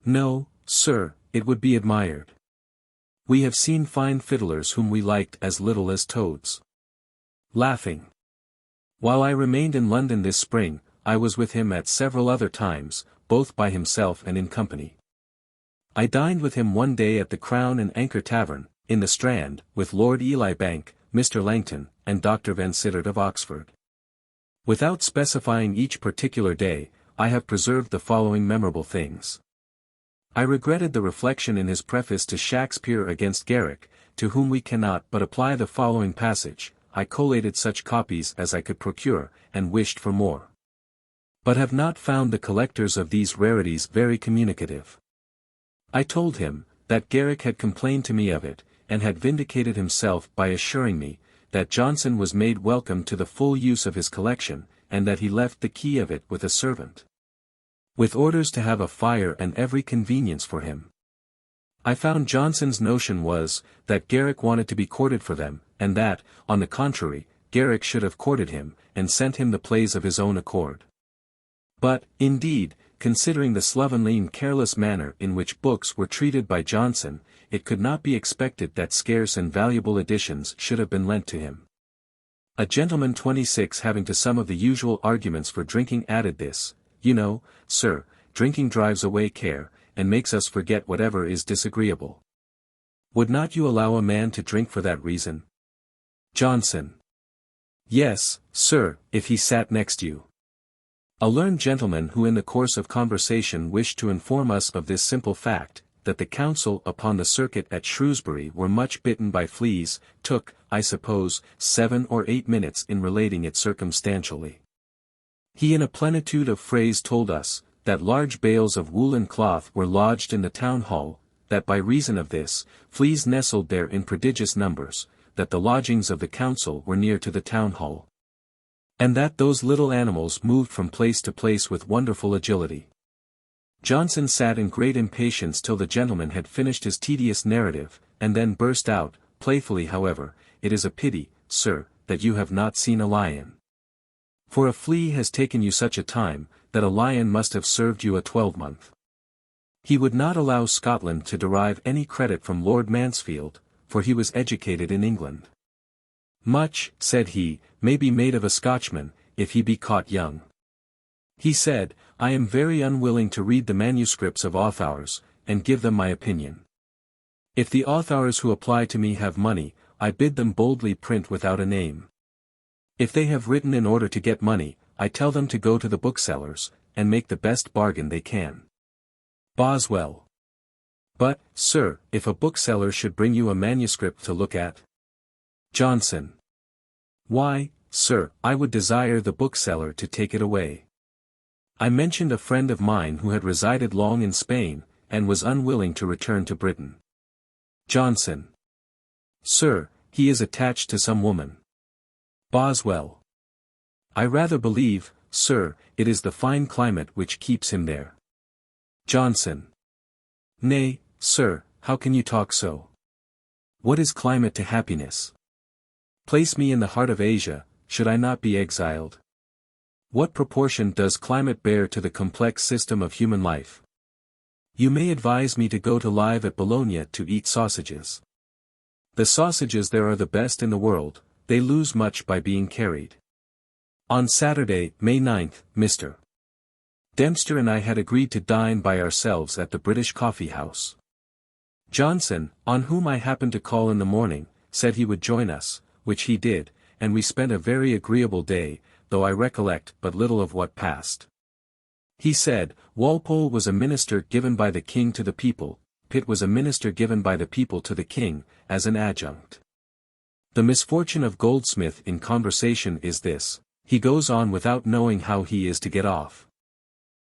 No, sir, it would be admired. We have seen fine fiddlers whom we liked as little as toads. Laughing. While I remained in London this spring, I was with him at several other times, both by himself and in company. I dined with him one day at the Crown and Anchor Tavern, in the Strand, with Lord Elibank, Mr. Langton, and Dr. Van Sittert of Oxford. Without specifying each particular day, I have preserved the following memorable things. I regretted the reflection in his preface to Shakespeare against Garrick, to whom we cannot but apply the following passage. I collated such copies as I could procure, and wished for more. But have not found the collectors of these rarities very communicative. I told him, that Garrick had complained to me of it, and had vindicated himself by assuring me, that Johnson was made welcome to the full use of his collection, and that he left the key of it with a servant, with orders to have a fire and every convenience for him. I found Johnson's notion was, that Garrick wanted to be courted for them, and that, on the contrary, Garrick should have courted him, and sent him the plays of his own accord. But, indeed, considering the slovenly and careless manner in which books were treated by Johnson, it could not be expected that scarce and valuable editions should have been lent to him. A gentleman 26 having to some of the usual arguments for drinking added this, you know, sir, drinking drives away care, and makes us forget whatever is disagreeable. Would not you allow a man to drink for that reason? Johnson. Yes, sir, if he sat next you. A learned gentleman who in the course of conversation wished to inform us of this simple fact, that the counsel upon the circuit at Shrewsbury were much bitten by fleas, took, I suppose, 7 or 8 minutes in relating it circumstantially. He in a plenitude of phrase told us, that large bales of woolen cloth were lodged in the town hall, that by reason of this, fleas nestled there in prodigious numbers, that the lodgings of the council were near to the town hall, and that those little animals moved from place to place with wonderful agility. Johnson sat in great impatience till the gentleman had finished his tedious narrative, and then burst out, playfully however, "It is a pity, sir, that you have not seen a lion. For a flea has taken you such a time, that a lion must have served you a 12-month. He would not allow Scotland to derive any credit from Lord Mansfield, for he was educated in England. Much, said he, may be made of a Scotchman, if he be caught young. He said, I am very unwilling to read the manuscripts of authors, and give them my opinion. If the authors who apply to me have money, I bid them boldly print without a name. If they have written in order to get money, I tell them to go to the booksellers, and make the best bargain they can. Boswell. But, sir, if a bookseller should bring you a manuscript to look at? Johnson. Why, sir, I would desire the bookseller to take it away. I mentioned a friend of mine who had resided long in Spain, and was unwilling to return to Britain. Johnson. Sir, he is attached to some woman. Boswell. I rather believe, sir, it is the fine climate which keeps him there. Johnson. Nay, sir, how can you talk so? What is climate to happiness? Place me in the heart of Asia, should I not be exiled? What proportion does climate bear to the complex system of human life? You may advise me to go to live at Bologna to eat sausages. The sausages there are the best in the world, they lose much by being carried. On Saturday, May 9th, Mr. Dempster and I had agreed to dine by ourselves at the British Coffee House. Johnson, on whom I happened to call in the morning, said he would join us, which he did, and we spent a very agreeable day, though I recollect but little of what passed. He said, Walpole was a minister given by the king to the people, Pitt was a minister given by the people to the king, as an adjunct. The misfortune of Goldsmith in conversation is this, he goes on without knowing how he is to get off.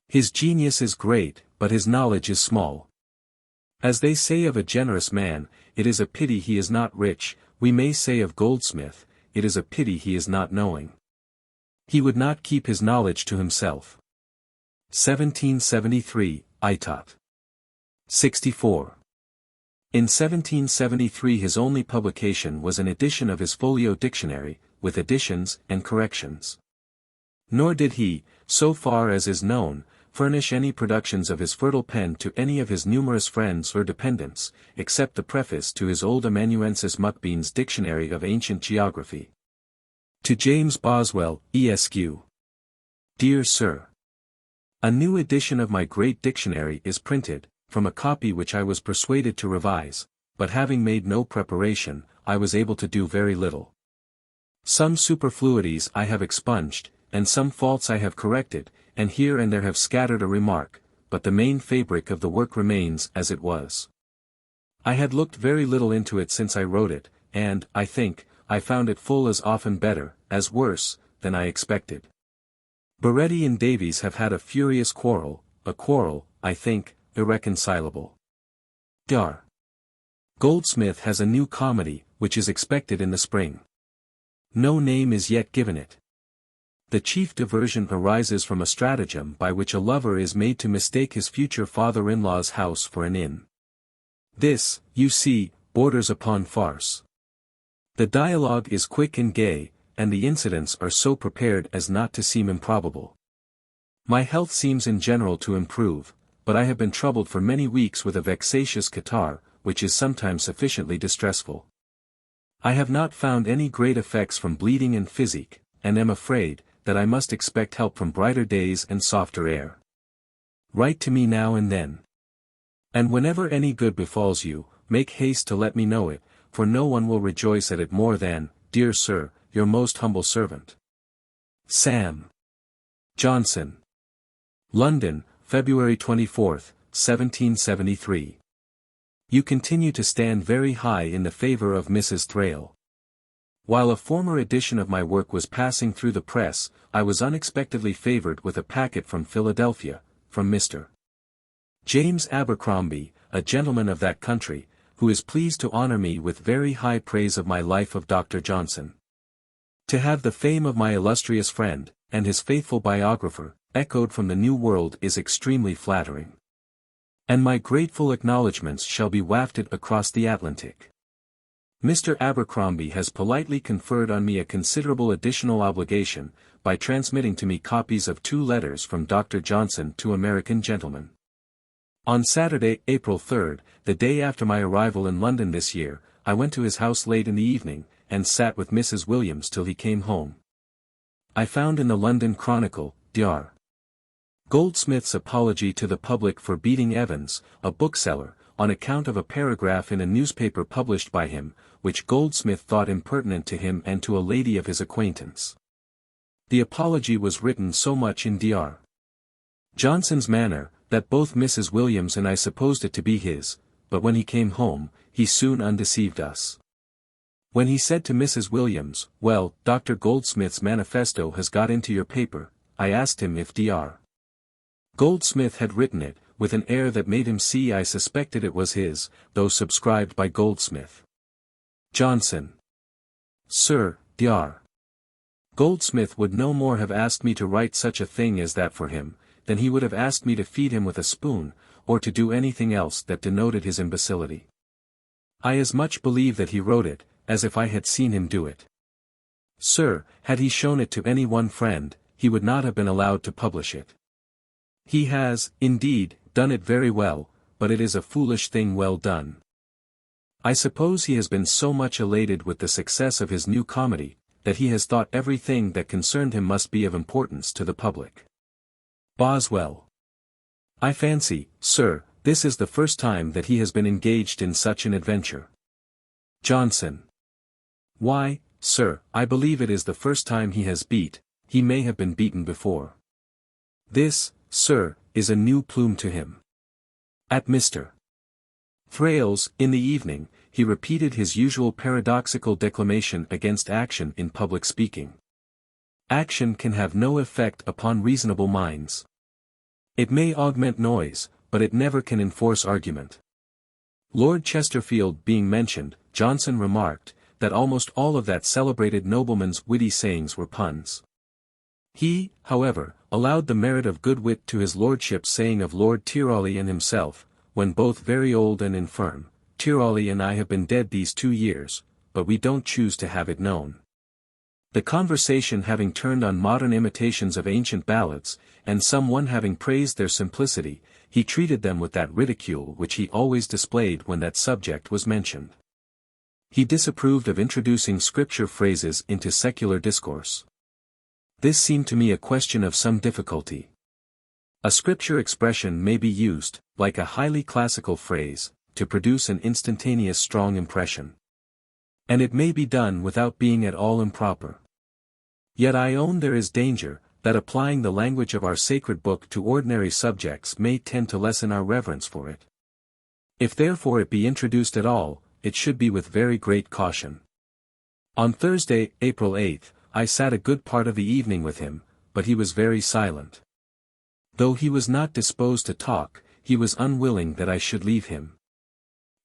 His genius is great, but his knowledge is small. As they say of a generous man, it is a pity he is not rich, we may say of Goldsmith, it is a pity he is not knowing. He would not keep his knowledge to himself. 1773, Itot. 64. In 1773 his only publication was an edition of his folio dictionary, with additions and corrections. Nor did he, so far as is known, furnish any productions of his fertile pen to any of his numerous friends or dependents, except the preface to his old amanuensis Muckbean's Dictionary of Ancient Geography. To James Boswell, Esq. Dear Sir. A new edition of my great dictionary is printed, from a copy which I was persuaded to revise, but having made no preparation, I was able to do very little. Some superfluities I have expunged, and some faults I have corrected, and here and there have scattered a remark, but the main fabric of the work remains as it was. I had looked very little into it since I wrote it, and, I think, I found it full as often better, as worse, than I expected. Baretti and Davies have had a furious quarrel, a quarrel, I think, irreconcilable. Dar. Goldsmith has a new comedy, which is expected in the spring. No name is yet given it. The chief diversion arises from a stratagem by which a lover is made to mistake his future father-in-law's house for an inn. This, you see, borders upon farce. The dialogue is quick and gay, and the incidents are so prepared as not to seem improbable. My health seems in general to improve, but I have been troubled for many weeks with a vexatious catarrh, which is sometimes sufficiently distressful. I have not found any great effects from bleeding and physic, and am afraid, that I must expect help from brighter days and softer air. Write to me now and then. And whenever any good befalls you, make haste to let me know it, for no one will rejoice at it more than, dear sir, your most humble servant. Sam. Johnson. London, February 24, 1773. You continue to stand very high in the favor of Mrs. Thrale. While a former edition of my work was passing through the press, I was unexpectedly favored with a packet from Philadelphia, from Mr. James Abercrombie, a gentleman of that country, who is pleased to honor me with very high praise of my life of Dr. Johnson. To have the fame of my illustrious friend, and his faithful biographer, echoed from the New World is extremely flattering. And my grateful acknowledgments shall be wafted across the Atlantic. Mr. Abercrombie has politely conferred on me a considerable additional obligation, by transmitting to me copies of 2 letters from Dr. Johnson to American gentlemen. On Saturday, April 3, the day after my arrival in London this year, I went to his house late in the evening, and sat with Mrs. Williams till he came home. I found in the London Chronicle, Dr. Goldsmith's apology to the public for beating Evans, a bookseller, on account of a paragraph in a newspaper published by him, which Goldsmith thought impertinent to him and to a lady of his acquaintance. The apology was written so much in Dr. Johnson's manner, that both Mrs. Williams and I supposed it to be his, but when he came home, he soon undeceived us. When he said to Mrs. Williams, "Well, Dr. Goldsmith's manifesto has got into your paper," I asked him if Dr. Goldsmith had written it, with an air that made him see I suspected it was his, though subscribed by Goldsmith. Johnson: "Sir, Dr. Goldsmith would no more have asked me to write such a thing as that for him, than he would have asked me to feed him with a spoon, or to do anything else that denoted his imbecility. I as much believe that he wrote it, as if I had seen him do it. Sir, had he shown it to any one friend, he would not have been allowed to publish it. He has, indeed, done it very well, but it is a foolish thing well done. I suppose he has been so much elated with the success of his new comedy, that he has thought everything that concerned him must be of importance to the public." Boswell: "I fancy, sir, this is the first time that he has been engaged in such an adventure." Johnson: "Why, sir, I believe it is the first time he has he may have been beaten before. This, sir, is a new plume to him." At Mr. Thrale's, in the evening, he repeated his usual paradoxical declamation against action in public speaking. Action can have no effect upon reasonable minds. It may augment noise, but it never can enforce argument. Lord Chesterfield being mentioned, Johnson remarked, that almost all of that celebrated nobleman's witty sayings were puns. He, however, allowed the merit of good wit to his lordship's saying of Lord Tyrawley and himself, when both very old and infirm, "Tyrawley and I have been dead these 2 years, but we don't choose to have it known." The conversation having turned on modern imitations of ancient ballads, and some one having praised their simplicity, he treated them with that ridicule which he always displayed when that subject was mentioned. He disapproved of introducing scripture phrases into secular discourse. This seemed to me a question of some difficulty. A scripture expression may be used, like a highly classical phrase, to produce an instantaneous strong impression. And it may be done without being at all improper. Yet I own there is danger, that applying the language of our sacred book to ordinary subjects may tend to lessen our reverence for it. If therefore it be introduced at all, it should be with very great caution. On Thursday, April 8, I sat a good part of the evening with him, but he was very silent. Though he was not disposed to talk, he was unwilling that I should leave him.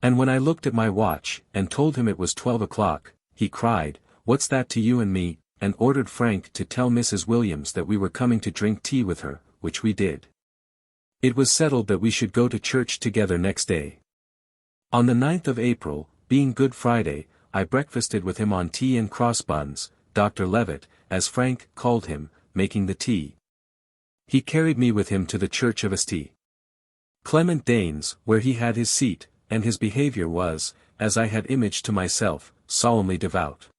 And when I looked at my watch, and told him it was 12 o'clock, he cried, "What's that to you and me?" and ordered Frank to tell Mrs. Williams that we were coming to drink tea with her, which we did. It was settled that we should go to church together next day. On the 9th of April, being Good Friday, I breakfasted with him on tea and cross-buns, Dr. Levitt, as Frank called him, making the tea. He carried me with him to the church of St. Clement Danes, where he had his seat, and his behavior was, as I had imaged to myself, solemnly devout.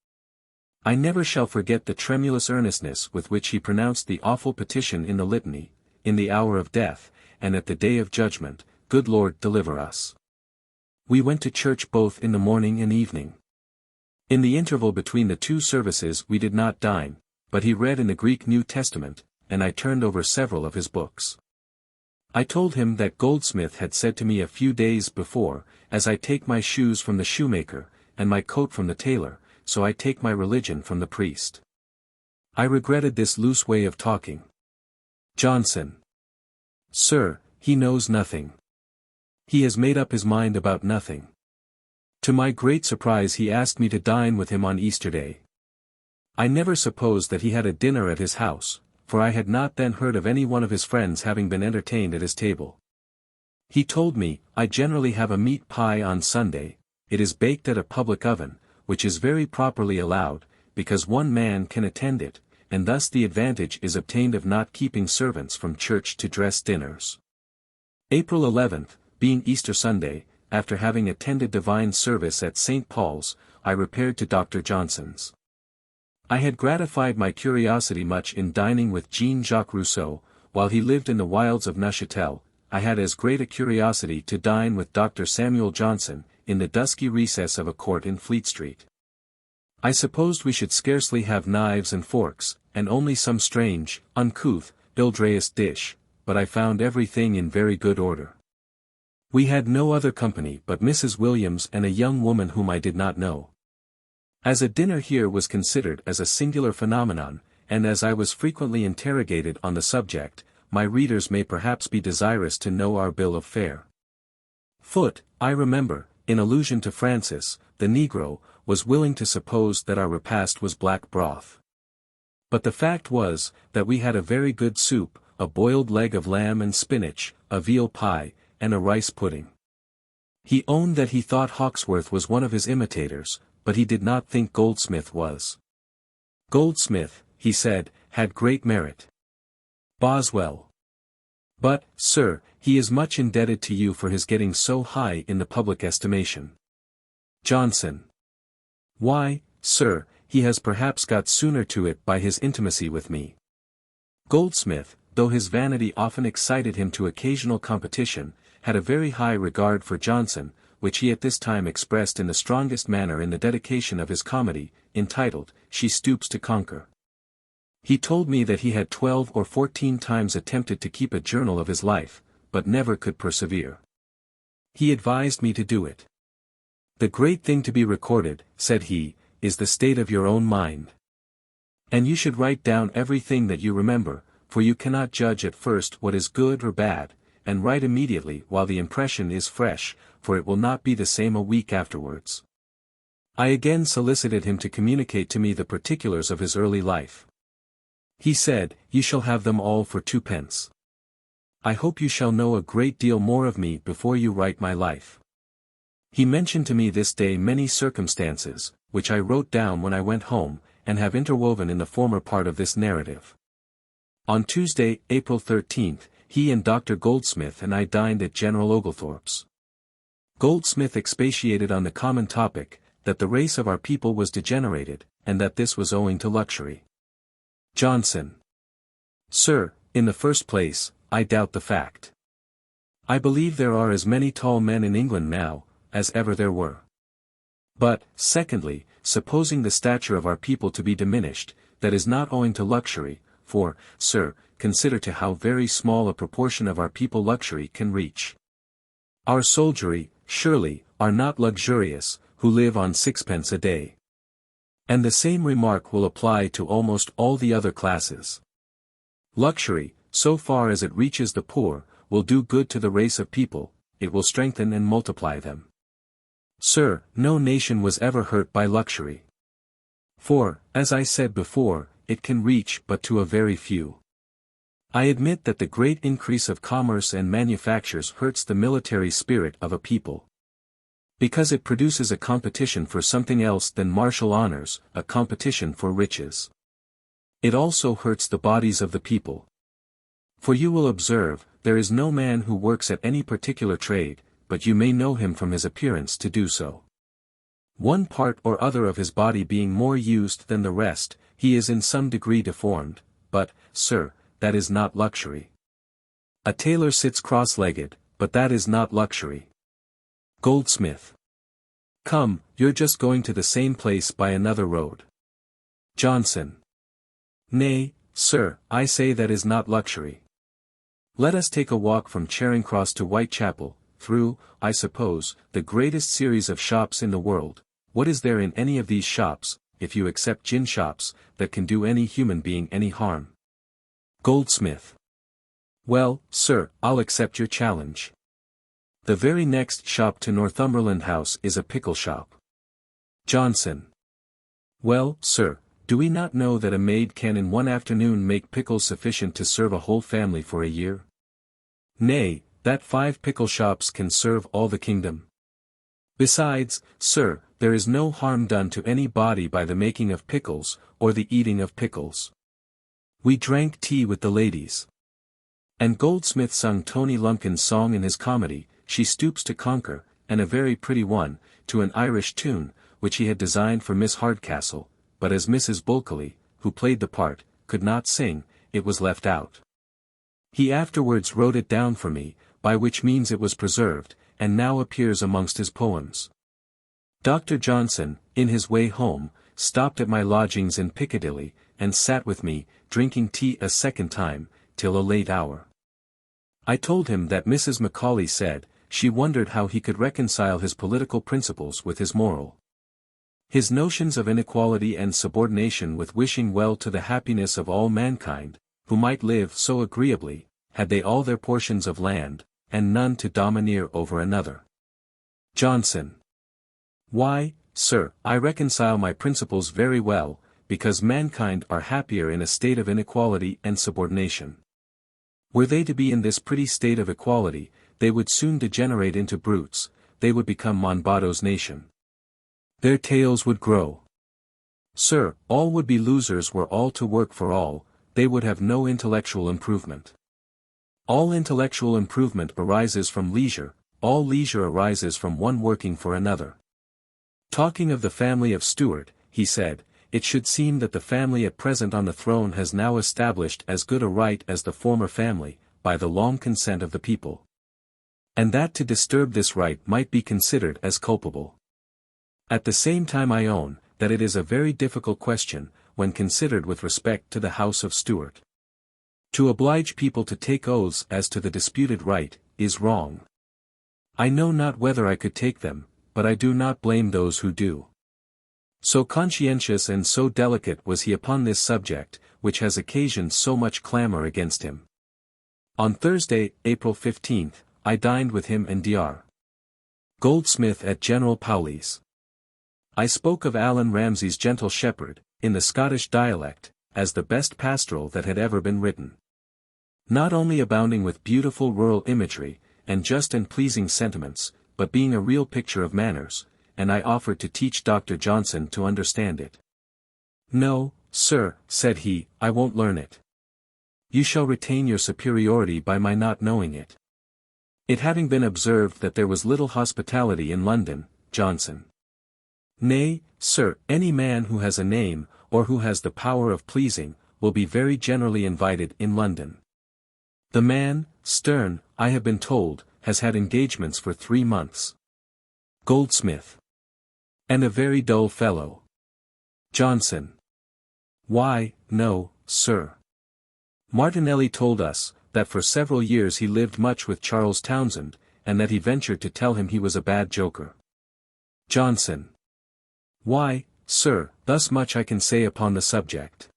I never shall forget the tremulous earnestness with which he pronounced the awful petition in the litany, "In the hour of death, and at the day of judgment, good Lord deliver us." We went to church both in the morning and evening. In the interval between the 2 services we did not dine, but he read in the Greek New Testament, and I turned over several of his books. I told him that Goldsmith had said to me a few days before, "As I take my shoes from the shoemaker, and my coat from the tailor, so I take my religion from the priest. I regretted this loose way of talking. Johnson. Sir, he knows nothing. He has made up his mind about nothing. To my great surprise he asked me to dine with him on Easter Day. I never supposed that he had a dinner at his house, for I had not then heard of any one of his friends having been entertained at his table. He told me, I generally have a meat pie on Sunday, it is baked at a public oven, which is very properly allowed, because one man can attend it, and thus the advantage is obtained of not keeping servants from church to dress dinners. April 11th, being Easter Sunday, after having attended divine service at St. Paul's, I repaired to Dr. Johnson's. I had gratified my curiosity much in dining with Jean-Jacques Rousseau, while he lived in the wilds of Neuchâtel. I had as great a curiosity to dine with Dr. Samuel Johnson, in the dusky recess of a court in Fleet Street. I supposed we should scarcely have knives and forks, and only some strange, uncouth, ill-dressed dish, but I found everything in very good order. We had no other company but Mrs. Williams and a young woman whom I did not know. As a dinner here was considered as a singular phenomenon, and as I was frequently interrogated on the subject, my readers may perhaps be desirous to know our bill of fare. I remember, in allusion to Francis, the Negro, was willing to suppose that our repast was black broth. But the fact was, that we had a very good soup, a boiled leg of lamb and spinach, a veal pie, and a rice pudding. He owned that he thought Hawkesworth was one of his imitators, but he did not think Goldsmith was. Goldsmith, he said, had great merit. Boswell. But, sir, he is much indebted to you for his getting so high in the public estimation. Johnson. Why, sir, he has perhaps got sooner to it by his intimacy with me. Goldsmith, though his vanity often excited him to occasional competition, had a very high regard for Johnson, which he at this time expressed in the strongest manner in the dedication of his comedy, entitled, She Stoops to Conquer. He told me that he had 12 or 14 times attempted to keep a journal of his life, but never could persevere. He advised me to do it. The great thing to be recorded, said he, is the state of your own mind. And you should write down everything that you remember, for you cannot judge at first what is good or bad, and write immediately while the impression is fresh, for it will not be the same a week afterwards. I again solicited him to communicate to me the particulars of his early life. He said, You shall have them all for 2d. I hope you shall know a great deal more of me before you write my life. He mentioned to me this day many circumstances, which I wrote down when I went home, and have interwoven in the former part of this narrative. On Tuesday, April 13th, he and Dr. Goldsmith and I dined at General Oglethorpe's. Goldsmith expatiated on the common topic, that the race of our people was degenerated, and that this was owing to luxury. Johnson. Sir, in the first place, I doubt the fact. I believe there are as many tall men in England now, as ever there were. But, secondly, supposing the stature of our people to be diminished, that is not owing to luxury, for, sir, consider to how very small a proportion of our people luxury can reach. Our soldiery, surely, are not luxurious, who live on 6d a day. And the same remark will apply to almost all the other classes. Luxury, so far as it reaches the poor, will do good to the race of people, it will strengthen and multiply them. Sir, no nation was ever hurt by luxury. For, as I said before, it can reach but to a very few. I admit that the great increase of commerce and manufactures hurts the military spirit of a people. Because it produces a competition for something else than martial honors, a competition for riches. It also hurts the bodies of the people. For you will observe, there is no man who works at any particular trade, but you may know him from his appearance to do so. One part or other of his body being more used than the rest, he is in some degree deformed, but, sir, that is not luxury. A tailor sits cross-legged, but that is not luxury. Goldsmith. Come, you're just going to the same place by another road. Johnson. Nay, sir, I say that is not luxury. Let us take a walk from Charing Cross to Whitechapel, through, I suppose, the greatest series of shops in the world, what is there in any of these shops, if you except gin shops, that can do any human being any harm? Goldsmith. Well, sir, I'll accept your challenge. The very next shop to Northumberland House is a pickle shop. Johnson. Well, sir, do we not know that a maid can in one afternoon make pickles sufficient to serve a whole family for a year? Nay, that 5 pickle shops can serve all the kingdom. Besides, sir, there is no harm done to any body by the making of pickles, or the eating of pickles. We drank tea with the ladies. And Goldsmith sung Tony Lumpkin's song in his comedy, She Stoops to Conquer, and a very pretty one, to an Irish tune, which he had designed for Miss Hardcastle, but as Mrs. Bulkeley, who played the part, could not sing, it was left out. He afterwards wrote it down for me, by which means it was preserved, and now appears amongst his poems. Dr. Johnson, in his way home, stopped at my lodgings in Piccadilly, and sat with me, drinking tea a second time, till a late hour. I told him that Mrs. Macaulay said, she wondered how he could reconcile his political principles with his moral. His notions of inequality and subordination with wishing well to the happiness of all mankind, who might live so agreeably, had they all their portions of land, and none to domineer over another. Johnson. Why, sir, I reconcile my principles very well, because mankind are happier in a state of inequality and subordination. Were they to be in this pretty state of equality, they would soon degenerate into brutes, they would become Monboddo's nation. Their tails would grow. Sir, all would be losers were all to work for all, they would have no intellectual improvement. All intellectual improvement arises from leisure, all leisure arises from one working for another. Talking of the family of Stuart, he said, it should seem that the family at present on the throne has now established as good a right as the former family, by the long consent of the people. And that to disturb this right might be considered as culpable. At the same time I own, that it is a very difficult question, when considered with respect to the House of Stuart. To oblige people to take oaths as to the disputed right, is wrong. I know not whether I could take them, but I do not blame those who do. So conscientious and so delicate was he upon this subject, which has occasioned so much clamour against him. On Thursday, April 15, I dined with him and Dr. Goldsmith at General Pauley's. I spoke of Allan Ramsay's Gentle Shepherd, in the Scottish dialect, as the best pastoral that had ever been written. Not only abounding with beautiful rural imagery, and just and pleasing sentiments, but being a real picture of manners, and I offered to teach Dr. Johnson to understand it. No, sir, said he, I won't learn it. You shall retain your superiority by my not knowing it. It having been observed that there was little hospitality in London, Johnson. Nay, sir, any man who has a name, or who has the power of pleasing, will be very generally invited in London. The man, Sterne, I have been told, has had engagements for 3 months. Goldsmith. And a very dull fellow. Johnson. Why, no, sir. Martinelli told us, that for several years he lived much with Charles Townshend, and that he ventured to tell him he was a bad joker. Johnson. Why, sir, thus much I can say upon the subject.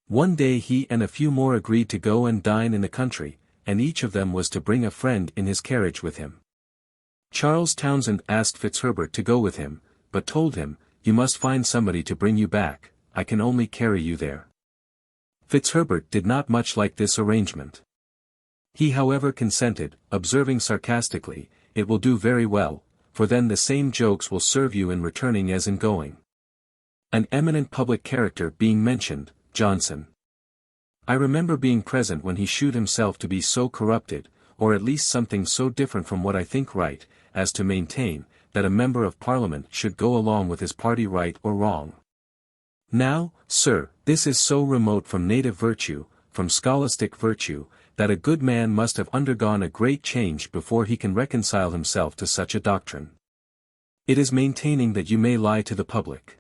One day he and a few more agreed to go and dine in the country, and each of them was to bring a friend in his carriage with him. Charles Townshend asked Fitzherbert to go with him, but told him, you must find somebody to bring you back, I can only carry you there. Fitzherbert did not much like this arrangement. He however consented, observing sarcastically, it will do very well, for then the same jokes will serve you in returning as in going. An eminent public character being mentioned, Johnson. I remember being present when he shewed himself to be so corrupted, or at least something so different from what I think right, as to maintain, that a member of Parliament should go along with his party right or wrong. Now, sir, this is so remote from native virtue, from scholastic virtue, that a good man must have undergone a great change before he can reconcile himself to such a doctrine. It is maintaining that you may lie to the public.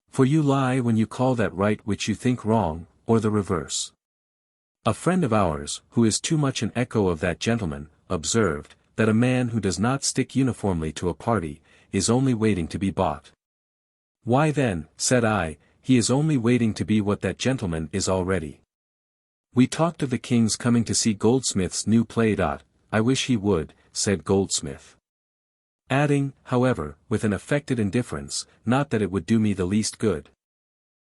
For you lie when you call that right which you think wrong, or the reverse. A friend of ours, who is too much an echo of that gentleman, observed, that a man who does not stick uniformly to a party, is only waiting to be bought. Why then, said I, he is only waiting to be what that gentleman is already. We talked of the king's coming to see Goldsmith's new play. I wish he would, said Goldsmith. Adding, however, with an affected indifference, not that it would do me the least good.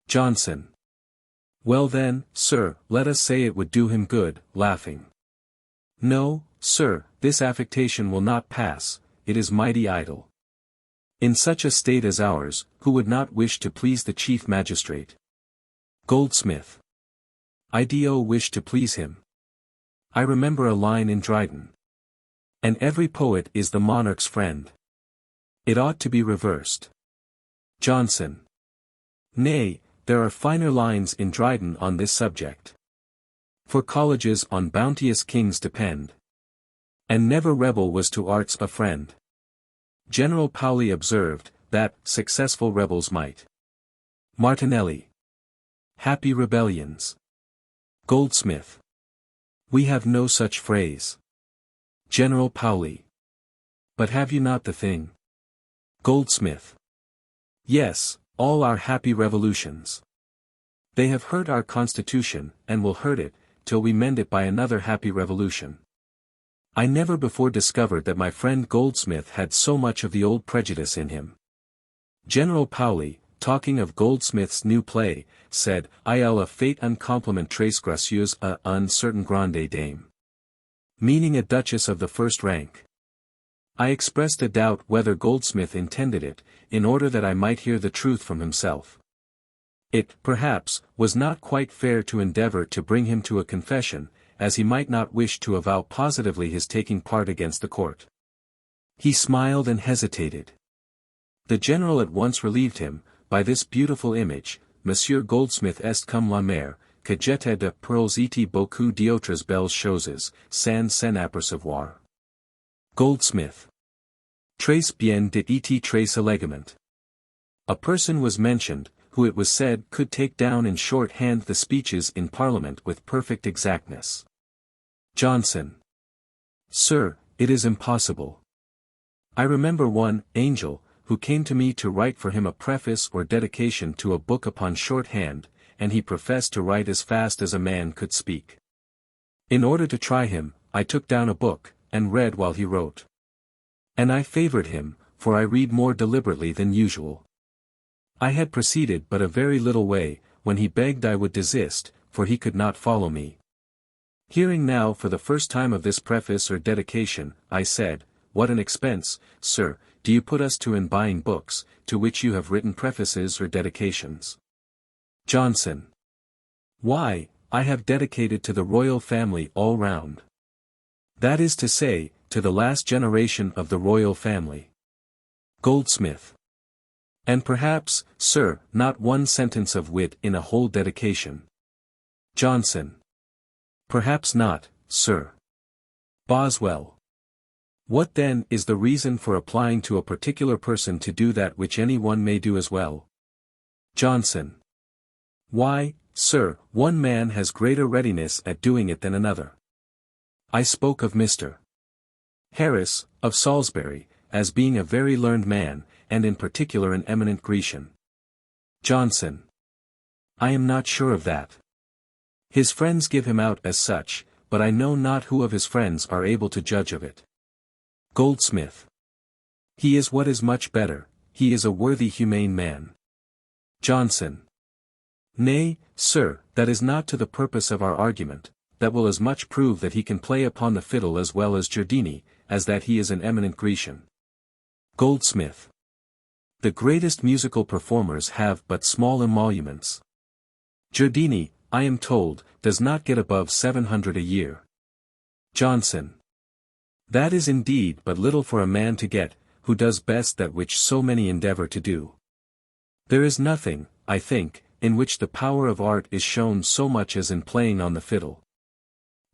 Johnson. Well then, sir, let us say it would do him good, laughing. No, sir, this affectation will not pass, it is mighty idle. In such a state as ours, who would not wish to please the chief magistrate? Goldsmith. I do wish to please him. I remember a line in Dryden. And every poet is the monarch's friend. It ought to be reversed. Johnson. Nay, there are finer lines in Dryden on this subject. For colleges on bounteous kings depend. And never rebel was to arts a friend. General Paoli observed, that successful rebels might. Martinelli. Happy rebellions. Goldsmith. We have no such phrase. General Paoli. But have you not the thing? Goldsmith. Yes, all our happy revolutions. They have hurt our constitution, and will hurt it, till we mend it by another happy revolution. I never before discovered that my friend Goldsmith had so much of the old prejudice in him. General Paoli, talking of Goldsmith's new play, said, Il a fait un compliment très gracieux à une certaine grande dame. Meaning a duchess of the first rank. I expressed a doubt whether Goldsmith intended it, in order that I might hear the truth from himself. It, perhaps, was not quite fair to endeavor to bring him to a confession, as he might not wish to avow positively his taking part against the court. He smiled and hesitated. The general at once relieved him, by this beautiful image, Monsieur Goldsmith est comme la mer, que jette de pearls et beaucoup d'autres belles choses, sans s'en apercevoir. Goldsmith. Très bien dit et très élégament. A person was mentioned, who it was said could take down in shorthand the speeches in Parliament with perfect exactness. Johnson. Sir, it is impossible. I remember one, Angel, who came to me to write for him a preface or dedication to a book upon shorthand, and he professed to write as fast as a man could speak. In order to try him, I took down a book, and read while he wrote. And I favored him, for I read more deliberately than usual. I had proceeded but a very little way, when he begged I would desist, for he could not follow me. Hearing now for the first time of this preface or dedication, I said, What an expense, sir, do you put us to in buying books, to which you have written prefaces or dedications? Johnson. Why, I have dedicated to the royal family all round. That is to say, to the last generation of the royal family. Goldsmith. And perhaps, sir, not one sentence of wit in a whole dedication. Johnson. Perhaps not, sir. Boswell. What then is the reason for applying to a particular person to do that which any one may do as well? Johnson. Why, sir, one man has greater readiness at doing it than another. I spoke of Mr. Harris, of Salisbury, as being a very learned man, and in particular an eminent Grecian. Johnson. I am not sure of that. His friends give him out as such, but I know not who of his friends are able to judge of it. Goldsmith. He is what is much better, he is a worthy humane man. Johnson. Nay, sir, that is not to the purpose of our argument, that will as much prove that he can play upon the fiddle as well as Giardini, as that he is an eminent Grecian. Goldsmith. The greatest musical performers have but small emoluments. Giardini, I am told, does not get above 700 a year. Johnson. That is indeed but little for a man to get, who does best that which so many endeavor to do. There is nothing, I think, in which the power of art is shown so much as in playing on the fiddle.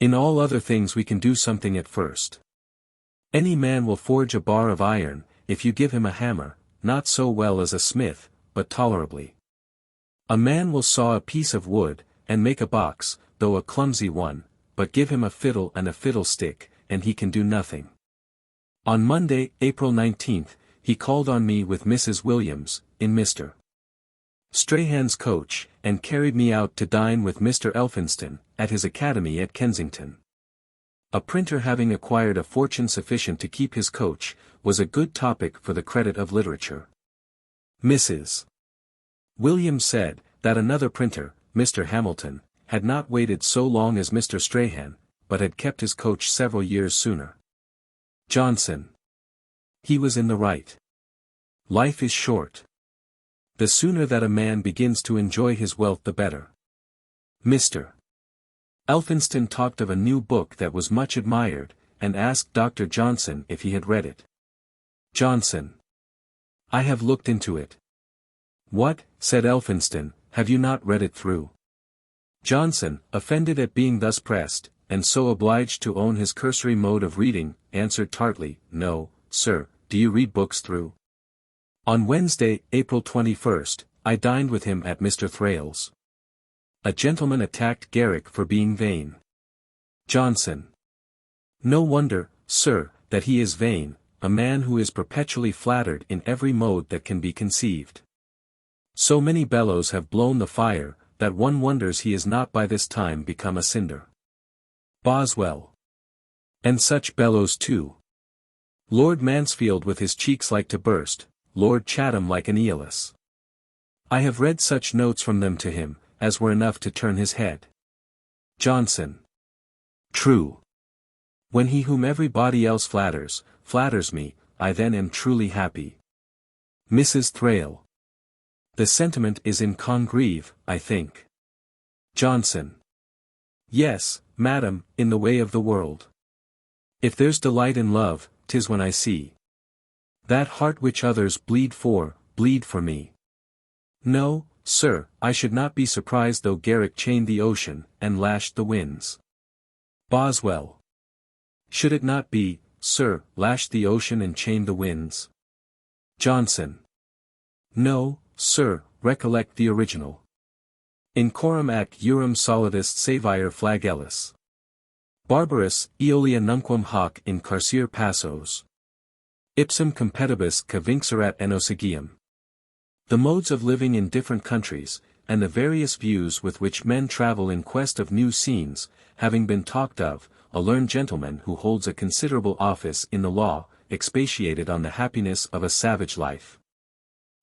In all other things we can do something at first. Any man will forge a bar of iron, if you give him a hammer, not so well as a smith, but tolerably. A man will saw a piece of wood, and make a box, though a clumsy one, but give him a fiddle and a fiddlestick, and he can do nothing. On Monday, April 19th, he called on me with Mrs. Williams, in Mr. Strahan's coach, and carried me out to dine with Mr. Elphinston, at his academy at Kensington. A printer having acquired a fortune sufficient to keep his coach, was a good topic for the credit of literature. Mrs. Williams said, that another printer, Mr. Hamilton, had not waited so long as Mr. Strahan, but had kept his coach several years sooner. Johnson. He was in the right. Life is short. The sooner that a man begins to enjoy his wealth the better. Mr. Elphinston talked of a new book that was much admired, and asked Dr. Johnson if he had read it. Johnson. I have looked into it. What, said Elphinston, have you not read it through? Johnson, offended at being thus pressed, and so obliged to own his cursory mode of reading, answered tartly, No, sir, do you read books through? On Wednesday, April 21st, I dined with him at Mr. Thrale's. A gentleman attacked Garrick for being vain. Johnson. No wonder, sir, that he is vain, a man who is perpetually flattered in every mode that can be conceived. So many bellows have blown the fire, that one wonders he is not by this time become a cinder. Boswell. And such bellows too. Lord Mansfield with his cheeks like to burst, Lord Chatham like an Aeolus. I have read such notes from them to him, as were enough to turn his head. Johnson. True. When he whom everybody else flatters me, I then am truly happy. Mrs. Thrale. The sentiment is in Congreve, I think. Johnson. Yes, madam, in the way of the world. If there's delight in love, 'tis when I see that heart which others bleed for me. No, sir, I should not be surprised though Garrick chained the ocean, and lashed the winds. Boswell. Should it not be, sir, lashed the ocean and chained the winds? Johnson. No, sir, recollect the original. In coram ac urum solidus saevire flagellis. Barbarus, eolia nunquam hoc in carcere passos. Ipsum competibus convincerat enosigiem. The modes of living in different countries, and the various views with which men travel in quest of new scenes, having been talked of, a learned gentleman who holds a considerable office in the law, expatiated on the happiness of a savage life.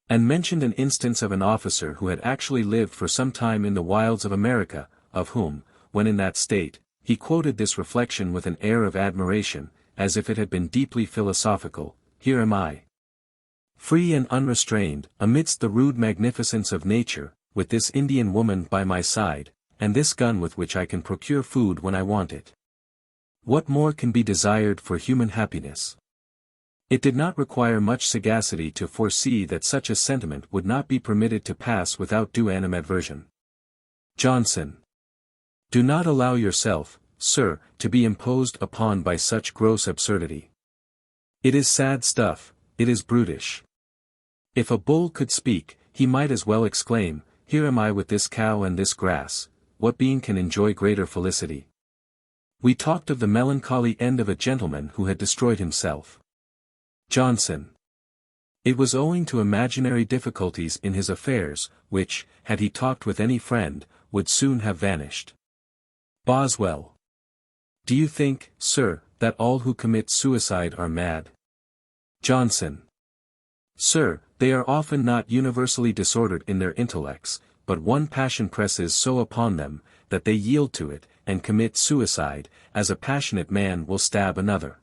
And mentioned an instance of an officer who had actually lived for some time in the wilds of America, of whom, when in that state, he quoted this reflection with an air of admiration, as if it had been deeply philosophical: Here am I, free and unrestrained, amidst the rude magnificence of nature, with this Indian woman by my side, and this gun with which I can procure food when I want it. What more can be desired for human happiness? It did not require much sagacity to foresee that such a sentiment would not be permitted to pass without due animadversion. Johnson. Do not allow yourself, sir, to be imposed upon by such gross absurdity. It is sad stuff, it is brutish. If a bull could speak, he might as well exclaim, Here am I with this cow and this grass, what being can enjoy greater felicity? We talked of the melancholy end of a gentleman who had destroyed himself. Johnson. It was owing to imaginary difficulties in his affairs, which, had he talked with any friend, would soon have vanished. Boswell. Do you think, sir, that all who commit suicide are mad? Johnson. Sir, they are often not universally disordered in their intellects, but one passion presses so upon them, that they yield to it, and commit suicide, as a passionate man will stab another.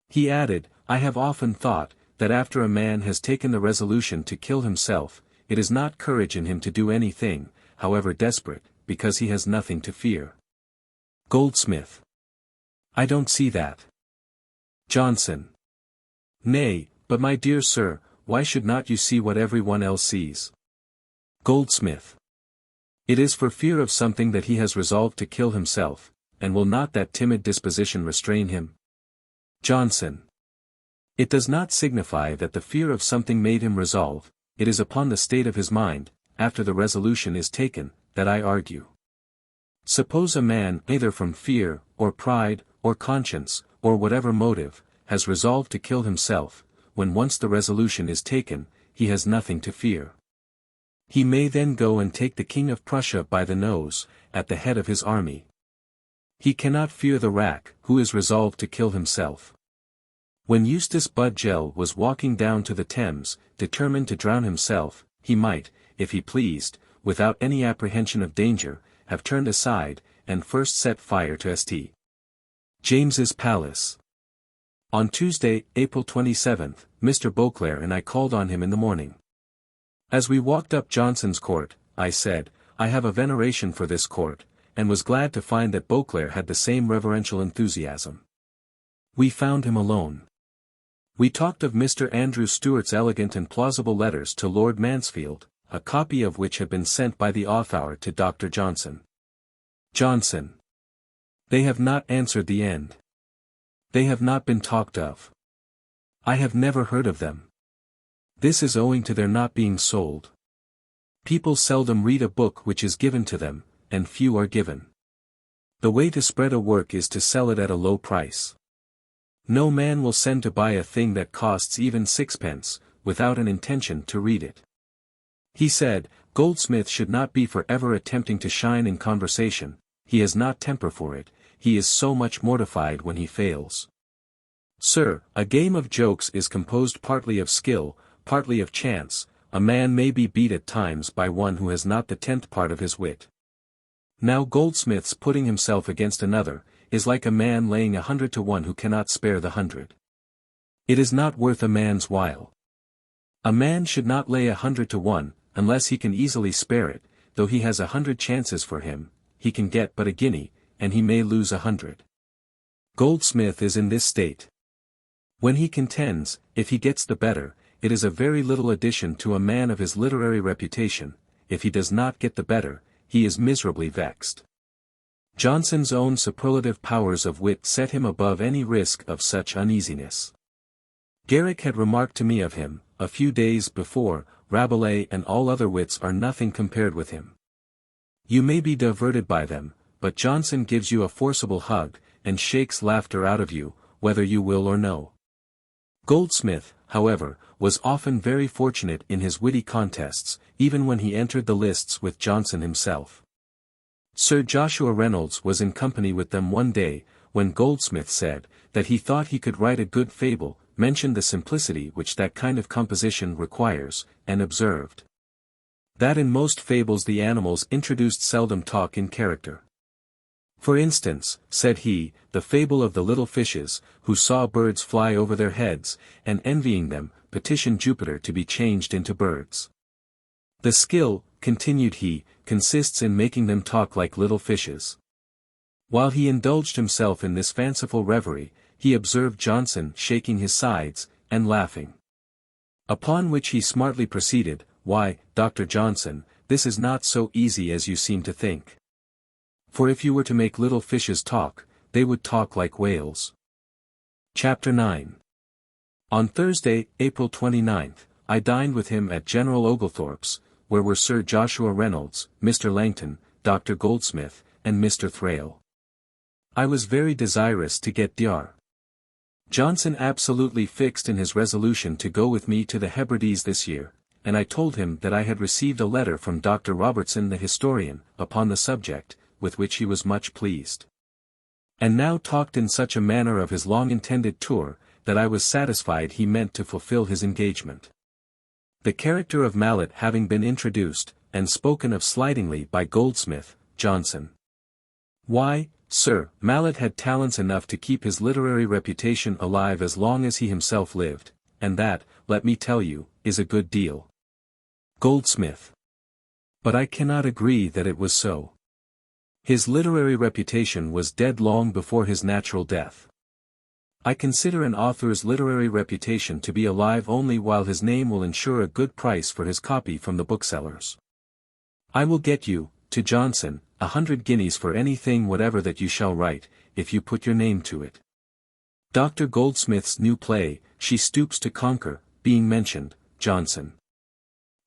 He added, I have often thought, that after a man has taken the resolution to kill himself, it is not courage in him to do anything, however desperate, because he has nothing to fear. Goldsmith. I don't see that. Johnson. Nay, but my dear sir, why should not you see what everyone else sees? Goldsmith. It is for fear of something that he has resolved to kill himself, and will not that timid disposition restrain him? Johnson. It does not signify that the fear of something made him resolve, it is upon the state of his mind, after the resolution is taken, that I argue. Suppose a man, either from fear, or pride, or conscience, or whatever motive, has resolved to kill himself, when once the resolution is taken, he has nothing to fear. He may then go and take the King of Prussia by the nose, at the head of his army. He cannot fear the rack, who is resolved to kill himself. When Eustace Budgell was walking down to the Thames, determined to drown himself, he might, if he pleased, without any apprehension of danger, have turned aside, and first set fire to St. James's Palace. On Tuesday, April 27, Mr. Beauclerk and I called on him in the morning. As we walked up Johnson's Court, I said, I have a veneration for this court, and was glad to find that Beauclerk had the same reverential enthusiasm. We found him alone. We talked of Mr. Andrew Stuart's elegant and plausible letters to Lord Mansfield, a copy of which had been sent by the author to Dr. Johnson. Johnson. They have not answered the end. They have not been talked of. I have never heard of them. This is owing to their not being sold. People seldom read a book which is given to them, and few are given. The way to spread a work is to sell it at a low price. No man will send to buy a thing that costs even sixpence, without an intention to read it. He said, Goldsmith should not be for ever attempting to shine in conversation, he has not temper for it, he is so much mortified when he fails. Sir, a game of jokes is composed partly of skill, partly of chance, a man may be beat at times by one who has not the 10th part of his wit. Now Goldsmith's putting himself against another, is like a man laying 100 to 1 who cannot spare the 100. It is not worth a man's while. A man should not lay 100 to 1, unless he can easily spare it, though he has 100 chances for him, he can get but a guinea, and he may lose 100. Goldsmith is in this state. When he contends, if he gets the better, it is a very little addition to a man of his literary reputation, if he does not get the better, he is miserably vexed. Johnson's own superlative powers of wit set him above any risk of such uneasiness. Garrick had remarked to me of him, a few days before, Rabelais and all other wits are nothing compared with him. You may be diverted by them, but Johnson gives you a forcible hug, and shakes laughter out of you, whether you will or no. Goldsmith, however, was often very fortunate in his witty contests, even when he entered the lists with Johnson himself. Sir Joshua Reynolds was in company with them one day, when Goldsmith said, that he thought he could write a good fable, mentioned the simplicity which that kind of composition requires, and observed that in most fables the animals introduced seldom talk in character. For instance, said he, the fable of the little fishes, who saw birds fly over their heads, and envying them, petitioned Jupiter to be changed into birds. The skill, continued he, consists in making them talk like little fishes. While he indulged himself in this fanciful reverie, he observed Johnson shaking his sides, and laughing. Upon which he smartly proceeded, Why, Dr. Johnson, this is not so easy as you seem to think. For if you were to make little fishes talk, they would talk like whales. Chapter 9. On Thursday, April 29, I dined with him at General Oglethorpe's, where were Sir Joshua Reynolds, Mr. Langton, Dr. Goldsmith, and Mr. Thrale. I was very desirous to get Dr. Johnson absolutely fixed in his resolution to go with me to the Hebrides this year, and I told him that I had received a letter from Dr. Robertson the historian, upon the subject, with which he was much pleased. And now talked in such a manner of his long-intended tour, that I was satisfied he meant to fulfill his engagement. The character of Mallet having been introduced, and spoken of slightingly by Goldsmith, Johnson. Why, sir, Mallet had talents enough to keep his literary reputation alive as long as he himself lived, and that, let me tell you, is a good deal. Goldsmith. But I cannot agree that it was so. His literary reputation was dead long before his natural death. I consider an author's literary reputation to be alive only while his name will ensure a good price for his copy from the booksellers. I will get you, to Johnson, 100 guineas for anything whatever that you shall write, if you put your name to it. Dr. Goldsmith's new play, She Stoops to Conquer, being mentioned, Johnson.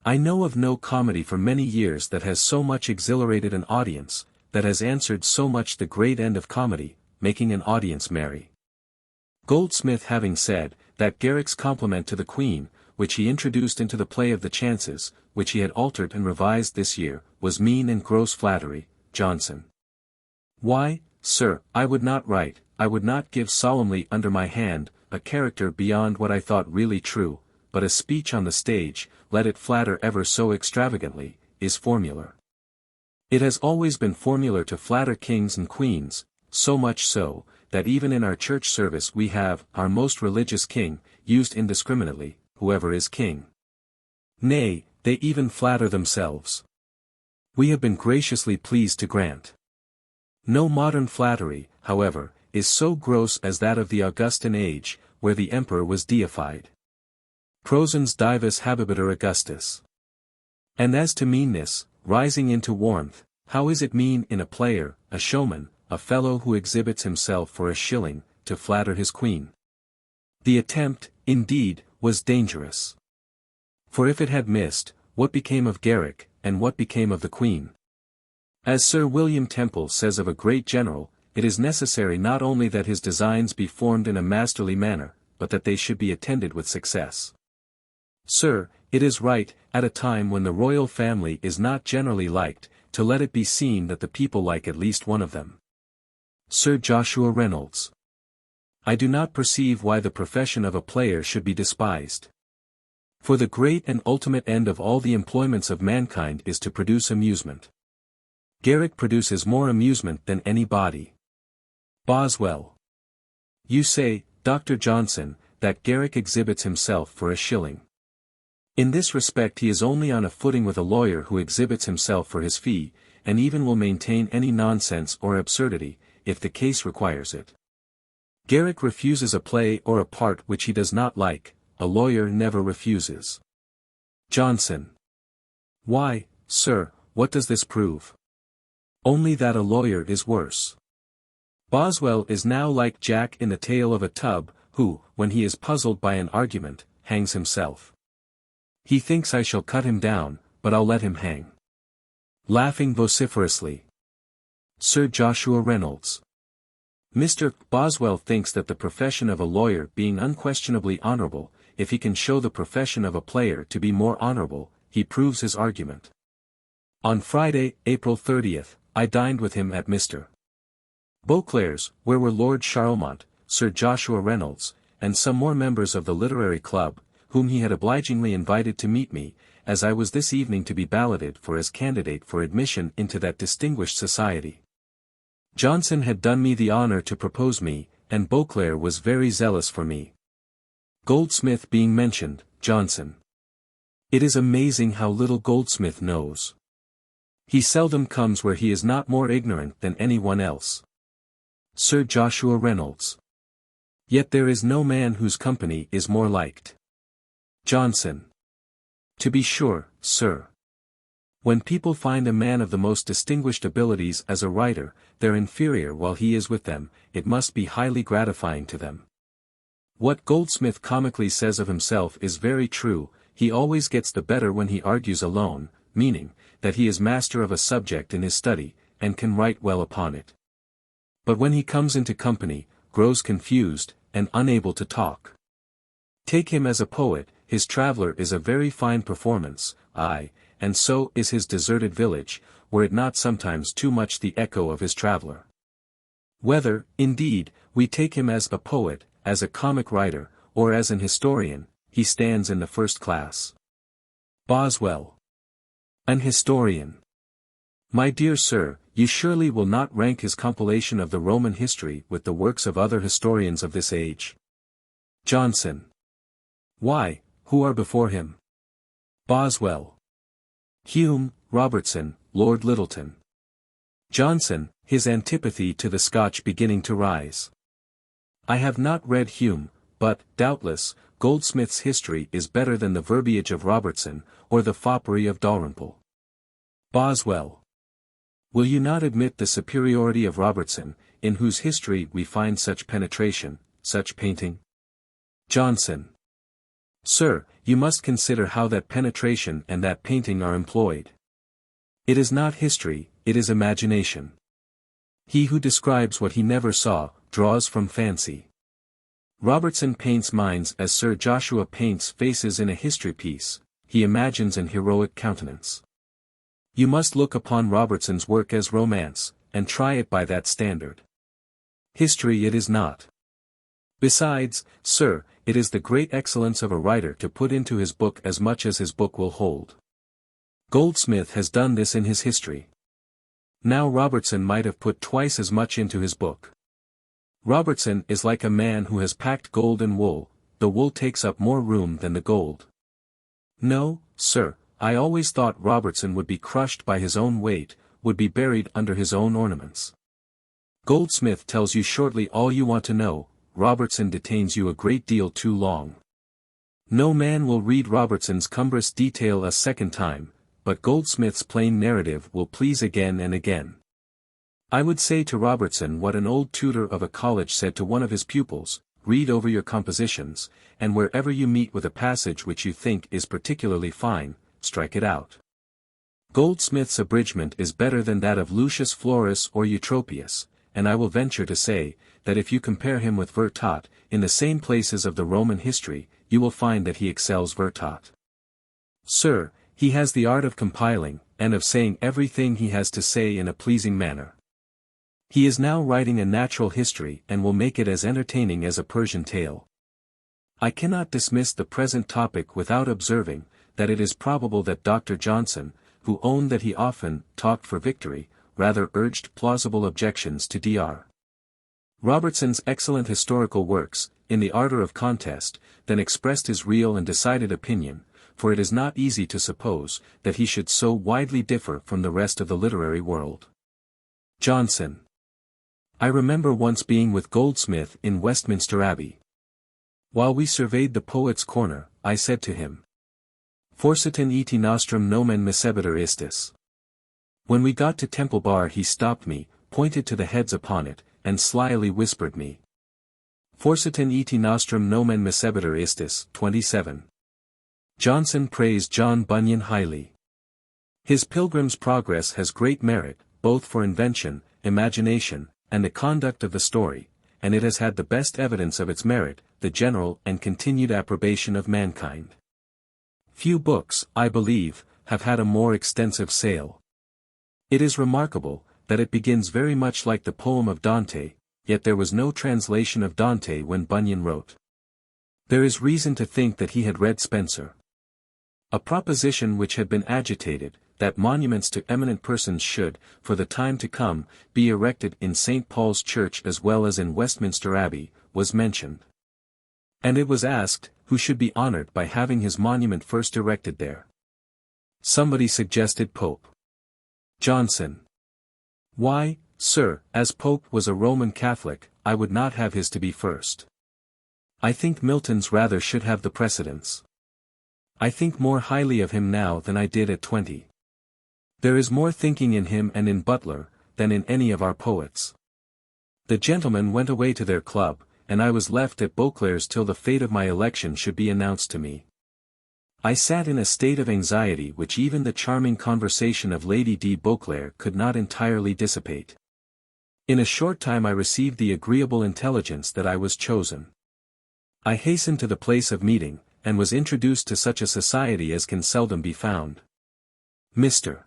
I know of no comedy for many years that has so much exhilarated an audience, that has answered so much the great end of comedy, making an audience merry. Goldsmith having said, that Garrick's compliment to the Queen, which he introduced into the play of the Chances, which he had altered and revised this year, was mean and gross flattery. Johnson. Why, sir, I would not write, I would not give solemnly under my hand, a character beyond what I thought really true, but a speech on the stage, let it flatter ever so extravagantly, is formular. It has always been formular to flatter kings and queens, so much so, that even in our church service we have our most religious king, used indiscriminately, whoever is king. Nay, they even flatter themselves. We have been graciously pleased to grant. No modern flattery, however, is so gross as that of the Augustan age, where the emperor was deified. Prosens divus habebiter Augustus. And as to meanness, rising into warmth, how is it mean in a player, a showman, a fellow who exhibits himself for a shilling, to flatter his queen? The attempt, indeed, was dangerous. For if it had missed, what became of Garrick, and what became of the Queen? As Sir William Temple says of a great general, it is necessary not only that his designs be formed in a masterly manner, but that they should be attended with success. Sir, it is right, at a time when the royal family is not generally liked, to let it be seen that the people like at least one of them. Sir Joshua Reynolds. I do not perceive why the profession of a player should be despised. For the great and ultimate end of all the employments of mankind is to produce amusement. Garrick produces more amusement than any body. Boswell. You say, Dr. Johnson, that Garrick exhibits himself for a shilling. In this respect he is only on a footing with a lawyer who exhibits himself for his fee, and even will maintain any nonsense or absurdity, if the case requires it. Garrick refuses a play or a part which he does not like, a lawyer never refuses. Johnson. Why, sir, what does this prove? Only that a lawyer is worse. Boswell is now like Jack in the tail of a tub, who, when he is puzzled by an argument, hangs himself. He thinks I shall cut him down, but I'll let him hang. Laughing vociferously. Sir Joshua Reynolds. Mr. Boswell thinks that the profession of a lawyer being unquestionably honorable, if he can show the profession of a player to be more honorable, he proves his argument. On Friday, April 30th, I dined with him at Mr. Beauclerk's, where were Lord Charlemont, Sir Joshua Reynolds, and some more members of the literary club, whom he had obligingly invited to meet me, as I was this evening to be balloted for as candidate for admission into that distinguished society. Johnson had done me the honor to propose me, and Beauclerk was very zealous for me. Goldsmith being mentioned, Johnson. It is amazing how little Goldsmith knows. He seldom comes where he is not more ignorant than any one else. Sir Joshua Reynolds. Yet there is no man whose company is more liked. Johnson. To be sure, sir. When people find a man of the most distinguished abilities as a writer, their inferior while he is with them, it must be highly gratifying to them. What Goldsmith comically says of himself is very true, he always gets the better when he argues alone, meaning, that he is master of a subject in his study, and can write well upon it. But when he comes into company, grows confused, and unable to talk. Take him as a poet, his Traveller is a very fine performance, aye, and so is his Deserted Village, were it not sometimes too much the echo of his Traveller. Whether, indeed, we take him as a poet, as a comic writer, or as an historian, he stands in the first class. Boswell. An historian. My dear sir, you surely will not rank his compilation of the Roman history with the works of other historians of this age. Johnson. Why, who are before him? Boswell. Hume, Robertson, Lord Lyttelton. Johnson, his antipathy to the Scotch beginning to rise. I have not read Hume, but, doubtless, Goldsmith's history is better than the verbiage of Robertson, or the foppery of Dalrymple. Boswell. Will you not admit the superiority of Robertson, in whose history we find such penetration, such painting? Johnson. Sir, you must consider how that penetration and that painting are employed. It is not history, it is imagination. He who describes what he never saw, draws from fancy. Robertson paints minds as Sir Joshua paints faces in a history piece, he imagines an heroic countenance. You must look upon Robertson's work as romance, and try it by that standard. History it is not. Besides, sir, it is the great excellence of a writer to put into his book as much as his book will hold. Goldsmith has done this in his history. Now Robertson might have put twice as much into his book. Robertson is like a man who has packed gold and wool, the wool takes up more room than the gold. No, sir, I always thought Robertson would be crushed by his own weight, would be buried under his own ornaments. Goldsmith tells you shortly all you want to know, Robertson detains you a great deal too long. No man will read Robertson's cumbrous detail a second time, but Goldsmith's plain narrative will please again and again. I would say to Robertson what an old tutor of a college said to one of his pupils, read over your compositions, and wherever you meet with a passage which you think is particularly fine, strike it out. Goldsmith's abridgment is better than that of Lucius Florus or Eutropius, and I will venture to say, that if you compare him with Vertot, in the same places of the Roman history, you will find that he excels Vertot. Sir, he has the art of compiling, and of saying everything he has to say in a pleasing manner. He is now writing a natural history and will make it as entertaining as a Persian tale. I cannot dismiss the present topic without observing, that it is probable that Dr. Johnson, who owned that he often talked for victory, rather urged plausible objections to Dr. Robertson's excellent historical works, in the ardor of contest, than expressed his real and decided opinion, for it is not easy to suppose, that he should so widely differ from the rest of the literary world. Johnson. I remember once being with Goldsmith in Westminster Abbey. While we surveyed the Poets' Corner, I said to him, Forsitan eti nostrum nomen misebiter istis. When we got to Temple Bar he stopped me, pointed to the heads upon it, and slyly whispered me. Forsitan eti nostrum nomen misebiter istis. 27. Johnson praised John Bunyan highly. His Pilgrim's Progress has great merit, both for invention, imagination, and the conduct of the story, and it has had the best evidence of its merit, the general and continued approbation of mankind. Few books, I believe, have had a more extensive sale. It is remarkable, that it begins very much like the poem of Dante, yet there was no translation of Dante when Bunyan wrote. There is reason to think that he had read Spenser. A proposition which had been agitated, that monuments to eminent persons should, for the time to come, be erected in St. Paul's Church as well as in Westminster Abbey, was mentioned. And it was asked, who should be honored by having his monument first erected there. Somebody suggested Pope. Johnson. Why, sir, as Pope was a Roman Catholic, I would not have his to be first. I think Milton's rather should have the precedence. I think more highly of him now than I did at 20. There is more thinking in him and in Butler, than in any of our poets. The gentlemen went away to their club, and I was left at Beauclerk's till the fate of my election should be announced to me. I sat in a state of anxiety which even the charming conversation of Lady de Beauclerk could not entirely dissipate. In a short time I received the agreeable intelligence that I was chosen. I hastened to the place of meeting, and was introduced to such a society as can seldom be found. Mr.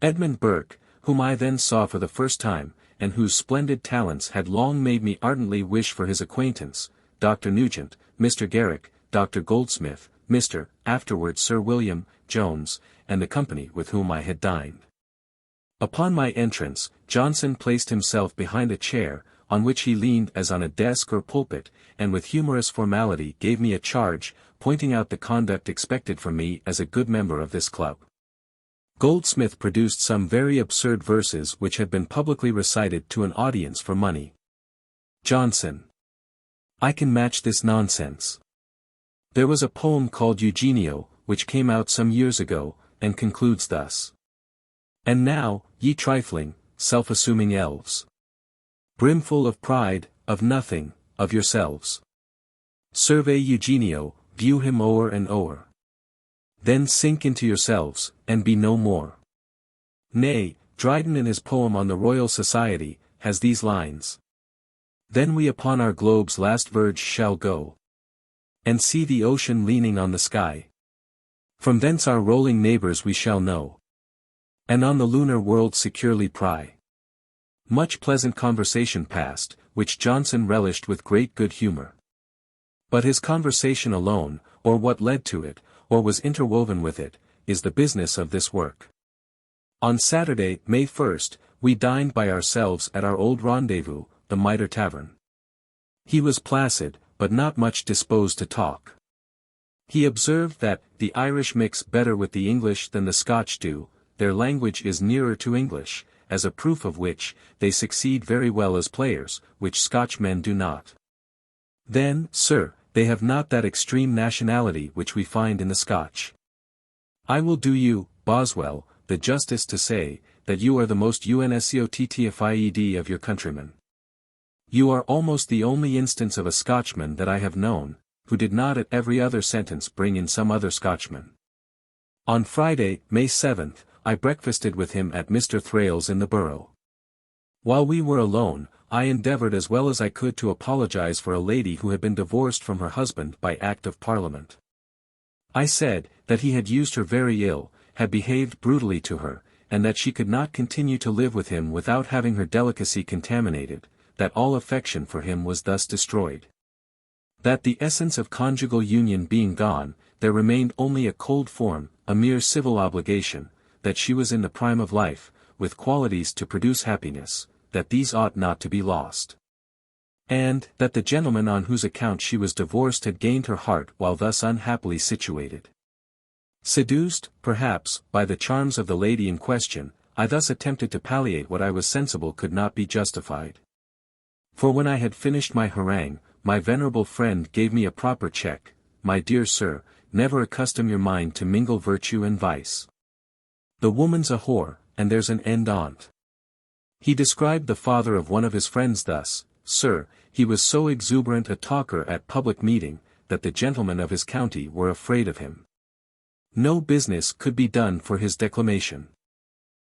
Edmund Burke, whom I then saw for the first time, and whose splendid talents had long made me ardently wish for his acquaintance, Dr. Nugent, Mr. Garrick, Dr. Goldsmith, Mr. afterwards Sir William Jones, and the company with whom I had dined. Upon my entrance, Johnson placed himself behind a chair, on which he leaned as on a desk or pulpit, and with humorous formality gave me a charge, pointing out the conduct expected from me as a good member of this club. Goldsmith produced some very absurd verses which had been publicly recited to an audience for money. Johnson. I can match this nonsense. There was a poem called Eugenio, which came out some years ago, and concludes thus. And now, ye trifling, self-assuming elves, brimful of pride, of nothing, of yourselves, survey Eugenio, view him o'er and o'er. Then sink into yourselves, and be no more. Nay, Dryden in his poem on the Royal Society, has these lines. Then we upon our globe's last verge shall go, and see the ocean leaning on the sky. From thence our rolling neighbors we shall know, and on the lunar world securely pry. Much pleasant conversation passed, which Johnson relished with great good humor. But his conversation alone, or what led to it, or was interwoven with it, is the business of this work. On Saturday, May 1st, we dined by ourselves at our old rendezvous, the Mitre Tavern. He was placid, but not much disposed to talk. He observed that the Irish mix better with the English than the Scotch do, their language is nearer to English, as a proof of which, they succeed very well as players, which Scotchmen do not. Then, sir, they have not that extreme nationality which we find in the Scotch. I will do you, Boswell, the justice to say, that you are the most unscottified of your countrymen. You are almost the only instance of a Scotchman that I have known, who did not at every other sentence bring in some other Scotchman. On Friday, May 7th, I breakfasted with him at Mr. Thrale's in the Borough. While we were alone, I endeavoured as well as I could to apologize for a lady who had been divorced from her husband by Act of Parliament. I said, that he had used her very ill, had behaved brutally to her, and that she could not continue to live with him without having her delicacy contaminated, that all affection for him was thus destroyed. That the essence of conjugal union being gone, there remained only a cold form, a mere civil obligation, that she was in the prime of life, with qualities to produce happiness, that these ought not to be lost. And, that the gentleman on whose account she was divorced had gained her heart while thus unhappily situated. Seduced, perhaps, by the charms of the lady in question, I thus attempted to palliate what I was sensible could not be justified. For when I had finished my harangue, my venerable friend gave me a proper check. My dear sir, never accustom your mind to mingle virtue and vice. The woman's a whore, and there's an end on't. He described the father of one of his friends thus: sir, he was so exuberant a talker at public meeting, that the gentlemen of his county were afraid of him. No business could be done for his declamation.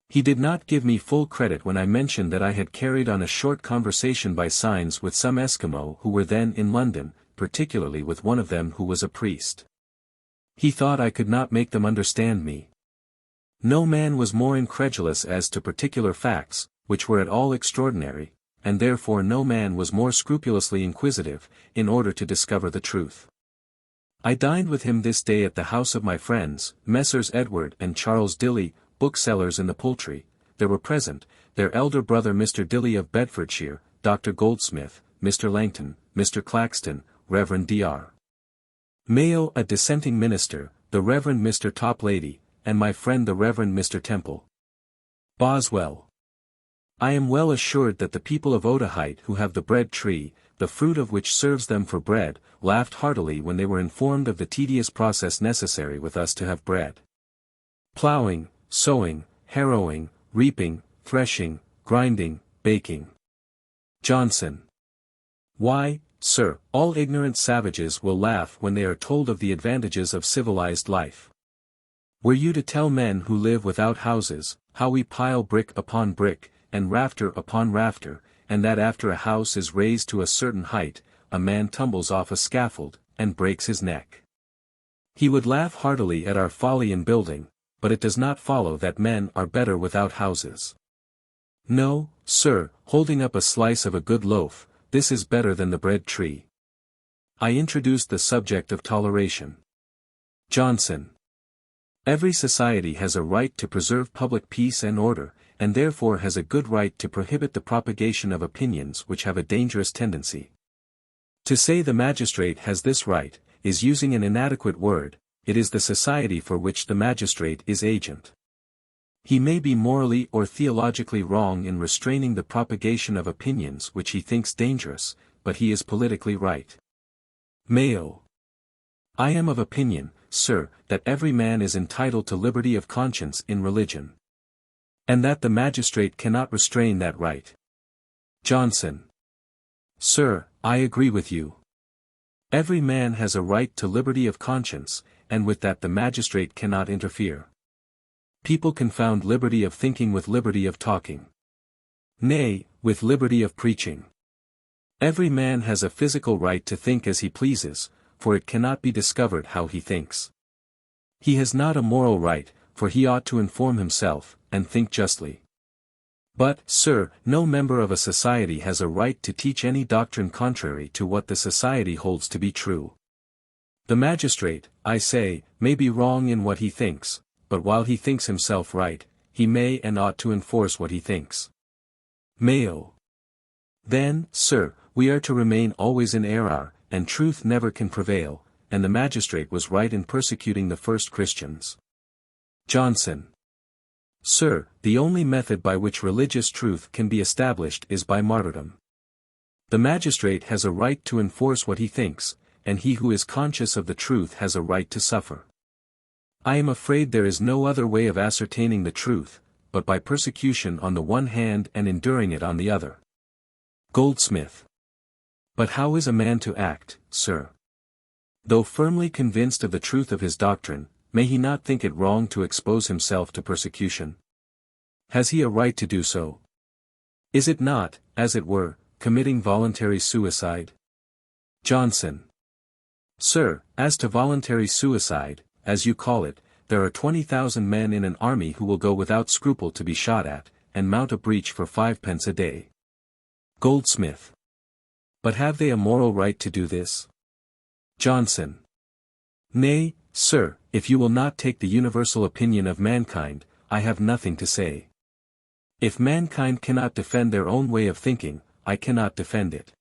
He did not give me full credit when I mentioned that I had carried on a short conversation by signs with some Eskimo who were then in London, particularly with one of them who was a priest. He thought I could not make them understand me. No man was more incredulous as to particular facts, which were at all extraordinary, and therefore no man was more scrupulously inquisitive, in order to discover the truth. I dined with him this day at the house of my friends, Messrs. Edward and Charles Dilly, booksellers in the Poultry. There were present, their elder brother Mr. Dilly of Bedfordshire, Dr. Goldsmith, Mr. Langton, Mr. Claxton, Rev. Dr. Mayo a dissenting minister, the Rev. Mr. Toplady, and my friend the Rev. Mr. Temple. Boswell. I am well assured that the people of Otaheite who have the bread tree, the fruit of which serves them for bread, laughed heartily when they were informed of the tedious process necessary with us to have bread. Ploughing, sowing, harrowing, reaping, threshing, grinding, baking. Johnson. Why, sir, all ignorant savages will laugh when they are told of the advantages of civilized life. Were you to tell men who live without houses, how we pile brick upon brick, and rafter upon rafter, and that after a house is raised to a certain height, a man tumbles off a scaffold, and breaks his neck. He would laugh heartily at our folly in building, but it does not follow that men are better without houses. No, sir, holding up a slice of a good loaf, this is better than the bread tree. I introduced the subject of toleration. Johnson. Every society has a right to preserve public peace and order, and therefore has a good right to prohibit the propagation of opinions which have a dangerous tendency. To say the magistrate has this right, is using an inadequate word. It is the society for which the magistrate is agent. He may be morally or theologically wrong in restraining the propagation of opinions which he thinks dangerous, but he is politically right. Mayo. I am of opinion, sir, that every man is entitled to liberty of conscience in religion, and that the magistrate cannot restrain that right. Johnson. Sir, I agree with you. Every man has a right to liberty of conscience, and with that the magistrate cannot interfere. People confound liberty of thinking with liberty of talking. Nay, with liberty of preaching. Every man has a physical right to think as he pleases, for it cannot be discovered how he thinks. He has not a moral right, for he ought to inform himself, and think justly. But, sir, no member of a society has a right to teach any doctrine contrary to what the society holds to be true. The magistrate, I say, may be wrong in what he thinks, but while he thinks himself right, he may and ought to enforce what he thinks. Mayo. Then, sir, we are to remain always in error, and truth never can prevail, and the magistrate was right in persecuting the first Christians. Johnson. Sir, the only method by which religious truth can be established is by martyrdom. The magistrate has a right to enforce what he thinks, and he who is conscious of the truth has a right to suffer. I am afraid there is no other way of ascertaining the truth, but by persecution on the one hand and enduring it on the other. Goldsmith. But how is a man to act, sir? Though firmly convinced of the truth of his doctrine, may he not think it wrong to expose himself to persecution? Has he a right to do so? Is it not, as it were, committing voluntary suicide? Johnson. Sir, as to voluntary suicide, as you call it, there are 20,000 men in an army who will go without scruple to be shot at, and mount a breach for 5 pence a day. Goldsmith. But have they a moral right to do this? Johnson. Nay, sir, if you will not take the universal opinion of mankind, I have nothing to say. If mankind cannot defend their own way of thinking, I cannot defend it.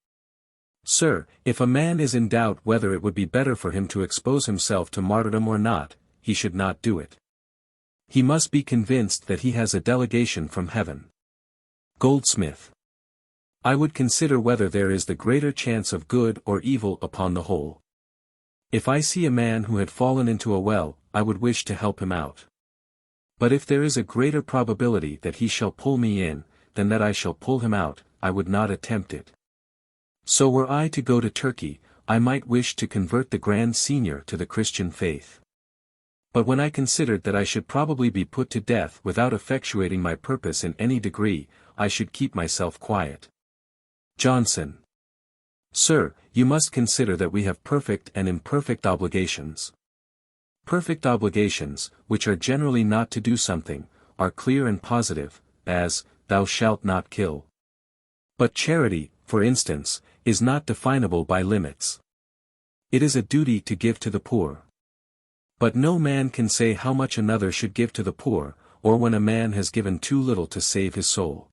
Sir, if a man is in doubt whether it would be better for him to expose himself to martyrdom or not, he should not do it. He must be convinced that he has a delegation from heaven. Goldsmith. I would consider whether there is the greater chance of good or evil upon the whole. If I see a man who had fallen into a well, I would wish to help him out. But if there is a greater probability that he shall pull me in, than that I shall pull him out, I would not attempt it. So were I to go to Turkey, I might wish to convert the Grand Seigneur to the Christian faith. But when I considered that I should probably be put to death without effectuating my purpose in any degree, I should keep myself quiet. Johnson. Sir, you must consider that we have perfect and imperfect obligations. Perfect obligations, which are generally not to do something, are clear and positive, as, thou shalt not kill. But charity, for instance, is not definable by limits. It is a duty to give to the poor. But no man can say how much another should give to the poor, or when a man has given too little to save his soul.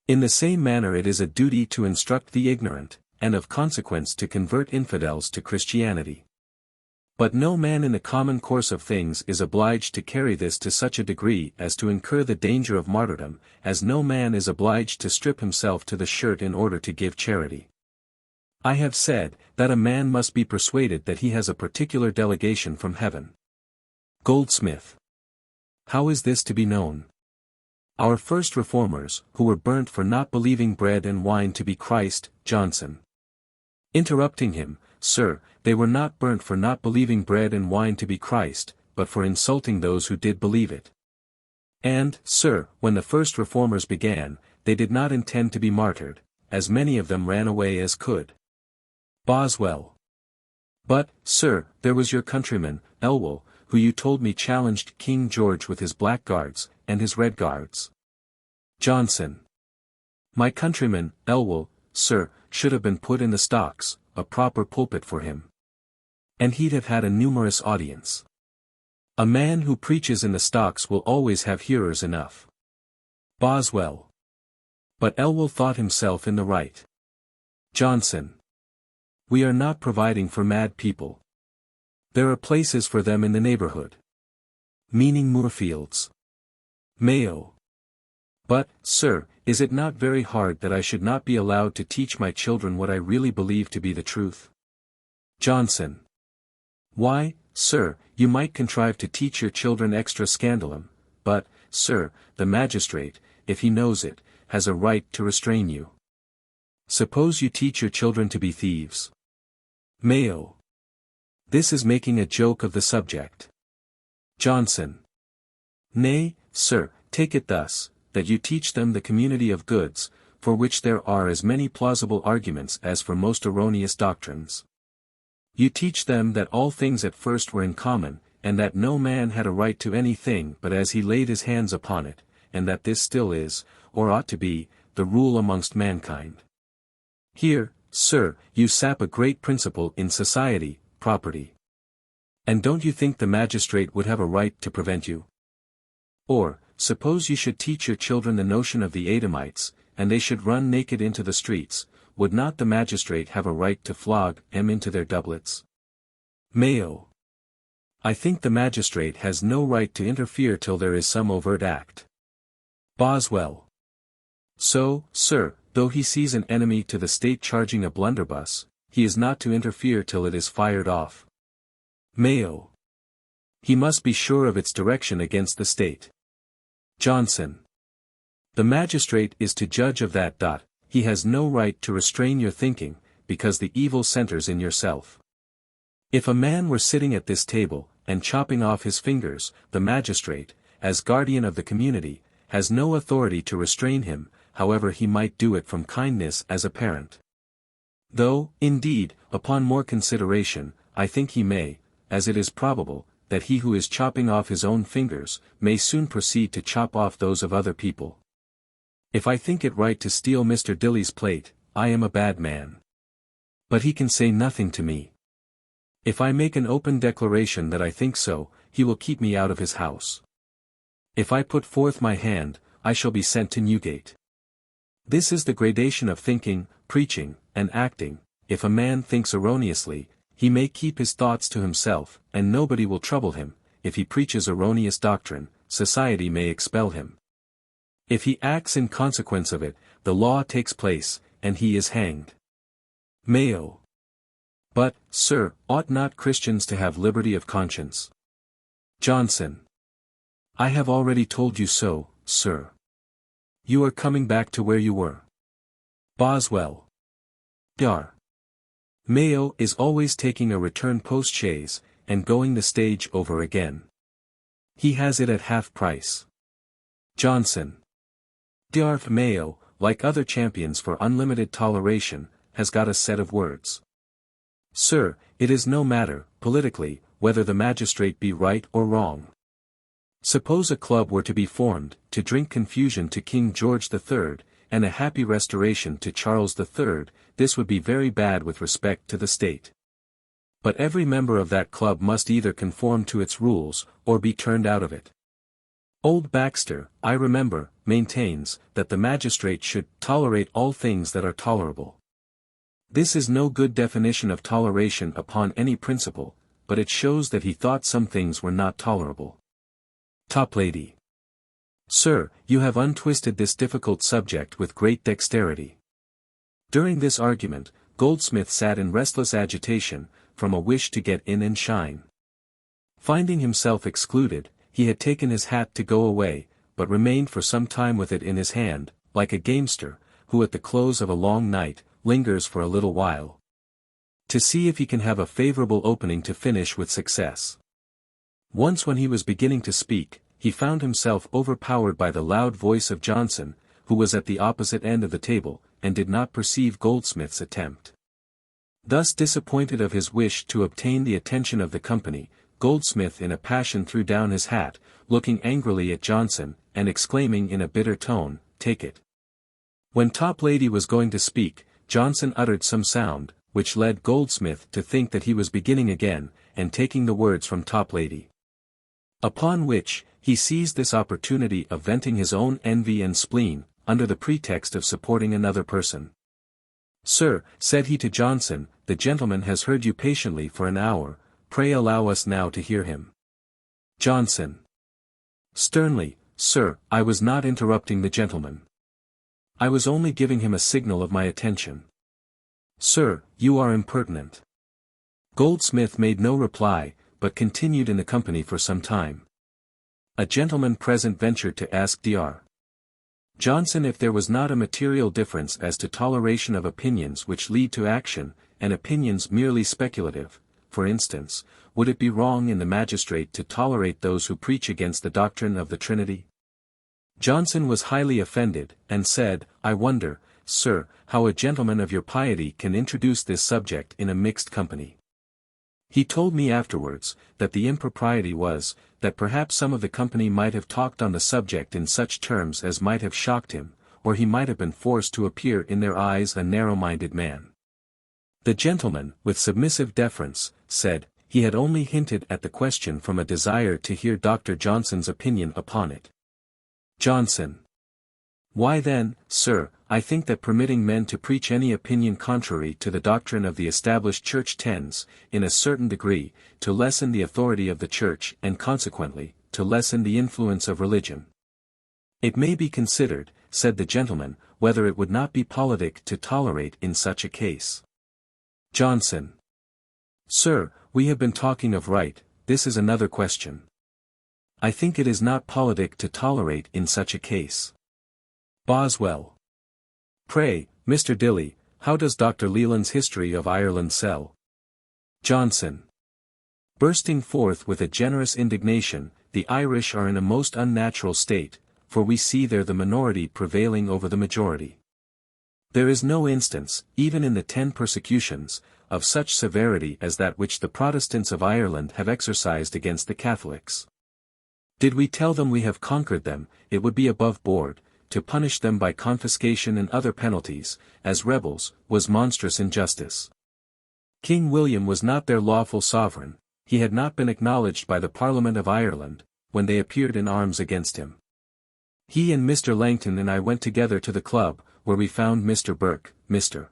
In the same manner it is a duty to instruct the ignorant, and of consequence to convert infidels to Christianity. But no man in the common course of things is obliged to carry this to such a degree as to incur the danger of martyrdom, as no man is obliged to strip himself to the shirt in order to give charity. I have said, that a man must be persuaded that he has a particular delegation from heaven. Goldsmith. How is this to be known? Our first reformers, who were burnt for not believing bread and wine to be Christ, Johnson. Interrupting him, sir, they were not burnt for not believing bread and wine to be Christ, but for insulting those who did believe it. And, sir, when the first reformers began, they did not intend to be martyred, as many of them ran away as could. Boswell. But, sir, there was your countryman, Elwell, who you told me challenged King George with his black guards, and his red guards. Johnson. My countryman, Elwell, sir, should have been put in the stocks, a proper pulpit for him. And he'd have had a numerous audience. A man who preaches in the stocks will always have hearers enough. Boswell. But Elwell thought himself in the right. Johnson. We are not providing for mad people. There are places for them in the neighborhood. Meaning Moorfields. Mayo. But, sir, is it not very hard that I should not be allowed to teach my children what I really believe to be the truth? Johnson. Why, sir, you might contrive to teach your children extra scandalum, but, sir, the magistrate, if he knows it, has a right to restrain you. Suppose you teach your children to be thieves. Mayo. This is making a joke of the subject. Johnson. Nay, sir, take it thus, that you teach them the community of goods, for which there are as many plausible arguments as for most erroneous doctrines. You teach them that all things at first were in common, and that no man had a right to any thing but as he laid his hands upon it, and that this still is, or ought to be, the rule amongst mankind. Here, sir, you sap a great principle in society, property. And don't you think the magistrate would have a right to prevent you? Or, suppose you should teach your children the notion of the Adamites, and they should run naked into the streets, would not the magistrate have a right to flog them into their doublets? Mayo. I think the magistrate has no right to interfere till there is some overt act. Boswell. So, sir, though he sees an enemy to the state charging a blunderbuss, he is not to interfere till it is fired off. Mayo. He must be sure of its direction against the state. Johnson. The magistrate is to judge of that. He has no right to restrain your thinking, because the evil centers in yourself. If a man were sitting at this table, and chopping off his fingers, the magistrate, as guardian of the community, has no authority to restrain him, however he might do it from kindness as a parent. Though, indeed, upon more consideration, I think he may, as it is probable, that he who is chopping off his own fingers, may soon proceed to chop off those of other people. If I think it right to steal Mr. Dilly's plate, I am a bad man. But he can say nothing to me. If I make an open declaration that I think so, he will keep me out of his house. If I put forth my hand, I shall be sent to Newgate. This is the gradation of thinking, preaching, and acting. If a man thinks erroneously, he may keep his thoughts to himself, and nobody will trouble him. If he preaches erroneous doctrine, society may expel him. If he acts in consequence of it, the law takes place, and he is hanged. Mayo. But, sir, ought not Christians to have liberty of conscience? Johnson. I have already told you so, sir. You are coming back to where you were. Boswell. Dar. Mayo is always taking a return post-chaise, and going the stage over again. He has it at half price. Johnson. Darth Mayo, like other champions for unlimited toleration, has got a set of words. Sir, it is no matter, politically, whether the magistrate be right or wrong. Suppose a club were to be formed, to drink confusion to King George III, and a happy restoration to Charles III, this would be very bad with respect to the state. But every member of that club must either conform to its rules, or be turned out of it. Old Baxter, I remember, maintains, that the magistrate should tolerate all things that are tolerable. This is no good definition of toleration upon any principle, but it shows that he thought some things were not tolerable. Toplady. Sir, you have untwisted this difficult subject with great dexterity. During this argument, Goldsmith sat in restless agitation, from a wish to get in and shine. Finding himself excluded, he had taken his hat to go away, but remained for some time with it in his hand, like a gamester, who at the close of a long night, lingers for a little while, to see if he can have a favorable opening to finish with success. Once when he was beginning to speak, he found himself overpowered by the loud voice of Johnson, who was at the opposite end of the table, and did not perceive Goldsmith's attempt. Thus disappointed of his wish to obtain the attention of the company, Goldsmith in a passion threw down his hat, looking angrily at Johnson, and exclaiming in a bitter tone, "Take it." When Toplady was going to speak, Johnson uttered some sound, which led Goldsmith to think that he was beginning again, and taking the words from Toplady. Upon which, he seized this opportunity of venting his own envy and spleen, under the pretext of supporting another person. "Sir," said he to Johnson, "the gentleman has heard you patiently for an hour, pray allow us now to hear him." Johnson. Sternly, "Sir, I was not interrupting the gentleman. I was only giving him a signal of my attention." "Sir, you are impertinent." Goldsmith made no reply, but continued in the company for some time. A gentleman present ventured to ask Dr. Johnson if there was not a material difference as to toleration of opinions which lead to action, and opinions merely speculative. For instance, would it be wrong in the magistrate to tolerate those who preach against the doctrine of the Trinity? Johnson was highly offended, and said, "I wonder, sir, how a gentleman of your piety can introduce this subject in a mixed company. He told me afterwards, that the impropriety was, that perhaps some of the company might have talked on the subject in such terms as might have shocked him, or he might have been forced to appear in their eyes a narrow-minded man. The gentleman, with submissive deference, said, he had only hinted at the question from a desire to hear Dr. Johnson's opinion upon it. Johnson. Why then, sir, I think that permitting men to preach any opinion contrary to the doctrine of the established Church tends, in a certain degree, to lessen the authority of the Church and consequently, to lessen the influence of religion. It may be considered, said the gentleman, whether it would not be politic to tolerate in such a case. Johnson. Sir, we have been talking of right, this is another question. I think it is not politic to tolerate in such a case. Boswell. Pray, Mr. Dilly, how does Dr. Leland's History of Ireland sell? Johnson. Bursting forth with a generous indignation, the Irish are in a most unnatural state, for we see there the minority prevailing over the majority. There is no instance, even in the 10 persecutions, of such severity as that which the Protestants of Ireland have exercised against the Catholics. Did we tell them we have conquered them, it would be above board. To punish them by confiscation and other penalties, as rebels, was monstrous injustice. King William was not their lawful sovereign, he had not been acknowledged by the Parliament of Ireland, when they appeared in arms against him. He and Mr. Langton and I went together to the club, where we found Mr. Burke, Mr.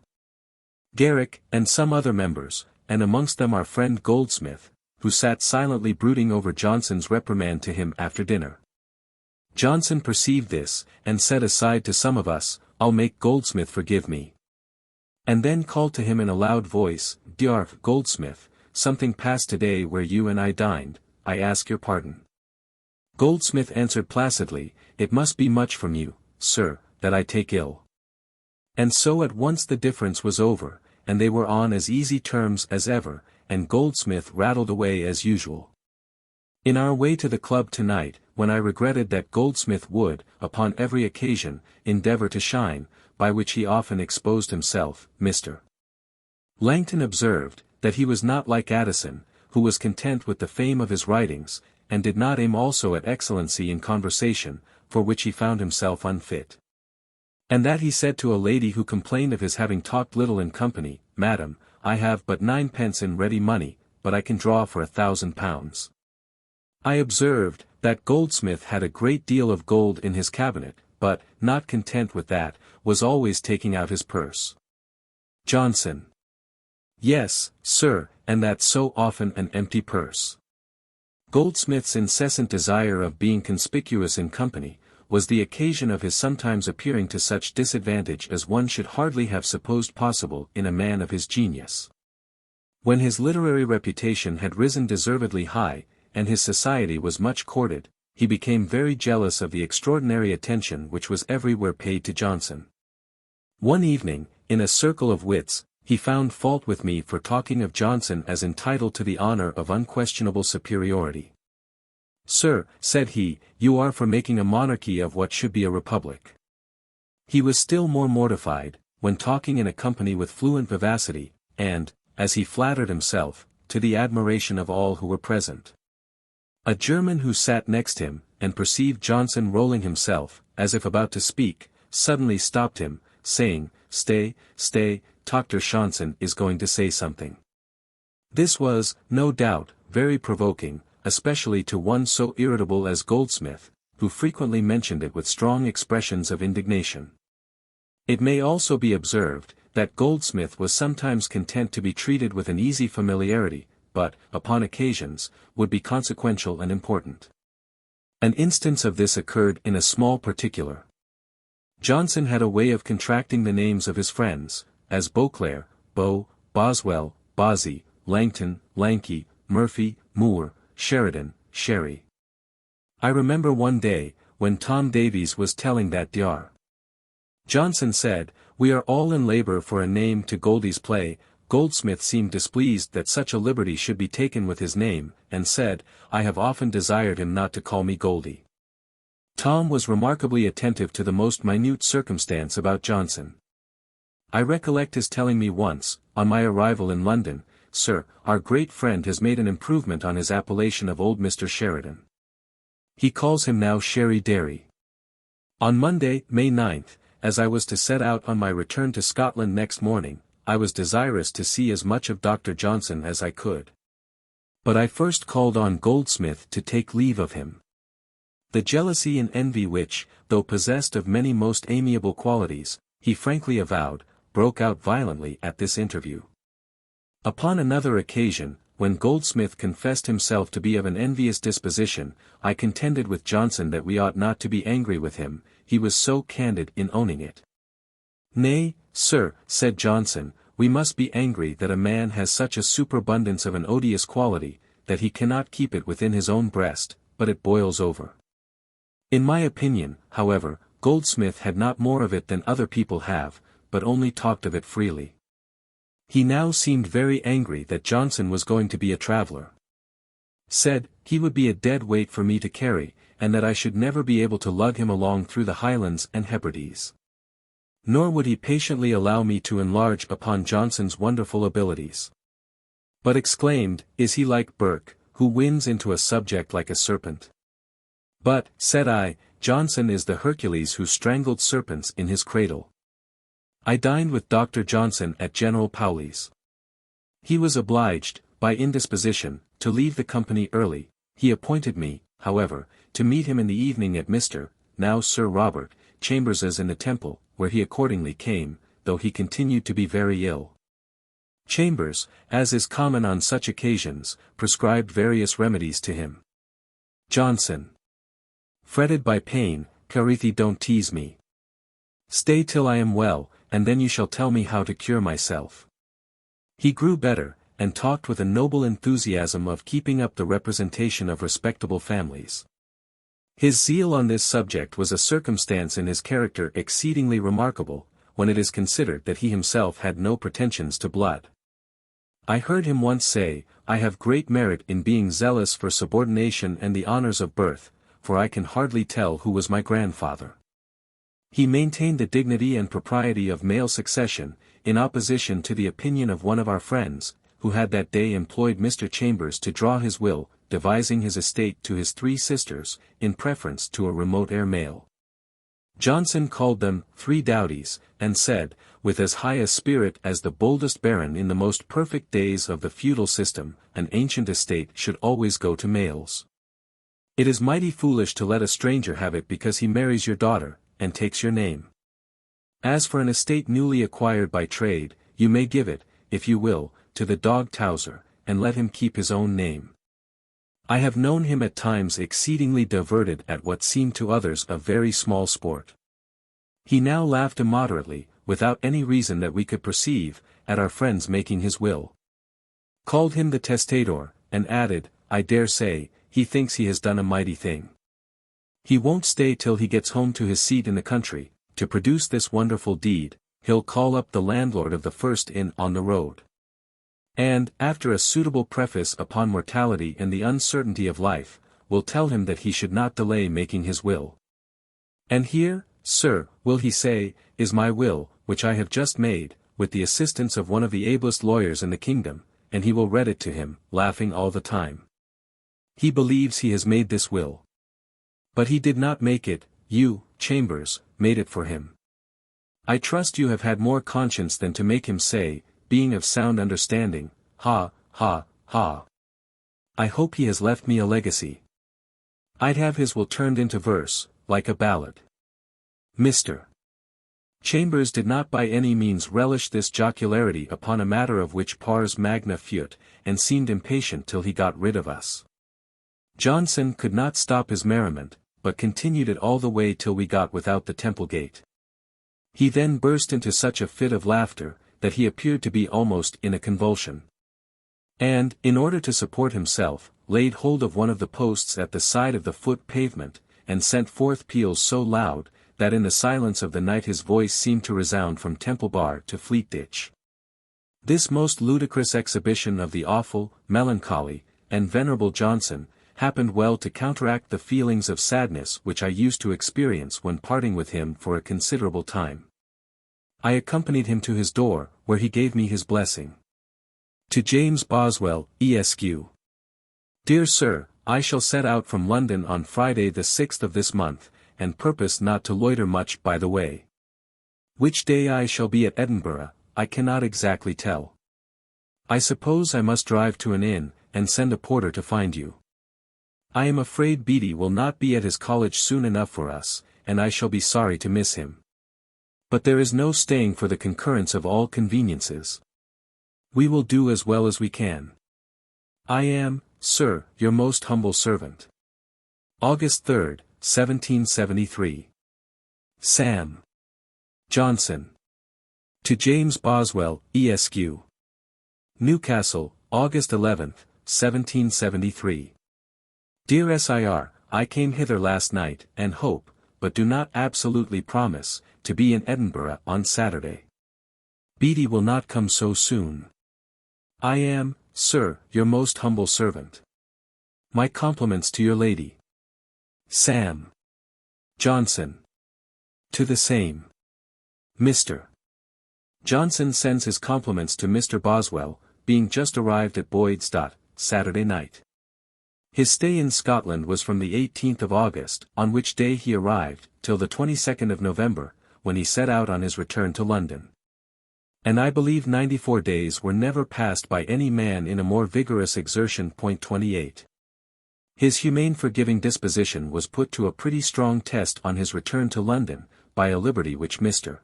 Garrick, and some other members, and amongst them our friend Goldsmith, who sat silently brooding over Johnson's reprimand to him after dinner. Johnson perceived this, and said aside to some of us, I'll make Goldsmith forgive me. And then called to him in a loud voice, Dear Goldsmith, something passed today where you and I dined, I ask your pardon. Goldsmith answered placidly, It must be much from you, sir, that I take ill. And so at once the difference was over, and they were on as easy terms as ever, and Goldsmith rattled away as usual. In our way to the club tonight, when I regretted that Goldsmith would, upon every occasion, endeavour to shine, by which he often exposed himself, Mr. Langton observed, that he was not like Addison, who was content with the fame of his writings, and did not aim also at excellency in conversation, for which he found himself unfit. And that he said to a lady who complained of his having talked little in company, Madam, I have but 9 pence in ready money, but I can draw for £1,000. I observed, that Goldsmith had a great deal of gold in his cabinet, but, not content with that, was always taking out his purse. Johnson. Yes, sir, and that so often an empty purse. Goldsmith's incessant desire of being conspicuous in company, was the occasion of his sometimes appearing to such disadvantage as one should hardly have supposed possible in a man of his genius. When his literary reputation had risen deservedly high, and his society was much courted, he became very jealous of the extraordinary attention which was everywhere paid to Johnson. One evening, in a circle of wits, he found fault with me for talking of Johnson as entitled to the honour of unquestionable superiority. Sir, said he, you are for making a monarchy of what should be a republic. He was still more mortified, when talking in a company with fluent vivacity, and, as he flattered himself, to the admiration of all who were present. A German who sat next him, and perceived Johnson rolling himself, as if about to speak, suddenly stopped him, saying, Stay, Dr. Johnson is going to say something. This was, no doubt, very provoking, especially to one so irritable as Goldsmith, who frequently mentioned it with strong expressions of indignation. It may also be observed, that Goldsmith was sometimes content to be treated with an easy familiarity, but, upon occasions, would be consequential and important. An instance of this occurred in a small particular. Johnson had a way of contracting the names of his friends, as Beauclerk, Beau, Boswell, Bozzy, Langton, Lanky, Murphy, Moore, Sheridan, Sherry. I remember one day, when Tom Davies was telling that Dr. Johnson said, We are all in labour for a name to Goldie's play. Goldsmith seemed displeased that such a liberty should be taken with his name, and said, I have often desired him not to call me Goldie. Tom was remarkably attentive to the most minute circumstance about Johnson. I recollect his telling me once, on my arrival in London, "Sir, our great friend has made an improvement on his appellation of old Mr. Sheridan. He calls him now Sherry Derry." On Monday, May 9th, as I was to set out on my return to Scotland next morning, I was desirous to see as much of Dr. Johnson as I could. But I first called on Goldsmith to take leave of him. The jealousy and envy which, though possessed of many most amiable qualities, he frankly avowed, broke out violently at this interview. Upon another occasion, when Goldsmith confessed himself to be of an envious disposition, I contended with Johnson that we ought not to be angry with him, he was so candid in owning it. "Nay, sir," said Johnson, "we must be angry that a man has such a superabundance of an odious quality, that he cannot keep it within his own breast, but it boils over." In my opinion, however, Goldsmith had not more of it than other people have, but only talked of it freely. He now seemed very angry that Johnson was going to be a traveller. Said, he would be a dead weight for me to carry, and that I should never be able to lug him along through the Highlands and Hebrides. Nor would he patiently allow me to enlarge upon Johnson's wonderful abilities. But exclaimed, "Is he like Burke, who wins into a subject like a serpent?" "But," said I, "Johnson is the Hercules who strangled serpents in his cradle." I dined with Dr. Johnson at General Pauley's. He was obliged, by indisposition, to leave the company early. He appointed me, however, to meet him in the evening at Mr. (now Sir Robert) Chambers's in the Temple, where he accordingly came, though he continued to be very ill. Chambers, as is common on such occasions, prescribed various remedies to him. Johnson. Fretted by pain, Carethi, don't tease me. Stay till I am well, and then you shall tell me how to cure myself. He grew better, and talked with a noble enthusiasm of keeping up the representation of respectable families. His zeal on this subject was a circumstance in his character exceedingly remarkable, when it is considered that he himself had no pretensions to blood. I heard him once say, "I have great merit in being zealous for subordination and the honours of birth, for I can hardly tell who was my grandfather." He maintained the dignity and propriety of male succession, in opposition to the opinion of one of our friends, who had that day employed Mr. Chambers to draw his will, devising his estate to his 3 sisters, in preference to a remote heir male. Johnson called them 3 Dowdies, and said, with as high a spirit as the boldest baron in the most perfect days of the feudal system, an ancient estate should always go to males. It is mighty foolish to let a stranger have it because he marries your daughter, and takes your name. As for an estate newly acquired by trade, you may give it, if you will, to the dog Towser, and let him keep his own name. I have known him at times exceedingly diverted at what seemed to others a very small sport. He now laughed immoderately, without any reason that we could perceive, at our friend's making his will. Called him the testator, and added, "I dare say, he thinks he has done a mighty thing. He won't stay till he gets home to his seat in the country, to produce this wonderful deed, he'll call up the landlord of the first inn on the road. And, after a suitable preface upon mortality and the uncertainty of life, will tell him that he should not delay making his will. And here, sir, will he say, is my will, which I have just made, with the assistance of one of the ablest lawyers in the kingdom, and he will read it to him, laughing all the time. He believes he has made this will. But he did not make it, you, Chambers, made it for him. I trust you have had more conscience than to make him say, being of sound understanding, ha, ha, ha. I hope he has left me a legacy. I'd have his will turned into verse, like a ballad." Mr. Chambers did not by any means relish this jocularity upon a matter of which pars magna fuit, and seemed impatient till he got rid of us. Johnson could not stop his merriment, but continued it all the way till we got without the Temple gate. He then burst into such a fit of laughter, that he appeared to be almost in a convulsion. And, in order to support himself, laid hold of one of the posts at the side of the foot pavement, and sent forth peals so loud, that in the silence of the night his voice seemed to resound from Temple Bar to Fleet Ditch. This most ludicrous exhibition of the awful, melancholy, and venerable Johnson, happened well to counteract the feelings of sadness which I used to experience when parting with him for a considerable time. I accompanied him to his door, where he gave me his blessing. To James Boswell, Esq. Dear Sir, I shall set out from London on Friday the 6th of this month, and purpose not to loiter much by the way. Which day I shall be at Edinburgh, I cannot exactly tell. I suppose I must drive to an inn, and send a porter to find you. I am afraid Beatty will not be at his college soon enough for us, and I shall be sorry to miss him. But there is no staying for the concurrence of all conveniences. We will do as well as we can. I am, Sir, your most humble servant. August 3rd, 1773. Sam. Johnson. To James Boswell, Esq. Newcastle, August 11th, 1773. Dear Sir, I came hither last night, and hope, but do not absolutely promise, to be in Edinburgh on Saturday. Beatty will not come so soon. I am, Sir, your most humble servant. My compliments to your lady. Sam. Johnson. To the same. Mr. Johnson sends his compliments to Mr. Boswell, being just arrived at Boyd's. Saturday night. His stay in Scotland was from the 18th of August, on which day he arrived, till the 22nd of November, when he set out on his return to London. And I believe 94 days were never passed by any man in a more vigorous exertion. 28. His humane forgiving disposition was put to a pretty strong test on his return to London, by a liberty which Mr.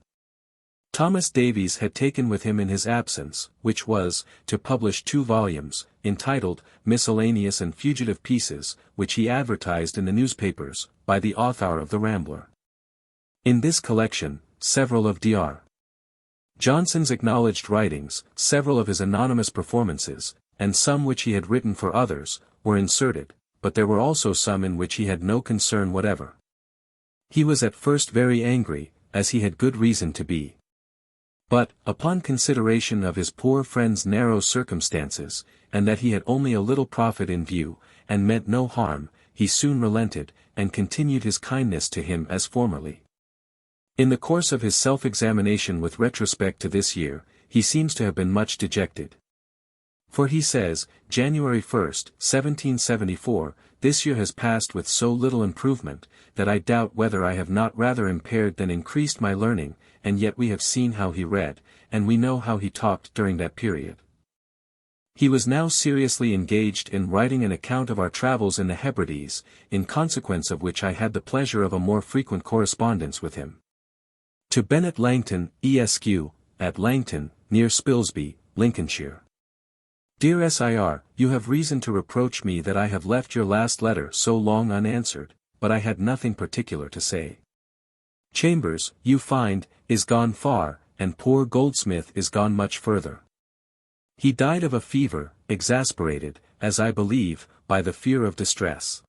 Thomas Davies had taken with him in his absence, which was, to publish 2 volumes, entitled, Miscellaneous and Fugitive Pieces, which he advertised in the newspapers, by the author of the Rambler. In this collection, several of Dr. Johnson's acknowledged writings, several of his anonymous performances, and some which he had written for others, were inserted, but there were also some in which he had no concern whatever. He was at first very angry, as he had good reason to be. But, upon consideration of his poor friend's narrow circumstances, and that he had only a little profit in view, and meant no harm, he soon relented, and continued his kindness to him as formerly. In the course of his self-examination with retrospect to this year, he seems to have been much dejected. For he says, January 1st, 1774, this year has passed with so little improvement, that I doubt whether I have not rather impaired than increased my learning, and yet we have seen how he read, and we know how he talked during that period. He was now seriously engaged in writing an account of our travels in the Hebrides, in consequence of which I had the pleasure of a more frequent correspondence with him. To Bennet Langton, Esq., at Langton, near Spilsby, Lincolnshire. Dear Sir, you have reason to reproach me that I have left your last letter so long unanswered, but I had nothing particular to say. Chambers, you find, is gone far, and poor Goldsmith is gone much further. He died of a fever, exasperated, as I believe, by the fear of distress.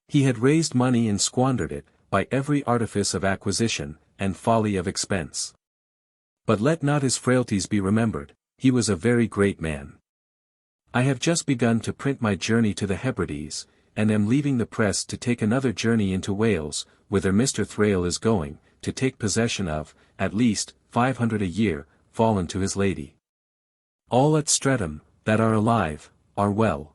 He had raised money and squandered it, by every artifice of acquisition, and folly of expense. But let not his frailties be remembered, he was a very great man. I have just begun to print my journey to the Hebrides, and am leaving the press to take another journey into Wales, whither Mr. Thrale is going, to take possession of, at least, 500 a year, fallen to his lady. All at Streatham, that are alive, are well.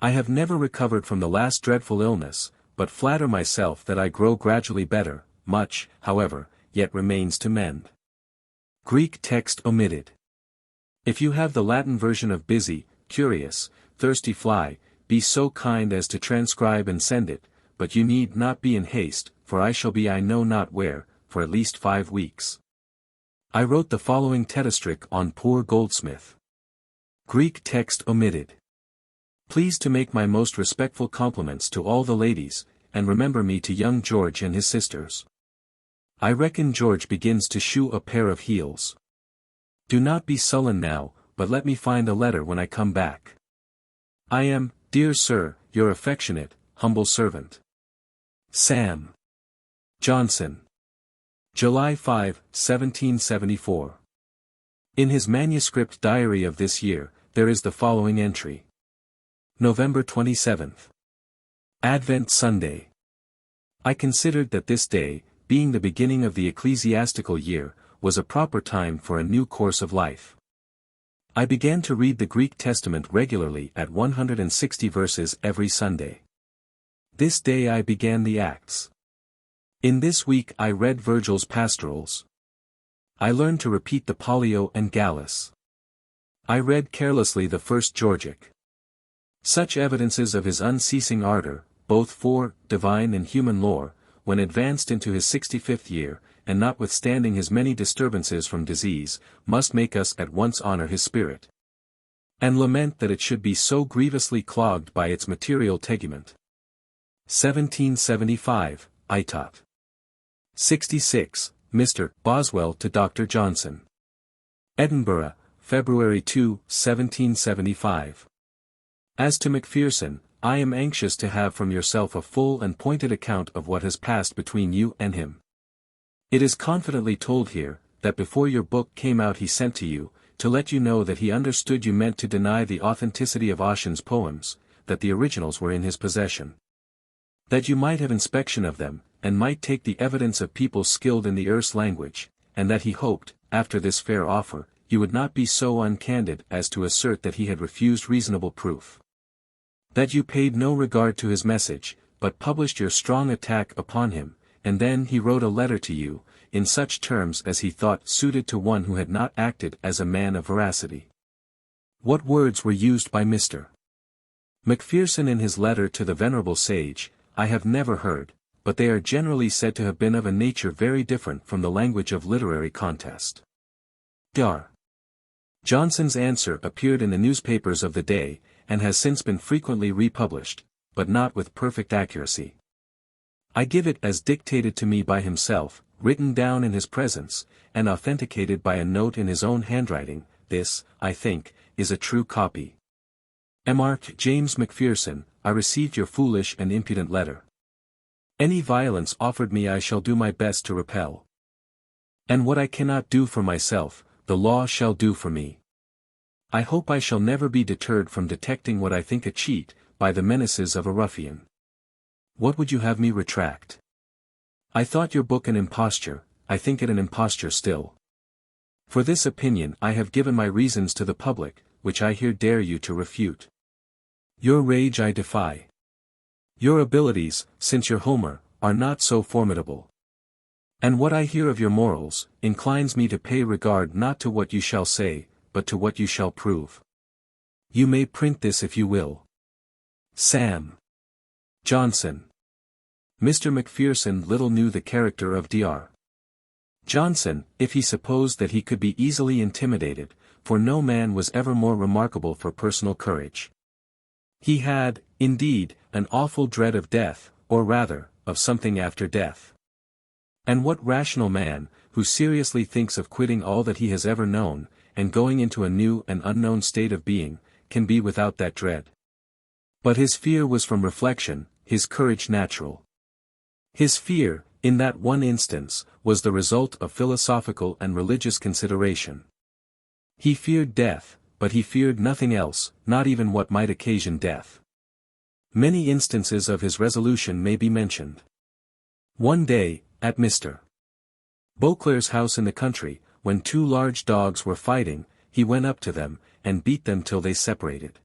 I have never recovered from the last dreadful illness, but flatter myself that I grow gradually better, much, however, yet remains to mend. Greek text omitted. If you have the Latin version of busy, curious, thirsty fly, be so kind as to transcribe and send it, but you need not be in haste, for I shall be I know not where, for at least 5 weeks. I wrote the following tetastric on poor Goldsmith. Greek text omitted. Please to make my most respectful compliments to all the ladies, and remember me to young George and his sisters. I reckon George begins to shoe a pair of heels. Do not be sullen now, but let me find a letter when I come back. I am, dear Sir, your affectionate, humble servant. Sam. Johnson. July 5, 1774. In his manuscript diary of this year, there is the following entry. November 27th. Advent Sunday. I considered that this day, being the beginning of the ecclesiastical year, was a proper time for a new course of life. I began to read the Greek Testament regularly at 160 verses every Sunday. This day I began the Acts. In this week I read Virgil's pastorals. I learned to repeat the Pollio and Gallus. I read carelessly the first Georgic. Such evidences of his unceasing ardor, both for divine and human lore, when advanced into his 65th year, and notwithstanding his many disturbances from disease, must make us at once honor his spirit, and lament that it should be so grievously clogged by its material tegument. 1775, Itot. 66, Mr. Boswell to Dr. Johnson. Edinburgh, February 2, 1775. As to Macpherson, I am anxious to have from yourself a full and pointed account of what has passed between you and him. It is confidently told here, that before your book came out he sent to you, to let you know that he understood you meant to deny the authenticity of Ossian's poems, that the originals were in his possession, that you might have inspection of them, and might take the evidence of people skilled in the Erse language, and that he hoped, after this fair offer, you would not be so uncandid as to assert that he had refused reasonable proof. That you paid no regard to his message, but published your strong attack upon him, and then he wrote a letter to you, in such terms as he thought suited to one who had not acted as a man of veracity. What words were used by Mr. Macpherson in his letter to the venerable sage, I have never heard, but they are generally said to have been of a nature very different from the language of literary contest. Dr. Johnson's answer appeared in the newspapers of the day, and has since been frequently republished, but not with perfect accuracy. I give it as dictated to me by himself, written down in his presence, and authenticated by a note in his own handwriting. This, I think, is a true copy. Marked James Macpherson, I received your foolish and impudent letter. Any violence offered me I shall do my best to repel. And what I cannot do for myself, the law shall do for me. I hope I shall never be deterred from detecting what I think a cheat, by the menaces of a ruffian. What would you have me retract? I thought your book an imposture, I think it an imposture still. For this opinion I have given my reasons to the public, which I here dare you to refute. Your rage I defy. Your abilities, since your Homer, are not so formidable. And what I hear of your morals, inclines me to pay regard not to what you shall say, but to what you shall prove. You may print this if you will. Sam. Johnson. Mr. Macpherson little knew the character of Dr. Johnson, if he supposed that he could be easily intimidated, for no man was ever more remarkable for personal courage. He had, indeed, an awful dread of death, or rather, of something after death. And what rational man, who seriously thinks of quitting all that he has ever known, and going into a new and unknown state of being, can be without that dread? But his fear was from reflection, his courage natural. His fear, in that one instance, was the result of philosophical and religious consideration. He feared death, but he feared nothing else, not even what might occasion death. Many instances of his resolution may be mentioned. One day, at Mr. Beauclerk's house in the country, when two large dogs were fighting, he went up to them, and beat them till they separated.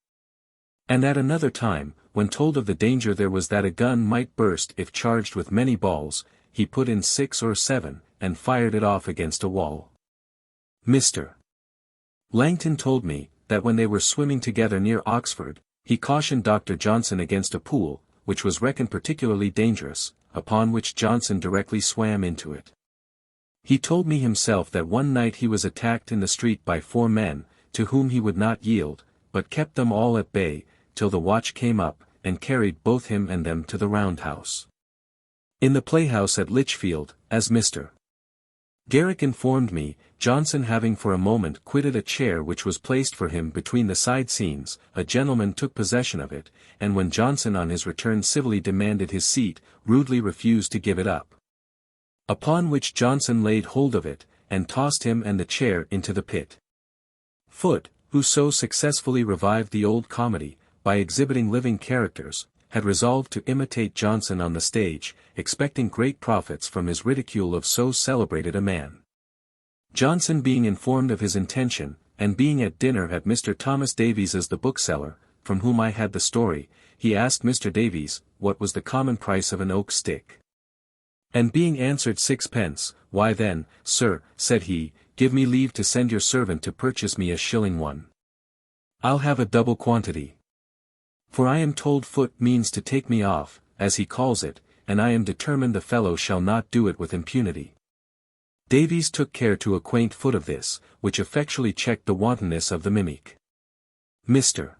And at another time, when told of the danger there was that a gun might burst if charged with many balls, he put in 6 or 7, and fired it off against a wall. Mr. Langton told me, that when they were swimming together near Oxford, he cautioned Dr. Johnson against a pool, which was reckoned particularly dangerous, upon which Johnson directly swam into it. He told me himself that one night he was attacked in the street by 4 men, to whom he would not yield, but kept them all at bay, till the watch came up, and carried both him and them to the roundhouse. In the playhouse at Lichfield, as Mr. Garrick informed me, Johnson having for a moment quitted a chair which was placed for him between the side scenes, a gentleman took possession of it, and when Johnson on his return civilly demanded his seat, rudely refused to give it up. Upon which Johnson laid hold of it, and tossed him and the chair into the pit. Foote, who so successfully revived the old comedy, by exhibiting living characters, had resolved to imitate Johnson on the stage, expecting great profits from his ridicule of so celebrated a man. Johnson being informed of his intention, and being at dinner at Mr. Thomas Davies's the bookseller, from whom I had the story, he asked Mr. Davies, what was the common price of an oak stick? And being answered 6 pence, why then, sir, said he, give me leave to send your servant to purchase me a shilling one. I'll have a double quantity. For I am told Foot means to take me off, as he calls it, and I am determined the fellow shall not do it with impunity. Davies took care to acquaint Foot of this, which effectually checked the wantonness of the mimic. Mr.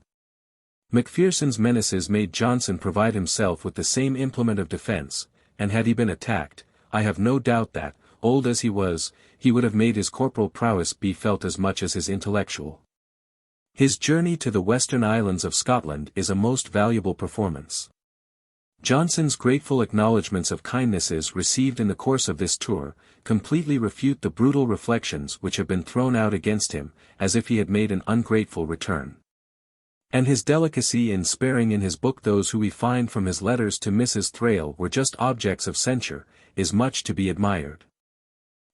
Macpherson's menaces made Johnson provide himself with the same implement of defence, and had he been attacked, I have no doubt that, old as he was, he would have made his corporal prowess be felt as much as his intellectual. His journey to the western islands of Scotland is a most valuable performance. Johnson's grateful acknowledgments of kindnesses received in the course of this tour, completely refute the brutal reflections which have been thrown out against him, as if he had made an ungrateful return. And his delicacy in sparing in his book those who we find from his letters to Mrs. Thrale were just objects of censure, is much to be admired.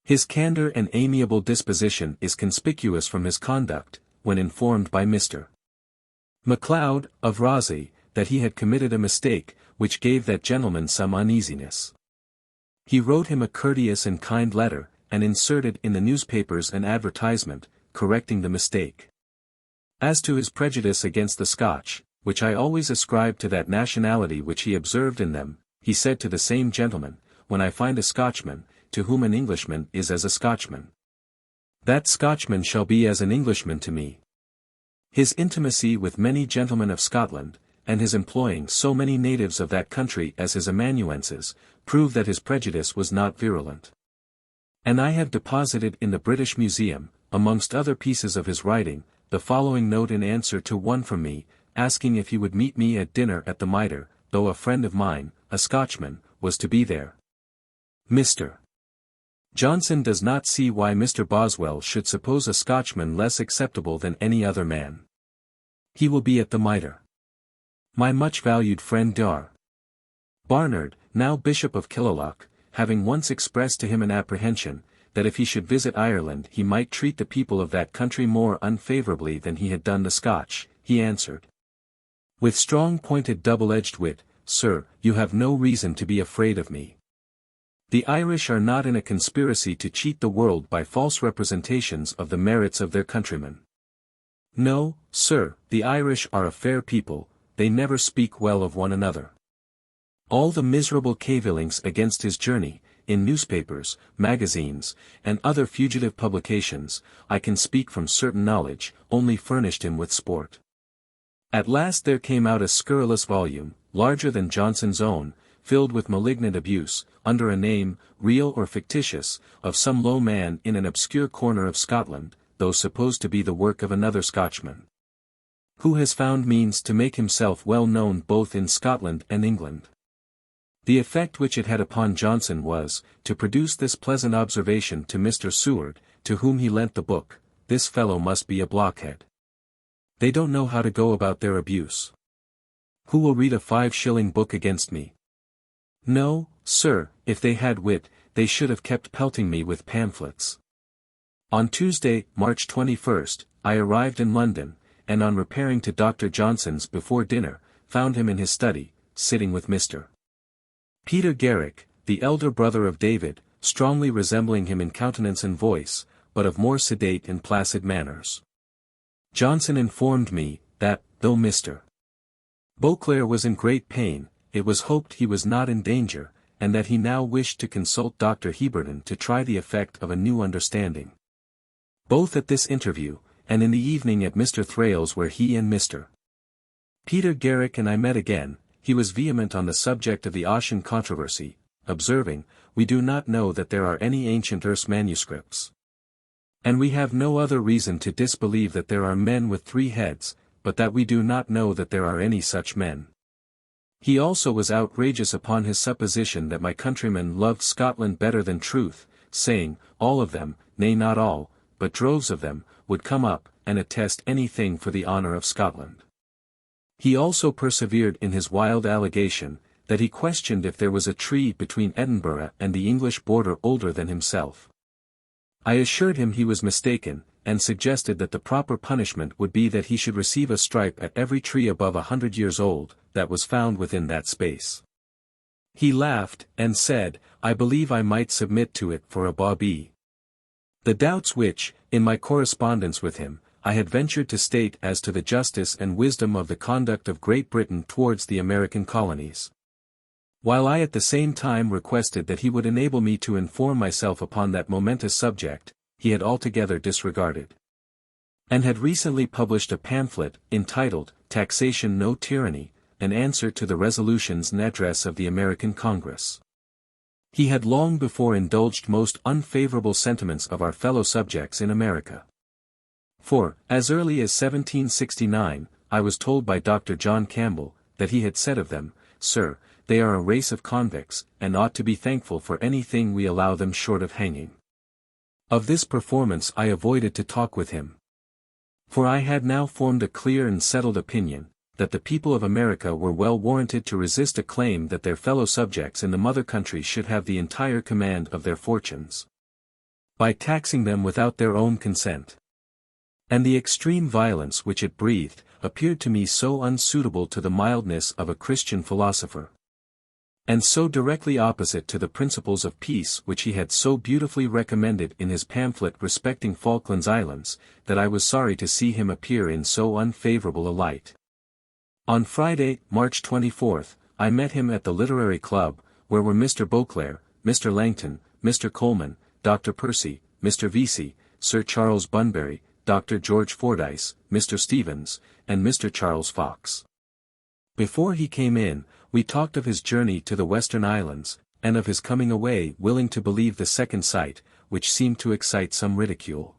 His candour and amiable disposition is conspicuous from his conduct, when informed by Mr. MacLeod, of Rossy, that he had committed a mistake, which gave that gentleman some uneasiness. He wrote him a courteous and kind letter, and inserted in the newspapers an advertisement, correcting the mistake. As to his prejudice against the Scotch, which I always ascribed to that nationality which he observed in them, he said to the same gentleman, when I find a Scotchman, to whom an Englishman is as a Scotchman, that Scotchman shall be as an Englishman to me. His intimacy with many gentlemen of Scotland, and his employing so many natives of that country as his amanuenses, prove that his prejudice was not virulent. And I have deposited in the British Museum, amongst other pieces of his writing, the following note in answer to one from me, asking if he would meet me at dinner at the Mitre, though a friend of mine, a Scotchman, was to be there. Mr. Johnson does not see why Mr. Boswell should suppose a Scotchman less acceptable than any other man. He will be at the Mitre. My much valued friend Dar. Barnard, now Bishop of Killallock, having once expressed to him an apprehension, that if he should visit Ireland he might treat the people of that country more unfavourably than he had done the Scotch, he answered, with strong pointed double-edged wit, Sir, you have no reason to be afraid of me. The Irish are not in a conspiracy to cheat the world by false representations of the merits of their countrymen. No, sir, the Irish are a fair people, they never speak well of one another. All the miserable cavillings against his journey, in newspapers, magazines, and other fugitive publications, I can speak from certain knowledge, only furnished him with sport. At last there came out a scurrilous volume, larger than Johnson's own, filled with malignant abuse, under a name, real or fictitious, of some low man in an obscure corner of Scotland, though supposed to be the work of another Scotchman, who has found means to make himself well known both in Scotland and England. The effect which it had upon Johnson was, to produce this pleasant observation to Mr. Seward, to whom he lent the book, this fellow must be a blockhead. They don't know how to go about their abuse. Who will read a 5-shilling book against me? No, sir, if they had wit, they should have kept pelting me with pamphlets. On Tuesday, March 21st, I arrived in London, and on repairing to Dr. Johnson's before dinner, found him in his study, sitting with Mr. Peter Garrick, the elder brother of David, strongly resembling him in countenance and voice, but of more sedate and placid manners. Johnson informed me, that, though Mr. Beauclerk was in great pain, it was hoped he was not in danger, and that he now wished to consult Dr. Heberden to try the effect of a new understanding. Both at this interview, and in the evening at Mr. Thrale's where he and Mr. Peter Garrick and I met again, he was vehement on the subject of the Ossian controversy, observing, we do not know that there are any ancient Erse manuscripts. And we have no other reason to disbelieve that there are men with 3 heads, but that we do not know that there are any such men. He also was outrageous upon his supposition that my countrymen loved Scotland better than truth, saying, all of them, nay not all, but droves of them, would come up, and attest anything for the honour of Scotland. He also persevered in his wild allegation, that he questioned if there was a tree between Edinburgh and the English border older than himself. I assured him he was mistaken, and suggested that the proper punishment would be that he should receive a stripe at every tree above 100 years old, that was found within that space. He laughed, and said, I believe I might submit to it for a bawbee. The doubts which, in my correspondence with him, I had ventured to state as to the justice and wisdom of the conduct of Great Britain towards the American colonies. While I at the same time requested that he would enable me to inform myself upon that momentous subject, he had altogether disregarded. And had recently published a pamphlet, entitled, Taxation No Tyranny, an answer to the resolutions and address of the American Congress. He had long before indulged most unfavorable sentiments of our fellow subjects in America. For, as early as 1769, I was told by Dr. John Campbell, that he had said of them, Sir, they are a race of convicts, and ought to be thankful for anything we allow them short of hanging. Of this performance I avoided to talk with him. For I had now formed a clear and settled opinion, that the people of America were well warranted to resist a claim that their fellow subjects in the mother country should have the entire command of their fortunes, by taxing them without their own consent. And the extreme violence which it breathed, appeared to me so unsuitable to the mildness of a Christian philosopher, and so directly opposite to the principles of peace which he had so beautifully recommended in his pamphlet respecting Falkland's Islands, that I was sorry to see him appear in so unfavorable a light. On Friday, March 24th, I met him at the Literary Club, where were Mr. Beauclerk, Mr. Langton, Mr. Coleman, Dr. Percy, Mr. Vesey, Sir Charles Bunbury, Dr. George Fordyce, Mr. Stevens, and Mr. Charles Fox. Before he came in, we talked of his journey to the Western Islands, and of his coming away willing to believe the second sight, which seemed to excite some ridicule.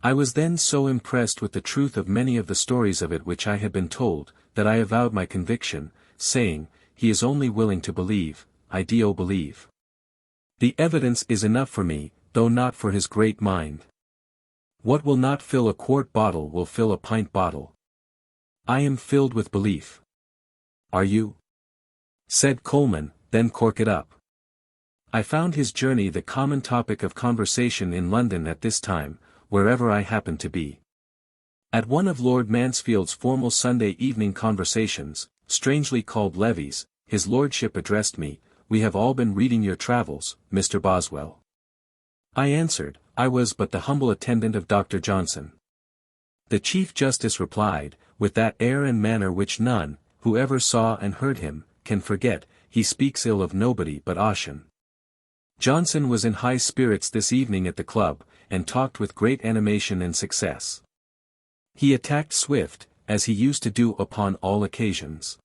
I was then so impressed with the truth of many of the stories of it which I had been told, that I avowed my conviction, saying, he is only willing to believe, I do believe. The evidence is enough for me, though not for his great mind. What will not fill a quart bottle will fill a pint bottle. I am filled with belief. Are you? Said Coleman, then cork it up. I found his journey the common topic of conversation in London at this time, wherever I happened to be. At one of Lord Mansfield's formal Sunday evening conversations, strangely called levees, his lordship addressed me, We have all been reading your travels, Mr. Boswell. I answered, I was but the humble attendant of Dr. Johnson. The Chief Justice replied, with that air and manner which none, who ever saw and heard him, can forget, he speaks ill of nobody but Ossian. Johnson was in high spirits this evening at the club, and talked with great animation and success. He attacked Swift, as he used to do upon all occasions.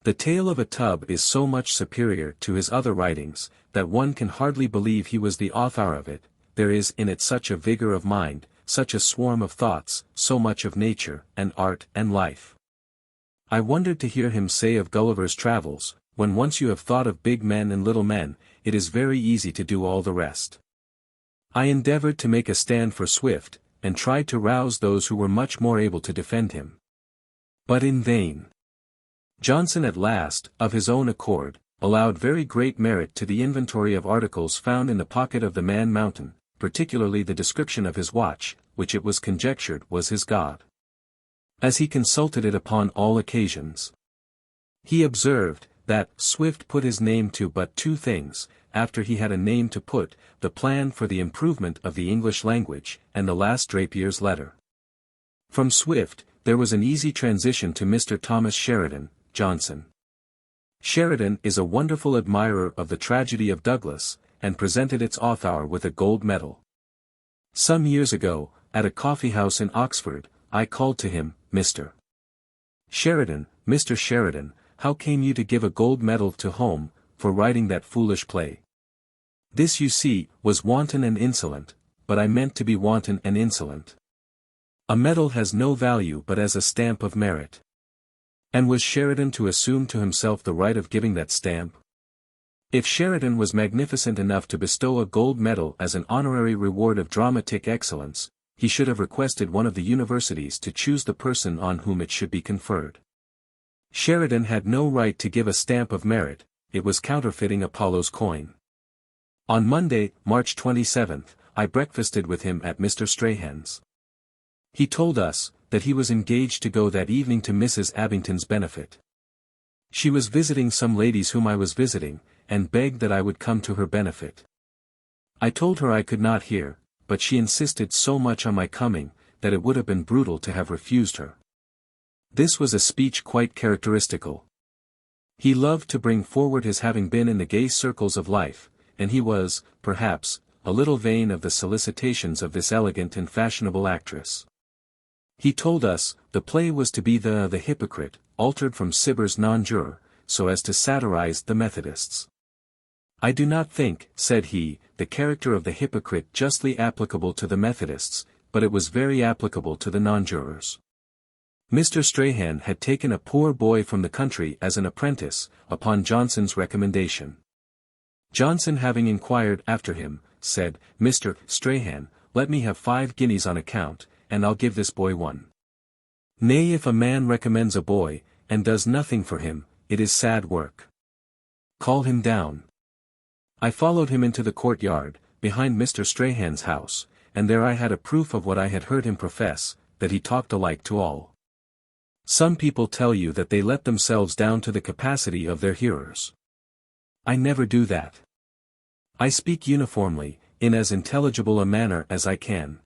The Tale of a Tub is so much superior to his other writings, that one can hardly believe he was the author of it. There is in it such a vigor of mind, such a swarm of thoughts, so much of nature, and art, and life. I wondered to hear him say of Gulliver's Travels, when once you have thought of big men and little men, it is very easy to do all the rest. I endeavored to make a stand for Swift, and tried to rouse those who were much more able to defend him. But in vain. Johnson at last, of his own accord, allowed very great merit to the inventory of articles found in the pocket of the Man Mountain, particularly the description of his watch, which it was conjectured was his god, as he consulted it upon all occasions. He observed, that Swift put his name to but two things, after he had a name to put, the plan for the improvement of the English language, and the last Drapier's letter. From Swift, there was an easy transition to Mr. Thomas Sheridan, Johnson. Sheridan is a wonderful admirer of the tragedy of Douglas, and presented its author with a gold medal. Some years ago, at a coffee-house in Oxford, I called to him, Mr. Sheridan, Mr. Sheridan, how came you to give a gold medal to Home, for writing that foolish play? This you see, was wanton and insolent, but I meant to be wanton and insolent. A medal has no value but as a stamp of merit. And was Sheridan to assume to himself the right of giving that stamp? If Sheridan was magnificent enough to bestow a gold medal as an honorary reward of dramatic excellence, he should have requested one of the universities to choose the person on whom it should be conferred. Sheridan had no right to give a stamp of merit, it was counterfeiting Apollo's coin. On Monday, March 27th, I breakfasted with him at Mr. Strahan's. He told us, that he was engaged to go that evening to Mrs. Abington's benefit. She was visiting some ladies whom I was visiting, and begged that I would come to her benefit. I told her I could not hear, but she insisted so much on my coming, that it would have been brutal to have refused her. This was a speech quite characteristical. He loved to bring forward his having been in the gay circles of life, and he was, perhaps, a little vain of the solicitations of this elegant and fashionable actress. He told us, the play was to be the Hypocrite, altered from Cibber's Non-Juror, so as to satirize the Methodists. I do not think, said he, the character of the hypocrite justly applicable to the Methodists, but it was very applicable to the non-jurors. Mr. Strahan had taken a poor boy from the country as an apprentice, upon Johnson's recommendation. Johnson having inquired after him, said, Mr. Strahan, let me have 5 guineas on account, and I'll give this boy 1. Nay, if a man recommends a boy, and does nothing for him, it is sad work. Call him down. I followed him into the courtyard, behind Mr. Strahan's house, and there I had a proof of what I had heard him profess, that he talked alike to all. Some people tell you that they let themselves down to the capacity of their hearers. I never do that. I speak uniformly, in as intelligible a manner as I can.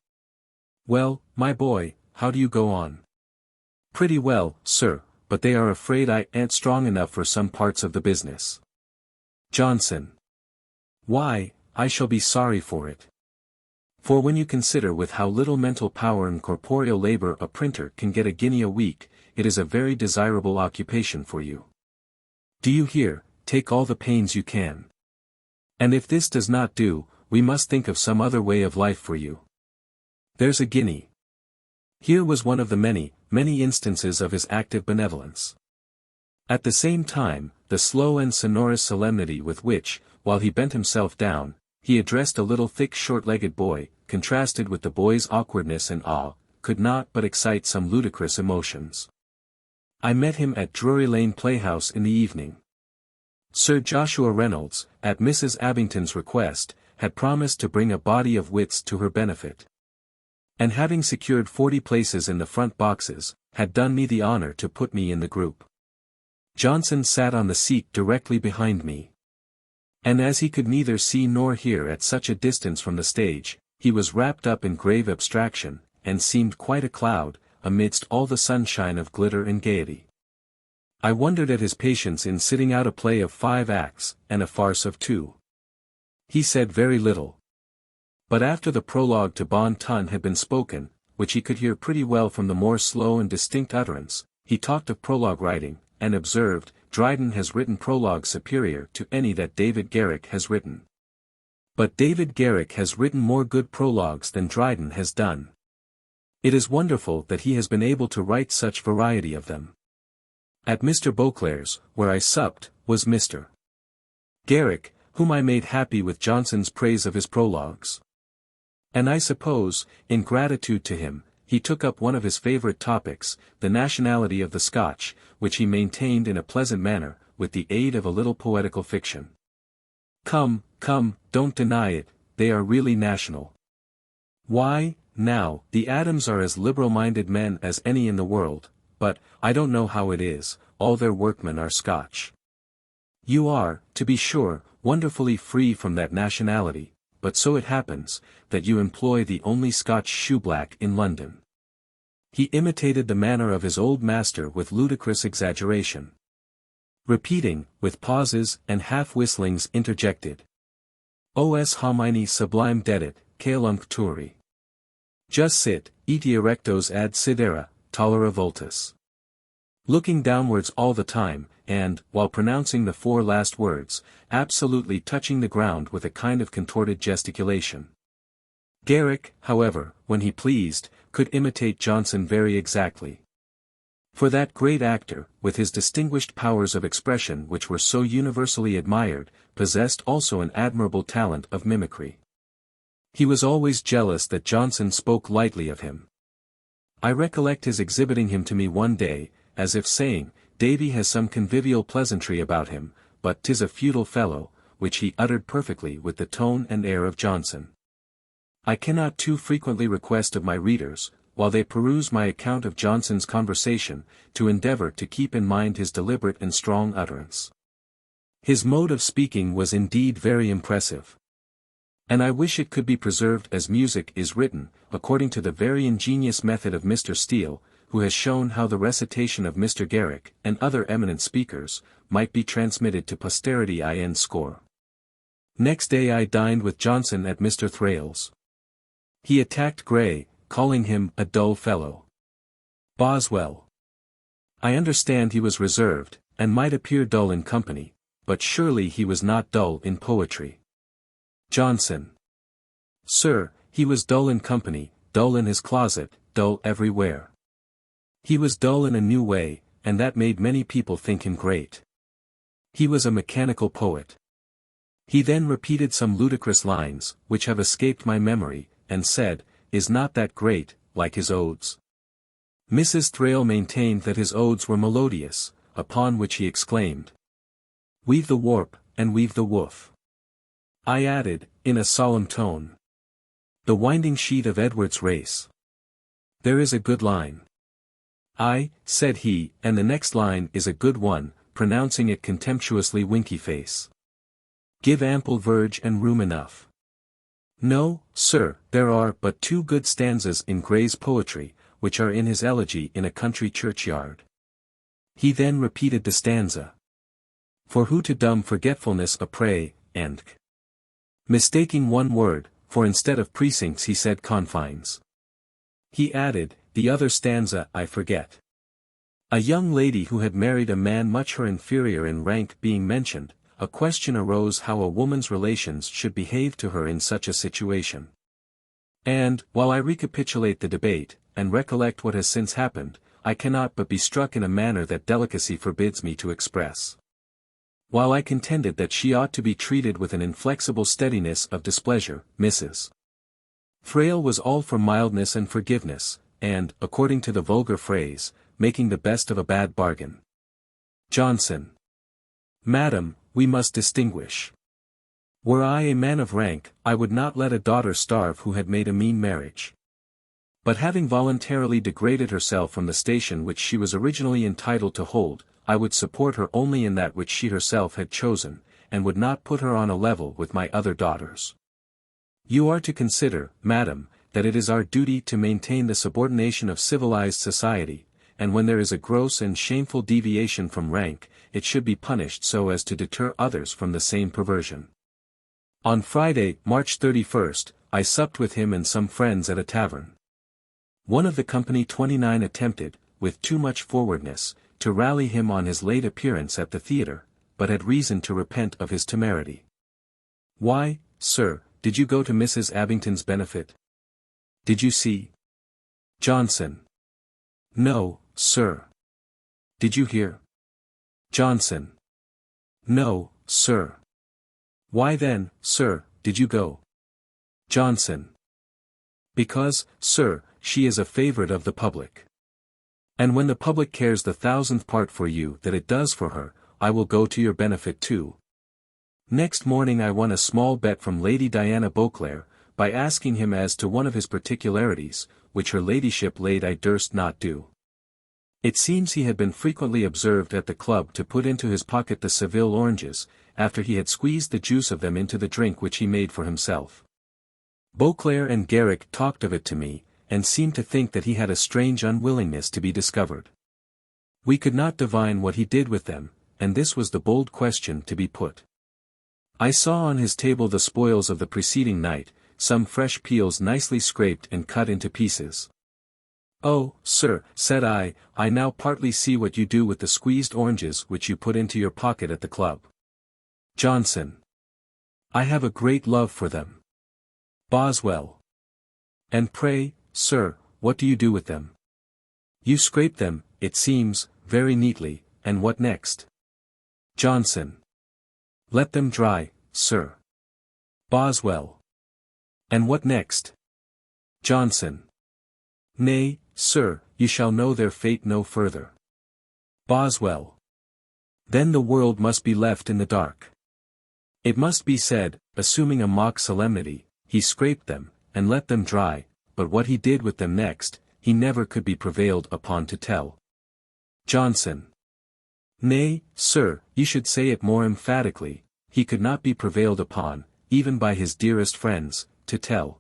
Well, my boy, how do you go on? Pretty well, sir, but they are afraid I ain't strong enough for some parts of the business. Johnson. Why, I shall be sorry for it. For when you consider with how little mental power and corporeal labor a printer can get a guinea a week, it is a very desirable occupation for you. Do you hear? Take all the pains you can. And if this does not do, we must think of some other way of life for you. There's a guinea. Here was one of the many, many instances of his active benevolence. At the same time, the slow and sonorous solemnity with which, while he bent himself down, he addressed a little thick short-legged boy, contrasted with the boy's awkwardness and awe, could not but excite some ludicrous emotions. I met him at Drury Lane Playhouse in the evening. Sir Joshua Reynolds, at Mrs. Abington's request, had promised to bring a body of wits to her benefit. And having secured 40 places in the front boxes, had done me the honor to put me in the group. Johnson sat on the seat directly behind me. And as he could neither see nor hear at such a distance from the stage, he was wrapped up in grave abstraction, and seemed quite a cloud, amidst all the sunshine of glitter and gaiety. I wondered at his patience in sitting out a play of 5 acts, and a farce of 2. He said very little. But after the prologue to Bon Ton had been spoken, which he could hear pretty well from the more slow and distinct utterance, he talked of prologue writing, and observed, Dryden has written prologues superior to any that David Garrick has written. But David Garrick has written more good prologues than Dryden has done. It is wonderful that he has been able to write such variety of them. At Mr. Beauclerk's, where I supped, was Mr. Garrick, whom I made happy with Johnson's praise of his prologues. And I suppose, in gratitude to him, he took up one of his favourite topics, the nationality of the Scotch, which he maintained in a pleasant manner, with the aid of a little poetical fiction. Come, don't deny it, they are really national. Why, now, the Adams are as liberal-minded men as any in the world, but, I don't know how it is, all their workmen are Scotch. You are, to be sure, wonderfully free from that nationality, but so it happens, that you employ the only Scotch shoeblack in London. He imitated the manner of his old master with ludicrous exaggeration. Repeating, with pauses and half-whistlings interjected. Os homini sublime dedit, caelum turi. Just sit, iti erectos ad sidera, tolera voltus. Looking downwards all the time, and, while pronouncing the 4 last words, absolutely touching the ground with a kind of contorted gesticulation. Garrick, however, when he pleased, could imitate Johnson very exactly. For that great actor, with his distinguished powers of expression which were so universally admired, possessed also an admirable talent of mimicry. He was always jealous that Johnson spoke lightly of him. I recollect his exhibiting him to me one day, as if saying, Davy has some convivial pleasantry about him, but 'tis a futile fellow, which he uttered perfectly with the tone and air of Johnson. I cannot too frequently request of my readers, while they peruse my account of Johnson's conversation, to endeavor to keep in mind his deliberate and strong utterance. His mode of speaking was indeed very impressive. And I wish it could be preserved as music is written, according to the very ingenious method of Mr. Steele, who has shown how the recitation of Mr. Garrick, and other eminent speakers, might be transmitted to posterity in score. Next day I dined with Johnson at Mr. Thrale's. He attacked Gray, calling him a dull fellow. Boswell. I understand he was reserved, and might appear dull in company, but surely he was not dull in poetry. Johnson. Sir, he was dull in company, dull in his closet, dull everywhere. He was dull in a new way, and that made many people think him great. He was a mechanical poet. He then repeated some ludicrous lines, which have escaped my memory, and said, "Is not that great, like his odes?" Mrs. Thrale maintained that his odes were melodious, upon which he exclaimed, "Weave the warp, and weave the woof." I added, in a solemn tone, "The winding sheet of Edward's race. There is a good line." "Aye," said he, "and the next line is a good one," pronouncing it contemptuously winky face. "Give ample verge and room enough." No, sir, there are but 2 good stanzas in Gray's poetry, which are in his elegy in a country churchyard. He then repeated the stanza. "For who to dumb forgetfulness a prey, and mistaking one word, for instead of precincts he said confines." He added, "The other stanza I forget." A young lady who had married a man much her inferior in rank being mentioned, a question arose how a woman's relations should behave to her in such a situation. And, while I recapitulate the debate, and recollect what has since happened, I cannot but be struck in a manner that delicacy forbids me to express. While I contended that she ought to be treated with an inflexible steadiness of displeasure, Mrs. Thrale was all for mildness and forgiveness, and, according to the vulgar phrase, making the best of a bad bargain. Johnson. Madam, we must distinguish. Were I a man of rank, I would not let a daughter starve who had made a mean marriage. But having voluntarily degraded herself from the station which she was originally entitled to hold, I would support her only in that which she herself had chosen, and would not put her on a level with my other daughters. You are to consider, madam, that it is our duty to maintain the subordination of civilized society, and when there is a gross and shameful deviation from rank, it should be punished so as to deter others from the same perversion. On Friday, March 31st, I supped with him and some friends at a tavern. One of the company 29 attempted, with too much forwardness, to rally him on his late appearance at the theatre, but had reason to repent of his temerity. "Why, sir, did you go to Mrs. Abington's benefit? Did you see Johnson?" "No, sir." "Did you hear Johnson?" "No, sir." "Why then, sir, did you go Johnson?" "Because, sir, she is a favorite of the public. And when the public cares the 1,000th part for you that it does for her, I will go to your benefit too." Next morning I won a small bet from Lady Diana Beauclerk, by asking him as to one of his particularities, which her ladyship laid I durst not do. It seems he had been frequently observed at the club to put into his pocket the Seville oranges, after he had squeezed the juice of them into the drink which he made for himself. Beauclerk and Garrick talked of it to me, and seemed to think that he had a strange unwillingness to be discovered. We could not divine what he did with them, and this was the bold question to be put. I saw on his table the spoils of the preceding night, some fresh peels nicely scraped and cut into pieces. "Oh, sir," said I now partly see what you do with the squeezed oranges which you put into your pocket at the club." Johnson. "I have a great love for them." Boswell. "And pray, sir, what do you do with them?" "You scrape them, it seems, very neatly, and what next?" Johnson. "Let them dry, sir." Boswell. "And what next?" Johnson. "Nay, sir, you shall know their fate no further." Boswell. "Then the world must be left in the dark." It must be said, assuming a mock solemnity, he scraped them, and let them dry, but what he did with them next, he never could be prevailed upon to tell. Johnson. Nay, sir, you should say it more emphatically, he could not be prevailed upon, even by his dearest friends, to tell.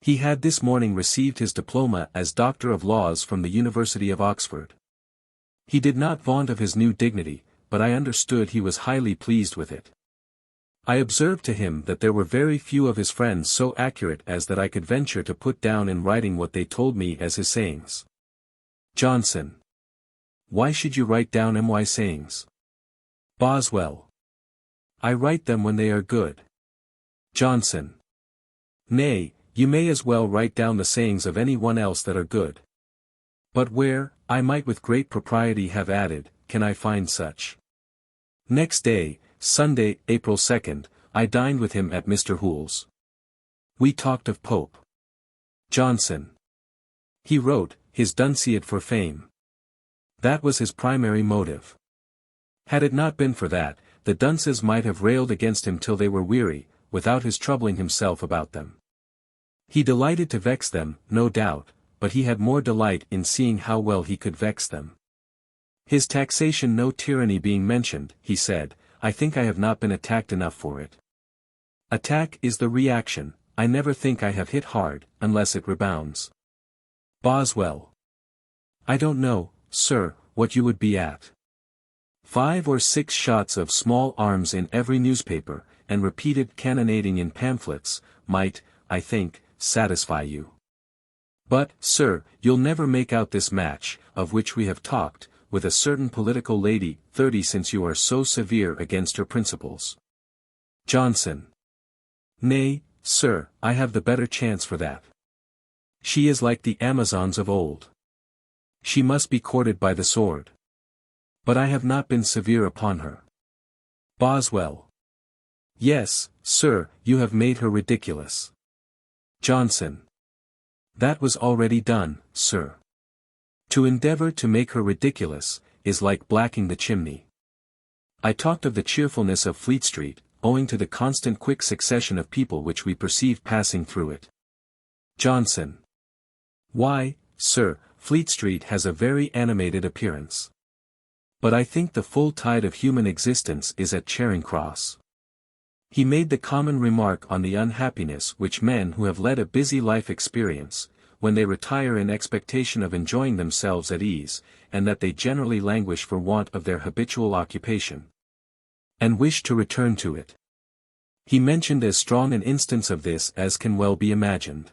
He had this morning received his diploma as Doctor of Laws from the University of Oxford. He did not vaunt of his new dignity, but I understood he was highly pleased with it. I observed to him that there were very few of his friends so accurate as that I could venture to put down in writing what they told me as his sayings. Johnson. Why should you write down my sayings? Boswell. I write them when they are good. Johnson. Nay, you may as well write down the sayings of any one else that are good. But where, I might with great propriety have added, can I find such? Next day, Sunday, April 2nd, I dined with him at Mr. Hoole's. We talked of Pope. Johnson. He wrote, his Dunciad for fame. That was his primary motive. Had it not been for that, the dunces might have railed against him till they were weary, without his troubling himself about them. He delighted to vex them, no doubt, but he had more delight in seeing how well he could vex them. His taxation no tyranny being mentioned, he said, I think I have not been attacked enough for it. Attack is the reaction, I never think I have hit hard, unless it rebounds. Boswell. I don't know, sir, what you would be at. 5 or 6 shots of small arms in every newspaper, and repeated cannonading in pamphlets, might, I think, satisfy you. But, sir, you'll never make out this match, of which we have talked, with a certain political lady, 30 since you are so severe against her principles. Johnson. Nay, sir, I have the better chance for that. She is like the Amazons of old. She must be courted by the sword. But I have not been severe upon her. Boswell. Yes, sir, you have made her ridiculous. Johnson. That was already done, sir. To endeavor to make her ridiculous, is like blacking the chimney. I talked of the cheerfulness of Fleet Street, owing to the constant quick succession of people which we perceive passing through it. Johnson. Why, sir, Fleet Street has a very animated appearance. But I think the full tide of human existence is at Charing Cross. He made the common remark on the unhappiness which men who have led a busy life experience, when they retire in expectation of enjoying themselves at ease, and that they generally languish for want of their habitual occupation, and wish to return to it. He mentioned as strong an instance of this as can well be imagined.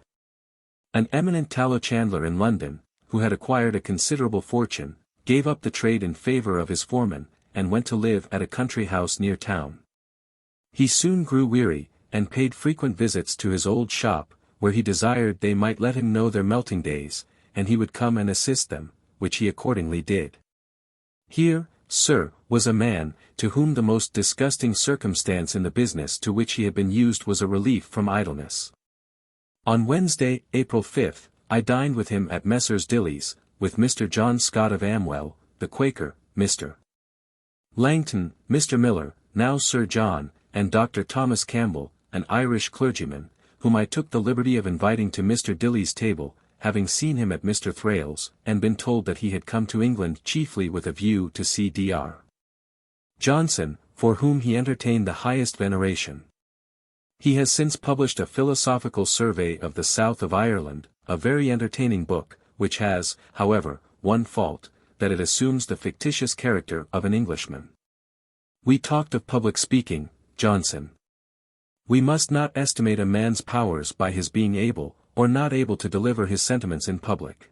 An eminent tallow chandler in London, who had acquired a considerable fortune, gave up the trade in favor of his foreman, and went to live at a country house near town. He soon grew weary, and paid frequent visits to his old shop, where he desired they might let him know their melting days, and he would come and assist them, which he accordingly did. Here, sir, was a man, to whom the most disgusting circumstance in the business to which he had been used was a relief from idleness. On Wednesday, April 5th, I dined with him at Messrs. Dilly's, with Mr. John Scott of Amwell, the Quaker, Mr. Langton, Mr. Miller, now Sir John, and Dr. Thomas Campbell, an Irish clergyman, whom I took the liberty of inviting to Mr. Dilly's table, having seen him at Mr. Thrale's, and been told that he had come to England chiefly with a view to see Dr. Johnson, for whom he entertained the highest veneration. He has since published a philosophical survey of the south of Ireland, a very entertaining book, which has, however, one fault, that it assumes the fictitious character of an Englishman. We talked of public speaking, Johnson. We must not estimate a man's powers by his being able, or not able to deliver his sentiments in public.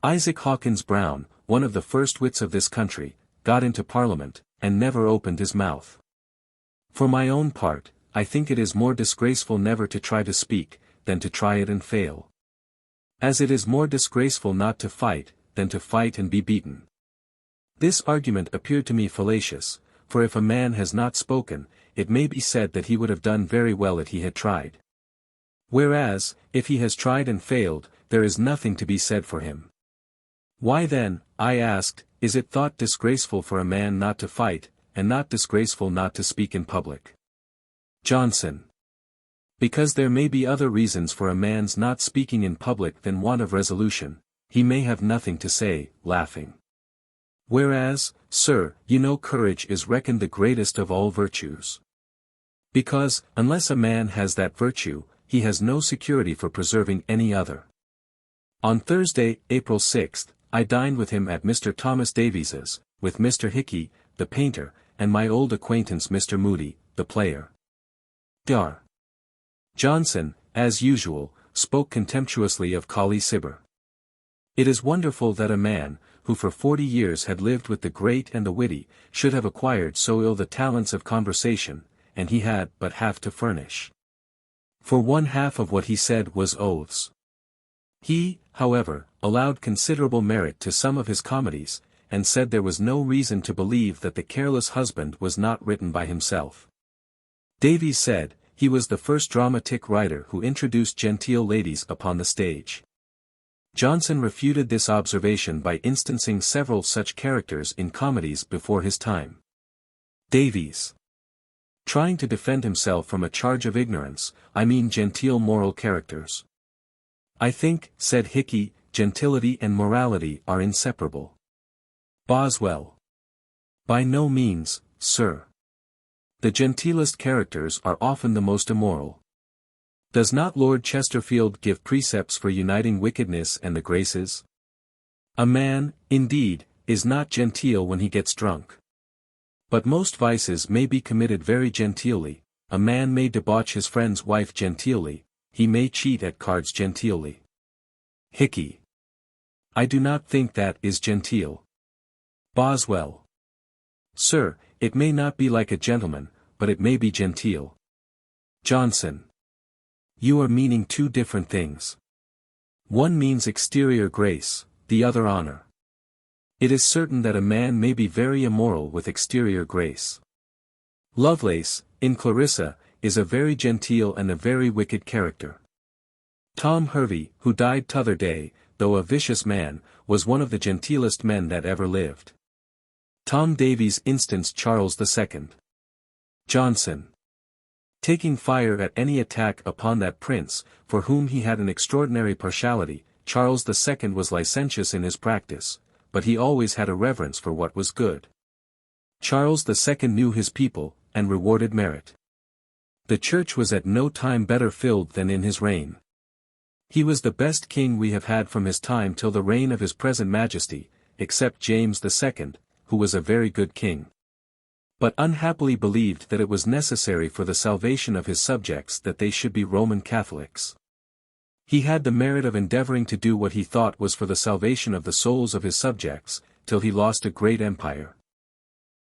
Isaac Hawkins Brown, one of the first wits of this country, got into Parliament, and never opened his mouth. For my own part, I think it is more disgraceful never to try to speak, than to try it and fail. As it is more disgraceful not to fight, than to fight and be beaten. This argument appeared to me fallacious, for if a man has not spoken, it may be said that he would have done very well if he had tried. Whereas, if he has tried and failed, there is nothing to be said for him. Why then, I asked, is it thought disgraceful for a man not to fight, and not disgraceful not to speak in public? Johnson. Because there may be other reasons for a man's not speaking in public than want of resolution, he may have nothing to say, laughing. Whereas, sir, you know courage is reckoned the greatest of all virtues. Because, unless a man has that virtue, he has no security for preserving any other. On Thursday, April 6, I dined with him at Mr. Thomas Davies's, with Mr. Hickey, the painter, and my old acquaintance Mr. Moody, the player. Dr. Johnson, as usual, spoke contemptuously of Colley Cibber. It is wonderful that a man, who for 40 years had lived with the great and the witty, should have acquired so ill the talents of conversation, and he had but half to furnish. For one half of what he said was oaths. He, however, allowed considerable merit to some of his comedies, and said there was no reason to believe that The Careless Husband was not written by himself. Davies said, he was the first dramatic writer who introduced genteel ladies upon the stage. Johnson refuted this observation by instancing several such characters in comedies before his time. Davies, trying to defend himself from a charge of ignorance, I mean genteel moral characters. I think, said Hickey, gentility and morality are inseparable. Boswell. By no means, sir. The genteelest characters are often the most immoral. Does not Lord Chesterfield give precepts for uniting wickedness and the graces? A man, indeed, is not genteel when he gets drunk. But most vices may be committed very genteelly. A man may debauch his friend's wife genteelly, he may cheat at cards genteelly. Hickey. I do not think that is genteel. Boswell. Sir, it may not be like a gentleman, but it may be genteel. Johnson. You are meaning two different things. One means exterior grace, the other honor. It is certain that a man may be very immoral with exterior grace. Lovelace, in Clarissa, is a very genteel and a very wicked character. Tom Hervey, who died t'other day, though a vicious man, was one of the genteelest men that ever lived. Tom Davies instanced Charles II. Johnson. Taking fire at any attack upon that prince, for whom he had an extraordinary partiality, Charles II was licentious in his practice, but he always had a reverence for what was good. Charles II knew his people, and rewarded merit. The church was at no time better filled than in his reign. He was the best king we have had from his time till the reign of his present majesty, except James II, who was a very good king, but unhappily believed that it was necessary for the salvation of his subjects that they should be Roman Catholics. He had the merit of endeavoring to do what he thought was for the salvation of the souls of his subjects, till he lost a great empire.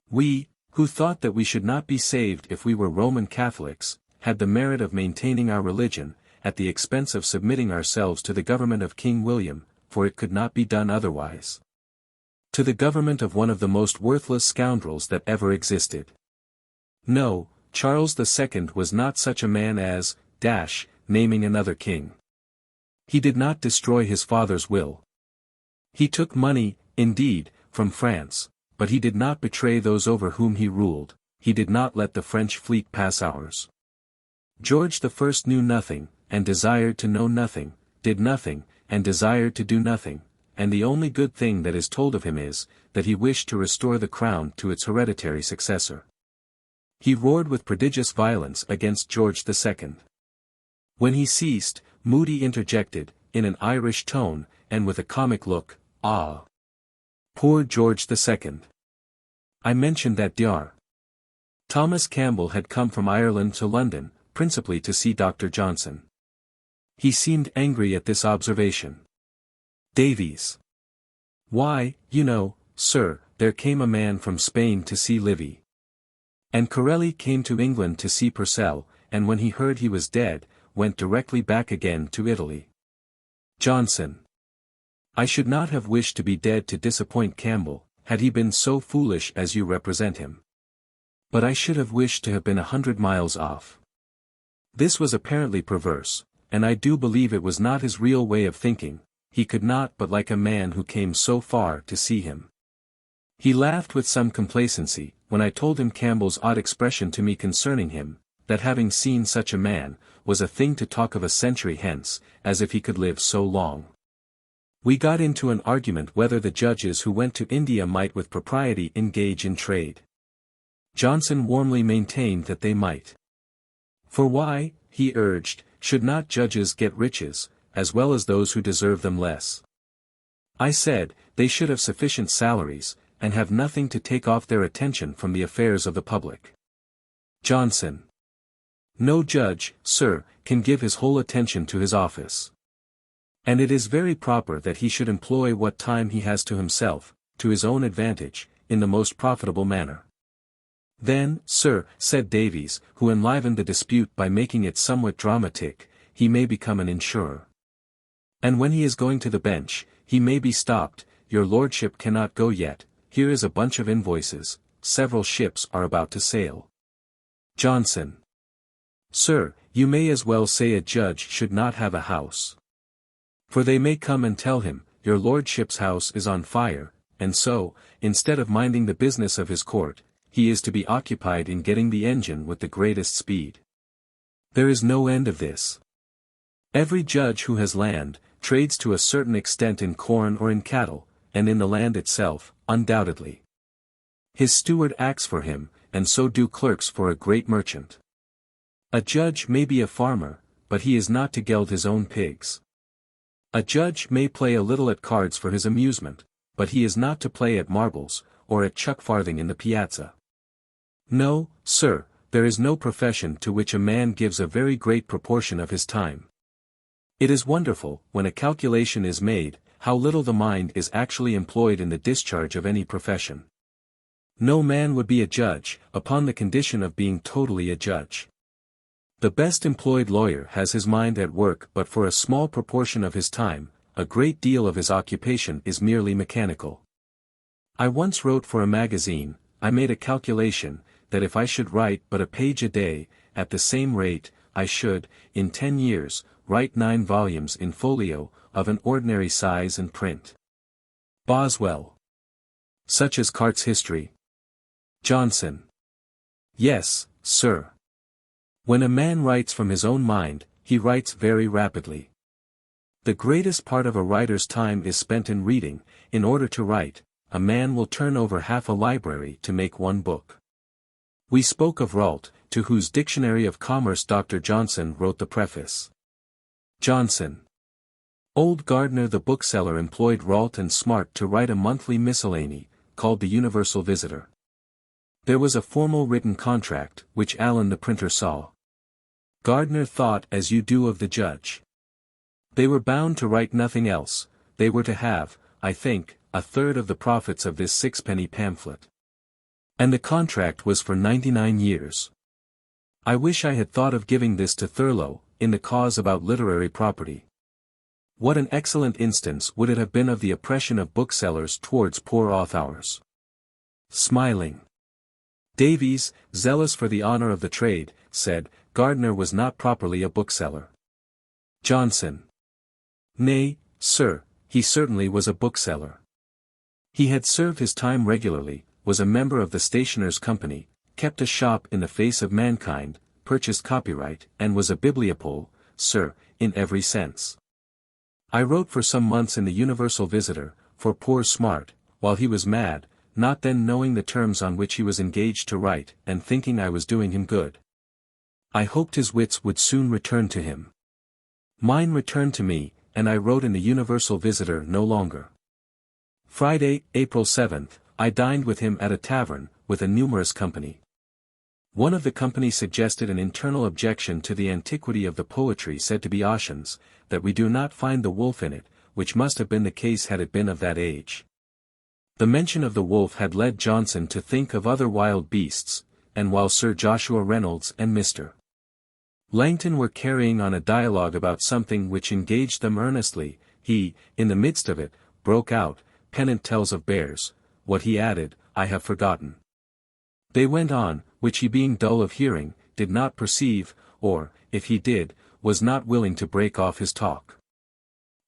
We, who thought that we should not be saved if we were Roman Catholics, had the merit of maintaining our religion, at the expense of submitting ourselves to the government of King William, for it could not be done otherwise. To the government of one of the most worthless scoundrels that ever existed. No, Charles II was not such a man as, naming another king. He did not destroy his father's will. He took money, indeed, from France, but he did not betray those over whom he ruled, he did not let the French fleet pass ours. George I knew nothing, and desired to know nothing, did nothing, and desired to do nothing. And the only good thing that is told of him is, that he wished to restore the crown to its hereditary successor. He roared with prodigious violence against George II. When he ceased, Moody interjected, in an Irish tone, and with a comic look, "Ah! Poor George II. I mentioned that Dr. Thomas Campbell had come from Ireland to London, principally to see Dr. Johnson. He seemed angry at this observation. Davies. Why, you know, sir, there came a man from Spain to see Livy. And Corelli came to England to see Purcell, and when he heard he was dead, went directly back again to Italy. Johnson. I should not have wished to be dead to disappoint Campbell, had he been so foolish as you represent him. But I should have wished to have been 100 miles off. This was apparently perverse, and I do believe it was not his real way of thinking. He could not but like a man who came so far to see him. He laughed with some complacency, when I told him Campbell's odd expression to me concerning him, that having seen such a man, was a thing to talk of a century hence, as if he could live so long. We got into an argument whether the judges who went to India might with propriety engage in trade. Johnson warmly maintained that they might. For why, he urged, should not judges get riches, as well as those who deserve them less? I said, they should have sufficient salaries, and have nothing to take off their attention from the affairs of the public. Johnson. No judge, sir, can give his whole attention to his office. And it is very proper that he should employ what time he has to himself, to his own advantage, in the most profitable manner. Then, sir, said Davies, who enlivened the dispute by making it somewhat dramatic, he may become an insurer. And when he is going to the bench, he may be stopped, your lordship cannot go yet, here is a bunch of invoices, several ships are about to sail. Johnson. Sir, you may as well say a judge should not have a house. For they may come and tell him, your lordship's house is on fire, and so, instead of minding the business of his court, he is to be occupied in getting the engine with the greatest speed. There is no end of this. Every judge who has land, trades to a certain extent in corn or in cattle, and in the land itself, undoubtedly. His steward acts for him, and so do clerks for a great merchant. A judge may be a farmer, but he is not to geld his own pigs. A judge may play a little at cards for his amusement, but he is not to play at marbles, or at chuck-farthing in the piazza. No, sir, there is no profession to which a man gives a very great proportion of his time. It is wonderful, when a calculation is made, how little the mind is actually employed in the discharge of any profession. No man would be a judge, upon the condition of being totally a judge. The best employed lawyer has his mind at work but for a small proportion of his time, a great deal of his occupation is merely mechanical. I once wrote for a magazine, I made a calculation, that if I should write but a page a day, at the same rate, I should, in 10 years, write 9 volumes in folio, of an ordinary size and print. Boswell. Such as Carte's History. Johnson. Yes, sir. When a man writes from his own mind, he writes very rapidly. The greatest part of a writer's time is spent in reading. In order to write, a man will turn over half a library to make one book. We spoke of Rolt, to whose Dictionary of Commerce Dr. Johnson wrote the preface. Johnson. Old Gardner the bookseller employed Rolt and Smart to write a monthly miscellany, called the Universal Visitor. There was a formal written contract, which Allen the printer saw. Gardner thought as you do of the judge. They were bound to write nothing else, they were to have, I think, a third of the profits of this 6-penny pamphlet. And the contract was for 99 years. I wish I had thought of giving this to Thurlow, in the cause about literary property. What an excellent instance would it have been of the oppression of booksellers towards poor authors. Smiling. Davies, zealous for the honor of the trade, said, Gardner was not properly a bookseller. Johnson. Nay, sir, he certainly was a bookseller. He had served his time regularly, was a member of the Stationers' Company, kept a shop in the face of mankind, purchased copyright, and was a bibliopole, sir, in every sense. I wrote for some months in the Universal Visitor, for poor Smart, while he was mad, not then knowing the terms on which he was engaged to write, and thinking I was doing him good. I hoped his wits would soon return to him. Mine returned to me, and I wrote in the Universal Visitor no longer. Friday, April 7th, I dined with him at a tavern, with a numerous company. One of the company suggested an internal objection to the antiquity of the poetry said to be Ossian's, that we do not find the wolf in it, which must have been the case had it been of that age. The mention of the wolf had led Johnson to think of other wild beasts, and while Sir Joshua Reynolds and Mr. Langton were carrying on a dialogue about something which engaged them earnestly, he, in the midst of it, broke out, Pennant tells of bears, what he added, I have forgotten. They went on, which he being dull of hearing, did not perceive, or, if he did, was not willing to break off his talk.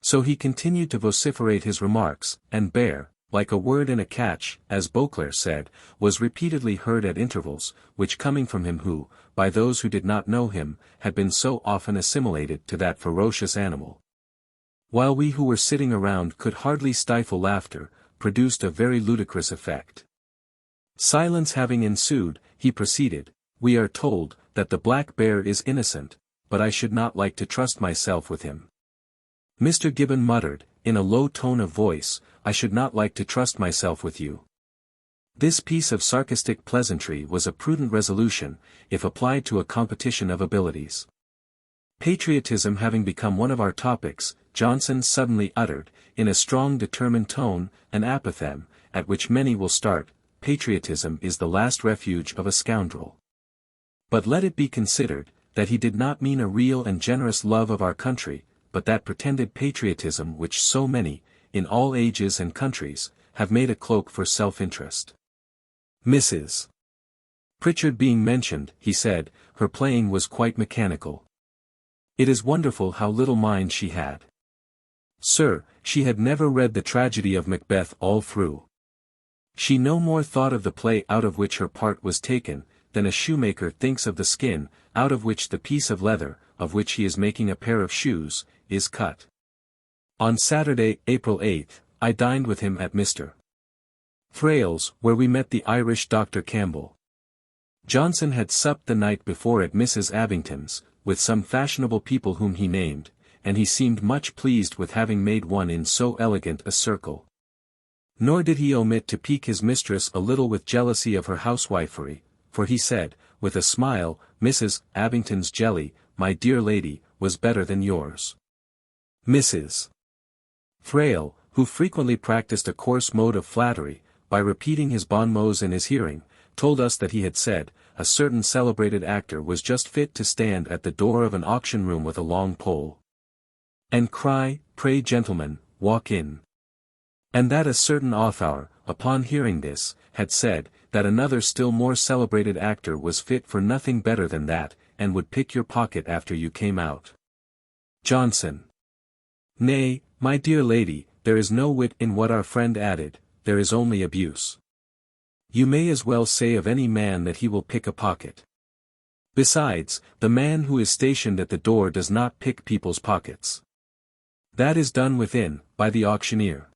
So he continued to vociferate his remarks, and bear, like a word in a catch, as Beauclerk said, was repeatedly heard at intervals, which coming from him who, by those who did not know him, had been so often assimilated to that ferocious animal, while we who were sitting around could hardly stifle laughter, produced a very ludicrous effect. Silence having ensued, he proceeded, "We are told, that the Black Bear is innocent, but I should not like to trust myself with him." Mr. Gibbon muttered, in a low tone of voice, "I should not like to trust myself with you." This piece of sarcastic pleasantry was a prudent resolution, if applied to a competition of abilities. Patriotism having become one of our topics, Johnson suddenly uttered, in a strong determined tone, an apothegm, at which many will start: "Patriotism is the last refuge of a scoundrel." But let it be considered, that he did not mean a real and generous love of our country, but that pretended patriotism which so many, in all ages and countries, have made a cloak for self-interest. Mrs. Pritchard being mentioned, he said, her playing was quite mechanical. It is wonderful how little mind she had. Sir, she had never read the tragedy of Macbeth all through. She no more thought of the play out of which her part was taken, than a shoemaker thinks of the skin, out of which the piece of leather, of which he is making a pair of shoes, is cut. On Saturday, April 8, I dined with him at Mr. Thrale's, where we met the Irish Dr. Campbell. Johnson had supped the night before at Mrs. Abington's, with some fashionable people whom he named, and he seemed much pleased with having made one in so elegant a circle. Nor did he omit to pique his mistress a little with jealousy of her housewifery, for he said, with a smile, "Mrs. Abington's jelly, my dear lady, was better than yours." Mrs. Thrale, who frequently practised a coarse mode of flattery, by repeating his bon mots in his hearing, told us that he had said, a certain celebrated actor was just fit to stand at the door of an auction-room with a long pole, and cry, "Pray, gentlemen, walk in." And that a certain author, upon hearing this, had said, that another still more celebrated actor was fit for nothing better than that, and would pick your pocket after you came out. Johnson. Nay, my dear lady, there is no wit in what our friend added, there is only abuse. You may as well say of any man that he will pick a pocket. Besides, the man who is stationed at the door does not pick people's pockets. That is done within, by the auctioneer.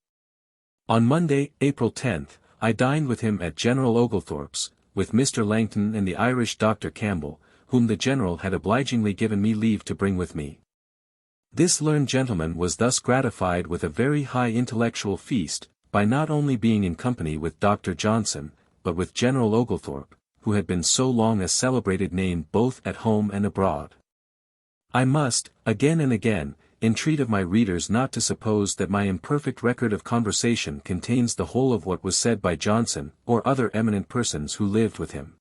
On Monday, April 10, I dined with him at General Oglethorpe's, with Mr. Langton and the Irish Dr. Campbell, whom the General had obligingly given me leave to bring with me. This learned gentleman was thus gratified with a very high intellectual feast, by not only being in company with Dr. Johnson, but with General Oglethorpe, who had been so long a celebrated name both at home and abroad. I must, again and again, entreat of my readers not to suppose that my imperfect record of conversation contains the whole of what was said by Johnson, or other eminent persons who lived with him.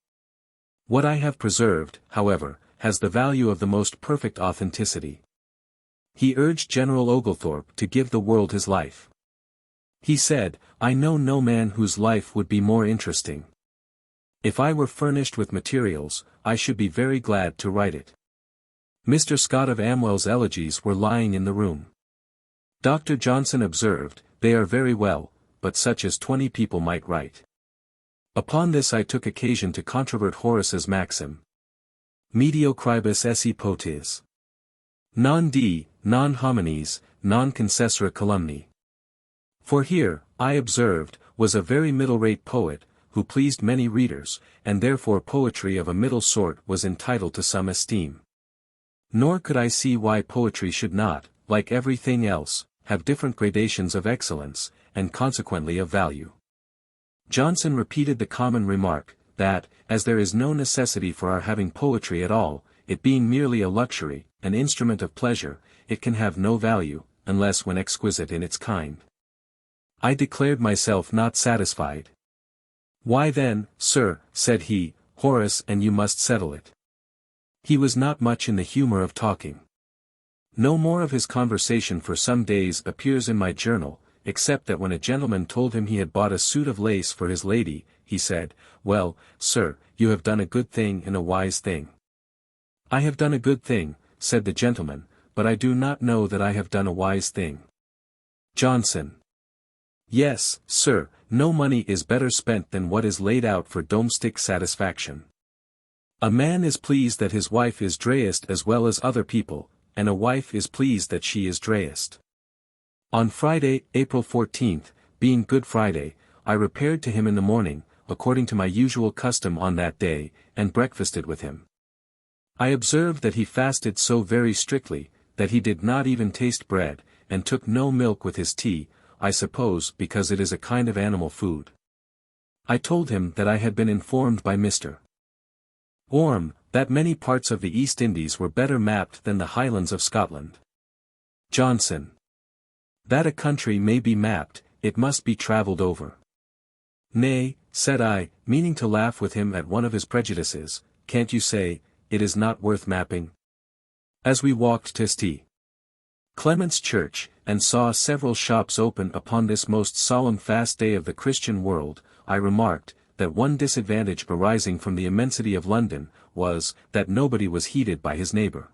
What I have preserved, however, has the value of the most perfect authenticity. He urged General Oglethorpe to give the world his life. He said, "I know no man whose life would be more interesting. If I were furnished with materials, I should be very glad to write it." Mr. Scott of Amwell's elegies were lying in the room. Dr. Johnson observed, "They are very well, but such as 20 people might write." Upon this I took occasion to controvert Horace's maxim, "Mediocribus esse potes. Non homines, non concessura calumni." For here, I observed, was a very middle-rate poet, who pleased many readers, and therefore poetry of a middle sort was entitled to some esteem. Nor could I see why poetry should not, like everything else, have different gradations of excellence, and consequently of value. Johnson repeated the common remark, that, as there is no necessity for our having poetry at all, it being merely a luxury, an instrument of pleasure, it can have no value, unless when exquisite in its kind. I declared myself not satisfied. "Why then, sir," said he, "Horace and you must settle it." He was not much in the humor of talking. No more of his conversation for some days appears in my journal, except that when a gentleman told him he had bought a suit of lace for his lady, he said, "Well, sir, you have done a good thing and a wise thing." "I have done a good thing," said the gentleman, "but I do not know that I have done a wise thing." Johnson. Yes, sir, no money is better spent than what is laid out for domestic satisfaction. A man is pleased that his wife is drayest as well as other people, and a wife is pleased that she is drayest. On Friday, April 14th, being Good Friday, I repaired to him in the morning, according to my usual custom on that day, and breakfasted with him. I observed that he fasted so very strictly, that he did not even taste bread, and took no milk with his tea, I suppose because it is a kind of animal food. I told him that I had been informed by Mr. Orme, that many parts of the East Indies were better mapped than the Highlands of Scotland. Johnson. That a country may be mapped, it must be travelled over. Nay, said I, meaning to laugh with him at one of his prejudices, can't you say, it is not worth mapping? As we walked to St. Clement's Church, and saw several shops open upon this most solemn fast day of the Christian world, I remarked, that one disadvantage arising from the immensity of London, was, that nobody was heeded by his neighbour.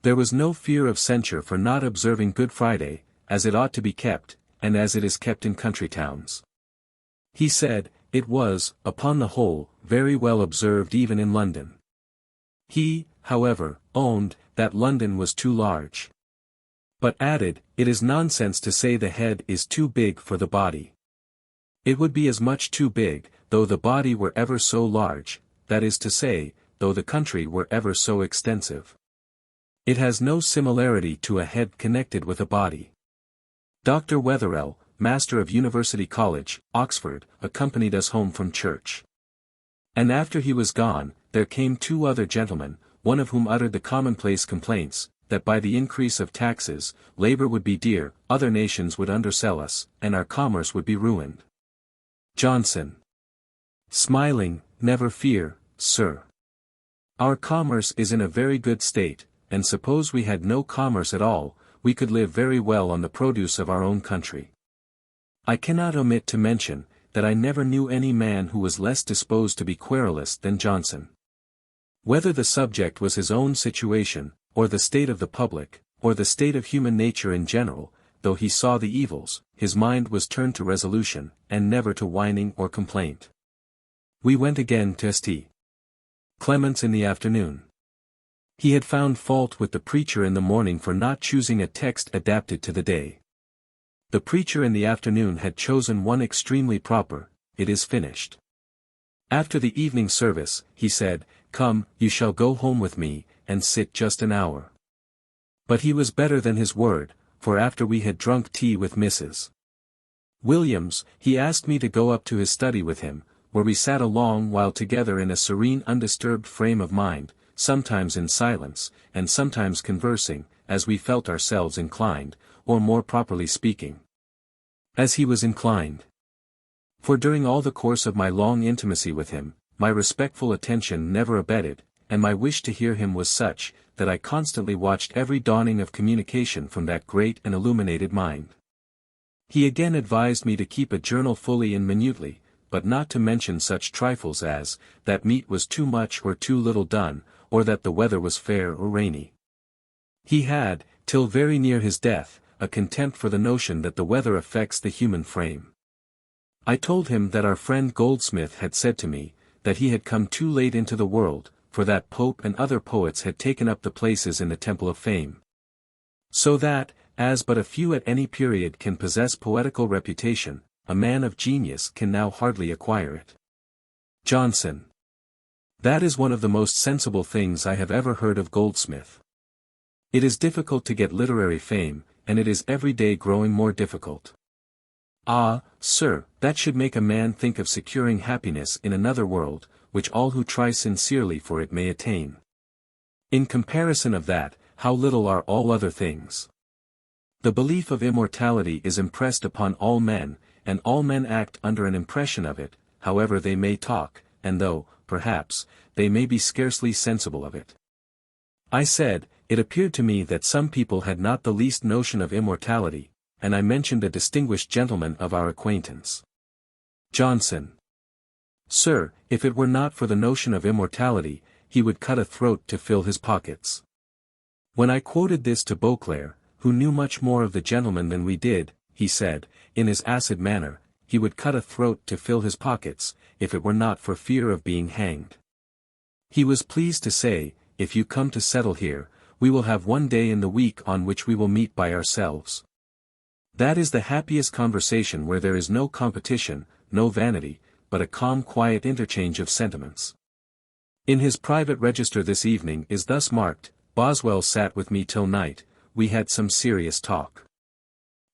There was no fear of censure for not observing Good Friday, as it ought to be kept, and as it is kept in country towns. He said, it was, upon the whole, very well observed even in London. He, however, owned, that London was too large. But added, it is nonsense to say the head is too big for the body. It would be as much too big, though the body were ever so large, that is to say, though the country were ever so extensive. It has no similarity to a head connected with a body. Dr. Wetherell, Master of University College, Oxford, accompanied us home from church. And after he was gone, there came two other gentlemen, one of whom uttered the commonplace complaints, that by the increase of taxes, labor would be dear, other nations would undersell us, and our commerce would be ruined. Johnson. Smiling, never fear, sir. Our commerce is in a very good state, and suppose we had no commerce at all, we could live very well on the produce of our own country. I cannot omit to mention, that I never knew any man who was less disposed to be querulous than Johnson. Whether the subject was his own situation, or the state of the public, or the state of human nature in general, though he saw the evils, his mind was turned to resolution, and never to whining or complaint. We went again to St. Clement's in the afternoon. He had found fault with the preacher in the morning for not choosing a text adapted to the day. The preacher in the afternoon had chosen one extremely proper, it is finished. After the evening service, he said, come, you shall go home with me, and sit just an hour. But he was better than his word, for after we had drunk tea with Mrs. Williams, he asked me to go up to his study with him, where we sat a long while together in a serene undisturbed frame of mind, sometimes in silence, and sometimes conversing, as we felt ourselves inclined, or more properly speaking, as he was inclined. For during all the course of my long intimacy with him, my respectful attention never abated, and my wish to hear him was such, that I constantly watched every dawning of communication from that great and illuminated mind. He again advised me to keep a journal fully and minutely, but not to mention such trifles as, that meat was too much or too little done, or that the weather was fair or rainy. He had, till very near his death, a contempt for the notion that the weather affects the human frame. I told him that our friend Goldsmith had said to me, that he had come too late into the world, for that Pope and other poets had taken up the places in the Temple of Fame. So that, as but a few at any period can possess poetical reputation, a man of genius can now hardly acquire it. Johnson. That is one of the most sensible things I have ever heard of Goldsmith. It is difficult to get literary fame, and it is every day growing more difficult. Ah, sir, that should make a man think of securing happiness in another world, which all who try sincerely for it may attain. In comparison of that, how little are all other things. The belief of immortality is impressed upon all men, and all men act under an impression of it, however they may talk, and though, perhaps, they may be scarcely sensible of it. I said, it appeared to me that some people had not the least notion of immortality, and I mentioned a distinguished gentleman of our acquaintance. Johnson. Sir, if it were not for the notion of immortality, he would cut a throat to fill his pockets. When I quoted this to Beauclerk, who knew much more of the gentleman than we did, he said, in his acid manner, he would cut a throat to fill his pockets, if it were not for fear of being hanged. He was pleased to say, "If you come to settle here, we will have one day in the week on which we will meet by ourselves. That is the happiest conversation where there is no competition, no vanity, but a calm quiet interchange of sentiments." In his private register this evening is thus marked, "Boswell sat with me till night, we had some serious talk."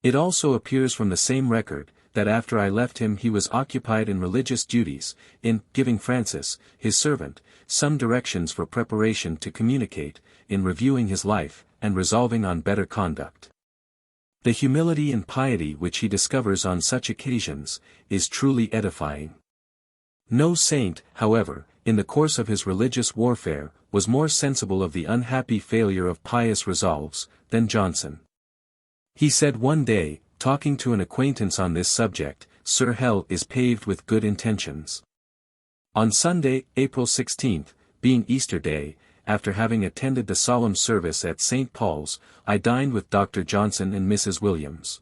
It also appears from the same record, that after I left him he was occupied in religious duties, in giving Francis, his servant, some directions for preparation to communicate, in reviewing his life, and resolving on better conduct. The humility and piety which he discovers on such occasions, is truly edifying. No saint, however, in the course of his religious warfare, was more sensible of the unhappy failure of pious resolves, than Johnson. He said one day, talking to an acquaintance on this subject, "Sir, hell is paved with good intentions." On Sunday, April 16, being Easter Day, after having attended the solemn service at St. Paul's, I dined with Dr. Johnson and Mrs. Williams.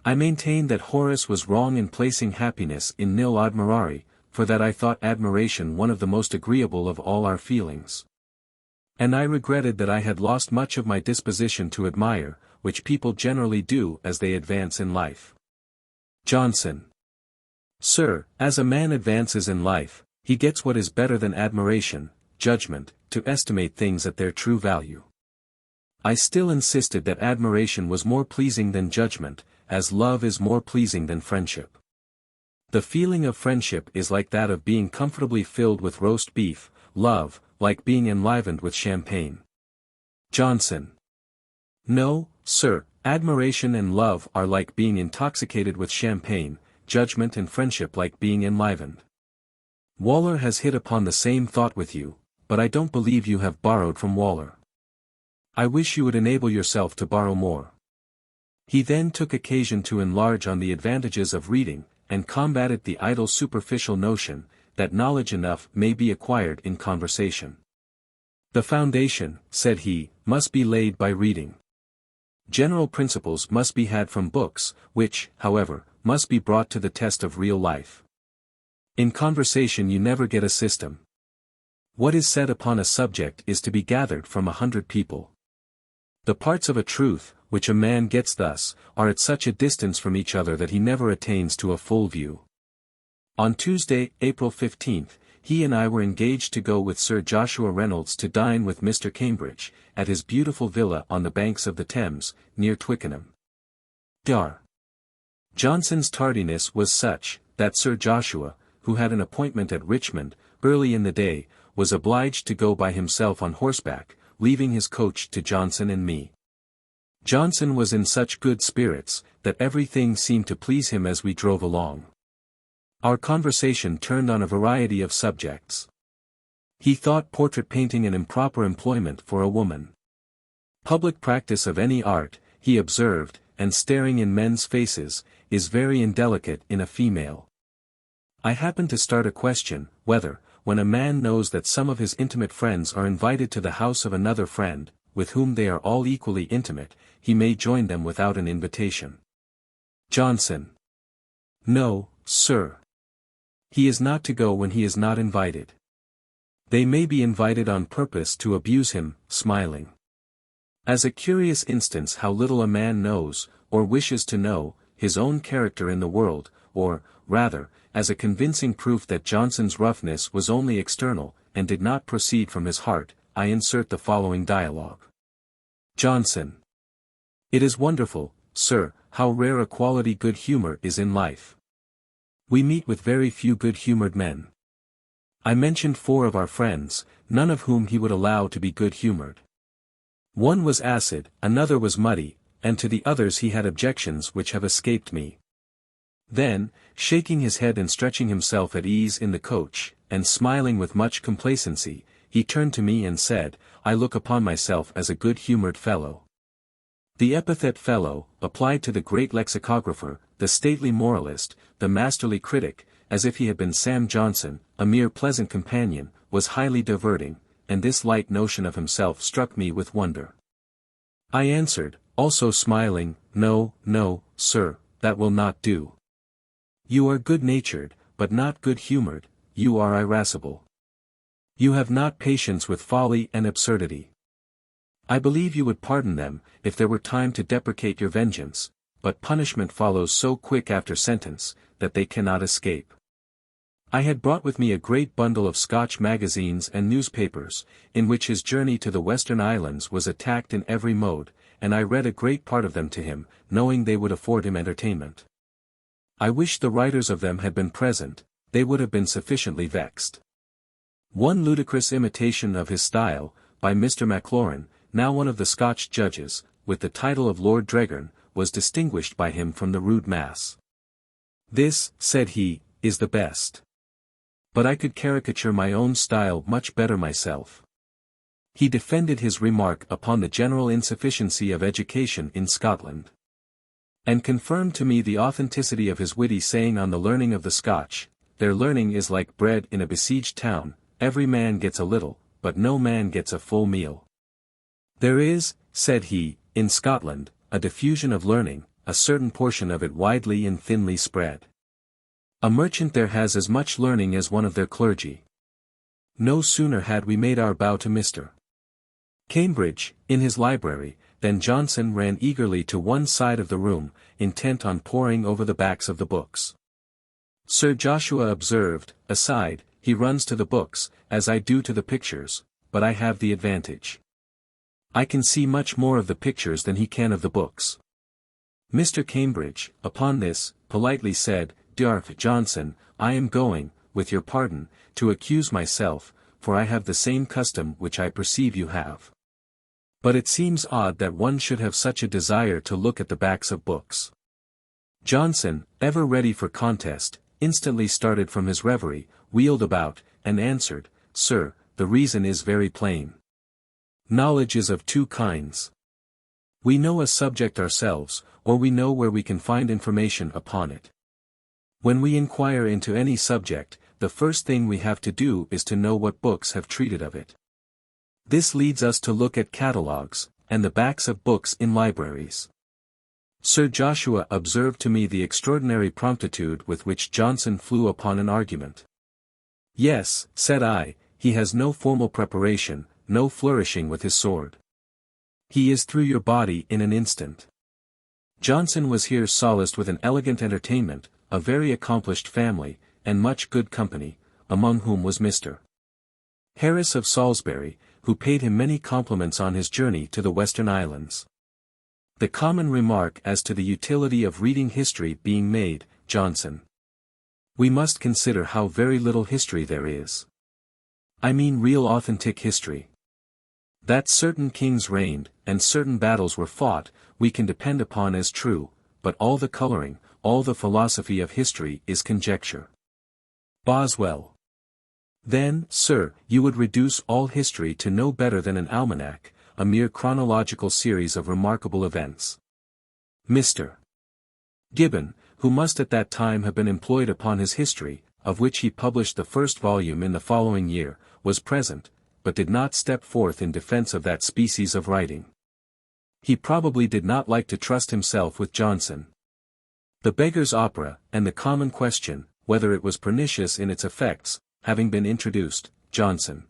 I maintain that Horace was wrong in placing happiness in nil admirari, for that I thought admiration one of the most agreeable of all our feelings. And I regretted that I had lost much of my disposition to admire, which people generally do as they advance in life. Johnson. Sir, as a man advances in life, he gets what is better than admiration, judgment, to estimate things at their true value. I still insisted that admiration was more pleasing than judgment, as love is more pleasing than friendship. The feeling of friendship is like that of being comfortably filled with roast beef, love, like being enlivened with champagne. Johnson. No, sir, admiration and love are like being intoxicated with champagne, judgment and friendship like being enlivened. Waller has hit upon the same thought with you, but I don't believe you have borrowed from Waller. I wish you would enable yourself to borrow more. He then took occasion to enlarge on the advantages of reading, and combated the idle superficial notion, that knowledge enough may be acquired in conversation. The foundation, said he, must be laid by reading. General principles must be had from books, which, however, must be brought to the test of real life. In conversation you never get a system. What is said upon a subject is to be gathered from 100 people. The parts of a truth, which a man gets thus, are at such a distance from each other that he never attains to a full view. On Tuesday, April 15, he and I were engaged to go with Sir Joshua Reynolds to dine with Mr. Cambridge, at his beautiful villa on the banks of the Thames, near Twickenham. Dar. Johnson's tardiness was such, that Sir Joshua, who had an appointment at Richmond, early in the day, was obliged to go by himself on horseback, leaving his coach to Johnson and me. Johnson was in such good spirits, that everything seemed to please him as we drove along. Our conversation turned on a variety of subjects. He thought portrait painting an improper employment for a woman. Public practice of any art, he observed, and staring in men's faces, is very indelicate in a female. I happened to start a question, whether, when a man knows that some of his intimate friends are invited to the house of another friend, with whom they are all equally intimate, he may join them without an invitation. Johnson. No, sir. He is not to go when he is not invited. They may be invited on purpose to abuse him, smiling. As a curious instance how little a man knows, or wishes to know, his own character in the world, or, rather, as a convincing proof that Johnson's roughness was only external, and did not proceed from his heart, I insert the following dialogue. Johnson. It is wonderful, sir, how rare a quality good humor is in life. We meet with very few good-humored men. I mentioned 4 of our friends, none of whom he would allow to be good-humored. One was acid, another was muddy, and to the others he had objections which have escaped me. Then, shaking his head and stretching himself at ease in the coach, and smiling with much complacency, he turned to me and said, I look upon myself as a good-humored fellow. The epithet fellow, applied to the great lexicographer, the stately moralist, the masterly critic, as if he had been Sam Johnson, a mere pleasant companion, was highly diverting, and this light notion of himself struck me with wonder. I answered, also smiling, no, no, sir, that will not do. You are good-natured, but not good-humored, you are irascible. You have not patience with folly and absurdity. I believe you would pardon them, if there were time to deprecate your vengeance, but punishment follows so quick after sentence, that they cannot escape. I had brought with me a great bundle of Scotch magazines and newspapers, in which his journey to the Western Islands was attacked in every mode, and I read a great part of them to him, knowing they would afford him entertainment. I wish the writers of them had been present, they would have been sufficiently vexed. One ludicrous imitation of his style, by Mr. Maclaurin, now one of the Scotch judges, with the title of Lord Dreghorn, was distinguished by him from the rude mass. This, said he, is the best. But I could caricature my own style much better myself. He defended his remark upon the general insufficiency of education in Scotland, and confirmed to me the authenticity of his witty saying on the learning of the Scotch: their learning is like bread in a besieged town, every man gets a little, but no man gets a full meal. There is, said he, in Scotland, a diffusion of learning, a certain portion of it widely and thinly spread. A merchant there has as much learning as one of their clergy. No sooner had we made our bow to Mr. Cambridge, in his library, than Johnson ran eagerly to one side of the room, intent on poring over the backs of the books. Sir Joshua observed, aside, he runs to the books, as I do to the pictures, but I have the advantage. I can see much more of the pictures than he can of the books. Mr. Cambridge, upon this, politely said, Dear Johnson, I am going, with your pardon, to accuse myself, for I have the same custom which I perceive you have. But it seems odd that one should have such a desire to look at the backs of books. Johnson, ever ready for contest, instantly started from his reverie, wheeled about, and answered, Sir, the reason is very plain. Knowledge is of two kinds. We know a subject ourselves, or we know where we can find information upon it. When we inquire into any subject, the first thing we have to do is to know what books have treated of it. This leads us to look at catalogues, and the backs of books in libraries. Sir Joshua observed to me the extraordinary promptitude with which Johnson flew upon an argument. Yes, said I, he has no formal preparation, no flourishing with his sword. He is through your body in an instant. Johnson was here solaced with an elegant entertainment, a very accomplished family, and much good company, among whom was Mr. Harris of Salisbury, who paid him many compliments on his journey to the Western Islands. The common remark as to the utility of reading history being made, Johnson. We must consider how very little history there is. I mean real authentic history. That certain kings reigned, and certain battles were fought, we can depend upon as true, but all the coloring, all the philosophy of history is conjecture. Boswell. Then, sir, you would reduce all history to no better than an almanac, a mere chronological series of remarkable events. Mr. Gibbon, who must at that time have been employed upon his history, of which he published the first volume in the following year, was present, but did not step forth in defense of that species of writing. He probably did not like to trust himself with Johnson. The Beggar's Opera, and the common question, whether it was pernicious in its effects, having been introduced, Johnson.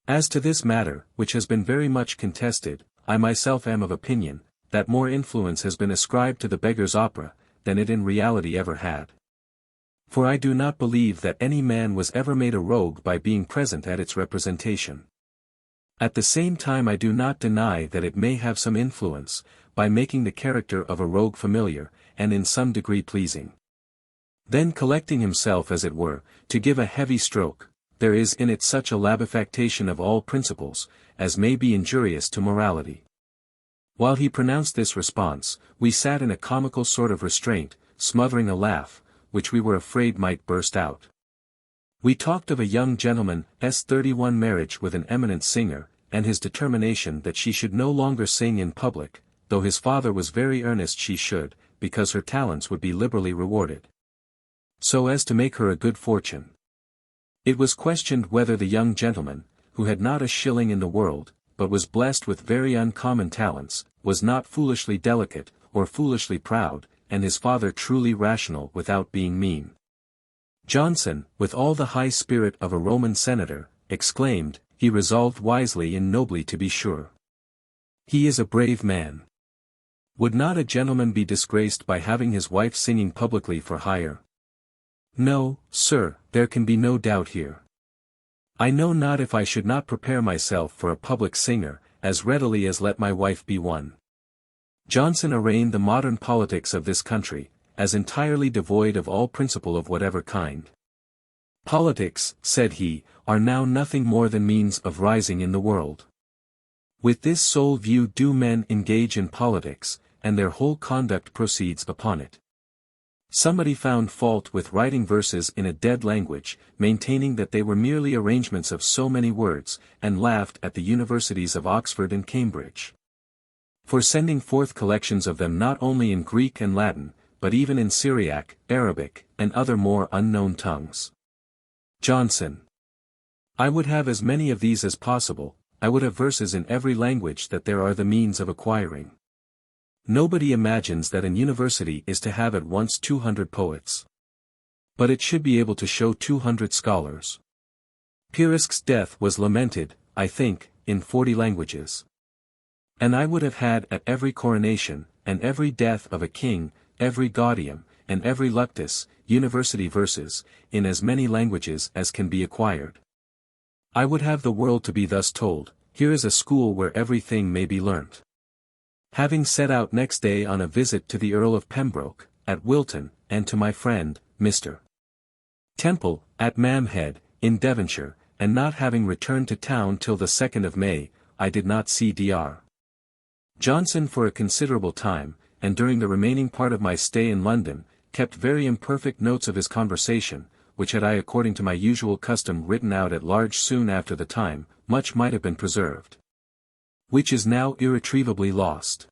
As to this matter, which has been very much contested, I myself am of opinion, that more influence has been ascribed to the Beggar's Opera, than it in reality ever had. For I do not believe that any man was ever made a rogue by being present at its representation. At the same time I do not deny that it may have some influence, by making the character of a rogue familiar, and in some degree pleasing. Then collecting himself as it were, to give a heavy stroke, there is in it such a labefactation of all principles, as may be injurious to morality. While he pronounced this response, we sat in a comical sort of restraint, smothering a laugh, which we were afraid might burst out. We talked of a young gentleman's 31 marriage with an eminent singer, and his determination that she should no longer sing in public, though his father was very earnest she should, because her talents would be liberally rewarded, so as to make her a good fortune. It was questioned whether the young gentleman, who had not a shilling in the world, but was blessed with very uncommon talents, was not foolishly delicate, or foolishly proud, and his father truly rational without being mean. Johnson, with all the high spirit of a Roman senator, exclaimed, "He resolved wisely and nobly to be sure. He is a brave man. Would not a gentleman be disgraced by having his wife singing publicly for hire? No, sir, there can be no doubt here. I know not if I should not prepare myself for a public singer, as readily as let my wife be one." Johnson arraigned the modern politics of this country, as entirely devoid of all principle of whatever kind. "Politics," said he, "are now nothing more than means of rising in the world. With this sole view do men engage in politics, and their whole conduct proceeds upon it." Somebody found fault with writing verses in a dead language, maintaining that they were merely arrangements of so many words, and laughed at the universities of Oxford and Cambridge for sending forth collections of them not only in Greek and Latin, but even in Syriac, Arabic, and other more unknown tongues. Johnson. "I would have as many of these as possible. I would have verses in every language that there are the means of acquiring. Nobody imagines that an university is to have at once 200 poets. But it should be able to show 200 scholars. Peiresk's death was lamented, I think, in 40 languages. And I would have had at every coronation, and every death of a king, every gaudium, and every luctus, university verses, in as many languages as can be acquired. I would have the world to be thus told, here is a school where everything may be learnt." Having set out next day on a visit to the Earl of Pembroke, at Wilton, and to my friend, Mr. Temple, at Mamhead, in Devonshire, and not having returned to town till the 2nd of May, I did not see Dr. Johnson for a considerable time, and during the remaining part of my stay in London, kept very imperfect notes of his conversation, which had I according to my usual custom written out at large soon after the time, much might have been preserved. Which is now irretrievably lost.